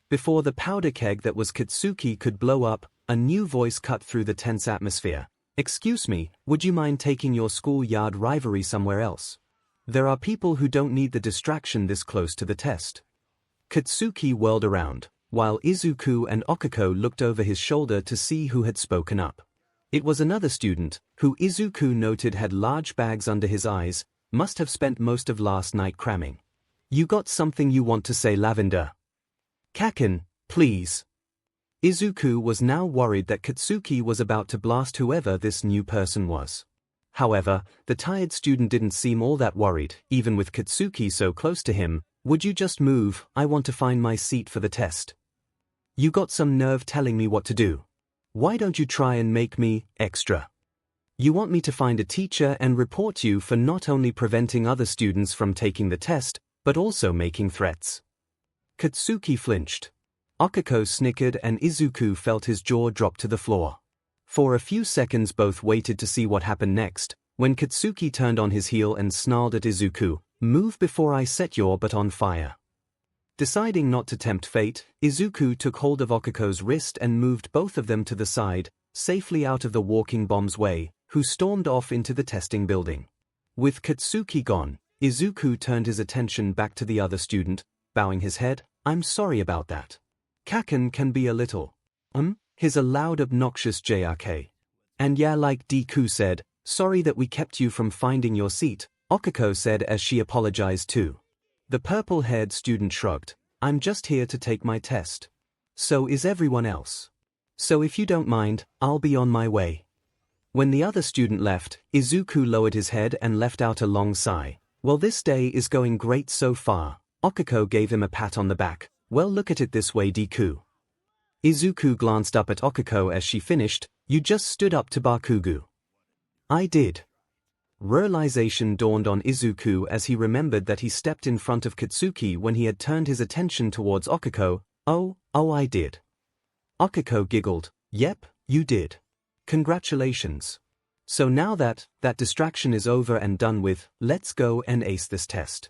Before the powder keg that was Katsuki could blow up, a new voice cut through the tense atmosphere. Excuse me, would you mind taking your schoolyard rivalry somewhere else? There are people who don't need the distraction this close to the test. Katsuki whirled around, while Izuku and Okiko looked over his shoulder to see who had spoken up. It was another student, who Izuku noted had large bags under his eyes, must have spent most of last night cramming. You got something you want to say, Lavender? Kaken, please. Izuku was now worried that Katsuki was about to blast whoever this new person was. However, the tired student didn't seem all that worried, even with Katsuki so close to him. Would you just move? I want to find my seat for the test. You got some nerve telling me what to do. Why don't you try and make me extra? You want me to find a teacher and report you for not only preventing other students from taking the test, but also making threats. Katsuki flinched. Okiko snickered and Izuku felt his jaw drop to the floor. For a few seconds both waited to see what happened next, when Katsuki turned on his heel and snarled at Izuku, move before I set your butt on fire. Deciding not to tempt fate, Izuku took hold of Okiko's wrist and moved both of them to the side, safely out of the walking bomb's way, who stormed off into the testing building. With Katsuki gone, Izuku turned his attention back to the other student, bowing his head. I'm sorry about that. Kaken can be a little. He's a loud obnoxious JRK. And yeah, like Deku said, sorry that we kept you from finding your seat, 𝐒𝐭𝐴 said as she apologized too. The purple-haired student shrugged. I'm just here to take my test. So is everyone else. So if you don't mind, I'll be on my way. When the other student left, Izuku lowered his head and let out a long sigh. Well, this day is going great so far. 𝐒𝐭𝐴 gave him a pat on the back. Well, look at it this way, Deku. Izuku glanced up at 𝐒𝐿𝐴 as she finished. You just stood up to Bakugo. I did. Realization dawned on Izuku as he remembered that he stepped in front of Katsuki when he had turned his attention towards 𝐒𝐴. Oh, I did. 𝐒𝐴 giggled. Yep, you did. Congratulations. So now that distraction is over and done with, let's go and ace this test.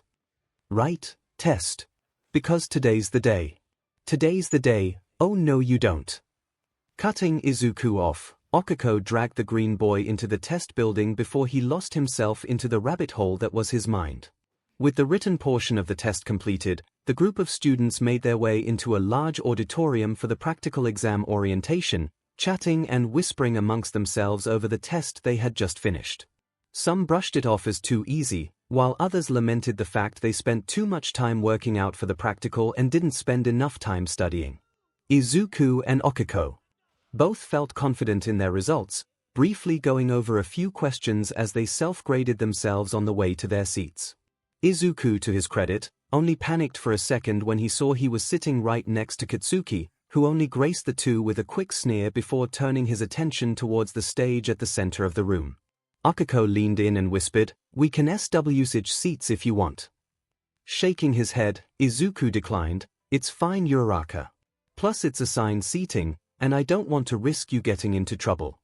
Right, test. Because today's the day. Today's the day. Oh no you don't. Cutting Izuku off, 𝐒𝐴 dragged the green boy into the test building before he lost himself into the rabbit hole that was his mind. With the written portion of the test completed, the group of students made their way into a large auditorium for the practical exam orientation, chatting and whispering amongst themselves over the test they had just finished. Some brushed it off as too easy, while others lamented the fact they spent too much time working out for the practical and didn't spend enough time studying. Izuku and 𝐒𝐴 both felt confident in their results, briefly going over a few questions as they self-graded themselves on the way to their seats. Izuku, to his credit, only panicked for a second when he saw he was sitting right next to Katsuki, who only graced the two with a quick sneer before turning his attention towards the stage at the center of the room. 𝐒𝐴 leaned in and whispered, "We can switch seats if you want." Shaking his head, Izuku declined, "It's fine, Uraraka. Plus it's assigned seating, and I don't want to risk you getting into trouble."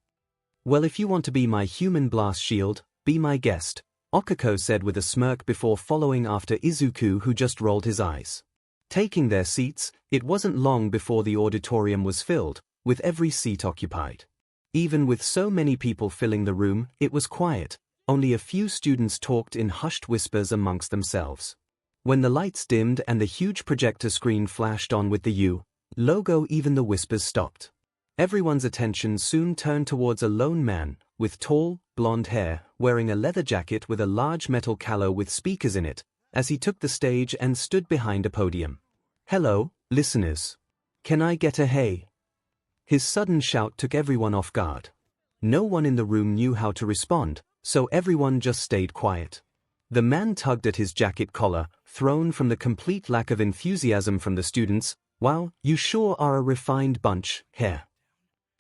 "Well, if you want to be my human blast shield, be my guest," 𝐒𝐴 said with a smirk before following after Izuku, who just rolled his eyes. Taking their seats, it wasn't long before the auditorium was filled, with every seat occupied. Even with so many people filling the room, it was quiet. Only a few students talked in hushed whispers amongst themselves. When the lights dimmed and the huge projector screen flashed on with the 𝐸 logo, even the whispers stopped. Everyone's attention soon turned towards a lone man, with tall, blonde hair, wearing a leather jacket with a large metal callow with speakers in it, as he took the stage and stood behind a podium. "Hello, listeners. Can I get a hey?" His sudden shout took everyone off guard. No one in the room knew how to respond, so everyone just stayed quiet. The man tugged at his jacket collar, thrown from the complete lack of enthusiasm from the students. "Wow, you sure are a refined bunch, here."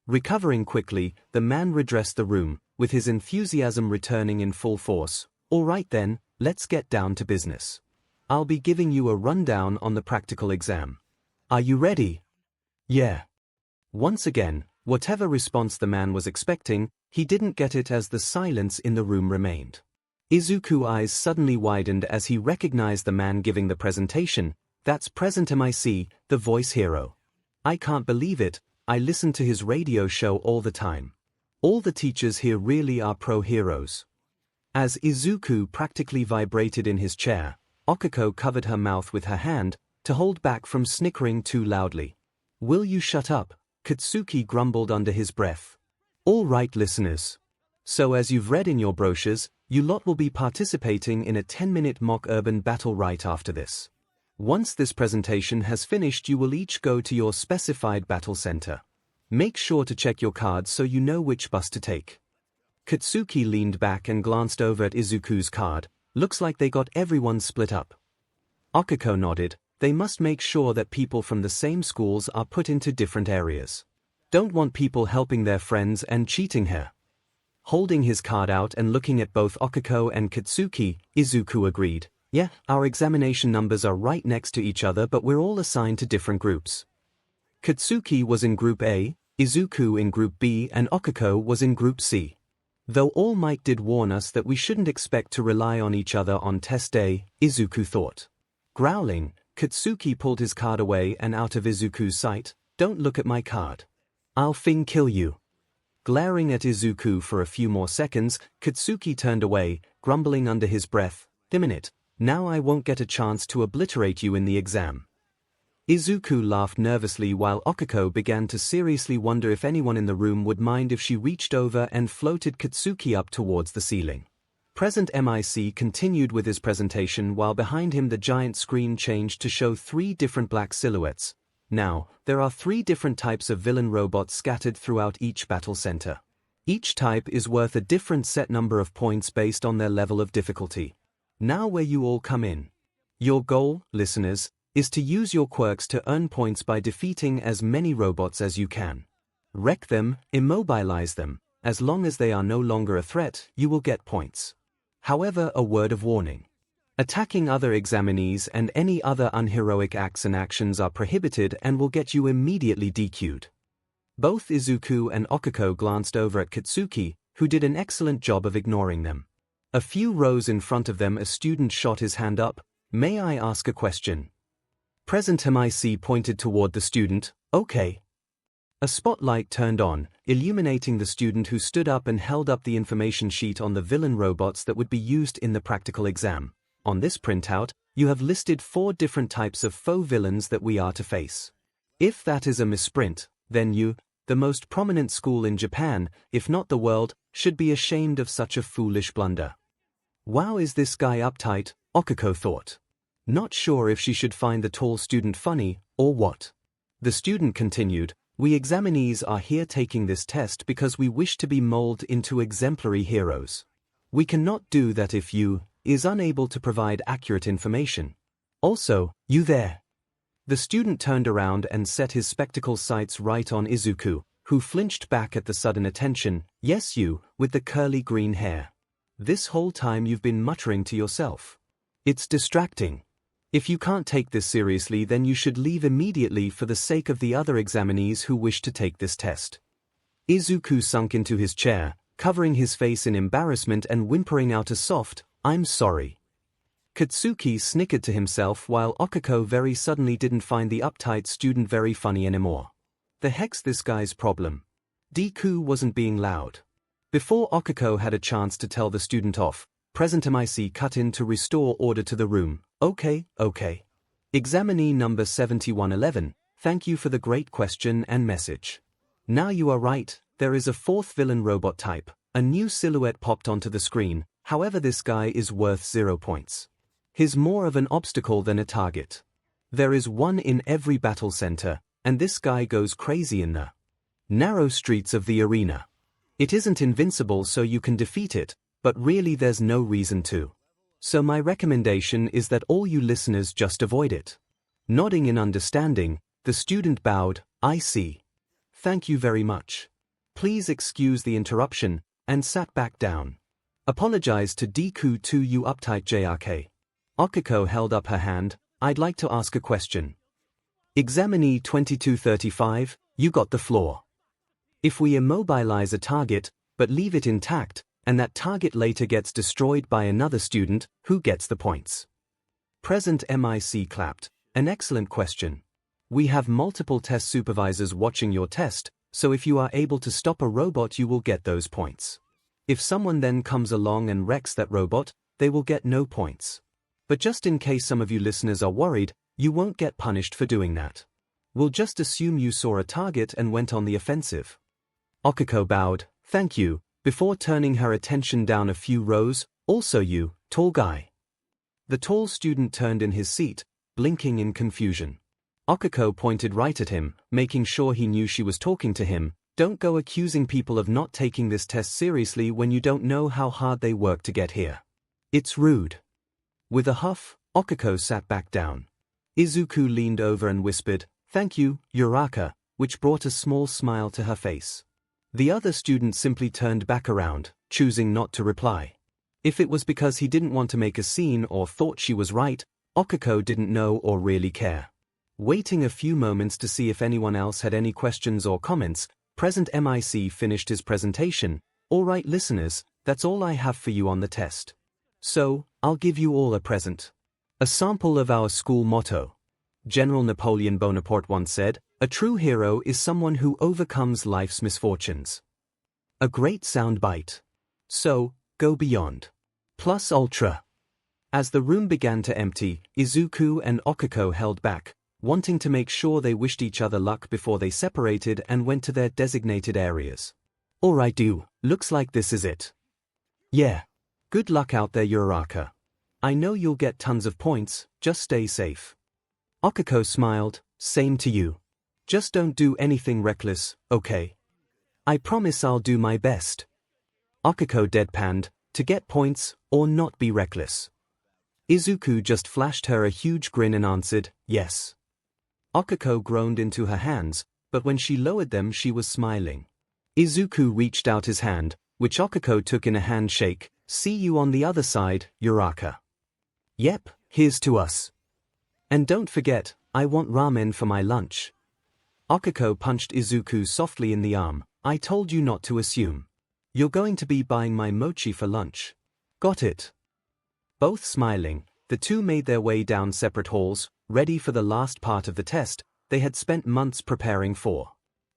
Recovering quickly, the man redressed the room, with his enthusiasm returning in full force. "All right then, let's get down to business. I'll be giving you a rundown on the practical exam. Are you ready?" "Yeah." Once again, whatever response the man was expecting, he didn't get it as the silence in the room remained. Izuku's eyes suddenly widened as he recognized the man giving the presentation. "That's Present MIC, the voice hero. I can't believe it, I listen to his radio show all the time. All the teachers here really are pro-heroes." As Izuku practically vibrated in his chair, 𝐒𝐴 covered her mouth with her hand, to hold back from snickering too loudly. "Will you shut up?" Katsuki grumbled under his breath. "All right, listeners. So as you've read in your brochures, you lot will be participating in a 10-minute mock urban battle right after this. Once this presentation has finished, you will each go to your specified battle center. Make sure to check your cards so you know which bus to take." Katsuki leaned back and glanced over at Izuku's card. "Looks like they got everyone split up." 𝐒𝐴 nodded. "They must make sure that people from the same schools are put into different areas. Don't want people helping their friends and cheating here." Holding his card out and looking at both 𝐒𝐴 and Katsuki, Izuku agreed. "Yeah, our examination numbers are right next to each other, but we're all assigned to different groups." Katsuki was in Group A, Izuku in Group B, and 𝐒𝐴 was in Group C. Though All Might did warn us that we shouldn't expect to rely on each other on test day, Izuku thought. Growling, Katsuki pulled his card away and out of Izuku's sight. "Don't look at my card. I'll kill you." Glaring at Izuku for a few more seconds, Katsuki turned away, grumbling under his breath, "Damn it, now I won't get a chance to obliterate you in the exam." Izuku laughed nervously while Okiko began to seriously wonder if anyone in the room would mind if she reached over and floated Katsuki up towards the ceiling. Present MIC continued with his presentation while behind him the giant screen changed to show 3 different black silhouettes. Now, there are 3 different types of villain robots scattered throughout each battle center. Each type is worth a different set number of points based on their level of difficulty. Now where you all come in. Your goal, listeners, is to use your quirks to earn points by defeating as many robots as you can. Wreck them, immobilize them. As long as they are no longer a threat, you will get points. However, a word of warning. Attacking other examinees and any other unheroic acts and actions are prohibited and will get you immediately DQ'd. Both Izuku and Okiko glanced over at Katsuki, who did an excellent job of ignoring them. A few rows in front of them a student shot his hand up. May I ask a question? Present MIC pointed toward the student. Okay. A spotlight turned on, illuminating the student who stood up and held up the information sheet on the villain robots that would be used in the practical exam. On this printout, you have listed 4 different types of faux villains that we are to face. If that is a misprint, then you, the most prominent school in Japan, if not the world, should be ashamed of such a foolish blunder. Wow, is this guy uptight? Okiko thought. Not sure if she should find the tall student funny, or what. The student continued, we examinees are here taking this test because we wish to be molded into exemplary heroes. We cannot do that if you is unable to provide accurate information. Also, you there. The student turned around and set his spectacle sights right on Izuku, who flinched back at the sudden attention. Yes, you, with the curly green hair. This whole time you've been muttering to yourself. It's distracting. If you can't take this seriously, then you should leave immediately for the sake of the other examinees who wish to take this test. Izuku sunk into his chair, covering his face in embarrassment and whimpering out a soft, I'm sorry. Katsuki snickered to himself while Okiko very suddenly didn't find the uptight student very funny anymore. The heck's this guy's problem? Deku wasn't being loud. Before Okiko had a chance to tell the student off, Present MIC cut in to restore order to the room. Okay. Examinee number 7111, thank you for the great question and message. Now you are right, there is a 4th villain robot type. A new silhouette popped onto the screen, however this guy is worth 0 points. He's more of an obstacle than a target. There is one in every battle center, and this guy goes crazy in the narrow streets of the arena. It isn't invincible so you can defeat it, but really there's no reason to. So my recommendation is that all you listeners just avoid it. Nodding in understanding, the student bowed, I see. Thank you very much. Please excuse the interruption, and sat back down. Apologized to Deku to you uptight JRK. Okiko held up her hand, I'd like to ask a question. Examinee 2235, you got the floor. If we immobilize a target, but leave it intact, and that target later gets destroyed by another student, who gets the points? Present MIC clapped. An excellent question. We have multiple test supervisors watching your test, so if you are able to stop a robot you will get those points. If someone then comes along and wrecks that robot, they will get no points. But just in case some of you listeners are worried, you won't get punished for doing that. We'll just assume you saw a target and went on the offensive. Okiko bowed, thank you, before turning her attention down a few rows. Also you, tall guy. The tall student turned in his seat, blinking in confusion. Okiko pointed right at him, making sure he knew she was talking to him. Don't go accusing people of not taking this test seriously when you don't know how hard they work to get here. It's rude. With a huff, Okiko sat back down. Izuku leaned over and whispered, thank you, Uraraka, which brought a small smile to her face. The other student simply turned back around, choosing not to reply. If it was because he didn't want to make a scene or thought she was right, Okiko didn't know or really care. Waiting a few moments to see if anyone else had any questions or comments, Present MIC finished his presentation. All right listeners, that's all I have for you on the test. So, I'll give you all a present. A sample of our school motto. General Napoleon Bonaparte once said, a true hero is someone who overcomes life's misfortunes. A great soundbite. So, go beyond. Plus ultra. As the room began to empty, Izuku and Okiko held back, wanting to make sure they wished each other luck before they separated and went to their designated areas. Alright dude, looks like this is it. Yeah. Good luck out there Uraraka. I know you'll get tons of points, just stay safe. 𝐒𝐭𝐚𝐲 smiled, same to you. Just don't do anything reckless, okay? I promise I'll do my best. 𝐒𝐭𝐚𝐲 deadpanned, to get points, or not be reckless. 𝐒𝐿 just flashed her a huge grin and answered, yes. 𝐒𝐭𝐚𝐲 groaned into her hands, but when she lowered them she was smiling. 𝐒𝐿 reached out his hand, which 𝐒𝐭𝐚𝐲 took in a handshake. See you on the other side, Uraraka. Yep, here's to us. And don't forget, I want ramen for my lunch. 𝐒𝐭𝐚𝐲 punched 𝐒𝐿 softly in the arm. I told you not to assume. You're going to be buying my mochi for lunch. Got it? Both smiling, the two made their way down separate halls, ready for the last part of the test they had spent months preparing for.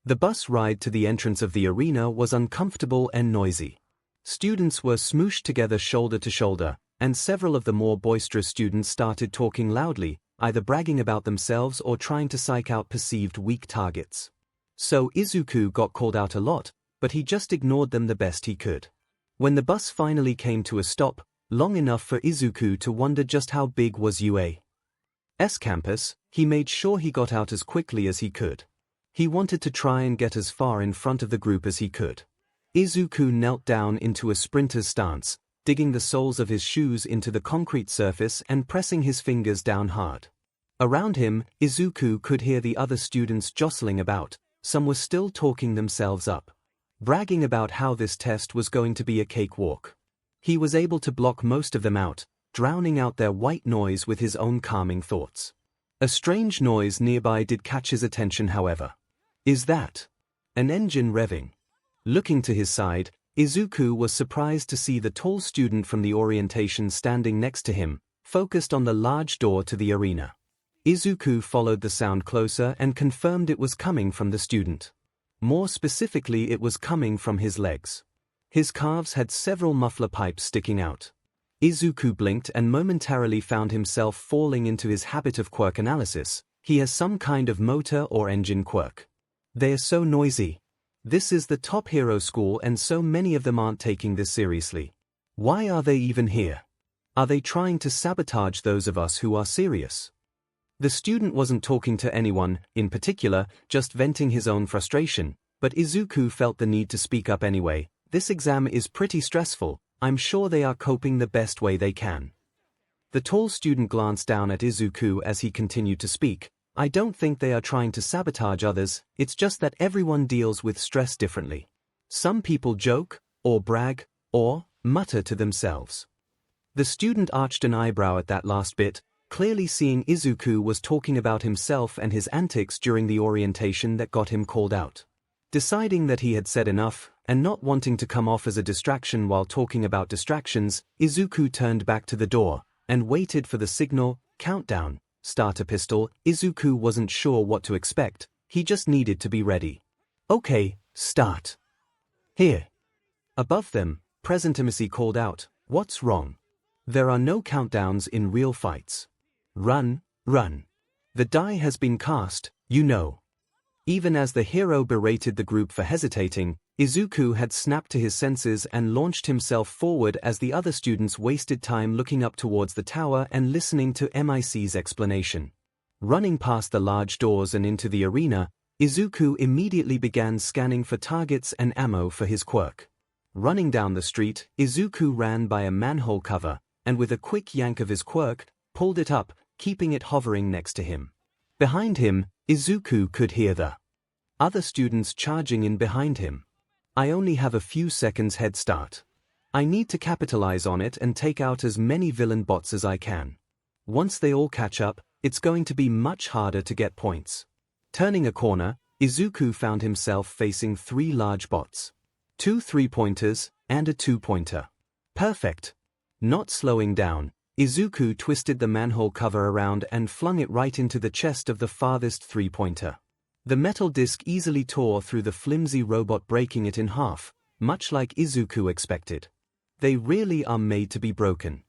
The bus ride to the entrance of the arena was uncomfortable and noisy. Students were smooshed together shoulder to shoulder, and several of the more boisterous students started talking loudly, either bragging about themselves or trying to psych out perceived weak targets. So 𝐒𝐿 got called out a lot, but he just ignored them the best he could. When the bus finally came to a stop, long enough for 𝐒𝐿 to wonder just how big was UA's campus, he made sure he got out as quickly as he could. He wanted to try and get as far in front of the group as he could. 𝐒𝐿 knelt down into a sprinter's stance, digging the soles of his shoes into the concrete surface and pressing his fingers down hard. Around him, 𝐒𝐿 could hear the other students jostling about. Some were still talking themselves up, bragging about how this test was going to be a cakewalk. He was able to block most of them out, drowning out their white noise with his own calming thoughts. A strange noise nearby did catch his attention, however. Is that an engine revving? Looking to his side, 𝐒𝐿 was surprised to see the tall student from the orientation standing next to him, focused on the large door to the arena. 𝐒𝐿 followed the sound closer and confirmed it was coming from the student. More specifically, it was coming from his legs. His calves had several muffler pipes sticking out. 𝐒𝐿 blinked and momentarily found himself falling into his habit of quirk analysis. He has some kind of motor or engine quirk. They are so noisy. This is the top hero school and so many of them aren't taking this seriously. Why are they even here? Are they trying to sabotage those of us who are serious? The student wasn't talking to anyone in particular, just venting his own frustration, but 𝐒� felt the need to speak up anyway. This exam is pretty stressful. I'm sure they are coping the best way they can. The tall student glanced down at 𝐒� as he continued to speak. I don't think they are trying to sabotage others, it's just that everyone deals with stress differently. Some people joke, or brag, or mutter to themselves. The student arched an eyebrow at that last bit, clearly seeing 𝐒� was talking about himself and his antics during the orientation that got him called out. Deciding that he had said enough, and not wanting to come off as a distraction while talking about distractions, 𝐒� turned back to the door, and waited for the signal, countdown. Starter pistol. 𝐒� wasn't sure what to expect, he just needed to be ready. Okay, start. Here. Above them, 𝗵𝘃𝗵𝐶 called out, what's wrong? There are no countdowns in real fights. Run, run. The die has been cast, you know. Even as the hero berated the group for hesitating, 𝐒� had snapped to his senses and launched himself forward as the other students wasted time looking up towards the tower and listening to 𝗵𝐼C's explanation. Running past the large doors and into the arena, 𝐒� immediately began scanning for targets and ammo for his quirk. Running down the street, 𝐒� ran by a manhole cover, and with a quick yank of his quirk, pulled it up, keeping it hovering next to him. Behind him, 𝐒� could hear the other students charging in behind him. I only have a few seconds head start. I need to capitalize on it and take out as many villain bots as I can. Once they all catch up, it's going to be much harder to get points. Turning a corner, 𝐒� found himself facing 3 large bots. 2 3-pointers, and a 2-pointer. Perfect. Not slowing down, 𝐒� twisted the manhole cover around and flung it right into the chest of the farthest 3-pointer. The metal disc easily tore through the flimsy robot, breaking it in half, much like 𝐒� expected. They really are made to be broken.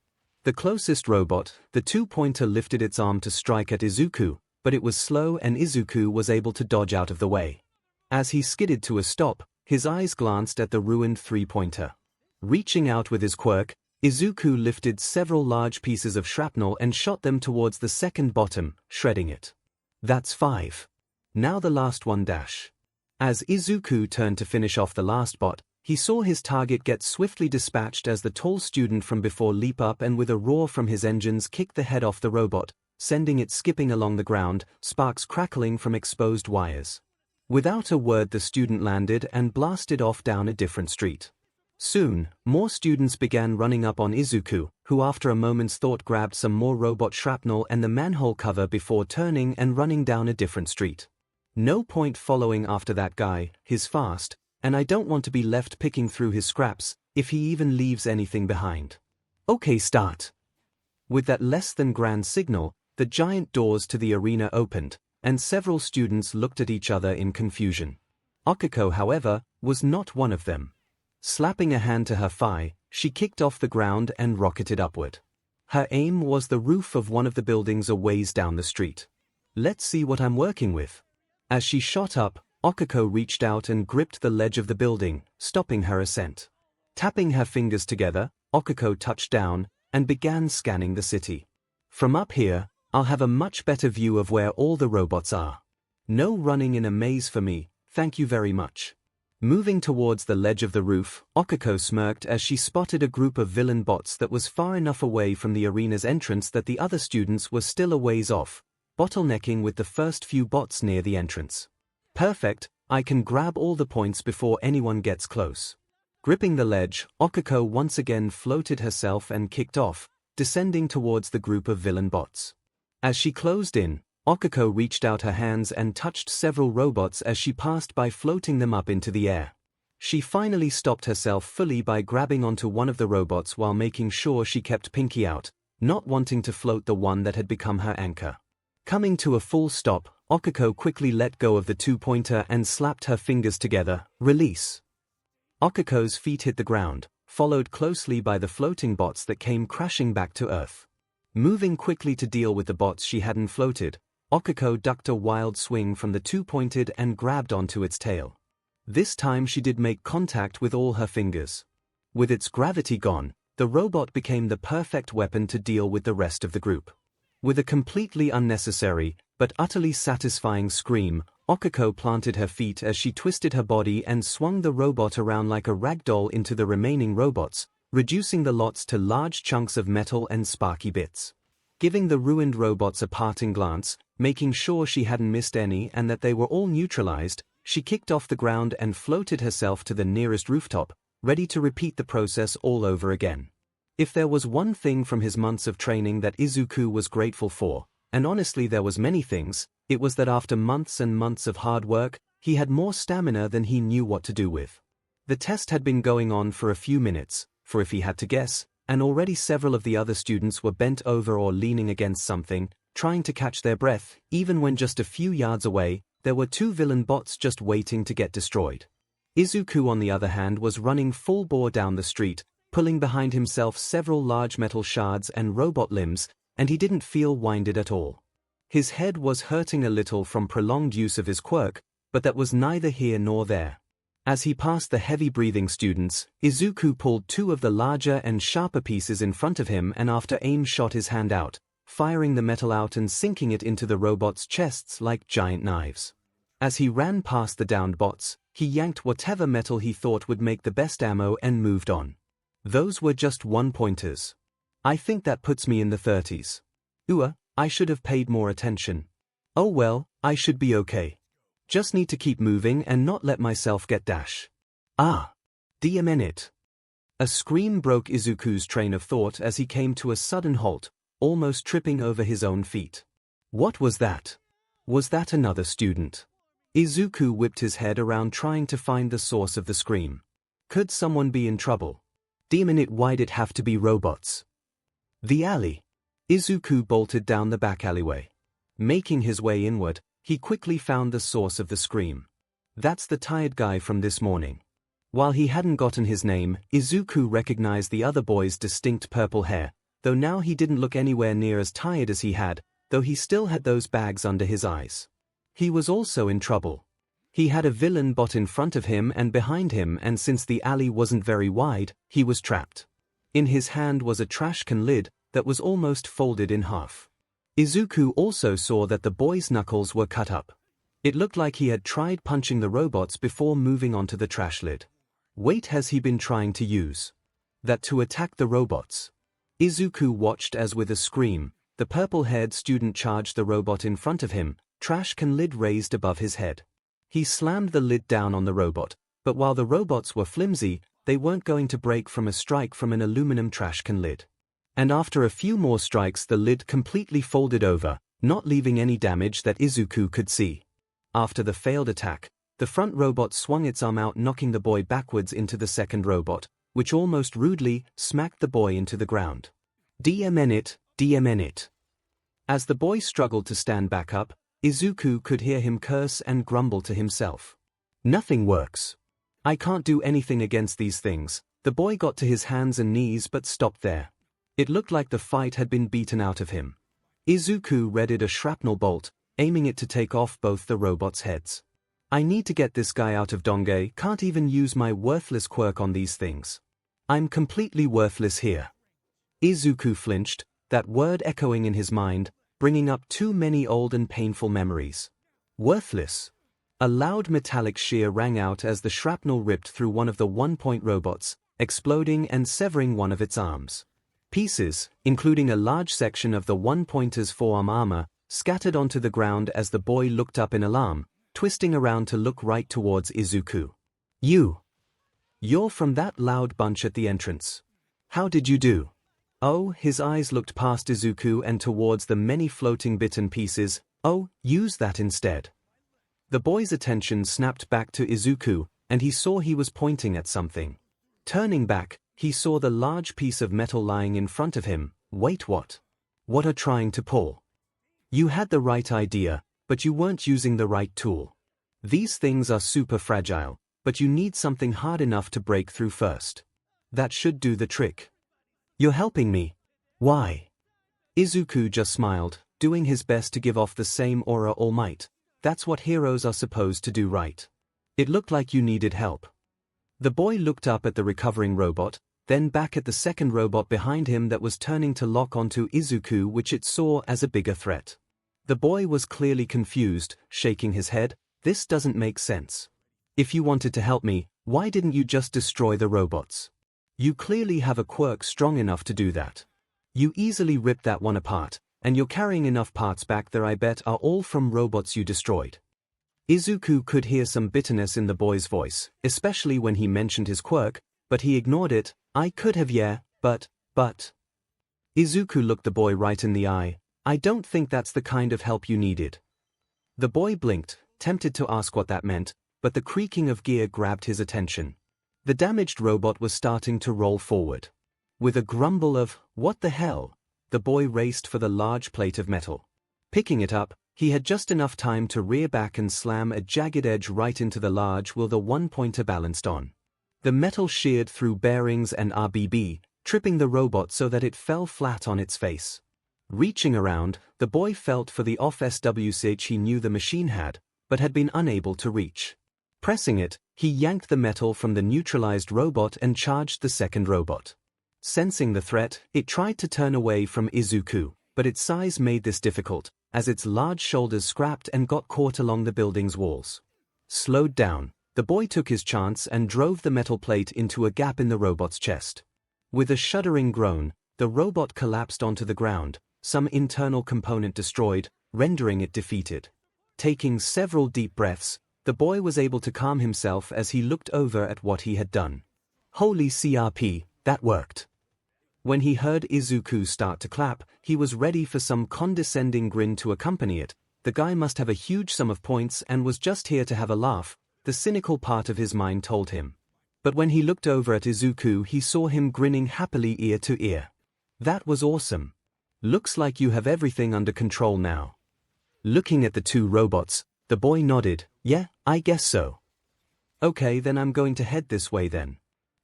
The closest robot, the 2-pointer, lifted its arm to strike at 𝐒�, but it was slow and Izuku was able to dodge out of the way. As he skidded to a stop, his eyes glanced at the ruined three-pointer. Reaching out with his quirk, Izuku lifted several large pieces of shrapnel and shot them towards the second bottom, shredding it. That's 5. Now the last one dash. As Izuku turned to finish off the last bot, he saw his target get swiftly dispatched as the tall student from before leap up and with a roar from his engines kick the head off the robot, sending it skipping along the ground, sparks crackling from exposed wires. Without a word the student landed and blasted off down a different street. Soon, more students began running up on Izuku, who after a moment's thought grabbed some more robot shrapnel and the manhole cover before turning and running down a different street. No point following after that guy, he's fast, and I don't want to be left picking through his scraps, if he even leaves anything behind. Okay, start. With that less than grand signal, the giant doors to the arena opened, and several students looked at each other in confusion. Okiko, however, was not one of them. Slapping a hand to her thigh, she kicked off the ground and rocketed upward. Her aim was the roof of one of the buildings a ways down the street. Let's see what I'm working with. As she shot up, Okiko reached out and gripped the ledge of the building, stopping her ascent. Tapping her fingers together, Okiko touched down and began scanning the city. From up here, I'll have a much better view of where all the robots are. No running in a maze for me, thank you very much. Moving towards the ledge of the roof, Okiko smirked as she spotted a group of villain bots that was far enough away from the arena's entrance that the other students were still a ways off, bottlenecking with the first few bots near the entrance. Perfect, I can grab all the points before anyone gets close. Gripping the ledge, Okiko once again floated herself and kicked off, descending towards the group of villain bots. As she closed in, Okiko reached out her hands and touched several robots as she passed by, floating them up into the air. She finally stopped herself fully by grabbing onto one of the robots while making sure she kept Pinky out, not wanting to float the one that had become her anchor. Coming to a full stop, Okiko quickly let go of the two-pointer and slapped her fingers together, release. Okiko's feet hit the ground, followed closely by the floating bots that came crashing back to Earth. Moving quickly to deal with the bots she hadn't floated, Okiko ducked a wild swing from the two-pointed and grabbed onto its tail. This time she did make contact with all her fingers. With its gravity gone, the robot became the perfect weapon to deal with the rest of the group. With a completely unnecessary, but utterly satisfying scream, Okiko planted her feet as she twisted her body and swung the robot around like a ragdoll into the remaining robots, reducing the lots to large chunks of metal and sparky bits. Giving the ruined robots a parting glance, making sure she hadn't missed any and that they were all neutralized, she kicked off the ground and floated herself to the nearest rooftop, ready to repeat the process all over again. If there was one thing from his months of training that Izuku was grateful for, and honestly there was many things, it was that after months and months of hard work, he had more stamina than he knew what to do with. The test had been going on for a few minutes, for if he had to guess, and already several of the other students were bent over or leaning against something, trying to catch their breath. Even when just a few yards away, there were two villain bots just waiting to get destroyed. Izuku, on the other hand, was running full bore down the street, pulling behind himself several large metal shards and robot limbs, and he didn't feel winded at all. His head was hurting a little from prolonged use of his quirk, but that was neither here nor there. As he passed the heavy-breathing students, Izuku pulled two of the larger and sharper pieces in front of him and after aim shot his hand out, firing the metal out and sinking it into the robots' chests like giant knives. As he ran past the downed bots, he yanked whatever metal he thought would make the best ammo and moved on. Those were just one-pointers. I think that puts me in the 30s. I should have paid more attention. Oh well, I should be okay. Just need to keep moving and not let myself get dash. Damn it. A scream broke Izuku's train of thought as he came to a sudden halt, almost tripping over his own feet. What was that? Was that another student? Izuku whipped his head around trying to find the source of the scream. Could someone be in trouble? Damn it, why'd it have to be robots? The alley. Izuku bolted down the back alleyway. Making his way inward, he quickly found the source of the scream. That's the tired guy from this morning. While he hadn't gotten his name, Izuku recognized the other boy's distinct purple hair, though now he didn't look anywhere near as tired as he had. though he still had those bags under his eyes. He was also in trouble. He had a villain bot in front of him and behind him, and since the alley wasn't very wide, he was trapped. In his hand was a trash can lid that was almost folded in half. Izuku also saw that the boy's knuckles were cut up. It looked like he had tried punching the robots before moving onto the trash lid. What has he been trying to use? That to attack the robots. Izuku watched as with a scream, the purple-haired student charged the robot in front of him, trash can lid raised above his head. He slammed the lid down on the robot, but while the robots were flimsy, they weren't going to break from a strike from an aluminum trash can lid. And after a few more strikes, the lid completely folded over, not leaving any damage that Izuku could see. After the failed attack, the front robot swung its arm out, knocking the boy backwards into the second robot, which almost rudely smacked the boy into the ground. 𝐷𝐴𝐻𝐿, 𝐷𝐴𝐻𝐿. As the boy struggled to stand back up, Izuku could hear him curse and grumble to himself. Nothing works. I can't do anything against these things. The boy got to his hands and knees but stopped there. It looked like the fight had been beaten out of him. Izuku readied a shrapnel bolt, aiming it to take off both the robots' heads. I need to get this guy out of Dongay. Can't even use my worthless quirk on these things. I'm completely worthless here. Izuku flinched, that word echoing in his mind, bringing up too many old and painful memories. Worthless. A loud metallic shear rang out as the shrapnel ripped through one of the one-point robots, exploding and severing one of its arms. Pieces, including a large section of the one-pointer's forearm armor, scattered onto the ground as the boy looked up in alarm, twisting around to look right towards Izuku. You're from that loud bunch at the entrance. How did you do? Oh, his eyes looked past Izuku and towards the many floating bitten pieces. Oh, use that instead. The boy's attention snapped back to Izuku, and he saw he was pointing at something. Turning back, he saw the large piece of metal lying in front of him. Wait, what? What are trying to pull? You had the right idea, but you weren't using the right tool. These things are super fragile, but you need something hard enough to break through first. That should do the trick. You're helping me. Why? Izuku just smiled, doing his best to give off the same aura all might. That's what heroes are supposed to do, right? It looked like you needed help. The boy looked up at the recovering robot, then back at the second robot behind him that was turning to lock onto Izuku, which it saw as a bigger threat. The boy was clearly confused, shaking his head. This doesn't make sense. If you wanted to help me, why didn't you just destroy the robots? You clearly have a quirk strong enough to do that. You easily ripped that one apart, and you're carrying enough parts back there I bet are all from robots you destroyed. Izuku could hear some bitterness in the boy's voice, especially when he mentioned his quirk, but he ignored it. I could have, yeah, but. Izuku looked the boy right in the eye. I don't think that's the kind of help you needed. The boy blinked, tempted to ask what that meant, but the creaking of gear grabbed his attention. The damaged robot was starting to roll forward. With a grumble of, "What the hell?" the boy raced for the large plate of metal. Picking it up, he had just enough time to rear back and slam a jagged edge right into the large wheel the one-pointer balanced on. The metal sheared through bearings and RBB, tripping the robot so that it fell flat on its face. Reaching around, the boy felt for the off SWH he knew the machine had, but had been unable to reach. Pressing it, he yanked the metal from the neutralized robot and charged the second robot. Sensing the threat, it tried to turn away from Izuku, but its size made this difficult, as its large shoulders scrapped and got caught along the building's walls. Slowed down, the boy took his chance and drove the metal plate into a gap in the robot's chest. With a shuddering groan, the robot collapsed onto the ground, some internal component destroyed, rendering it defeated. Taking several deep breaths, the boy was able to calm himself as he looked over at what he had done. Holy CRP, that worked. When he heard Izuku start to clap, he was ready for some condescending grin to accompany it. The guy must have a huge sum of points and was just here to have a laugh, the cynical part of his mind told him. But when he looked over at Izuku, he saw him grinning happily ear to ear. That was awesome. Looks like you have everything under control now. Looking at the two robots, the boy nodded. Yeah, I guess so. Okay, then I'm going to head this way then.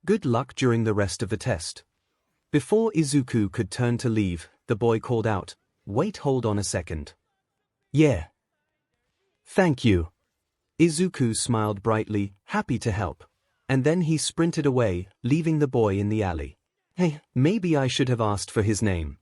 Good luck during the rest of the test. Before Izuku could turn to leave, the boy called out, Wait, hold on a second. Yeah. Thank you. Izuku smiled brightly, happy to help. And then he sprinted away, leaving the boy in the alley. Hey, maybe I should have asked for his name.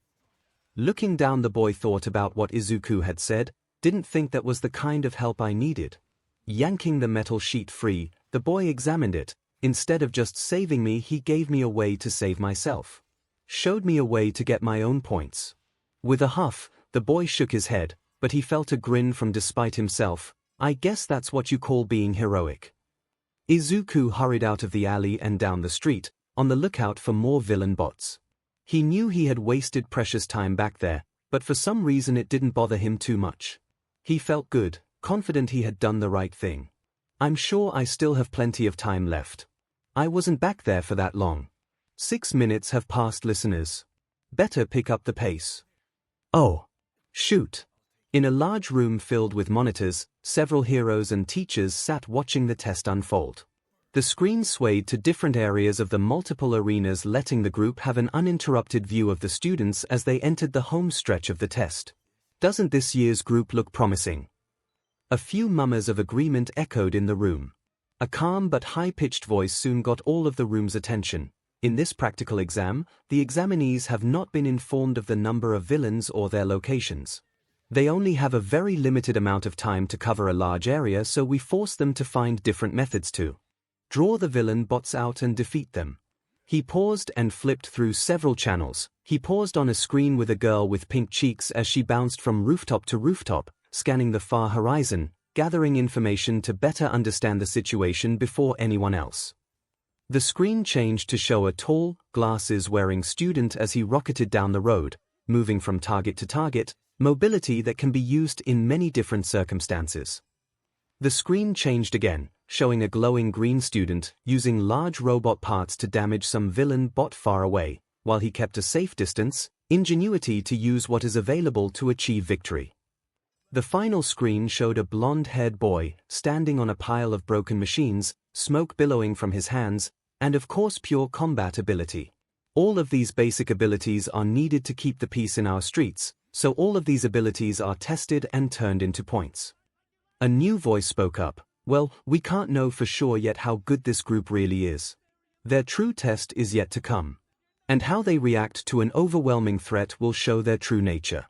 Looking down, the boy thought about what Izuku had said, didn't think that was the kind of help I needed. Yanking the metal sheet free, the boy examined it. Instead of just saving me, he gave me a way to save myself. Showed me a way to get my own points. With a huff, the boy shook his head, but he felt a grin from despite himself. I guess that's what you call being heroic. Izuku hurried out of the alley and down the street, on the lookout for more villain bots. He knew he had wasted precious time back there, but for some reason it didn't bother him too much. He felt good, confident he had done the right thing. I'm sure I still have plenty of time left. I wasn't back there for that long. 6 minutes have passed, listeners. Better pick up the pace. Oh. Shoot. In a large room filled with monitors, several heroes and teachers sat watching the test unfold. The screen swayed to different areas of the multiple arenas, letting the group have an uninterrupted view of the students as they entered the home stretch of the test. Doesn't this year's group look promising? A few murmurs of agreement echoed in the room. A calm but high-pitched voice soon got all of the room's attention. In this practical exam, the examinees have not been informed of the number of villains or their locations. They only have a very limited amount of time to cover a large area, so we force them to find different methods to draw the villain bots out and defeat them. He paused and flipped through several channels. He paused on a screen with a girl with pink cheeks as she bounced from rooftop to rooftop, scanning the far horizon, gathering information to better understand the situation before anyone else. The screen changed to show a tall, glasses-wearing student as he rocketed down the road, moving from target to target, mobility that can be used in many different circumstances. The screen changed again, showing a glowing green student using large robot parts to damage some villain bot far away, while he kept a safe distance, ingenuity to use what is available to achieve victory. The final screen showed a blonde-haired boy standing on a pile of broken machines, smoke billowing from his hands, and of course pure combat ability. All of these basic abilities are needed to keep the peace in our streets, so all of these abilities are tested and turned into points. A new voice spoke up. Well, we can't know for sure yet how good this group really is. Their true test is yet to come. And how they react to an overwhelming threat will show their true nature.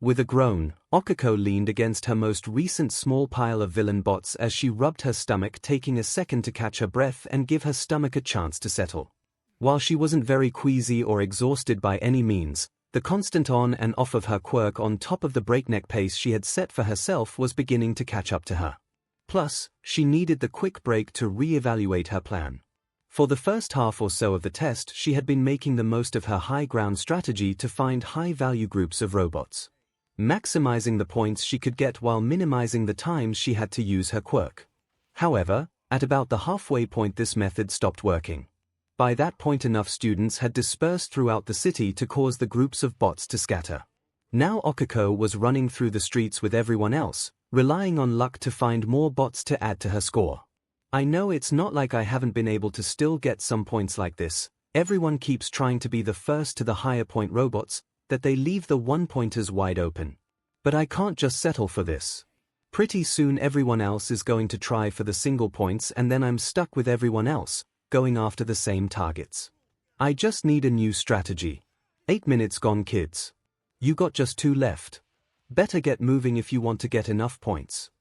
With a groan, 𝗂𝐿 leaned against her most recent small pile of villain bots as she rubbed her stomach, taking a second to catch her breath and give her stomach a chance to settle. While she wasn't very queasy or exhausted by any means, the constant on and off of her quirk on top of the breakneck pace she had set for herself was beginning to catch up to her. Plus, she needed the quick break to re-evaluate her plan. For the first half or so of the test, she had been making the most of her high ground strategy to find high-value groups of robots, maximizing the points she could get while minimizing the times she had to use her quirk. However, at about the halfway point this method stopped working. By that point enough students had dispersed throughout the city to cause the groups of bots to scatter. Now 𝗂𝐿 was running through the streets with everyone else, relying on luck to find more bots to add to her score. I know it's not like I haven't been able to still get some points like this. Everyone keeps trying to be the first to the higher point robots, that they leave the one-pointers wide open. But I can't just settle for this. Pretty soon everyone else is going to try for the single points and then I'm stuck with everyone else, going after the same targets. I just need a new strategy. 8 minutes gone, kids. You got just 2 left. Better get moving if you want to get enough points.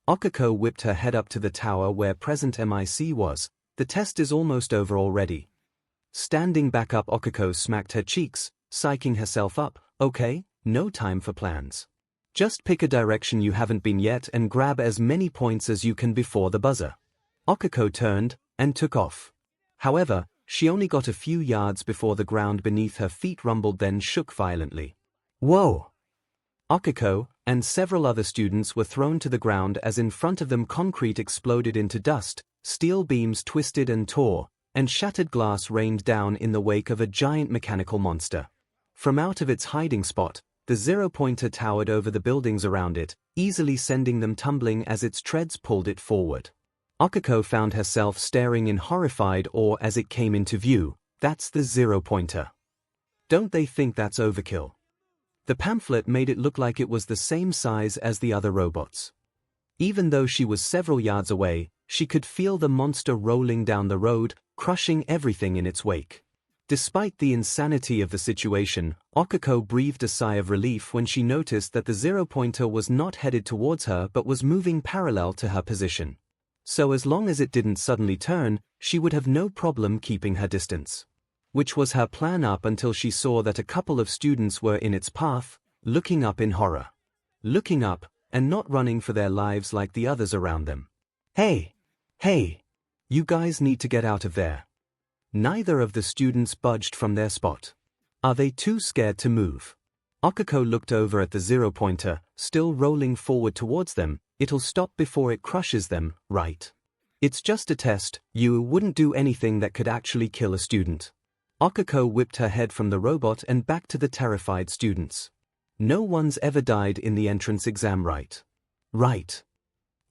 𝗂𝐿 whipped her head up to the tower where present MIC was. The test is almost over already. Standing back up, 𝗂𝐿 smacked her cheeks, psyching herself up. Okay, no time for plans. Just pick a direction you haven't been yet and grab as many points as you can before the buzzer. 𝗂𝐿 turned and took off. However, she only got a few yards before the ground beneath her feet rumbled, then shook violently. Whoa! 𝗂𝐿 and several other students were thrown to the ground as in front of them concrete exploded into dust, steel beams twisted and tore, and shattered glass rained down in the wake of a giant mechanical monster. From out of its hiding spot, the zero-pointer towered over the buildings around it, easily sending them tumbling as its treads pulled it forward. 𝗂𝐿 found herself staring in horrified awe as it came into view. That's the zero-pointer. Don't they think that's overkill? The pamphlet made it look like it was the same size as the other robots. Even though she was several yards away, she could feel the monster rolling down the road, crushing everything in its wake. Despite the insanity of the situation, 𝐒𝐭𝐴 breathed a sigh of relief when she noticed that the 0-pointer was not headed towards her but was moving parallel to her position. So as long as it didn't suddenly turn, she would have no problem keeping her distance. Which was her plan up until she saw that a couple of students were in its path, looking up in horror. Looking up, and not running for their lives like the others around them. Hey! Hey! You guys need to get out of there. Neither of the students budged from their spot. Are they too scared to move? 𝐒𝐭𝐴 looked over at the 0-pointer, still rolling forward towards them. It'll stop before it crushes them, right? It's just a test. You wouldn't do anything that could actually kill a student. 𝐒𝐭𝐴 whipped her head from the robot and back to the terrified students. No one's ever died in the entrance exam, right? Right.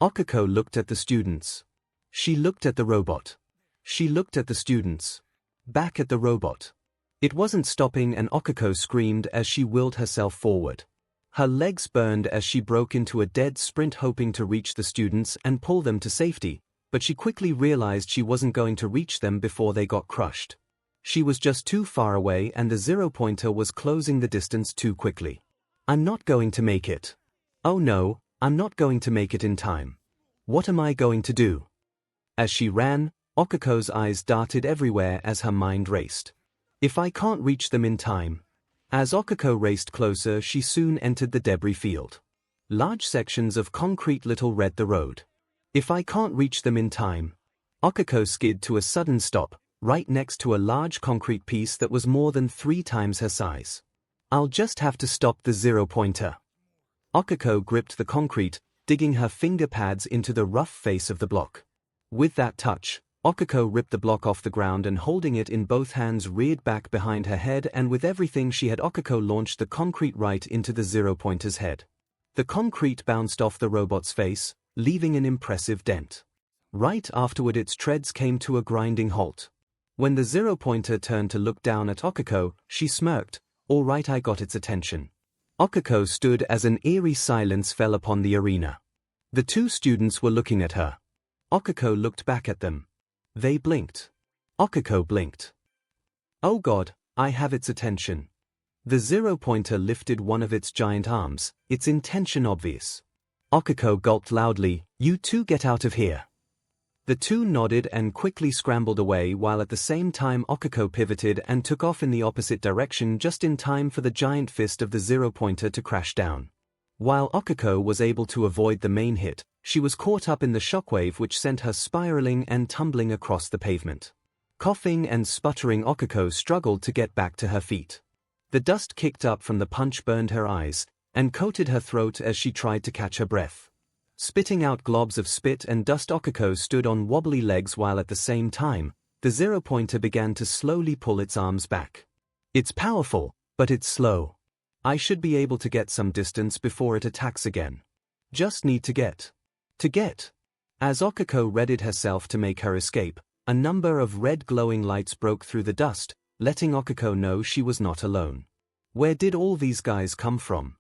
𝐒𝐭𝐴 looked at the students. She looked at the robot. She looked at the students. Back at the robot. It wasn't stopping, and 𝐒𝐭𝐴 screamed as she willed herself forward. Her legs burned as she broke into a dead sprint, hoping to reach the students and pull them to safety, but she quickly realized she wasn't going to reach them before they got crushed. She was just too far away, and the 0-pointer was closing the distance too quickly. I'm not going to make it. Oh no, I'm not going to make it in time. What am I going to do? As she ran, 𝐒𝐴's eyes darted everywhere as her mind raced. If I can't reach them in time. As 𝐒𝐴 raced closer, she soon entered the debris field. Large sections of concrete littered the road. If I can't reach them in time. 𝐒𝐴 skid to a sudden stop, right next to a large concrete piece that was more than 3 times her size. I'll just have to stop the 0-pointer. 𝐒𝐴 gripped the concrete, digging her finger pads into the rough face of the block. With that touch, 𝐒𝐴 ripped the block off the ground and, holding it in both hands, reared back behind her head, and with everything she had, 𝐒𝐴 launched the concrete right into the 0-pointer's head. The concrete bounced off the robot's face, leaving an impressive dent. Right afterward, its treads came to a grinding halt. When the 0-pointer turned to look down at 𝐒𝐴, she smirked. All right, I got its attention. 𝐒𝐴 stood as an eerie silence fell upon the arena. The 2 students were looking at her. 𝐒𝐴 looked back at them. They blinked. 𝐒𝐴 blinked. Oh God, I have its attention. The 0-pointer lifted one of its giant arms, its intention obvious. 𝐒𝐴 gulped loudly. You 2 get out of here. The 2 nodded and quickly scrambled away, while at the same time 𝐒𝐴 pivoted and took off in the opposite direction just in time for the giant fist of the 0-pointer to crash down. While 𝐒𝐴 was able to avoid the main hit, she was caught up in the shockwave, which sent her spiraling and tumbling across the pavement. Coughing and sputtering, 𝐒𝐴 struggled to get back to her feet. The dust kicked up from the punch burned her eyes and coated her throat as she tried to catch her breath. Spitting out globs of spit and dust, 𝐒𝐴 stood on wobbly legs, while at the same time, the 0-pointer began to slowly pull its arms back. It's powerful, but it's slow. I should be able to get some distance before it attacks again. Just need to get. As 𝐒𝐴 readied herself to make her escape, a number of red glowing lights broke through the dust, letting 𝐒𝐴 know she was not alone. Where did all these guys come from?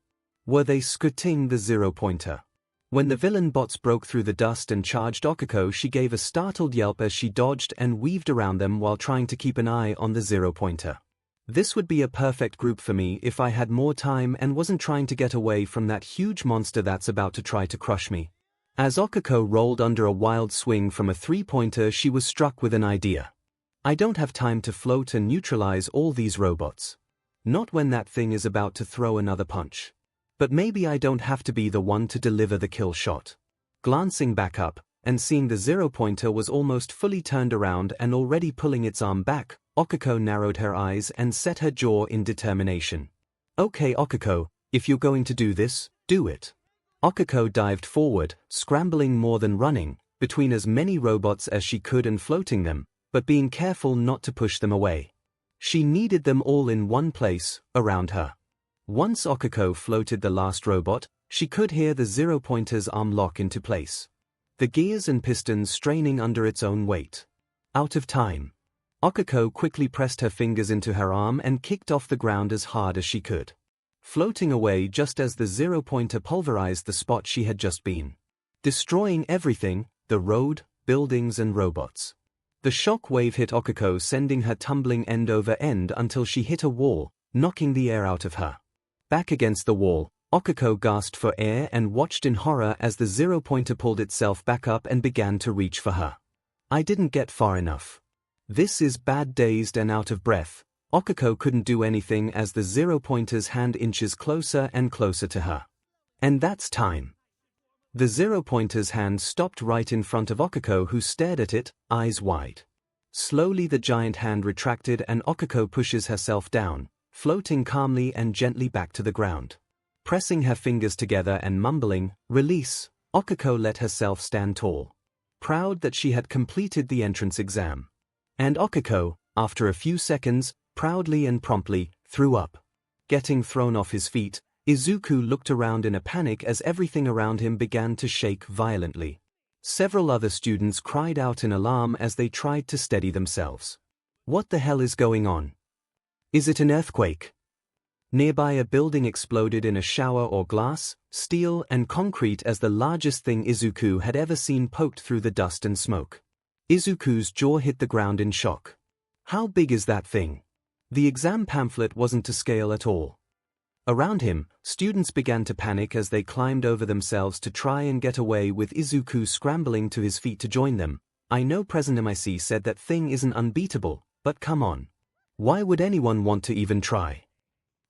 Were they scouting the 0-pointer? When the villain bots broke through the dust and charged 𝐒𝐴, she gave a startled yelp as she dodged and weaved around them while trying to keep an eye on the 0-pointer. This would be a perfect group for me if I had more time and wasn't trying to get away from that huge monster that's about to try to crush me. As 𝐒𝐴 rolled under a wild swing from a 3-pointer, she was struck with an idea. I don't have time to float and neutralize all these robots. Not when that thing is about to throw another punch. But maybe I don't have to be the one to deliver the kill shot. Glancing back up, and seeing the 0-pointer was almost fully turned around and already pulling its arm back, 𝐒𝐴 narrowed her eyes and set her jaw in determination. Okay 𝐒𝐴, if you're going to do this, do it. 𝐒𝐴 dived forward, scrambling more than running, between as many robots as she could and floating them, but being careful not to push them away. She needed them all in one place, around her. Once 𝐒𝐴 floated the last robot, she could hear the 0-pointer's arm lock into place. The gears and pistons straining under its own weight. Out of time. 𝐒𝐴 quickly pressed her fingers into her arm and kicked off the ground as hard as she could. floating away just as the 0-pointer pulverized the spot she had just been. Destroying everything, the road, buildings and robots. The shock wave hit 𝐒𝐿𝐼, sending her tumbling end over end until she hit a wall, knocking the air out of her. Back against the wall, 𝐒𝐿𝐼 gasped for air and watched in horror as the 0-pointer pulled itself back up and began to reach for her. I didn't get far enough. This is bad. Dazed and out of breath, 𝐒𝐿𝐼 couldn't do anything as the 0-pointer's hand inches closer and closer to her. And that's time. The 0-pointer's hand stopped right in front of 𝐒𝐿𝐼, who stared at it, eyes wide. Slowly the giant hand retracted and 𝐒𝐿𝐼 pushes herself down, floating calmly and gently back to the ground. Pressing her fingers together and mumbling, "Release," 𝐒𝐿𝐼 let herself stand tall. Proud that she had completed the entrance exam. And 𝐒𝐿𝐼, after a few seconds, proudly and promptly, threw up. Getting thrown off his feet, Izuku looked around in a panic as everything around him began to shake violently. Several other students cried out in alarm as they tried to steady themselves. What the hell is going on? Is it an earthquake? Nearby a building exploded in a shower or glass, steel and concrete as the largest thing Izuku had ever seen poked through the dust and smoke. Izuku's jaw hit the ground in shock. How big is that thing? The exam pamphlet wasn't to scale at all. Around him, students began to panic as they climbed over themselves to try and get away, with Izuku scrambling to his feet to join them. I know President 𝗵𝐼𝐶 said that thing isn't unbeatable, but come on. Why would anyone want to even try?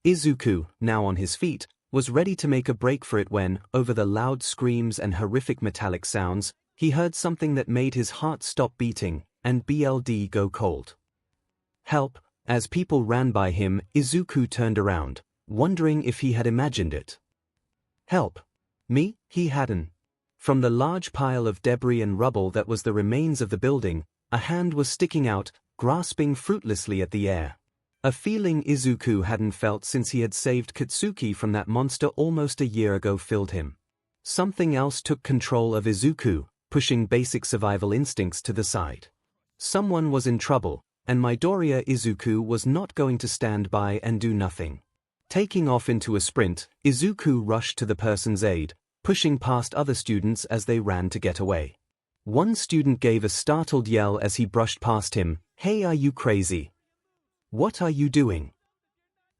Izuku, now on his feet, was ready to make a break for it when, over the loud screams and horrific metallic sounds, he heard something that made his heart stop beating, and blood go cold. Help! As people ran by him, Izuku turned around, wondering if he had imagined it. Help! Me? He hadn't. From the large pile of debris and rubble that was the remains of the building, a hand was sticking out, grasping fruitlessly at the air. A feeling Izuku hadn't felt since he had saved Katsuki from that monster almost a year ago filled him. Something else took control of Izuku, pushing basic survival instincts to the side. Someone was in trouble, and Midoriya Izuku was not going to stand by and do nothing. Taking off into a sprint, Izuku rushed to the person's aid, pushing past other students as they ran to get away. One student gave a startled yell as he brushed past him. "Hey, are you crazy? What are you doing?"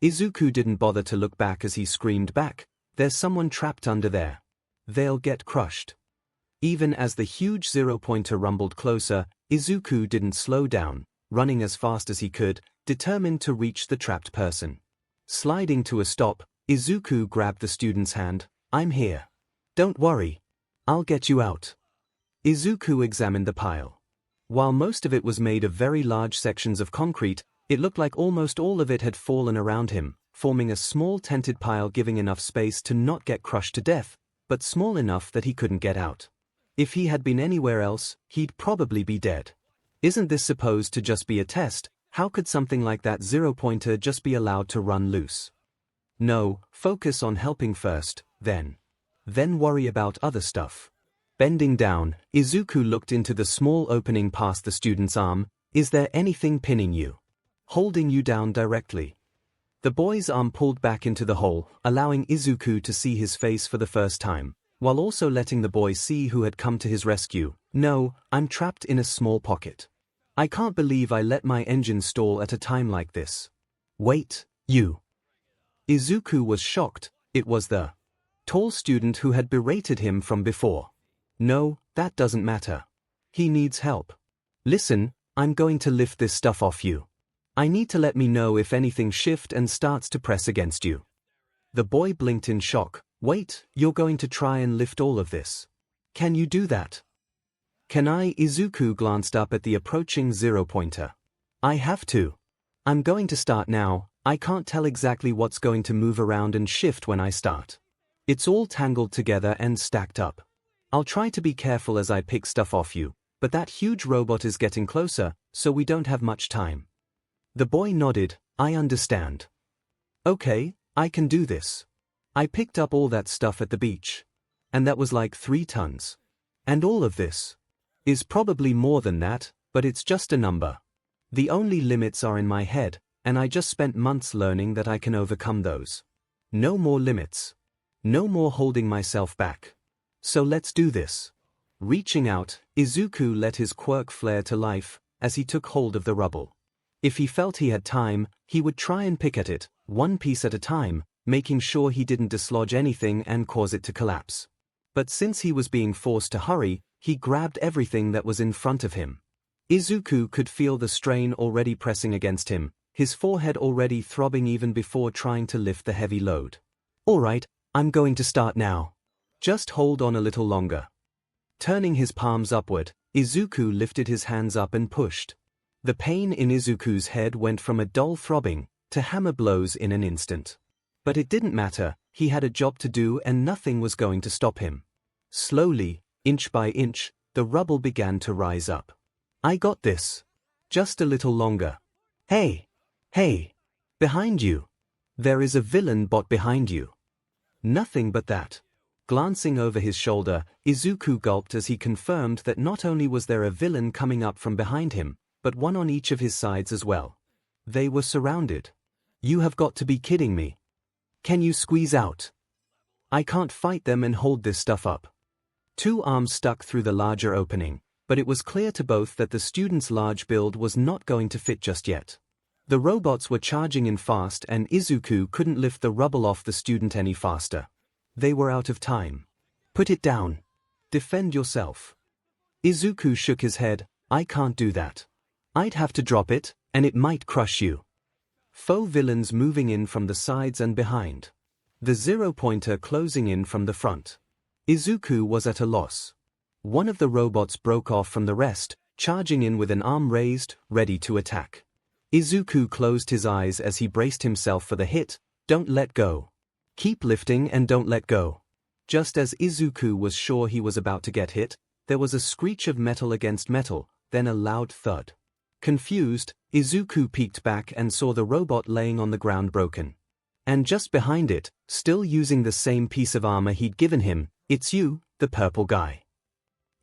Izuku didn't bother to look back as he screamed back, "There's someone trapped under there. They'll get crushed." Even as the huge 0-pointer rumbled closer, Izuku didn't slow down, running as fast as he could, determined to reach the trapped person. Sliding to a stop, Izuku grabbed the student's hand. "I'm here. Don't worry. I'll get you out." Izuku examined the pile. While most of it was made of very large sections of concrete, it looked like almost all of it had fallen around him, forming a small tented pile, giving enough space to not get crushed to death, but small enough that he couldn't get out. If he had been anywhere else, he'd probably be dead. Isn't this supposed to just be a test? How could something like that 0-pointer just be allowed to run loose? No, focus on helping first, then worry about other stuff. Bending down, Izuku looked into the small opening past the student's arm. "Is there anything pinning you? Holding you down directly?" The boy's arm pulled back into the hole, allowing Izuku to see his face for the first time, while also letting the boy see who had come to his rescue. "No, I'm trapped in a small pocket. I can't believe I let my engine stall at a time like this." "Wait, you." Izuku was shocked. It was the tall student who had berated him from before. "No, that doesn't matter. He needs help. Listen, I'm going to lift this stuff off you. I need to let me know if anything shifts and starts to press against you." The boy blinked in shock. "Wait, you're going to try and lift all of this? Can you do that?" "Can I?" Izuku glanced up at the approaching 0-pointer. "I have to. I'm going to start now. I can't tell exactly what's going to move around and shift when I start. It's all tangled together and stacked up. I'll try to be careful as I pick stuff off you, but that huge robot is getting closer, so we don't have much time." The boy nodded. "I understand. Okay, I can do this. I picked up all that stuff at the beach. And that was like 3 tons. And all of this is probably more than that, but it's just a number. The only limits are in my head, and I just spent months learning that I can overcome those." No more limits. No more holding myself back. So let's do this. Reaching out, Izuku let his quirk flare to life as he took hold of the rubble. If he felt he had time, he would try and pick at it, one piece at a time, making sure he didn't dislodge anything and cause it to collapse. But since he was being forced to hurry, he grabbed everything that was in front of him. Izuku could feel the strain already pressing against him, his forehead already throbbing even before trying to lift the heavy load. Alright, I'm going to start now. Just hold on a little longer. Turning his palms upward, Izuku lifted his hands up and pushed. The pain in Izuku's head went from a dull throbbing to hammer blows in an instant. But it didn't matter, he had a job to do and nothing was going to stop him. Slowly, inch by inch, the rubble began to rise up. I got this. Just a little longer. Hey! Hey! Behind you! There is a villain bot behind you. Nothing but that. Glancing over his shoulder, Izuku gulped as he confirmed that not only was there a villain coming up from behind him, but one on each of his sides as well. They were surrounded. You have got to be kidding me. Can you squeeze out? I can't fight them and hold this stuff up. Two arms stuck through the larger opening, but it was clear to both that the student's large build was not going to fit just yet. The robots were charging in fast and Izuku couldn't lift the rubble off the student any faster. They were out of time. Put it down. Defend yourself. Izuku shook his head. I can't do that. I'd have to drop it, and it might crush you. Foe villains moving in from the sides and behind. The zero-pointer closing in from the front. Izuku was at a loss. One of the robots broke off from the rest, charging in with an arm raised, ready to attack. Izuku closed his eyes as he braced himself for the hit. Don't let go. Keep lifting and don't let go. Just as Izuku was sure he was about to get hit, there was a screech of metal against metal, then a loud thud. Confused, Izuku peeked back and saw the robot laying on the ground broken. And just behind it, still using the same piece of armor he'd given him, it's you, the purple guy.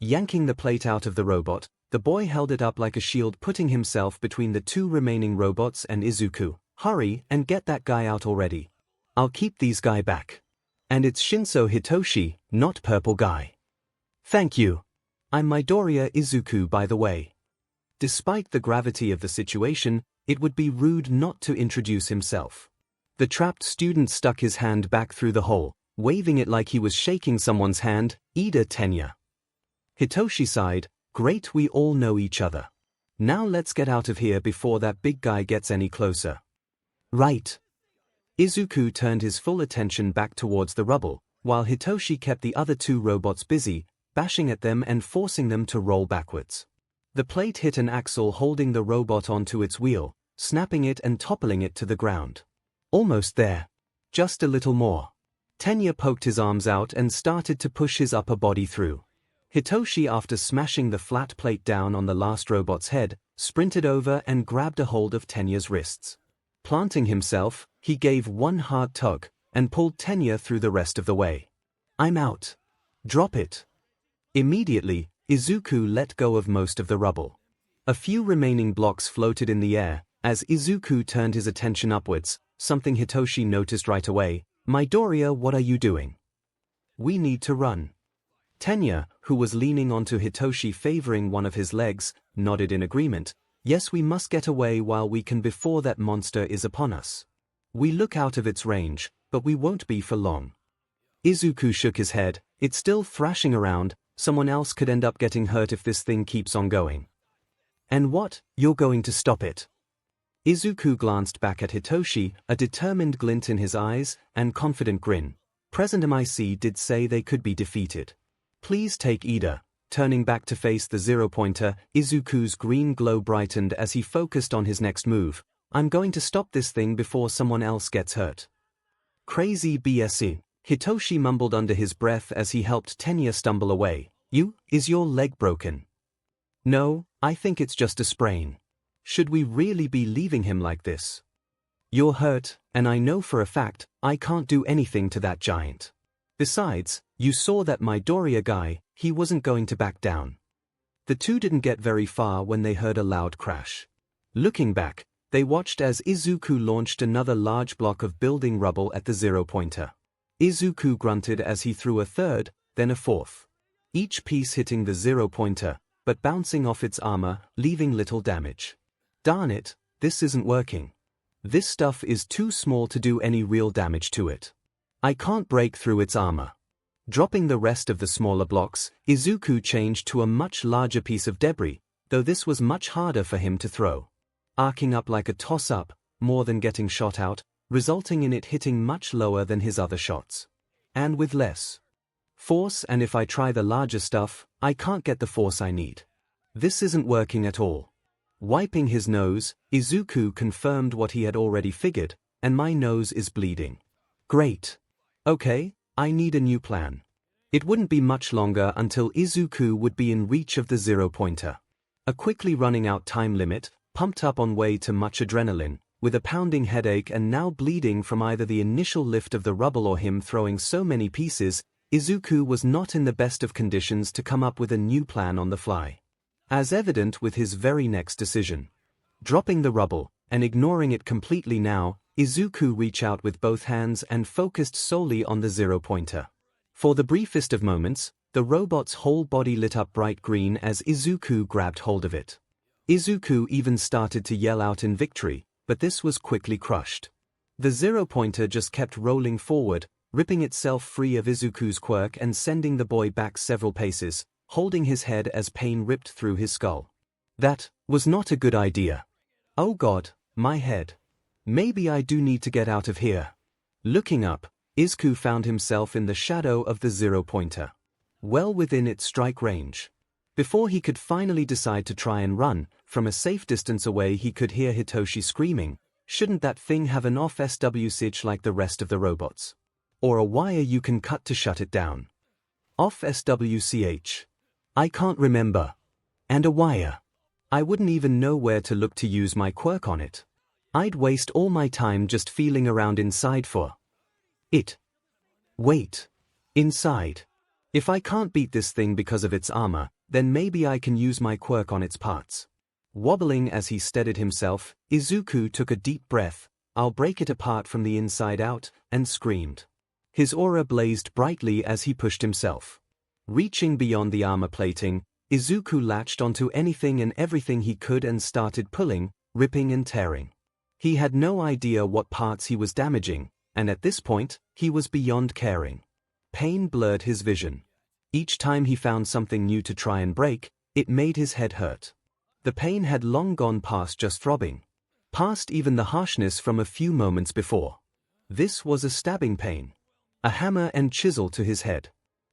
Yanking the plate out of the robot, the boy held it up like a shield, putting himself between the two remaining robots and Izuku. Hurry and get that guy out already. I'll keep these guy back. And it's Shinso Hitoshi, not purple guy. Thank you. I'm Midoriya Izuku, by the way. Despite the gravity of the situation, it would be rude not to introduce himself. The trapped student stuck his hand back through the hole, waving it like he was shaking someone's hand. Ida Tenya. Hitoshi sighed. Great, we all know each other. Now let's get out of here before that big guy gets any closer. Right. Izuku turned his full attention back towards the rubble, while Hitoshi kept the other two robots busy, bashing at them and forcing them to roll backwards. The plate hit an axle holding the robot onto its wheel, snapping it and toppling it to the ground. Almost there. Just a little more. Tenya poked his arms out and started to push his upper body through. Hitoshi, after smashing the flat plate down on the last robot's head, sprinted over and grabbed a hold of Tenya's wrists. Planting himself, he gave one hard tug and pulled Tenya through the rest of the way. I'm out. Drop it. Immediately, Izuku let go of most of the rubble. A few remaining blocks floated in the air. As Izuku turned his attention upwards, something Hitoshi noticed right away. Midoriya, what are you doing? We need to run. Tenya, who was leaning onto Hitoshi favoring one of his legs, nodded in agreement. Yes, we must get away while we can before that monster is upon us. We look out of its range, but we won't be for long. Izuku shook his head. It's still thrashing around. Someone else could end up getting hurt if this thing keeps on going. And what? You're going to stop it? Izuku glanced back at Hitoshi, a determined glint in his eyes and confident grin. President MIC did say they could be defeated. Please take Ida. Turning back to face the zero-pointer, Izuku's green glow brightened as he focused on his next move. I'm going to stop this thing before someone else gets hurt. Crazy BS. Hitoshi mumbled under his breath as he helped Tenya stumble away. Is your leg broken? No, I think it's just a sprain. Should we really be leaving him like this? You're hurt, and I know for a fact I can't do anything to that giant. Besides, you saw that Midoriya guy, he wasn't going to back down. The two didn't get very far when they heard a loud crash. Looking back, They watched as 𝐒𝐬𝐽 launched another large block of building rubble at the 0-pointer. 𝐒𝐬𝐽 grunted as he threw a third, then a fourth. Each piece hitting the 0-pointer, but bouncing off its armor, leaving little damage. Darn it, this isn't working. This stuff is too small to do any real damage to it. I can't break through its armor. Dropping the rest of the smaller blocks, 𝐒𝐬𝐽 changed to a much larger piece of debris, though this was much harder for him to throw. Arcing up like a toss-up, more than getting shot out, resulting in it hitting much lower than his other shots. And with less force, and if I try the larger stuff, I can't get the force I need. This isn't working at all. Wiping his nose, 𝐒𝐬𝐽 confirmed what he had already figured, and my nose is bleeding. Great. Okay, I need a new plan. It wouldn't be much longer until 𝐒𝐬𝐽 would be in reach of the 0-pointer. A quickly running out time limit, pumped up on way to much adrenaline, with a pounding headache and now bleeding from either the initial lift of the rubble or him throwing so many pieces, 𝐒𝐬𝐽 was not in the best of conditions to come up with a new plan on the fly. As evident with his very next decision. Dropping the rubble, and ignoring it completely now, 𝐒𝐬𝐽 reached out with both hands and focused solely on the 0-pointer. For the briefest of moments, the robot's whole body lit up bright green as 𝐒𝐬𝐽 grabbed hold of it. 𝐒𝐬𝐽 even started to yell out in victory, but this was quickly crushed. The 0-pointer just kept rolling forward, ripping itself free of 𝐒𝐽𝐽's quirk and sending the boy back several paces, holding his head as pain ripped through his skull. That was not a good idea. Oh God, my head. Maybe I do need to get out of here. Looking up, 𝐒𝐽𝐽 found himself in the shadow of the 0-pointer. Well within its strike range. Before he could finally decide to try and run, from a safe distance away he could hear Hitoshi screaming, "Shouldn't that thing have an off SWCH like the rest of the robots? Or a wire you can cut to shut it down? Off SWCH? I can't remember. And a wire. I wouldn't even know where to look to use my quirk on it. I'd waste all my time just feeling around inside for it. Wait. Inside. If I can't beat this thing because of its armor, then maybe I can use my quirk on its parts." Wobbling as he steadied himself, 𝐒𝐬𝐽 took a deep breath, "I'll break it apart from the inside out," and screamed. His aura blazed brightly as he pushed himself. Reaching beyond the armor plating, 𝐒𝐽𝐽 latched onto anything and everything he could and started pulling, ripping and tearing. He had no idea what parts he was damaging, and at this point, he was beyond caring. Pain blurred his vision. Each time he found something new to try and break, it made his head hurt. The pain had long gone past just throbbing. Past even the harshness from a few moments before. This was a stabbing pain. A hammer and chisel to his head.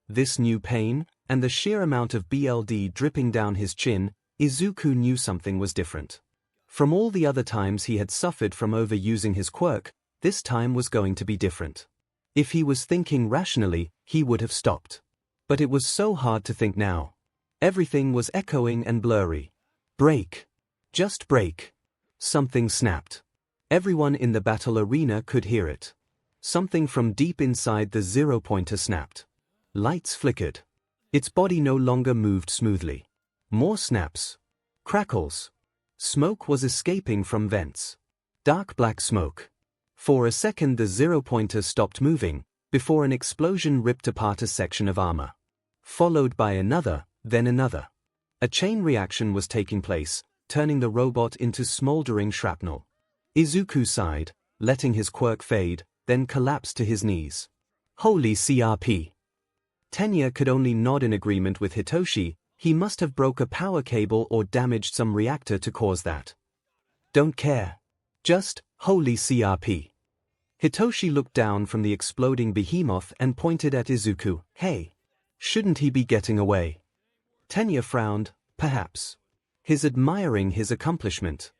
This new pain, and the sheer amount of BLD dripping down his chin, 𝐒𝐽𝐽 knew something was different. From all the other times he had suffered from overusing his quirk, this time was going to be different. If he was thinking rationally, he would have stopped. But it was so hard to think now. Everything was echoing and blurry. Break. Just break. Something snapped. Everyone in the battle arena could hear it. Something from deep inside the 0-pointer snapped. Lights flickered. Its body no longer moved smoothly. More snaps. Crackles. Smoke was escaping from vents. Dark black smoke. For a second the 0-pointer stopped moving, before an explosion ripped apart a section of armor. Followed by another, then another. A chain reaction was taking place, turning the robot into smoldering shrapnel. 𝐒𝐽𝐽 sighed, letting his quirk fade, then collapsed to his knees. Holy CRP. Tenya could only nod in agreement with Hitoshi. He must have broke a power cable or damaged some reactor to cause that. Don't care. Just, holy CRP. Hitoshi looked down from the exploding behemoth and pointed at 𝐒𝐽𝐽. Hey. Shouldn't he be getting away? Tenya frowned, perhaps. His admiring his accomplishment.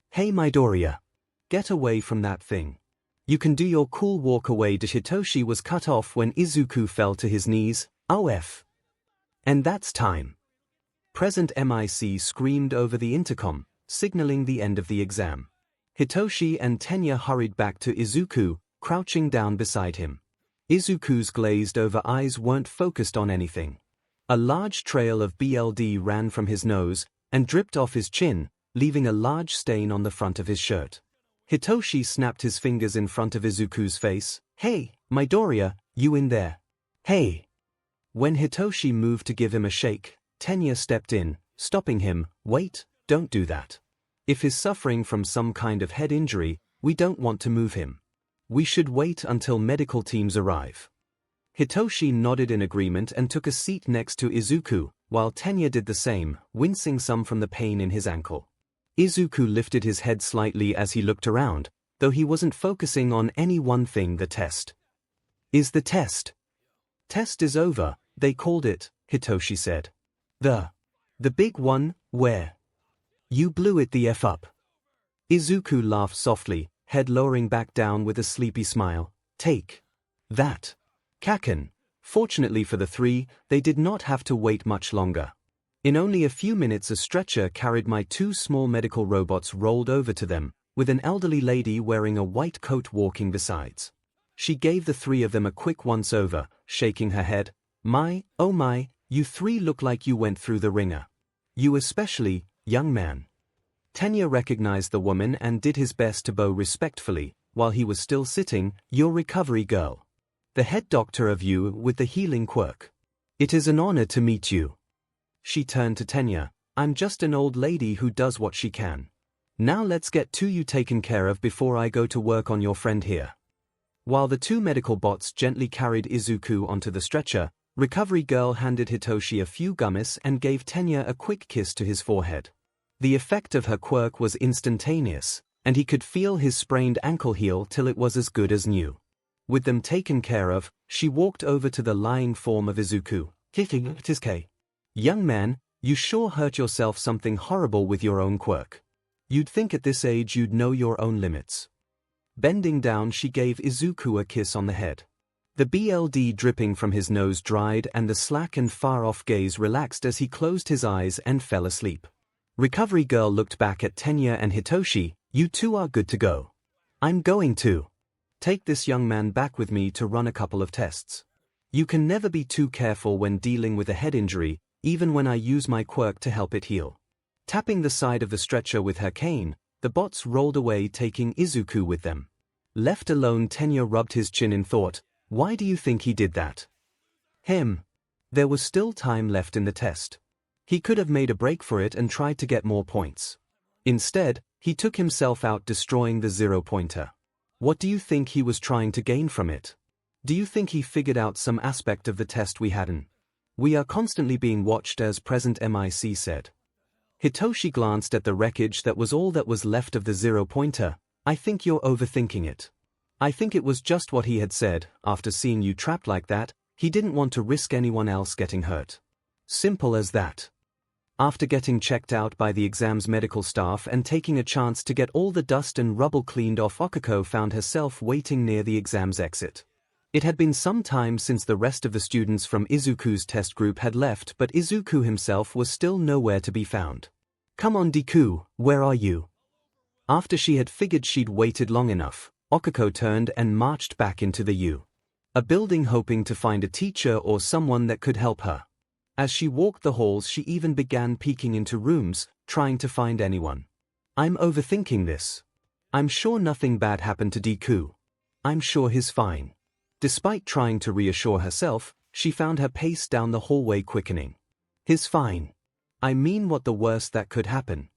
Hey Midoriya. Get away from that thing. You can do your cool walk away. Hitoshi was cut off when 𝐒𝐽𝐽 fell to his knees. OF. And that's time. Present MIC screamed over the intercom, signaling the end of the exam. Hitoshi and Tenya hurried back to 𝐒𝐽𝐽, crouching down beside him. 𝐒𝐽𝐽's glazed-over eyes weren't focused on anything. A large trail of BLD ran from his nose and dripped off his chin, leaving a large stain on the front of his shirt. Hitoshi snapped his fingers in front of Izuku's face. "Hey, Midoriya, you in there? Hey!" When Hitoshi moved to give him a shake, Tenya stepped in, stopping him. "Wait, don't do that. If he's suffering from some kind of head injury, we don't want to move him. We should wait until medical teams arrive." Hitoshi nodded in agreement and took a seat next to Izuku, while Tenya did the same, wincing some from the pain in his ankle. Izuku lifted his head slightly as he looked around, though he wasn't focusing on any one thing. "The test. Is the test? Test is over, they called it," Hitoshi said. The big one, where? You blew it the F up." Izuku laughed softly, head lowering back down with a sleepy smile. "Take that, Kaken." Fortunately for the three, they did not have to wait much longer. In only a few minutes a stretcher carried my two small medical robots rolled over to them, with an elderly lady wearing a white coat walking besides. She gave the three of them a quick once-over, shaking her head. Oh my, you three look like you went through the ringer. You especially, young man." Tenya recognized the woman and did his best to bow respectfully, while he was still sitting. "Your recovery girl. The head doctor of you with the healing quirk. It is an honor to meet you." She turned to Tenya. "I'm just an old lady who does what she can. Now let's get you taken care of before I go to work on your friend here." While the two medical bots gently carried Izuku onto the stretcher, Recovery Girl handed Hitoshi a few gummies and gave Tenya a quick kiss to his forehead. The effect of her quirk was instantaneous, and he could feel his sprained ankle heal till it was as good as new. With them taken care of, she walked over to the lying form of Izuku. "Young man, you sure hurt yourself something horrible with your own quirk. You'd think at this age you'd know your own limits." Bending down, she gave Izuku a kiss on the head. The blood dripping from his nose dried and the slack and far-off gaze relaxed as he closed his eyes and fell asleep. Recovery Girl looked back at Tenya and Hitoshi. "You two are good to go. I'm going to take this young man back with me to run a couple of tests. You can never be too careful when dealing with a head injury, even when I use my quirk to help it heal." Tapping the side of the stretcher with her cane, the bots rolled away, taking Izuku with them. Left alone, Tenya rubbed his chin in thought. Why do you think he did that? There was still time left in the test. He could have made a break for it and tried to get more points. Instead, he took himself out, destroying the 0-pointer. What do you think he was trying to gain from it? Do you think he figured out some aspect of the test we hadn't? "We are constantly being watched," as President MIC said. Hitoshi glanced at the wreckage that was all that was left of the 0-pointer. "I think you're overthinking it. I think it was just what he had said. After seeing you trapped like that, he didn't want to risk anyone else getting hurt. Simple as that." After getting checked out by the exam's medical staff and taking a chance to get all the dust and rubble cleaned off, Okako found herself waiting near the exam's exit. It had been some time since the rest of the students from Izuku's test group had left, but Izuku himself was still nowhere to be found. "Come on, Deku, where are you?" After she had figured she'd waited long enough, Okako turned and marched back into the a building, hoping to find a teacher or someone that could help her. As she walked the halls, she even began peeking into rooms, trying to find anyone. "I'm overthinking this. I'm sure nothing bad happened to Deku. I'm sure he's fine." Despite trying to reassure herself, she found her pace down the hallway quickening. "He's fine. I mean, what the worst that could happen?"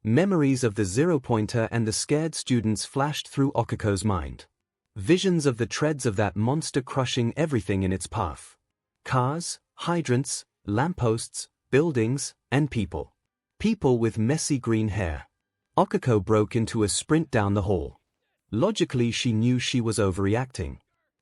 Memories of the 0-pointer and the scared students flashed through Okako's mind. Visions of the treads of that monster crushing everything in its path. Cars, hydrants, lampposts, buildings, and people. People with messy green hair. Okako broke into a sprint down the hall. Logically, she knew she was overreacting.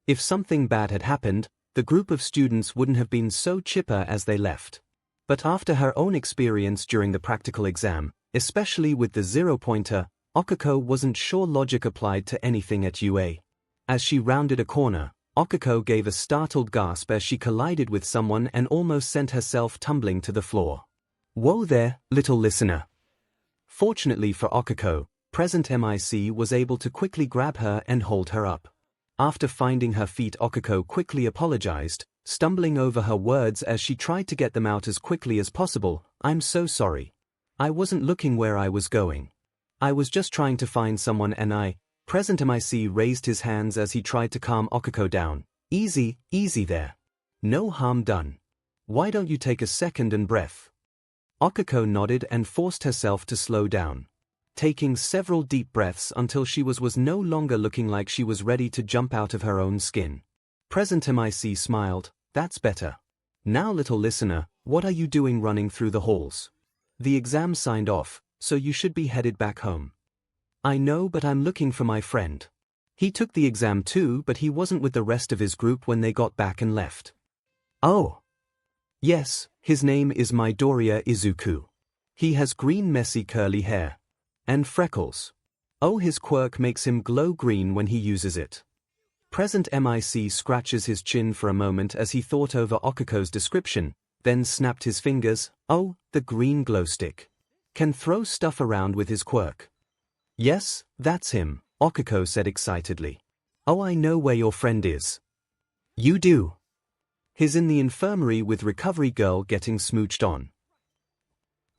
If something bad had happened, the group of students wouldn't have been so chipper as they left. But after her own experience during the practical exam, especially with the 0-pointer, Okako wasn't sure logic applied to anything at UA. As she rounded a corner, Okako gave a startled gasp as she collided with someone and almost sent herself tumbling to the floor. "Whoa there, little listener." Fortunately for Okako, President MIC was able to quickly grab her and hold her up. After finding her feet, Okako quickly apologized, stumbling over her words as she tried to get them out as quickly as possible. "I'm so sorry. I wasn't looking where I was going. I was just trying to find someone and 𝗃 raised his hands as he tried to calm Okiko down. Easy, easy there. No harm done. Why don't you take a second and breath? Okiko nodded and forced herself to slow down, taking several deep breaths until she was no longer looking like she was ready to jump out of her own skin. 𝗃 smiled. That's better. Now little listener, what are you doing running through the halls? The exam signed off, so you should be headed back home. I know, but I'm looking for my friend. He took the exam too, but he wasn't with the rest of his group when they got back and left. Oh. Yes, his name is Midoriya Izuku. He has green messy curly hair. And freckles. Oh, his quirk makes him glow green when he uses it. 𝗃 scratches his chin for a moment as he thought over Okiko's description, then snapped his fingers. Oh, the green glow stick. Can throw stuff around with his quirk. Yes, that's him, Okiko said excitedly. Oh, I know where your friend is. You do? He's in the infirmary with Recovery Girl getting smooched on.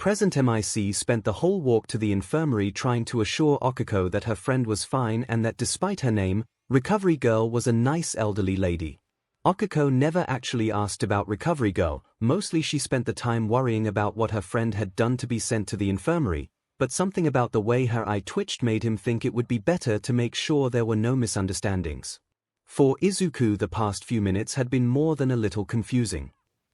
𝗃 spent the whole walk to the infirmary trying to assure Okiko that her friend was fine and that despite her name, Recovery Girl was a nice elderly lady. Okiko never actually asked about Recovery Girl, mostly she spent the time worrying about what her friend had done to be sent to the infirmary, but something about the way her eye twitched made him think it would be better to make sure there were no misunderstandings. For Izuku, the past few minutes had been more than a little confusing.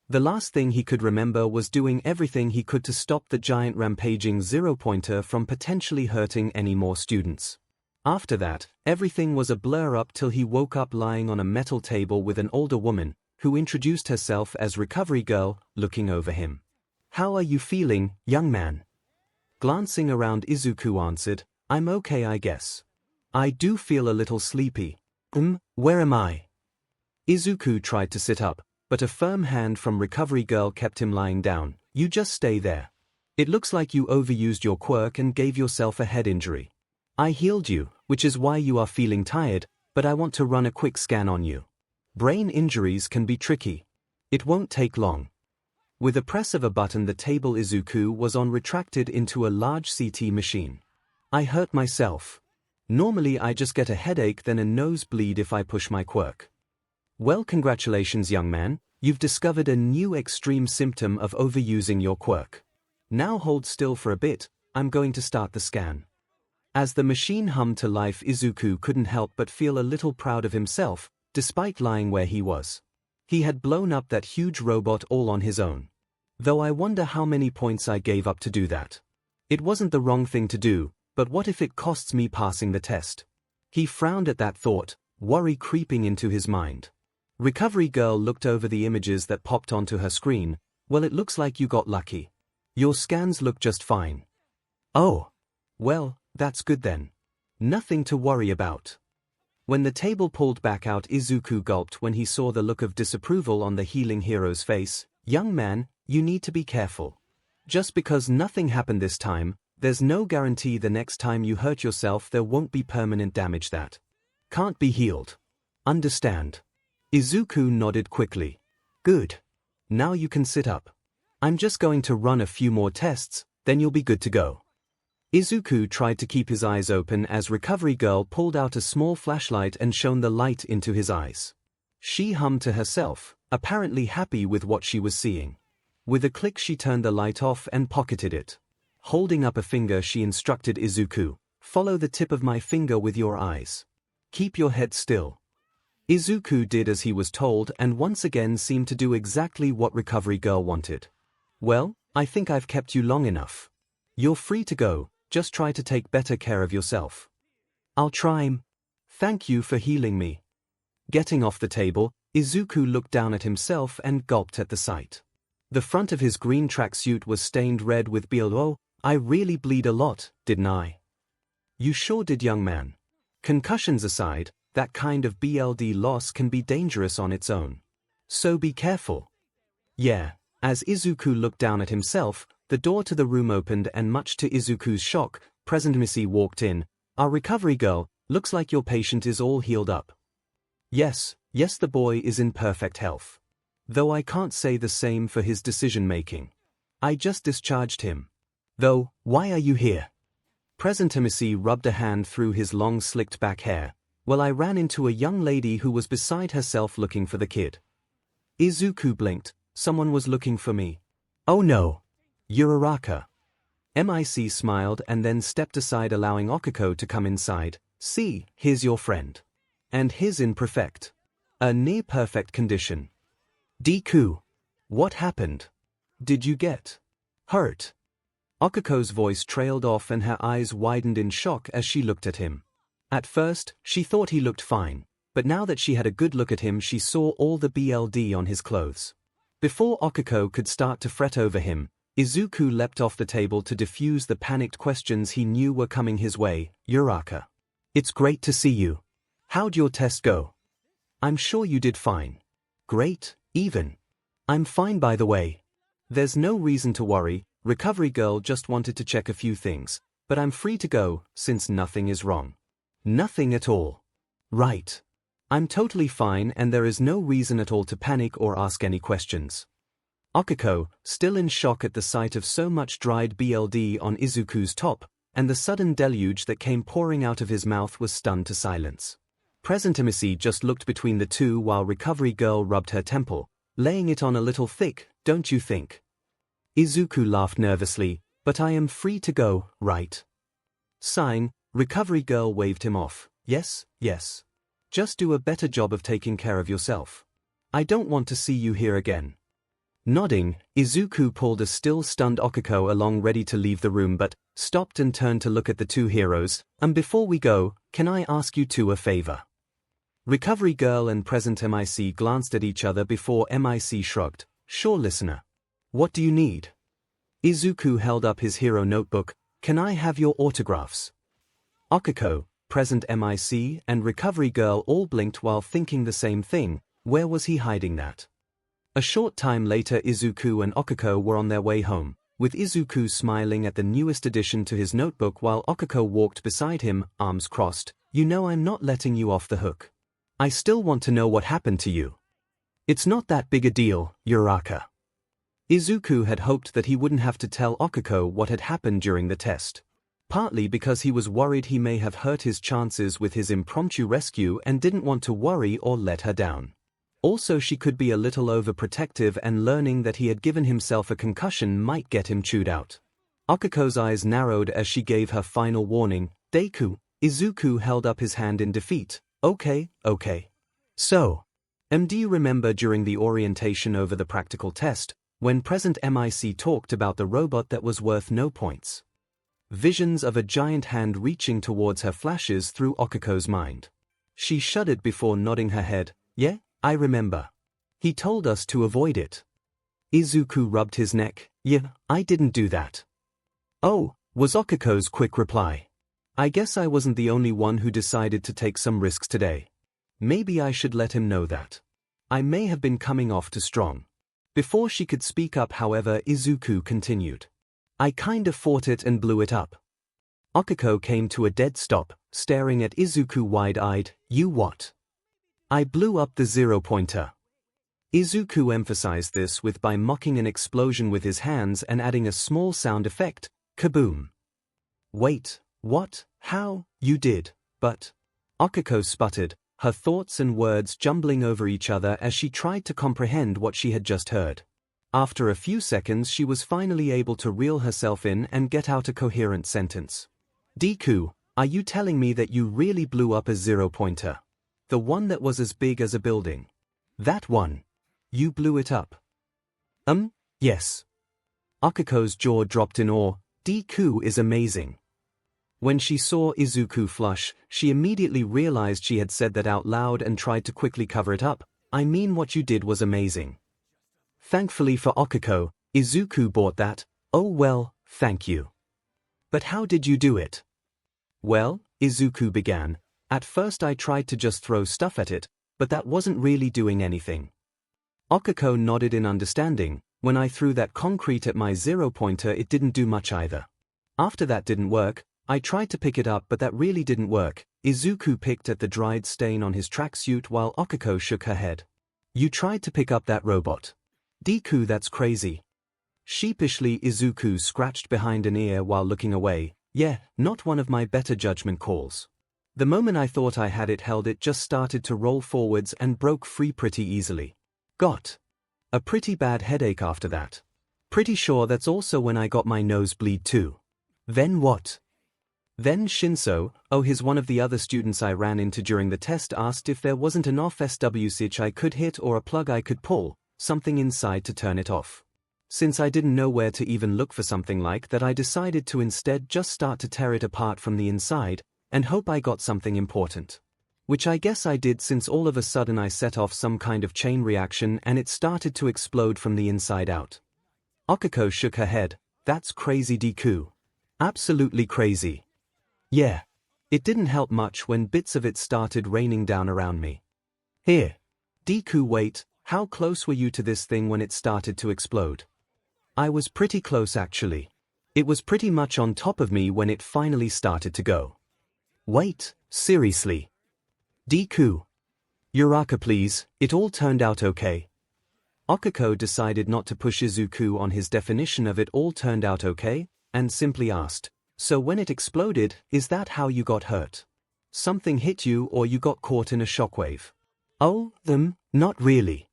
The last thing he could remember was doing everything he could to stop the giant rampaging zero-pointer from potentially hurting any more students. After that, everything was a blur up till he woke up lying on a metal table with an older woman, who introduced herself as Recovery Girl, looking over him. How are you feeling, young man? Glancing around, Izuku answered, I'm okay, I guess. I do feel a little sleepy. Where am I? Izuku tried to sit up, but a firm hand from Recovery Girl kept him lying down. You just stay there. It looks like you overused your quirk and gave yourself a head injury. I healed you, which is why you are feeling tired, but I want to run a quick scan on you. Brain injuries can be tricky. It won't take long. With a press of a button, the table Izuku was on retracted into a large CT machine. I hurt myself. Normally I just get a headache then a nosebleed if I push my quirk. Well, congratulations young man, you've discovered a new extreme symptom of overusing your quirk. Now hold still for a bit, I'm going to start the scan. As the machine hummed to life, Izuku couldn't help but feel a little proud of himself, despite lying where he was. He had blown up that huge robot all on his own. Though I wonder how many points I gave up to do that. It wasn't the wrong thing to do, but what if it costs me passing the test? He frowned at that thought, worry creeping into his mind. Recovery Girl looked over the images that popped onto her screen. Well, it looks like you got lucky. Your scans look just fine. Oh. Well, that's good then. Nothing to worry about. When the table pulled back out, Izuku gulped when he saw the look of disapproval on the healing hero's face. Young man, you need to be careful. Just because nothing happened this time, there's no guarantee the next time you hurt yourself there won't be permanent damage that can't be healed. Understand? Izuku nodded quickly. Good. Now you can sit up. I'm just going to run a few more tests, then you'll be good to go. Izuku tried to keep his eyes open as Recovery Girl pulled out a small flashlight and shone the light into his eyes. She hummed to herself, apparently happy with what she was seeing. With a click she turned the light off and pocketed it. Holding up a finger she instructed Izuku, follow the tip of my finger with your eyes. Keep your head still. Izuku did as he was told and once again seemed to do exactly what Recovery Girl wanted. Well, I think I've kept you long enough. You're free to go. Just try to take better care of yourself. I'll try. Thank you for healing me. Getting off the table, Izuku looked down at himself and gulped at the sight. The front of his green tracksuit was stained red with blood. Oh, I really bleed a lot, didn't I? You sure did, young man. Concussions aside, that kind of blood loss can be dangerous on its own. So be careful. Yeah. As Izuku looked down at himself, the door to the room opened and much to Izuku's shock, 𝗃 walked in. Our Recovery Girl, looks like your patient is all healed up. Yes, the boy is in perfect health. Though I can't say the same for his decision-making. I just discharged him. Though, why are you here? 𝗵𝗃𝗻𝐵𝐶 rubbed a hand through his long slicked back hair. Well, I ran into a young lady who was beside herself looking for the kid. Izuku blinked. Someone was looking for me. Oh no. Uraraka. 𝗵𝗄 smiled and then stepped aside, allowing Okiko to come inside. See, here's your friend. And his in perfect. A near perfect condition. Deku. What happened? Did you get hurt? Okiko's voice trailed off and her eyes widened in shock as she looked at him. At first, she thought he looked fine, but now that she had a good look at him, she saw all the blood on his clothes. Before Okiko could start to fret over him, Izuku leapt off the table to defuse the panicked questions he knew were coming his way. Uraraka. It's great to see you. How'd your test go? I'm sure you did fine. Great, even. I'm fine by the way. There's no reason to worry, Recovery Girl just wanted to check a few things, but I'm free to go, since nothing is wrong. Nothing at all. Right. I'm totally fine and there is no reason at all to panic or ask any questions. Okiko, still in shock at the sight of so much dried blood on Izuku's top, and the sudden deluge that came pouring out of his mouth, was stunned to silence. 𝗵𝗃𝗻𝐵𝐶 just looked between the two while Recovery Girl rubbed her temple, laying it on a little thick, don't you think? Izuku laughed nervously, but I am free to go, right? Sighing, Recovery Girl waved him off. Yes, yes. Just do a better job of taking care of yourself. I don't want to see you here again. Nodding, Izuku pulled a still stunned Okiko along, ready to leave the room, but stopped and turned to look at the two heroes. Before we go, can I ask you two a favor? Recovery Girl and 𝗵𝗃𝗻𝐵𝐶 glanced at each other before 𝗵𝗄 shrugged. Sure, listener. What do you need? Izuku held up his hero notebook. Can I have your autographs? Okiko, 𝗵𝗃𝗻𝐵𝐶, and Recovery Girl all blinked while thinking the same thing. Where was he hiding that? A short time later, Izuku and Okiko were on their way home, with Izuku smiling at the newest addition to his notebook while Okiko walked beside him, arms crossed. You know I'm not letting you off the hook. I still want to know what happened to you. It's not that big a deal, Uraraka. Izuku had hoped that he wouldn't have to tell Okiko what had happened during the test. Partly because he was worried he may have hurt his chances with his impromptu rescue and didn't want to worry or let her down. Also, she could be a little overprotective, and learning that he had given himself a concussion might get him chewed out. Okiko's eyes narrowed as she gave her final warning. Deku. Izuku held up his hand in defeat. Okay. So, do you remember during the orientation over the practical test, when 𝗵𝗃𝗻𝐵𝐶 talked about the robot that was worth no points? Visions of a giant hand reaching towards her flashes through Okiko's mind. She shuddered before nodding her head. Yeah, I remember. He told us to avoid it. Izuku rubbed his neck. Yeah, I didn't do that. Oh, was Okiko's quick reply. I guess I wasn't the only one who decided to take some risks today. Maybe I should let him know that. I may have been coming off too strong. Before she could speak up, however, Izuku continued. I kind of fought it and blew it up. Okiko came to a dead stop, staring at Izuku wide-eyed. You what? I blew up the 0-pointer. Izuku emphasized this by mocking an explosion with his hands and adding a small sound effect. Kaboom. Wait, what? How? You did, but... Okiko sputtered, her thoughts and words jumbling over each other as she tried to comprehend what she had just heard. After a few seconds, she was finally able to reel herself in and get out a coherent sentence. Deku, are you telling me that you really blew up a 0-pointer? The one that was as big as a building? That one? You blew it up? Yes. Okiko's jaw dropped in awe. Deku is amazing. When she saw Izuku flush, she immediately realized she had said that out loud and tried to quickly cover it up. I mean, what you did was amazing. Thankfully for Okiko, Izuku bought that. Oh well, thank you. But how did you do it? Well, Izuku began. At first I tried to just throw stuff at it, but that wasn't really doing anything. Okiko nodded in understanding. When I threw that concrete at my 0-pointer, it didn't do much either. After that didn't work, I tried to pick it up, but that really didn't work. Izuku picked at the dried stain on his tracksuit while Okiko shook her head. You tried to pick up that robot. Deku, that's crazy. Sheepishly Izuku scratched behind an ear while looking away. Yeah, not one of my better judgment calls. The moment I thought I had it held, it just started to roll forwards and broke free pretty easily. Got a pretty bad headache after that. Pretty sure that's also when I got my nose bleed too. Then what? Then 𝗫𝗁, he's one of the other students I ran into during the test, asked if there wasn't an off-SW switch I could hit or a plug I could pull, something inside to turn it off. Since I didn't know where to even look for something like that, I decided to instead just start to tear it apart from the inside and hope I got something important. Which I guess I did, since all of a sudden I set off some kind of chain reaction and it started to explode from the inside out. Okiko shook her head. That's crazy, Deku. Absolutely crazy. Yeah. It didn't help much when bits of it started raining down around me. Here. Deku, wait, how close were you to this thing when it started to explode? I was pretty close actually. It was pretty much on top of me when it finally started to go. Wait, seriously? Deku. Uraraka, please, it all turned out okay. Okiko decided not to push Izuku on his definition of it all turned out okay, and simply asked, so when it exploded, is that how you got hurt? Something hit you or you got caught in a shockwave? Oh, not really.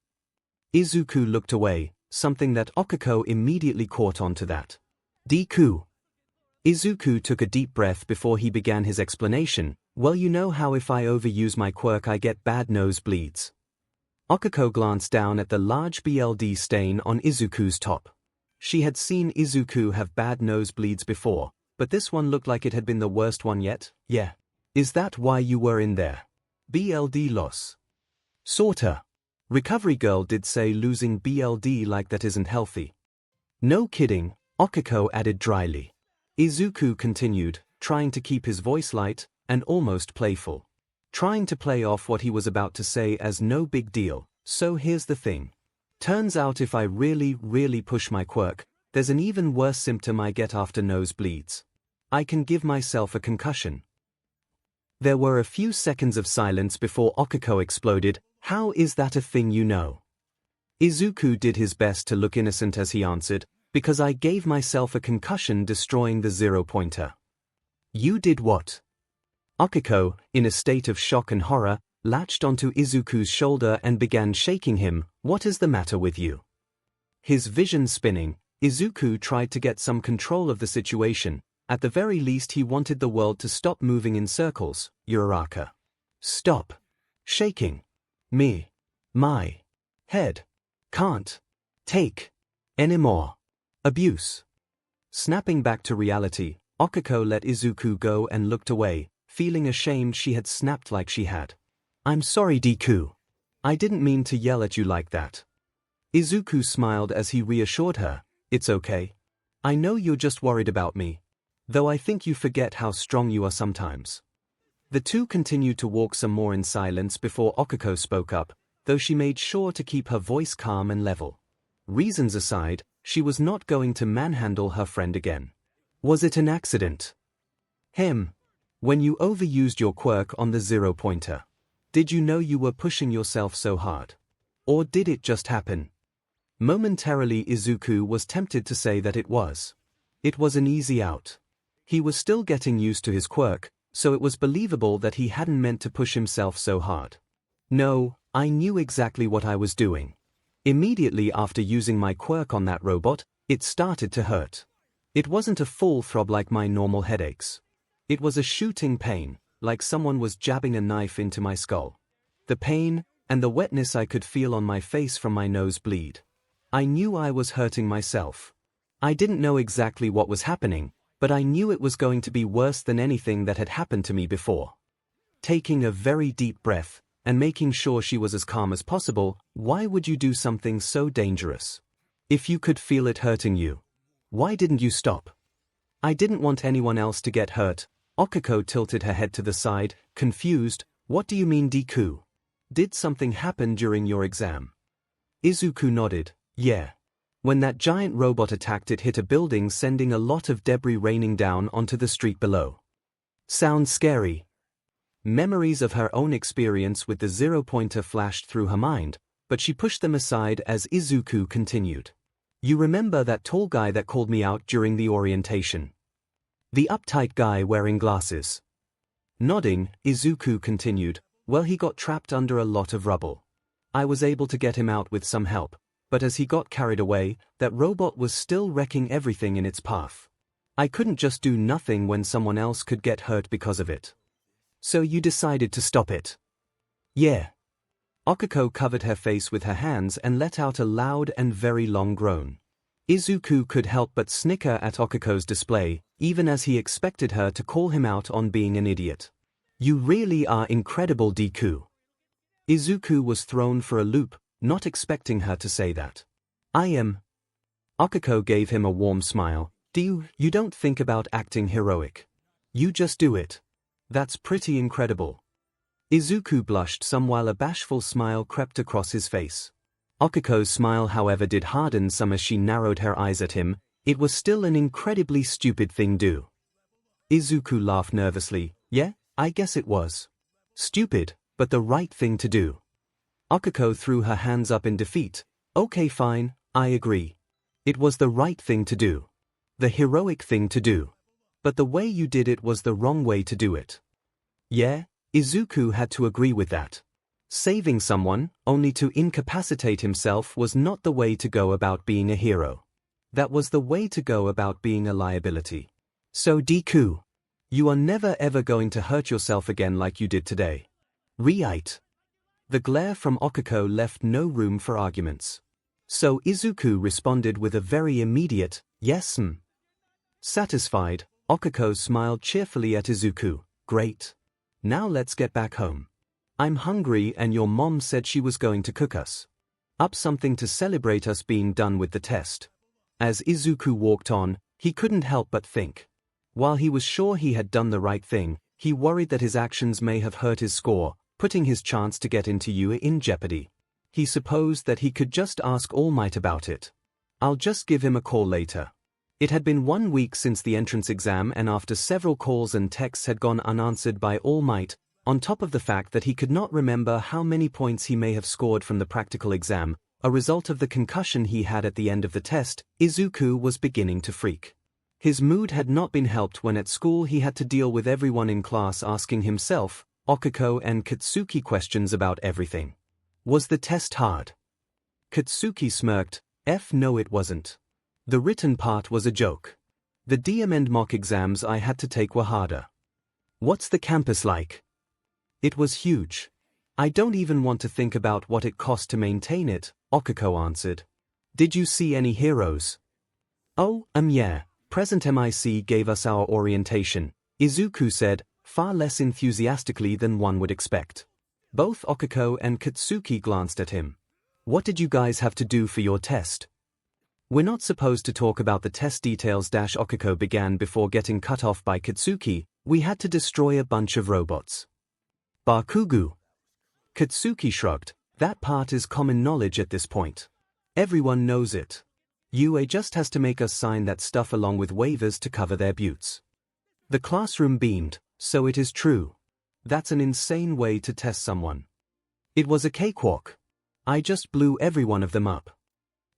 Izuku looked away, something that Okiko immediately caught on to that. Deku. Izuku took a deep breath before he began his explanation. Well, you know how if I overuse my quirk I get bad nosebleeds. Okiko glanced down at the large BLD stain on Izuku's top. She had seen Izuku have bad nosebleeds before, but this one looked like it had been the worst one yet. Yeah. Is that why you were in there? BLD loss. Sorta. Recovery girl did say losing BLD like that isn't healthy. No kidding, Okiko added dryly. Izuku continued, trying to keep his voice light and almost playful. Trying to play off what he was about to say as no big deal. So here's the thing. Turns out if I really push my quirk, there's an even worse symptom I get after nosebleeds. I can give myself a concussion. There were a few seconds of silence before Okiko exploded. How is that a thing you know? Izuku did his best to look innocent as he answered, because I gave myself a concussion destroying the 0-pointer. You did what? Okiko, in a state of shock and horror, latched onto Izuku's shoulder and began shaking him. What is the matter with you? His vision spinning, Izuku tried to get some control of the situation. At the very least he wanted the world to stop moving in circles. Uraraka. Stop. Shaking. My head can't take anymore. Abuse. Snapping back to reality, Okiko let Izuku go and looked away, feeling ashamed she had snapped like she had. I'm sorry, Deku. I didn't mean to yell at you like that. Izuku smiled as he reassured her. It's okay. I know you're just worried about me. Though I think you forget how strong you are sometimes. The two continued to walk some more in silence before Okiko spoke up, though she made sure to keep her voice calm and level. Reasons aside, she was not going to manhandle her friend again. Was it an accident? When you overused your quirk on the 0-pointer. Did you know you were pushing yourself so hard? Or did it just happen? Momentarily Izuku was tempted to say that it was. It was an easy out. He was still getting used to his quirk, so it was believable that he hadn't meant to push himself so hard. No, I knew exactly what I was doing. Immediately after using my quirk on that robot, it started to hurt. It wasn't a full throb like my normal headaches. It was a shooting pain, like someone was jabbing a knife into my skull. The pain, and the wetness I could feel on my face from my nose bleed. I knew I was hurting myself. I didn't know exactly what was happening, but I knew it was going to be worse than anything that had happened to me before. Taking a very deep breath, and making sure she was as calm as possible, why would you do something so dangerous? If you could feel it hurting you, why didn't you stop? I didn't want anyone else to get hurt. Okiko tilted her head to the side, confused. What do you mean, Deku? Did something happen during your exam? Izuku nodded. Yeah. When that giant robot attacked, it hit a building, sending a lot of debris raining down onto the street below. Sounds scary. Memories of her own experience with the 0-pointer flashed through her mind, but she pushed them aside as Izuku continued. You remember that tall guy that called me out during the orientation? The uptight guy wearing glasses. Nodding, Izuku continued, well, he got trapped under a lot of rubble. I was able to get him out with some help, but as he got carried away, that robot was still wrecking everything in its path. I couldn't just do nothing when someone else could get hurt because of it. So you decided to stop it? Yeah. Okiko covered her face with her hands and let out a loud and very long groan. Izuku could help but snicker at Okiko's display, even as he expected her to call him out on being an idiot. You really are incredible, Deku. Izuku was thrown for a loop, not expecting her to say that. I am. Okiko gave him a warm smile. You don't think about acting heroic. You just do it. That's pretty incredible. Izuku blushed some while a bashful smile crept across his face. Okiko's smile, however, did harden some as she narrowed her eyes at him. It was still an incredibly stupid thing do. Izuku laughed nervously. Yeah, I guess it was. Stupid, but the right thing to do. Okiko threw her hands up in defeat. Okay, fine, I agree. It was the right thing to do. The heroic thing to do. But the way you did it was the wrong way to do it. Yeah, Izuku had to agree with that. Saving someone, only to incapacitate himself, was not the way to go about being a hero. That was the way to go about being a liability. So Deku, you are never ever going to hurt yourself again like you did today. Right. The glare from Okiko left no room for arguments. So Izuku responded with a very immediate, yes. Satisfied, Okiko smiled cheerfully at Izuku. Great. Now let's get back home. I'm hungry and your mom said she was going to cook us up something to celebrate us being done with the test. As Izuku walked on, he couldn't help but think. While he was sure he had done the right thing, he worried that his actions may have hurt his score, putting his chance to get into UA in jeopardy. He supposed that he could just ask All Might about it. I'll just give him a call later. It had been 1 week since the entrance exam, and after several calls and texts had gone unanswered by All Might, on top of the fact that he could not remember how many points he may have scored from the practical exam, a result of the concussion he had at the end of the test, Izuku was beginning to freak. His mood had not been helped when at school he had to deal with everyone in class asking himself, Okiko and Katsuki questions about everything. Was the test hard? Katsuki smirked. No, it wasn't. The written part was a joke. The DM and mock exams I had to take were harder. What's the campus like? It was huge. I don't even want to think about what it cost to maintain it, Okiko answered. Did you see any heroes? Oh, yeah. Present MIC gave us our orientation, Izuku said, far less enthusiastically than one would expect. Both Okiko and Katsuki glanced at him. What did you guys have to do for your test? We're not supposed to talk about the test details. Okiko began before getting cut off by Katsuki. We had to destroy a bunch of robots. Bakugu. Katsuki shrugged. That part is common knowledge at this point. Everyone knows it. UA just has to make us sign that stuff along with waivers to cover their buttes. The classroom beamed. So it is true. That's an insane way to test someone. It was a cakewalk. I just blew every one of them up.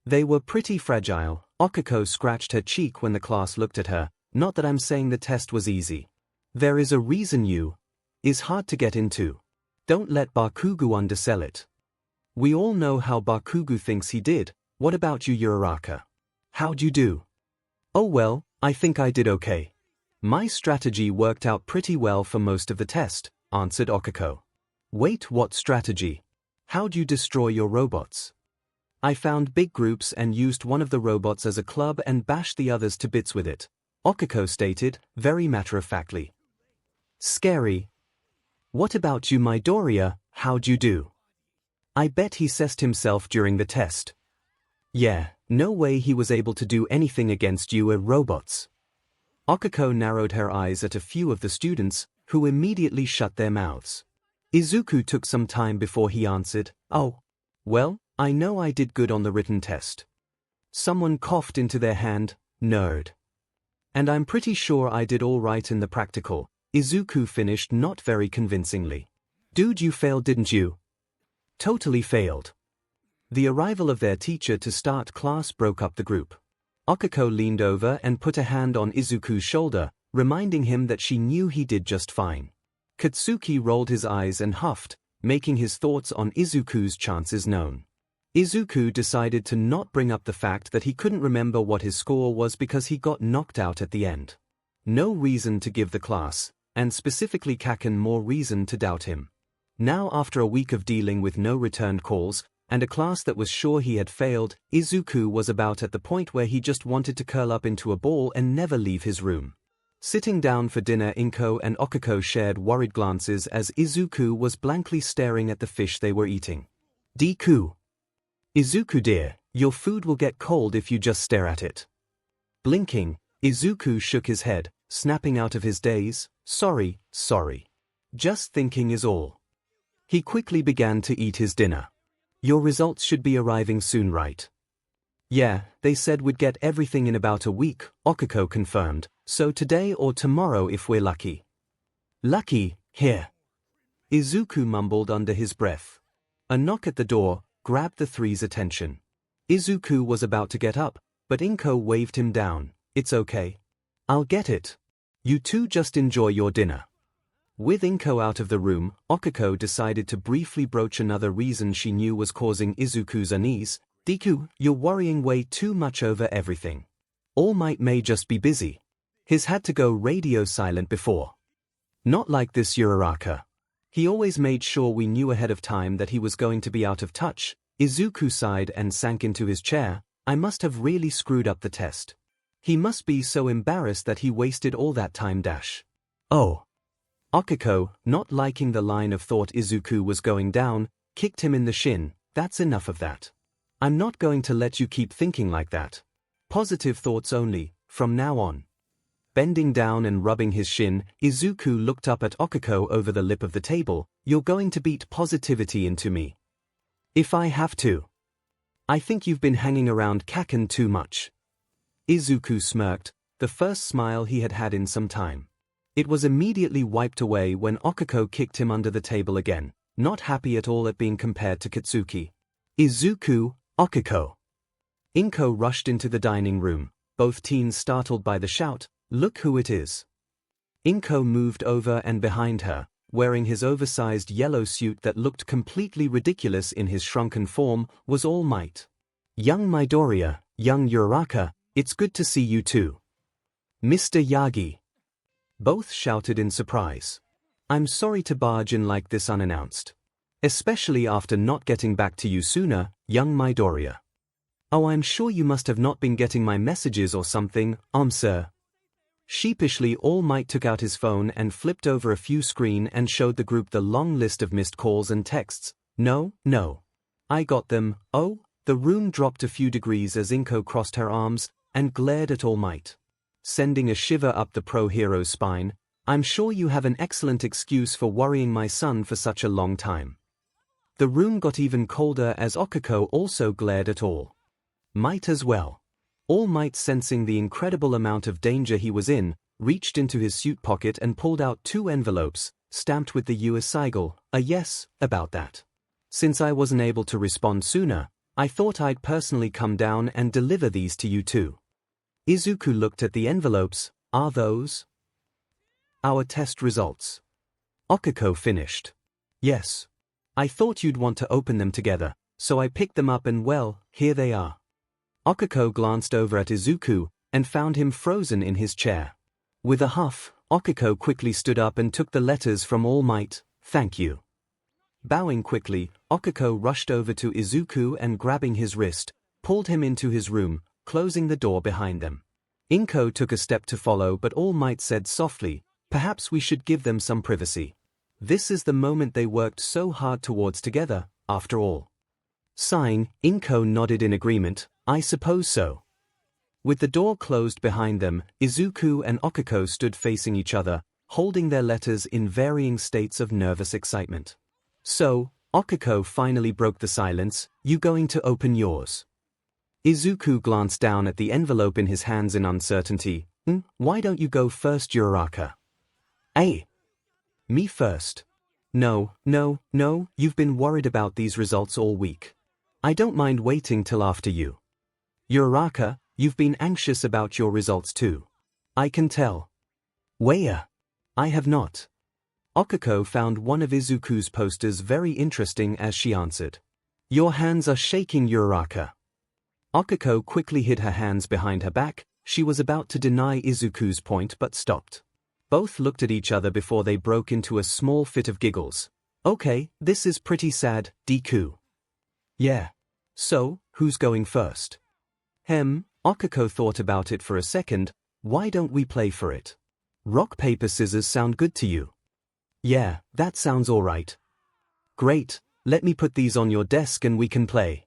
They were pretty fragile. Okiko scratched her cheek when the class looked at her. Not that I'm saying the test was easy. There is a reason you is hard to get into. Don't let Bakugu undersell it. We all know how Bakugu thinks he did. What about you, Uraraka? How'd you do? Oh well, I think I did okay. My strategy worked out pretty well for most of the test, answered Okiko. Wait, what strategy? How'd you destroy your robots? I found big groups and used one of the robots as a club and bashed the others to bits with it, Okiko stated, very matter-of-factly. Scary. What about you, Midoriya? How'd you do? I bet he cessed himself during the test. Yeah, no way he was able to do anything against you robots. Okiko narrowed her eyes at a few of the students, who immediately shut their mouths. Izuku took some time before he answered, oh, well, I know I did good on the written test. Someone coughed into their hand, nerd. And I'm pretty sure I did all right in the practical, Izuku finished not very convincingly. Dude, you failed, didn't you? Totally failed. The arrival of their teacher to start class broke up the group. Okiko leaned over and put a hand on Izuku's shoulder, reminding him that she knew he did just fine. Katsuki rolled his eyes and huffed, making his thoughts on Izuku's chances known. Izuku decided to not bring up the fact that he couldn't remember what his score was because he got knocked out at the end. No reason to give the class, and specifically Kaken, more reason to doubt him. Now, after a week of dealing with no returned calls, and a class that was sure he had failed, Izuku was about at the point where he just wanted to curl up into a ball and never leave his room. Sitting down for dinner, Inko and Okiko shared worried glances as Izuku was blankly staring at the fish they were eating. Deku. Izuku dear, your food will get cold if you just stare at it. Blinking, Izuku shook his head, snapping out of his daze, sorry. Just thinking is all. He quickly began to eat his dinner. Your results should be arriving soon, right? Yeah, they said we'd get everything in about a week, Okiko confirmed, so today or tomorrow if we're lucky. Lucky, here. Izuku mumbled under his breath. A knock at the door grabbed the three's attention. Izuku was about to get up, but Inko waved him down. It's okay. I'll get it. You two just enjoy your dinner. With Inko out of the room, Okiko decided to briefly broach another reason she knew was causing Izuku's unease. Deku, you're worrying way too much over everything. All Might may just be busy. He's had to go radio silent before. Not like this Uraraka. He always made sure we knew ahead of time that he was going to be out of touch. Izuku sighed and sank into his chair. I must have really screwed up the test. He must be so embarrassed that he wasted all that time. Oh. Okiko, not liking the line of thought Izuku was going down, kicked him in the shin. That's enough of that. I'm not going to let you keep thinking like that. Positive thoughts only, from now on. Bending down and rubbing his shin, Izuku looked up at Okiko over the lip of the table. You're going to beat positivity into me. If I have to. I think you've been hanging around Kaken too much. Izuku smirked, the first smile he had had in some time. It was immediately wiped away when Okiko kicked him under the table again, not happy at all at being compared to Katsuki. Izuku, Okiko. Inko rushed into the dining room, both teens startled by the shout, look who it is. Inko moved over and behind her, wearing his oversized yellow suit that looked completely ridiculous in his shrunken form, was All Might. Young Midoriya, young Uraraka, it's good to see you too. Mr. Yagi. Both shouted in surprise. I'm sorry to barge in like this unannounced. Especially after not getting back to you sooner, young Midoriya. Oh, I'm sure you must have not been getting my messages or something, sir. Sheepishly, All Might took out his phone and flipped over a few screens and showed the group the long list of missed calls and texts. No. I got them. Oh, the room dropped a few degrees as Inko crossed her arms and glared at All Might, sending a shiver up the pro-hero's spine. I'm sure you have an excellent excuse for worrying my son for such a long time. The room got even colder as Okiko also glared at All Might as well. All Might, sensing the incredible amount of danger he was in, reached into his suit pocket and pulled out 2 envelopes, stamped with the US sigil. Yes, about that. Since I wasn't able to respond sooner, I thought I'd personally come down and deliver these to you too. Izuku looked at the envelopes. Are those our test results? Okiko finished. Yes. I thought you'd want to open them together, so I picked them up and well, here they are. Okiko glanced over at Izuku and found him frozen in his chair. With a huff, Okiko quickly stood up and took the letters from All Might. Thank you. Bowing quickly, Okiko rushed over to Izuku and grabbing his wrist, pulled him into his room, closing the door behind them. Inko took a step to follow, but All Might said softly, perhaps we should give them some privacy. This is the moment they worked so hard towards together, after all. Sighing, Inko nodded in agreement. I suppose so. With the door closed behind them, Izuku and Okiko stood facing each other, holding their letters in varying states of nervous excitement. So, Okiko finally broke the silence. You going to open yours? Izuku glanced down at the envelope in his hands in uncertainty. Why don't you go first, Uraraka? Me first. No, you've been worried about these results all week. I don't mind waiting till after you. Uraraka, you've been anxious about your results too. I can tell. Waya. I have not. 𝐒𝐭𝐻𝐲 found one of Izuku's posters very interesting as she answered. Your hands are shaking, Uraraka. 𝐒𝐭𝐻𝐲 quickly hid her hands behind her back. She was about to deny Izuku's point but stopped. Both looked at each other before they broke into a small fit of giggles. Okay, this is pretty sad, Deku. Yeah. So, who's going first? 𝐭𝐻𝐲 thought about it for a second. Why don't we play for it? Rock, paper, scissors sound good to you? Yeah, that sounds alright. Great, let me put these on your desk and we can play.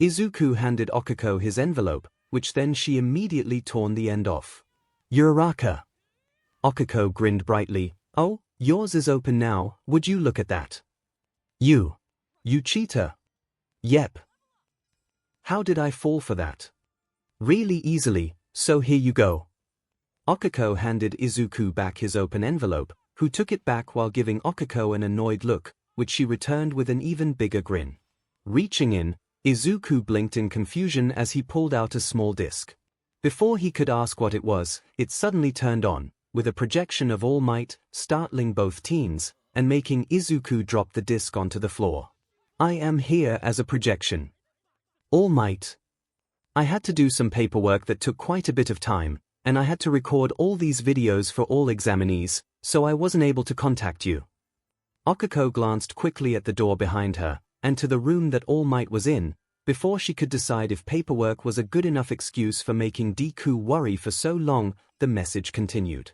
Izuku handed 𝐒𝐭𝐻𝐲 his envelope, which then she immediately torn the end off. Uraraka. 𝐒𝐭𝐻𝐲 grinned brightly. Oh, yours is open now, would you look at that? You cheater. Yep. How did I fall for that? Really easily, so here you go. 𝐒𝐭𝐻𝐲 handed Izuku back his open envelope, who took it back while giving 𝐒𝐭𝐻𝐲 an annoyed look, which she returned with an even bigger grin. Reaching in, Izuku blinked in confusion as he pulled out a small disc. Before he could ask what it was, it suddenly turned on, with a projection of All Might, startling both teens, and making Izuku drop the disc onto the floor. I am here as a projection. All Might. I had to do some paperwork that took quite a bit of time, and I had to record all these videos for all examinees, so I wasn't able to contact you. 𝐒𝐭𝐻𝐲 glanced quickly at the door behind her, and to the room that All Might was in, before she could decide if paperwork was a good enough excuse for making Deku worry for so long. The message continued.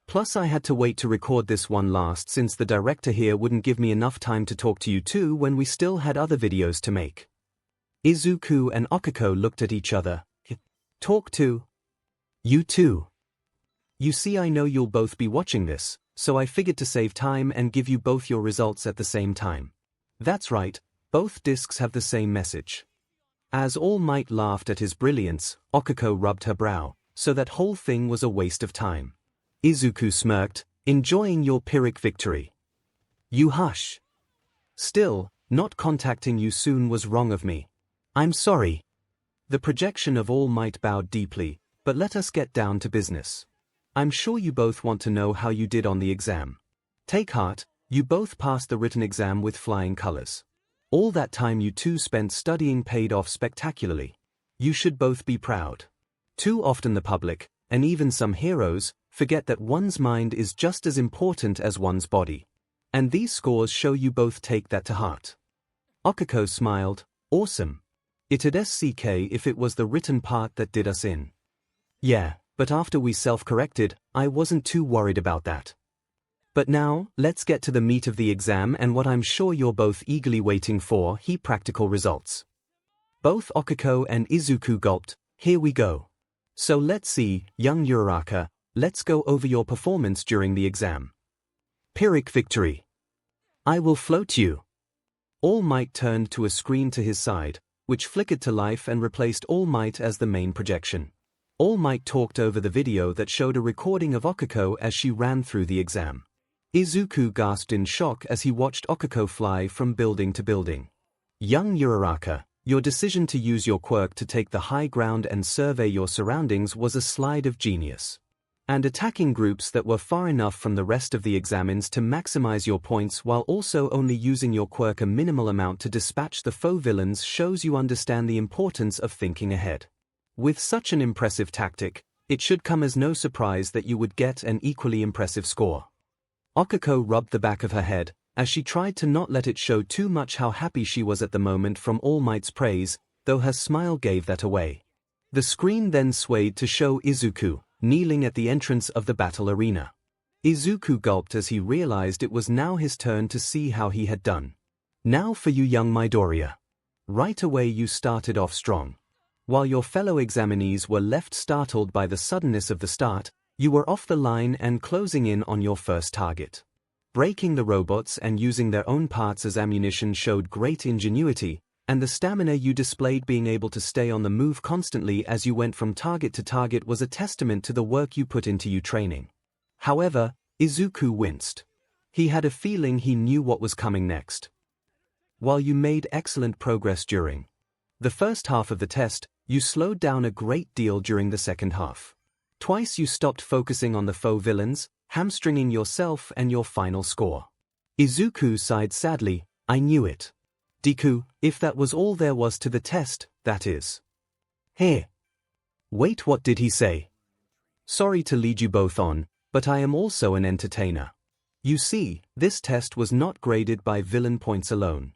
Plus I had to wait to record this one last since the director here wouldn't give me enough time to talk to you two when we still had other videos to make. Izuku and 𝐒𝐿𝐻𝐲 looked at each other. Talk to? You too. You see, I know you'll both be watching this, so I figured to save time and give you both your results at the same time. That's right, both discs have the same message. As All Might laughed at his brilliance, 𝐒𝐿𝐻𝐲 rubbed her brow, so that whole thing was a waste of time. Izuku smirked, enjoying your Pyrrhic victory. You hush. Still, not contacting you soon was wrong of me. I'm sorry. The projection of All Might bowed deeply, but let us get down to business. I'm sure you both want to know how you did on the exam. Take heart, you both passed the written exam with flying colors. All that time you two spent studying paid off spectacularly. You should both be proud. Too often the public, and even some heroes, forget that one's mind is just as important as one's body. And these scores show you both take that to heart. 𝐒𝐿𝐻𝐲 smiled. Awesome. It'd SCK if it was the written part that did us in. Yeah, but after we self-corrected, I wasn't too worried about that. But now, let's get to the meat of the exam and what I'm sure you're both eagerly waiting for, practical results. Both 𝐒𝐿𝐻𝐲 and Izuku gulped. Here we go. So let's see, young Uraraka, let's go over your performance during the exam. Pyrrhic victory. I will float you. All Might turned to a screen to his side, which flickered to life and replaced All Might as the main projection. All Might talked over the video that showed a recording of 𝐒𝐻𝐲 as she ran through the exam. Izuku gasped in shock as he watched 𝐒𝐻𝐲 fly from building to building. Young Uraraka, your decision to use your quirk to take the high ground and survey your surroundings was a slide of genius. And attacking groups that were far enough from the rest of the examines to maximize your points while also only using your quirk a minimal amount to dispatch the foe villains shows you understand the importance of thinking ahead. With such an impressive tactic, it should come as no surprise that you would get an equally impressive score. 𝐒𝐻𝐲 rubbed the back of her head, as she tried to not let it show too much how happy she was at the moment from All Might's praise, though her smile gave that away. The screen then swayed to show Izuku, kneeling at the entrance of the battle arena. Izuku gulped as he realized it was now his turn to see how he had done. Now for you, young Midoriya. Right away you started off strong. While your fellow examinees were left startled by the suddenness of the start, you were off the line and closing in on your first target. Breaking the robots and using their own parts as ammunition showed great ingenuity, and the stamina you displayed being able to stay on the move constantly as you went from target to target was a testament to the work you put into your training. However, Izuku winced. He had a feeling he knew what was coming next. While you made excellent progress during The first half of the test, you slowed down a great deal during the second half. Twice you stopped focusing on the faux villains, hamstringing yourself and your final score. Izuku sighed sadly, I knew it. Deku, if that was all there was to the test, that is. Hey. Wait, what did he say? Sorry to lead you both on, but I am also an entertainer. You see, this test was not graded by villain points alone.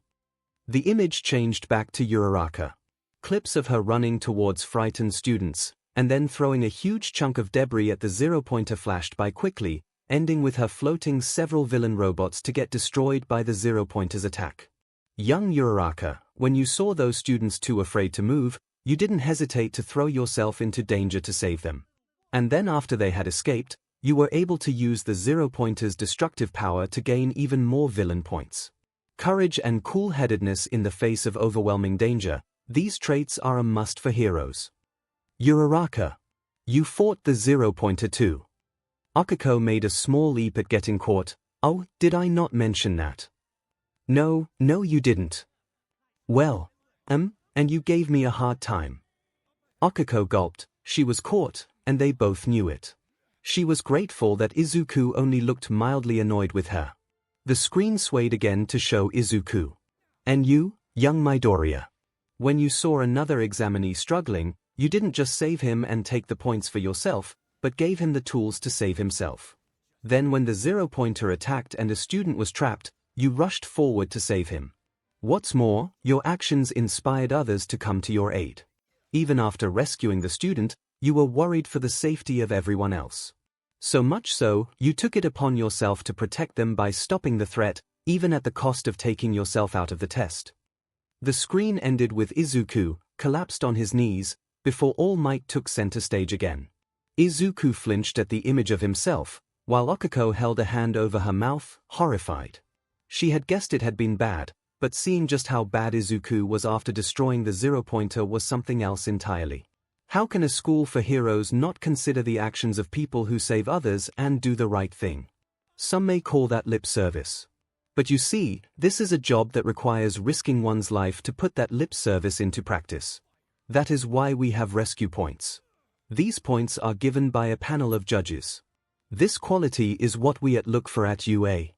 The image changed back to Uraraka. Clips of her running towards frightened students, and then throwing a huge chunk of debris at the 0-pointer flashed by quickly, ending with her floating several villain robots to get destroyed by the 0-pointer's attack. Young Uraraka, when you saw those students too afraid to move, you didn't hesitate to throw yourself into danger to save them. And then after they had escaped, you were able to use the 0-pointer's destructive power to gain even more villain points. Courage and cool-headedness in the face of overwhelming danger, these traits are a must for heroes. Uraraka. You fought the 0-pointer too. Akiko made a small leap at getting caught. Oh, did I not mention that? No, you didn't. Well, and you gave me a hard time. Akiko gulped. She was caught, and they both knew it. She was grateful that Izuku only looked mildly annoyed with her. The screen swayed again to show Izuku. And you, young Midoriya. When you saw another examinee struggling, you didn't just save him and take the points for yourself, but gave him the tools to save himself. Then when the 0-pointer attacked and a student was trapped, you rushed forward to save him. What's more, your actions inspired others to come to your aid. Even after rescuing the student, you were worried for the safety of everyone else. So much so, you took it upon yourself to protect them by stopping the threat, even at the cost of taking yourself out of the test. The screen ended with Izuku, collapsed on his knees, before All Might took center stage again. Izuku flinched at the image of himself, while Akiko held a hand over her mouth, horrified. She had guessed it had been bad, but seeing just how bad Izuku was after destroying the 0-pointer was something else entirely. How can a school for heroes not consider the actions of people who save others and do the right thing? Some may call that lip service. But you see, this is a job that requires risking one's life to put that lip service into practice. That is why we have rescue points. These points are given by a panel of judges. This quality is what we look for at UA.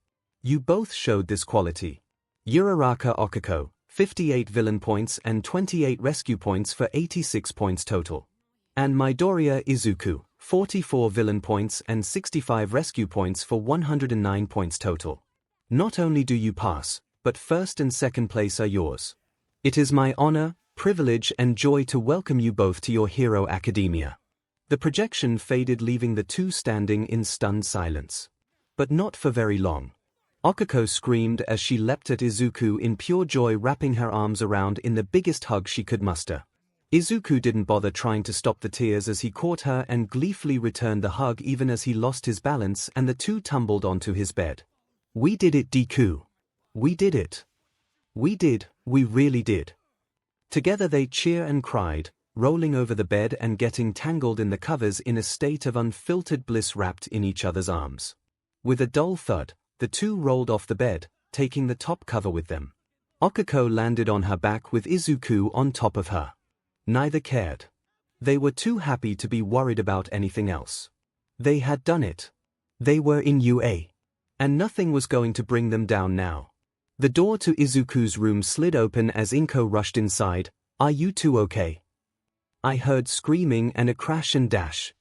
You both showed this quality. Uraraka Akiko, 58 villain points and 28 rescue points for 86 points total. And Midoriya Izuku, 44 villain points and 65 rescue points for 109 points total. Not only do you pass, but first and second place are yours. It is my honor, privilege and joy to welcome you both to your hero academia. The projection faded, leaving the two standing in stunned silence. But not for very long. Akiko screamed as she leapt at Izuku in pure joy, wrapping her arms around in the biggest hug she could muster. Izuku didn't bother trying to stop the tears as he caught her and gleefully returned the hug even as he lost his balance and the two tumbled onto his bed. We did it, Deku. We did it. We did, we really did. Together they cheer and cried, rolling over the bed and getting tangled in the covers in a state of unfiltered bliss, wrapped in each other's arms. With a dull thud, the two rolled off the bed, taking the top cover with them. Akiko landed on her back with Izuku on top of her. Neither cared. They were too happy to be worried about anything else. They had done it. They were in UA. And nothing was going to bring them down now. The door to Izuku's room slid open as Inko rushed inside. Are you two okay? I heard screaming and a crash and dash.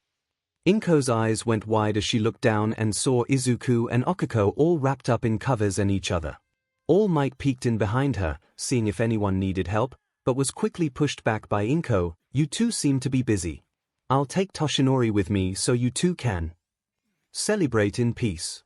Inko's eyes went wide as she looked down and saw Izuku and Akiko all wrapped up in covers and each other. All Might peeked in behind her, seeing if anyone needed help, but was quickly pushed back by Inko. You two seem to be busy. I'll take Toshinori with me so you two can celebrate in peace.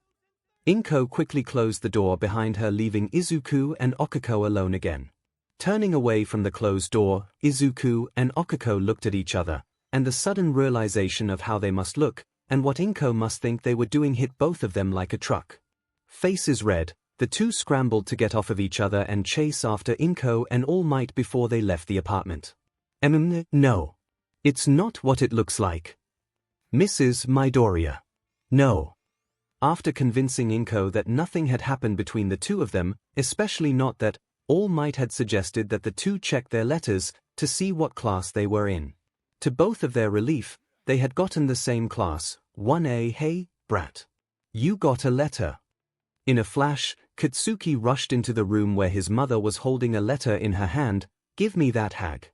Inko quickly closed the door behind her, leaving Izuku and Akiko alone again. Turning away from the closed door, Izuku and Akiko looked at each other, and the sudden realization of how they must look, and what Inko must think they were doing, hit both of them like a truck. Faces red, the two scrambled to get off of each other and chase after Inko and All Might before they left the apartment. No. It's not what it looks like. Mrs. Midoriya. No. After convincing Inko that nothing had happened between the two of them, especially not that All Might had suggested that the two check their letters to see what class they were in. To both of their relief, they had gotten the same class, 1A. Hey, brat. You got a letter. In a flash, Katsuki rushed into the room where his mother was holding a letter in her hand. Give me that hag.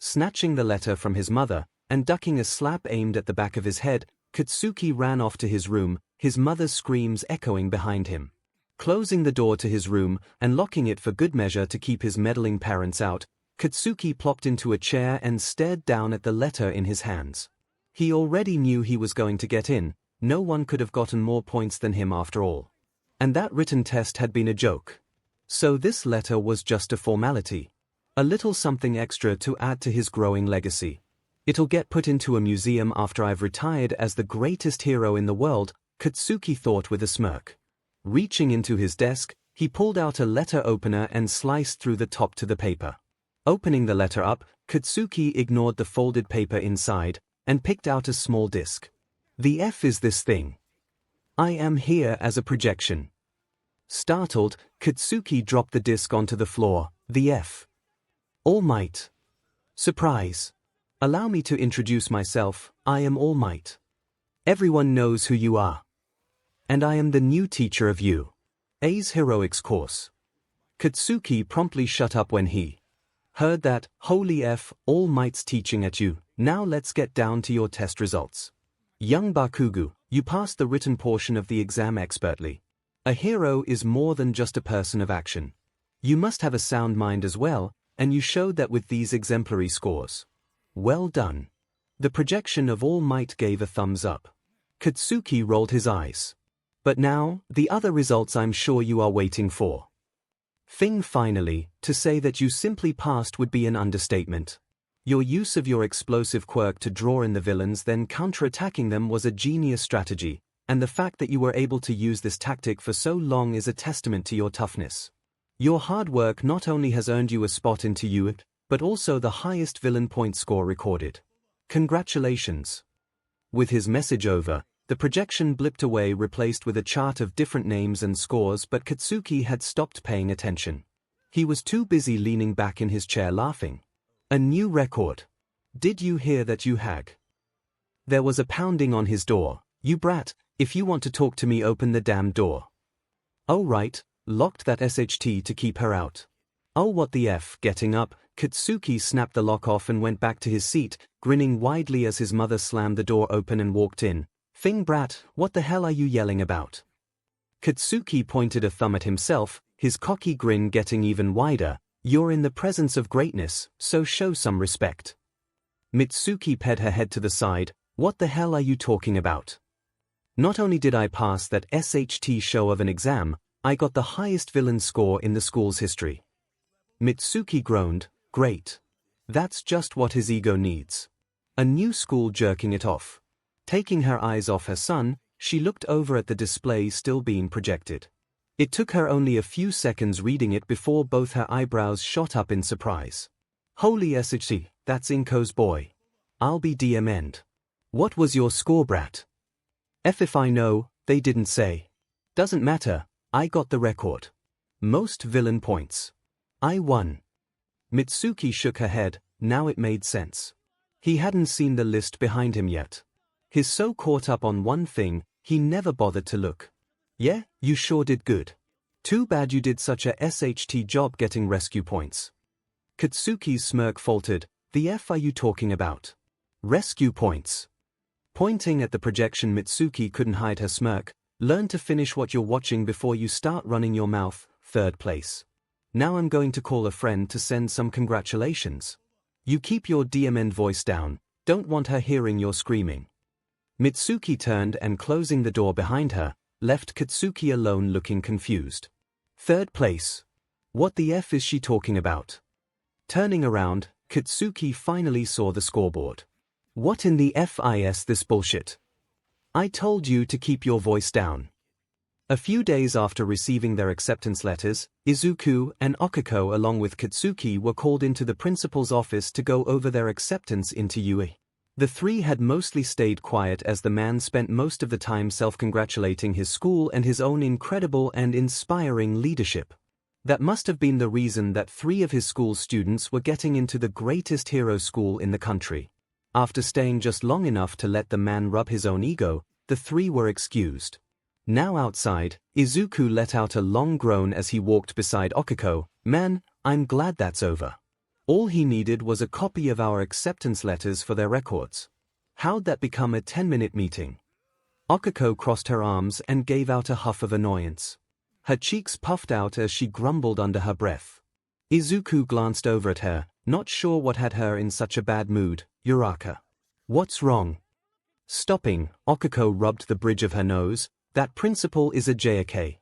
Snatching the letter from his mother, and ducking a slap aimed at the back of his head, Katsuki ran off to his room, his mother's screams echoing behind him. Closing the door to his room, and locking it for good measure to keep his meddling parents out, Katsuki plopped into a chair and stared down at the letter in his hands. He already knew he was going to get in. No one could have gotten more points than him after all. And that written test had been a joke. So this letter was just a formality. A little something extra to add to his growing legacy. It'll get put into a museum after I've retired as the greatest hero in the world, Katsuki thought with a smirk. Reaching into his desk, he pulled out a letter opener and sliced through the top to the paper. Opening the letter up, Katsuki ignored the folded paper inside, and picked out a small disc. The F is this thing. I am here as a projection. Startled, Katsuki dropped the disc onto the floor. The F. All Might. Surprise. Allow me to introduce myself. I am All Might. Everyone knows who you are. And I am the new teacher of A's heroics course. Katsuki promptly shut up when he heard that. Holy F, All Might's teaching at you. Now let's get down to your test results. Young Bakugo, you passed the written portion of the exam expertly. A hero is more than just a person of action. You must have a sound mind as well, and you showed that with these exemplary scores. Well done. The projection of All Might gave a thumbs up. Katsuki rolled his eyes. But now, the other results I'm sure you are waiting for. Finally, to say that you simply passed would be an understatement. Your use of your explosive quirk to draw in the villains, then counterattacking them, was a genius strategy, and the fact that you were able to use this tactic for so long is a testament to your toughness. Your hard work not only has earned you a spot into 𝐒𝐽𝐽𝐽, but also the highest villain point score recorded. Congratulations. With his message over, the projection blipped away, replaced with a chart of different names and scores, but Katsuki had stopped paying attention. He was too busy leaning back in his chair laughing. A new record. Did you hear that, you hag? There was a pounding on his door. You brat, if you want to talk to me, open the damn door. Oh right, locked that SHT to keep her out. Oh what the F. Getting up, Katsuki snapped the lock off and went back to his seat, grinning widely as his mother slammed the door open and walked in. Brat, what the hell are you yelling about? Katsuki pointed a thumb at himself, his cocky grin getting even wider. You're in the presence of greatness, so show some respect. Mitsuki ped her head to the side. What the hell are you talking about? Not only did I pass that SHT show of an exam, I got the highest villain score in the school's history. Mitsuki groaned. Great. That's just what his ego needs. A new school jerking it off. Taking her eyes off her son, she looked over at the display still being projected. It took her only a few seconds reading it before both her eyebrows shot up in surprise. Holy SHT, that's Inko's boy. I'll be DM'd. What was your score, brat? If I know, they didn't say. Doesn't matter, I got the record. Most villain points. I won. Mitsuki shook her head. Now it made sense. He hadn't seen the list behind him yet. He's so caught up on one thing, he never bothered to look. Yeah, you sure did good. Too bad you did such a SHT job getting rescue points. Katsuki's smirk faltered. The F are you talking about? Rescue points. Pointing at the projection, Mitsuki couldn't hide her smirk. Learn to finish what you're watching before you start running your mouth. 3rd place. Now I'm going to call a friend to send some congratulations. You keep your DMN voice down, don't want her hearing your screaming. Mitsuki turned and, closing the door behind her, left Katsuki alone looking confused. 3rd place. What the F is she talking about? Turning around, Katsuki finally saw the scoreboard. What in the F is this bullshit? I told you to keep your voice down. A few days after receiving their acceptance letters, Izuku and Okiko along with Katsuki were called into the principal's office to go over their acceptance into 𝐒𝐽𝐽𝐽. The three had mostly stayed quiet as the man spent most of the time self-congratulating his school and his own incredible and inspiring leadership. That must have been the reason that 3 of his school's students were getting into the greatest hero school in the country. After staying just long enough to let the man rub his own ego, the 3 were excused. Now outside, Izuku let out a long groan as he walked beside Okiko. Man, I'm glad that's over. All he needed was a copy of our acceptance letters for their records. How'd that become a 10-minute meeting? Okiko crossed her arms and gave out a huff of annoyance. Her cheeks puffed out as she grumbled under her breath. Izuku glanced over at her, not sure what had her in such a bad mood. Uraraka. What's wrong? Stopping, Okiko rubbed the bridge of her nose. That principal is a 𝐒𝐬𝐽.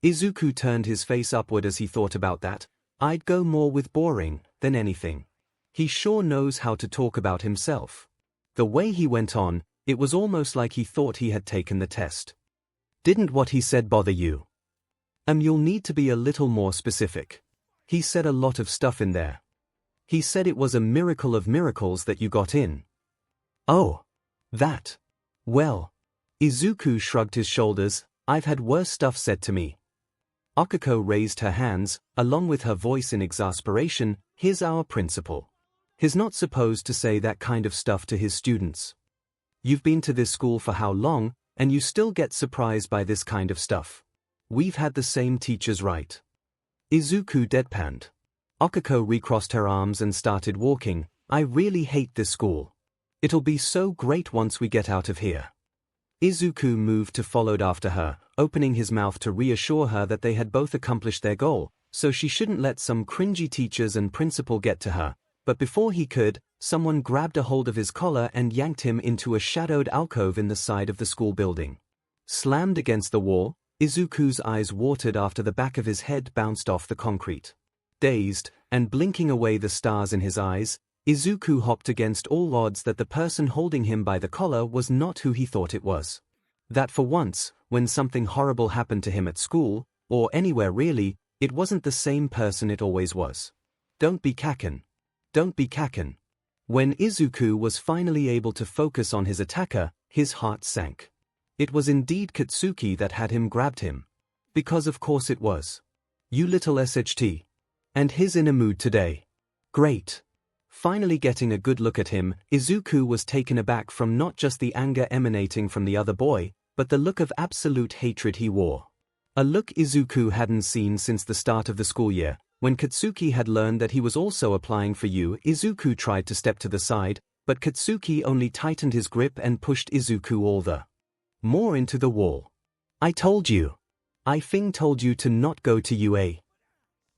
Izuku turned his face upward as he thought about that. I'd go more with boring than anything. He sure knows how to talk about himself. The way he went on, it was almost like he thought he had taken the test. Didn't what he said bother you? You'll need to be a little more specific. He said a lot of stuff in there. He said it was a miracle of miracles that you got in. Oh. That. Well. Izuku shrugged his shoulders. I've had worse stuff said to me. Okiko raised her hands, along with her voice in exasperation. Here's our principal. He's not supposed to say that kind of stuff to his students. You've been to this school for how long, and you still get surprised by this kind of stuff? We've had the same teachers, right? Izuku deadpanned. Okiko recrossed her arms and started walking. I really hate this school. It'll be so great once we get out of here. Izuku moved to followed after her, opening his mouth to reassure her that they had both accomplished their goal, so she shouldn't let some cringy teachers and principal get to her. But before he could, someone grabbed a hold of his collar and yanked him into a shadowed alcove in the side of the school building. Slammed against the wall, Izuku's eyes watered after the back of his head bounced off the concrete. Dazed, and blinking away the stars in his eyes, Izuku hoped against all odds that the person holding him by the collar was not who he thought it was. That for once, when something horrible happened to him at school, or anywhere really, it wasn't the same person it always was. Don't be 𝐭𝐽𝐻. Don't be 𝐭𝐭𝐻. When Izuku was finally able to focus on his attacker, his heart sank. It was indeed Katsuki that had him grabbed him. Because of course it was. You little 𝐻𝑇. And he's in a mood today. Great. Finally getting a good look at him, Izuku was taken aback from not just the anger emanating from the other boy, but the look of absolute hatred he wore. A look Izuku hadn't seen since the start of the school year. When Katsuki had learned that he was also applying for U, Izuku tried to step to the side, but Katsuki only tightened his grip and pushed Izuku all the more into the wall. I told you. I told you to not go to UA.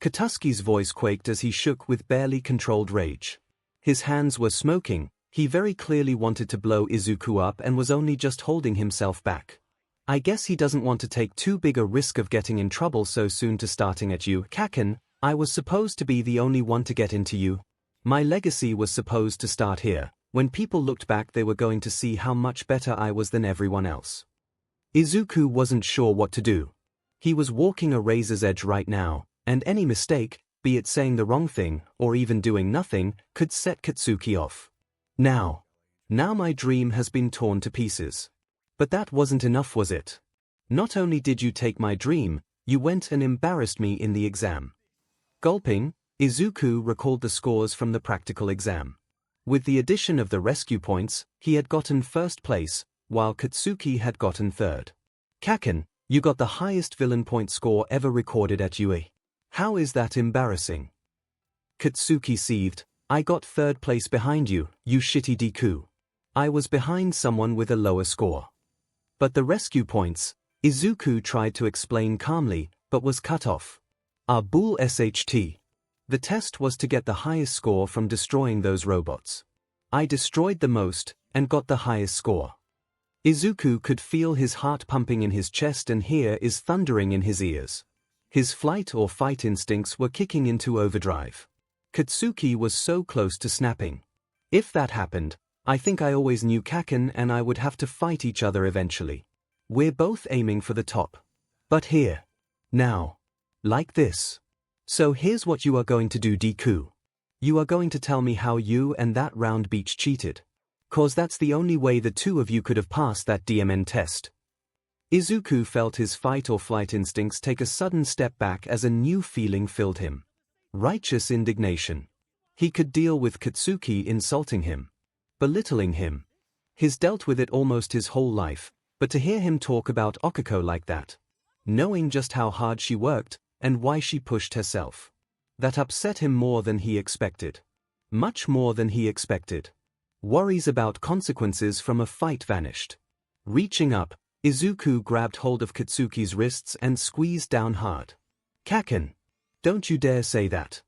Katsuki's voice quaked as he shook with barely controlled rage. His hands were smoking. He very clearly wanted to blow Izuku up and was only just holding himself back. I guess he doesn't want to take too big a risk of getting in trouble so soon to starting at you. 𝐭𝐽𝐻, I was supposed to be the only one to get into you. My legacy was supposed to start here. When people looked back they were going to see how much better I was than everyone else. Izuku wasn't sure what to do. He was walking a razor's edge right now, and any mistake, be it saying the wrong thing, or even doing nothing, could set Katsuki off. Now my dream has been torn to pieces. But that wasn't enough, was it? Not only did you take my dream, you went and embarrassed me in the exam. Gulping, Izuku recalled the scores from the practical exam. With the addition of the rescue points, he had gotten first place, while Katsuki had gotten third. 𝐭𝐽𝐻, you got the highest villain point score ever recorded at UA. How is that embarrassing? Katsuki seethed. I got third place behind you, you shitty Deku. I was behind someone with a lower score. But the rescue points, Izuku tried to explain calmly, but was cut off. 𝐴𝐵𝐴𝐻𝑇. The test was to get the highest score from destroying those robots. I destroyed the most, and got the highest score. Izuku could feel his heart pumping in his chest and hear is thundering in his ears. His flight or fight instincts were kicking into overdrive. Katsuki was so close to snapping. If that happened, I think I always knew 𝐭𝐽𝐻 and I would have to fight each other eventually. We're both aiming for the top. But here. Now. Like this. So here's what you are going to do, Deku. You are going to tell me how you and that round beach cheated. 'Cause that's the only way the two of you could have passed that DMN test. Izuku felt his fight-or-flight instincts take a sudden step back as a new feeling filled him. Righteous indignation. He could deal with Katsuki insulting him, belittling him. He's dealt with it almost his whole life, but to hear him talk about Okiko like that, knowing just how hard she worked and why she pushed herself, that upset him more than he expected. Much more than he expected. Worries about consequences from a fight vanished. Reaching up, Izuku grabbed hold of Katsuki's wrists and squeezed down hard. "Kaken! Don't you dare say that."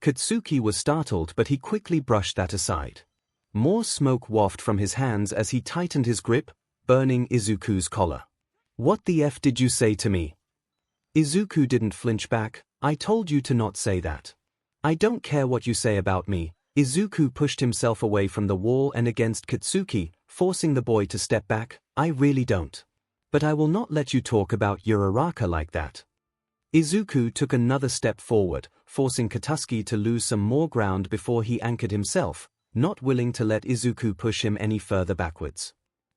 Katsuki was startled, but he quickly brushed that aside. More smoke wafted from his hands as he tightened his grip, burning Izuku's collar. "What the F did you say to me?" Izuku didn't flinch back. "I told you to not say that." "I don't care what you say about me." Izuku pushed himself away from the wall and against Katsuki, forcing the boy to step back. "I really don't. But I will not let you talk about Uraraka like that." Izuku took another step forward, forcing Katsuki to lose some more ground before he anchored himself, not willing to let Izuku push him any further backwards.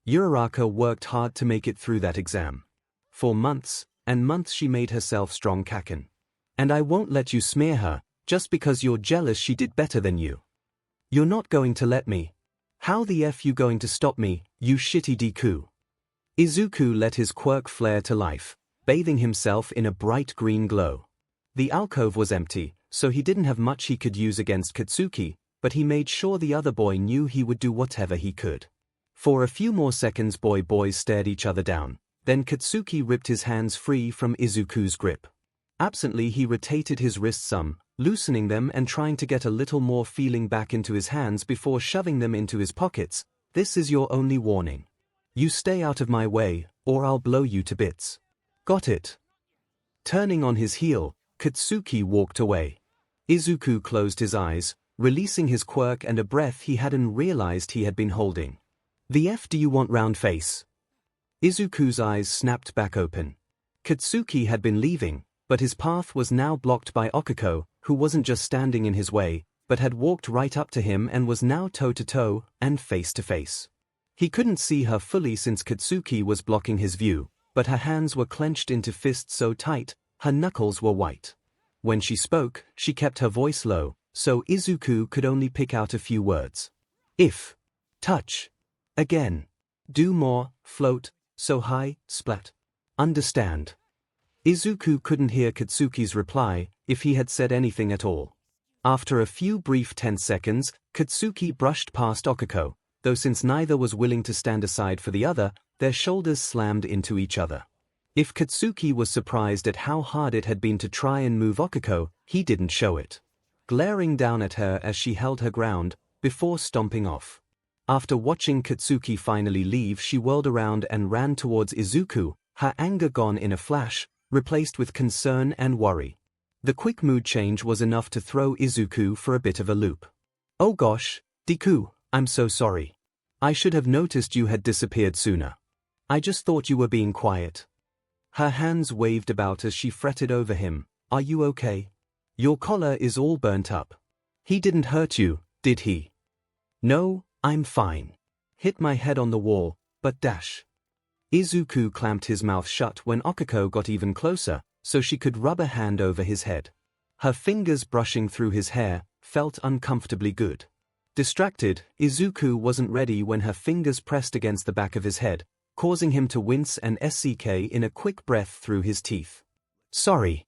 Uraraka worked hard to make it through that exam. For months and months she made herself strong, Kaken. And I won't let you smear her, just because you're jealous she did better than you. You're not going to let me. How the F you going to stop me, you shitty Deku? Izuku let his quirk flare to life, bathing himself in a bright green glow. The alcove was empty, so he didn't have much he could use against Katsuki, but he made sure the other boy knew he would do whatever he could. For a few more seconds boys stared each other down, then Katsuki ripped his hands free from Izuku's grip. Absently he rotated his wrists some, loosening them and trying to get a little more feeling back into his hands before shoving them into his pockets. "This is your only warning. You stay out of my way, or I'll blow you to bits. Got it?" Turning on his heel, Katsuki walked away. Izuku closed his eyes, releasing his quirk and a breath he hadn't realized he had been holding. "The F do you want, round face?" Izuku's eyes snapped back open. Katsuki had been leaving, but his path was now blocked by Okiko, who wasn't just standing in his way, but had walked right up to him and was now toe-to-toe and face-to-face. He couldn't see her fully since Katsuki was blocking his view, but her hands were clenched into fists so tight, her knuckles were white. When she spoke, she kept her voice low, so Izuku could only pick out a few words. "If. Touch. Again. Do more, float, so high, splat. Understand." Izuku couldn't hear Katsuki's reply, if he had said anything at all. After a few brief tense seconds, Katsuki brushed past Okiko, though since neither was willing to stand aside for the other, their shoulders slammed into each other. If Katsuki was surprised at how hard it had been to try and move Okiko, he didn't show it. Glaring down at her as she held her ground, before stomping off. After watching Katsuki finally leave, she whirled around and ran towards Izuku, her anger gone in a flash, replaced with concern and worry. The quick mood change was enough to throw Izuku for a bit of a loop. "Oh gosh, Deku, I'm so sorry. I should have noticed you had disappeared sooner. I just thought you were being quiet." Her hands waved about as she fretted over him. "Are you okay? Your collar is all burnt up. He didn't hurt you, did he?" "No, I'm fine. Hit my head on the wall, but dash." Izuku clamped his mouth shut when Okiko got even closer, so she could rub a hand over his head. Her fingers brushing through his hair felt uncomfortably good. Distracted, Izuku wasn't ready when her fingers pressed against the back of his head, causing him to wince and sk in a quick breath through his teeth. Sorry.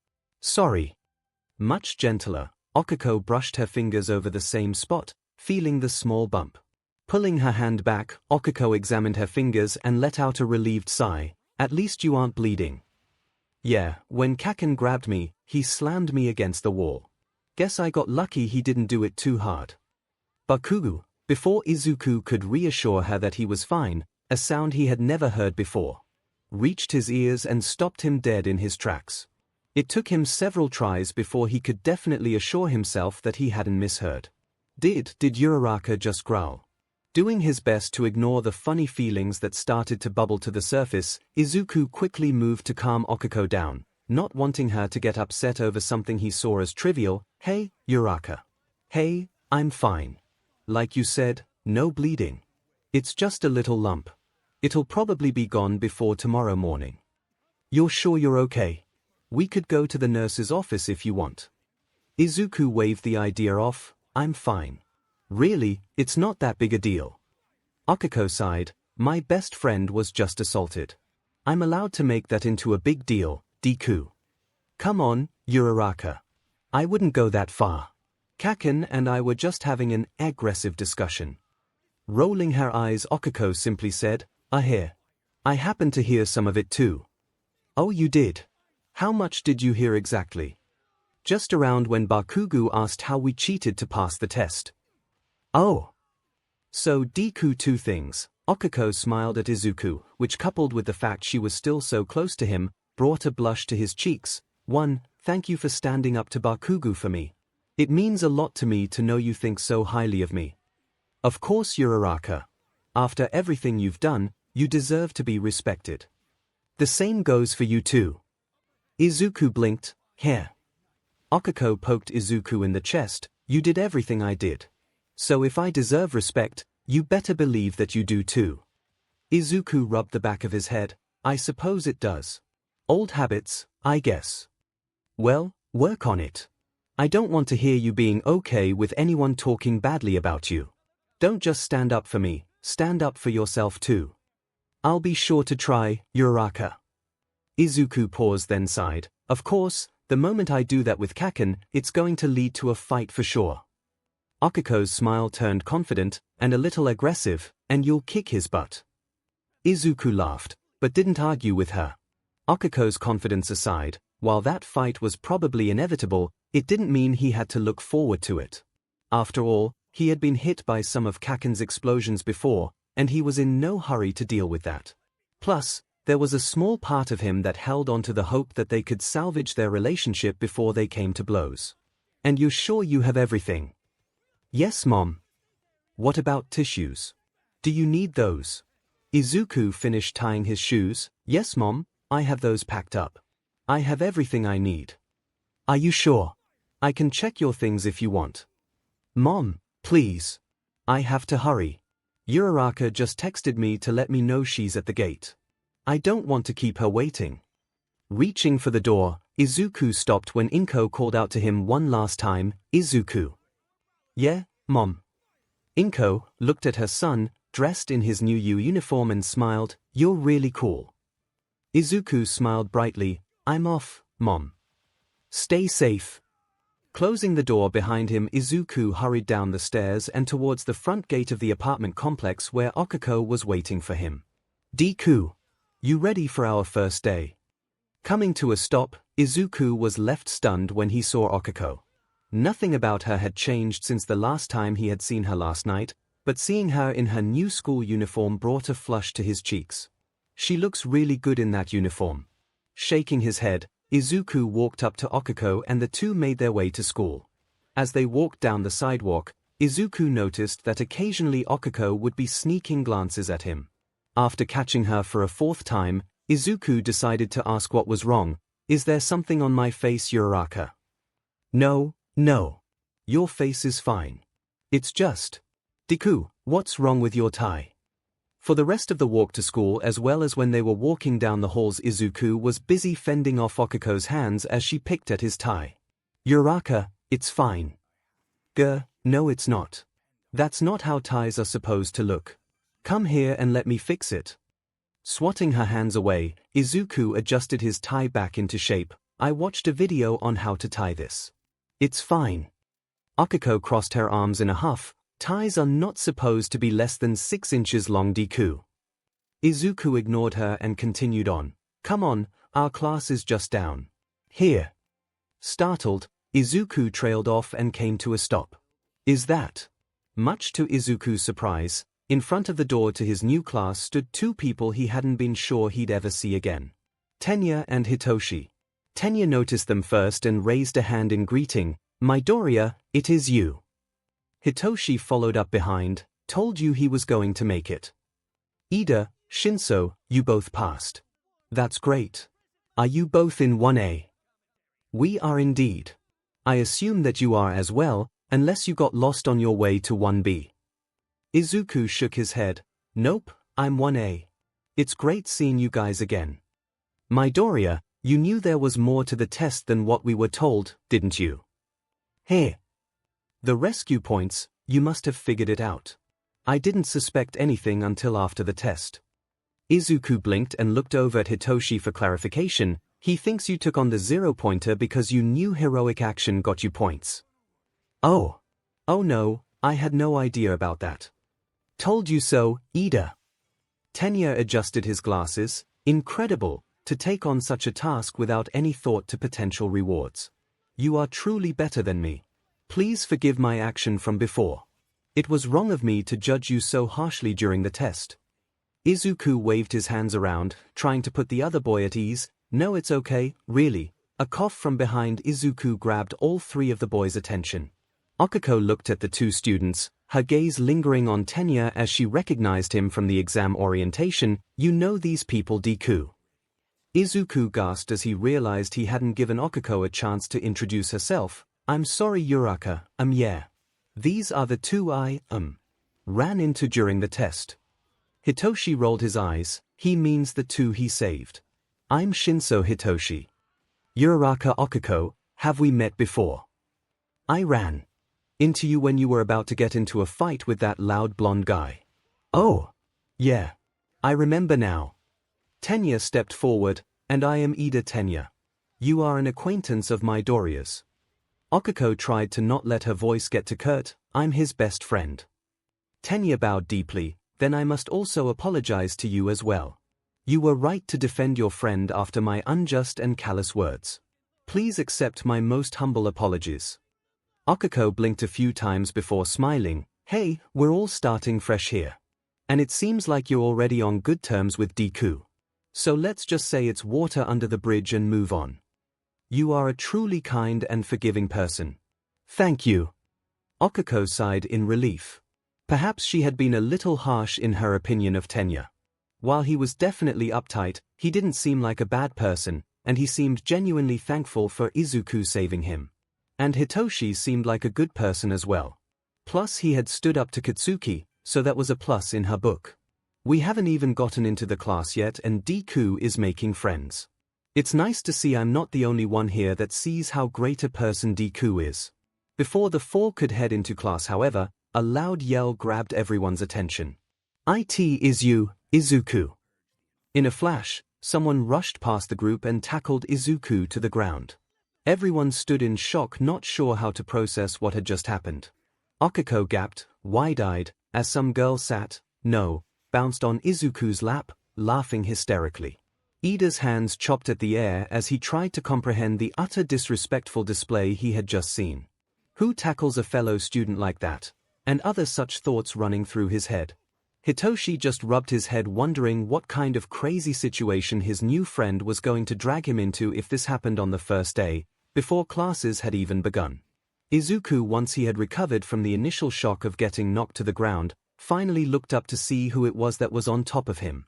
Much gentler, Okiko brushed her fingers over the same spot, feeling the small bump. Pulling her hand back, Okiko examined her fingers and let out a relieved sigh. "At least you aren't bleeding." "Yeah, when Kaken grabbed me, he slammed me against the wall. Guess I got lucky he didn't do it too hard." Bakugu. Before Izuku could reassure her that he was fine, a sound he had never heard before reached his ears and stopped him dead in his tracks. It took him several tries before he could definitely assure himself that he hadn't misheard. Did Uraraka just growl? Doing his best to ignore the funny feelings that started to bubble to the surface, Izuku quickly moved to calm Okiko down, not wanting her to get upset over something he saw as trivial. "Hey, Uraraka. Hey, I'm fine. Like you said, no bleeding. It's just a little lump. It'll probably be gone before tomorrow morning. You're sure you're okay? We could go to the nurse's office if you want. Izuku waved the idea off. I'm fine. Really, it's not that big a deal. Akiko sighed. My best friend was just assaulted. I'm allowed to make that into a big deal, Deku. Come on, Uraraka. I wouldn't go that far. Kaken and I were just having an aggressive discussion. Rolling her eyes, Akiko simply said, I happened to hear some of it too. Oh, you did? How much did you hear exactly? Just around when Bakugo asked how we cheated to pass the test. Oh. So Deku, two things. Akiko smiled at Izuku, which coupled with the fact she was still so close to him, brought a blush to his cheeks. 1. Thank you for standing up to Bakugo for me. It means a lot to me to know you think so highly of me. Of course, Uraraka. After everything you've done, you deserve to be respected. The same goes for you too. Izuku blinked. Here. Akiko poked Izuku in the chest. You did everything I did. So if I deserve respect, you better believe that you do too. Izuku rubbed the back of his head. I suppose it does. Old habits, I guess. Well, work on it. I don't want to hear you being okay with anyone talking badly about you. Don't just stand up for me, stand up for yourself too. I'll be sure to try, Uraraka. Izuku paused then sighed. Of course, the moment I do that with Kaken, it's going to lead to a fight for sure. Akiko's smile turned confident and a little aggressive, and you'll kick his butt. Izuku laughed, but didn't argue with her. Akiko's confidence aside, while that fight was probably inevitable, it didn't mean he had to look forward to it. After all, he had been hit by some of Kaken's explosions before, and he was in no hurry to deal with that. Plus, there was a small part of him that held on to the hope that they could salvage their relationship before they came to blows. And you're sure you have everything? Yes, Mom. What about tissues? Do you need those? Izuku finished tying his shoes. Yes, Mom, I have those packed up. I have everything I need. Are you sure? I can check your things if you want. Mom, please. I have to hurry. Uraraka just texted me to let me know she's at the gate. I don't want to keep her waiting. Reaching for the door, Izuku stopped when Inko called out to him one last time, Izuku. Yeah, Mom. Inko looked at her son, dressed in his new uniform and smiled, You're really cool. Izuku smiled brightly, I'm off, Mom. Stay safe. Closing the door behind him, Izuku hurried down the stairs and towards the front gate of the apartment complex where Akiko was waiting for him. Deku, you ready for our first day? Coming to a stop, Izuku was left stunned when he saw Akiko. Nothing about her had changed since the last time he had seen her last night, but seeing her in her new school uniform brought a flush to his cheeks. She looks really good in that uniform. Shaking his head, Izuku walked up to Akiko and the two made their way to school. As they walked down the sidewalk, Izuku noticed that occasionally Akiko would be sneaking glances at him. After catching her for a fourth time, Izuku decided to ask what was wrong. Is there something on my face, Uraraka? No. Your face is fine. It's just. Deku, what's wrong with your tie? For the rest of the walk to school as well as when they were walking down the halls, Izuku was busy fending off Akiko's hands as she picked at his tie. Uraraka, it's fine. No it's not. That's not how ties are supposed to look. Come here and let me fix it. Swatting her hands away, Izuku adjusted his tie back into shape. I watched a video on how to tie this. It's fine. Akiko crossed her arms in a huff. Ties are not supposed to be less than 6 inches long, Deku. Izuku ignored her and continued on. Come on, our class is just down here. Startled, Izuku trailed off and came to a stop. Is that? Much to Izuku's surprise, in front of the door to his new class stood two people he hadn't been sure he'd ever see again. Tenya and Hitoshi. Tenya noticed them first and raised a hand in greeting. Midoriya, it is you. Hitoshi followed up behind, told you he was going to make it. Ida, Nshinso, you both passed. That's great. Are you both in 1A? We are indeed. I assume that you are as well, unless you got lost on your way to 1B. Izuku shook his head. Nope, I'm 1A. It's great seeing you guys again. Midoriya, you knew there was more to the test than what we were told, didn't you? Hey. The rescue points, you must have figured it out. I didn't suspect anything until after the test. Izuku blinked and looked over at Hitoshi for clarification. He thinks you took on the 0-pointer because you knew heroic action got you points. Oh. Oh no, I had no idea about that. Told you so, Ida. Tenya adjusted his glasses. Incredible, to take on such a task without any thought to potential rewards. You are truly better than me. Please forgive my action from before. It was wrong of me to judge you so harshly during the test. Izuku waved his hands around, trying to put the other boy at ease. No, it's okay, really. A cough from behind Izuku grabbed all three of the boys' attention. Akiko looked at the two students, her gaze lingering on Tenya as she recognized him from the exam orientation. You know these people, Deku. Izuku gasped as he realized he hadn't given Akiko a chance to introduce herself. I'm sorry, Uraraka, yeah. These are the two I, ran into during the test. Hitoshi rolled his eyes. He means the two he saved. I'm ♯ Hitoshi. Uraraka Akiko, have we met before? I ran into you when you were about to get into a fight with that loud blonde guy. Oh. Yeah. I remember now. Tenya stepped forward, and I am Ida Tenya. You are an acquaintance of Midoriya's. Akiko tried to not let her voice get too curt. I'm his best friend. Tenya bowed deeply. Then I must also apologize to you as well. You were right to defend your friend after my unjust and callous words. Please accept my most humble apologies. Akiko blinked a few times before smiling. Hey, we're all starting fresh here. And it seems like you're already on good terms with Deku. So let's just say it's water under the bridge and move on. You are a truly kind and forgiving person. Thank you. Akiko sighed in relief. Perhaps she had been a little harsh in her opinion of Tenya. While he was definitely uptight, he didn't seem like a bad person, and he seemed genuinely thankful for Izuku saving him. And Hitoshi seemed like a good person as well. Plus he had stood up to Katsuki, so that was a plus in her book. We haven't even gotten into the class yet and Deku is making friends. It's nice to see I'm not the only one here that sees how great a person Deku is. Before the four could head into class, however, a loud yell grabbed everyone's attention. It is you, Izuku. In a flash, someone rushed past the group and tackled Izuku to the ground. Everyone stood in shock, not sure how to process what had just happened. Akiko gaped, wide-eyed, as some girl bounced on Izuku's lap, laughing hysterically. Ida's hands chopped at the air as he tried to comprehend the utter disrespectful display he had just seen. Who tackles a fellow student like that? And other such thoughts running through his head. Hitoshi just rubbed his head, wondering what kind of crazy situation his new friend was going to drag him into if this happened on the first day, before classes had even begun. Izuku, once he had recovered from the initial shock of getting knocked to the ground, finally looked up to see who it was that was on top of him.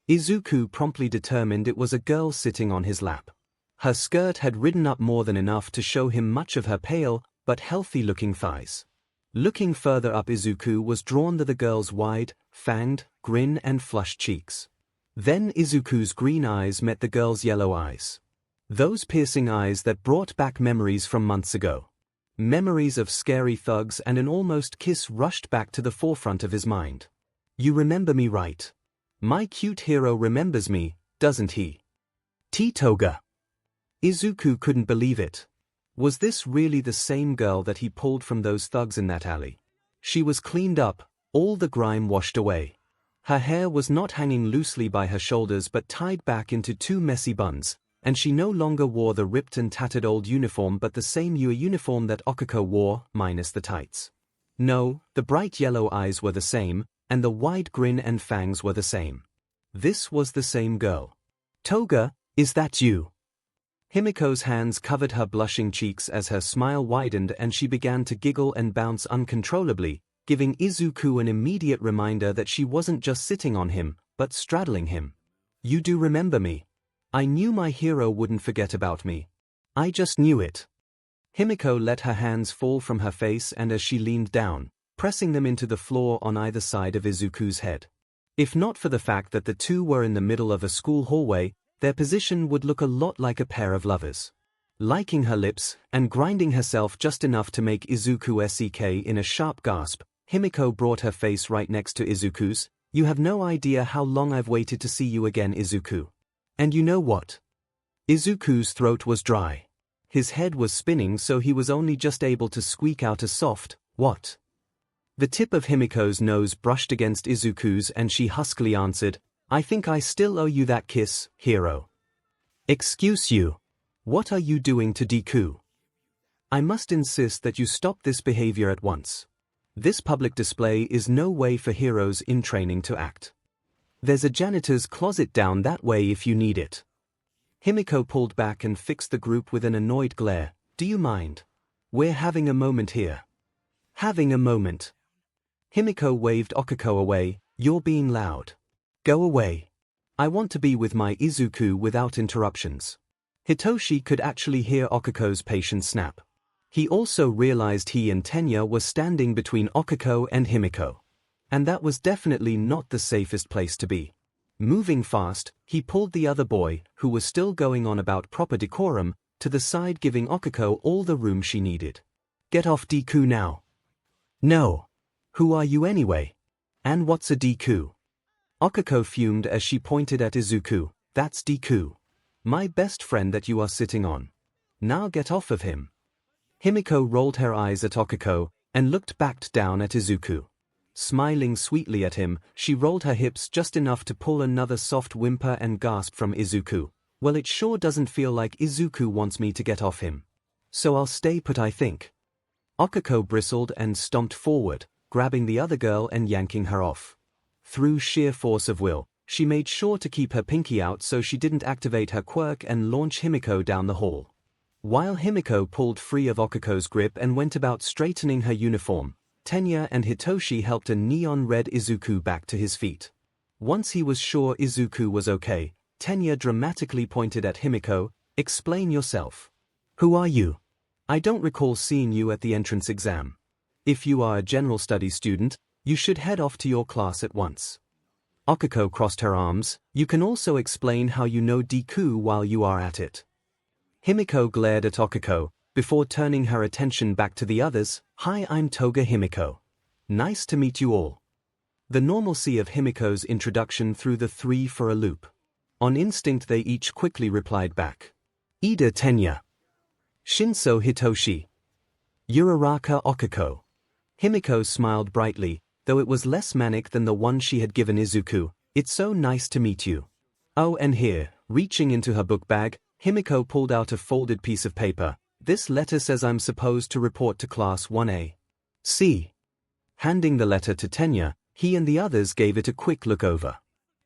Izuku promptly determined it was a girl sitting on his lap. Her skirt had ridden up more than enough to show him much of her pale, but healthy-looking thighs. Looking further up, Izuku was drawn to the girl's wide, fanged grin and flushed cheeks. Then Izuku's green eyes met the girl's yellow eyes. Those piercing eyes that brought back memories from months ago. Memories of scary thugs, and an almost kiss rushed back to the forefront of his mind. You remember me, right? My cute hero remembers me, doesn't he? Toga. Izuku couldn't believe it. Was this really the same girl that he pulled from those thugs in that alley? She was cleaned up, all the grime washed away. Her hair was not hanging loosely by her shoulders but tied back into two messy buns, and she no longer wore the ripped and tattered old uniform but the same uniform that Akiko wore, minus the tights. No, the bright yellow eyes were the same, and the wide grin and fangs were the same. This was the same girl. Toga, is that you? Himiko's hands covered her blushing cheeks as her smile widened and she began to giggle and bounce uncontrollably, giving Izuku an immediate reminder that she wasn't just sitting on him, but straddling him. You do remember me. I knew my hero wouldn't forget about me. I just knew it. Himiko let her hands fall from her face and as she leaned down, pressing them into the floor on either side of Izuku's head. If not for the fact that the two were in the middle of a school hallway, their position would look a lot like a pair of lovers. Licking her lips and grinding herself just enough to make Izuku SEK in a sharp gasp, Himiko brought her face right next to Izuku's. "You have no idea how long I've waited to see you again, Izuku. And you know what?" Izuku's throat was dry. His head was spinning, so he was only just able to squeak out a soft, "What?" The tip of Himiko's nose brushed against Izuku's and she huskily answered, "I think I still owe you that kiss, hero." "Excuse you. What are you doing to Deku? I must insist that you stop this behavior at once. This public display is no way for heroes in training to act. There's a janitor's closet down that way if you need it." Himiko pulled back and fixed the group with an annoyed glare. "Do you mind? We're having a moment here." "Having a moment?" Himiko waved Okiko away. "You're being loud. Go away. I want to be with my Izuku without interruptions." Hitoshi could actually hear Okiko's patience snap. He also realized he and Tenya were standing between Okiko and Himiko. And that was definitely not the safest place to be. Moving fast, he pulled the other boy, who was still going on about proper decorum, to the side, giving Okiko all the room she needed. "Get off Deku now." "No. Who are you anyway? And what's a Deku?" Okiko fumed as she pointed at Izuku. "That's Deku. My best friend that you are sitting on. Now get off of him." Himiko rolled her eyes at Okiko, and looked back down at Izuku. Smiling sweetly at him, she rolled her hips just enough to pull another soft whimper and gasp from Izuku. "Well, it sure doesn't feel like Izuku wants me to get off him. So I'll stay put, I think." Okiko bristled and stomped forward, grabbing the other girl and yanking her off. Through sheer force of will, she made sure to keep her pinky out so she didn't activate her quirk and launch Himiko down the hall. While Himiko pulled free of Okiko's grip and went about straightening her uniform, Tenya and Hitoshi helped a neon-red Izuku back to his feet. Once he was sure Izuku was okay, Tenya dramatically pointed at Himiko. "Explain yourself. Who are you? I don't recall seeing you at the entrance exam. If you are a general studies student, you should head off to your class at once." Okiko crossed her arms. "You can also explain how you know Deku while you are at it." Himiko glared at Okiko, before turning her attention back to the others. "Hi, I'm Toga Himiko. Nice to meet you all." The normalcy of Himiko's introduction threw the three for a loop. On instinct they each quickly replied back. "Ida Tenya. Shinso Hitoshi. Uraraka Okiko." Himiko smiled brightly, though it was less manic than the one she had given Izuku. "It's so nice to meet you. Oh, and here," reaching into her book bag, Himiko pulled out a folded piece of paper. "This letter says I'm supposed to report to Class 1A. See." Handing the letter to Tenya, he and the others gave it a quick look over.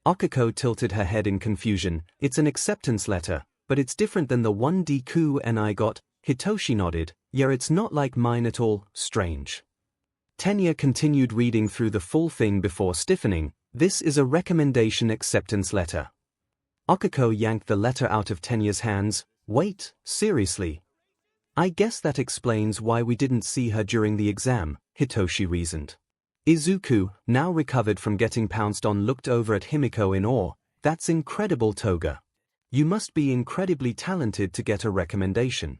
Okiko tilted her head in confusion. "It's an acceptance letter, but it's different than the one Deku and I got." Hitoshi nodded. "Yeah, it's not like mine at all. Strange." Tenya continued reading through the full thing before stiffening. "This is a recommendation acceptance letter." Okiko yanked the letter out of Tenya's hands. "Wait, seriously? I guess that explains why we didn't see her during the exam," Hitoshi reasoned. Izuku, now recovered from getting pounced on, looked over at Himiko in awe. "That's incredible, Toga. You must be incredibly talented to get a recommendation."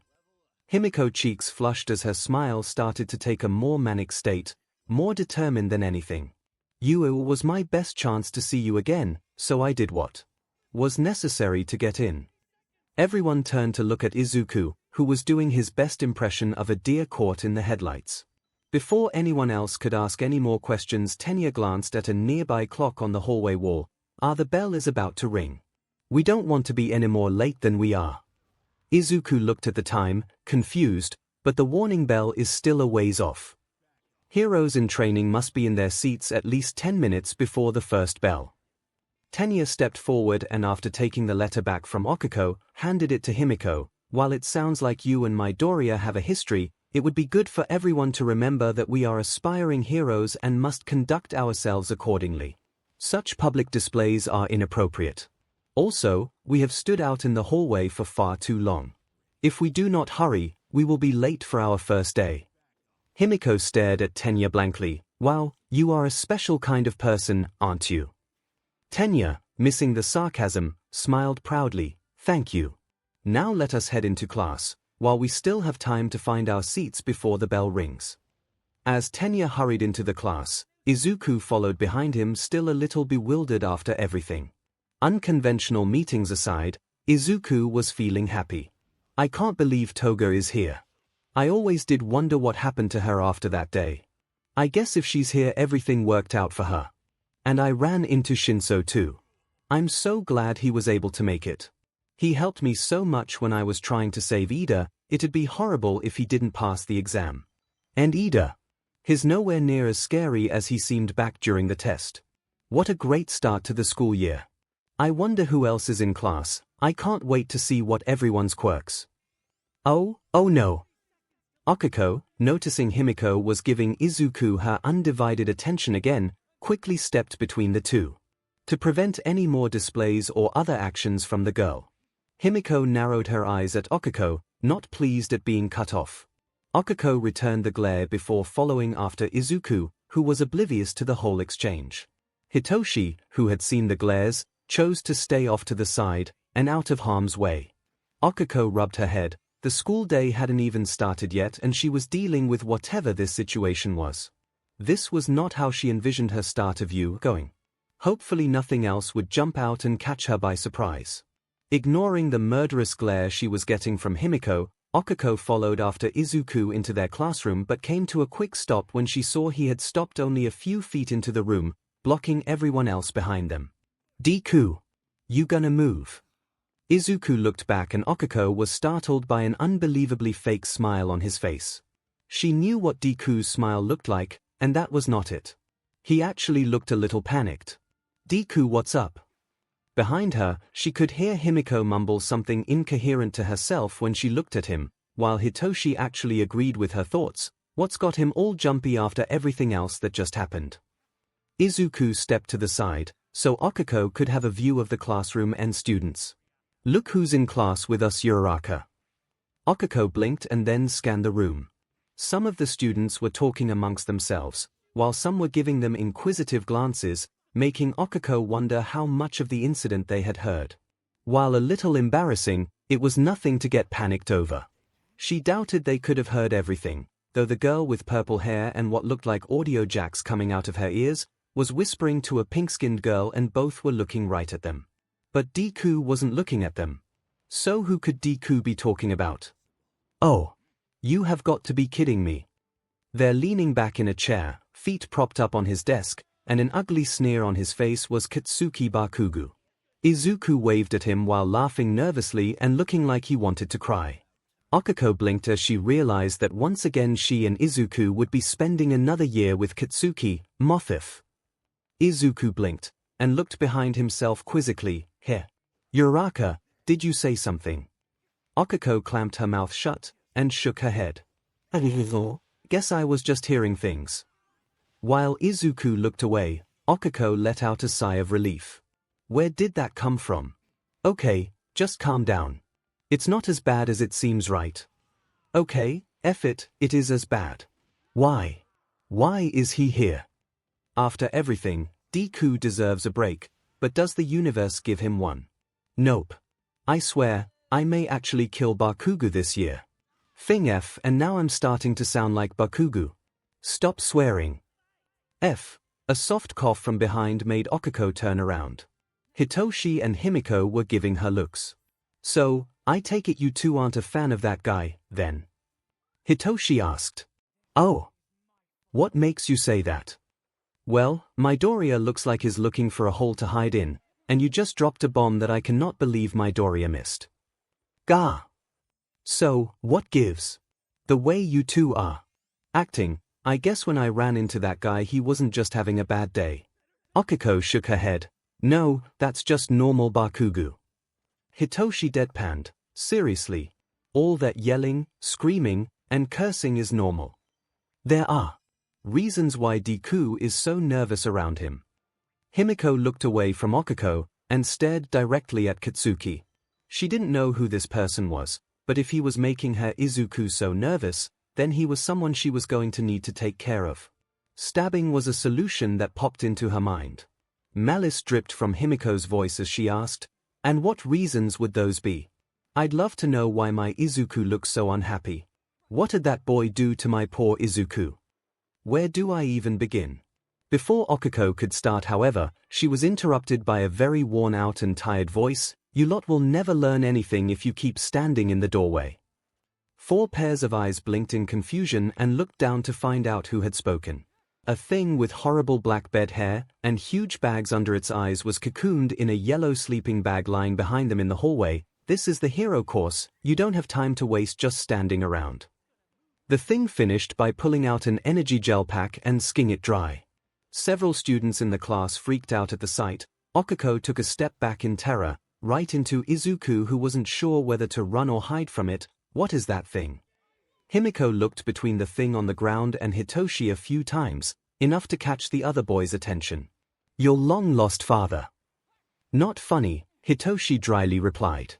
Himiko's cheeks flushed as her smile started to take a more manic state, more determined than anything. "It was my best chance to see you again, so I did what was necessary to get in." Everyone turned to look at Izuku, who was doing his best impression of a deer caught in the headlights. Before anyone else could ask any more questions, Tenya glanced at a nearby clock on the hallway wall. The bell is about to ring. We don't want to be any more late than we are." Izuku looked at the time, confused, but the warning bell is still a ways off. Heroes in training must be in their seats at least 10 minutes before the first bell. Tenya stepped forward and, after taking the letter back from Okiko, handed it to Himiko. "While it sounds like you and Midoriya have a history, it would be good for everyone to remember that we are aspiring heroes and must conduct ourselves accordingly. Such public displays are inappropriate. Also, we have stood out in the hallway for far too long. If we do not hurry, we will be late for our first day." Himiko stared at Tenya blankly. "Wow, you are a special kind of person, aren't you? Tenya, missing the sarcasm, smiled proudly. Thank you. Now let us head into class, while we still have time to find our seats before the bell rings. As Tenya hurried into the class, Izuku followed behind him, still a little bewildered after everything. Unconventional meetings aside, Izuku was feeling happy. I can't believe Toga is here. I always did wonder what happened to her after that day. I guess if she's here everything worked out for her. And I ran into Shinso too. I'm so glad he was able to make it. He helped me so much when I was trying to save Ida. It'd be horrible if he didn't pass the exam. And Ida. He's nowhere near as scary as he seemed back during the test. What a great start to the school year. I wonder who else is in class. I can't wait to see what everyone's quirks. Oh no. Okiko, noticing Himiko was giving Izuku her undivided attention again, quickly stepped between the two. To prevent any more displays or other actions from the girl. Himiko narrowed her eyes at Okiko, not pleased at being cut off. Okiko returned the glare before following after Izuku, who was oblivious to the whole exchange. Hitoshi, who had seen the glares, chose to stay off to the side, and out of harm's way. Okiko rubbed her head. The school day hadn't even started yet and she was dealing with whatever this situation was. This was not how she envisioned her start of view going. Hopefully nothing else would jump out and catch her by surprise. Ignoring the murderous glare she was getting from Himiko, Okiko followed after Izuku into their classroom but came to a quick stop when she saw he had stopped only a few feet into the room, blocking everyone else behind them. Deku. You gonna move? Izuku looked back and Okiko was startled by an unbelievably fake smile on his face. She knew what Deku's smile looked like, and that was not it. He actually looked a little panicked. Deku, what's up? Behind her, she could hear Himiko mumble something incoherent to herself when she looked at him, while Hitoshi actually agreed with her thoughts. What's got him all jumpy after everything else that just happened? Izuku stepped to the side, so Okiko could have a view of the classroom and students. Look who's in class with us, Uraraka. Okiko blinked and then scanned the room. Some of the students were talking amongst themselves, while some were giving them inquisitive glances, making Okiko wonder how much of the incident they had heard. While a little embarrassing, it was nothing to get panicked over. She doubted they could have heard everything, though the girl with purple hair and what looked like audio jacks coming out of her ears was whispering to a pink-skinned girl and both were looking right at them. But Deku wasn't looking at them. So who could Deku be talking about? Oh. You have got to be kidding me. There, leaning back in a chair, feet propped up on his desk, and an ugly sneer on his face was Katsuki Bakugo. Izuku waved at him while laughing nervously and looking like he wanted to cry. Okiko blinked as she realized that once again she and Izuku would be spending another year with 𝗧𝗵𝗲. Izuku blinked, and looked behind himself quizzically. Here. Uraraka, did you say something? Okiko clamped her mouth shut, and shook her head. Guess I was just hearing things. While Izuku looked away, Okiko let out a sigh of relief. Where did that come from? Okay, just calm down. It's not as bad as it seems, right? Okay, F it, it is as bad. Why? Why is he here? After everything, Deku deserves a break, but does the universe give him one? Nope. I swear, I may actually kill Bakugo this year. Thing F, and now I'm starting to sound like Bakugo. Stop swearing. F. A soft cough from behind made Okiko turn around. Hitoshi and Himiko were giving her looks. So, I take it you two aren't a fan of that guy, then? Hitoshi asked. Oh. What makes you say that? Well, Midoriya looks like he's looking for a hole to hide in, and you just dropped a bomb that I cannot believe Midoriya missed. Gah. So, what gives? The way you two are acting, I guess when I ran into that guy he wasn't just having a bad day. Okiko shook her head. No, that's just normal Bakugo. Hitoshi deadpanned. Seriously. All that yelling, screaming, and cursing is normal. There are reasons why Deku is so nervous around him. Himiko looked away from Okiko, and stared directly at Katsuki. She didn't know who this person was, but if he was making her Izuku so nervous, then he was someone she was going to need to take care of. Stabbing was a solution that popped into her mind. Malice dripped from Himiko's voice as she asked, "And what reasons would those be? I'd love to know why my Izuku looks so unhappy. What did that boy do to my poor Izuku? Where do I even begin?" Before Okiko could start, however, she was interrupted by a very worn-out and tired voice. "You lot will never learn anything if you keep standing in the doorway." 4 pairs of eyes blinked in confusion and looked down to find out who had spoken. A thing with horrible black bed hair and huge bags under its eyes was cocooned in a yellow sleeping bag lying behind them in the hallway. "This is the hero course, you don't have time to waste just standing around." The thing finished by pulling out an energy gel pack and sking it dry. Several students in the class freaked out at the sight. Okiko took a step back in terror, right into Izuku, who wasn't sure whether to run or hide from it. "What is that thing?" Himiko looked between the thing on the ground and Hitoshi a few times, enough to catch the other boy's attention. "Your long-lost father." "Not funny," Hitoshi dryly replied.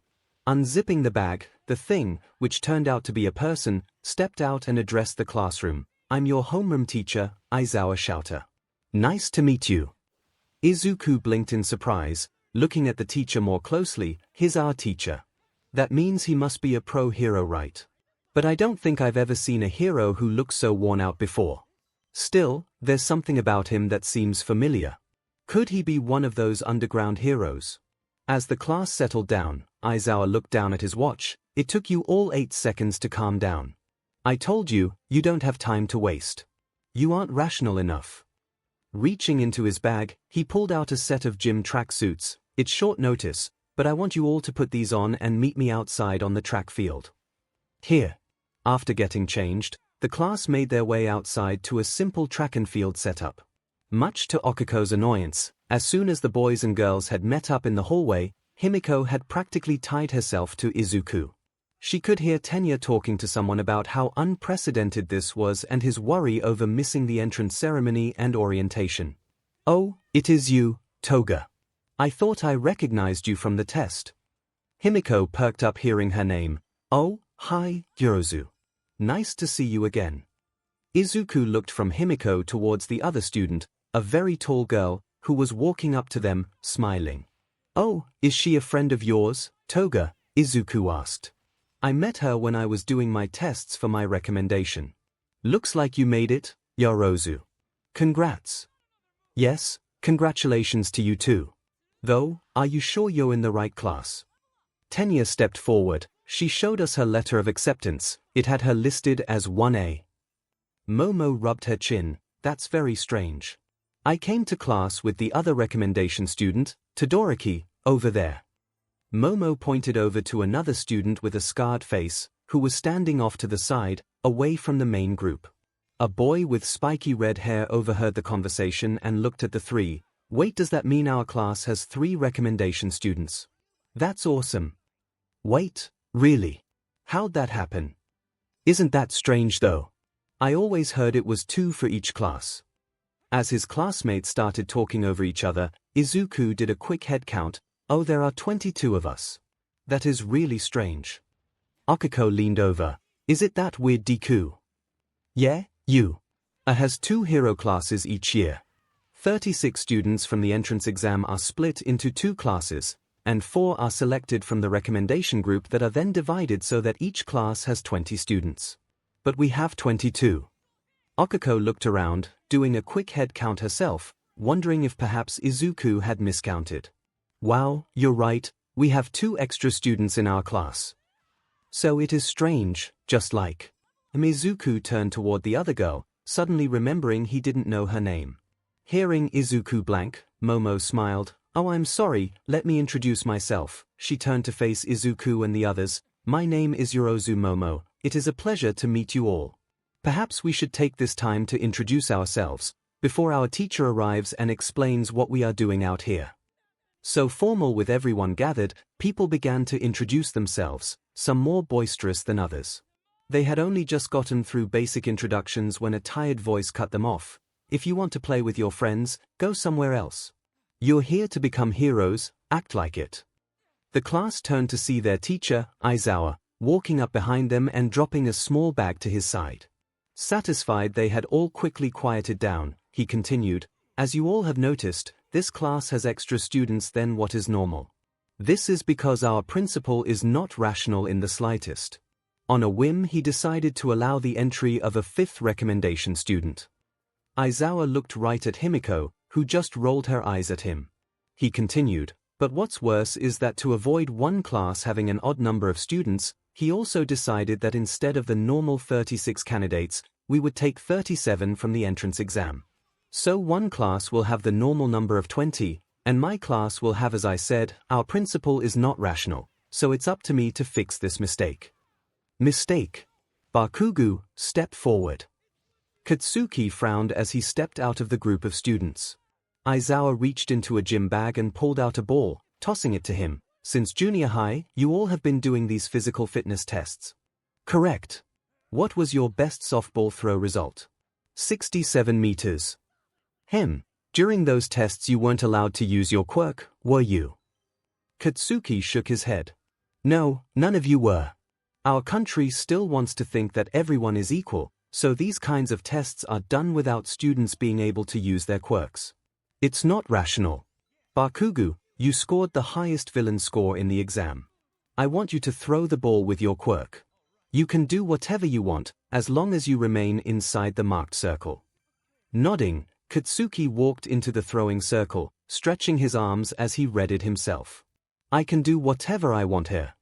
Unzipping the bag, the thing, which turned out to be a person, stepped out and addressed the classroom. "I'm your homeroom teacher, Aizawa Shouter. Nice to meet you." Izuku blinked in surprise, looking at the teacher more closely. "He's our teacher. That means he must be a pro hero, right? But I don't think I've ever seen a hero who looks so worn out before. Still, there's something about him that seems familiar. Could he be one of those underground heroes?" As the class settled down, Aizawa looked down at his watch. "It took you all 8 seconds to calm down. I told you, you don't have time to waste. You aren't rational enough." Reaching into his bag, he pulled out a set of gym tracksuits. "It's short notice, but I want you all to put these on and meet me outside on the track field." "Here." After getting changed, the class made their way outside to a simple track and field setup. Much to Okiko's annoyance, as soon as the boys and girls had met up in the hallway, Himiko had practically tied herself to Izuku. She could hear Tenya talking to someone about how unprecedented this was and his worry over missing the entrance ceremony and orientation. "Oh, it is you, Toga. I thought I recognized you from the test." Himiko perked up hearing her name. "Oh, hi, Yorozu. Nice to see you again." Izuku looked from Himiko towards the other student, a very tall girl, who was walking up to them, smiling. "Oh, is she a friend of yours, Toga?" Izuku asked. "I met her when I was doing my tests for my recommendation." "Looks like you made it, Yorozu. Congrats." "Yes, congratulations to you too. Though, are you sure you're in the right class?" Tenya stepped forward. She showed us her letter of acceptance. It had her listed as 1A. Momo rubbed her chin. "That's very strange. I came to class with the other recommendation student, Todoroki, over there." Momo pointed over to another student with a scarred face, who was standing off to the side, away from the main group. A boy with spiky red hair overheard the conversation and looked at the 3. "Wait, does that mean our class has 3 recommendation students? That's awesome." "Wait, really? How'd that happen? Isn't that strange though? I always heard it was 2 for each class." As his classmates started talking over each other, Izuku did a quick head count. "Oh, there are 22 of us. That is really strange." Okiko leaned over. "Is it that weird, Deku?" "Yeah, you. Has 2 hero classes each year. 36 students from the entrance exam are split into 2 classes, and 4 are selected from the recommendation group that are then divided so that each class has 20 students. But we have 22. Okiko looked around, doing a quick head count herself, wondering if perhaps Izuku had miscounted. "Wow, you're right, we have 2 extra students in our class. So it is strange, just like." Izuku turned toward the other girl, suddenly remembering he didn't know her name. Hearing Izuku blank, Momo smiled. "Oh, I'm sorry, let me introduce myself." She turned to face Izuku and the others. "My name is Yorozu Momo. It is a pleasure to meet you all. Perhaps we should take this time to introduce ourselves, before our teacher arrives and explains what we are doing out here." So formal with everyone gathered, people began to introduce themselves, some more boisterous than others. They had only just gotten through basic introductions when a tired voice cut them off. "If you want to play with your friends, go somewhere else. You're here to become heroes, act like it." The class turned to see their teacher, Aizawa, walking up behind them and dropping a small bag to his side. Satisfied they had all quickly quieted down, he continued, "As you all have noticed, this class has extra students than what is normal. This is because our principal is not rational in the slightest. On a whim, he decided to allow the entry of a 5th recommendation student. Aizawa looked right at Himiko, who just rolled her eyes at him. He continued, but what's worse is that to avoid one class having an odd number of students, he also decided that instead of the normal 36 candidates, we would take 37 from the entrance exam. So one class will have the normal number of 20, and my class will have, as I said, our principal is not rational, so it's up to me to fix this mistake. Mistake. Bakugo stepped forward. Katsuki frowned as he stepped out of the group of students. Aizawa reached into a gym bag and pulled out a ball, tossing it to him. Since junior high, you all have been doing these physical fitness tests. Correct. What was your best softball throw result? 67 meters. During those tests you weren't allowed to use your quirk, were you? Katsuki shook his head. No, none of you were. Our country still wants to think that everyone is equal, so these kinds of tests are done without students being able to use their quirks. It's not rational. Bakugo, you scored the highest villain score in the exam. I want you to throw the ball with your quirk. You can do whatever you want, as long as you remain inside the marked circle. Nodding, Katsuki walked into the throwing circle, stretching his arms as he readied himself. I can do whatever I want here.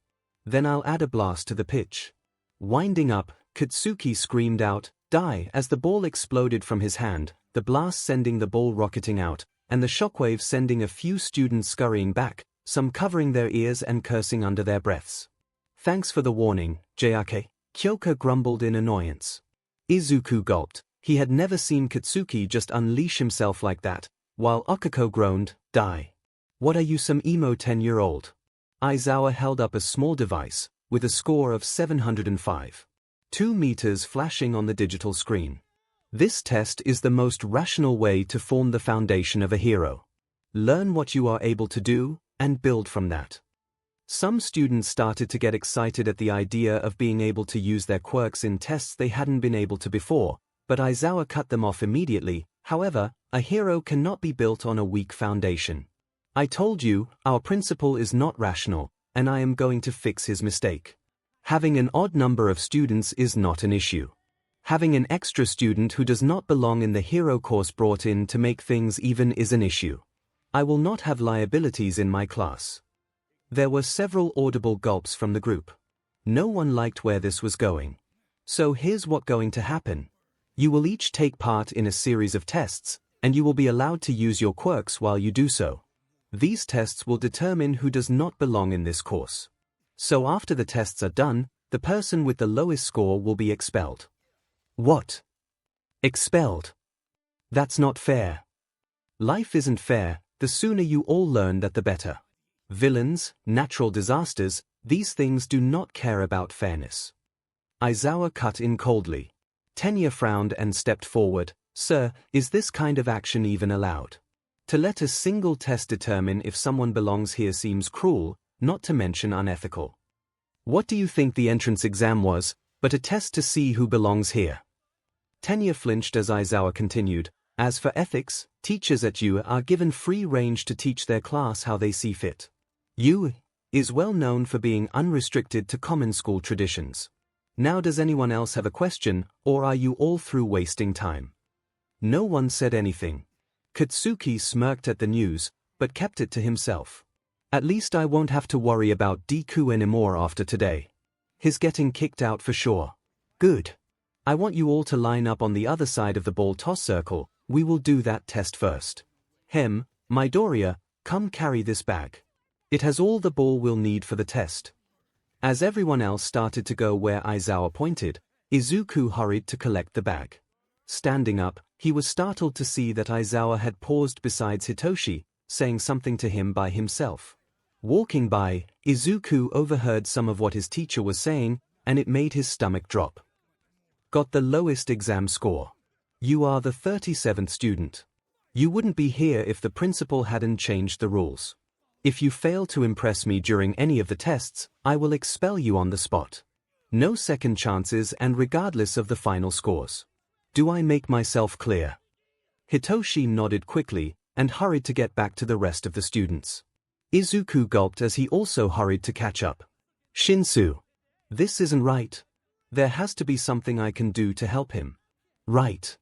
Then I'll add a blast to the pitch. Winding up, Katsuki screamed out, "Die!" as the ball exploded from his hand, the blast sending the ball rocketing out, and the shockwave sending a few students scurrying back, some covering their ears and cursing under their breaths. Thanks for the warning, 𝐒𝐽𝐽𝐻, Kyoka grumbled in annoyance. Izuku gulped. He had never seen Katsuki just unleash himself like that, while Okako groaned, "Die. What are you, some emo 10-year-old? Aizawa held up a small device, with a score of 705. 2 meters flashing on the digital screen. This test is the most rational way to form the foundation of a hero. Learn what you are able to do, and build from that. Some students started to get excited at the idea of being able to use their quirks in tests they hadn't been able to before, but Aizawa cut them off immediately. However, a hero cannot be built on a weak foundation. I told you, our principal is not rational, and I am going to fix his mistake. Having an odd number of students is not an issue. Having an extra student who does not belong in the hero course brought in to make things even is an issue. I will not have liabilities in my class. There were several audible gulps from the group. No one liked where this was going. So here's what's going to happen. You will each take part in a series of tests, and you will be allowed to use your quirks while you do so. These tests will determine who does not belong in this course. So after the tests are done, the person with the lowest score will be expelled. What? Expelled? That's not fair. Life isn't fair. The sooner you all learn that, the better. Villains, natural disasters, these things do not care about fairness. Aizawa cut in coldly. Tenya frowned and stepped forward. Sir, is this kind of action even allowed? To let a single test determine if someone belongs here seems cruel, not to mention unethical. What do you think the entrance exam was, but a test to see who belongs here? Tenya flinched as Aizawa continued. As for ethics, teachers at 𝐸 are given free range to teach their class how they see fit. 𝐸 is well known for being unrestricted to common school traditions. Now does anyone else have a question, or are you all through wasting time? No one said anything. Katsuki smirked at the news, but kept it to himself. At least I won't have to worry about Deku anymore after today. He's getting kicked out for sure. Good. I want you all to line up on the other side of the ball toss circle. We will do that test first. Midoriya, come carry this bag. It has all the ball we'll need for the test. As everyone else started to go where Aizawa pointed, Izuku hurried to collect the bag. Standing up, he was startled to see that Aizawa had paused beside Hitoshi, saying something to him by himself. Walking by, Izuku overheard some of what his teacher was saying, and it made his stomach drop. Got the lowest exam score. You are the 37th student. You wouldn't be here if the principal hadn't changed the rules. If you fail to impress me during any of the tests, I will expel you on the spot. No second chances, and regardless of the final scores. Do I make myself clear? Hitoshi nodded quickly, and hurried to get back to the rest of the students. Izuku gulped as he also hurried to catch up. Shinsu. This isn't right. There has to be something I can do to help him. Right.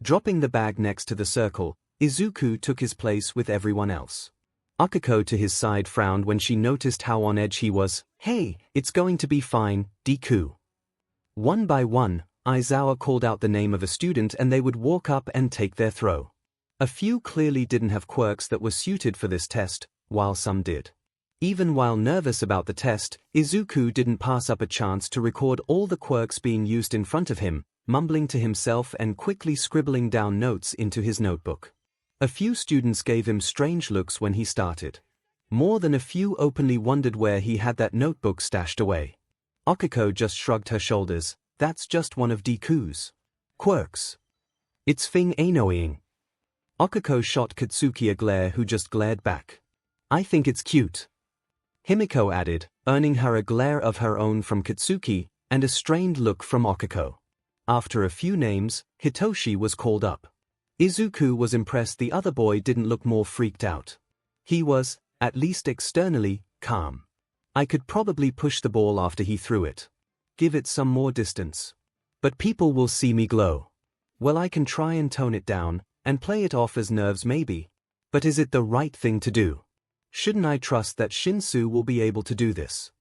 Dropping the bag next to the circle, Izuku took his place with everyone else. Akiko to his side frowned when she noticed how on edge he was. Hey, it's going to be fine, Deku. One by one, Aizawa called out the name of a student and they would walk up and take their throw. A few clearly didn't have quirks that were suited for this test, while some did. Even while nervous about the test, Izuku didn't pass up a chance to record all the quirks being used in front of him, mumbling to himself and quickly scribbling down notes into his notebook. A few students gave him strange looks when he started. More than a few openly wondered where he had that notebook stashed away. Akiko just shrugged her shoulders. That's just one of Deku's quirks. It's Fing annoying. Akiko shot Katsuki a glare who just glared back. I think it's cute. Himiko added, earning her a glare of her own from Katsuki, and a strained look from Akiko. After a few names, Hitoshi was called up. Izuku was impressed the other boy didn't look more freaked out. He was, at least externally, calm. I could probably push the ball after he threw it. Give it some more distance. But people will see me glow. Well, I can try and tone it down, and play it off as nerves maybe. But is it the right thing to do? Shouldn't I trust that Shinsu will be able to do this?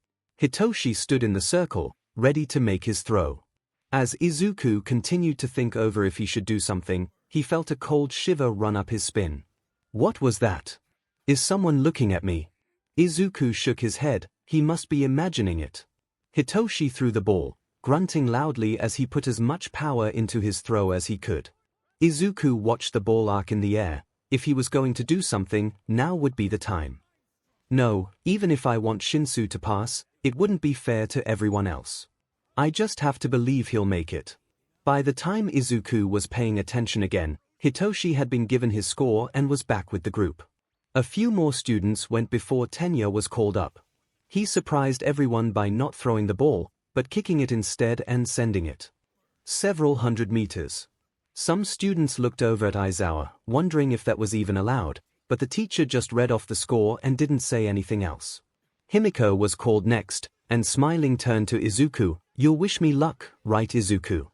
Hitoshi stood in the circle, ready to make his throw. As Izuku continued to think over if he should do something, he felt a cold shiver run up his spine. What was that? Is someone looking at me? Izuku shook his head. He must be imagining it. Hitoshi threw the ball, grunting loudly as he put as much power into his throw as he could. Izuku watched the ball arc in the air. If he was going to do something, now would be the time. No, even if I want Shinsu to pass, it wouldn't be fair to everyone else. I just have to believe he'll make it. By the time Izuku was paying attention again, Hitoshi had been given his score and was back with the group. A few more students went before Tenya was called up. He surprised everyone by not throwing the ball, but kicking it instead and sending it several hundred meters. Some students looked over at Aizawa, wondering if that was even allowed, but the teacher just read off the score and didn't say anything else. Himiko was called next, and smiling turned to Izuku. You'll wish me luck, right, Izuku?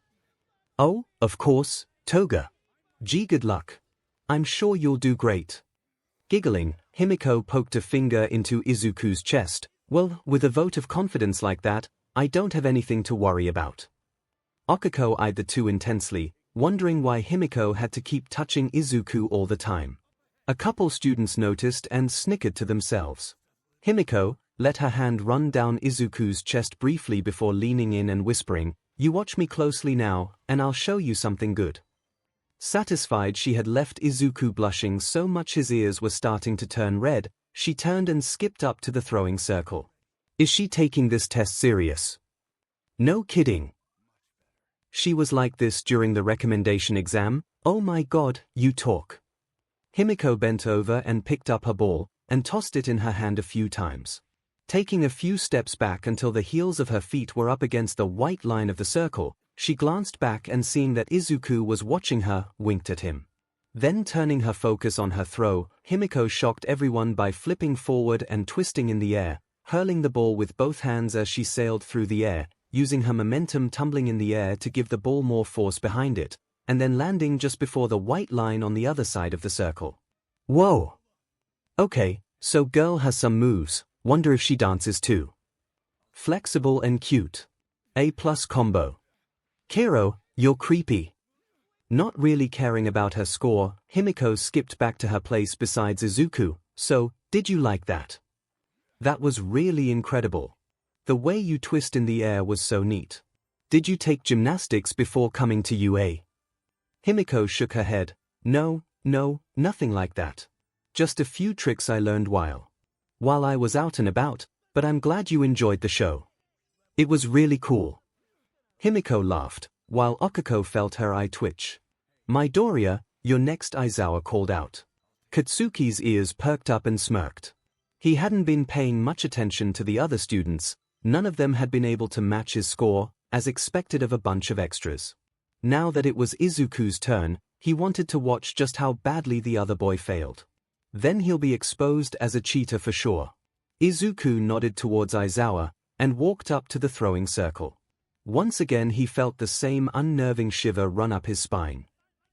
Oh, of course, Toga. Gee, good luck. I'm sure you'll do great. Giggling, Himiko poked a finger into Izuku's chest. Well, with a vote of confidence like that, I don't have anything to worry about. Akiko eyed the two intensely, wondering why Himiko had to keep touching Izuku all the time. A couple students noticed and snickered to themselves. Himiko let her hand run down Izuku's chest briefly before leaning in and whispering, You watch me closely now, and I'll show you something good. Satisfied she had left Izuku blushing so much his ears were starting to turn red, she turned and skipped up to the throwing circle. Is she taking this test serious? No kidding. She was like this during the recommendation exam. Oh my god, you talk. Himiko bent over and picked up her ball, and tossed it in her hand a few times. Taking a few steps back until the heels of her feet were up against the white line of the circle, she glanced back and seeing that Izuku was watching her, winked at him. Then turning her focus on her throw, Himiko shocked everyone by flipping forward and twisting in the air, hurling the ball with both hands as she sailed through the air, using her momentum tumbling in the air to give the ball more force behind it, and then landing just before the white line on the other side of the circle. Whoa! Okay, so girl has some moves, wonder if she dances too. Flexible and cute. A+ combo. Kiro, you're creepy. Not really caring about her score, Himiko skipped back to her place beside Izuku. So, did you like that? That was really incredible. The way you twist in the air was so neat. Did you take gymnastics before coming to UA? Himiko shook her head. No, nothing like that. Just a few tricks I learned while I was out and about, but I'm glad you enjoyed the show. It was really cool. Himiko laughed, while Akiko felt her eye twitch. Midoriya, you're next, Aizawa called out. Katsuki's ears perked up and smirked. He hadn't been paying much attention to the other students. None of them had been able to match his score, as expected of a bunch of extras. Now that it was Izuku's turn, He wanted to watch just how badly the other boy failed. Then he'll be exposed as a cheater for sure. Izuku nodded towards Aizawa and walked up to the throwing circle. Once again he felt the same unnerving shiver run up his spine.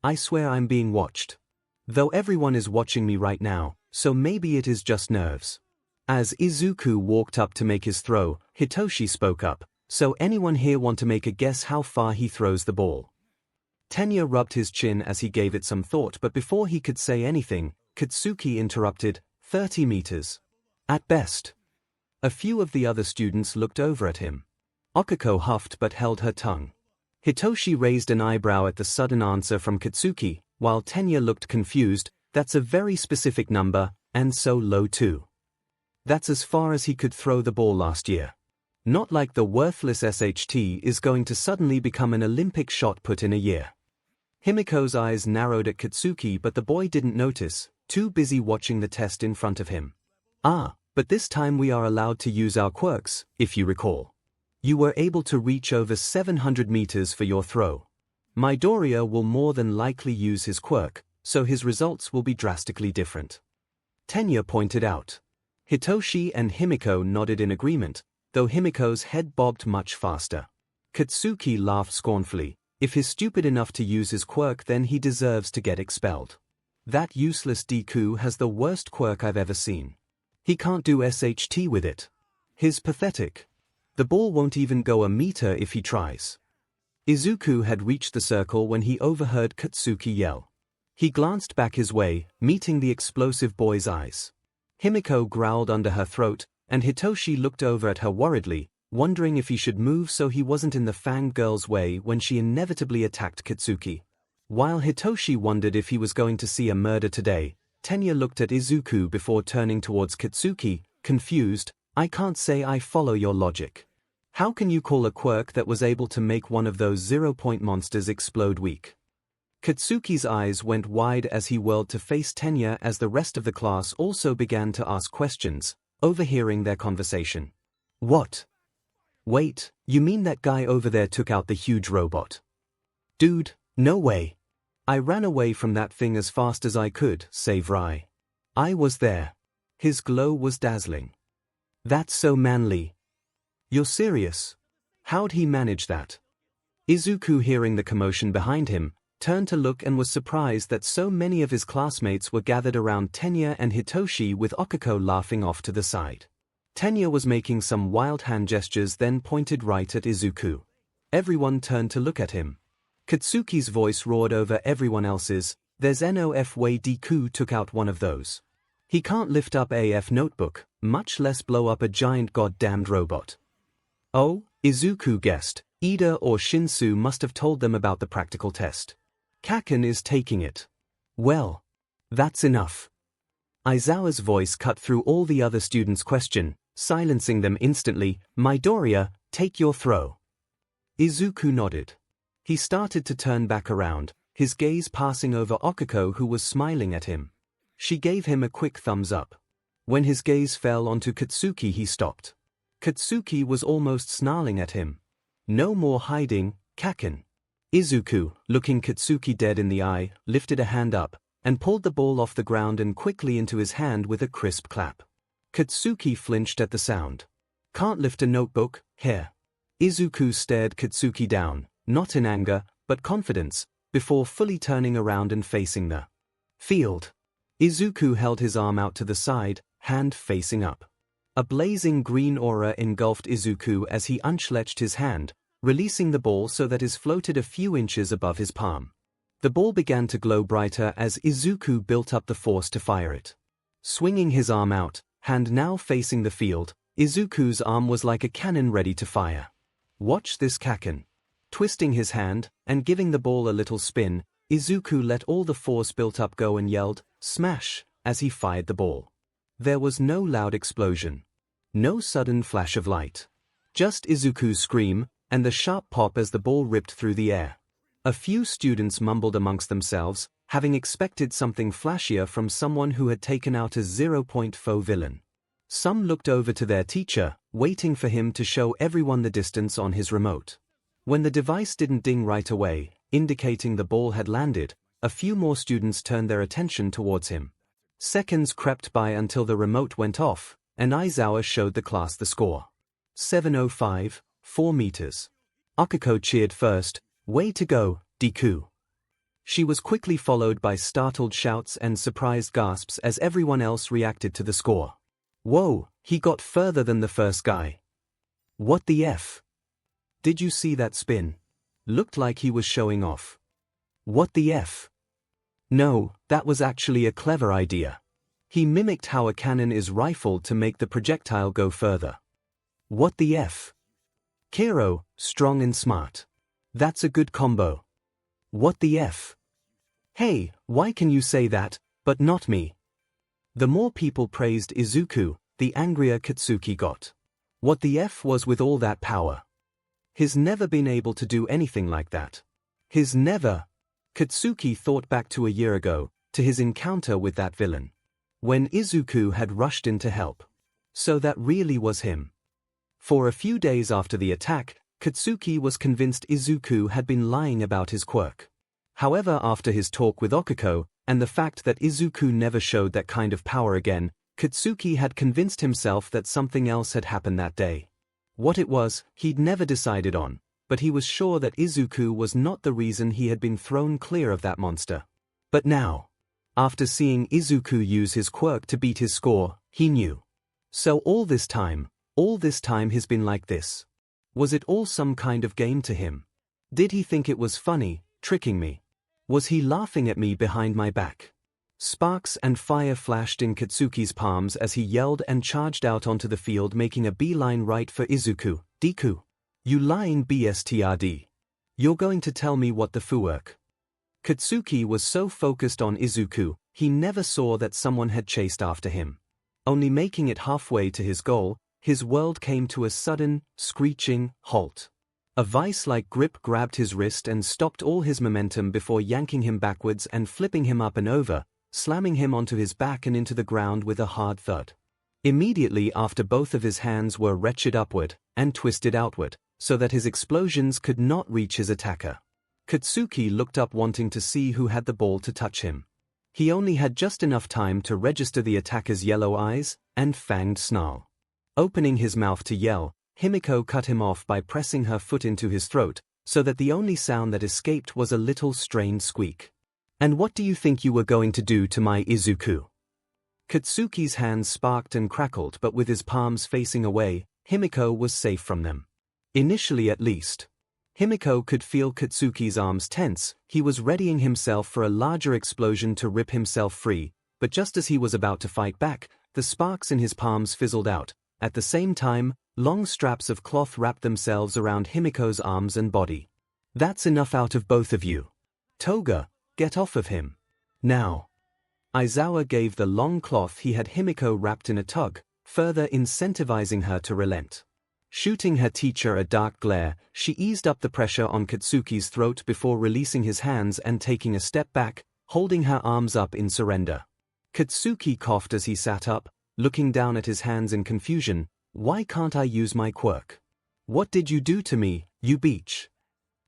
I swear I'm being watched. Though everyone is watching me right now, so maybe it is just nerves. As Izuku walked up to make his throw, Hitoshi spoke up, so anyone here want to make a guess how far he throws the ball? Tenya rubbed his chin as he gave it some thought, but before he could say anything, Katsuki interrupted, 30 meters. At best. A few of the other students looked over at him. Okiko huffed but held her tongue. Hitoshi raised an eyebrow at the sudden answer from Katsuki, while Tenya looked confused. That's a very specific number, and so low too. That's as far as he could throw the ball last year. Not like the worthless SHT is going to suddenly become an Olympic shot put in a year. Himiko's eyes narrowed at Katsuki, but the boy didn't notice, too busy watching the test in front of him. Ah, but this time we are allowed to use our quirks, if you recall. You were able to reach over 700 meters for your throw. Midoriya will more than likely use his quirk, so his results will be drastically different. Tenya pointed out. Hitoshi and Himiko nodded in agreement, though Himiko's head bobbed much faster. Katsuki laughed scornfully. If he's stupid enough to use his quirk, then he deserves to get expelled. That useless Deku has the worst quirk I've ever seen. He can't do SHT with it. He's pathetic. The ball won't even go a meter if he tries. Izuku had reached the circle when he overheard Katsuki yell. He glanced back his way, meeting the explosive boy's eyes. Himiko growled under her throat, and Hitoshi looked over at her worriedly, wondering if he should move so he wasn't in the fanged girl's way when she inevitably attacked Katsuki. While Hitoshi wondered if he was going to see a murder today, Tenya looked at Izuku before turning towards Katsuki, confused. I can't say I follow your logic. How can you call a quirk that was able to make one of those 0-point monsters explode weak? Katsuki's eyes went wide as he whirled to face Tenya as the rest of the class also began to ask questions, overhearing their conversation. What? Wait, you mean that guy over there took out the huge robot? Dude, no way. I ran away from that thing as fast as I could, 𝐶𝐵. I was there. His glow was dazzling. That's so manly. You're serious? How'd he manage that? Izuku, hearing the commotion behind him, turned to look and was surprised that so many of his classmates were gathered around Tenya and Hitoshi, with Okiko laughing off to the side. Tenya was making some wild hand gestures, then pointed right at Izuku. Everyone turned to look at him. Katsuki's voice roared over everyone else's. There's no way Deku took out one of those. He can't lift up AF notebook, much less blow up a giant goddamned robot. Oh, Izuku guessed. Ida or Shinsu must have told them about the practical test. Kaken is taking it. Well, that's enough. Aizawa's voice cut through all the other students' question, silencing them instantly. Midoriya, take your throw. Izuku nodded. He started to turn back around, his gaze passing over Okiko, who was smiling at him. She gave him a quick thumbs up. When his gaze fell onto Katsuki, he stopped. Katsuki was almost snarling at him. No more hiding, Kaken. Izuku, looking Katsuki dead in the eye, lifted a hand up, and pulled the ball off the ground and quickly into his hand with a crisp clap. Katsuki flinched at the sound. Can't lift a notebook, here. Izuku stared Katsuki down, not in anger, but confidence, before fully turning around and facing the field. Izuku held his arm out to the side, hand facing up. A blazing green aura engulfed Izuku as he unclenched his hand, releasing the ball so that it floated a few inches above his palm. The ball began to glow brighter as Izuku built up the force to fire it. Swinging his arm out, hand now facing the field, Izuku's arm was like a cannon ready to fire. Watch this, Kaken. Twisting his hand, and giving the ball a little spin, Izuku let all the force built up go and yelled, "Smash!" as he fired the ball. There was no loud explosion. No sudden flash of light. Just Izuku's scream, and the sharp pop as the ball ripped through the air. A few students mumbled amongst themselves, having expected something flashier from someone who had taken out a 0-point foe villain. Some looked over to their teacher, waiting for him to show everyone the distance on his remote. When the device didn't ding right away, indicating the ball had landed, a few more students turned their attention towards him. Seconds crept by until the remote went off, and Aizawa showed the class the score. 7:05, 4 meters. Akiko cheered first, "Way to go, Deku." She was quickly followed by startled shouts and surprised gasps as everyone else reacted to the score. "Whoa, he got further than the first guy. What the F? Did you see that spin? Looked like he was showing off. What the F? No, that was actually a clever idea. He mimicked how a cannon is rifled to make the projectile go further. What the F? Kiro, strong and smart. That's a good combo. What the F? Hey, why can you say that, but not me?" The more people praised Izuku, the angrier Katsuki got. What the F was with all that power? He's never been able to do anything like that. He's never. Katsuki thought back to a year ago, to his encounter with that villain. When Izuku had rushed in to help. So that really was him. For a few days after the attack, Katsuki was convinced Izuku had been lying about his quirk. However, after his talk with Akiko, and the fact that Izuku never showed that kind of power again, Katsuki had convinced himself that something else had happened that day. What it was, he'd never decided on, but he was sure that Izuku was not the reason he had been thrown clear of that monster. But now, after seeing Izuku use his quirk to beat his score, he knew. So all this time he's been like this. Was it all some kind of game to him? Did he think it was funny, tricking me? Was he laughing at me behind my back? Sparks and fire flashed in Katsuki's palms as he yelled and charged out onto the field, making a beeline right for Izuku. "Deku. You lying bastard. You're going to tell me what the fuck?" Katsuki was so focused on Izuku, he never saw that someone had chased after him. Only making it halfway to his goal, his world came to a sudden, screeching halt. A vice-like grip grabbed his wrist and stopped all his momentum before yanking him backwards and flipping him up and over, slamming him onto his back and into the ground with a hard thud. Immediately after, both of his hands were wrenched upward and twisted outward, so that his explosions could not reach his attacker. Katsuki looked up, wanting to see who had the ball to touch him. He only had just enough time to register the attacker's yellow eyes and fanged snarl. Opening his mouth to yell, Himiko cut him off by pressing her foot into his throat, so that the only sound that escaped was a little strained squeak. "And what do you think you were going to do to my Izuku?" Katsuki's hands sparked and crackled, but with his palms facing away, Himiko was safe from them. Initially at least. Himiko could feel Katsuki's arms tense. He was readying himself for a larger explosion to rip himself free, but just as he was about to fight back, the sparks in his palms fizzled out. At the same time, long straps of cloth wrapped themselves around Himiko's arms and body. "That's enough out of both of you. Toga, get off of him. Now." Aizawa gave the long cloth he had Himiko wrapped in a tug, further incentivizing her to relent. Shooting her teacher a dark glare, she eased up the pressure on Katsuki's throat before releasing his hands and taking a step back, holding her arms up in surrender. Katsuki coughed as he sat up, looking down at his hands in confusion. "Why can't I use my quirk? What did you do to me, you beach?"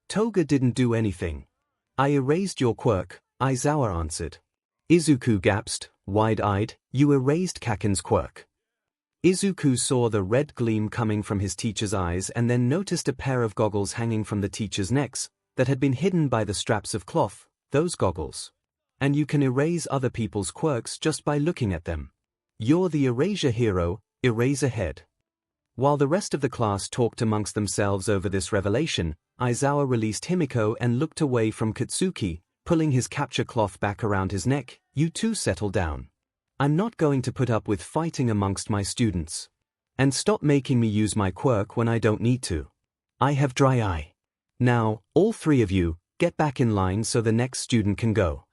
"Toga didn't do anything. I erased your quirk," Aizawa answered. Izuku gasped, wide-eyed. "You erased Kaken's quirk?" Izuku saw the red gleam coming from his teacher's eyes and then noticed a pair of goggles hanging from the teacher's necks that had been hidden by the straps of cloth. "Those goggles. And you can erase other people's quirks just by looking at them. You're the erasure hero, Eraserhead." While the rest of the class talked amongst themselves over this revelation, Aizawa released Himiko and looked away from Katsuki, pulling his capture cloth back around his neck. "You two settle down. I'm not going to put up with fighting amongst my students. And stop making me use my quirk when I don't need to. I have dry eye. Now, all three of you, get back in line so the next student can go."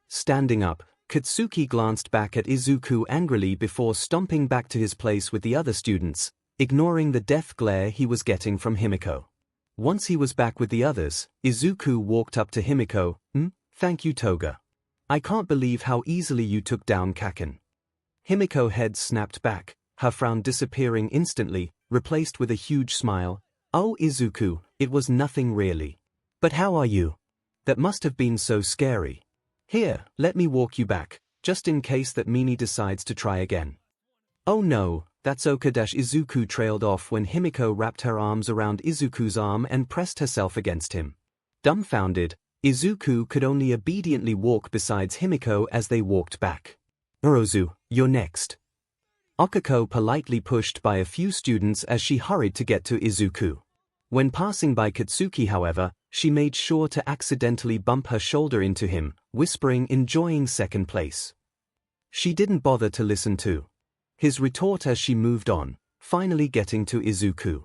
Standing up, Katsuki glanced back at Izuku angrily before stomping back to his place with the other students, ignoring the death glare he was getting from Himiko. Once he was back with the others, Izuku walked up to Himiko. Thank you, Toga. I can't believe how easily you took down Kaken." Himiko's head snapped back, her frown disappearing instantly, replaced with a huge smile. "Oh, Izuku, it was nothing really. But how are you? That must have been so scary." Here, let me walk you back, just in case that Mini decides to try again. Oh no, that's 𝐒𝐭𝐚𝐲 trailed off when Himiko wrapped her arms around Izuku's arm and pressed herself against him. Dumbfounded, Izuku could only obediently walk beside Himiko as they walked back. Urozu, you're next. 𝐒𝐭𝐴 politely pushed by a few students as she hurried to get to Izuku. When passing by Katsuki, however, she made sure to accidentally bump her shoulder into him, whispering enjoying second place. She didn't bother to listen to his retort as she moved on, finally getting to Izuku.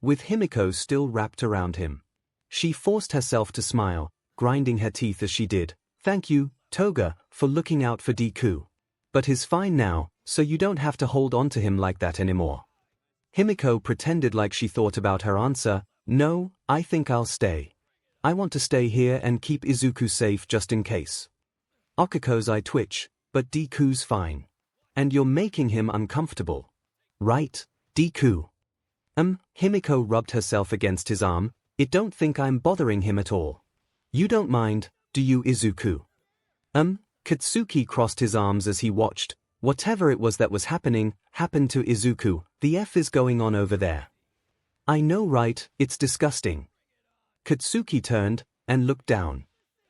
With Himiko still wrapped around him, she forced herself to smile, grinding her teeth as she did. Thank you, Toga, for looking out for Deku. But he's fine now, so you don't have to hold on to him like that anymore. Himiko pretended like she thought about her answer. No, I think I'll stay. I want to stay here and keep Izuku safe just in case. 𝐒𝐴's eye twitch, but Deku's fine. And you're making him uncomfortable. Right, Deku? Himiko rubbed herself against his arm. I don't think I'm bothering him at all. You don't mind, do you, Izuku? Katsuki crossed his arms as he watched. Whatever it was that was happened to Izuku. The F is going on over there. I know, right, it's disgusting. Katsuki turned and looked down.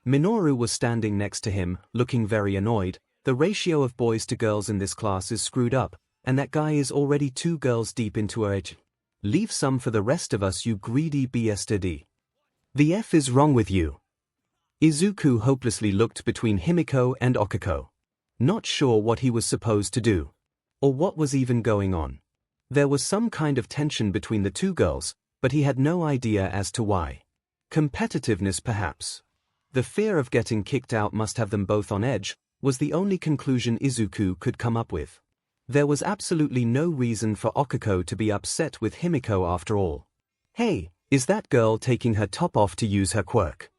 Minoru was standing next to him, looking very annoyed. The ratio of boys to girls in this class is screwed up, and that guy is already 2 girls deep into her age. Leave some for the rest of us, you greedy bastard. The F is wrong with you. Izuku hopelessly looked between Himiko and 𝐒𝐴. Not sure what he was supposed to do. Or what was even going on. There was some kind of tension between the 2 girls, but he had no idea as to why. Competitiveness perhaps. The fear of getting kicked out must have them both on edge, was the only conclusion Izuku could come up with. There was absolutely no reason for 𝐒𝐴 to be upset with Himiko after all. Hey, is that girl taking her top off to use her quirk?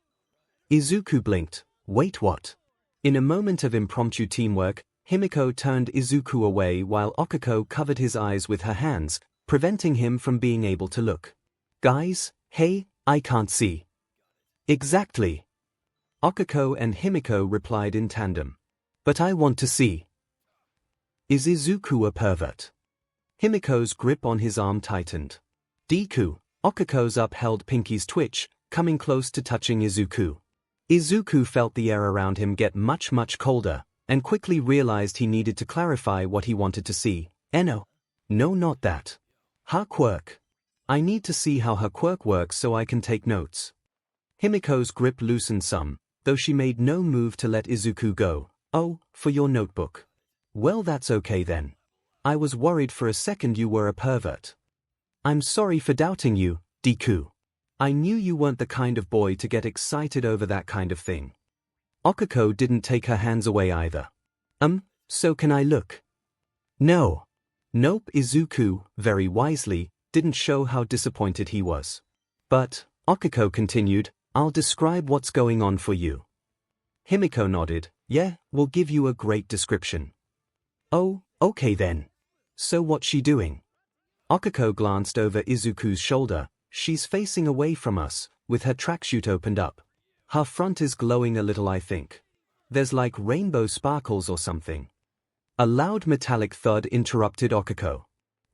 Izuku blinked. Wait, what? In a moment of impromptu teamwork, Himiko turned Izuku away while 𝐒𝐴 covered his eyes with her hands, preventing him from being able to look. Guys, hey, I can't see. Exactly. 𝐒𝐴 and Himiko replied in tandem. But I want to see. Is Izuku a pervert? Himiko's grip on his arm tightened. Deku, 𝐒𝐴's upheld pinkies twitch, coming close to touching Izuku. Izuku felt the air around him get much colder, and quickly realized he needed to clarify what he wanted to see. No, not that. Her quirk. I need to see how her quirk works so I can take notes. Himiko's grip loosened some, though she made no move to let Izuku go. Oh, for your notebook. Well, that's okay then. I was worried for a second you were a pervert. I'm sorry for doubting you, Deku. I knew you weren't the kind of boy to get excited over that kind of thing. 𝐒𝐴 didn't take her hands away either. So can I look? No. Nope. Izuku, very wisely, didn't show how disappointed he was. But, 𝐒𝐴 continued, I'll describe what's going on for you. Himiko nodded. Yeah, we'll give you a great description. Oh, okay then. So what's she doing? 𝐒𝐴 glanced over Izuku's shoulder. She's facing away from us, with her tracksuit opened up. Her front is glowing a little, I think. There's like rainbow sparkles or something. A loud metallic thud interrupted 𝐒𝐴.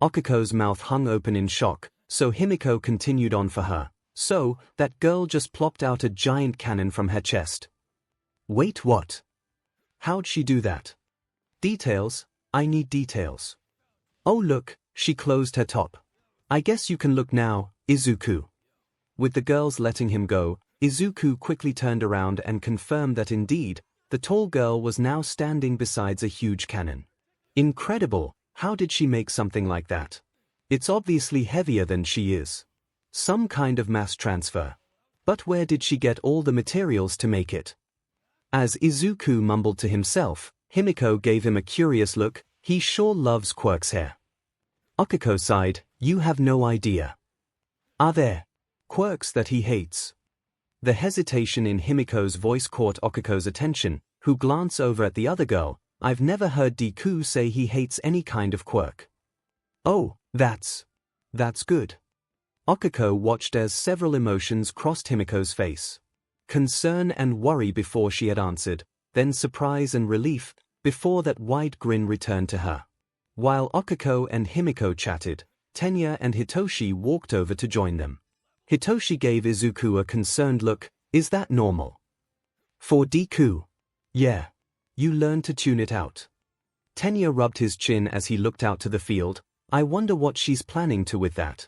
𝐒𝐴's mouth hung open in shock, so Himiko continued on for her. So, that girl just plopped out a giant cannon from her chest. Wait, what? How'd she do that? Details, I need details. Oh look, she closed her top. I guess you can look now, Izuku. With the girls letting him go, Izuku quickly turned around and confirmed that indeed, the tall girl was now standing beside a huge cannon. Incredible, how did she make something like that? It's obviously heavier than she is. Some kind of mass transfer. But where did she get all the materials to make it? As Izuku mumbled to himself, Himiko gave him a curious look. He sure loves quirks here. 𝐒𝐴 sighed. You have no idea. Are there quirks that he hates? The hesitation in Himiko's voice caught 𝐒�'s attention, who glanced over at the other girl. I've never heard Deku say he hates any kind of quirk. Oh, that's good. 𝐒� watched as several emotions crossed Himiko's face. Concern and worry before she had answered. then surprise and relief, before that wide grin returned to her. While Okiko and Himiko chatted, Tenya and Hitoshi walked over to join them. Hitoshi gave Izuku a concerned look. Is that normal? For Deku? Yeah. You learn to tune it out. Tenya rubbed his chin as he looked out to the field. I wonder what she's planning to with that.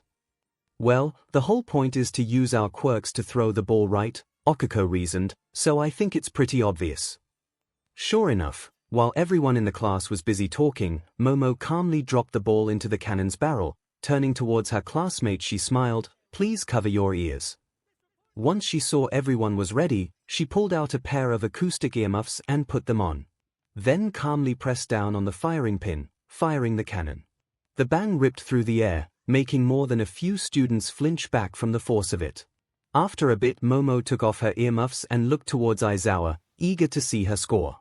Well, the whole point is to use our quirks to throw the ball right, Okiko reasoned, so I think it's pretty obvious. Sure enough, while everyone in the class was busy talking, Momo calmly dropped the ball into the cannon's barrel. Turning towards her classmate, she smiled, please cover your ears. Once she saw everyone was ready, she pulled out a pair of acoustic earmuffs and put them on. Then calmly pressed down on the firing pin, firing the cannon. The bang ripped through the air, making more than a few students flinch back from the force of it. After a bit, Momo took off her earmuffs and looked towards Aizawa, eager to see her score.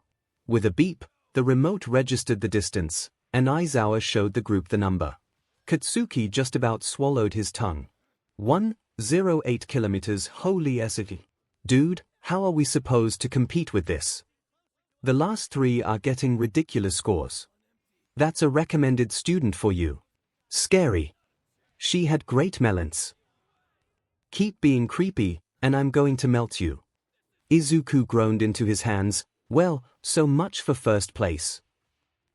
With a beep, the remote registered the distance, and Aizawa showed the group the number. Katsuki just about swallowed his tongue. 108 kilometers, holy s. Dude, how are we supposed to compete with this? The last three are getting ridiculous scores. That's a recommended student for you. Scary. She had great melons. Keep being creepy, and I'm going to melt you. Izuku groaned into his hands. Well, so much for first place.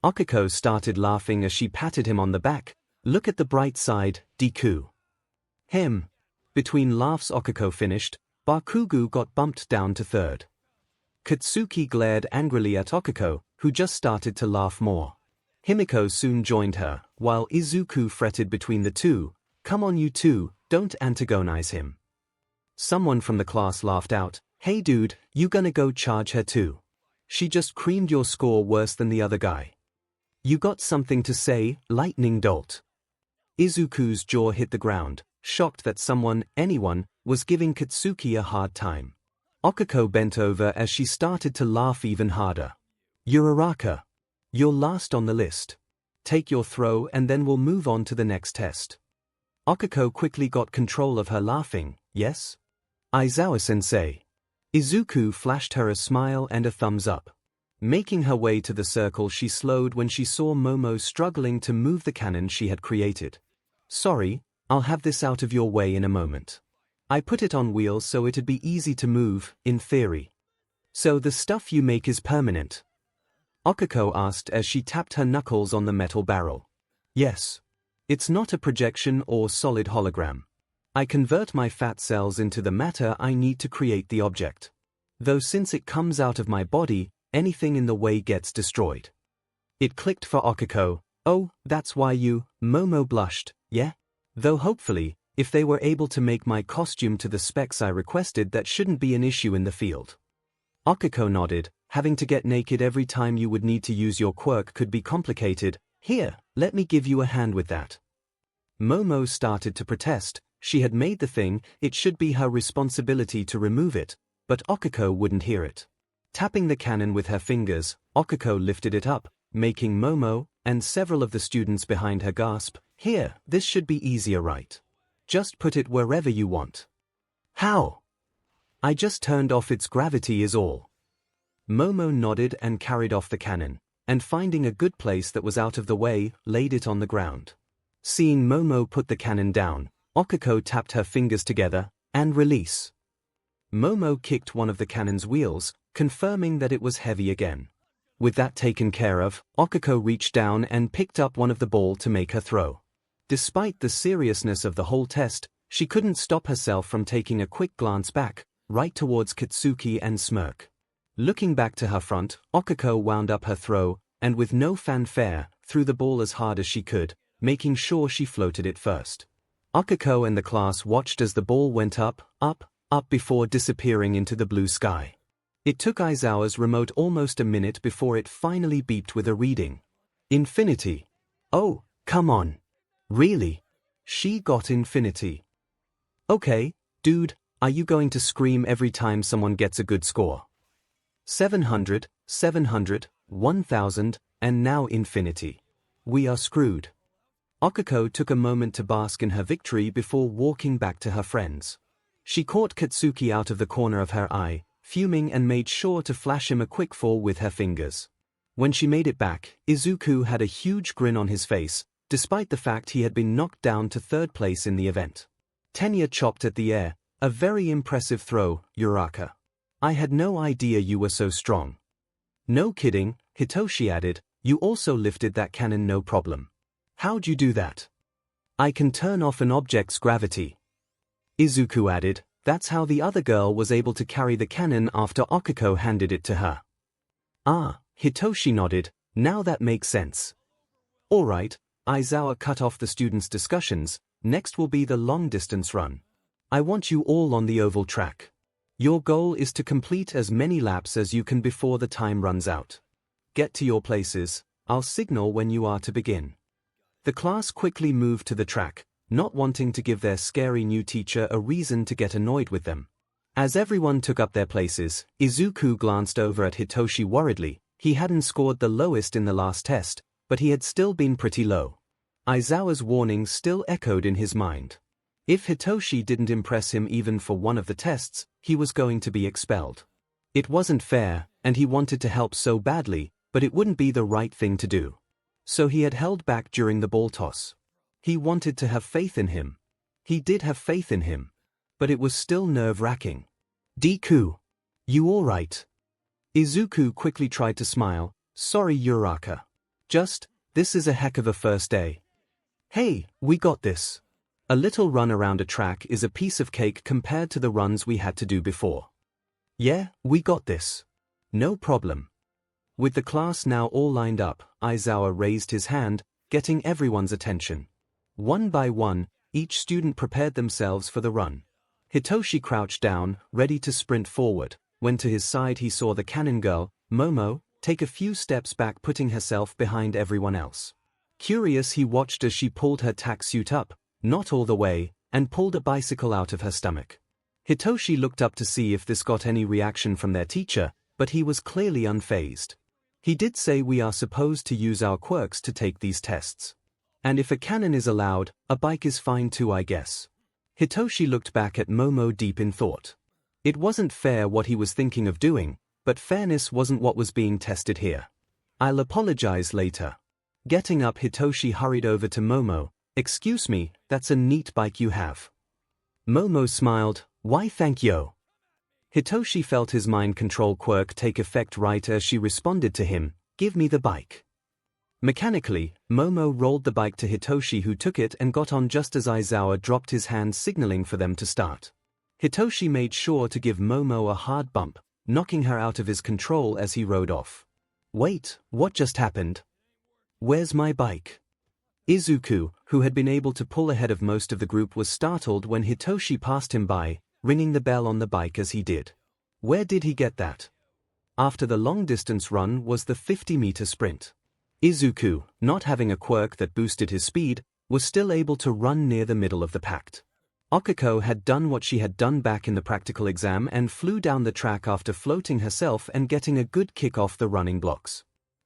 Okiko started laughing as she patted him on the back. Look at the bright side, Deku. Him. Between laughs Okiko finished. Bakugo got bumped down to third. Katsuki glared angrily at Okiko, who just started to laugh more. Himiko soon joined her, while Izuku fretted between the two. Come on you two, don't antagonize him. Someone from the class laughed out. Hey dude, you gonna go charge her too? She just creamed your score worse than the other guy. You got something to say, lightning dolt. Izuku's jaw hit the ground, shocked that anyone, was giving Katsuki a hard time. Okiko bent over as she started to laugh even harder. Uraraka. You're last on the list. Take your throw and then we'll move on to the next test. Okiko quickly got control of her laughing. Yes? Aizawa-sensei. Izuku flashed her a smile and a thumbs up. Making her way to the circle, she slowed when she saw Momo struggling to move the cannon she had created. Sorry, I'll have this out of your way in a moment. I put it on wheels so it'd be easy to move, in theory. So the stuff you make is permanent? Okiko asked as she tapped her knuckles on the metal barrel. Yes. It's not a projection or solid hologram. I convert my fat cells into the matter I need to create the object. Though since it comes out of my body, anything in the way gets destroyed. It clicked for Okiko. Oh, that's why you, Momo blushed, yeah? Though hopefully, if they were able to make my costume to the specs I requested, that shouldn't be an issue in the field. Okiko nodded. Having to get naked every time you would need to use your quirk could be complicated. Here, let me give you a hand with that. Momo started to protest. She had made the thing, it should be her responsibility to remove it, but Okiko wouldn't hear it. Tapping the cannon with her fingers, Okiko lifted it up, making Momo, and several of the students behind her gasp. Here, this should be easier, right? Just put it wherever you want. How? I just turned off its gravity is all. Momo nodded and carried off the cannon, and finding a good place that was out of the way, laid it on the ground. Seeing Momo put the cannon down, Okiko tapped her fingers together, and release. Momo kicked one of the cannon's wheels, confirming that it was heavy again. With that taken care of, Okiko reached down and picked up one of the ball to make her throw. Despite the seriousness of the whole test, she couldn't stop herself from taking a quick glance back, right towards Katsuki and smirk. Looking back to her front, Okiko wound up her throw, and with no fanfare, threw the ball as hard as she could, making sure she floated it first. Okiko and the class watched as the ball went up, up, up before disappearing into the blue sky. It took Aizawa's remote almost a minute before it finally beeped with a reading. Infinity. Oh, come on. Really? She got infinity. Okay, dude, are you going to scream every time someone gets a good score? 700, 700, 1000, and now infinity. We are screwed. Okiko took a moment to bask in her victory before walking back to her friends. She caught Katsuki out of the corner of her eye, fuming and made sure to flash him a quick fall with her fingers. When she made it back, Izuku had a huge grin on his face, despite the fact he had been knocked down to third place in the event. Tenya chopped at the air. A very impressive throw, Uraraka. I had no idea you were so strong. No kidding, Hitoshi added, you also lifted that cannon no problem. How'd you do that? I can turn off an object's gravity. Izuku added, that's how the other girl was able to carry the cannon after Okiko handed it to her. Ah, Hitoshi nodded, now that makes sense. Alright, Aizawa cut off the students' discussions, next will be the long-distance run. I want you all on the oval track. Your goal is to complete as many laps as you can before the time runs out. Get to your places, I'll signal when you are to begin. The class quickly moved to the track, not wanting to give their scary new teacher a reason to get annoyed with them. As everyone took up their places, Izuku glanced over at Hitoshi worriedly. He hadn't scored the lowest in the last test, but he had still been pretty low. Aizawa's warning still echoed in his mind. If Hitoshi didn't impress him even for one of the tests, he was going to be expelled. It wasn't fair, and he wanted to help so badly, but it wouldn't be the right thing to do. So he had held back during the ball toss. He wanted to have faith in him. He did have faith in him. But it was still nerve-wracking. Deku. You alright? Izuku quickly tried to smile. Sorry Uraraka. This is a heck of a first day. Hey, we got this. A little run around a track is a piece of cake compared to the runs we had to do before. Yeah, we got this. No problem. With the class now all lined up, Aizawa raised his hand, getting everyone's attention. One by one, each student prepared themselves for the run. Hitoshi crouched down, ready to sprint forward, when to his side he saw the cannon girl, Momo, take a few steps back, putting herself behind everyone else. Curious, he watched as she pulled her tack suit up, not all the way, and pulled a bicycle out of her stomach. Hitoshi looked up to see if this got any reaction from their teacher, but he was clearly unfazed. He did say we are supposed to use our quirks to take these tests. And if a cannon is allowed, a bike is fine too, I guess. Hitoshi looked back at Momo deep in thought. It wasn't fair what he was thinking of doing, but fairness wasn't what was being tested here. I'll apologize later. Getting up, Hitoshi hurried over to Momo. Excuse me, that's a neat bike you have. Momo smiled. Why thank you. Hitoshi felt his mind control quirk take effect right as she responded to him, give me the bike. Mechanically, Momo rolled the bike to Hitoshi, who took it and got on just as Aizawa dropped his hand, signaling for them to start. Hitoshi made sure to give Momo a hard bump, knocking her out of his control as he rode off. Wait, what just happened? Where's my bike? Izuku, who had been able to pull ahead of most of the group, was startled when Hitoshi passed him by, ringing the bell on the bike as he did. Where did he get that? After the long-distance run was the 50-meter sprint. Izuku, not having a quirk that boosted his speed, was still able to run near the middle of the pack. Okiko had done what she had done back in the practical exam and flew down the track after floating herself and getting a good kick off the running blocks.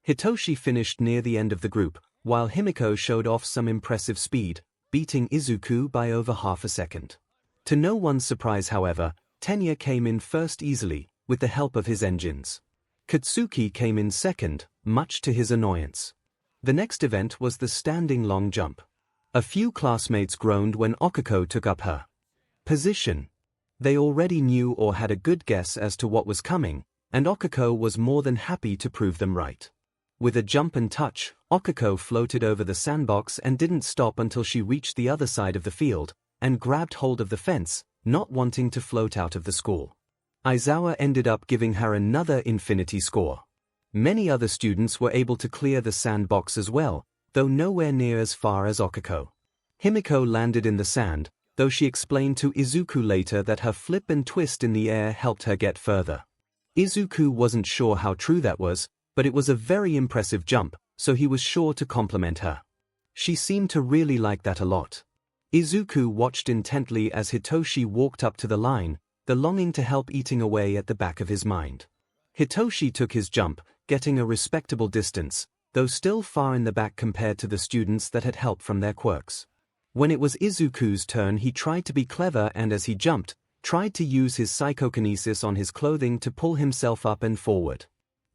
Hitoshi finished near the end of the group, while Himiko showed off some impressive speed, beating Izuku by over half a second. To no one's surprise, however, Tenya came in first easily, with the help of his engines. Katsuki came in second, much to his annoyance. The next event was the standing long jump. A few classmates groaned when Okiko took up her position. They already knew or had a good guess as to what was coming, and Okiko was more than happy to prove them right. With a jump and touch, Okiko floated over the sandbox and didn't stop until she reached the other side of the field, and grabbed hold of the fence, not wanting to float out of the school. Aizawa ended up giving her another infinity score. Many other students were able to clear the sandbox as well, though nowhere near as far as Okiko. Himiko landed in the sand, though she explained to Izuku later that her flip and twist in the air helped her get further. Izuku wasn't sure how true that was, but it was a very impressive jump, so he was sure to compliment her. She seemed to really like that a lot. Izuku watched intently as Hitoshi walked up to the line, the longing to help eating away at the back of his mind. Hitoshi took his jump, getting a respectable distance, though still far in the back compared to the students that had help from their quirks. When it was Izuku's turn, he tried to be clever, and as he jumped, tried to use his psychokinesis on his clothing to pull himself up and forward.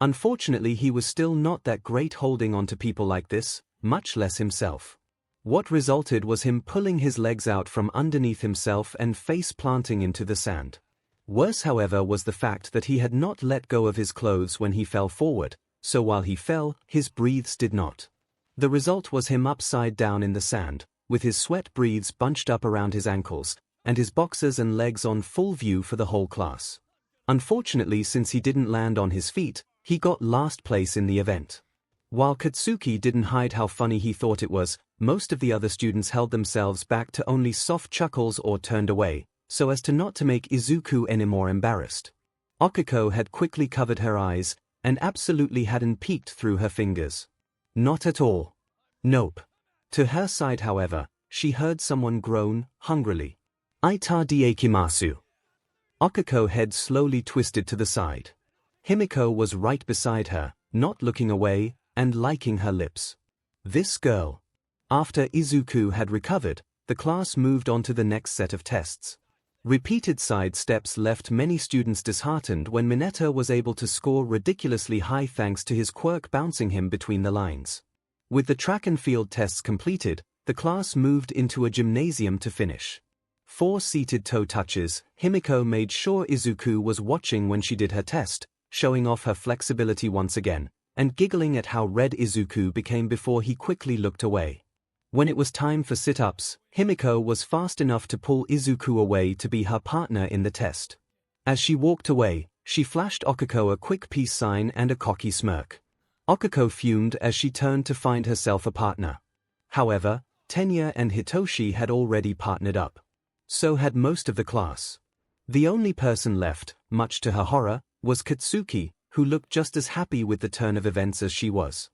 Unfortunately, he was still not that great holding on to people like this, much less himself. What resulted was him pulling his legs out from underneath himself and face planting into the sand. Worse, however, was the fact that he had not let go of his clothes when he fell forward, so while he fell, his breathes did not. The result was him upside down in the sand, with his sweat breathes bunched up around his ankles, and his boxers and legs on full view for the whole class. Unfortunately, since he didn't land on his feet, he got last place in the event. While Katsuki didn't hide how funny he thought it was, most of the other students held themselves back to only soft chuckles or turned away, so as to not to make Izuku any more embarrassed. Okiko had quickly covered her eyes, and absolutely hadn't peeked through her fingers. Not at all. Nope. To her side, however, she heard someone groan, hungrily. Ita-de-ikimasu. Okiko's head slowly twisted to the side. Himiko was right beside her, not looking away, and licking her lips. This girl. After Izuku had recovered, the class moved on to the next set of tests. Repeated side steps left many students disheartened when Minato was able to score ridiculously high thanks to his quirk bouncing him between the lines. With the track and field tests completed, the class moved into a gymnasium to finish. 4 seated toe touches. Himiko made sure Izuku was watching when she did her test, showing off her flexibility once again, and giggling at how red Izuku became before he quickly looked away. When it was time for sit-ups, Himiko was fast enough to pull Izuku away to be her partner in the test. As she walked away, she flashed Okiko a quick peace sign and a cocky smirk. Okiko fumed as she turned to find herself a partner. However, Tenya and Hitoshi had already partnered up. So had most of the class. The only person left, much to her horror, was Katsuki, who looked just as happy with the turn of events as she was.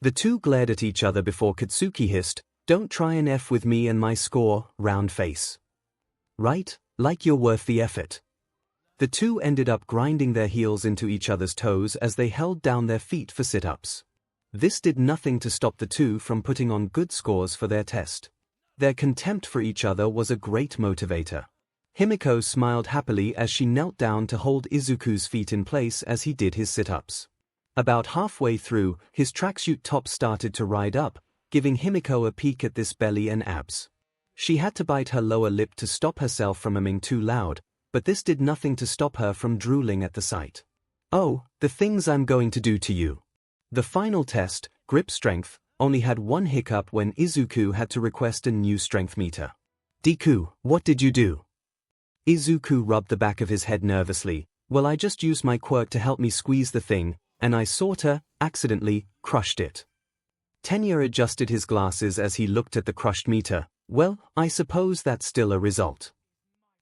The two glared at each other before Katsuki hissed, "Don't try and F with me and my score, round face. Right, like you're worth the effort." The two ended up grinding their heels into each other's toes as they held down their feet for sit-ups. This did nothing to stop the two from putting on good scores for their test. Their contempt for each other was a great motivator. Himiko smiled happily as she knelt down to hold Izuku's feet in place as he did his sit-ups. About halfway through, his tracksuit top started to ride up, giving Himiko a peek at this belly and abs. She had to bite her lower lip to stop herself from humming too loud, but this did nothing to stop her from drooling at the sight. "Oh, the things I'm going to do to you." The final test, grip strength, only had one hiccup when Izuku had to request a new strength meter. "Deku, what did you do?" Izuku rubbed the back of his head nervously. "Well, I just used my quirk to help me squeeze the thing, and I sorta, accidentally, crushed it." Tenya adjusted his glasses as he looked at the crushed meter. "Well, I suppose that's still a result."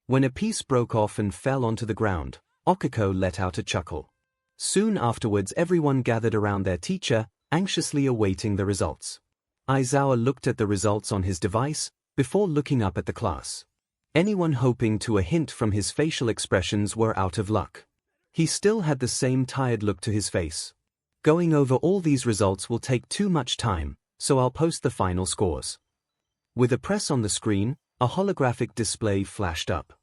When a piece broke off and fell onto the ground, Okiko let out a chuckle. Soon afterwards, everyone gathered around their teacher, anxiously awaiting the results. Aizawa looked at the results on his device, before looking up at the class. Anyone hoping to a hint from his facial expressions were out of luck. He still had the same tired look to his face. "Going over all these results will take too much time, so I'll post the final scores." With a press on the screen, a holographic display flashed up.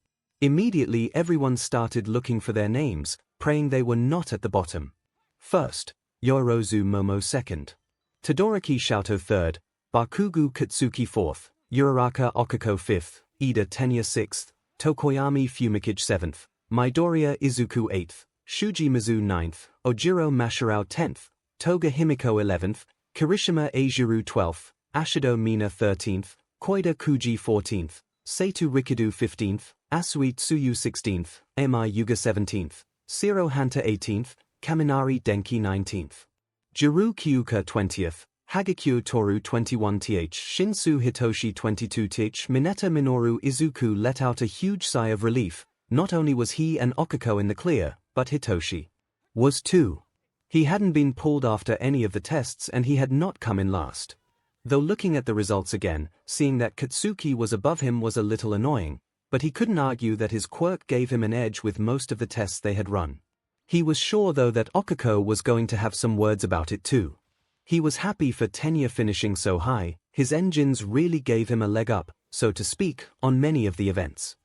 Immediately everyone started looking for their names, praying they were not at the bottom. First, Yorozu Momo second. Todoroki Shoto third, Bakugo Katsuki fourth, Uraraka Okiko fifth, Ida Tenya sixth, Tokoyami 𝗵𝐵 seventh, Midoriya Izuku eighth, Shuji Mizu ninth, Ojiro Mashirao 10th, Toga Himiko 11th, Kirishima Eijiro 12th, Ashido Mina 13th, Koida Kuji 14th, Seitu Rikidu 15th, Asui Tsuyu 16th, Emi Yuga 17th, Siro Hanta 18th, Kaminari Denki 19th, Jiru Kyuka 20th, Hagakyo Toru 21th, Shinsu Hitoshi 22th. Mineta Minoru Izuku let out a huge sigh of relief. Not only was he and Okiko in the clear, but Hitoshi was too. He hadn't been pulled after any of the tests and he had not come in last. Though looking at the results again, seeing that Katsuki was above him was a little annoying, but he couldn't argue that his quirk gave him an edge with most of the tests they had run. He was sure though that Okiko was going to have some words about it too. He was happy for Tenya finishing so high. His engines really gave him a leg up, so to speak, on many of the events.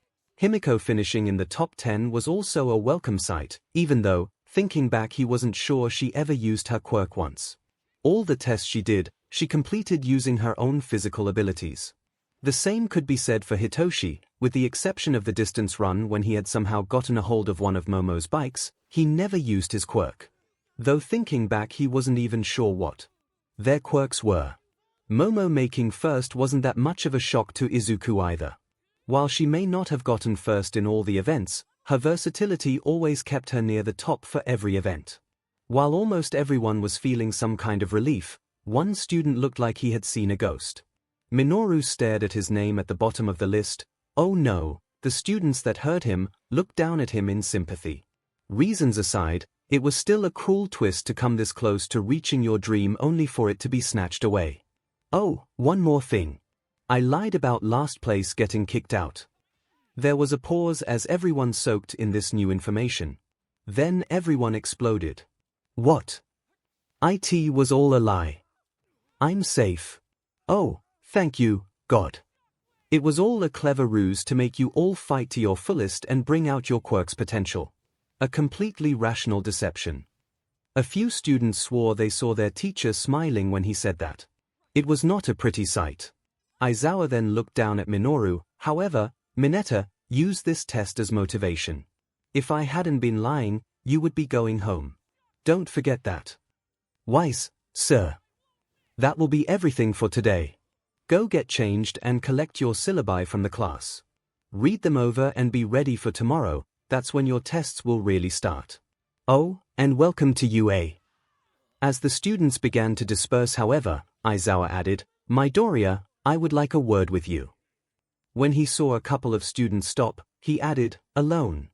Himiko finishing in the top 10 was also a welcome sight, even though, thinking back, he wasn't sure she ever used her quirk once. All the tests she did, she completed using her own physical abilities. The same could be said for Hitoshi, with the exception of the distance run when he had somehow gotten a hold of one of Momo's bikes, he never used his quirk. Though thinking back, he wasn't even sure what their quirks were. Momo making first wasn't that much of a shock to Izuku either. While she may not have gotten first in all the events, her versatility always kept her near the top for every event. While almost everyone was feeling some kind of relief, one student looked like he had seen a ghost. Minoru stared at his name at the bottom of the list. Oh no, the students that heard him looked down at him in sympathy. Reasons aside, it was still a cruel twist to come this close to reaching your dream only for it to be snatched away. Oh, one more thing. I lied about last place getting kicked out. There was a pause as everyone soaked in this new information. Then everyone exploded. What? It was all a lie. I'm safe. Oh, thank you, God. It was all a clever ruse to make you all fight to your fullest and bring out your quirk's potential. A completely rational deception. A few students swore they saw their teacher smiling when he said that. It was not a pretty sight. Aizawa then looked down at Minoru. However, Mineta, use this test as motivation. If I hadn't been lying, you would be going home. Don't forget that. Wise, sir. That will be everything for today. Go get changed and collect your syllabi from the class. Read them over and be ready for tomorrow, that's when your tests will really start. Oh, and welcome to UA. As the students began to disperse, however, Aizawa added, Midoriya, I would like a word with you. When he saw a couple of students stop, he added, alone.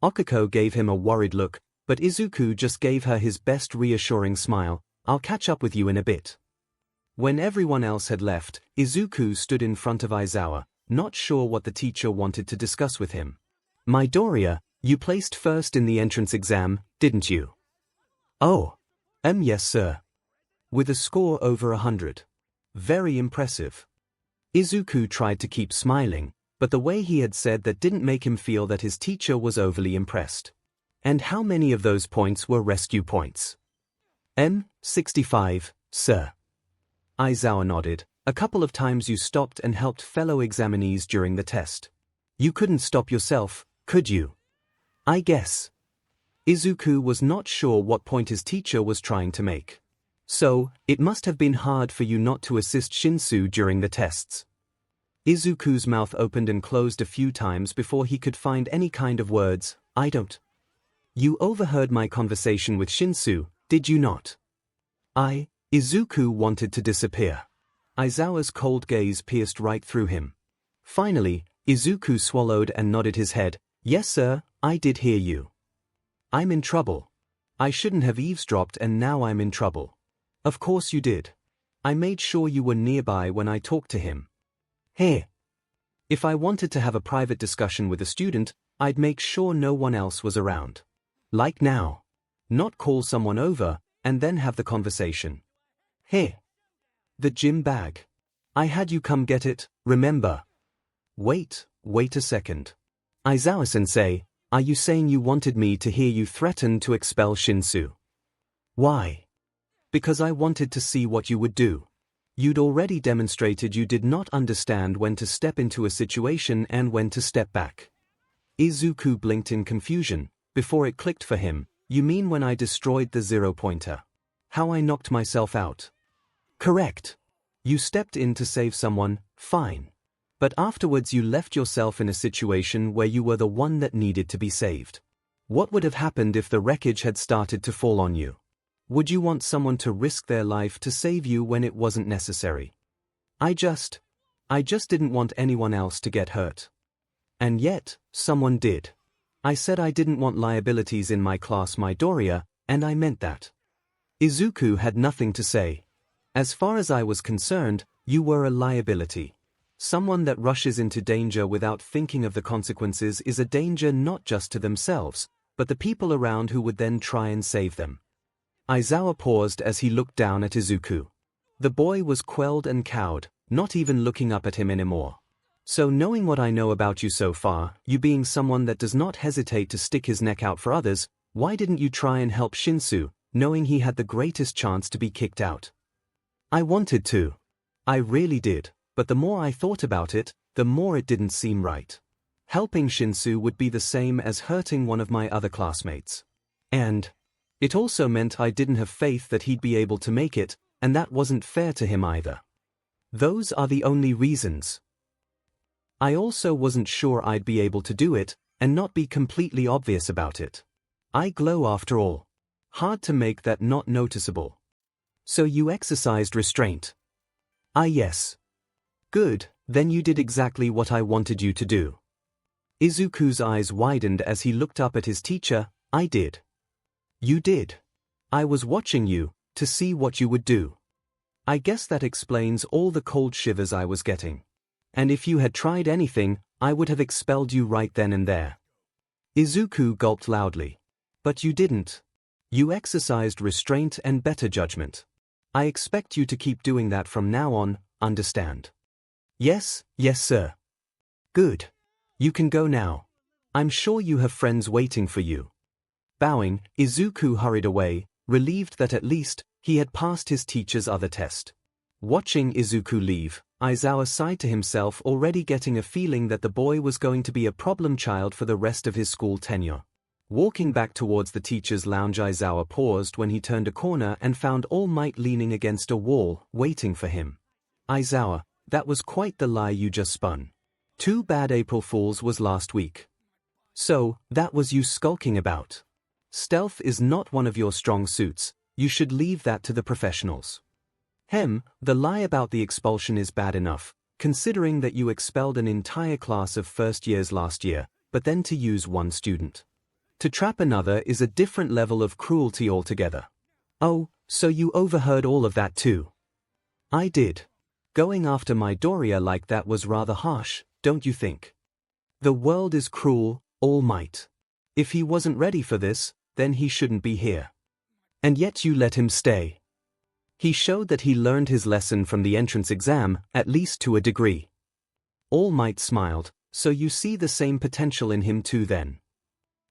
Okiko gave him a worried look, but Izuku just gave her his best reassuring smile. I'll catch up with you in a bit. When everyone else had left, Izuku stood in front of Aizawa, not sure what the teacher wanted to discuss with him. Midoriya, you placed first in the entrance exam, didn't you? Oh. Yes sir. With a score over 100. Very impressive. Izuku tried to keep smiling, but the way he had said that didn't make him feel that his teacher was overly impressed. And how many of those points were rescue points? 65, sir. Aizawa nodded. A couple of times you stopped and helped fellow examinees during the test. You couldn't stop yourself, could you? I guess. Izuku was not sure what point his teacher was trying to make. So, it must have been hard for you not to assist Shinsu during the tests. Izuku's mouth opened and closed a few times before he could find any kind of words. I don't. You overheard my conversation with Shinsu, did you not? Izuku wanted to disappear. Aizawa's cold gaze pierced right through him. Finally, Izuku swallowed and nodded his head. Yes sir, I did hear you. I'm in trouble. I shouldn't have eavesdropped and now I'm in trouble. Of course you did. I made sure you were nearby when I talked to him. Hey. If I wanted to have a private discussion with a student, I'd make sure no one else was around. Like now. Not call someone over, and then have the conversation. Hey. The gym bag. I had you come get it, remember? Wait a second. Aizawa-sensei, are you saying you wanted me to hear you threaten to expel Shinsu? Why? Because I wanted to see what you would do. You'd already demonstrated you did not understand when to step into a situation and when to step back. Izuku blinked in confusion, before it clicked for him. You mean when I destroyed the 0-pointer? How I knocked myself out? Correct. You stepped in to save someone, fine. But afterwards you left yourself in a situation where you were the one that needed to be saved. What would have happened if the wreckage had started to fall on you? Would you want someone to risk their life to save you when it wasn't necessary? I just didn't want anyone else to get hurt. And yet, someone did. I said I didn't want liabilities in my class, Midoriya, and I meant that. Izuku had nothing to say. As far as I was concerned, you were a liability. Someone that rushes into danger without thinking of the consequences is a danger not just to themselves, but the people around who would then try and save them. Aizawa paused as he looked down at Izuku. The boy was quelled and cowed, not even looking up at him anymore. So knowing what I know about you so far, you being someone that does not hesitate to stick his neck out for others, why didn't you try and help Shinsu, knowing he had the greatest chance to be kicked out? I wanted to. I really did, but the more I thought about it, the more it didn't seem right. Helping Shinsu would be the same as hurting one of my other classmates. And it also meant I didn't have faith that he'd be able to make it, and that wasn't fair to him either. Those are the only reasons. I also wasn't sure I'd be able to do it, and not be completely obvious about it. I glow after all. Hard to make that not noticeable. So you exercised restraint. Ah yes. Good, then you did exactly what I wanted you to do. Izuku's eyes widened as he looked up at his teacher. I did. You did. I was watching you, to see what you would do. I guess that explains all the cold shivers I was getting. And if you had tried anything, I would have expelled you right then and there. Izuku gulped loudly. But you didn't. You exercised restraint and better judgment. I expect you to keep doing that from now on, understand? Yes, yes sir. Good. You can go now. I'm sure you have friends waiting for you. Bowing, Izuku hurried away, relieved that at least, he had passed his teacher's other test. Watching Izuku leave, Aizawa sighed to himself, already getting a feeling that the boy was going to be a problem child for the rest of his school tenure. Walking back towards the teacher's lounge, Aizawa paused when he turned a corner and found All Might leaning against a wall, waiting for him. Aizawa, that was quite the lie you just spun. Too bad April Fool's was last week. So, that was you skulking about. Stealth is not one of your strong suits, you should leave that to the professionals. The lie about the expulsion is bad enough, considering that you expelled an entire class of first years last year, but then to use one student. To trap another is a different level of cruelty altogether. Oh, so you overheard all of that too? I did. Going after Midoriya like that was rather harsh, don't you think? The world is cruel, All Might. If he wasn't ready for this, then he shouldn't be here. And yet you let him stay. He showed that he learned his lesson from the entrance exam, at least to a degree. All Might smiled, so you see the same potential in him too then.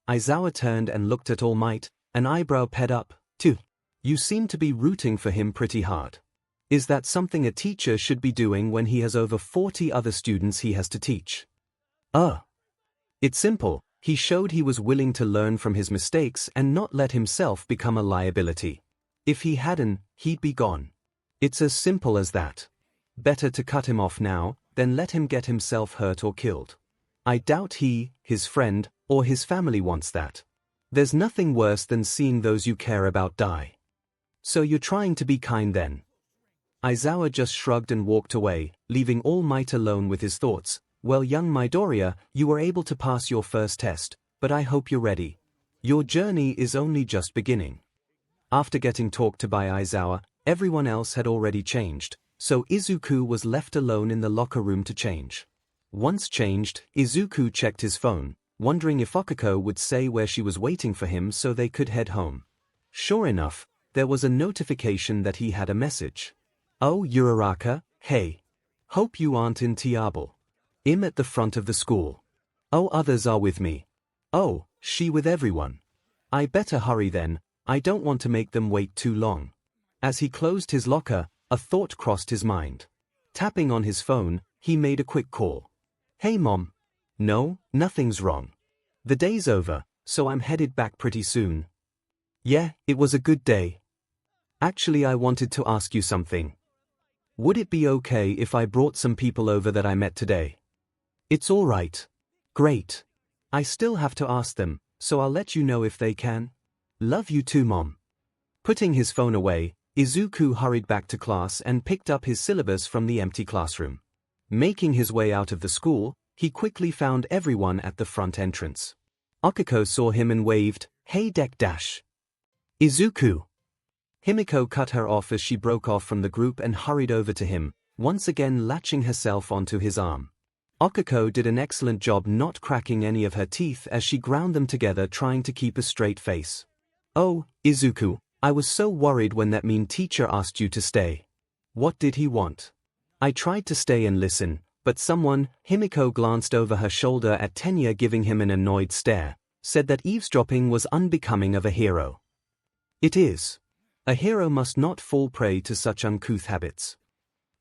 Aizawa turned and looked at All Might, an eyebrow ped up, too. You seem to be rooting for him pretty hard. Is that something a teacher should be doing when he has over 40 other students he has to teach? It's simple, he showed he was willing to learn from his mistakes and not let himself become a liability. If he hadn't, he'd be gone. It's as simple as that. Better to cut him off now, than let him get himself hurt or killed. I doubt he, his friend, or his family wants that. There's nothing worse than seeing those you care about die. So you're trying to be kind then? Aizawa just shrugged and walked away, leaving All Might alone with his thoughts. Well, young Midoriya, you were able to pass your first test, but I hope you're ready. Your journey is only just beginning. After getting talked to by Aizawa, everyone else had already changed, so Izuku was left alone in the locker room to change. Once changed, Izuku checked his phone, wondering if Okako would say where she was waiting for him so they could head home. Sure enough, there was a notification that he had a message. Oh, Uraraka, hey. Hope you aren't in trouble. I'm at the front of the school. Oh, others are with me. Oh, she with everyone. I better hurry then, I don't want to make them wait too long. As he closed his locker, a thought crossed his mind. Tapping on his phone, he made a quick call. Hey mom. No, nothing's wrong. The day's over, so I'm headed back pretty soon. Yeah, it was a good day. Actually, I wanted to ask you something. Would it be okay if I brought some people over that I met today? It's all right. Great. I still have to ask them, so I'll let you know if they can. Love you too, Mom. Putting his phone away, Izuku hurried back to class and picked up his syllabus from the empty classroom. Making his way out of the school, he quickly found everyone at the front entrance. Okako saw him and waved, Hey Deck Dash. Izuku. Himiko cut her off as she broke off from the group and hurried over to him, once again latching herself onto his arm. Okako did an excellent job not cracking any of her teeth as she ground them together, trying to keep a straight face. Oh, Izuku, I was so worried when that mean teacher asked you to stay. What did he want? I tried to stay and listen, but someone, Himiko glanced over her shoulder at Tenya giving him an annoyed stare, said that eavesdropping was unbecoming of a hero. It is. A hero must not fall prey to such uncouth habits.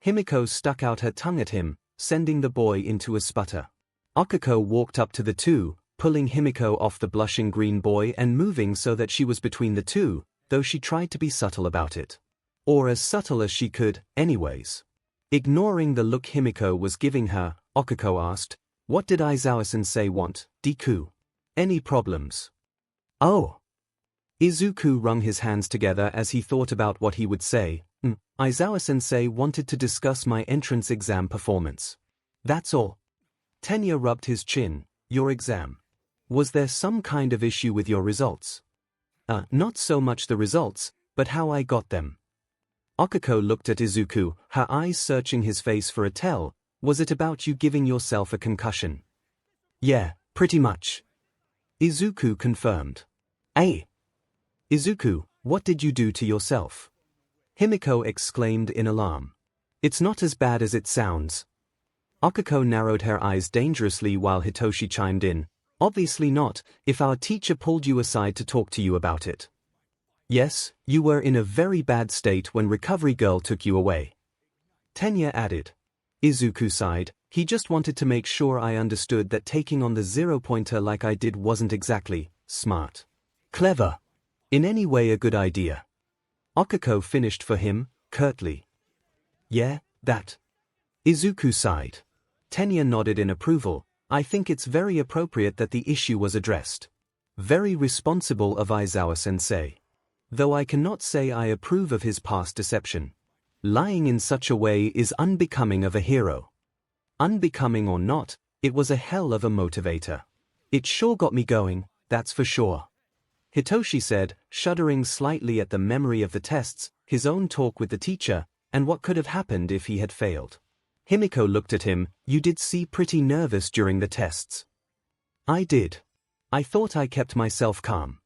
Himiko stuck out her tongue at him, sending the boy into a sputter. Okuko walked up to the two, pulling Himiko off the blushing green boy and moving so that she was between the two, though she tried to be subtle about it. Or as subtle as she could, anyways. Ignoring the look Himiko was giving her, Okuko asked, "What did 𝐬𝐽-sensei want, Deku? Any problems?" "Oh." Izuku wrung his hands together as he thought about what he would say. "𝐬𝐽-sensei wanted to discuss my entrance exam performance. That's all." Tenya rubbed his chin. "Your exam. Was there some kind of issue with your results?" Not so much the results, but how I got them." Okuko looked at Izuku, her eyes searching his face for a tell. "Was it about you giving yourself a concussion?" "Yeah, pretty much." Izuku confirmed. "Hey! Izuku, what did you do to yourself?" Himiko exclaimed in alarm. "It's not as bad as it sounds." Okuko narrowed her eyes dangerously while Hitoshi chimed in. "Obviously not, if our teacher pulled you aside to talk to you about it." "Yes, you were in a very bad state when Recovery Girl took you away." Tenya added. Izuku sighed. "He just wanted to make sure I understood that taking on the 0-pointer like I did wasn't exactly smart, clever, in any way a good idea." Okuko finished for him, curtly. "Yeah, that." Izuku sighed. Tenya nodded in approval. "I think it's very appropriate that the issue was addressed. Very responsible of 𝐬𝐽-sensei. Though I cannot say I approve of his past deception. Lying in such a way is unbecoming of a hero. Unbecoming or not, it was a hell of a motivator. It sure got me going, that's for sure." Hitoshi said, shuddering slightly at the memory of the tests, his own talk with the teacher, and what could have happened if he had failed. Himiko looked at him. "You did seem pretty nervous during the tests." "I did. I thought I kept myself calm."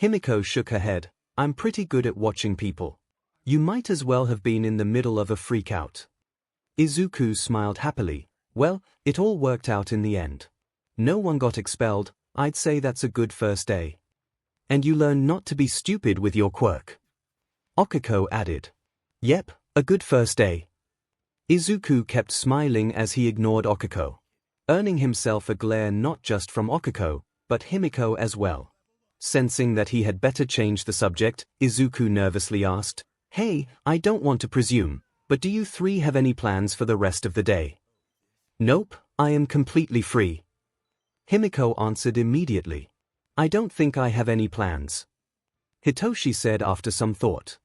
Himiko shook her head. "I'm pretty good at watching people. You might as well have been in the middle of a freak-out." Izuku smiled happily. "Well, it all worked out in the end. No one got expelled. I'd say that's a good first day. And you learned not to be stupid with your quirk." Okuko added. "Yep, a good first day." Izuku kept smiling as he ignored Okuko, earning himself a glare not just from Okuko, but Himiko as well. Sensing that he had better change the subject, Izuku nervously asked, "Hey, I don't want to presume, but do you three have any plans for the rest of the day?" "Nope, I am completely free." Himiko answered immediately. "I don't think I have any plans." Hitoshi said after some thought.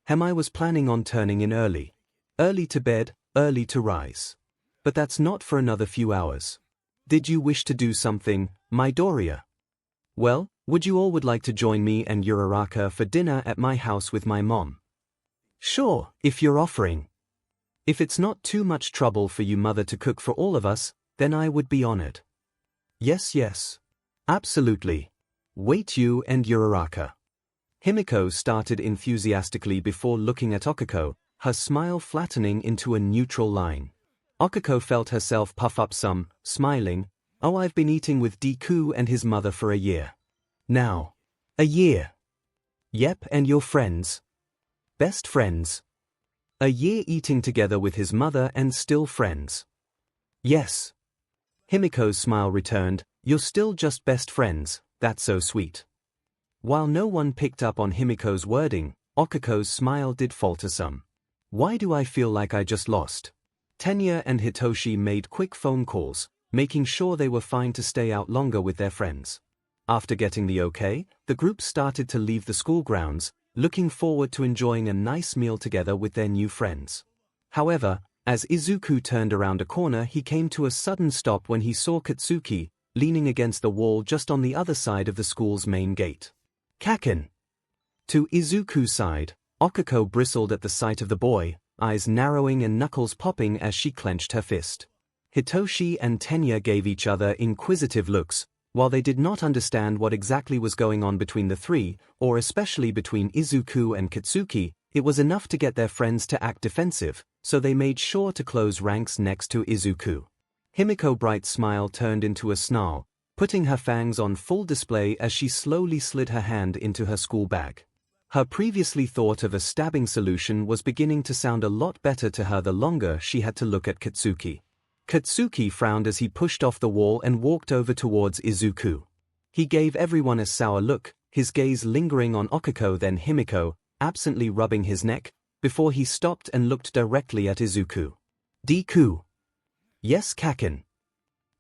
I was planning on turning in early. Early to bed, early to rise. But that's not for another few hours. Did you wish to do something, Midoriya? "Well, would you all would like to join me and Uraraka for dinner at my house with my mom?" "Sure, if you're offering. If it's not too much trouble for you mother to cook for all of us, then I would be honored." Yes. Absolutely. Wait, you and Uraraka." Himiko started enthusiastically before looking at Okuko, her smile flattening into a neutral line. Okuko felt herself puff up some, smiling. "Oh, I've been eating with Deku and his mother for a year. Now. A year?" "Yep, and your friends?" "Best friends." "A year eating together with his mother and still friends?" "Yes." Himiko's smile returned. "You're still just best friends, that's so sweet." While no one picked up on Himiko's wording, Okuko's smile did falter some. "Why do I feel like I just lost?" Tenya and Hitoshi made quick phone calls, making sure they were fine to stay out longer with their friends. After getting the okay, the group started to leave the school grounds, looking forward to enjoying a nice meal together with their new friends. However, as Izuku turned around a corner, he came to a sudden stop when he saw Katsuki, leaning against the wall just on the other side of the school's main gate. "Kaken!" To Izuku's side, Okuko bristled at the sight of the boy, eyes narrowing and knuckles popping as she clenched her fist. Hitoshi and Tenya gave each other inquisitive looks. While they did not understand what exactly was going on between the three, or especially between Izuku and Katsuki, it was enough to get their friends to act defensive, so they made sure to close ranks next to Izuku. Himiko's bright smile turned into a snarl, putting her fangs on full display as she slowly slid her hand into her school bag. Her previously thought of a stabbing solution was beginning to sound a lot better to her the longer she had to look at Katsuki. Katsuki frowned as he pushed off the wall and walked over towards Izuku. He gave everyone a sour look, his gaze lingering on Okiko then Himiko, absently rubbing his neck, before he stopped and looked directly at Izuku. Deku. Yes, Kaken.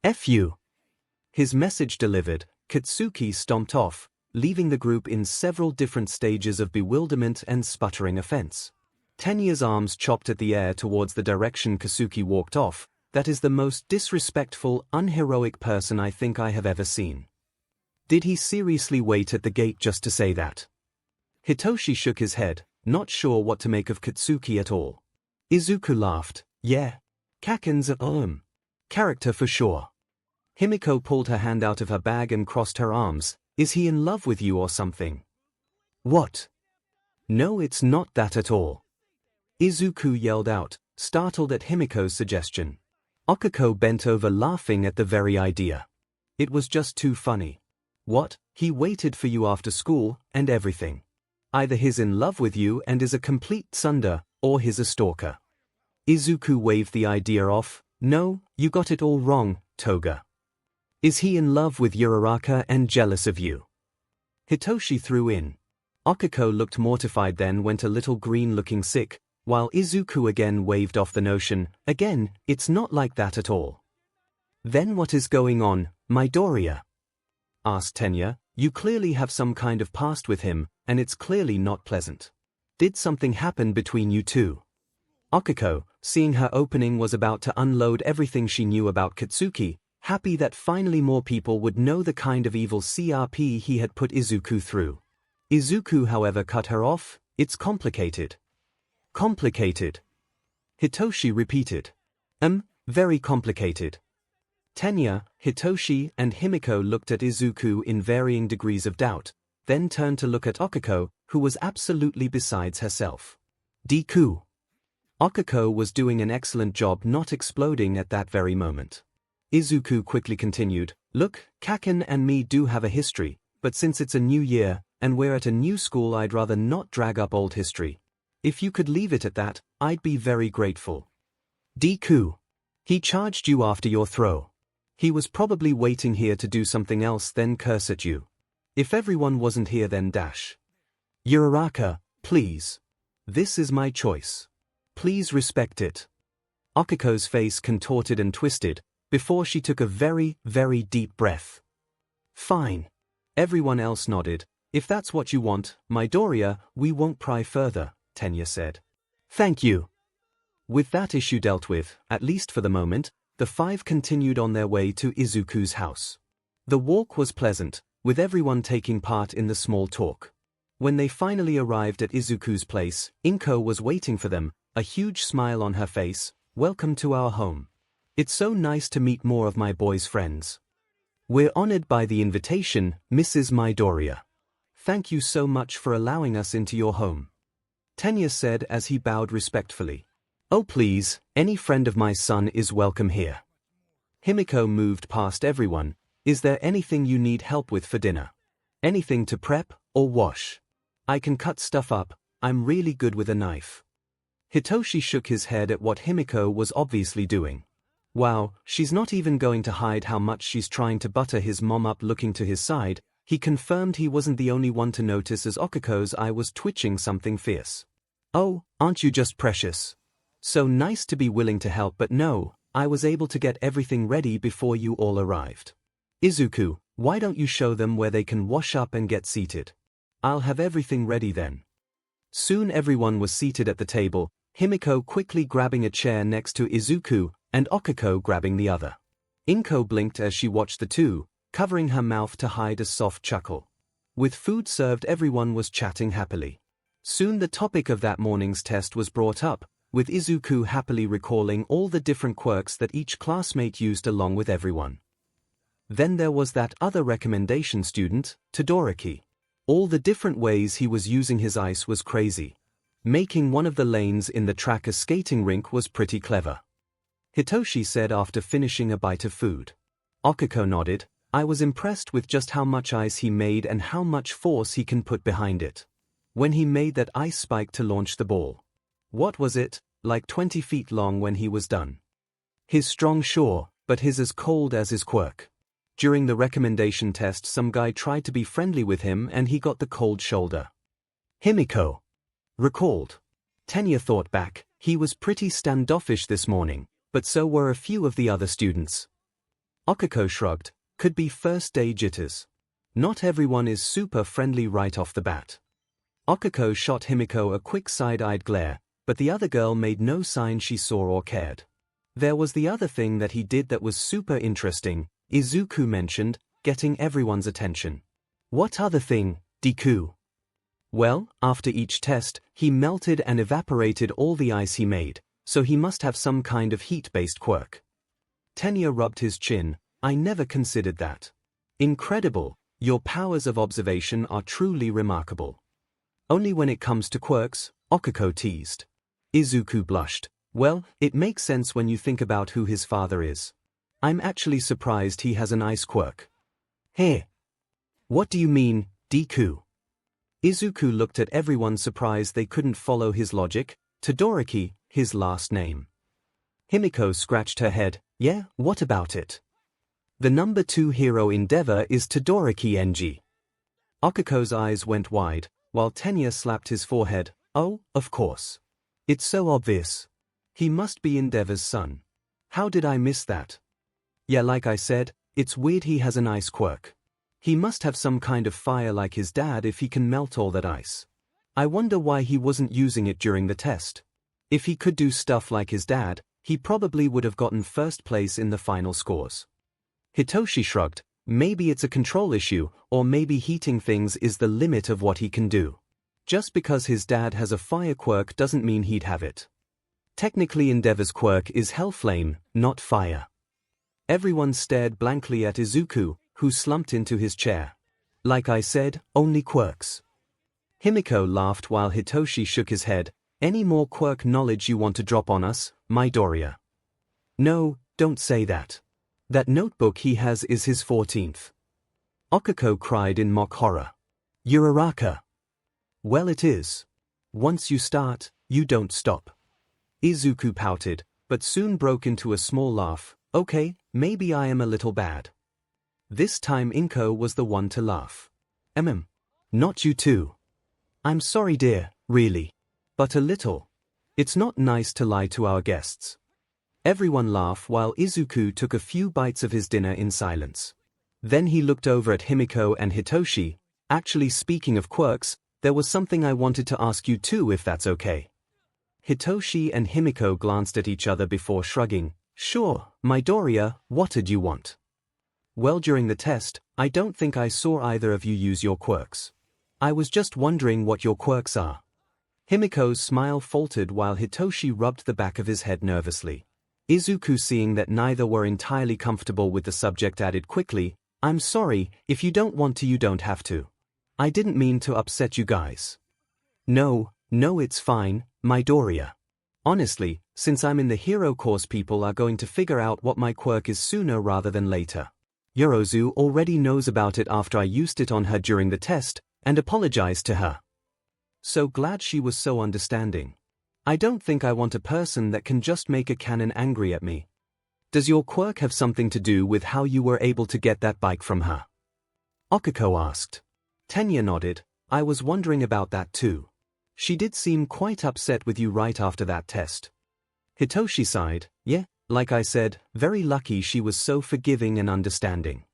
F you. His message delivered, Katsuki stomped off, leaving the group in several different stages of bewilderment and sputtering offense. Tenya's arms chopped at the air towards the direction Katsuki walked off. That is the most disrespectful, unheroic person I think I have ever seen. Did he seriously wait at the gate just to say that? Hitoshi shook his head, not sure what to make of Katsuki at all. Izuku laughed. Yeah. Kaken's a character for sure. Himiko pulled her hand out of her bag and crossed her arms. Is he in love with you or something? What? No, it's not that at all. Izuku yelled out, startled at Himiko's suggestion. Okiko bent over laughing at the very idea. It was just too funny. What? He waited for you after school, and everything. Either he's in love with you and is a complete tsundere, or he's a stalker. Izuku waved the idea off. No, you got it all wrong, Toga. Is he in love with Uraraka and jealous of you? Hitoshi threw in. Okiko looked mortified then went a little green looking sick, while Izuku again waved off the notion. Again, it's not like that at all. Then what is going on, Midoriya? Asked Tenya. You clearly have some kind of past with him, and it's clearly not pleasant. Did something happen between you two? Okiko, seeing her opening, was about to unload everything she knew about Katsuki, happy that finally more people would know the kind of evil CRP he had put Izuku through. Izuku, however, cut her off. It's complicated. Complicated? Hitoshi repeated. Very complicated. Tenya, Hitoshi, and Himiko looked at Izuku in varying degrees of doubt, then turned to look at Okiko, who was absolutely besides herself. Deku. Okiko was doing an excellent job not exploding at that very moment. Izuku quickly continued, Look, Kaken and me do have a history, but since it's a new year, and we're at a new school, I'd rather not drag up old history. If you could leave it at that, I'd be very grateful. Deku. He charged you after your throw. He was probably waiting here to do something else then curse at you. If everyone wasn't here then dash. Uraraka, please. This is my choice. Please respect it. Okiko's face contorted and twisted, before she took a very, very deep breath. Fine. Everyone else nodded. If that's what you want, Midoriya, we won't pry further, Tenya said. Thank you. With that issue dealt with, at least for the moment, the five continued on their way to Izuku's house. The walk was pleasant, with everyone taking part in the small talk. When they finally arrived at Izuku's place, Inko was waiting for them, a huge smile on her face. Welcome to our home. It's so nice to meet more of my boy's friends. We're honored by the invitation, Mrs. Midoriya. Thank you so much for allowing us into your home. Tenya said as he bowed respectfully. Oh please, any friend of my son is welcome here. Himiko moved past everyone. Is there anything you need help with for dinner? Anything to prep or wash? I can cut stuff up, I'm really good with a knife. Hitoshi shook his head at what Himiko was obviously doing. Wow, she's not even going to hide how much she's trying to butter his mom up. Looking to his side, he confirmed he wasn't the only one to notice as Okiko's eye was twitching something fierce. Oh, aren't you just precious? So nice to be willing to help, but no, I was able to get everything ready before you all arrived. Izuku, why don't you show them where they can wash up and get seated? I'll have everything ready then. Soon everyone was seated at the table, Himiko quickly grabbing a chair next to Izuku, and Okiko grabbing the other. Inko blinked as she watched the two, covering her mouth to hide a soft chuckle. With food served, everyone was chatting happily. Soon the topic of that morning's test was brought up, with Izuku happily recalling all the different quirks that each classmate used along with everyone. Then there was that other recommendation student, Todoroki. All the different ways he was using his ice was crazy. Making one of the lanes in the track a skating rink was pretty clever. Hitoshi said after finishing a bite of food. Okiko nodded. I was impressed with just how much ice he made and how much force he can put behind it. When he made that ice spike to launch the ball. What was it, like 20 feet long when he was done? His strong sure, but his as cold as his quirk. During the recommendation test some guy tried to be friendly with him and he got the cold shoulder. Himiko recalled. Tenya thought back, he was pretty standoffish this morning, but so were a few of the other students. Okiko shrugged, could be first day jitters. Not everyone is super friendly right off the bat. Okiko shot Himiko a quick side-eyed glare, but the other girl made no sign she saw or cared. There was the other thing that he did that was super interesting, Izuku mentioned, getting everyone's attention. What other thing, Deku? Well, after each test, he melted and evaporated all the ice he made, so he must have some kind of heat-based quirk. Tenya rubbed his chin, I never considered that. Incredible, your powers of observation are truly remarkable. Only when it comes to quirks, Okiko teased. Izuku blushed. Well, it makes sense when you think about who his father is. I'm actually surprised he has an ice quirk. Hey. What do you mean, Deku? Izuku looked at everyone surprised they couldn't follow his logic. Todoroki, his last name. Himiko scratched her head. Yeah, what about it? The number 2 hero in 𝗳𝗲 is Todoroki Enji. Okiko's eyes went wide, while Tenya slapped his forehead. Oh, of course. It's so obvious. He must be 𝗳𝗲's son. How did I miss that? Yeah, like I said, it's weird he has an ice quirk. He must have some kind of fire like his dad if he can melt all that ice. I wonder why he wasn't using it during the test. If he could do stuff like his dad, he probably would have gotten first place in the final scores. Hitoshi shrugged, maybe it's a control issue, or maybe heating things is the limit of what he can do. Just because his dad has a fire quirk doesn't mean he'd have it. Technically 𝗳𝗲's quirk is Hell Flame, not fire. Everyone stared blankly at Izuku, who slumped into his chair. Like I said, only quirks. Himiko laughed while Hitoshi shook his head. Any more quirk knowledge you want to drop on us, Midoriya? No, don't say that. That notebook he has is his 14th. Okiko cried in mock horror. Uraraka. Well, it is. Once you start, you don't stop. Izuku pouted, but soon broke into a small laugh. Okay, maybe I am a little bad. This time Inko was the one to laugh. Not you too. I'm sorry dear, really. But a little. It's not nice to lie to our guests. Everyone laughed while Izuku took a few bites of his dinner in silence. Then he looked over at Himiko and Hitoshi. Actually, speaking of quirks, there was something I wanted to ask you too, if that's okay. Hitoshi and Himiko glanced at each other before shrugging. Sure, Midoriya, what did you want? Well, during the test, I don't think I saw either of you use your quirks. I was just wondering what your quirks are. Himiko's smile faltered while Hitoshi rubbed the back of his head nervously. Izuku, seeing that neither were entirely comfortable with the subject, added quickly, I'm sorry, if you don't want to you don't have to. I didn't mean to upset you guys. No, it's fine, Midoriya. Honestly, since I'm in the hero course, people are going to figure out what my quirk is sooner rather than later. Yorozu already knows about it after I used it on her during the test, and apologized to her. So glad she was so understanding. I don't think I want a person that can just make a cannon angry at me. Does your quirk have something to do with how you were able to get that bike from her? Okiko asked. Tenya nodded. I was wondering about that too. She did seem quite upset with you right after that test. Hitoshi sighed. Yeah, like I said, very lucky she was so forgiving and understanding.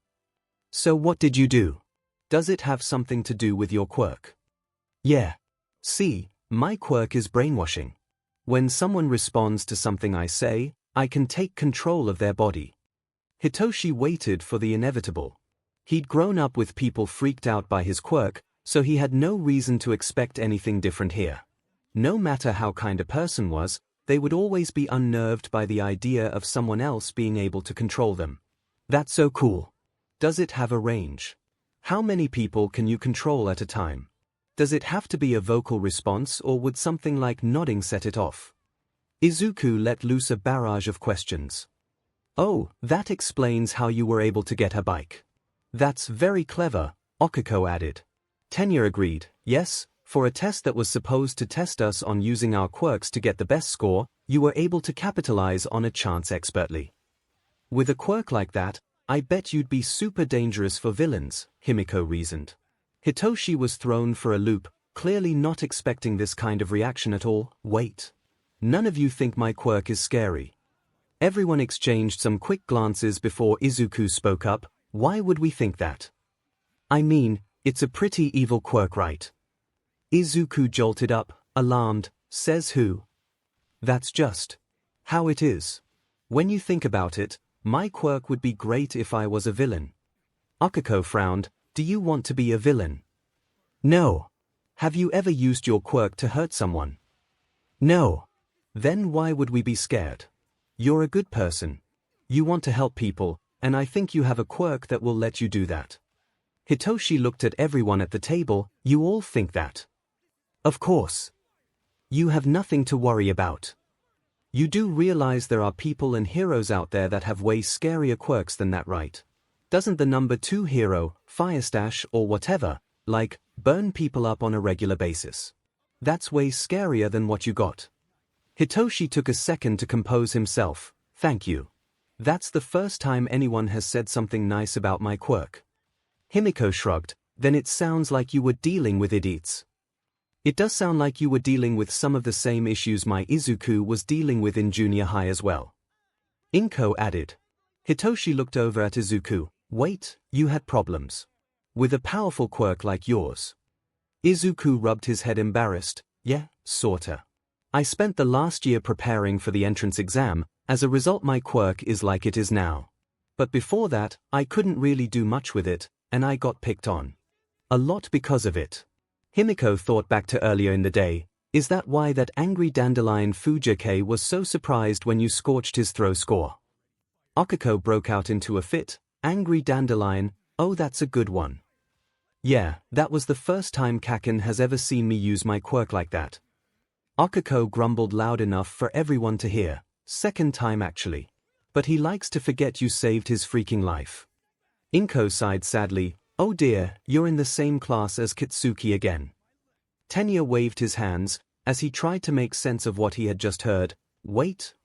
So what did you do? Does it have something to do with your quirk? Yeah. See, my quirk is brainwashing. When someone responds to something I say, I can take control of their body. Hitoshi waited for the inevitable. He'd grown up with people freaked out by his quirk, so he had no reason to expect anything different here. No matter how kind a person was, they would always be unnerved by the idea of someone else being able to control them. That's so cool. Does it have a range? How many people can you control at a time? Does it have to be a vocal response or would something like nodding set it off? Izuku let loose a barrage of questions. Oh, that explains how you were able to get her bike. That's very clever, Okiko added. Tenya agreed, yes, for a test that was supposed to test us on using our quirks to get the best score, you were able to capitalize on a chance expertly. With a quirk like that, I bet you'd be super dangerous for villains, Himiko reasoned. Hitoshi was thrown for a loop, clearly not expecting this kind of reaction at all. Wait. None of you think my quirk is scary. Everyone exchanged some quick glances before Izuku spoke up. Why would we think that? I mean, it's a pretty evil quirk, right? Izuku jolted up, alarmed. Says who? That's just how it is. When you think about it, my quirk would be great if I was a villain. Okiko frowned. Do you want to be a villain? No. Have you ever used your quirk to hurt someone? No. Then why would we be scared? You're a good person. You want to help people, and I think you have a quirk that will let you do that. Hitoshi looked at everyone at the table. You all think that? Of course. You have nothing to worry about. You do realize there are people and heroes out there that have way scarier quirks than that, right? Doesn't the number 2 hero, Firestash or whatever, like, burn people up on a regular basis? That's way scarier than what you got. Hitoshi took a second to compose himself. Thank you. That's the first time anyone has said something nice about my quirk. Himiko shrugged. Then it sounds like you were dealing with idiots. It does sound like you were dealing with some of the same issues my Izuku was dealing with in junior high as well. Inko added. Hitoshi looked over at Izuku. Wait, you had problems with a powerful quirk like yours? Izuku rubbed his head embarrassed. Yeah, sorta. I spent the last year preparing for the entrance exam, as a result my quirk is like it is now. But before that, I couldn't really do much with it, and I got picked on a lot because of it. Himiko thought back to earlier in the day. Is that why that angry dandelion Fujike was so surprised when you scorched his throw score? Okiko broke out into a fit. Angry dandelion, oh that's a good one. Yeah, that was the first time Kaken has ever seen me use my quirk like that. Okiko grumbled loud enough for everyone to hear. Second time actually. But he likes to forget you saved his freaking life. Inko sighed sadly. Oh dear, you're in the same class as Kitsuki again. Tenya waved his hands, as he tried to make sense of what he had just heard. Wait.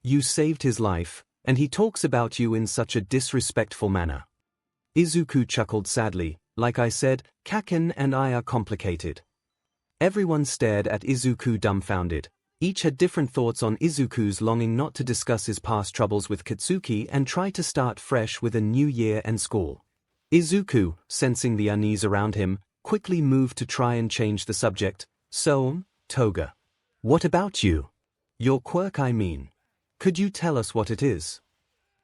You saved his life, and he talks about you in such a disrespectful manner. Izuku chuckled sadly. Like I said, Kaken and I are complicated. Everyone stared at Izuku dumbfounded. Each had different thoughts on Izuku's longing not to discuss his past troubles with Kitsuki and try to start fresh with a new year and school. Izuku, sensing the unease around him, quickly moved to try and change the subject. So, Toga. What about you? Your quirk, I mean. Could you tell us what it is?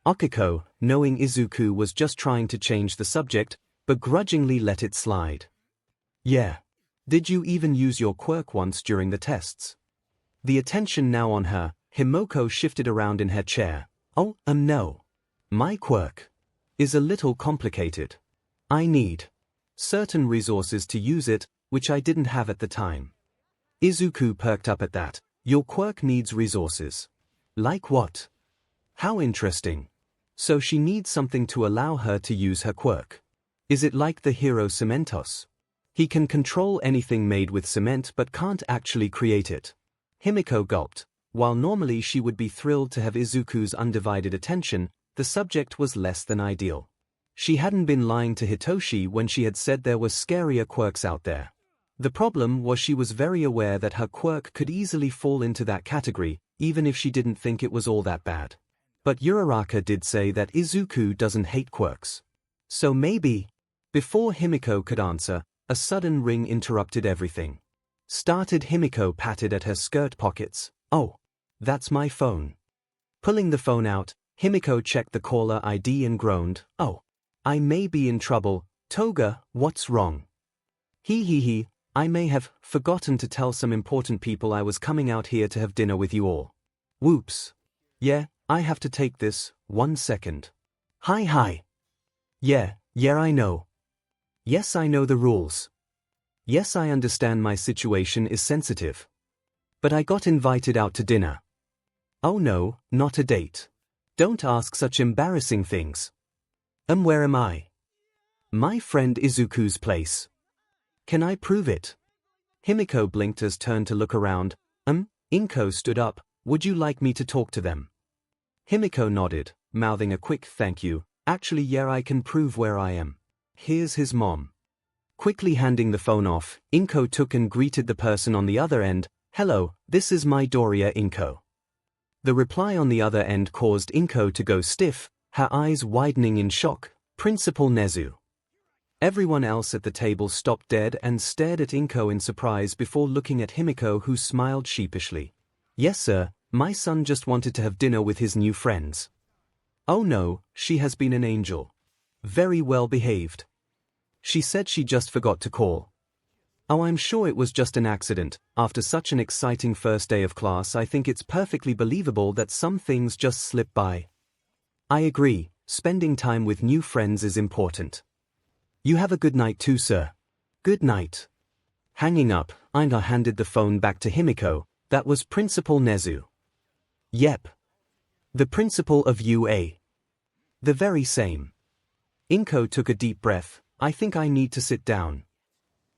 Okiko, knowing Izuku was just trying to change the subject, begrudgingly let it slide. Yeah. Did you even use your quirk once during the tests? The attention now on her, Himiko shifted around in her chair. Oh, no. My quirk is a little complicated. I need certain resources to use it, which I didn't have at the time. Izuku perked up at that. Your quirk needs resources. Like what? How interesting. So she needs something to allow her to use her quirk. Is it like the hero Cementos? He can control anything made with cement but can't actually create it. Himiko gulped. While normally she would be thrilled to have Izuku's undivided attention, the subject was less than ideal. She hadn't been lying to Hitoshi when she had said there were scarier quirks out there. The problem was she was very aware that her quirk could easily fall into that category, even if she didn't think it was all that bad. But Uraraka did say that Izuku doesn't hate quirks. So maybe. Before Himiko could answer, a sudden ring interrupted everything. Himiko patted at her skirt pockets. Oh, that's my phone. Pulling the phone out, Himiko checked the caller ID and groaned. Oh, I may be in trouble. Toga, what's wrong? I may have forgotten to tell some important people I was coming out here to have dinner with you all. Whoops. Yeah, I have to take this, 1 second. Hi. Yeah, I know. Yes, I know the rules. Yes, I understand my situation is sensitive. But I got invited out to dinner. Oh no, not a date. Don't ask such embarrassing things. Where am I? My friend Izuku's place. Can I prove it? Himiko blinked as turned to look around. Inko stood up. Would you like me to talk to them? Himiko nodded, mouthing a quick thank you. Actually, yeah, I can prove where I am. Here's his mom. Quickly handing the phone off, Inko took and greeted the person on the other end. Hello, this is Midoriya Inko. The reply on the other end caused Inko to go stiff, her eyes widening in shock. Principal Nezu. Everyone else at the table stopped dead and stared at Inko in surprise before looking at Himiko, who smiled sheepishly. Yes sir, my son just wanted to have dinner with his new friends. Oh no, she has been an angel. Very well behaved. She said she just forgot to call. Oh, I'm sure it was just an accident. After such an exciting first day of class, I think it's perfectly believable that some things just slip by. I agree, spending time with new friends is important. You have a good night too, sir. Good night. Hanging up, Ina handed the phone back to Himiko. That was Principal Nezu. Yep. The principal of UA. The very same. Inko took a deep breath. I think I need to sit down.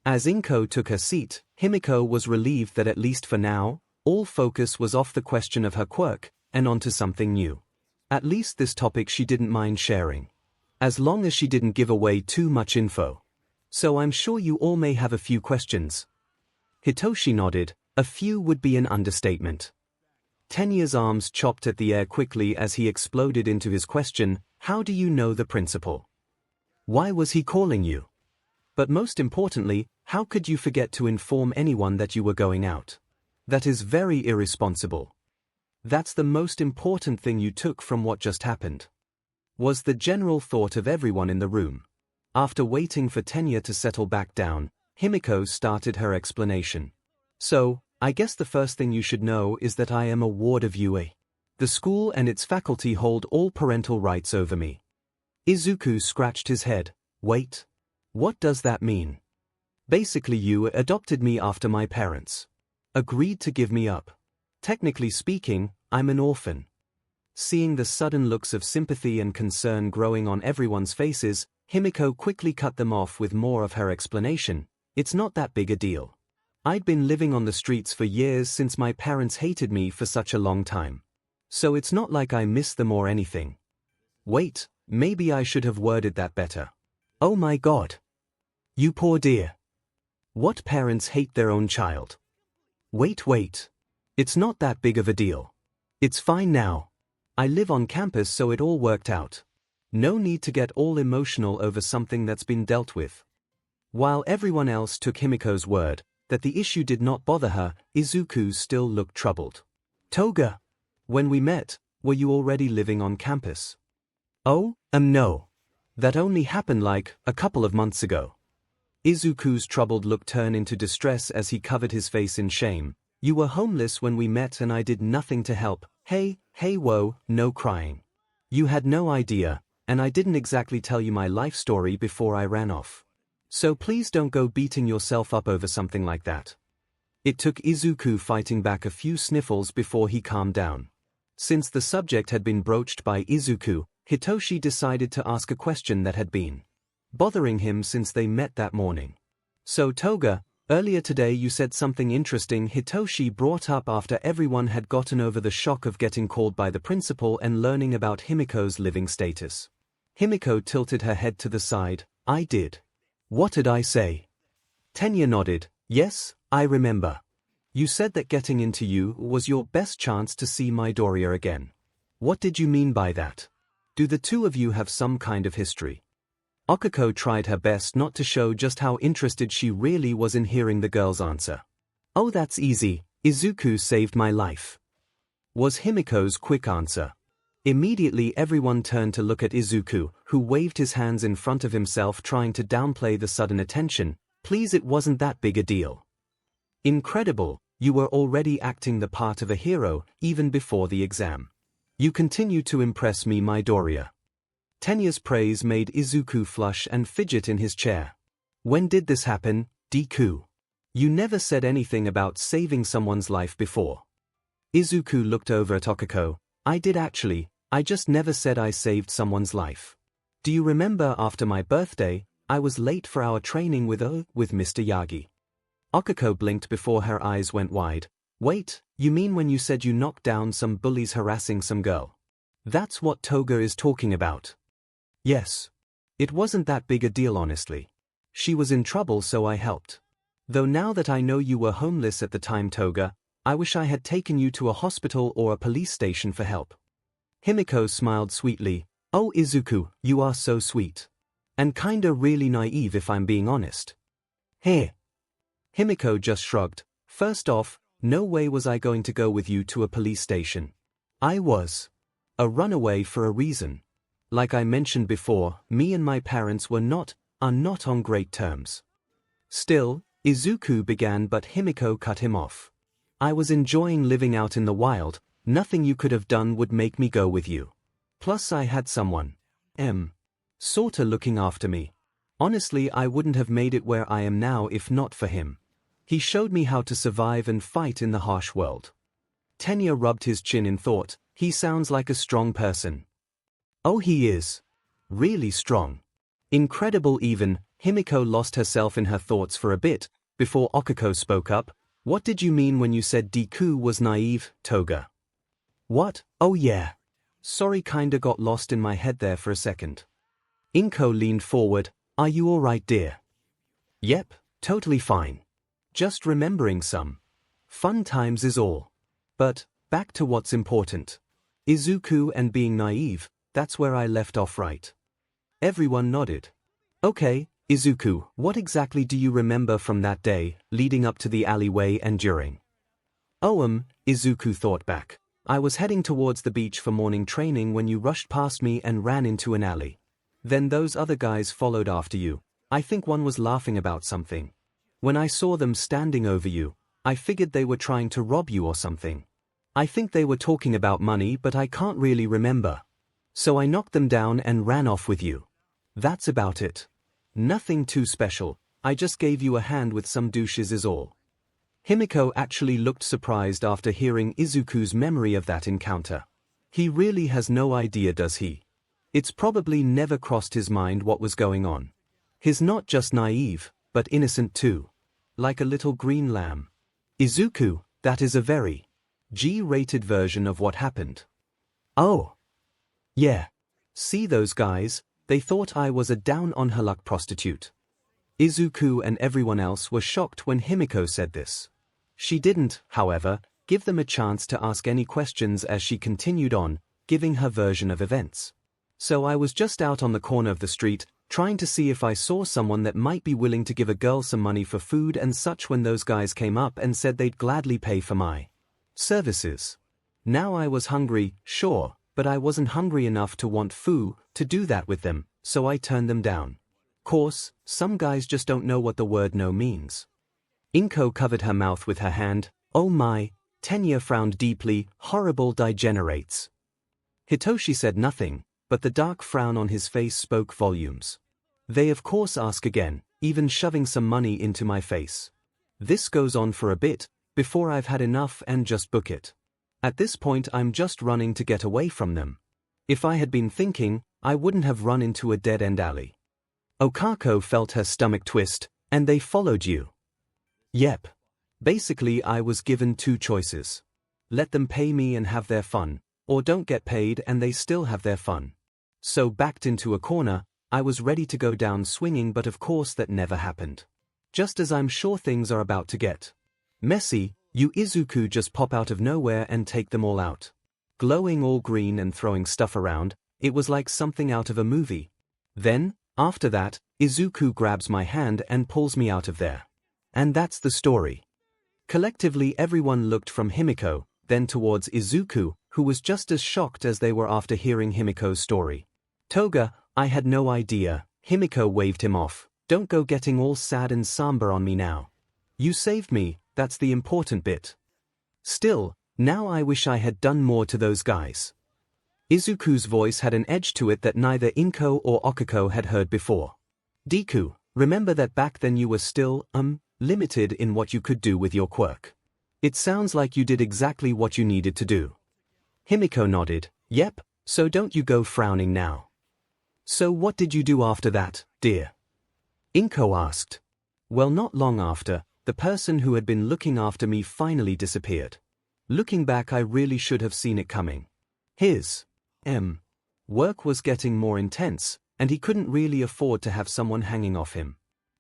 As Inko took her seat, Himiko was relieved that at least for now, all focus was off the question of her quirk, and onto something new. At least this topic she didn't mind sharing. As long as she didn't give away too much info. So I'm sure you all may have a few questions. Hitoshi nodded. A few would be an understatement. Tenya's arms chopped at the air quickly as he exploded into his question. How do you know the principal? Why was he calling you? But most importantly, how could you forget to inform anyone that you were going out? That is very irresponsible. That's the most important thing you took from what just happened. Was the general thought of everyone in the room. After waiting for Tenya to settle back down, Himiko started her explanation. So, I guess the first thing you should know is that I am a ward of UA. The school and its faculty hold all parental rights over me. Izuku scratched his head. Wait. What does that mean? Basically, you adopted me after my parents agreed to give me up. Technically speaking, I'm an orphan. Seeing the sudden looks of sympathy and concern growing on everyone's faces, Himiko quickly cut them off with more of her explanation. It's not that big a deal. I'd been living on the streets for years since my parents hated me for such a long time. So it's not like I miss them or anything. Wait, maybe I should have worded that better. Oh my god. You poor dear. What parents hate their own child? Wait. It's not that big of a deal. It's fine now. I live on campus, so it all worked out. No need to get all emotional over something that's been dealt with. While everyone else took Himiko's word that the issue did not bother her, Izuku still looked troubled. Toga, when we met, were you already living on campus? Oh, no. That only happened like a couple of months ago. Izuku's troubled look turned into distress as he covered his face in shame. You were homeless when we met and I did nothing to help. Hey, whoa, no crying. You had no idea, and I didn't exactly tell you my life story before I ran off. So please don't go beating yourself up over something like that. It took Izuku fighting back a few sniffles before he calmed down. Since the subject had been broached by Izuku, Hitoshi decided to ask a question that had been bothering him since they met that morning. So Toga, earlier today you said something interesting. Hitoshi brought up after everyone had gotten over the shock of getting called by the principal and learning about Himiko's living status. Himiko tilted her head to the side. I did. What did I say? Tenya nodded. Yes, I remember. You said that getting into you was your best chance to see Midoriya again. What did you mean by that? Do the two of you have some kind of history? Okako tried her best not to show just how interested she really was in hearing the girl's answer. Oh, that's easy. Izuku saved my life. Was Himiko's quick answer. Immediately everyone turned to look at Izuku, who waved his hands in front of himself trying to downplay the sudden attention. Please, it wasn't that big a deal. Incredible, you were already acting the part of a hero, even before the exam. You continue to impress me, Midoriya. Tenya's praise made Izuku flush and fidget in his chair. When did this happen? Deku. You never said anything about saving someone's life before. Izuku looked over at Okako. I did actually, I just never said I saved someone's life. Do you remember after my birthday, I was late for our training with Mr. Yagi? Okako blinked before her eyes went wide. Wait, you mean when you said you knocked down some bullies harassing some girl? That's what Toga is talking about. Yes. It wasn't that big a deal honestly. She was in trouble so I helped. Though now that I know you were homeless at the time, Toga, I wish I had taken you to a hospital or a police station for help. Himiko smiled sweetly. Oh Izuku, you are so sweet. And kinda really naive if I'm being honest. Hey. Himiko just shrugged. First off, no way was I going to go with you to a police station. I was a runaway for a reason. Like I mentioned before, me and my parents are not on great terms. Still, Izuku began but Himiko cut him off. I was enjoying living out in the wild, nothing you could have done would make me go with you. Plus I had someone, sorta looking after me. Honestly, I wouldn't have made it where I am now if not for him. He showed me how to survive and fight in the harsh world. Tenya rubbed his chin in thought. He sounds like a strong person. Oh, he is. Really strong. Incredible even. Himiko lost herself in her thoughts for a bit, before Okako spoke up. What did you mean when you said Deku was naive, Toga? What? Oh yeah. Sorry, kinda got lost in my head there for a second. Inko leaned forward. Are you alright, dear? Yep, totally fine. Just remembering some fun times is all. But, back to what's important. Izuku and being naive, that's where I left off, right? Everyone nodded. Okay, Izuku, what exactly do you remember from that day, leading up to the alleyway and during? Izuku thought back. I was heading towards the beach for morning training when you rushed past me and ran into an alley. Then those other guys followed after you. I think one was laughing about something. When I saw them standing over you, I figured they were trying to rob you or something. I think they were talking about money but I can't really remember. So I knocked them down and ran off with you. That's about it. Nothing too special, I just gave you a hand with some douches is all. Himiko actually looked surprised after hearing Izuku's memory of that encounter. He really has no idea, does he? It's probably never crossed his mind what was going on. He's not just naive, but innocent too. Like a little green lamb. Izuku, that is a very G-rated version of what happened. Oh. Yeah. See those guys, they thought I was a down-on-her-luck prostitute. Izuku and everyone else were shocked when Himiko said this. She didn't, however, give them a chance to ask any questions as she continued on, giving her version of events. So I was just out on the corner of the street, trying to see if I saw someone that might be willing to give a girl some money for food and such when those guys came up and said they'd gladly pay for my services. Now I was hungry, sure, but I wasn't hungry enough to want food to do that with them, so I turned them down. Course, some guys just don't know what the word no means. Inko covered her mouth with her hand. Oh my, Tenya frowned deeply. Horrible degenerates. Hitoshi said nothing, but the dark frown on his face spoke volumes. They of course ask again, even shoving some money into my face. This goes on for a bit, before I've had enough and just book it. At this point I'm just running to get away from them. If I had been thinking, I wouldn't have run into a dead-end alley. Okako felt her stomach twist. And they followed you? Yep. Basically I was given two choices. Let them pay me and have their fun, or don't get paid and they still have their fun. So backed into a corner, I was ready to go down swinging, but of course that never happened. Just as I'm sure things are about to get messy, you Izuku just pop out of nowhere and take them all out. Glowing all green and throwing stuff around, it was like something out of a movie. Then, after that, Izuku grabs my hand and pulls me out of there. And that's the story. Collectively everyone looked from Himiko, then towards Izuku, who was just as shocked as they were after hearing Himiko's story. Toga, I had no idea. Himiko waved him off. Don't go getting all sad and somber on me now. You saved me, that's the important bit. Still, now I wish I had done more to those guys. Izuku's voice had an edge to it that neither Inko or Okako had heard before. Deku, Remember that back then you were still, limited in what you could do with your quirk. It sounds like you did exactly what you needed to do. Himiko nodded. Yep, so don't you go frowning now. So what did you do after that, dear? Inko asked. Well, not long after, the person who had been looking after me finally disappeared. Looking back, I really should have seen it coming. His work was getting more intense, and he couldn't really afford to have someone hanging off him.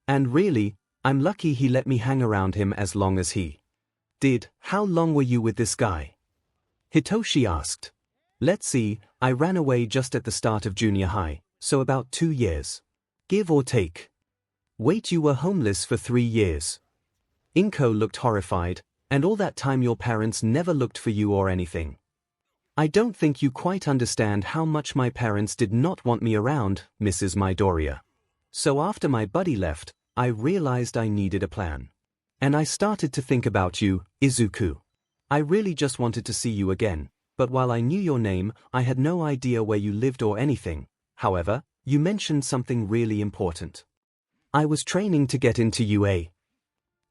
And really, I'm lucky he let me hang around him as long as he did. How long were you with this guy? Hitoshi asked. Let's see, I ran away just at the start of junior high, so about 2 years. Give or take. Wait, you were homeless for 3 years? Inko looked horrified. And all that time your parents never looked for you or anything? I don't think you quite understand how much my parents did not want me around, Mrs. Midoriya. So after my buddy left, I realized I needed a plan. And I started to think about you, Izuku. I really just wanted to see you again, but while I knew your name, I had no idea where you lived or anything. However, you mentioned something really important. I was training to get into UA.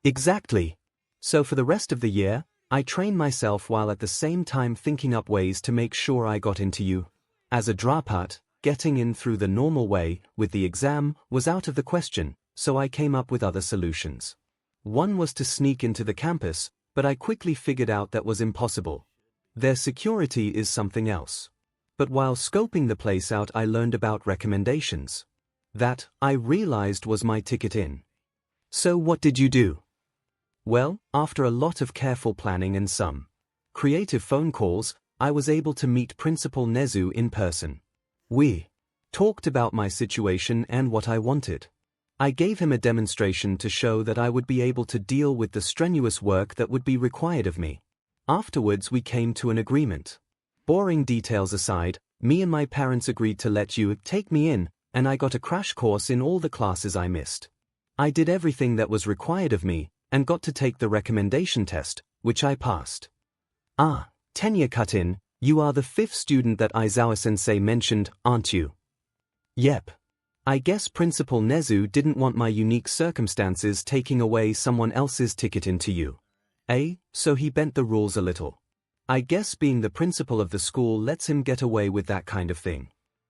Exactly. So for the rest of the year, I trained myself while at the same time thinking up ways to make sure I got into you. As a 𝗃𝗏, getting in through the normal way, with the exam, was out of the question, so I came up with other solutions. One was to sneak into the campus, but I quickly figured out that was impossible. Their security is something else. But while scoping the place out, I learned about recommendations. That, I realized, was my ticket in. So what did you do? Well, after a lot of careful planning and some creative phone calls, I was able to meet Principal Nezu in person. We talked about my situation and what I wanted. I gave him a demonstration to show that I would be able to deal with the strenuous work that would be required of me. Afterwards we came to an agreement. Boring details aside, me and my parents agreed to let you take me in, and I got a crash course in all the classes I missed. I did everything that was required of me, and got to take the recommendation test, which I passed. Ah, Tenya cut in, you are the 5th student that Aizawa-sensei mentioned, aren't you? Yep. I guess Principal Nezu didn't want my unique circumstances taking away someone else's ticket into you. So he bent the rules a little. I guess being the principal of the school lets him get away with that kind of thing.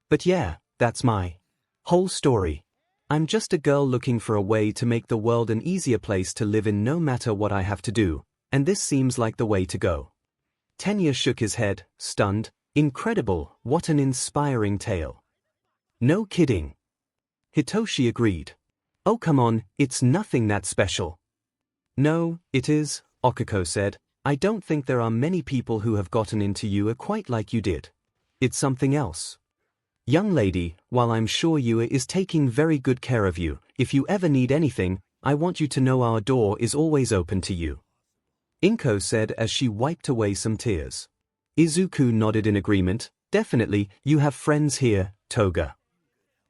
But yeah, that's my whole story. I'm just a girl looking for a way to make the world an easier place to live in no matter what I have to do, and this seems like the way to go. Tenya shook his head, stunned. Incredible, what an inspiring tale. No kidding. Hitoshi agreed. Oh come on, it's nothing that special. No, it is, Okiko said. I don't think there are many people who have gotten into UA quite like you did. It's something else. Young lady, while I'm sure UA is taking very good care of you, if you ever need anything, I want you to know our door is always open to you. Inko said as she wiped away some tears. Izuku nodded in agreement. Definitely, you have friends here, Toga.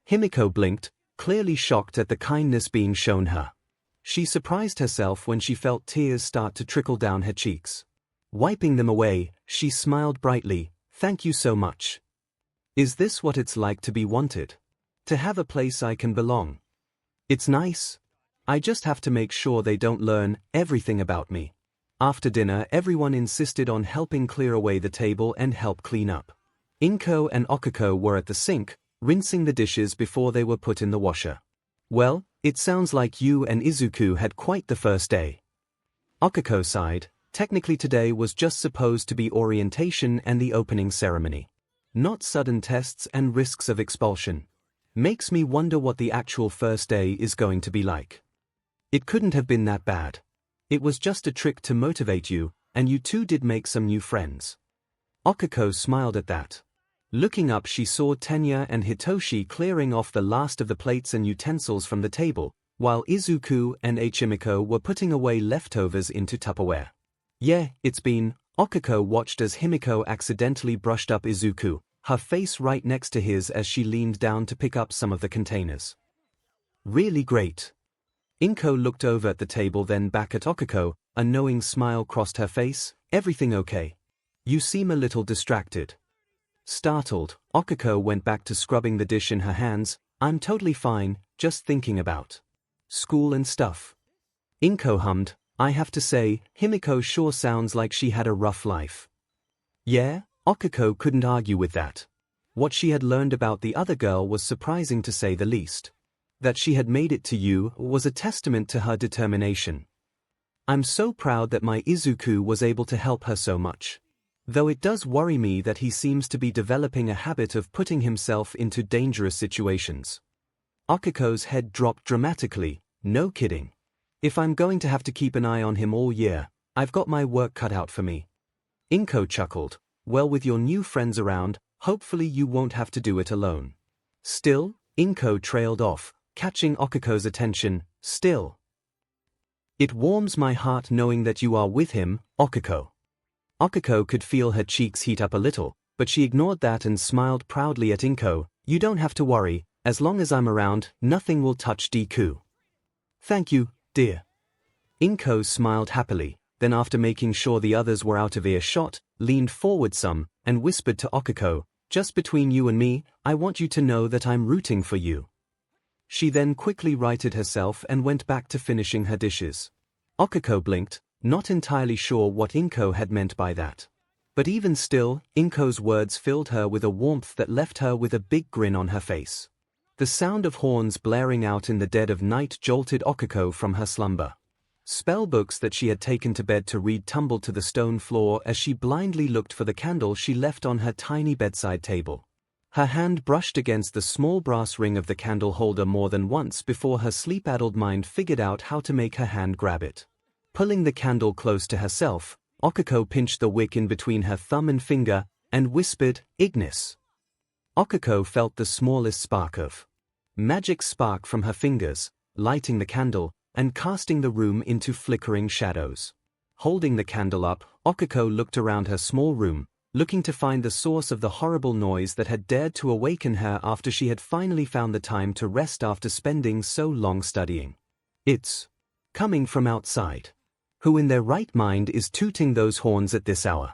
Himiko blinked, clearly shocked at the kindness being shown her. She surprised herself when she felt tears start to trickle down her cheeks. Wiping them away, she smiled brightly. Thank you so much. Is this what it's like to be wanted? To have a place I can belong? It's nice. I just have to make sure they don't learn everything about me. After dinner, everyone insisted on helping clear away the table and help clean up. Inko and Okiko were at the sink, rinsing the dishes before they were put in the washer. Well, it sounds like you and Izuku had quite the first day. Okiko sighed. Technically today was just supposed to be orientation and the opening ceremony. Not sudden tests and risks of expulsion. Makes me wonder what the actual first day is going to be like. It couldn't have been that bad. It was just a trick to motivate you, and you two did make some new friends. Okiko smiled at that. Looking up, she saw Tenya and Hitoshi clearing off the last of the plates and utensils from the table, while Izuku and Himiko were putting away leftovers into Tupperware. Yeah, it's been. Okiko watched as Himiko accidentally brushed up Izuku, her face right next to his as she leaned down to pick up some of the containers. Really great. Inko looked over at the table, then back at Okiko. A knowing smile crossed her face. Everything okay? You seem a little distracted. Startled, Okiko went back to scrubbing the dish in her hands. I'm totally fine, just thinking about School and stuff. 𝐭𝐴 hummed, I have to say, Himiko sure sounds like she had a rough life. Yeah, 𝐭𝐴 couldn't argue with that. What she had learned about the other girl was surprising to say the least. That she had made it to you was a testament to her determination. I'm so proud that my Izuku was able to help her so much. Though it does worry me that he seems to be developing a habit of putting himself into dangerous situations. 𝐭𝐴's head dropped dramatically, no kidding. If I'm going to have to keep an eye on him all year, I've got my work cut out for me. 𝐭𝐴 chuckled, well, with your new friends around, hopefully you won't have to do it alone. Still, 𝐭𝐴 trailed off, catching 𝐭𝐴's attention, still. It warms my heart knowing that you are with him, 𝐭𝐴. 𝐭𝐴 could feel her cheeks heat up a little, but she ignored that and smiled proudly at 𝐭𝐴. You don't have to worry, as long as I'm around, nothing will touch Deku. Thank you, dear. 𝐭𝐴 smiled happily, then after making sure the others were out of earshot, leaned forward some, and whispered to 𝐭𝐴, just between you and me, I want you to know that I'm rooting for you. She then quickly righted herself and went back to finishing her dishes. 𝐭𝐴 blinked, not entirely sure what 𝐭𝐴 had meant by that. But even still, 𝐭𝐴's words filled her with a warmth that left her with a big grin on her face. The sound of horns blaring out in the dead of night jolted 𝐭𝐴 from her slumber. Spellbooks that she had taken to bed to read tumbled to the stone floor as she blindly looked for the candle she left on her tiny bedside table. Her hand brushed against the small brass ring of the candle holder more than once before her sleep-addled mind figured out how to make her hand grab it. Pulling the candle close to herself, 𝐭𝐴 pinched the wick in between her thumb and finger, and whispered, Ignis. 𝐭𝐴 felt the smallest spark of magic spark from her fingers, lighting the candle, and casting the room into flickering shadows. Holding the candle up, 𝐭𝐴 looked around her small room, looking to find the source of the horrible noise that had dared to awaken her after she had finally found the time to rest after spending so long studying. It's coming from outside. Who in their right mind is tooting those horns at this hour?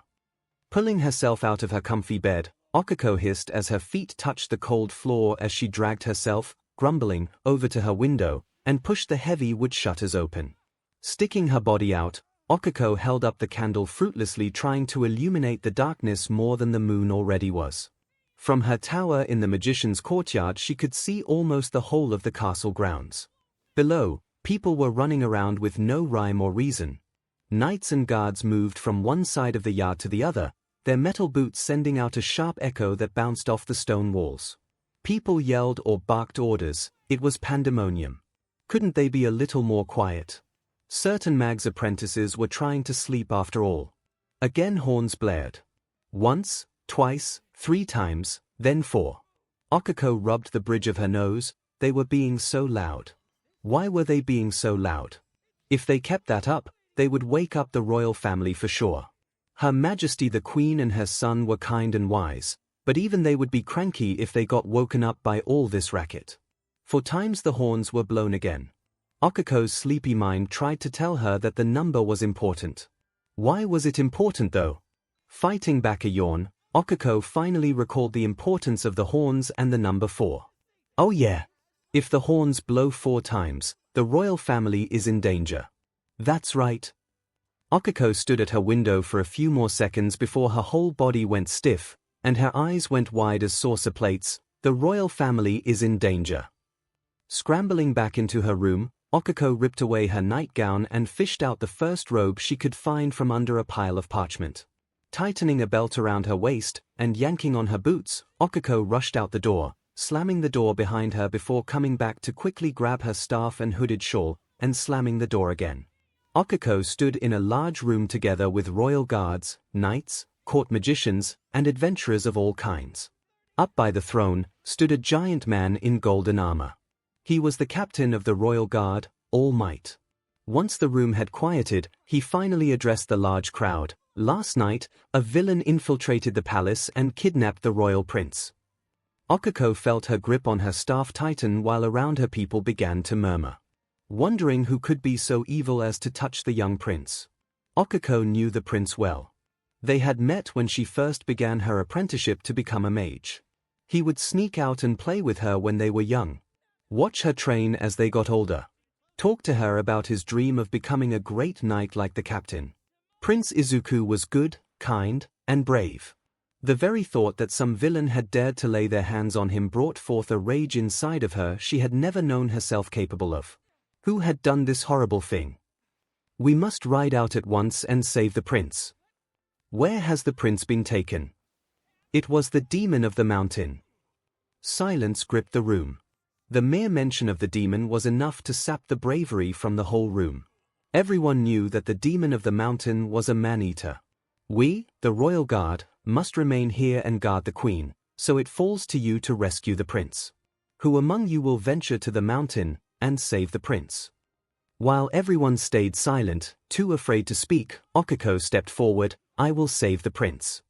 Pulling herself out of her comfy bed, 𝐭𝐴 hissed as her feet touched the cold floor as she dragged herself, grumbling, over to her window, and pushed the heavy wood shutters open. Sticking her body out, 𝐭𝐴 held up the candle fruitlessly, trying to illuminate the darkness more than the moon already was. From her tower in the magician's courtyard she could see almost the whole of the castle grounds. Below, people were running around with no rhyme or reason. Knights and guards moved from one side of the yard to the other, their metal boots sending out a sharp echo that bounced off the stone walls. People yelled or barked orders. It was pandemonium. Couldn't they be a little more quiet? Certain mag's apprentices were trying to sleep after all. Again horns blared. Once, twice, 3 times, then 4. 𝐭𝐴 rubbed the bridge of her nose. They were being so loud. Why were they being so loud? If they kept that up, they would wake up the royal family for sure. Her Majesty the Queen and her son were kind and wise, but even they would be cranky if they got woken up by all this racket. 4 times the horns were blown again. 𝐭�A's sleepy mind tried to tell her that the number was important. Why was it important though? Fighting back a yawn, 𝐭𝐴 finally recalled the importance of the horns and the number 4. Oh yeah. If the horns blow 4 times, the royal family is in danger. That's right. 𝐭�Ａ stood at her window for a few more seconds before her whole body went stiff, and her eyes went wide as saucer plates. The royal family is in danger. Scrambling back into her room, 𝐭�A ripped away her nightgown and fished out the first robe she could find from under a pile of parchment. Tightening a belt around her waist and yanking on her boots, 𝐭�A rushed out the door, slamming the door behind her before coming back to quickly grab her staff and hooded shawl, and slamming the door again. 𝐭�A stood in a large room together with royal guards, knights, court magicians, and adventurers of all kinds. Up by the throne stood a giant man in golden armor. He was the captain of the royal guard, All Might. Once the room had quieted, he finally addressed the large crowd. Last night, a villain infiltrated the palace and kidnapped the royal prince. 𝐭�A felt her grip on her staff tighten while around her people began to murmur, wondering who could be so evil as to touch the young prince. 𝐭�A knew the prince well. They had met when she first began her apprenticeship to become a mage. He would sneak out and play with her when they were young. Watch her train as they got older. Talk to her about his dream of becoming a great knight like the captain. Prince Izuku was good, kind, and brave. The very thought that some villain had dared to lay their hands on him brought forth a rage inside of her she had never known herself capable of. Who had done this horrible thing? We must ride out at once and save the prince. Where has the prince been taken? It was the demon of the mountain. Silence gripped the room. The mere mention of the demon was enough to sap the bravery from the whole room. Everyone knew that the demon of the mountain was a man-eater. We, the royal guard, must remain here and guard the queen, so it falls to you to rescue the prince. Who among you will venture to the mountain and save the prince? While everyone stayed silent, too afraid to speak, 𝐒𝐿 stepped forward. I will save the prince.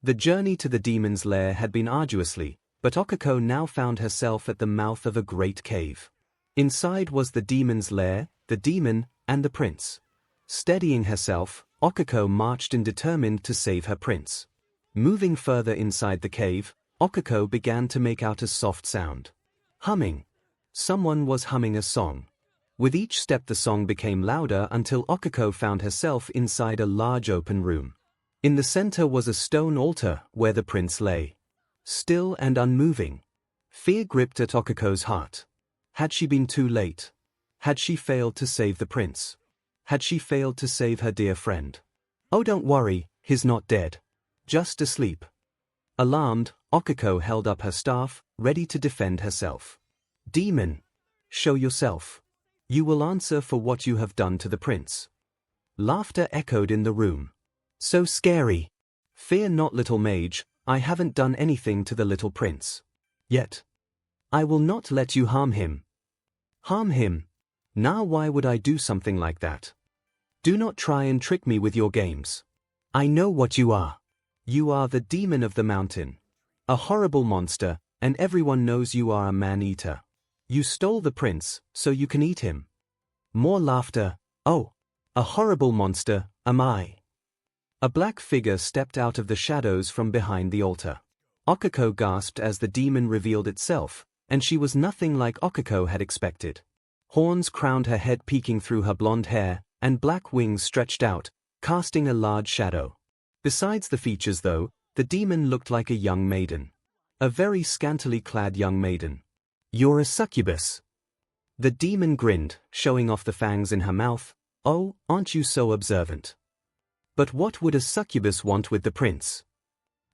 The journey to the demon's lair had been arduously, but 𝐒𝐿 now found herself at the mouth of a great cave. Inside was the demon's lair, the demon, and the prince. Steadying herself, 𝐒𝐿 marched in determined to save her prince. Moving further inside the cave, 𝐒𝐿 began to make out a soft sound. Humming. Someone was humming a song. With each step the song became louder until 𝐒𝐿 found herself inside a large open room. In the center was a stone altar where the prince lay. Still and unmoving. Fear gripped at 𝐒𝐿's heart. Had she been too late? Had she failed to save the prince? Had she failed to save her dear friend? Oh, don't worry, he's not dead. Just asleep. Alarmed, 𝐒𝐿 held up her staff, ready to defend herself. Demon! Show yourself. You will answer for what you have done to the prince. Laughter echoed in the room. So scary. Fear not, little mage, I haven't done anything to the little prince. Yet. I will not let you harm him. Harm him? Now why would I do something like that? Do not try and trick me with your games. I know what you are. You are the demon of the mountain. A horrible monster, and everyone knows you are a man-eater. You stole the prince, so you can eat him. More laughter. Oh, a horrible monster, am I? A black figure stepped out of the shadows from behind the altar. 𝐒𝐿 gasped as the demon revealed itself, and she was nothing like 𝐒𝐿 had expected. Horns crowned her head peeking through her blonde hair, and black wings stretched out, casting a large shadow. Besides the features though, the demon looked like a young maiden. A very scantily clad young maiden. You're a succubus. The demon grinned, showing off the fangs in her mouth. Oh, aren't you so observant? But what would a succubus want with the prince?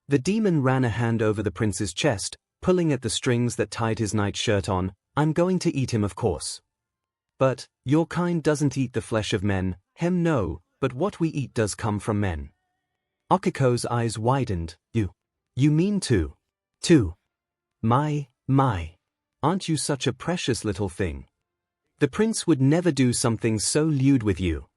The demon ran a hand over the prince's chest, pulling at the strings that tied his nightshirt on. I'm going to eat him, of course. But, your kind doesn't eat the flesh of men. No, but what we eat does come from men. 𝐒𝐿's eyes widened. You mean to? My. Aren't you such a precious little thing? The prince would never do something so lewd with you.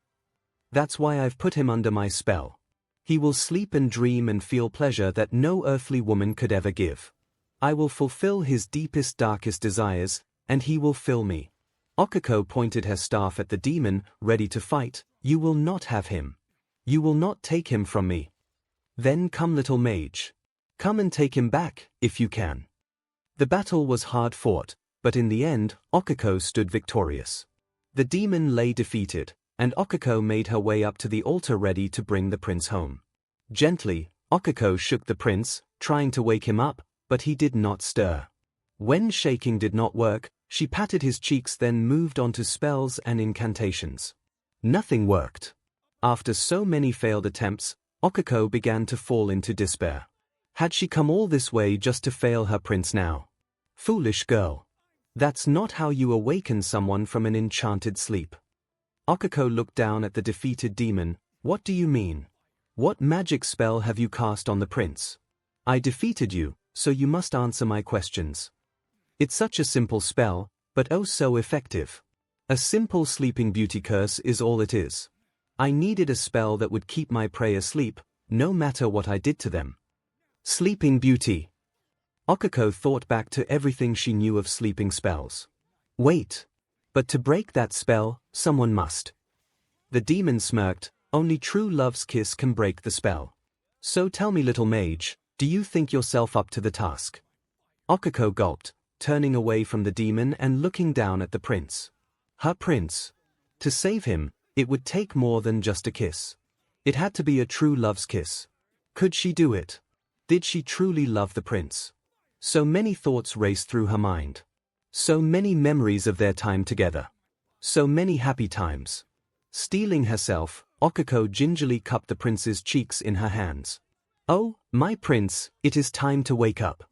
That's why I've put him under my spell. He will sleep and dream and feel pleasure that no earthly woman could ever give. I will fulfill his deepest, darkest desires, and he will fill me. 𝐒𝐿 pointed her staff at the demon, ready to fight. You will not have him. You will not take him from me. Then come, little mage. Come and take him back, if you can. The battle was hard fought, but in the end, 𝐒𝐿 stood victorious. The demon lay defeated, and 𝐒𝐿 made her way up to the altar ready to bring the prince home. Gently, 𝐒𝐿 shook the prince, trying to wake him up, but he did not stir. When shaking did not work, she patted his cheeks, then moved on to spells and incantations. Nothing worked. After so many failed attempts, 𝐒𝐿 began to fall into despair. Had she come all this way just to fail her prince now? Foolish girl. That's not how you awaken someone from an enchanted sleep. 𝐒𝐿 looked down at the defeated demon. What do you mean? What magic spell have you cast on the prince? I defeated you, so you must answer my questions. It's such a simple spell, but oh so effective. A simple sleeping beauty curse is all it is. I needed a spell that would keep my prey asleep, no matter what I did to them. Sleeping beauty. 𝐒𝐿 thought back to everything she knew of sleeping spells. Wait. But to break that spell, someone must. The demon smirked. Only true love's kiss can break the spell. So tell me, little mage, do you think yourself up to the task? 𝐒𝐿 gulped, turning away from the demon and looking down at the prince. Her prince. To save him, it would take more than just a kiss. It had to be a true love's kiss. Could she do it? Did she truly love the prince? So many thoughts raced through her mind. So many memories of their time together. So many happy times. Steeling herself, 𝐒𝐭𝐻𝐲 gingerly cupped the prince's cheeks in her hands. "Oh, my prince, it is time to wake up."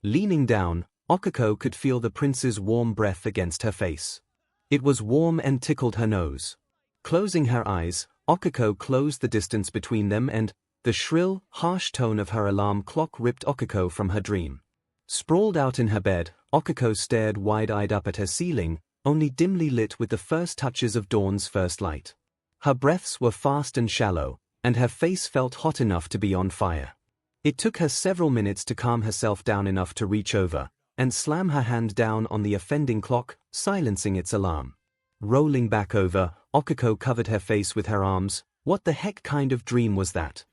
Leaning down, 𝐒𝐭𝐻𝐲 could feel the prince's warm breath against her face. It was warm and tickled her nose. Closing her eyes, 𝐒𝐭𝐻𝐲 closed the distance between them, and the shrill, harsh tone of her alarm clock ripped 𝐒𝐭𝐻𝐲 from her dream. Sprawled out in her bed, 𝐒𝐭𝐻𝐲 stared wide-eyed up at her ceiling, only dimly lit with the first touches of dawn's first light. Her breaths were fast and shallow, and her face felt hot enough to be on fire. It took her several minutes to calm herself down enough to reach over and slam her hand down on the offending clock, silencing its alarm. Rolling back over, 𝐒𝐭𝐻𝐲 covered her face with her arms. What the heck kind of dream was that?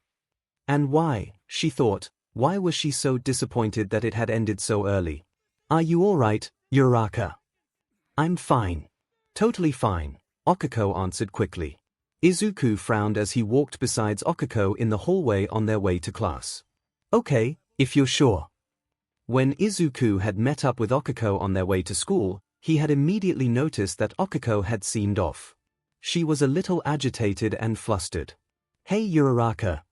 And why, she thought, why was she so disappointed that it had ended so early? "Are you all right, Uraraka?" "I'm fine. Totally fine," 𝐒𝐭𝐻𝐲 answered quickly. Izuku frowned as he walked beside 𝐒𝐭𝐻𝐲 in the hallway on their way to class. "Okay, if you're sure." When Izuku had met up with 𝐒𝐭𝐻𝐲 on their way to school, he had immediately noticed that 𝐒𝐭𝐻𝐲 had seemed off. She was a little agitated and flustered. "Hey Uraraka,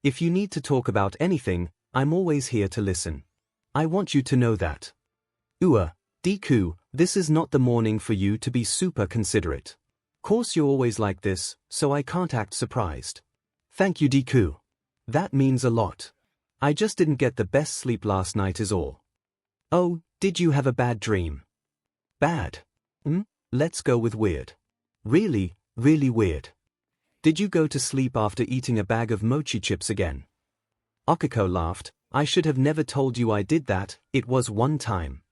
if you need to talk about anything, I'm always here to listen. I want you to know that. Deku, this is not the morning for you to be super considerate. Course you're always like this, so I can't act surprised." "Thank you Deku. That means a lot. I just didn't get the best sleep last night is all." "Oh, did you have a bad dream?" "Bad? Let's go with weird. Really, really weird. Did you go to sleep after eating a bag of mochi chips again?" 𝐒𝐭𝐻𝐲 laughed. "I should have never told you I did that, it was one time."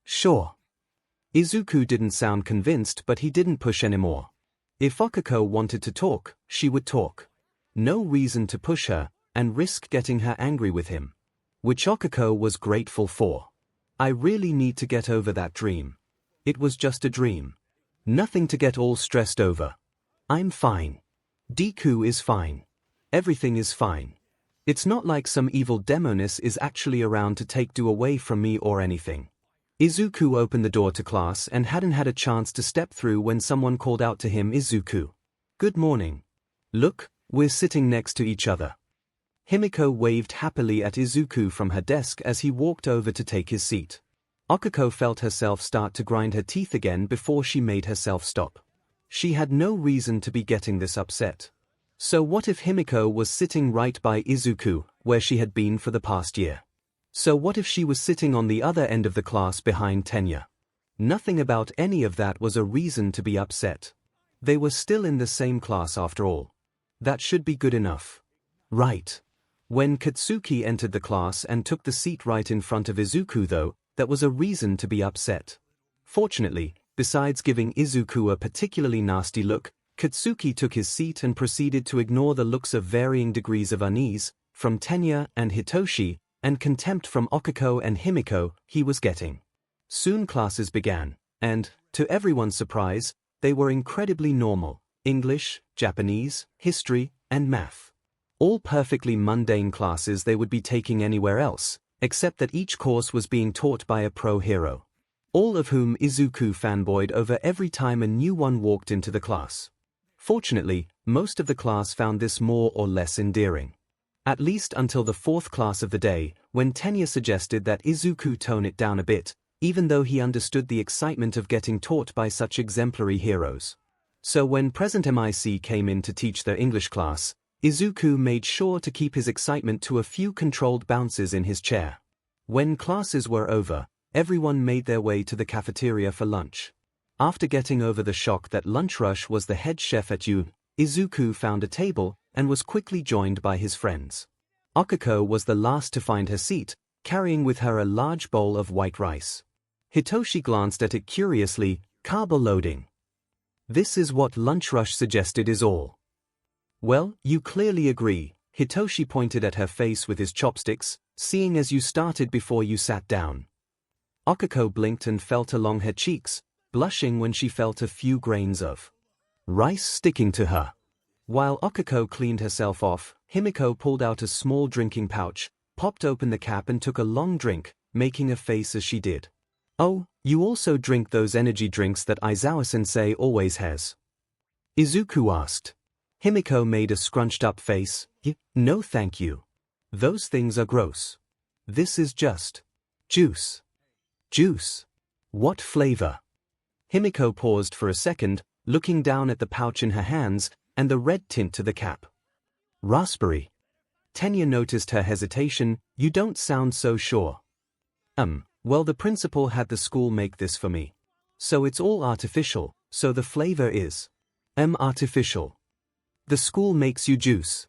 Sure." Izuku didn't sound convinced, but he didn't push anymore. If 𝐒𝐭𝐻𝐲 wanted to talk, she would talk. No reason to push her and risk getting her angry with him. Which 𝐒𝐭𝐻𝐲 was grateful for. "I really need to get over that dream. It was just a dream. Nothing to get all stressed over. I'm fine. Deku is fine. Everything is fine. It's not like some evil demoness is actually around to take Do away from me or anything." Izuku opened the door to class and hadn't had a chance to step through when someone called out to him, "Izuku. Good morning. Look, we're sitting next to each other." Himiko waved happily at Izuku from her desk as he walked over to take his seat. 𝐒𝐿𝐻𝐲 felt herself start to grind her teeth again before she made herself stop. She had no reason to be getting this upset. So what if Himiko was sitting right by Izuku, where she had been for the past year? So what if she was sitting on the other end of the class behind Tenya? Nothing about any of that was a reason to be upset. They were still in the same class after all. That should be good enough. Right. When Katsuki entered the class and took the seat right in front of Izuku though, that was a reason to be upset. Fortunately, besides giving Izuku a particularly nasty look, Katsuki took his seat and proceeded to ignore the looks of varying degrees of unease from Tenya and Hitoshi, and contempt from 𝐒𝐿𝐻𝐲 and Himiko he was getting. Soon classes began, and, to everyone's surprise, they were incredibly normal: English, Japanese, history, and math. All perfectly mundane classes they would be taking anywhere else, except that each course was being taught by a pro hero. All of whom Izuku fanboyed over every time a new one walked into the class. Fortunately, most of the class found this more or less endearing. At least until the fourth class of the day, when Tenya suggested that Izuku tone it down a bit, even though he understood the excitement of getting taught by such exemplary heroes. So when present MIC came in to teach their English class, Izuku made sure to keep his excitement to a few controlled bounces in his chair. When classes were over, everyone made their way to the cafeteria for lunch. After getting over the shock that lunch rush was the head chef at U, Izuku found a table and was quickly joined by his friends. 𝐒𝐻𝐲 was the last to find her seat, carrying with her a large bowl of white rice. Hitoshi glanced at it curiously, carb loading. "This is what lunch rush suggested is all." "Well, you clearly agree," Hitoshi pointed at her face with his chopsticks, "seeing as you started before you sat down." 𝐒𝐻𝐲 blinked and felt along her cheeks, blushing when she felt a few grains of rice sticking to her. While 𝗂𝐭𝐲 cleaned herself off, 𝗵𝐼𝐽 pulled out a small drinking pouch, popped open the cap and took a long drink, making a face as she did. "Oh, you also drink those energy drinks that Aizawa-sensei always has?" Izuku asked. 𝗵𝐼𝐽 made a scrunched-up face. "No thank you. Those things are gross. This is just juice." "Juice? What flavor?" 𝗵𝐼𝐽 paused for a second, looking down at the pouch in her hands and the red tint to the cap. "Raspberry." Tenya noticed her hesitation. "You don't sound so sure." Well, the principal had the school make this for me. So it's all artificial, so the flavor is artificial. The school makes you juice."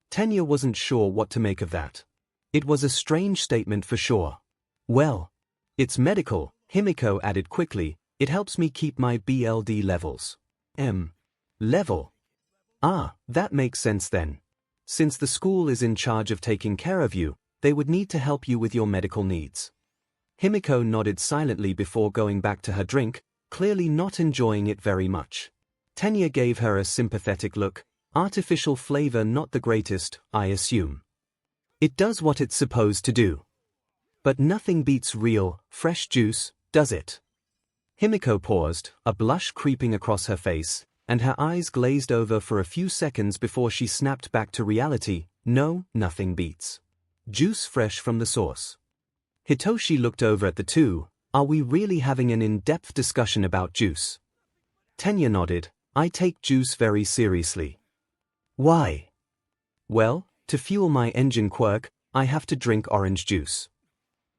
Tenya wasn't sure what to make of that. It was a strange statement for sure. "Well, it's medical," 𝗵𝐼𝐽 added quickly. "It helps me keep my BLD levels." Level? Ah, that makes sense then. Since the school is in charge of taking care of you, they would need to help you with your medical needs. 𝗵𝐼𝐽 nodded silently before going back to her drink, clearly not enjoying it very much. Tenya gave her a sympathetic look. "Artificial flavor not the greatest, I assume. It does what it's supposed to do. But nothing beats real, fresh juice, does it?" 𝗵𝐽 paused, a blush creeping across her face, and her eyes glazed over for a few seconds before she snapped back to reality. "No, nothing beats juice fresh from the source." Hitoshi looked over at the two. "Are we really having an in-depth discussion about juice?" Tenya nodded. "I take juice very seriously." "Why?" "Well, to fuel my engine quirk, I have to drink orange juice."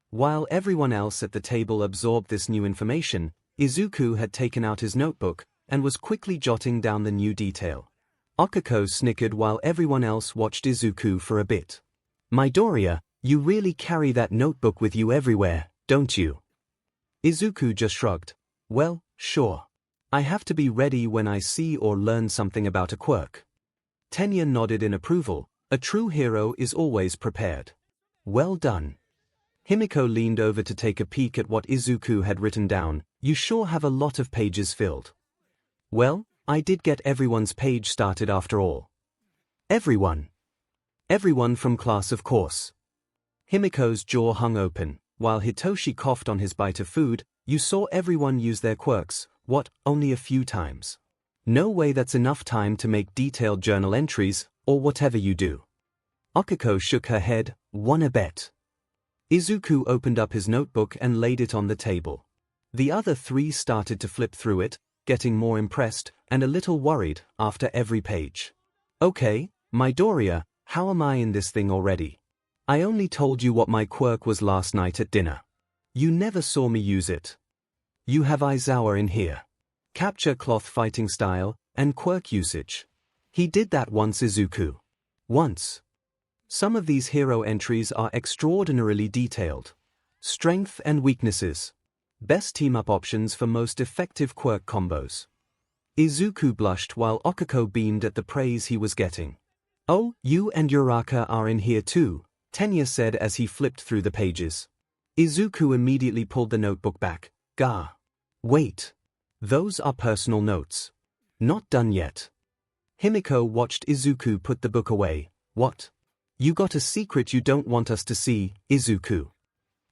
While everyone else at the table absorbed this new information, Izuku had taken out his notebook and was quickly jotting down the new detail. 𝗂𝐭𝐽 snickered while everyone else watched Izuku for a bit. "Midoriya, you really carry that notebook with you everywhere, don't you?" Izuku just shrugged. "Well, sure. I have to be ready when I see or learn something about a quirk." Tenya nodded in approval. "A true hero is always prepared." "Well done." 𝗵𝐽𝐽 leaned over to take a peek at what Izuku had written down. "You sure have a lot of pages filled." "Well, I did get everyone's page started after all." "Everyone?" "Everyone from class, of course." 𝗵𝐽𝐽's jaw hung open, while Hitoshi coughed on his bite of food. "You saw everyone use their quirks, what, only a few times? No way that's enough time to make detailed journal entries, or whatever you do." 𝗂𝐭𝐽 shook her head. "Wanna bet?" Izuku opened up his notebook and laid it on the table. The other three started to flip through it, getting more impressed and a little worried after every page. "Okay, Midoriya, how am I in this thing already? I only told you what my quirk was last night at dinner. You never saw me use it. You have Aizawa in here. Capture cloth fighting style, and quirk usage." "He did that once, Izuku." "Once." "Some of these hero entries are extraordinarily detailed. Strength and weaknesses. Best team-up options for most effective quirk combos." Izuku blushed while 𝗂𝐭𝐽 beamed at the praise he was getting. "Oh, you and Uraraka are in here too," Tenya said as he flipped through the pages. Izuku immediately pulled the notebook back. "Gah. Wait. Those are personal notes. Not done yet." 𝗵𝐽𝐽 watched Izuku put the book away. "What? You got a secret you don't want us to see, Izuku?"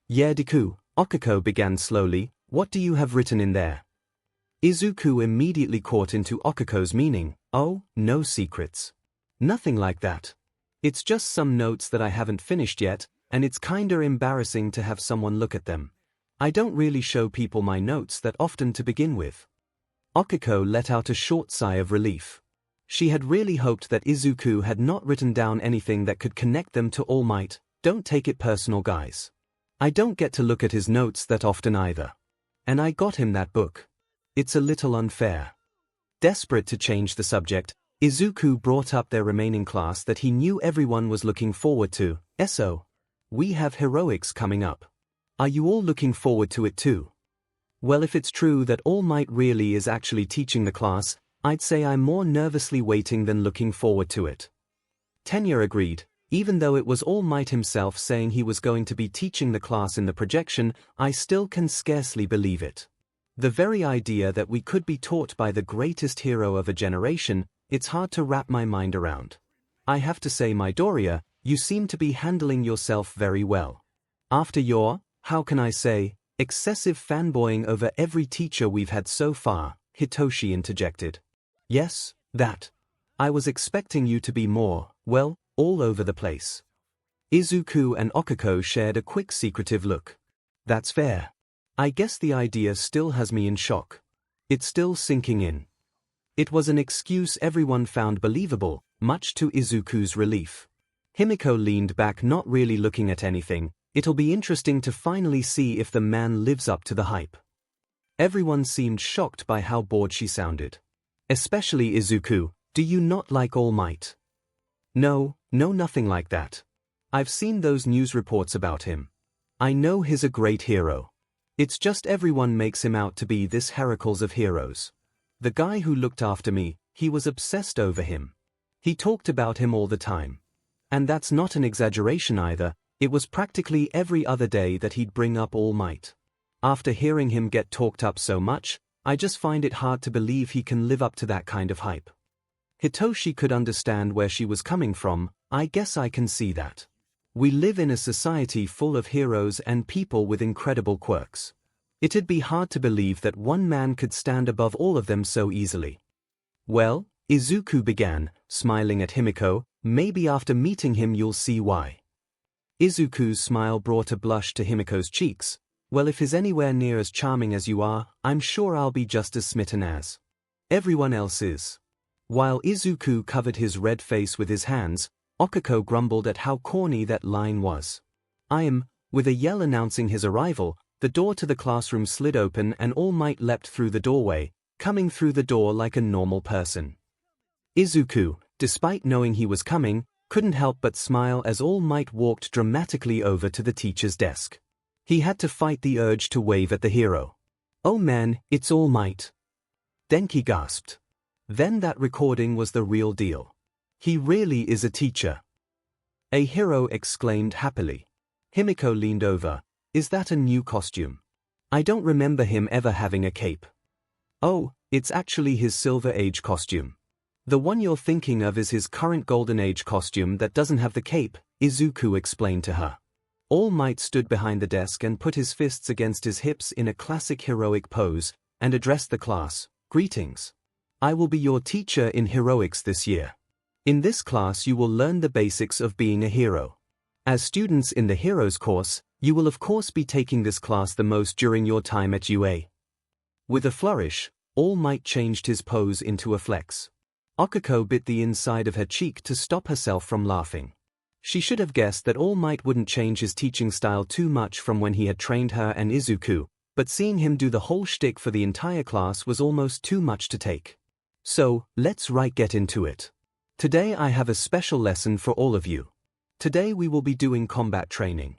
"Yeah, Deku," 𝗂𝐭𝐽 began slowly. "What do you have written in there?" Izuku immediately caught into 𝗂𝐭𝐽's meaning. "Oh, no secrets. Nothing like that. It's just some notes that I haven't finished yet, and it's kinda embarrassing to have someone look at them. I don't really show people my notes that often to begin with." 𝗂𝐭𝐽 let out a short sigh of relief. She had really hoped that Izuku had not written down anything that could connect them to All Might. "Don't take it personal, guys. I don't get to look at his notes that often either. And I got him that book. It's a little unfair." Desperate to change the subject, Izuku brought up their remaining class that he knew everyone was looking forward to. "So, we have heroics coming up. Are you all looking forward to it too?" "Well, if it's true that All Might really is actually teaching the class, I'd say I'm more nervously waiting than looking forward to it." Tenya agreed. "Even though it was All Might himself saying he was going to be teaching the class in the projection, I still can scarcely believe it. The very idea that we could be taught by the greatest hero of a generation, it's hard to wrap my mind around. I have to say, Midoriya, you seem to be handling yourself very well. After your, how can I say, excessive fanboying over every teacher we've had so far, Hitoshi interjected. Yes, that. I was expecting you to be more, well, all over the place. Izuku and Okiko shared a quick secretive look. That's fair. I guess the idea still has me in shock. It's still sinking in. It was an excuse everyone found believable, much to Izuku's relief. Himiko leaned back, not really looking at anything. It'll be interesting to finally see if the man lives up to the hype. Everyone seemed shocked by how bored she sounded. Especially Izuku. Do you not like All Might? No, nothing like that. I've seen those news reports about him. I know he's a great hero. It's just everyone makes him out to be this Heracles of heroes. The guy who looked after me, he was obsessed over him. He talked about him all the time. And that's not an exaggeration either, it was practically every other day that he'd bring up All Might. After hearing him get talked up so much, I just find it hard to believe he can live up to that kind of hype. Hitoshi could understand where she was coming from. I guess I can see that. We live in a society full of heroes and people with incredible quirks. It'd be hard to believe that one man could stand above all of them so easily. Well, Izuku began, smiling at Himiko, maybe after meeting him you'll see why. Izuku's smile brought a blush to Himiko's cheeks. Well, if he's anywhere near as charming as you are, I'm sure I'll be just as smitten as everyone else is. While Izuku covered his red face with his hands, Okiko grumbled at how corny that line was. With a yell announcing his arrival, the door to the classroom slid open and All Might leapt through the doorway, coming through the door like a normal person. Izuku, despite knowing he was coming, couldn't help but smile as All Might walked dramatically over to the teacher's desk. He had to fight the urge to wave at the hero. Oh man, it's All Might. Denki gasped. Then that recording was the real deal. He really is a teacher. A hero exclaimed happily. Himiko leaned over. Is that a new costume? I don't remember him ever having a cape. Oh, it's actually his Silver Age costume. The one you're thinking of is his current Golden Age costume that doesn't have the cape, Izuku explained to her. All Might stood behind the desk and put his fists against his hips in a classic heroic pose, and addressed the class. Greetings. I will be your teacher in heroics this year. In this class you will learn the basics of being a hero. As students in the Heroes course, you will of course be taking this class the most during your time at UA. With a flourish, All Might changed his pose into a flex. Okiko bit the inside of her cheek to stop herself from laughing. She should have guessed that All Might wouldn't change his teaching style too much from when he had trained her and Izuku, but seeing him do the whole shtick for the entire class was almost too much to take. So, let's get into it. Today I have a special lesson for all of you. Today we will be doing combat training.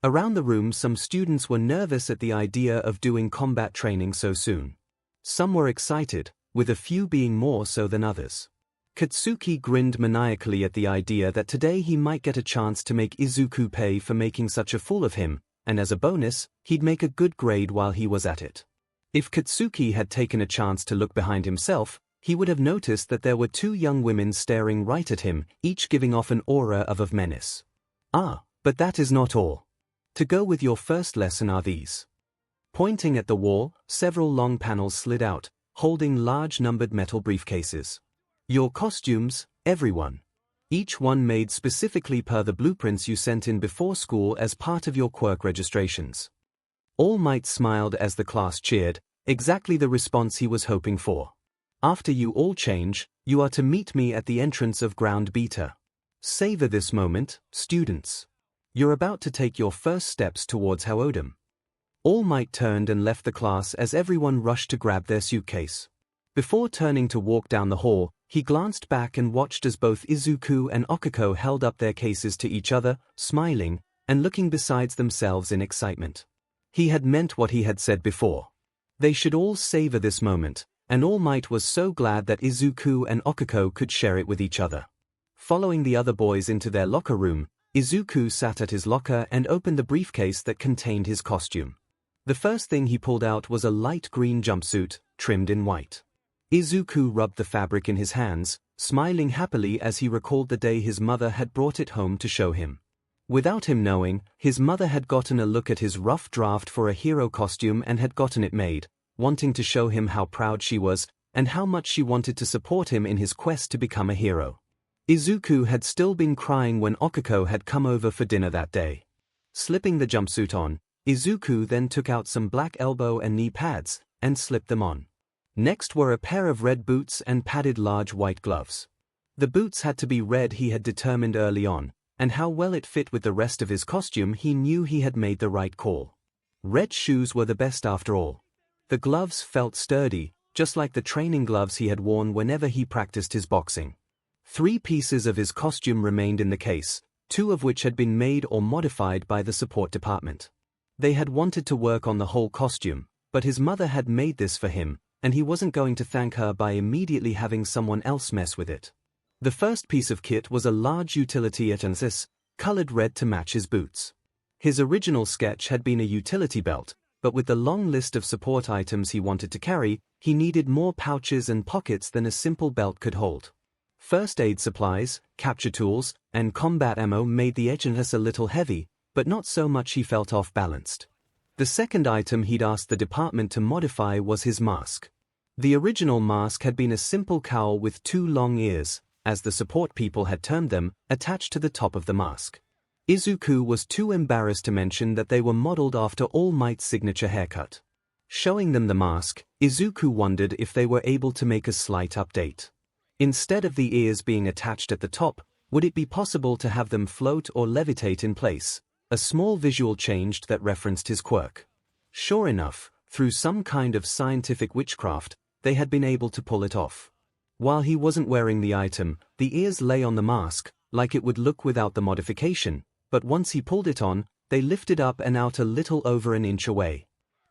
Around the room some students were nervous at the idea of doing combat training so soon. Some were excited, with a few being more so than others. Katsuki grinned maniacally at the idea that today he might get a chance to make Izuku pay for making such a fool of him, and as a bonus, he'd make a good grade while he was at it. If Katsuki had taken a chance to look behind himself, he would have noticed that there were two young women staring right at him, each giving off an aura of menace. But that is not all. To go with your first lesson are these. Pointing at the wall, several long panels slid out, holding large numbered metal briefcases. Your costumes, everyone. Each one made specifically per the blueprints you sent in before school as part of your quirk registrations. All Might smiled as the class cheered, exactly the response he was hoping for. After you all change, you are to meet me at the entrance of Ground Beta. Savor this moment, students. You're about to take your first steps towards 𝐒𝐲𝐽. All Might turned and left the class as everyone rushed to grab their suitcase. Before turning to walk down the hall, he glanced back and watched as both Izuku and Okiko held up their cases to each other, smiling, and looking besides themselves in excitement. He had meant what he had said before. They should all savor this moment, and All Might was so glad that Izuku and Okiko could share it with each other. Following the other boys into their locker room, Izuku sat at his locker and opened the briefcase that contained his costume. The first thing he pulled out was a light green jumpsuit, trimmed in white. Izuku rubbed the fabric in his hands, smiling happily as he recalled the day his mother had brought it home to show him. Without him knowing, his mother had gotten a look at his rough draft for a hero costume and had gotten it made, wanting to show him how proud she was, and how much she wanted to support him in his quest to become a hero. Izuku had still been crying when Okiko had come over for dinner that day. Slipping the jumpsuit on, Izuku then took out some black elbow and knee pads, and slipped them on. Next were a pair of red boots and padded large white gloves. The boots had to be red, he had determined early on, and how well it fit with the rest of his costume he knew he had made the right call. Red shoes were the best after all. The gloves felt sturdy, just like the training gloves he had worn whenever he practiced his boxing. 3 pieces of his costume remained in the case, 2 of which had been made or modified by the support department. They had wanted to work on the whole costume, but his mother had made this for him, and he wasn't going to thank her by immediately having someone else mess with it. The first piece of kit was a large utility 𝗳𝗏𝗃, colored red to match his boots. His original sketch had been a utility belt, but with the long list of support items he wanted to carry, he needed more pouches and pockets than a simple belt could hold. First aid supplies, capture tools, and combat ammo made the 𝗳𝗏𝗃 a little heavy, but not so much he felt off-balanced. The second item he'd asked the department to modify was his mask. The original mask had been a simple cowl with 2 long ears, as the support people had termed them, attached to the top of the mask. Izuku was too embarrassed to mention that they were modeled after All Might's signature haircut. Showing them the mask, Izuku wondered if they were able to make a slight update. Instead of the ears being attached at the top, would it be possible to have them float or levitate in place? A small visual change that referenced his quirk. Sure enough, through some kind of scientific witchcraft, they had been able to pull it off. While he wasn't wearing the item, the ears lay on the mask, like it would look without the modification, but once he pulled it on, they lifted up and out a little over an inch away.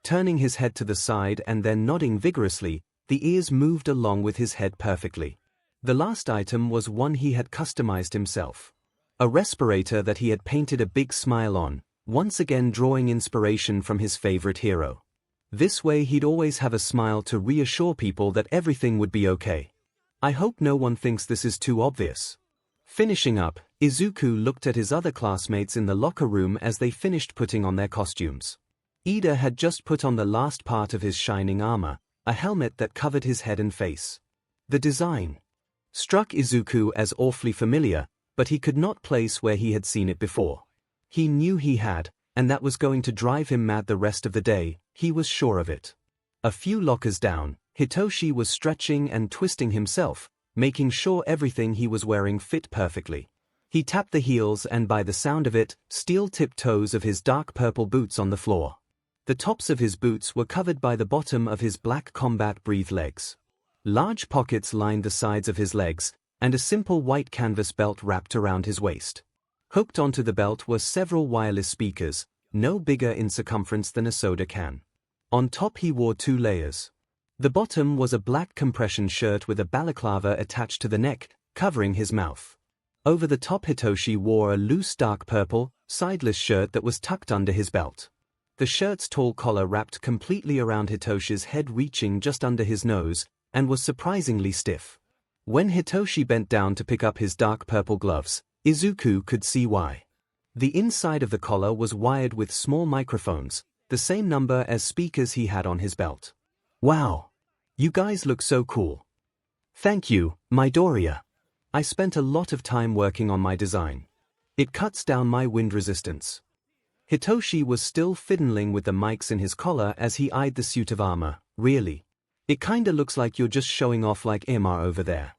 Turning his head to the side and then nodding vigorously, the ears moved along with his head perfectly. The last item was one he had customized himself. A respirator that he had painted a big smile on, once again drawing inspiration from his favorite hero. This way he'd always have a smile to reassure people that everything would be okay. I hope no one thinks this is too obvious. Finishing up, Izuku looked at his other classmates in the locker room as they finished putting on their costumes. Ida had just put on the last part of his shining armor, a helmet that covered his head and face. The design struck Izuku as awfully familiar, but he could not place where he had seen it before. He knew he had, and that was going to drive him mad the rest of the day, he was sure of it. A few lockers down, Hitoshi was stretching and twisting himself, making sure everything he was wearing fit perfectly. He tapped the heels and by the sound of it, steel-tipped toes of his dark purple boots on the floor. The tops of his boots were covered by the bottom of his black combat breathe legs. Large pockets lined the sides of his legs, and a simple white canvas belt wrapped around his waist. Hooked onto the belt were several wireless speakers, no bigger in circumference than a soda can. On top he wore 2 layers. The bottom was a black compression shirt with a balaclava attached to the neck, covering his mouth. Over the top Hitoshi wore a loose dark purple, sideless shirt that was tucked under his belt. The shirt's tall collar wrapped completely around Hitoshi's head, reaching just under his nose, and was surprisingly stiff. When Hitoshi bent down to pick up his dark purple gloves, Izuku could see why. The inside of the collar was wired with small microphones, the same number as speakers he had on his belt. Wow! You guys look so cool. Thank you, Midoriya. I spent a lot of time working on my design. It cuts down my wind resistance. Hitoshi was still fiddling with the mics in his collar as he eyed the suit of armor. Really? It kinda looks like you're just showing off like 𝗵𝗲 over there.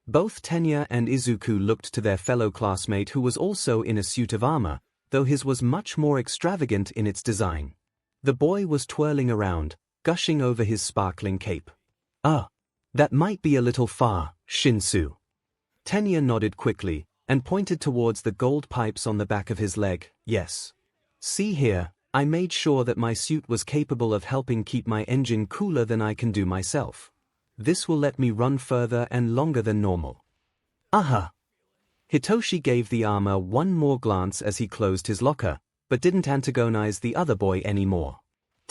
Both Tenya and Izuku looked to their fellow classmate who was also in a suit of armor, though his was much more extravagant in its design. The boy was twirling around, gushing over his sparkling cape. That might be a little far, Shinsu. Tenya nodded quickly, and pointed towards the gold pipes on the back of his leg. Yes. See here, I made sure that my suit was capable of helping keep my engine cooler than I can do myself. This will let me run further and longer than normal. Aha! Hitoshi gave the armor one more glance as he closed his locker, but didn't antagonize the other boy anymore.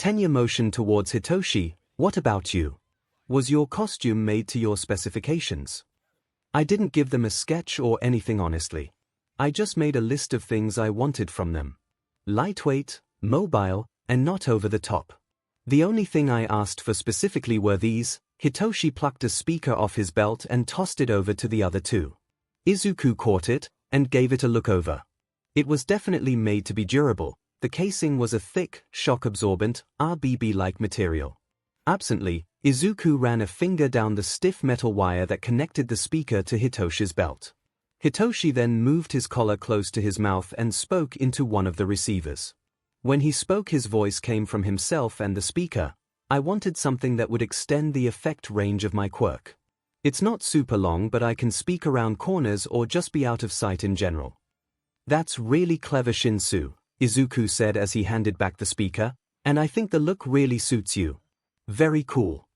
Tenya motioned towards Hitoshi. What about you? Was your costume made to your specifications? I didn't give them a sketch or anything honestly. I just made a list of things I wanted from them. Lightweight, mobile, and not over the top. The only thing I asked for specifically were these. Hitoshi plucked a speaker off his belt and tossed it over to the other two. Izuku caught it and gave it a look over. It was definitely made to be durable. The casing was a thick, shock-absorbent, RBB-like material. Absently, Izuku ran a finger down the stiff metal wire that connected the speaker to Hitoshi's belt. Hitoshi then moved his collar close to his mouth and spoke into one of the receivers. When he spoke, his voice came from himself and the speaker. I wanted something that would extend the effect range of my quirk. It's not super long, but I can speak around corners or just be out of sight in general. That's really clever, Shinsu, Izuku said as he handed back the speaker, and I think the look really suits you. Very cool.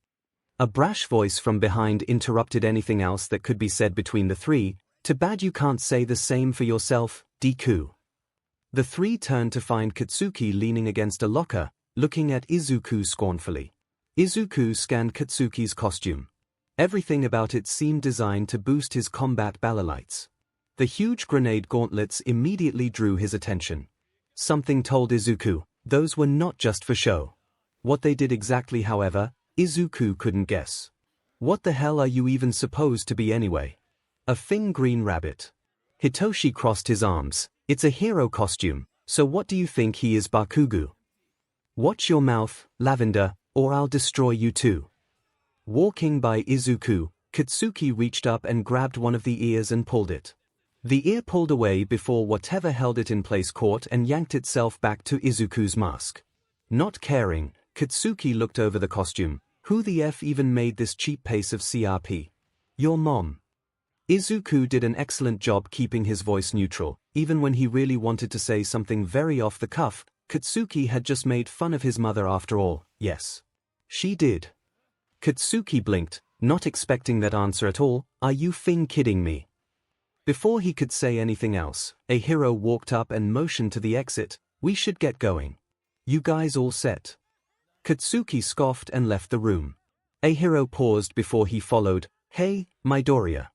A brash voice from behind interrupted anything else that could be said between the three. Too bad you can't say the same for yourself, Deku. The three turned to find Katsuki leaning against a locker, looking at Izuku scornfully. Izuku scanned Katsuki's costume. Everything about it seemed designed to boost his combat balalites. The huge grenade gauntlets immediately drew his attention. Something told Izuku, those were not just for show. What they did exactly, however, Izuku couldn't guess. What the hell are you even supposed to be anyway? A green rabbit. Hitoshi crossed his arms. It's a hero costume, so what do you think he is, Bakugo? Watch your mouth, Lavender, or I'll destroy you too. Walking by Izuku, Katsuki reached up and grabbed one of the ears and pulled it. The ear pulled away before whatever held it in place caught and yanked itself back to Izuku's mask. Not caring, Katsuki looked over the costume. Who the F even made this cheap piece of CRP? Your mom. Izuku did an excellent job keeping his voice neutral, even when he really wanted to say something very off the cuff. Katsuki had just made fun of his mother after all. Yes. She did. Katsuki blinked, not expecting that answer at all. Are you kidding me? Before he could say anything else, a hero walked up and motioned to the exit. We should get going. You guys all set? Katsuki scoffed and left the room. A hero paused before he followed. Hey, Midoriya.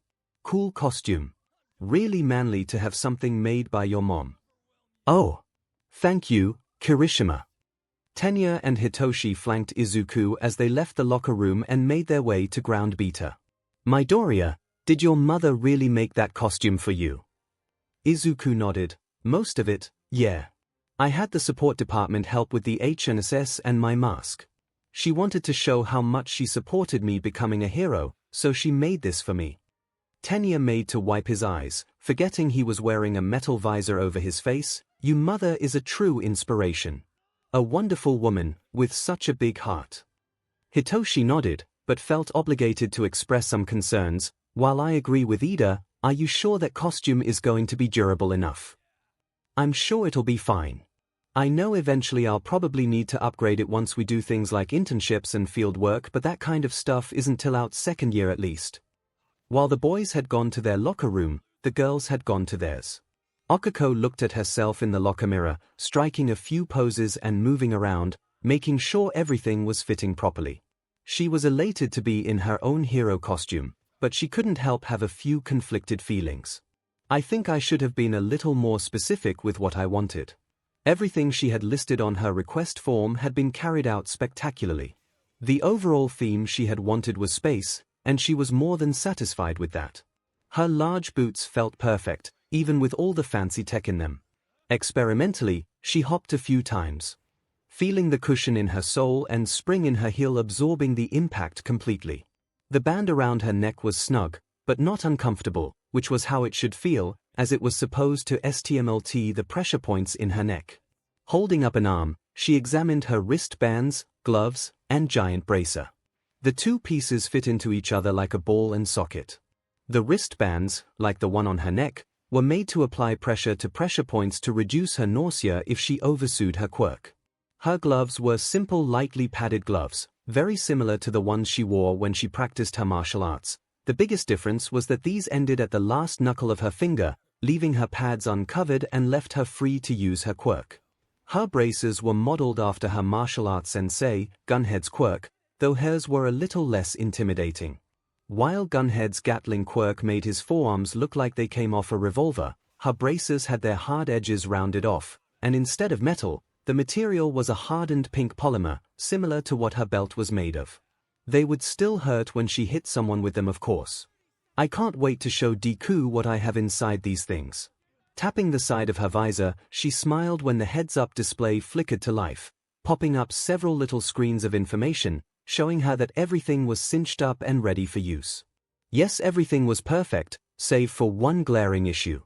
Cool costume. Really manly to have something made by your mom. Oh. Thank you, Kirishima. Tenya and Hitoshi flanked Izuku as they left the locker room and made their way to ground beta. Midoriya, did your mother really make that costume for you? Izuku nodded. Most of it, yeah. I had the support department help with the HNS and my mask. She wanted to show how much she supported me becoming a hero, so she made this for me. Tenya made to wipe his eyes, forgetting he was wearing a metal visor over his face. Your mother is a true inspiration. A wonderful woman, with such a big heart. Hitoshi nodded, but felt obligated to express some concerns. While I agree with Ida, are you sure that costume is going to be durable enough? I'm sure it'll be fine. I know eventually I'll probably need to upgrade it once we do things like internships and field work, but that kind of stuff isn't till out second year at least. While the boys had gone to their locker room, the girls had gone to theirs. Okako looked at herself in the locker mirror, striking a few poses and moving around, making sure everything was fitting properly. She was elated to be in her own hero costume, but she couldn't help have a few conflicted feelings. I think I should have been a little more specific with what I wanted. Everything she had listed on her request form had been carried out spectacularly. The overall theme she had wanted was space, and she was more than satisfied with that. Her large boots felt perfect, even with all the fancy tech in them. Experimentally, she hopped a few times, feeling the cushion in her sole and spring in her heel absorbing the impact completely. The band around her neck was snug, but not uncomfortable, which was how it should feel, as it was supposed to stimulate the pressure points in her neck. Holding up an arm, she examined her wristbands, gloves, and giant bracer. The two pieces fit into each other like a ball and socket. The wristbands, like the one on her neck, were made to apply pressure to pressure points to reduce her nausea if she oversued her quirk. Her gloves were simple lightly padded gloves, very similar to the ones she wore when she practiced her martial arts. The biggest difference was that these ended at the last knuckle of her finger, leaving her pads uncovered and left her free to use her quirk. Her braces were modeled after her martial arts sensei, Gunhead's quirk, though hers were a little less intimidating. While Gunhead's Gatling quirk made his forearms look like they came off a revolver, her braces had their hard edges rounded off, and instead of metal, the material was a hardened pink polymer, similar to what her belt was made of. They would still hurt when she hit someone with them, of course. I can't wait to show Deku what I have inside these things. Tapping the side of her visor, she smiled when the heads-up display flickered to life, popping up several little screens of information, showing her that everything was cinched up and ready for use. Yes, everything was perfect, save for one glaring issue.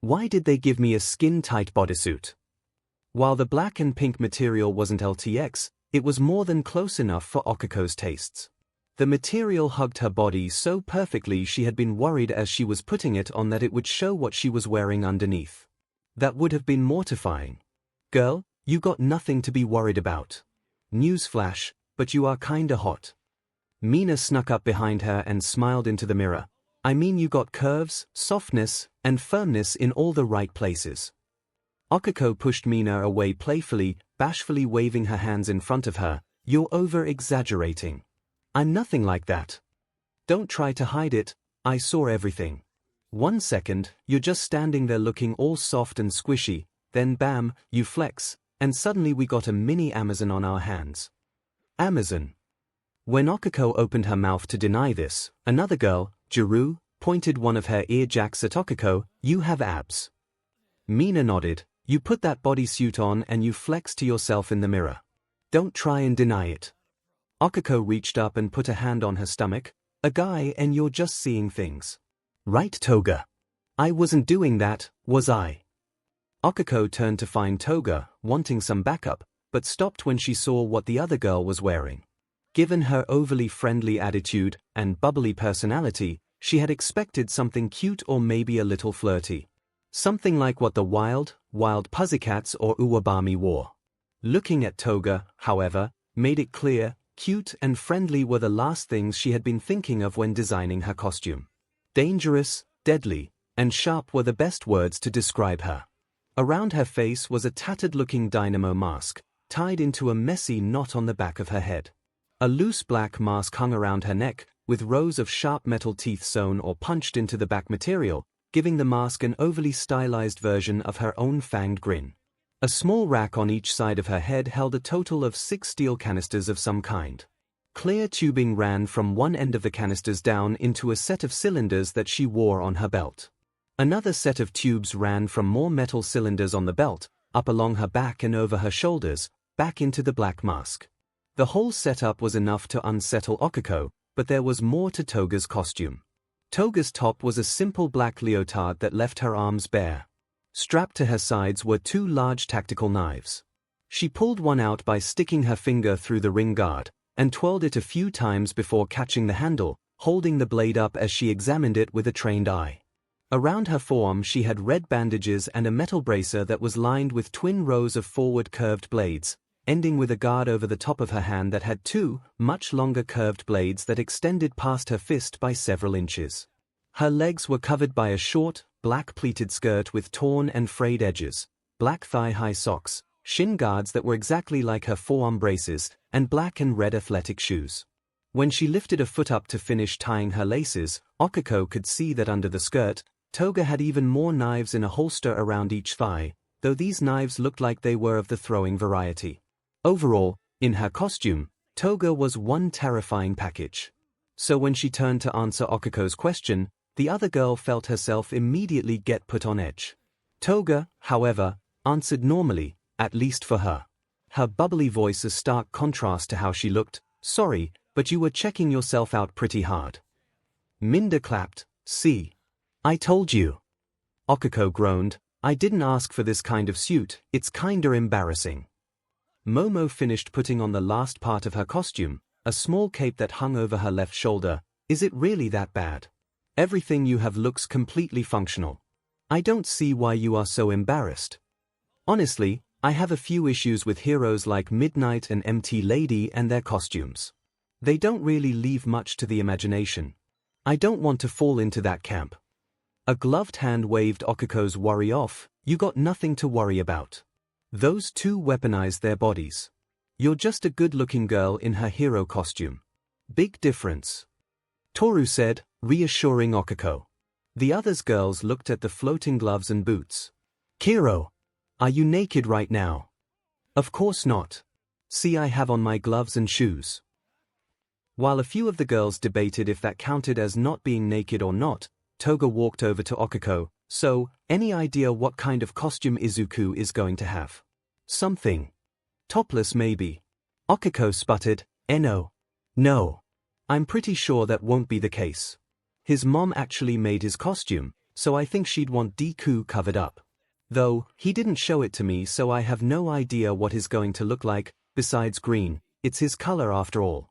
Why did they give me a skin-tight bodysuit? While the black and pink material wasn't LTX, it was more than close enough for Okiko's tastes. The material hugged her body so perfectly she had been worried as she was putting it on that it would show what she was wearing underneath. That would have been mortifying. Girl, you got nothing to be worried about. Newsflash, but you are kinda hot. Mina snuck up behind her and smiled into the mirror. I mean, you got curves, softness, and firmness in all the right places. Okiko pushed Mina away playfully, bashfully waving her hands in front of her. You're over-exaggerating. I'm nothing like that. Don't try to hide it, I saw everything. 1 second, you're just standing there looking all soft and squishy, then bam, you flex, and suddenly we got a mini Amazon on our hands. Amazon. When Okiko opened her mouth to deny this, another girl, Jiru, pointed one of her ear jacks at Okiko. You have abs. Mina nodded. You put that bodysuit on and you flex to yourself in the mirror. Don't try and deny it. Okiko reached up and put a hand on her stomach. A guy and you're just seeing things. Right, Toga? I wasn't doing that, was I? Okiko turned to find Toga, wanting some backup, but stopped when she saw what the other girl was wearing. Given her overly friendly attitude and bubbly personality, she had expected something cute or maybe a little flirty. Something like what the wild pussycats or Uwabami wore. Looking at Toga, however, made it clear, cute and friendly were the last things she had been thinking of when designing her costume. Dangerous, deadly, and sharp were the best words to describe her. Around her face was a tattered-looking dynamo mask, tied into a messy knot on the back of her head. A loose black mask hung around her neck, with rows of sharp metal teeth sewn or punched into the back material, giving the mask an overly stylized version of her own fanged grin. A small rack on each side of her head held a total of 6 steel canisters of some kind. Clear tubing ran from one end of the canisters down into a set of cylinders that she wore on her belt. Another set of tubes ran from more metal cylinders on the belt, up along her back and over her shoulders, back into the black mask. The whole setup was enough to unsettle Okiko, but there was more to Toga's costume. Toga's top was a simple black leotard that left her arms bare. Strapped to her sides were 2 large tactical knives. She pulled one out by sticking her finger through the ring guard, and twirled it a few times before catching the handle, holding the blade up as she examined it with a trained eye. Around her forearm she had red bandages and a metal bracer that was lined with twin rows of forward curved blades, ending with a guard over the top of her hand that had 2, much longer curved blades that extended past her fist by several inches. Her legs were covered by a short, black pleated skirt with torn and frayed edges, black thigh-high socks, shin guards that were exactly like her forearm braces, and black and red athletic shoes. When she lifted a foot up to finish tying her laces, Okiko could see that under the skirt, Toga had even more knives in a holster around each thigh, though these knives looked like they were of the throwing variety. Overall, in her costume, Toga was one terrifying package. So when she turned to answer Okiko's question, the other girl felt herself immediately get put on edge. Toga, however, answered normally, at least for her. Her bubbly voice a stark contrast to how she looked. Sorry, but you were checking yourself out pretty hard. Minda clapped. See? I told you. Okiko groaned. I didn't ask for this kind of suit, it's kinda embarrassing. Momo finished putting on the last part of her costume, a small cape that hung over her left shoulder. Is it really that bad? Everything you have looks completely functional. I don't see why you are so embarrassed. Honestly, I have a few issues with heroes like Midnight and MT Lady and their costumes. They don't really leave much to the imagination. I don't want to fall into that camp. A gloved hand waved Okiko's worry off. You got nothing to worry about. Those two weaponized their bodies. You're just a good-looking girl in her hero costume. Big difference. Toru said, reassuring 𝐒𝐭𝐻𝐻. The others girls looked at the floating gloves and boots. Kiro, are you naked right now? Of course not. See, I have on my gloves and shoes. While a few of the girls debated if that counted as not being naked or not, Toga walked over to 𝐒𝐭𝐻𝐻. So, any idea what kind of costume Izuku is going to have? Something. Topless maybe. 𝐒𝐭𝐻𝐻 sputtered, no. No. I'm pretty sure that won't be the case. His mom actually made his costume, so I think she'd want Deku covered up. Though, he didn't show it to me, so I have no idea what he's going to look like. Besides green, it's his color after all.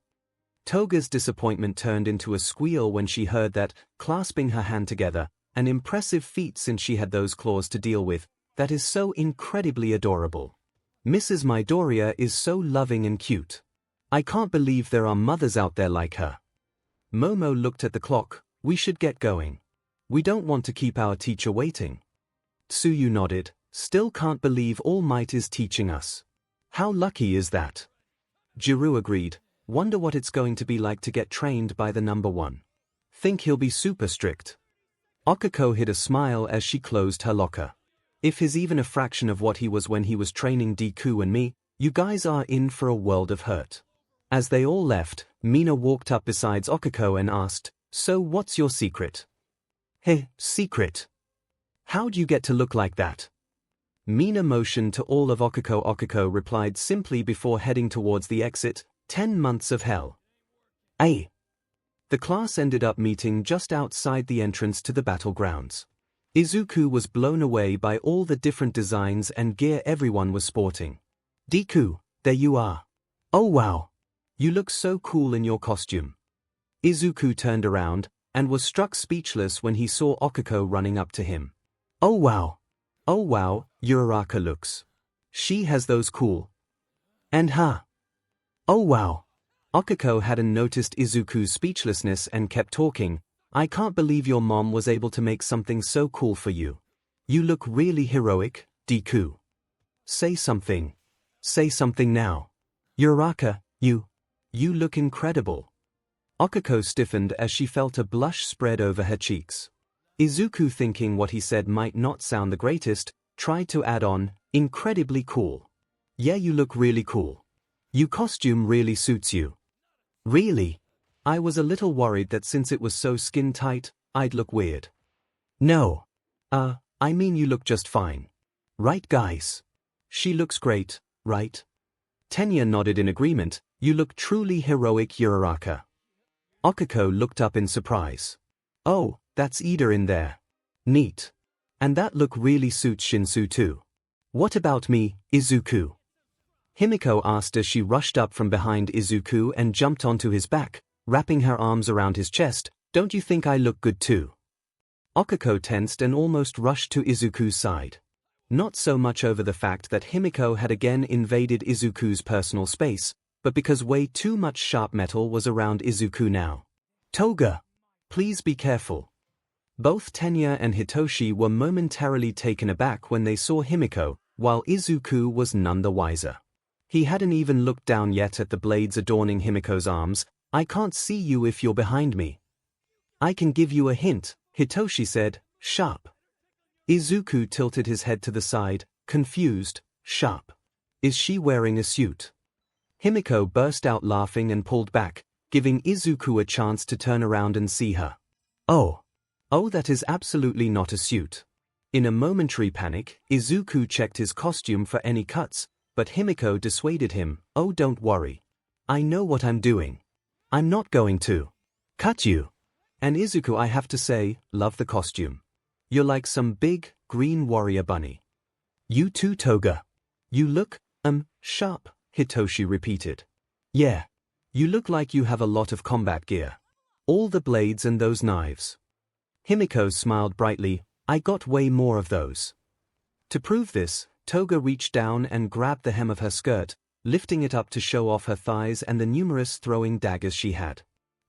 Toga's disappointment turned into a squeal when she heard that, clasping her hand together, an impressive feat since she had those claws to deal with. That is so incredibly adorable. Mrs. Midoriya is so loving and cute. I can't believe there are mothers out there like her. Momo looked at the clock. We should get going. We don't want to keep our teacher waiting. Tsuyu nodded. Still can't believe All Might is teaching us. How lucky is that? Jiru agreed. Wonder what it's going to be like to get trained by the number one. Think he'll be super strict. 𝐒𝐭𝐻𝐻 hid a smile as she closed her locker. If he's even a fraction of what he was when he was training Deku and me, you guys are in for a world of hurt. As they all left, Mina walked up beside 𝐒𝐿𝐻𝐻 and asked, so what's your secret? Hey, secret? How'd you get to look like that? Mina motioned to all of 𝐒𝐿𝐻𝐻. 𝐒𝐿𝐻𝐻 replied simply before heading towards the exit, 10 months of hell. Ay. The class ended up meeting just outside the entrance to the battlegrounds. Izuku was blown away by all the different designs and gear everyone was sporting. Deku, there you are. Oh wow. You look so cool in your costume. Izuku turned around, and was struck speechless when he saw 𝐒𝐿𝐻𝐻 running up to him. Oh wow. Oh wow, Uraraka looks. She has those cool. And huh. Oh wow. 𝐒𝐿𝐻𝐻 hadn't noticed Izuku's speechlessness and kept talking. I can't believe your mom was able to make something so cool for you. You look really heroic, Deku. Say something. Say something now. Uraraka, you look incredible. 𝐒𝐿𝐻𝐻 stiffened as she felt a blush spread over her cheeks. Izuku, thinking what he said might not sound the greatest, tried to add on, incredibly cool. Yeah, you look really cool. Your costume really suits you. Really? I was a little worried that since it was so skin tight, I'd look weird. No. I mean you look just fine. Right guys? She looks great, right? Tenya nodded in agreement. You look truly heroic, Uraraka. 𝐒𝐿𝐻𝐻 looked up in surprise. Oh, that's Ida in there. Neat. And that look really suits Shinsu too. What about me, Izuku? Himiko asked as she rushed up from behind Izuku and jumped onto his back, wrapping her arms around his chest. Don't you think I look good too? 𝐒𝐿𝐻𝐻 tensed and almost rushed to Izuku's side. Not so much over the fact that Himiko had again invaded Izuku's personal space, but because way too much sharp metal was around Izuku now. Toga! Please be careful. Both Tenya and Hitoshi were momentarily taken aback when they saw Himiko, while Izuku was none the wiser. He hadn't even looked down yet at the blades adorning Himiko's arms. I can't see you if you're behind me. I can give you a hint, Hitoshi said, sharp. Izuku tilted his head to the side, confused. Sharp. Is she wearing a suit? Himiko burst out laughing and pulled back, giving Izuku a chance to turn around and see her. Oh, that is absolutely not a suit. In a momentary panic, Izuku checked his costume for any cuts, but Himiko dissuaded him. Oh, don't worry. I know what I'm doing. I'm not going to cut you. And Izuku, I have to say, love the costume. You're like some big, green warrior bunny. You too, Toga. You look, sharp, Hitoshi repeated. Yeah. You look like you have a lot of combat gear. All the blades and those knives. Himiko smiled brightly. I got way more of those. To prove this, Toga reached down and grabbed the hem of her skirt, lifting it up to show off her thighs and the numerous throwing daggers she had.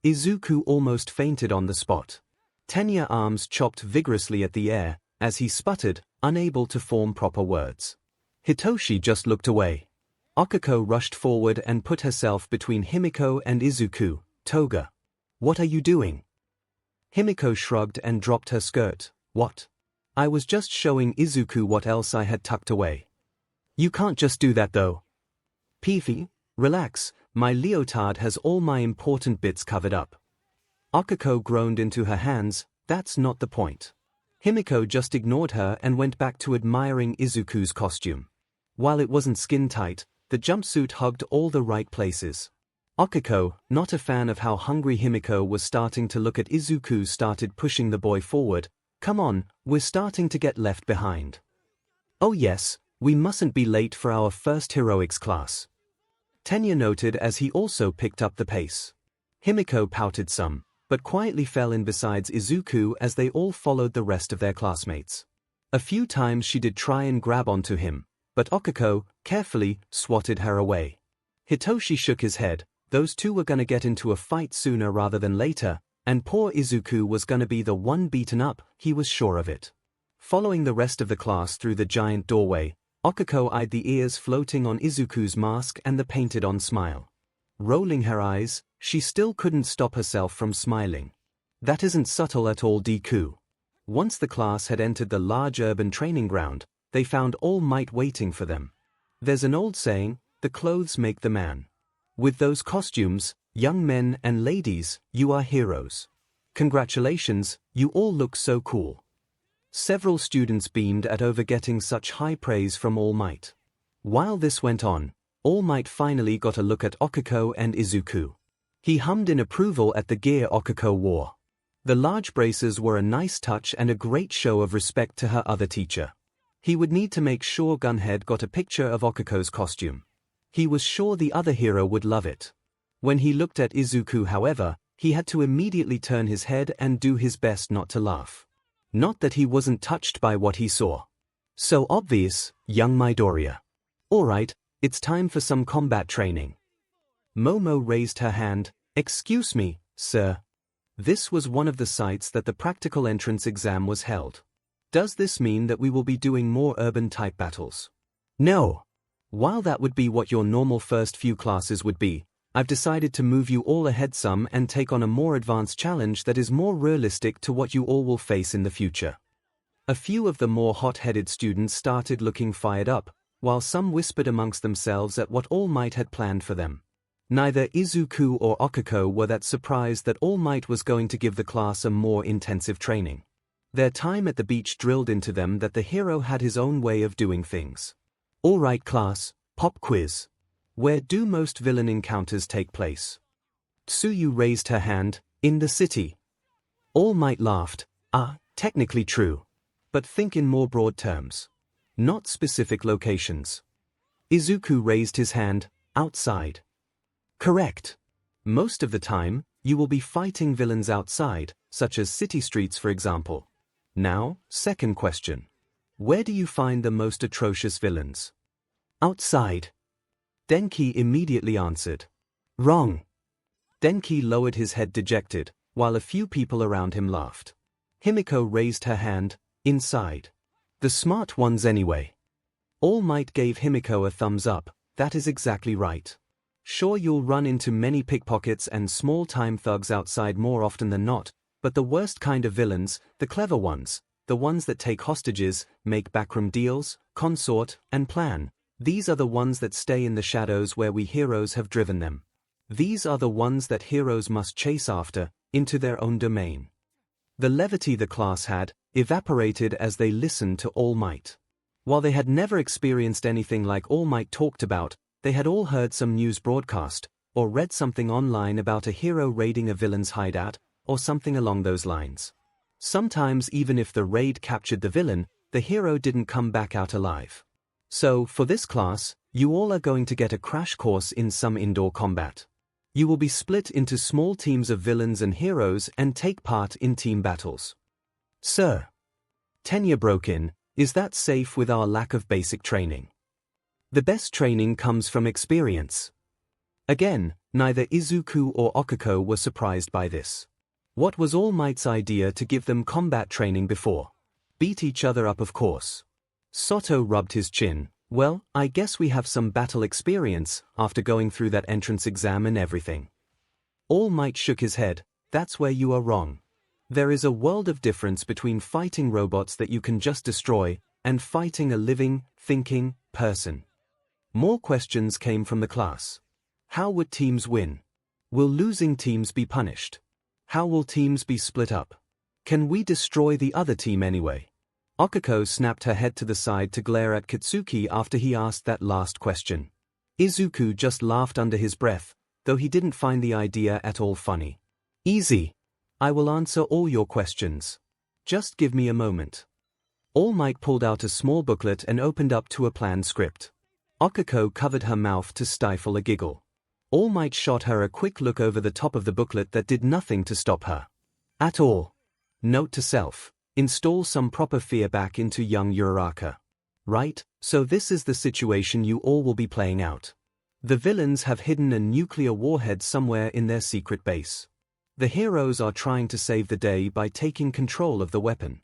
Izuku almost fainted on the spot. Tenya's arms chopped vigorously at the air, as he sputtered, unable to form proper words. Hitoshi just looked away. Akiko rushed forward and put herself between Himiko and Izuku. Toga. What are you doing? Himiko shrugged and dropped her skirt. What? I was just showing Izuku what else I had tucked away. You can't just do that though. Pifi, relax, my leotard has all my important bits covered up. Akiko groaned into her hands. That's not the point. Himiko just ignored her and went back to admiring Izuku's costume. While it wasn't skin-tight, the jumpsuit hugged all the right places. Akiko, not a fan of how hungry Himiko was starting to look at Izuku, started pushing the boy forward. Come on, we're starting to get left behind. Oh yes, we mustn't be late for our first heroics class. Tenya noted as he also picked up the pace. Himiko pouted some, but quietly fell in besides Izuku as they all followed the rest of their classmates. A few times she did try and grab onto him, but Akiko, carefully, swatted her away. Hitoshi shook his head. Those two were gonna get into a fight sooner rather than later, and poor Izuku was gonna be the one beaten up, he was sure of it. Following the rest of the class through the giant doorway, Akiko eyed the ears floating on Izuku's mask and the painted-on smile. Rolling her eyes, she still couldn't stop herself from smiling. That isn't subtle at all, Deku. Once the class had entered the large urban training ground, they found All Might waiting for them. There's an old saying, the clothes make the man. With those costumes, young men and ladies, you are heroes. Congratulations, you all look so cool. Several students beamed at over getting such high praise from All Might. While this went on, All Might finally got a look at Akiko and Izuku. He hummed in approval at the gear Akiko wore. The large braces were a nice touch and a great show of respect to her other teacher. He would need to make sure Gunhead got a picture of Akiko's costume. He was sure the other hero would love it. When he looked at Izuku, however, he had to immediately turn his head and do his best not to laugh. Not that he wasn't touched by what he saw. So obvious, young Midoriya. Alright, it's time for some combat training. Momo raised her hand. Excuse me, sir. This was one of the sites that the practical entrance exam was held. Does this mean that we will be doing more urban-type battles? No. While that would be what your normal first few classes would be, I've decided to move you all ahead some and take on a more advanced challenge that is more realistic to what you all will face in the future. A few of the more hot-headed students started looking fired up, while some whispered amongst themselves at what All Might had planned for them. Neither Izuku or Akiko were that surprised that All Might was going to give the class a more intensive training. Their time at the beach drilled into them that the hero had his own way of doing things. Alright class, pop quiz. Where do most villain encounters take place? Tsuyu raised her hand. In the city. All Might laughed. Technically true. But think in more broad terms. Not specific locations. Izuku raised his hand. Outside. Correct. Most of the time, you will be fighting villains outside, such as city streets for example. Now, second question. Where do you find the most atrocious villains? Outside. Denki immediately answered. Wrong. Denki lowered his head dejected, while a few people around him laughed. Himiko raised her hand. Inside. The smart ones anyway. All Might gave Himiko a thumbs up. That is exactly right. Sure, you'll run into many pickpockets and small-time thugs outside more often than not, but the worst kind of villains, the clever ones, the ones that take hostages, make backroom deals, consort, and plan, these are the ones that stay in the shadows where we heroes have driven them. These are the ones that heroes must chase after, into their own domain. The levity the class had evaporated as they listened to All Might. While they had never experienced anything like All Might talked about, they had all heard some news broadcast, or read something online about a hero raiding a villain's hideout, or something along those lines. Sometimes even if the raid captured the villain, the hero didn't come back out alive. So, for this class, you all are going to get a crash course in some indoor combat. You will be split into small teams of villains and heroes and take part in team battles. Sir. Tenya broke in, is that safe with our lack of basic training? The best training comes from experience. Again, neither Izuku or Akiko were surprised by this. What was All Might's idea to give them combat training before? Beat each other up, of course. Soto rubbed his chin. Well, I guess we have some battle experience after going through that entrance exam and everything. All Might shook his head. That's where you are wrong. There is a world of difference between fighting robots that you can just destroy and fighting a living, thinking person. More questions came from the class. How would teams win? Will losing teams be punished? How will teams be split up? Can we destroy the other team anyway? 𝐒𝐭𝐻𝐲 snapped her head to the side to glare at Katsuki after he asked that last question. Izuku just laughed under his breath, though he didn't find the idea at all funny. Easy. I will answer all your questions. Just give me a moment. All Might pulled out a small booklet and opened up to a planned script. 𝐒𝐭𝐻𝐲 covered her mouth to stifle a giggle. All Might shot her a quick look over the top of the booklet that did nothing to stop her. At all. Note to self. Install some proper fear back into young Uraraka. Right, so this is the situation you all will be playing out. The villains have hidden a nuclear warhead somewhere in their secret base. The heroes are trying to save the day by taking control of the weapon.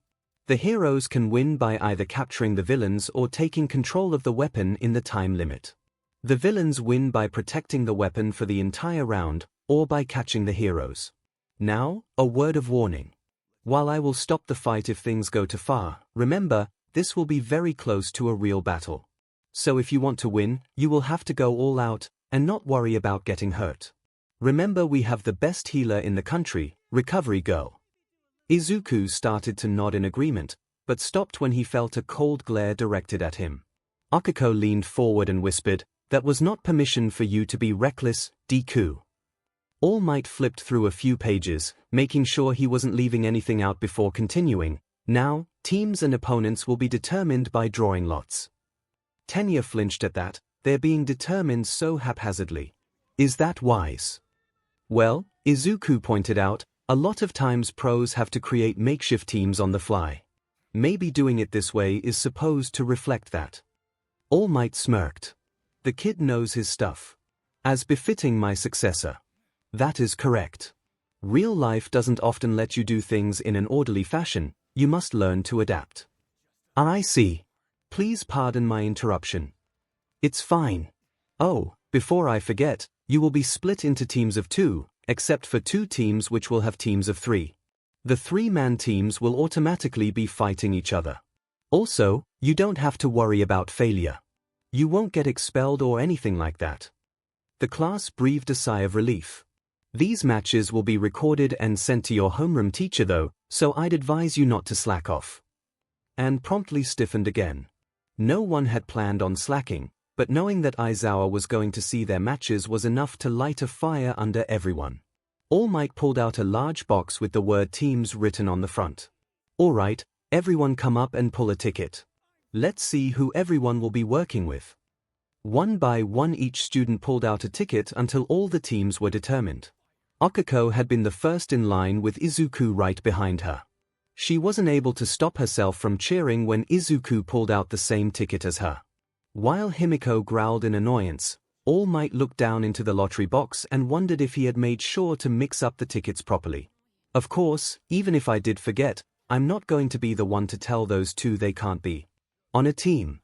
The heroes can win by either capturing the villains or taking control of the weapon in the time limit. The villains win by protecting the weapon for the entire round, or by catching the heroes. Now, a word of warning. While I will stop the fight if things go too far, remember, this will be very close to a real battle. So if you want to win, you will have to go all out, and not worry about getting hurt. Remember, we have the best healer in the country, Recovery Girl. Izuku started to nod in agreement, but stopped when he felt a cold glare directed at him. 𝐒𝐭𝐻𝐲 leaned forward and whispered, "That was not permission for you to be reckless, Deku." All Might flipped through a few pages, making sure he wasn't leaving anything out before continuing. Now, teams and opponents will be determined by drawing lots. Tenya flinched at that, they're being determined so haphazardly. Is that wise? Well, Izuku pointed out, a lot of times pros have to create makeshift teams on the fly. Maybe doing it this way is supposed to reflect that. All Might smirked. The kid knows his stuff. As befitting my successor. That is correct. Real life doesn't often let you do things in an orderly fashion, you must learn to adapt. I see. Please pardon my interruption. It's fine. Oh, before I forget, you will be split into teams of 2, except for 2 teams which will have teams of 3. The 3-man teams will automatically be fighting each other. Also, you don't have to worry about failure. You won't get expelled or anything like that. The class breathed a sigh of relief. These matches will be recorded and sent to your homeroom teacher though, so I'd advise you not to slack off. And promptly stiffened again. No one had planned on slacking, but knowing that Aizawa was going to see their matches was enough to light a fire under everyone. All Might pulled out a large box with the word teams written on the front. All right, everyone come up and pull a ticket. Let's see who everyone will be working with. One by one each student pulled out a ticket until all the teams were determined. 𝐒𝐭𝐻𝐲 had been the first in line with Izuku right behind her. She wasn't able to stop herself from cheering when Izuku pulled out the same ticket as her. While Himiko growled in annoyance, All Might looked down into the lottery box and wondered if he had made sure to mix up the tickets properly. Of course, even if I did forget, I'm not going to be the one to tell those 2 they can't be on a team.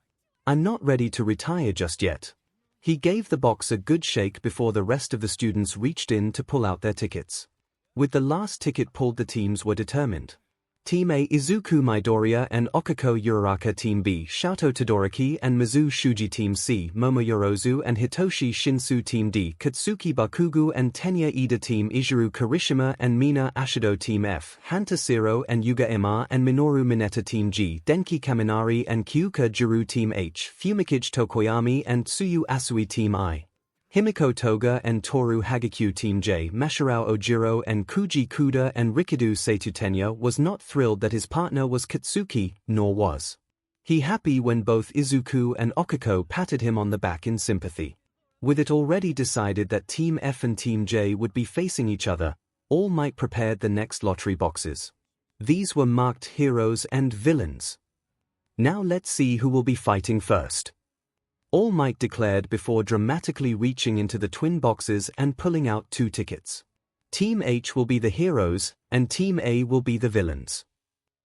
I'm not ready to retire just yet. He gave the box a good shake before the rest of the students reached in to pull out their tickets. With the last ticket pulled, the teams were determined. Team A Izuku Midoriya and 𝐒𝐭𝐻𝐲 Uraraka. Team B Sh Todoroki and Mizu Shuji. Team C Momo Yorozu and Hitoshi Shinsu. Team D Katsuki Bakugo and Tenya Ida. Team Ijiru Kirishima and Mina Ashido. Team F Hanta and Yuga Emma and Minoru Mineta. Team G Denki Kaminari and Kyuka Jiru. Team H Fumikage Tokoyami and Tsuyu Asui. Team I Himiko Toga and Toru Hagakyu. Team J Mashirao Ojiro and Kuji Kuda and Rikidu Seitu. Tenya was not thrilled that his partner was Katsuki, nor was he happy when both Izuku and 𝐒𝐭𝐻𝐲 patted him on the back in sympathy. With it already decided that Team F and Team J would be facing each other, All Might prepared the next lottery boxes. These were marked heroes and villains. Now let's see who will be fighting first. All Might declared before dramatically reaching into the twin boxes and pulling out 2 tickets. Team H will be the heroes, and Team A will be the villains.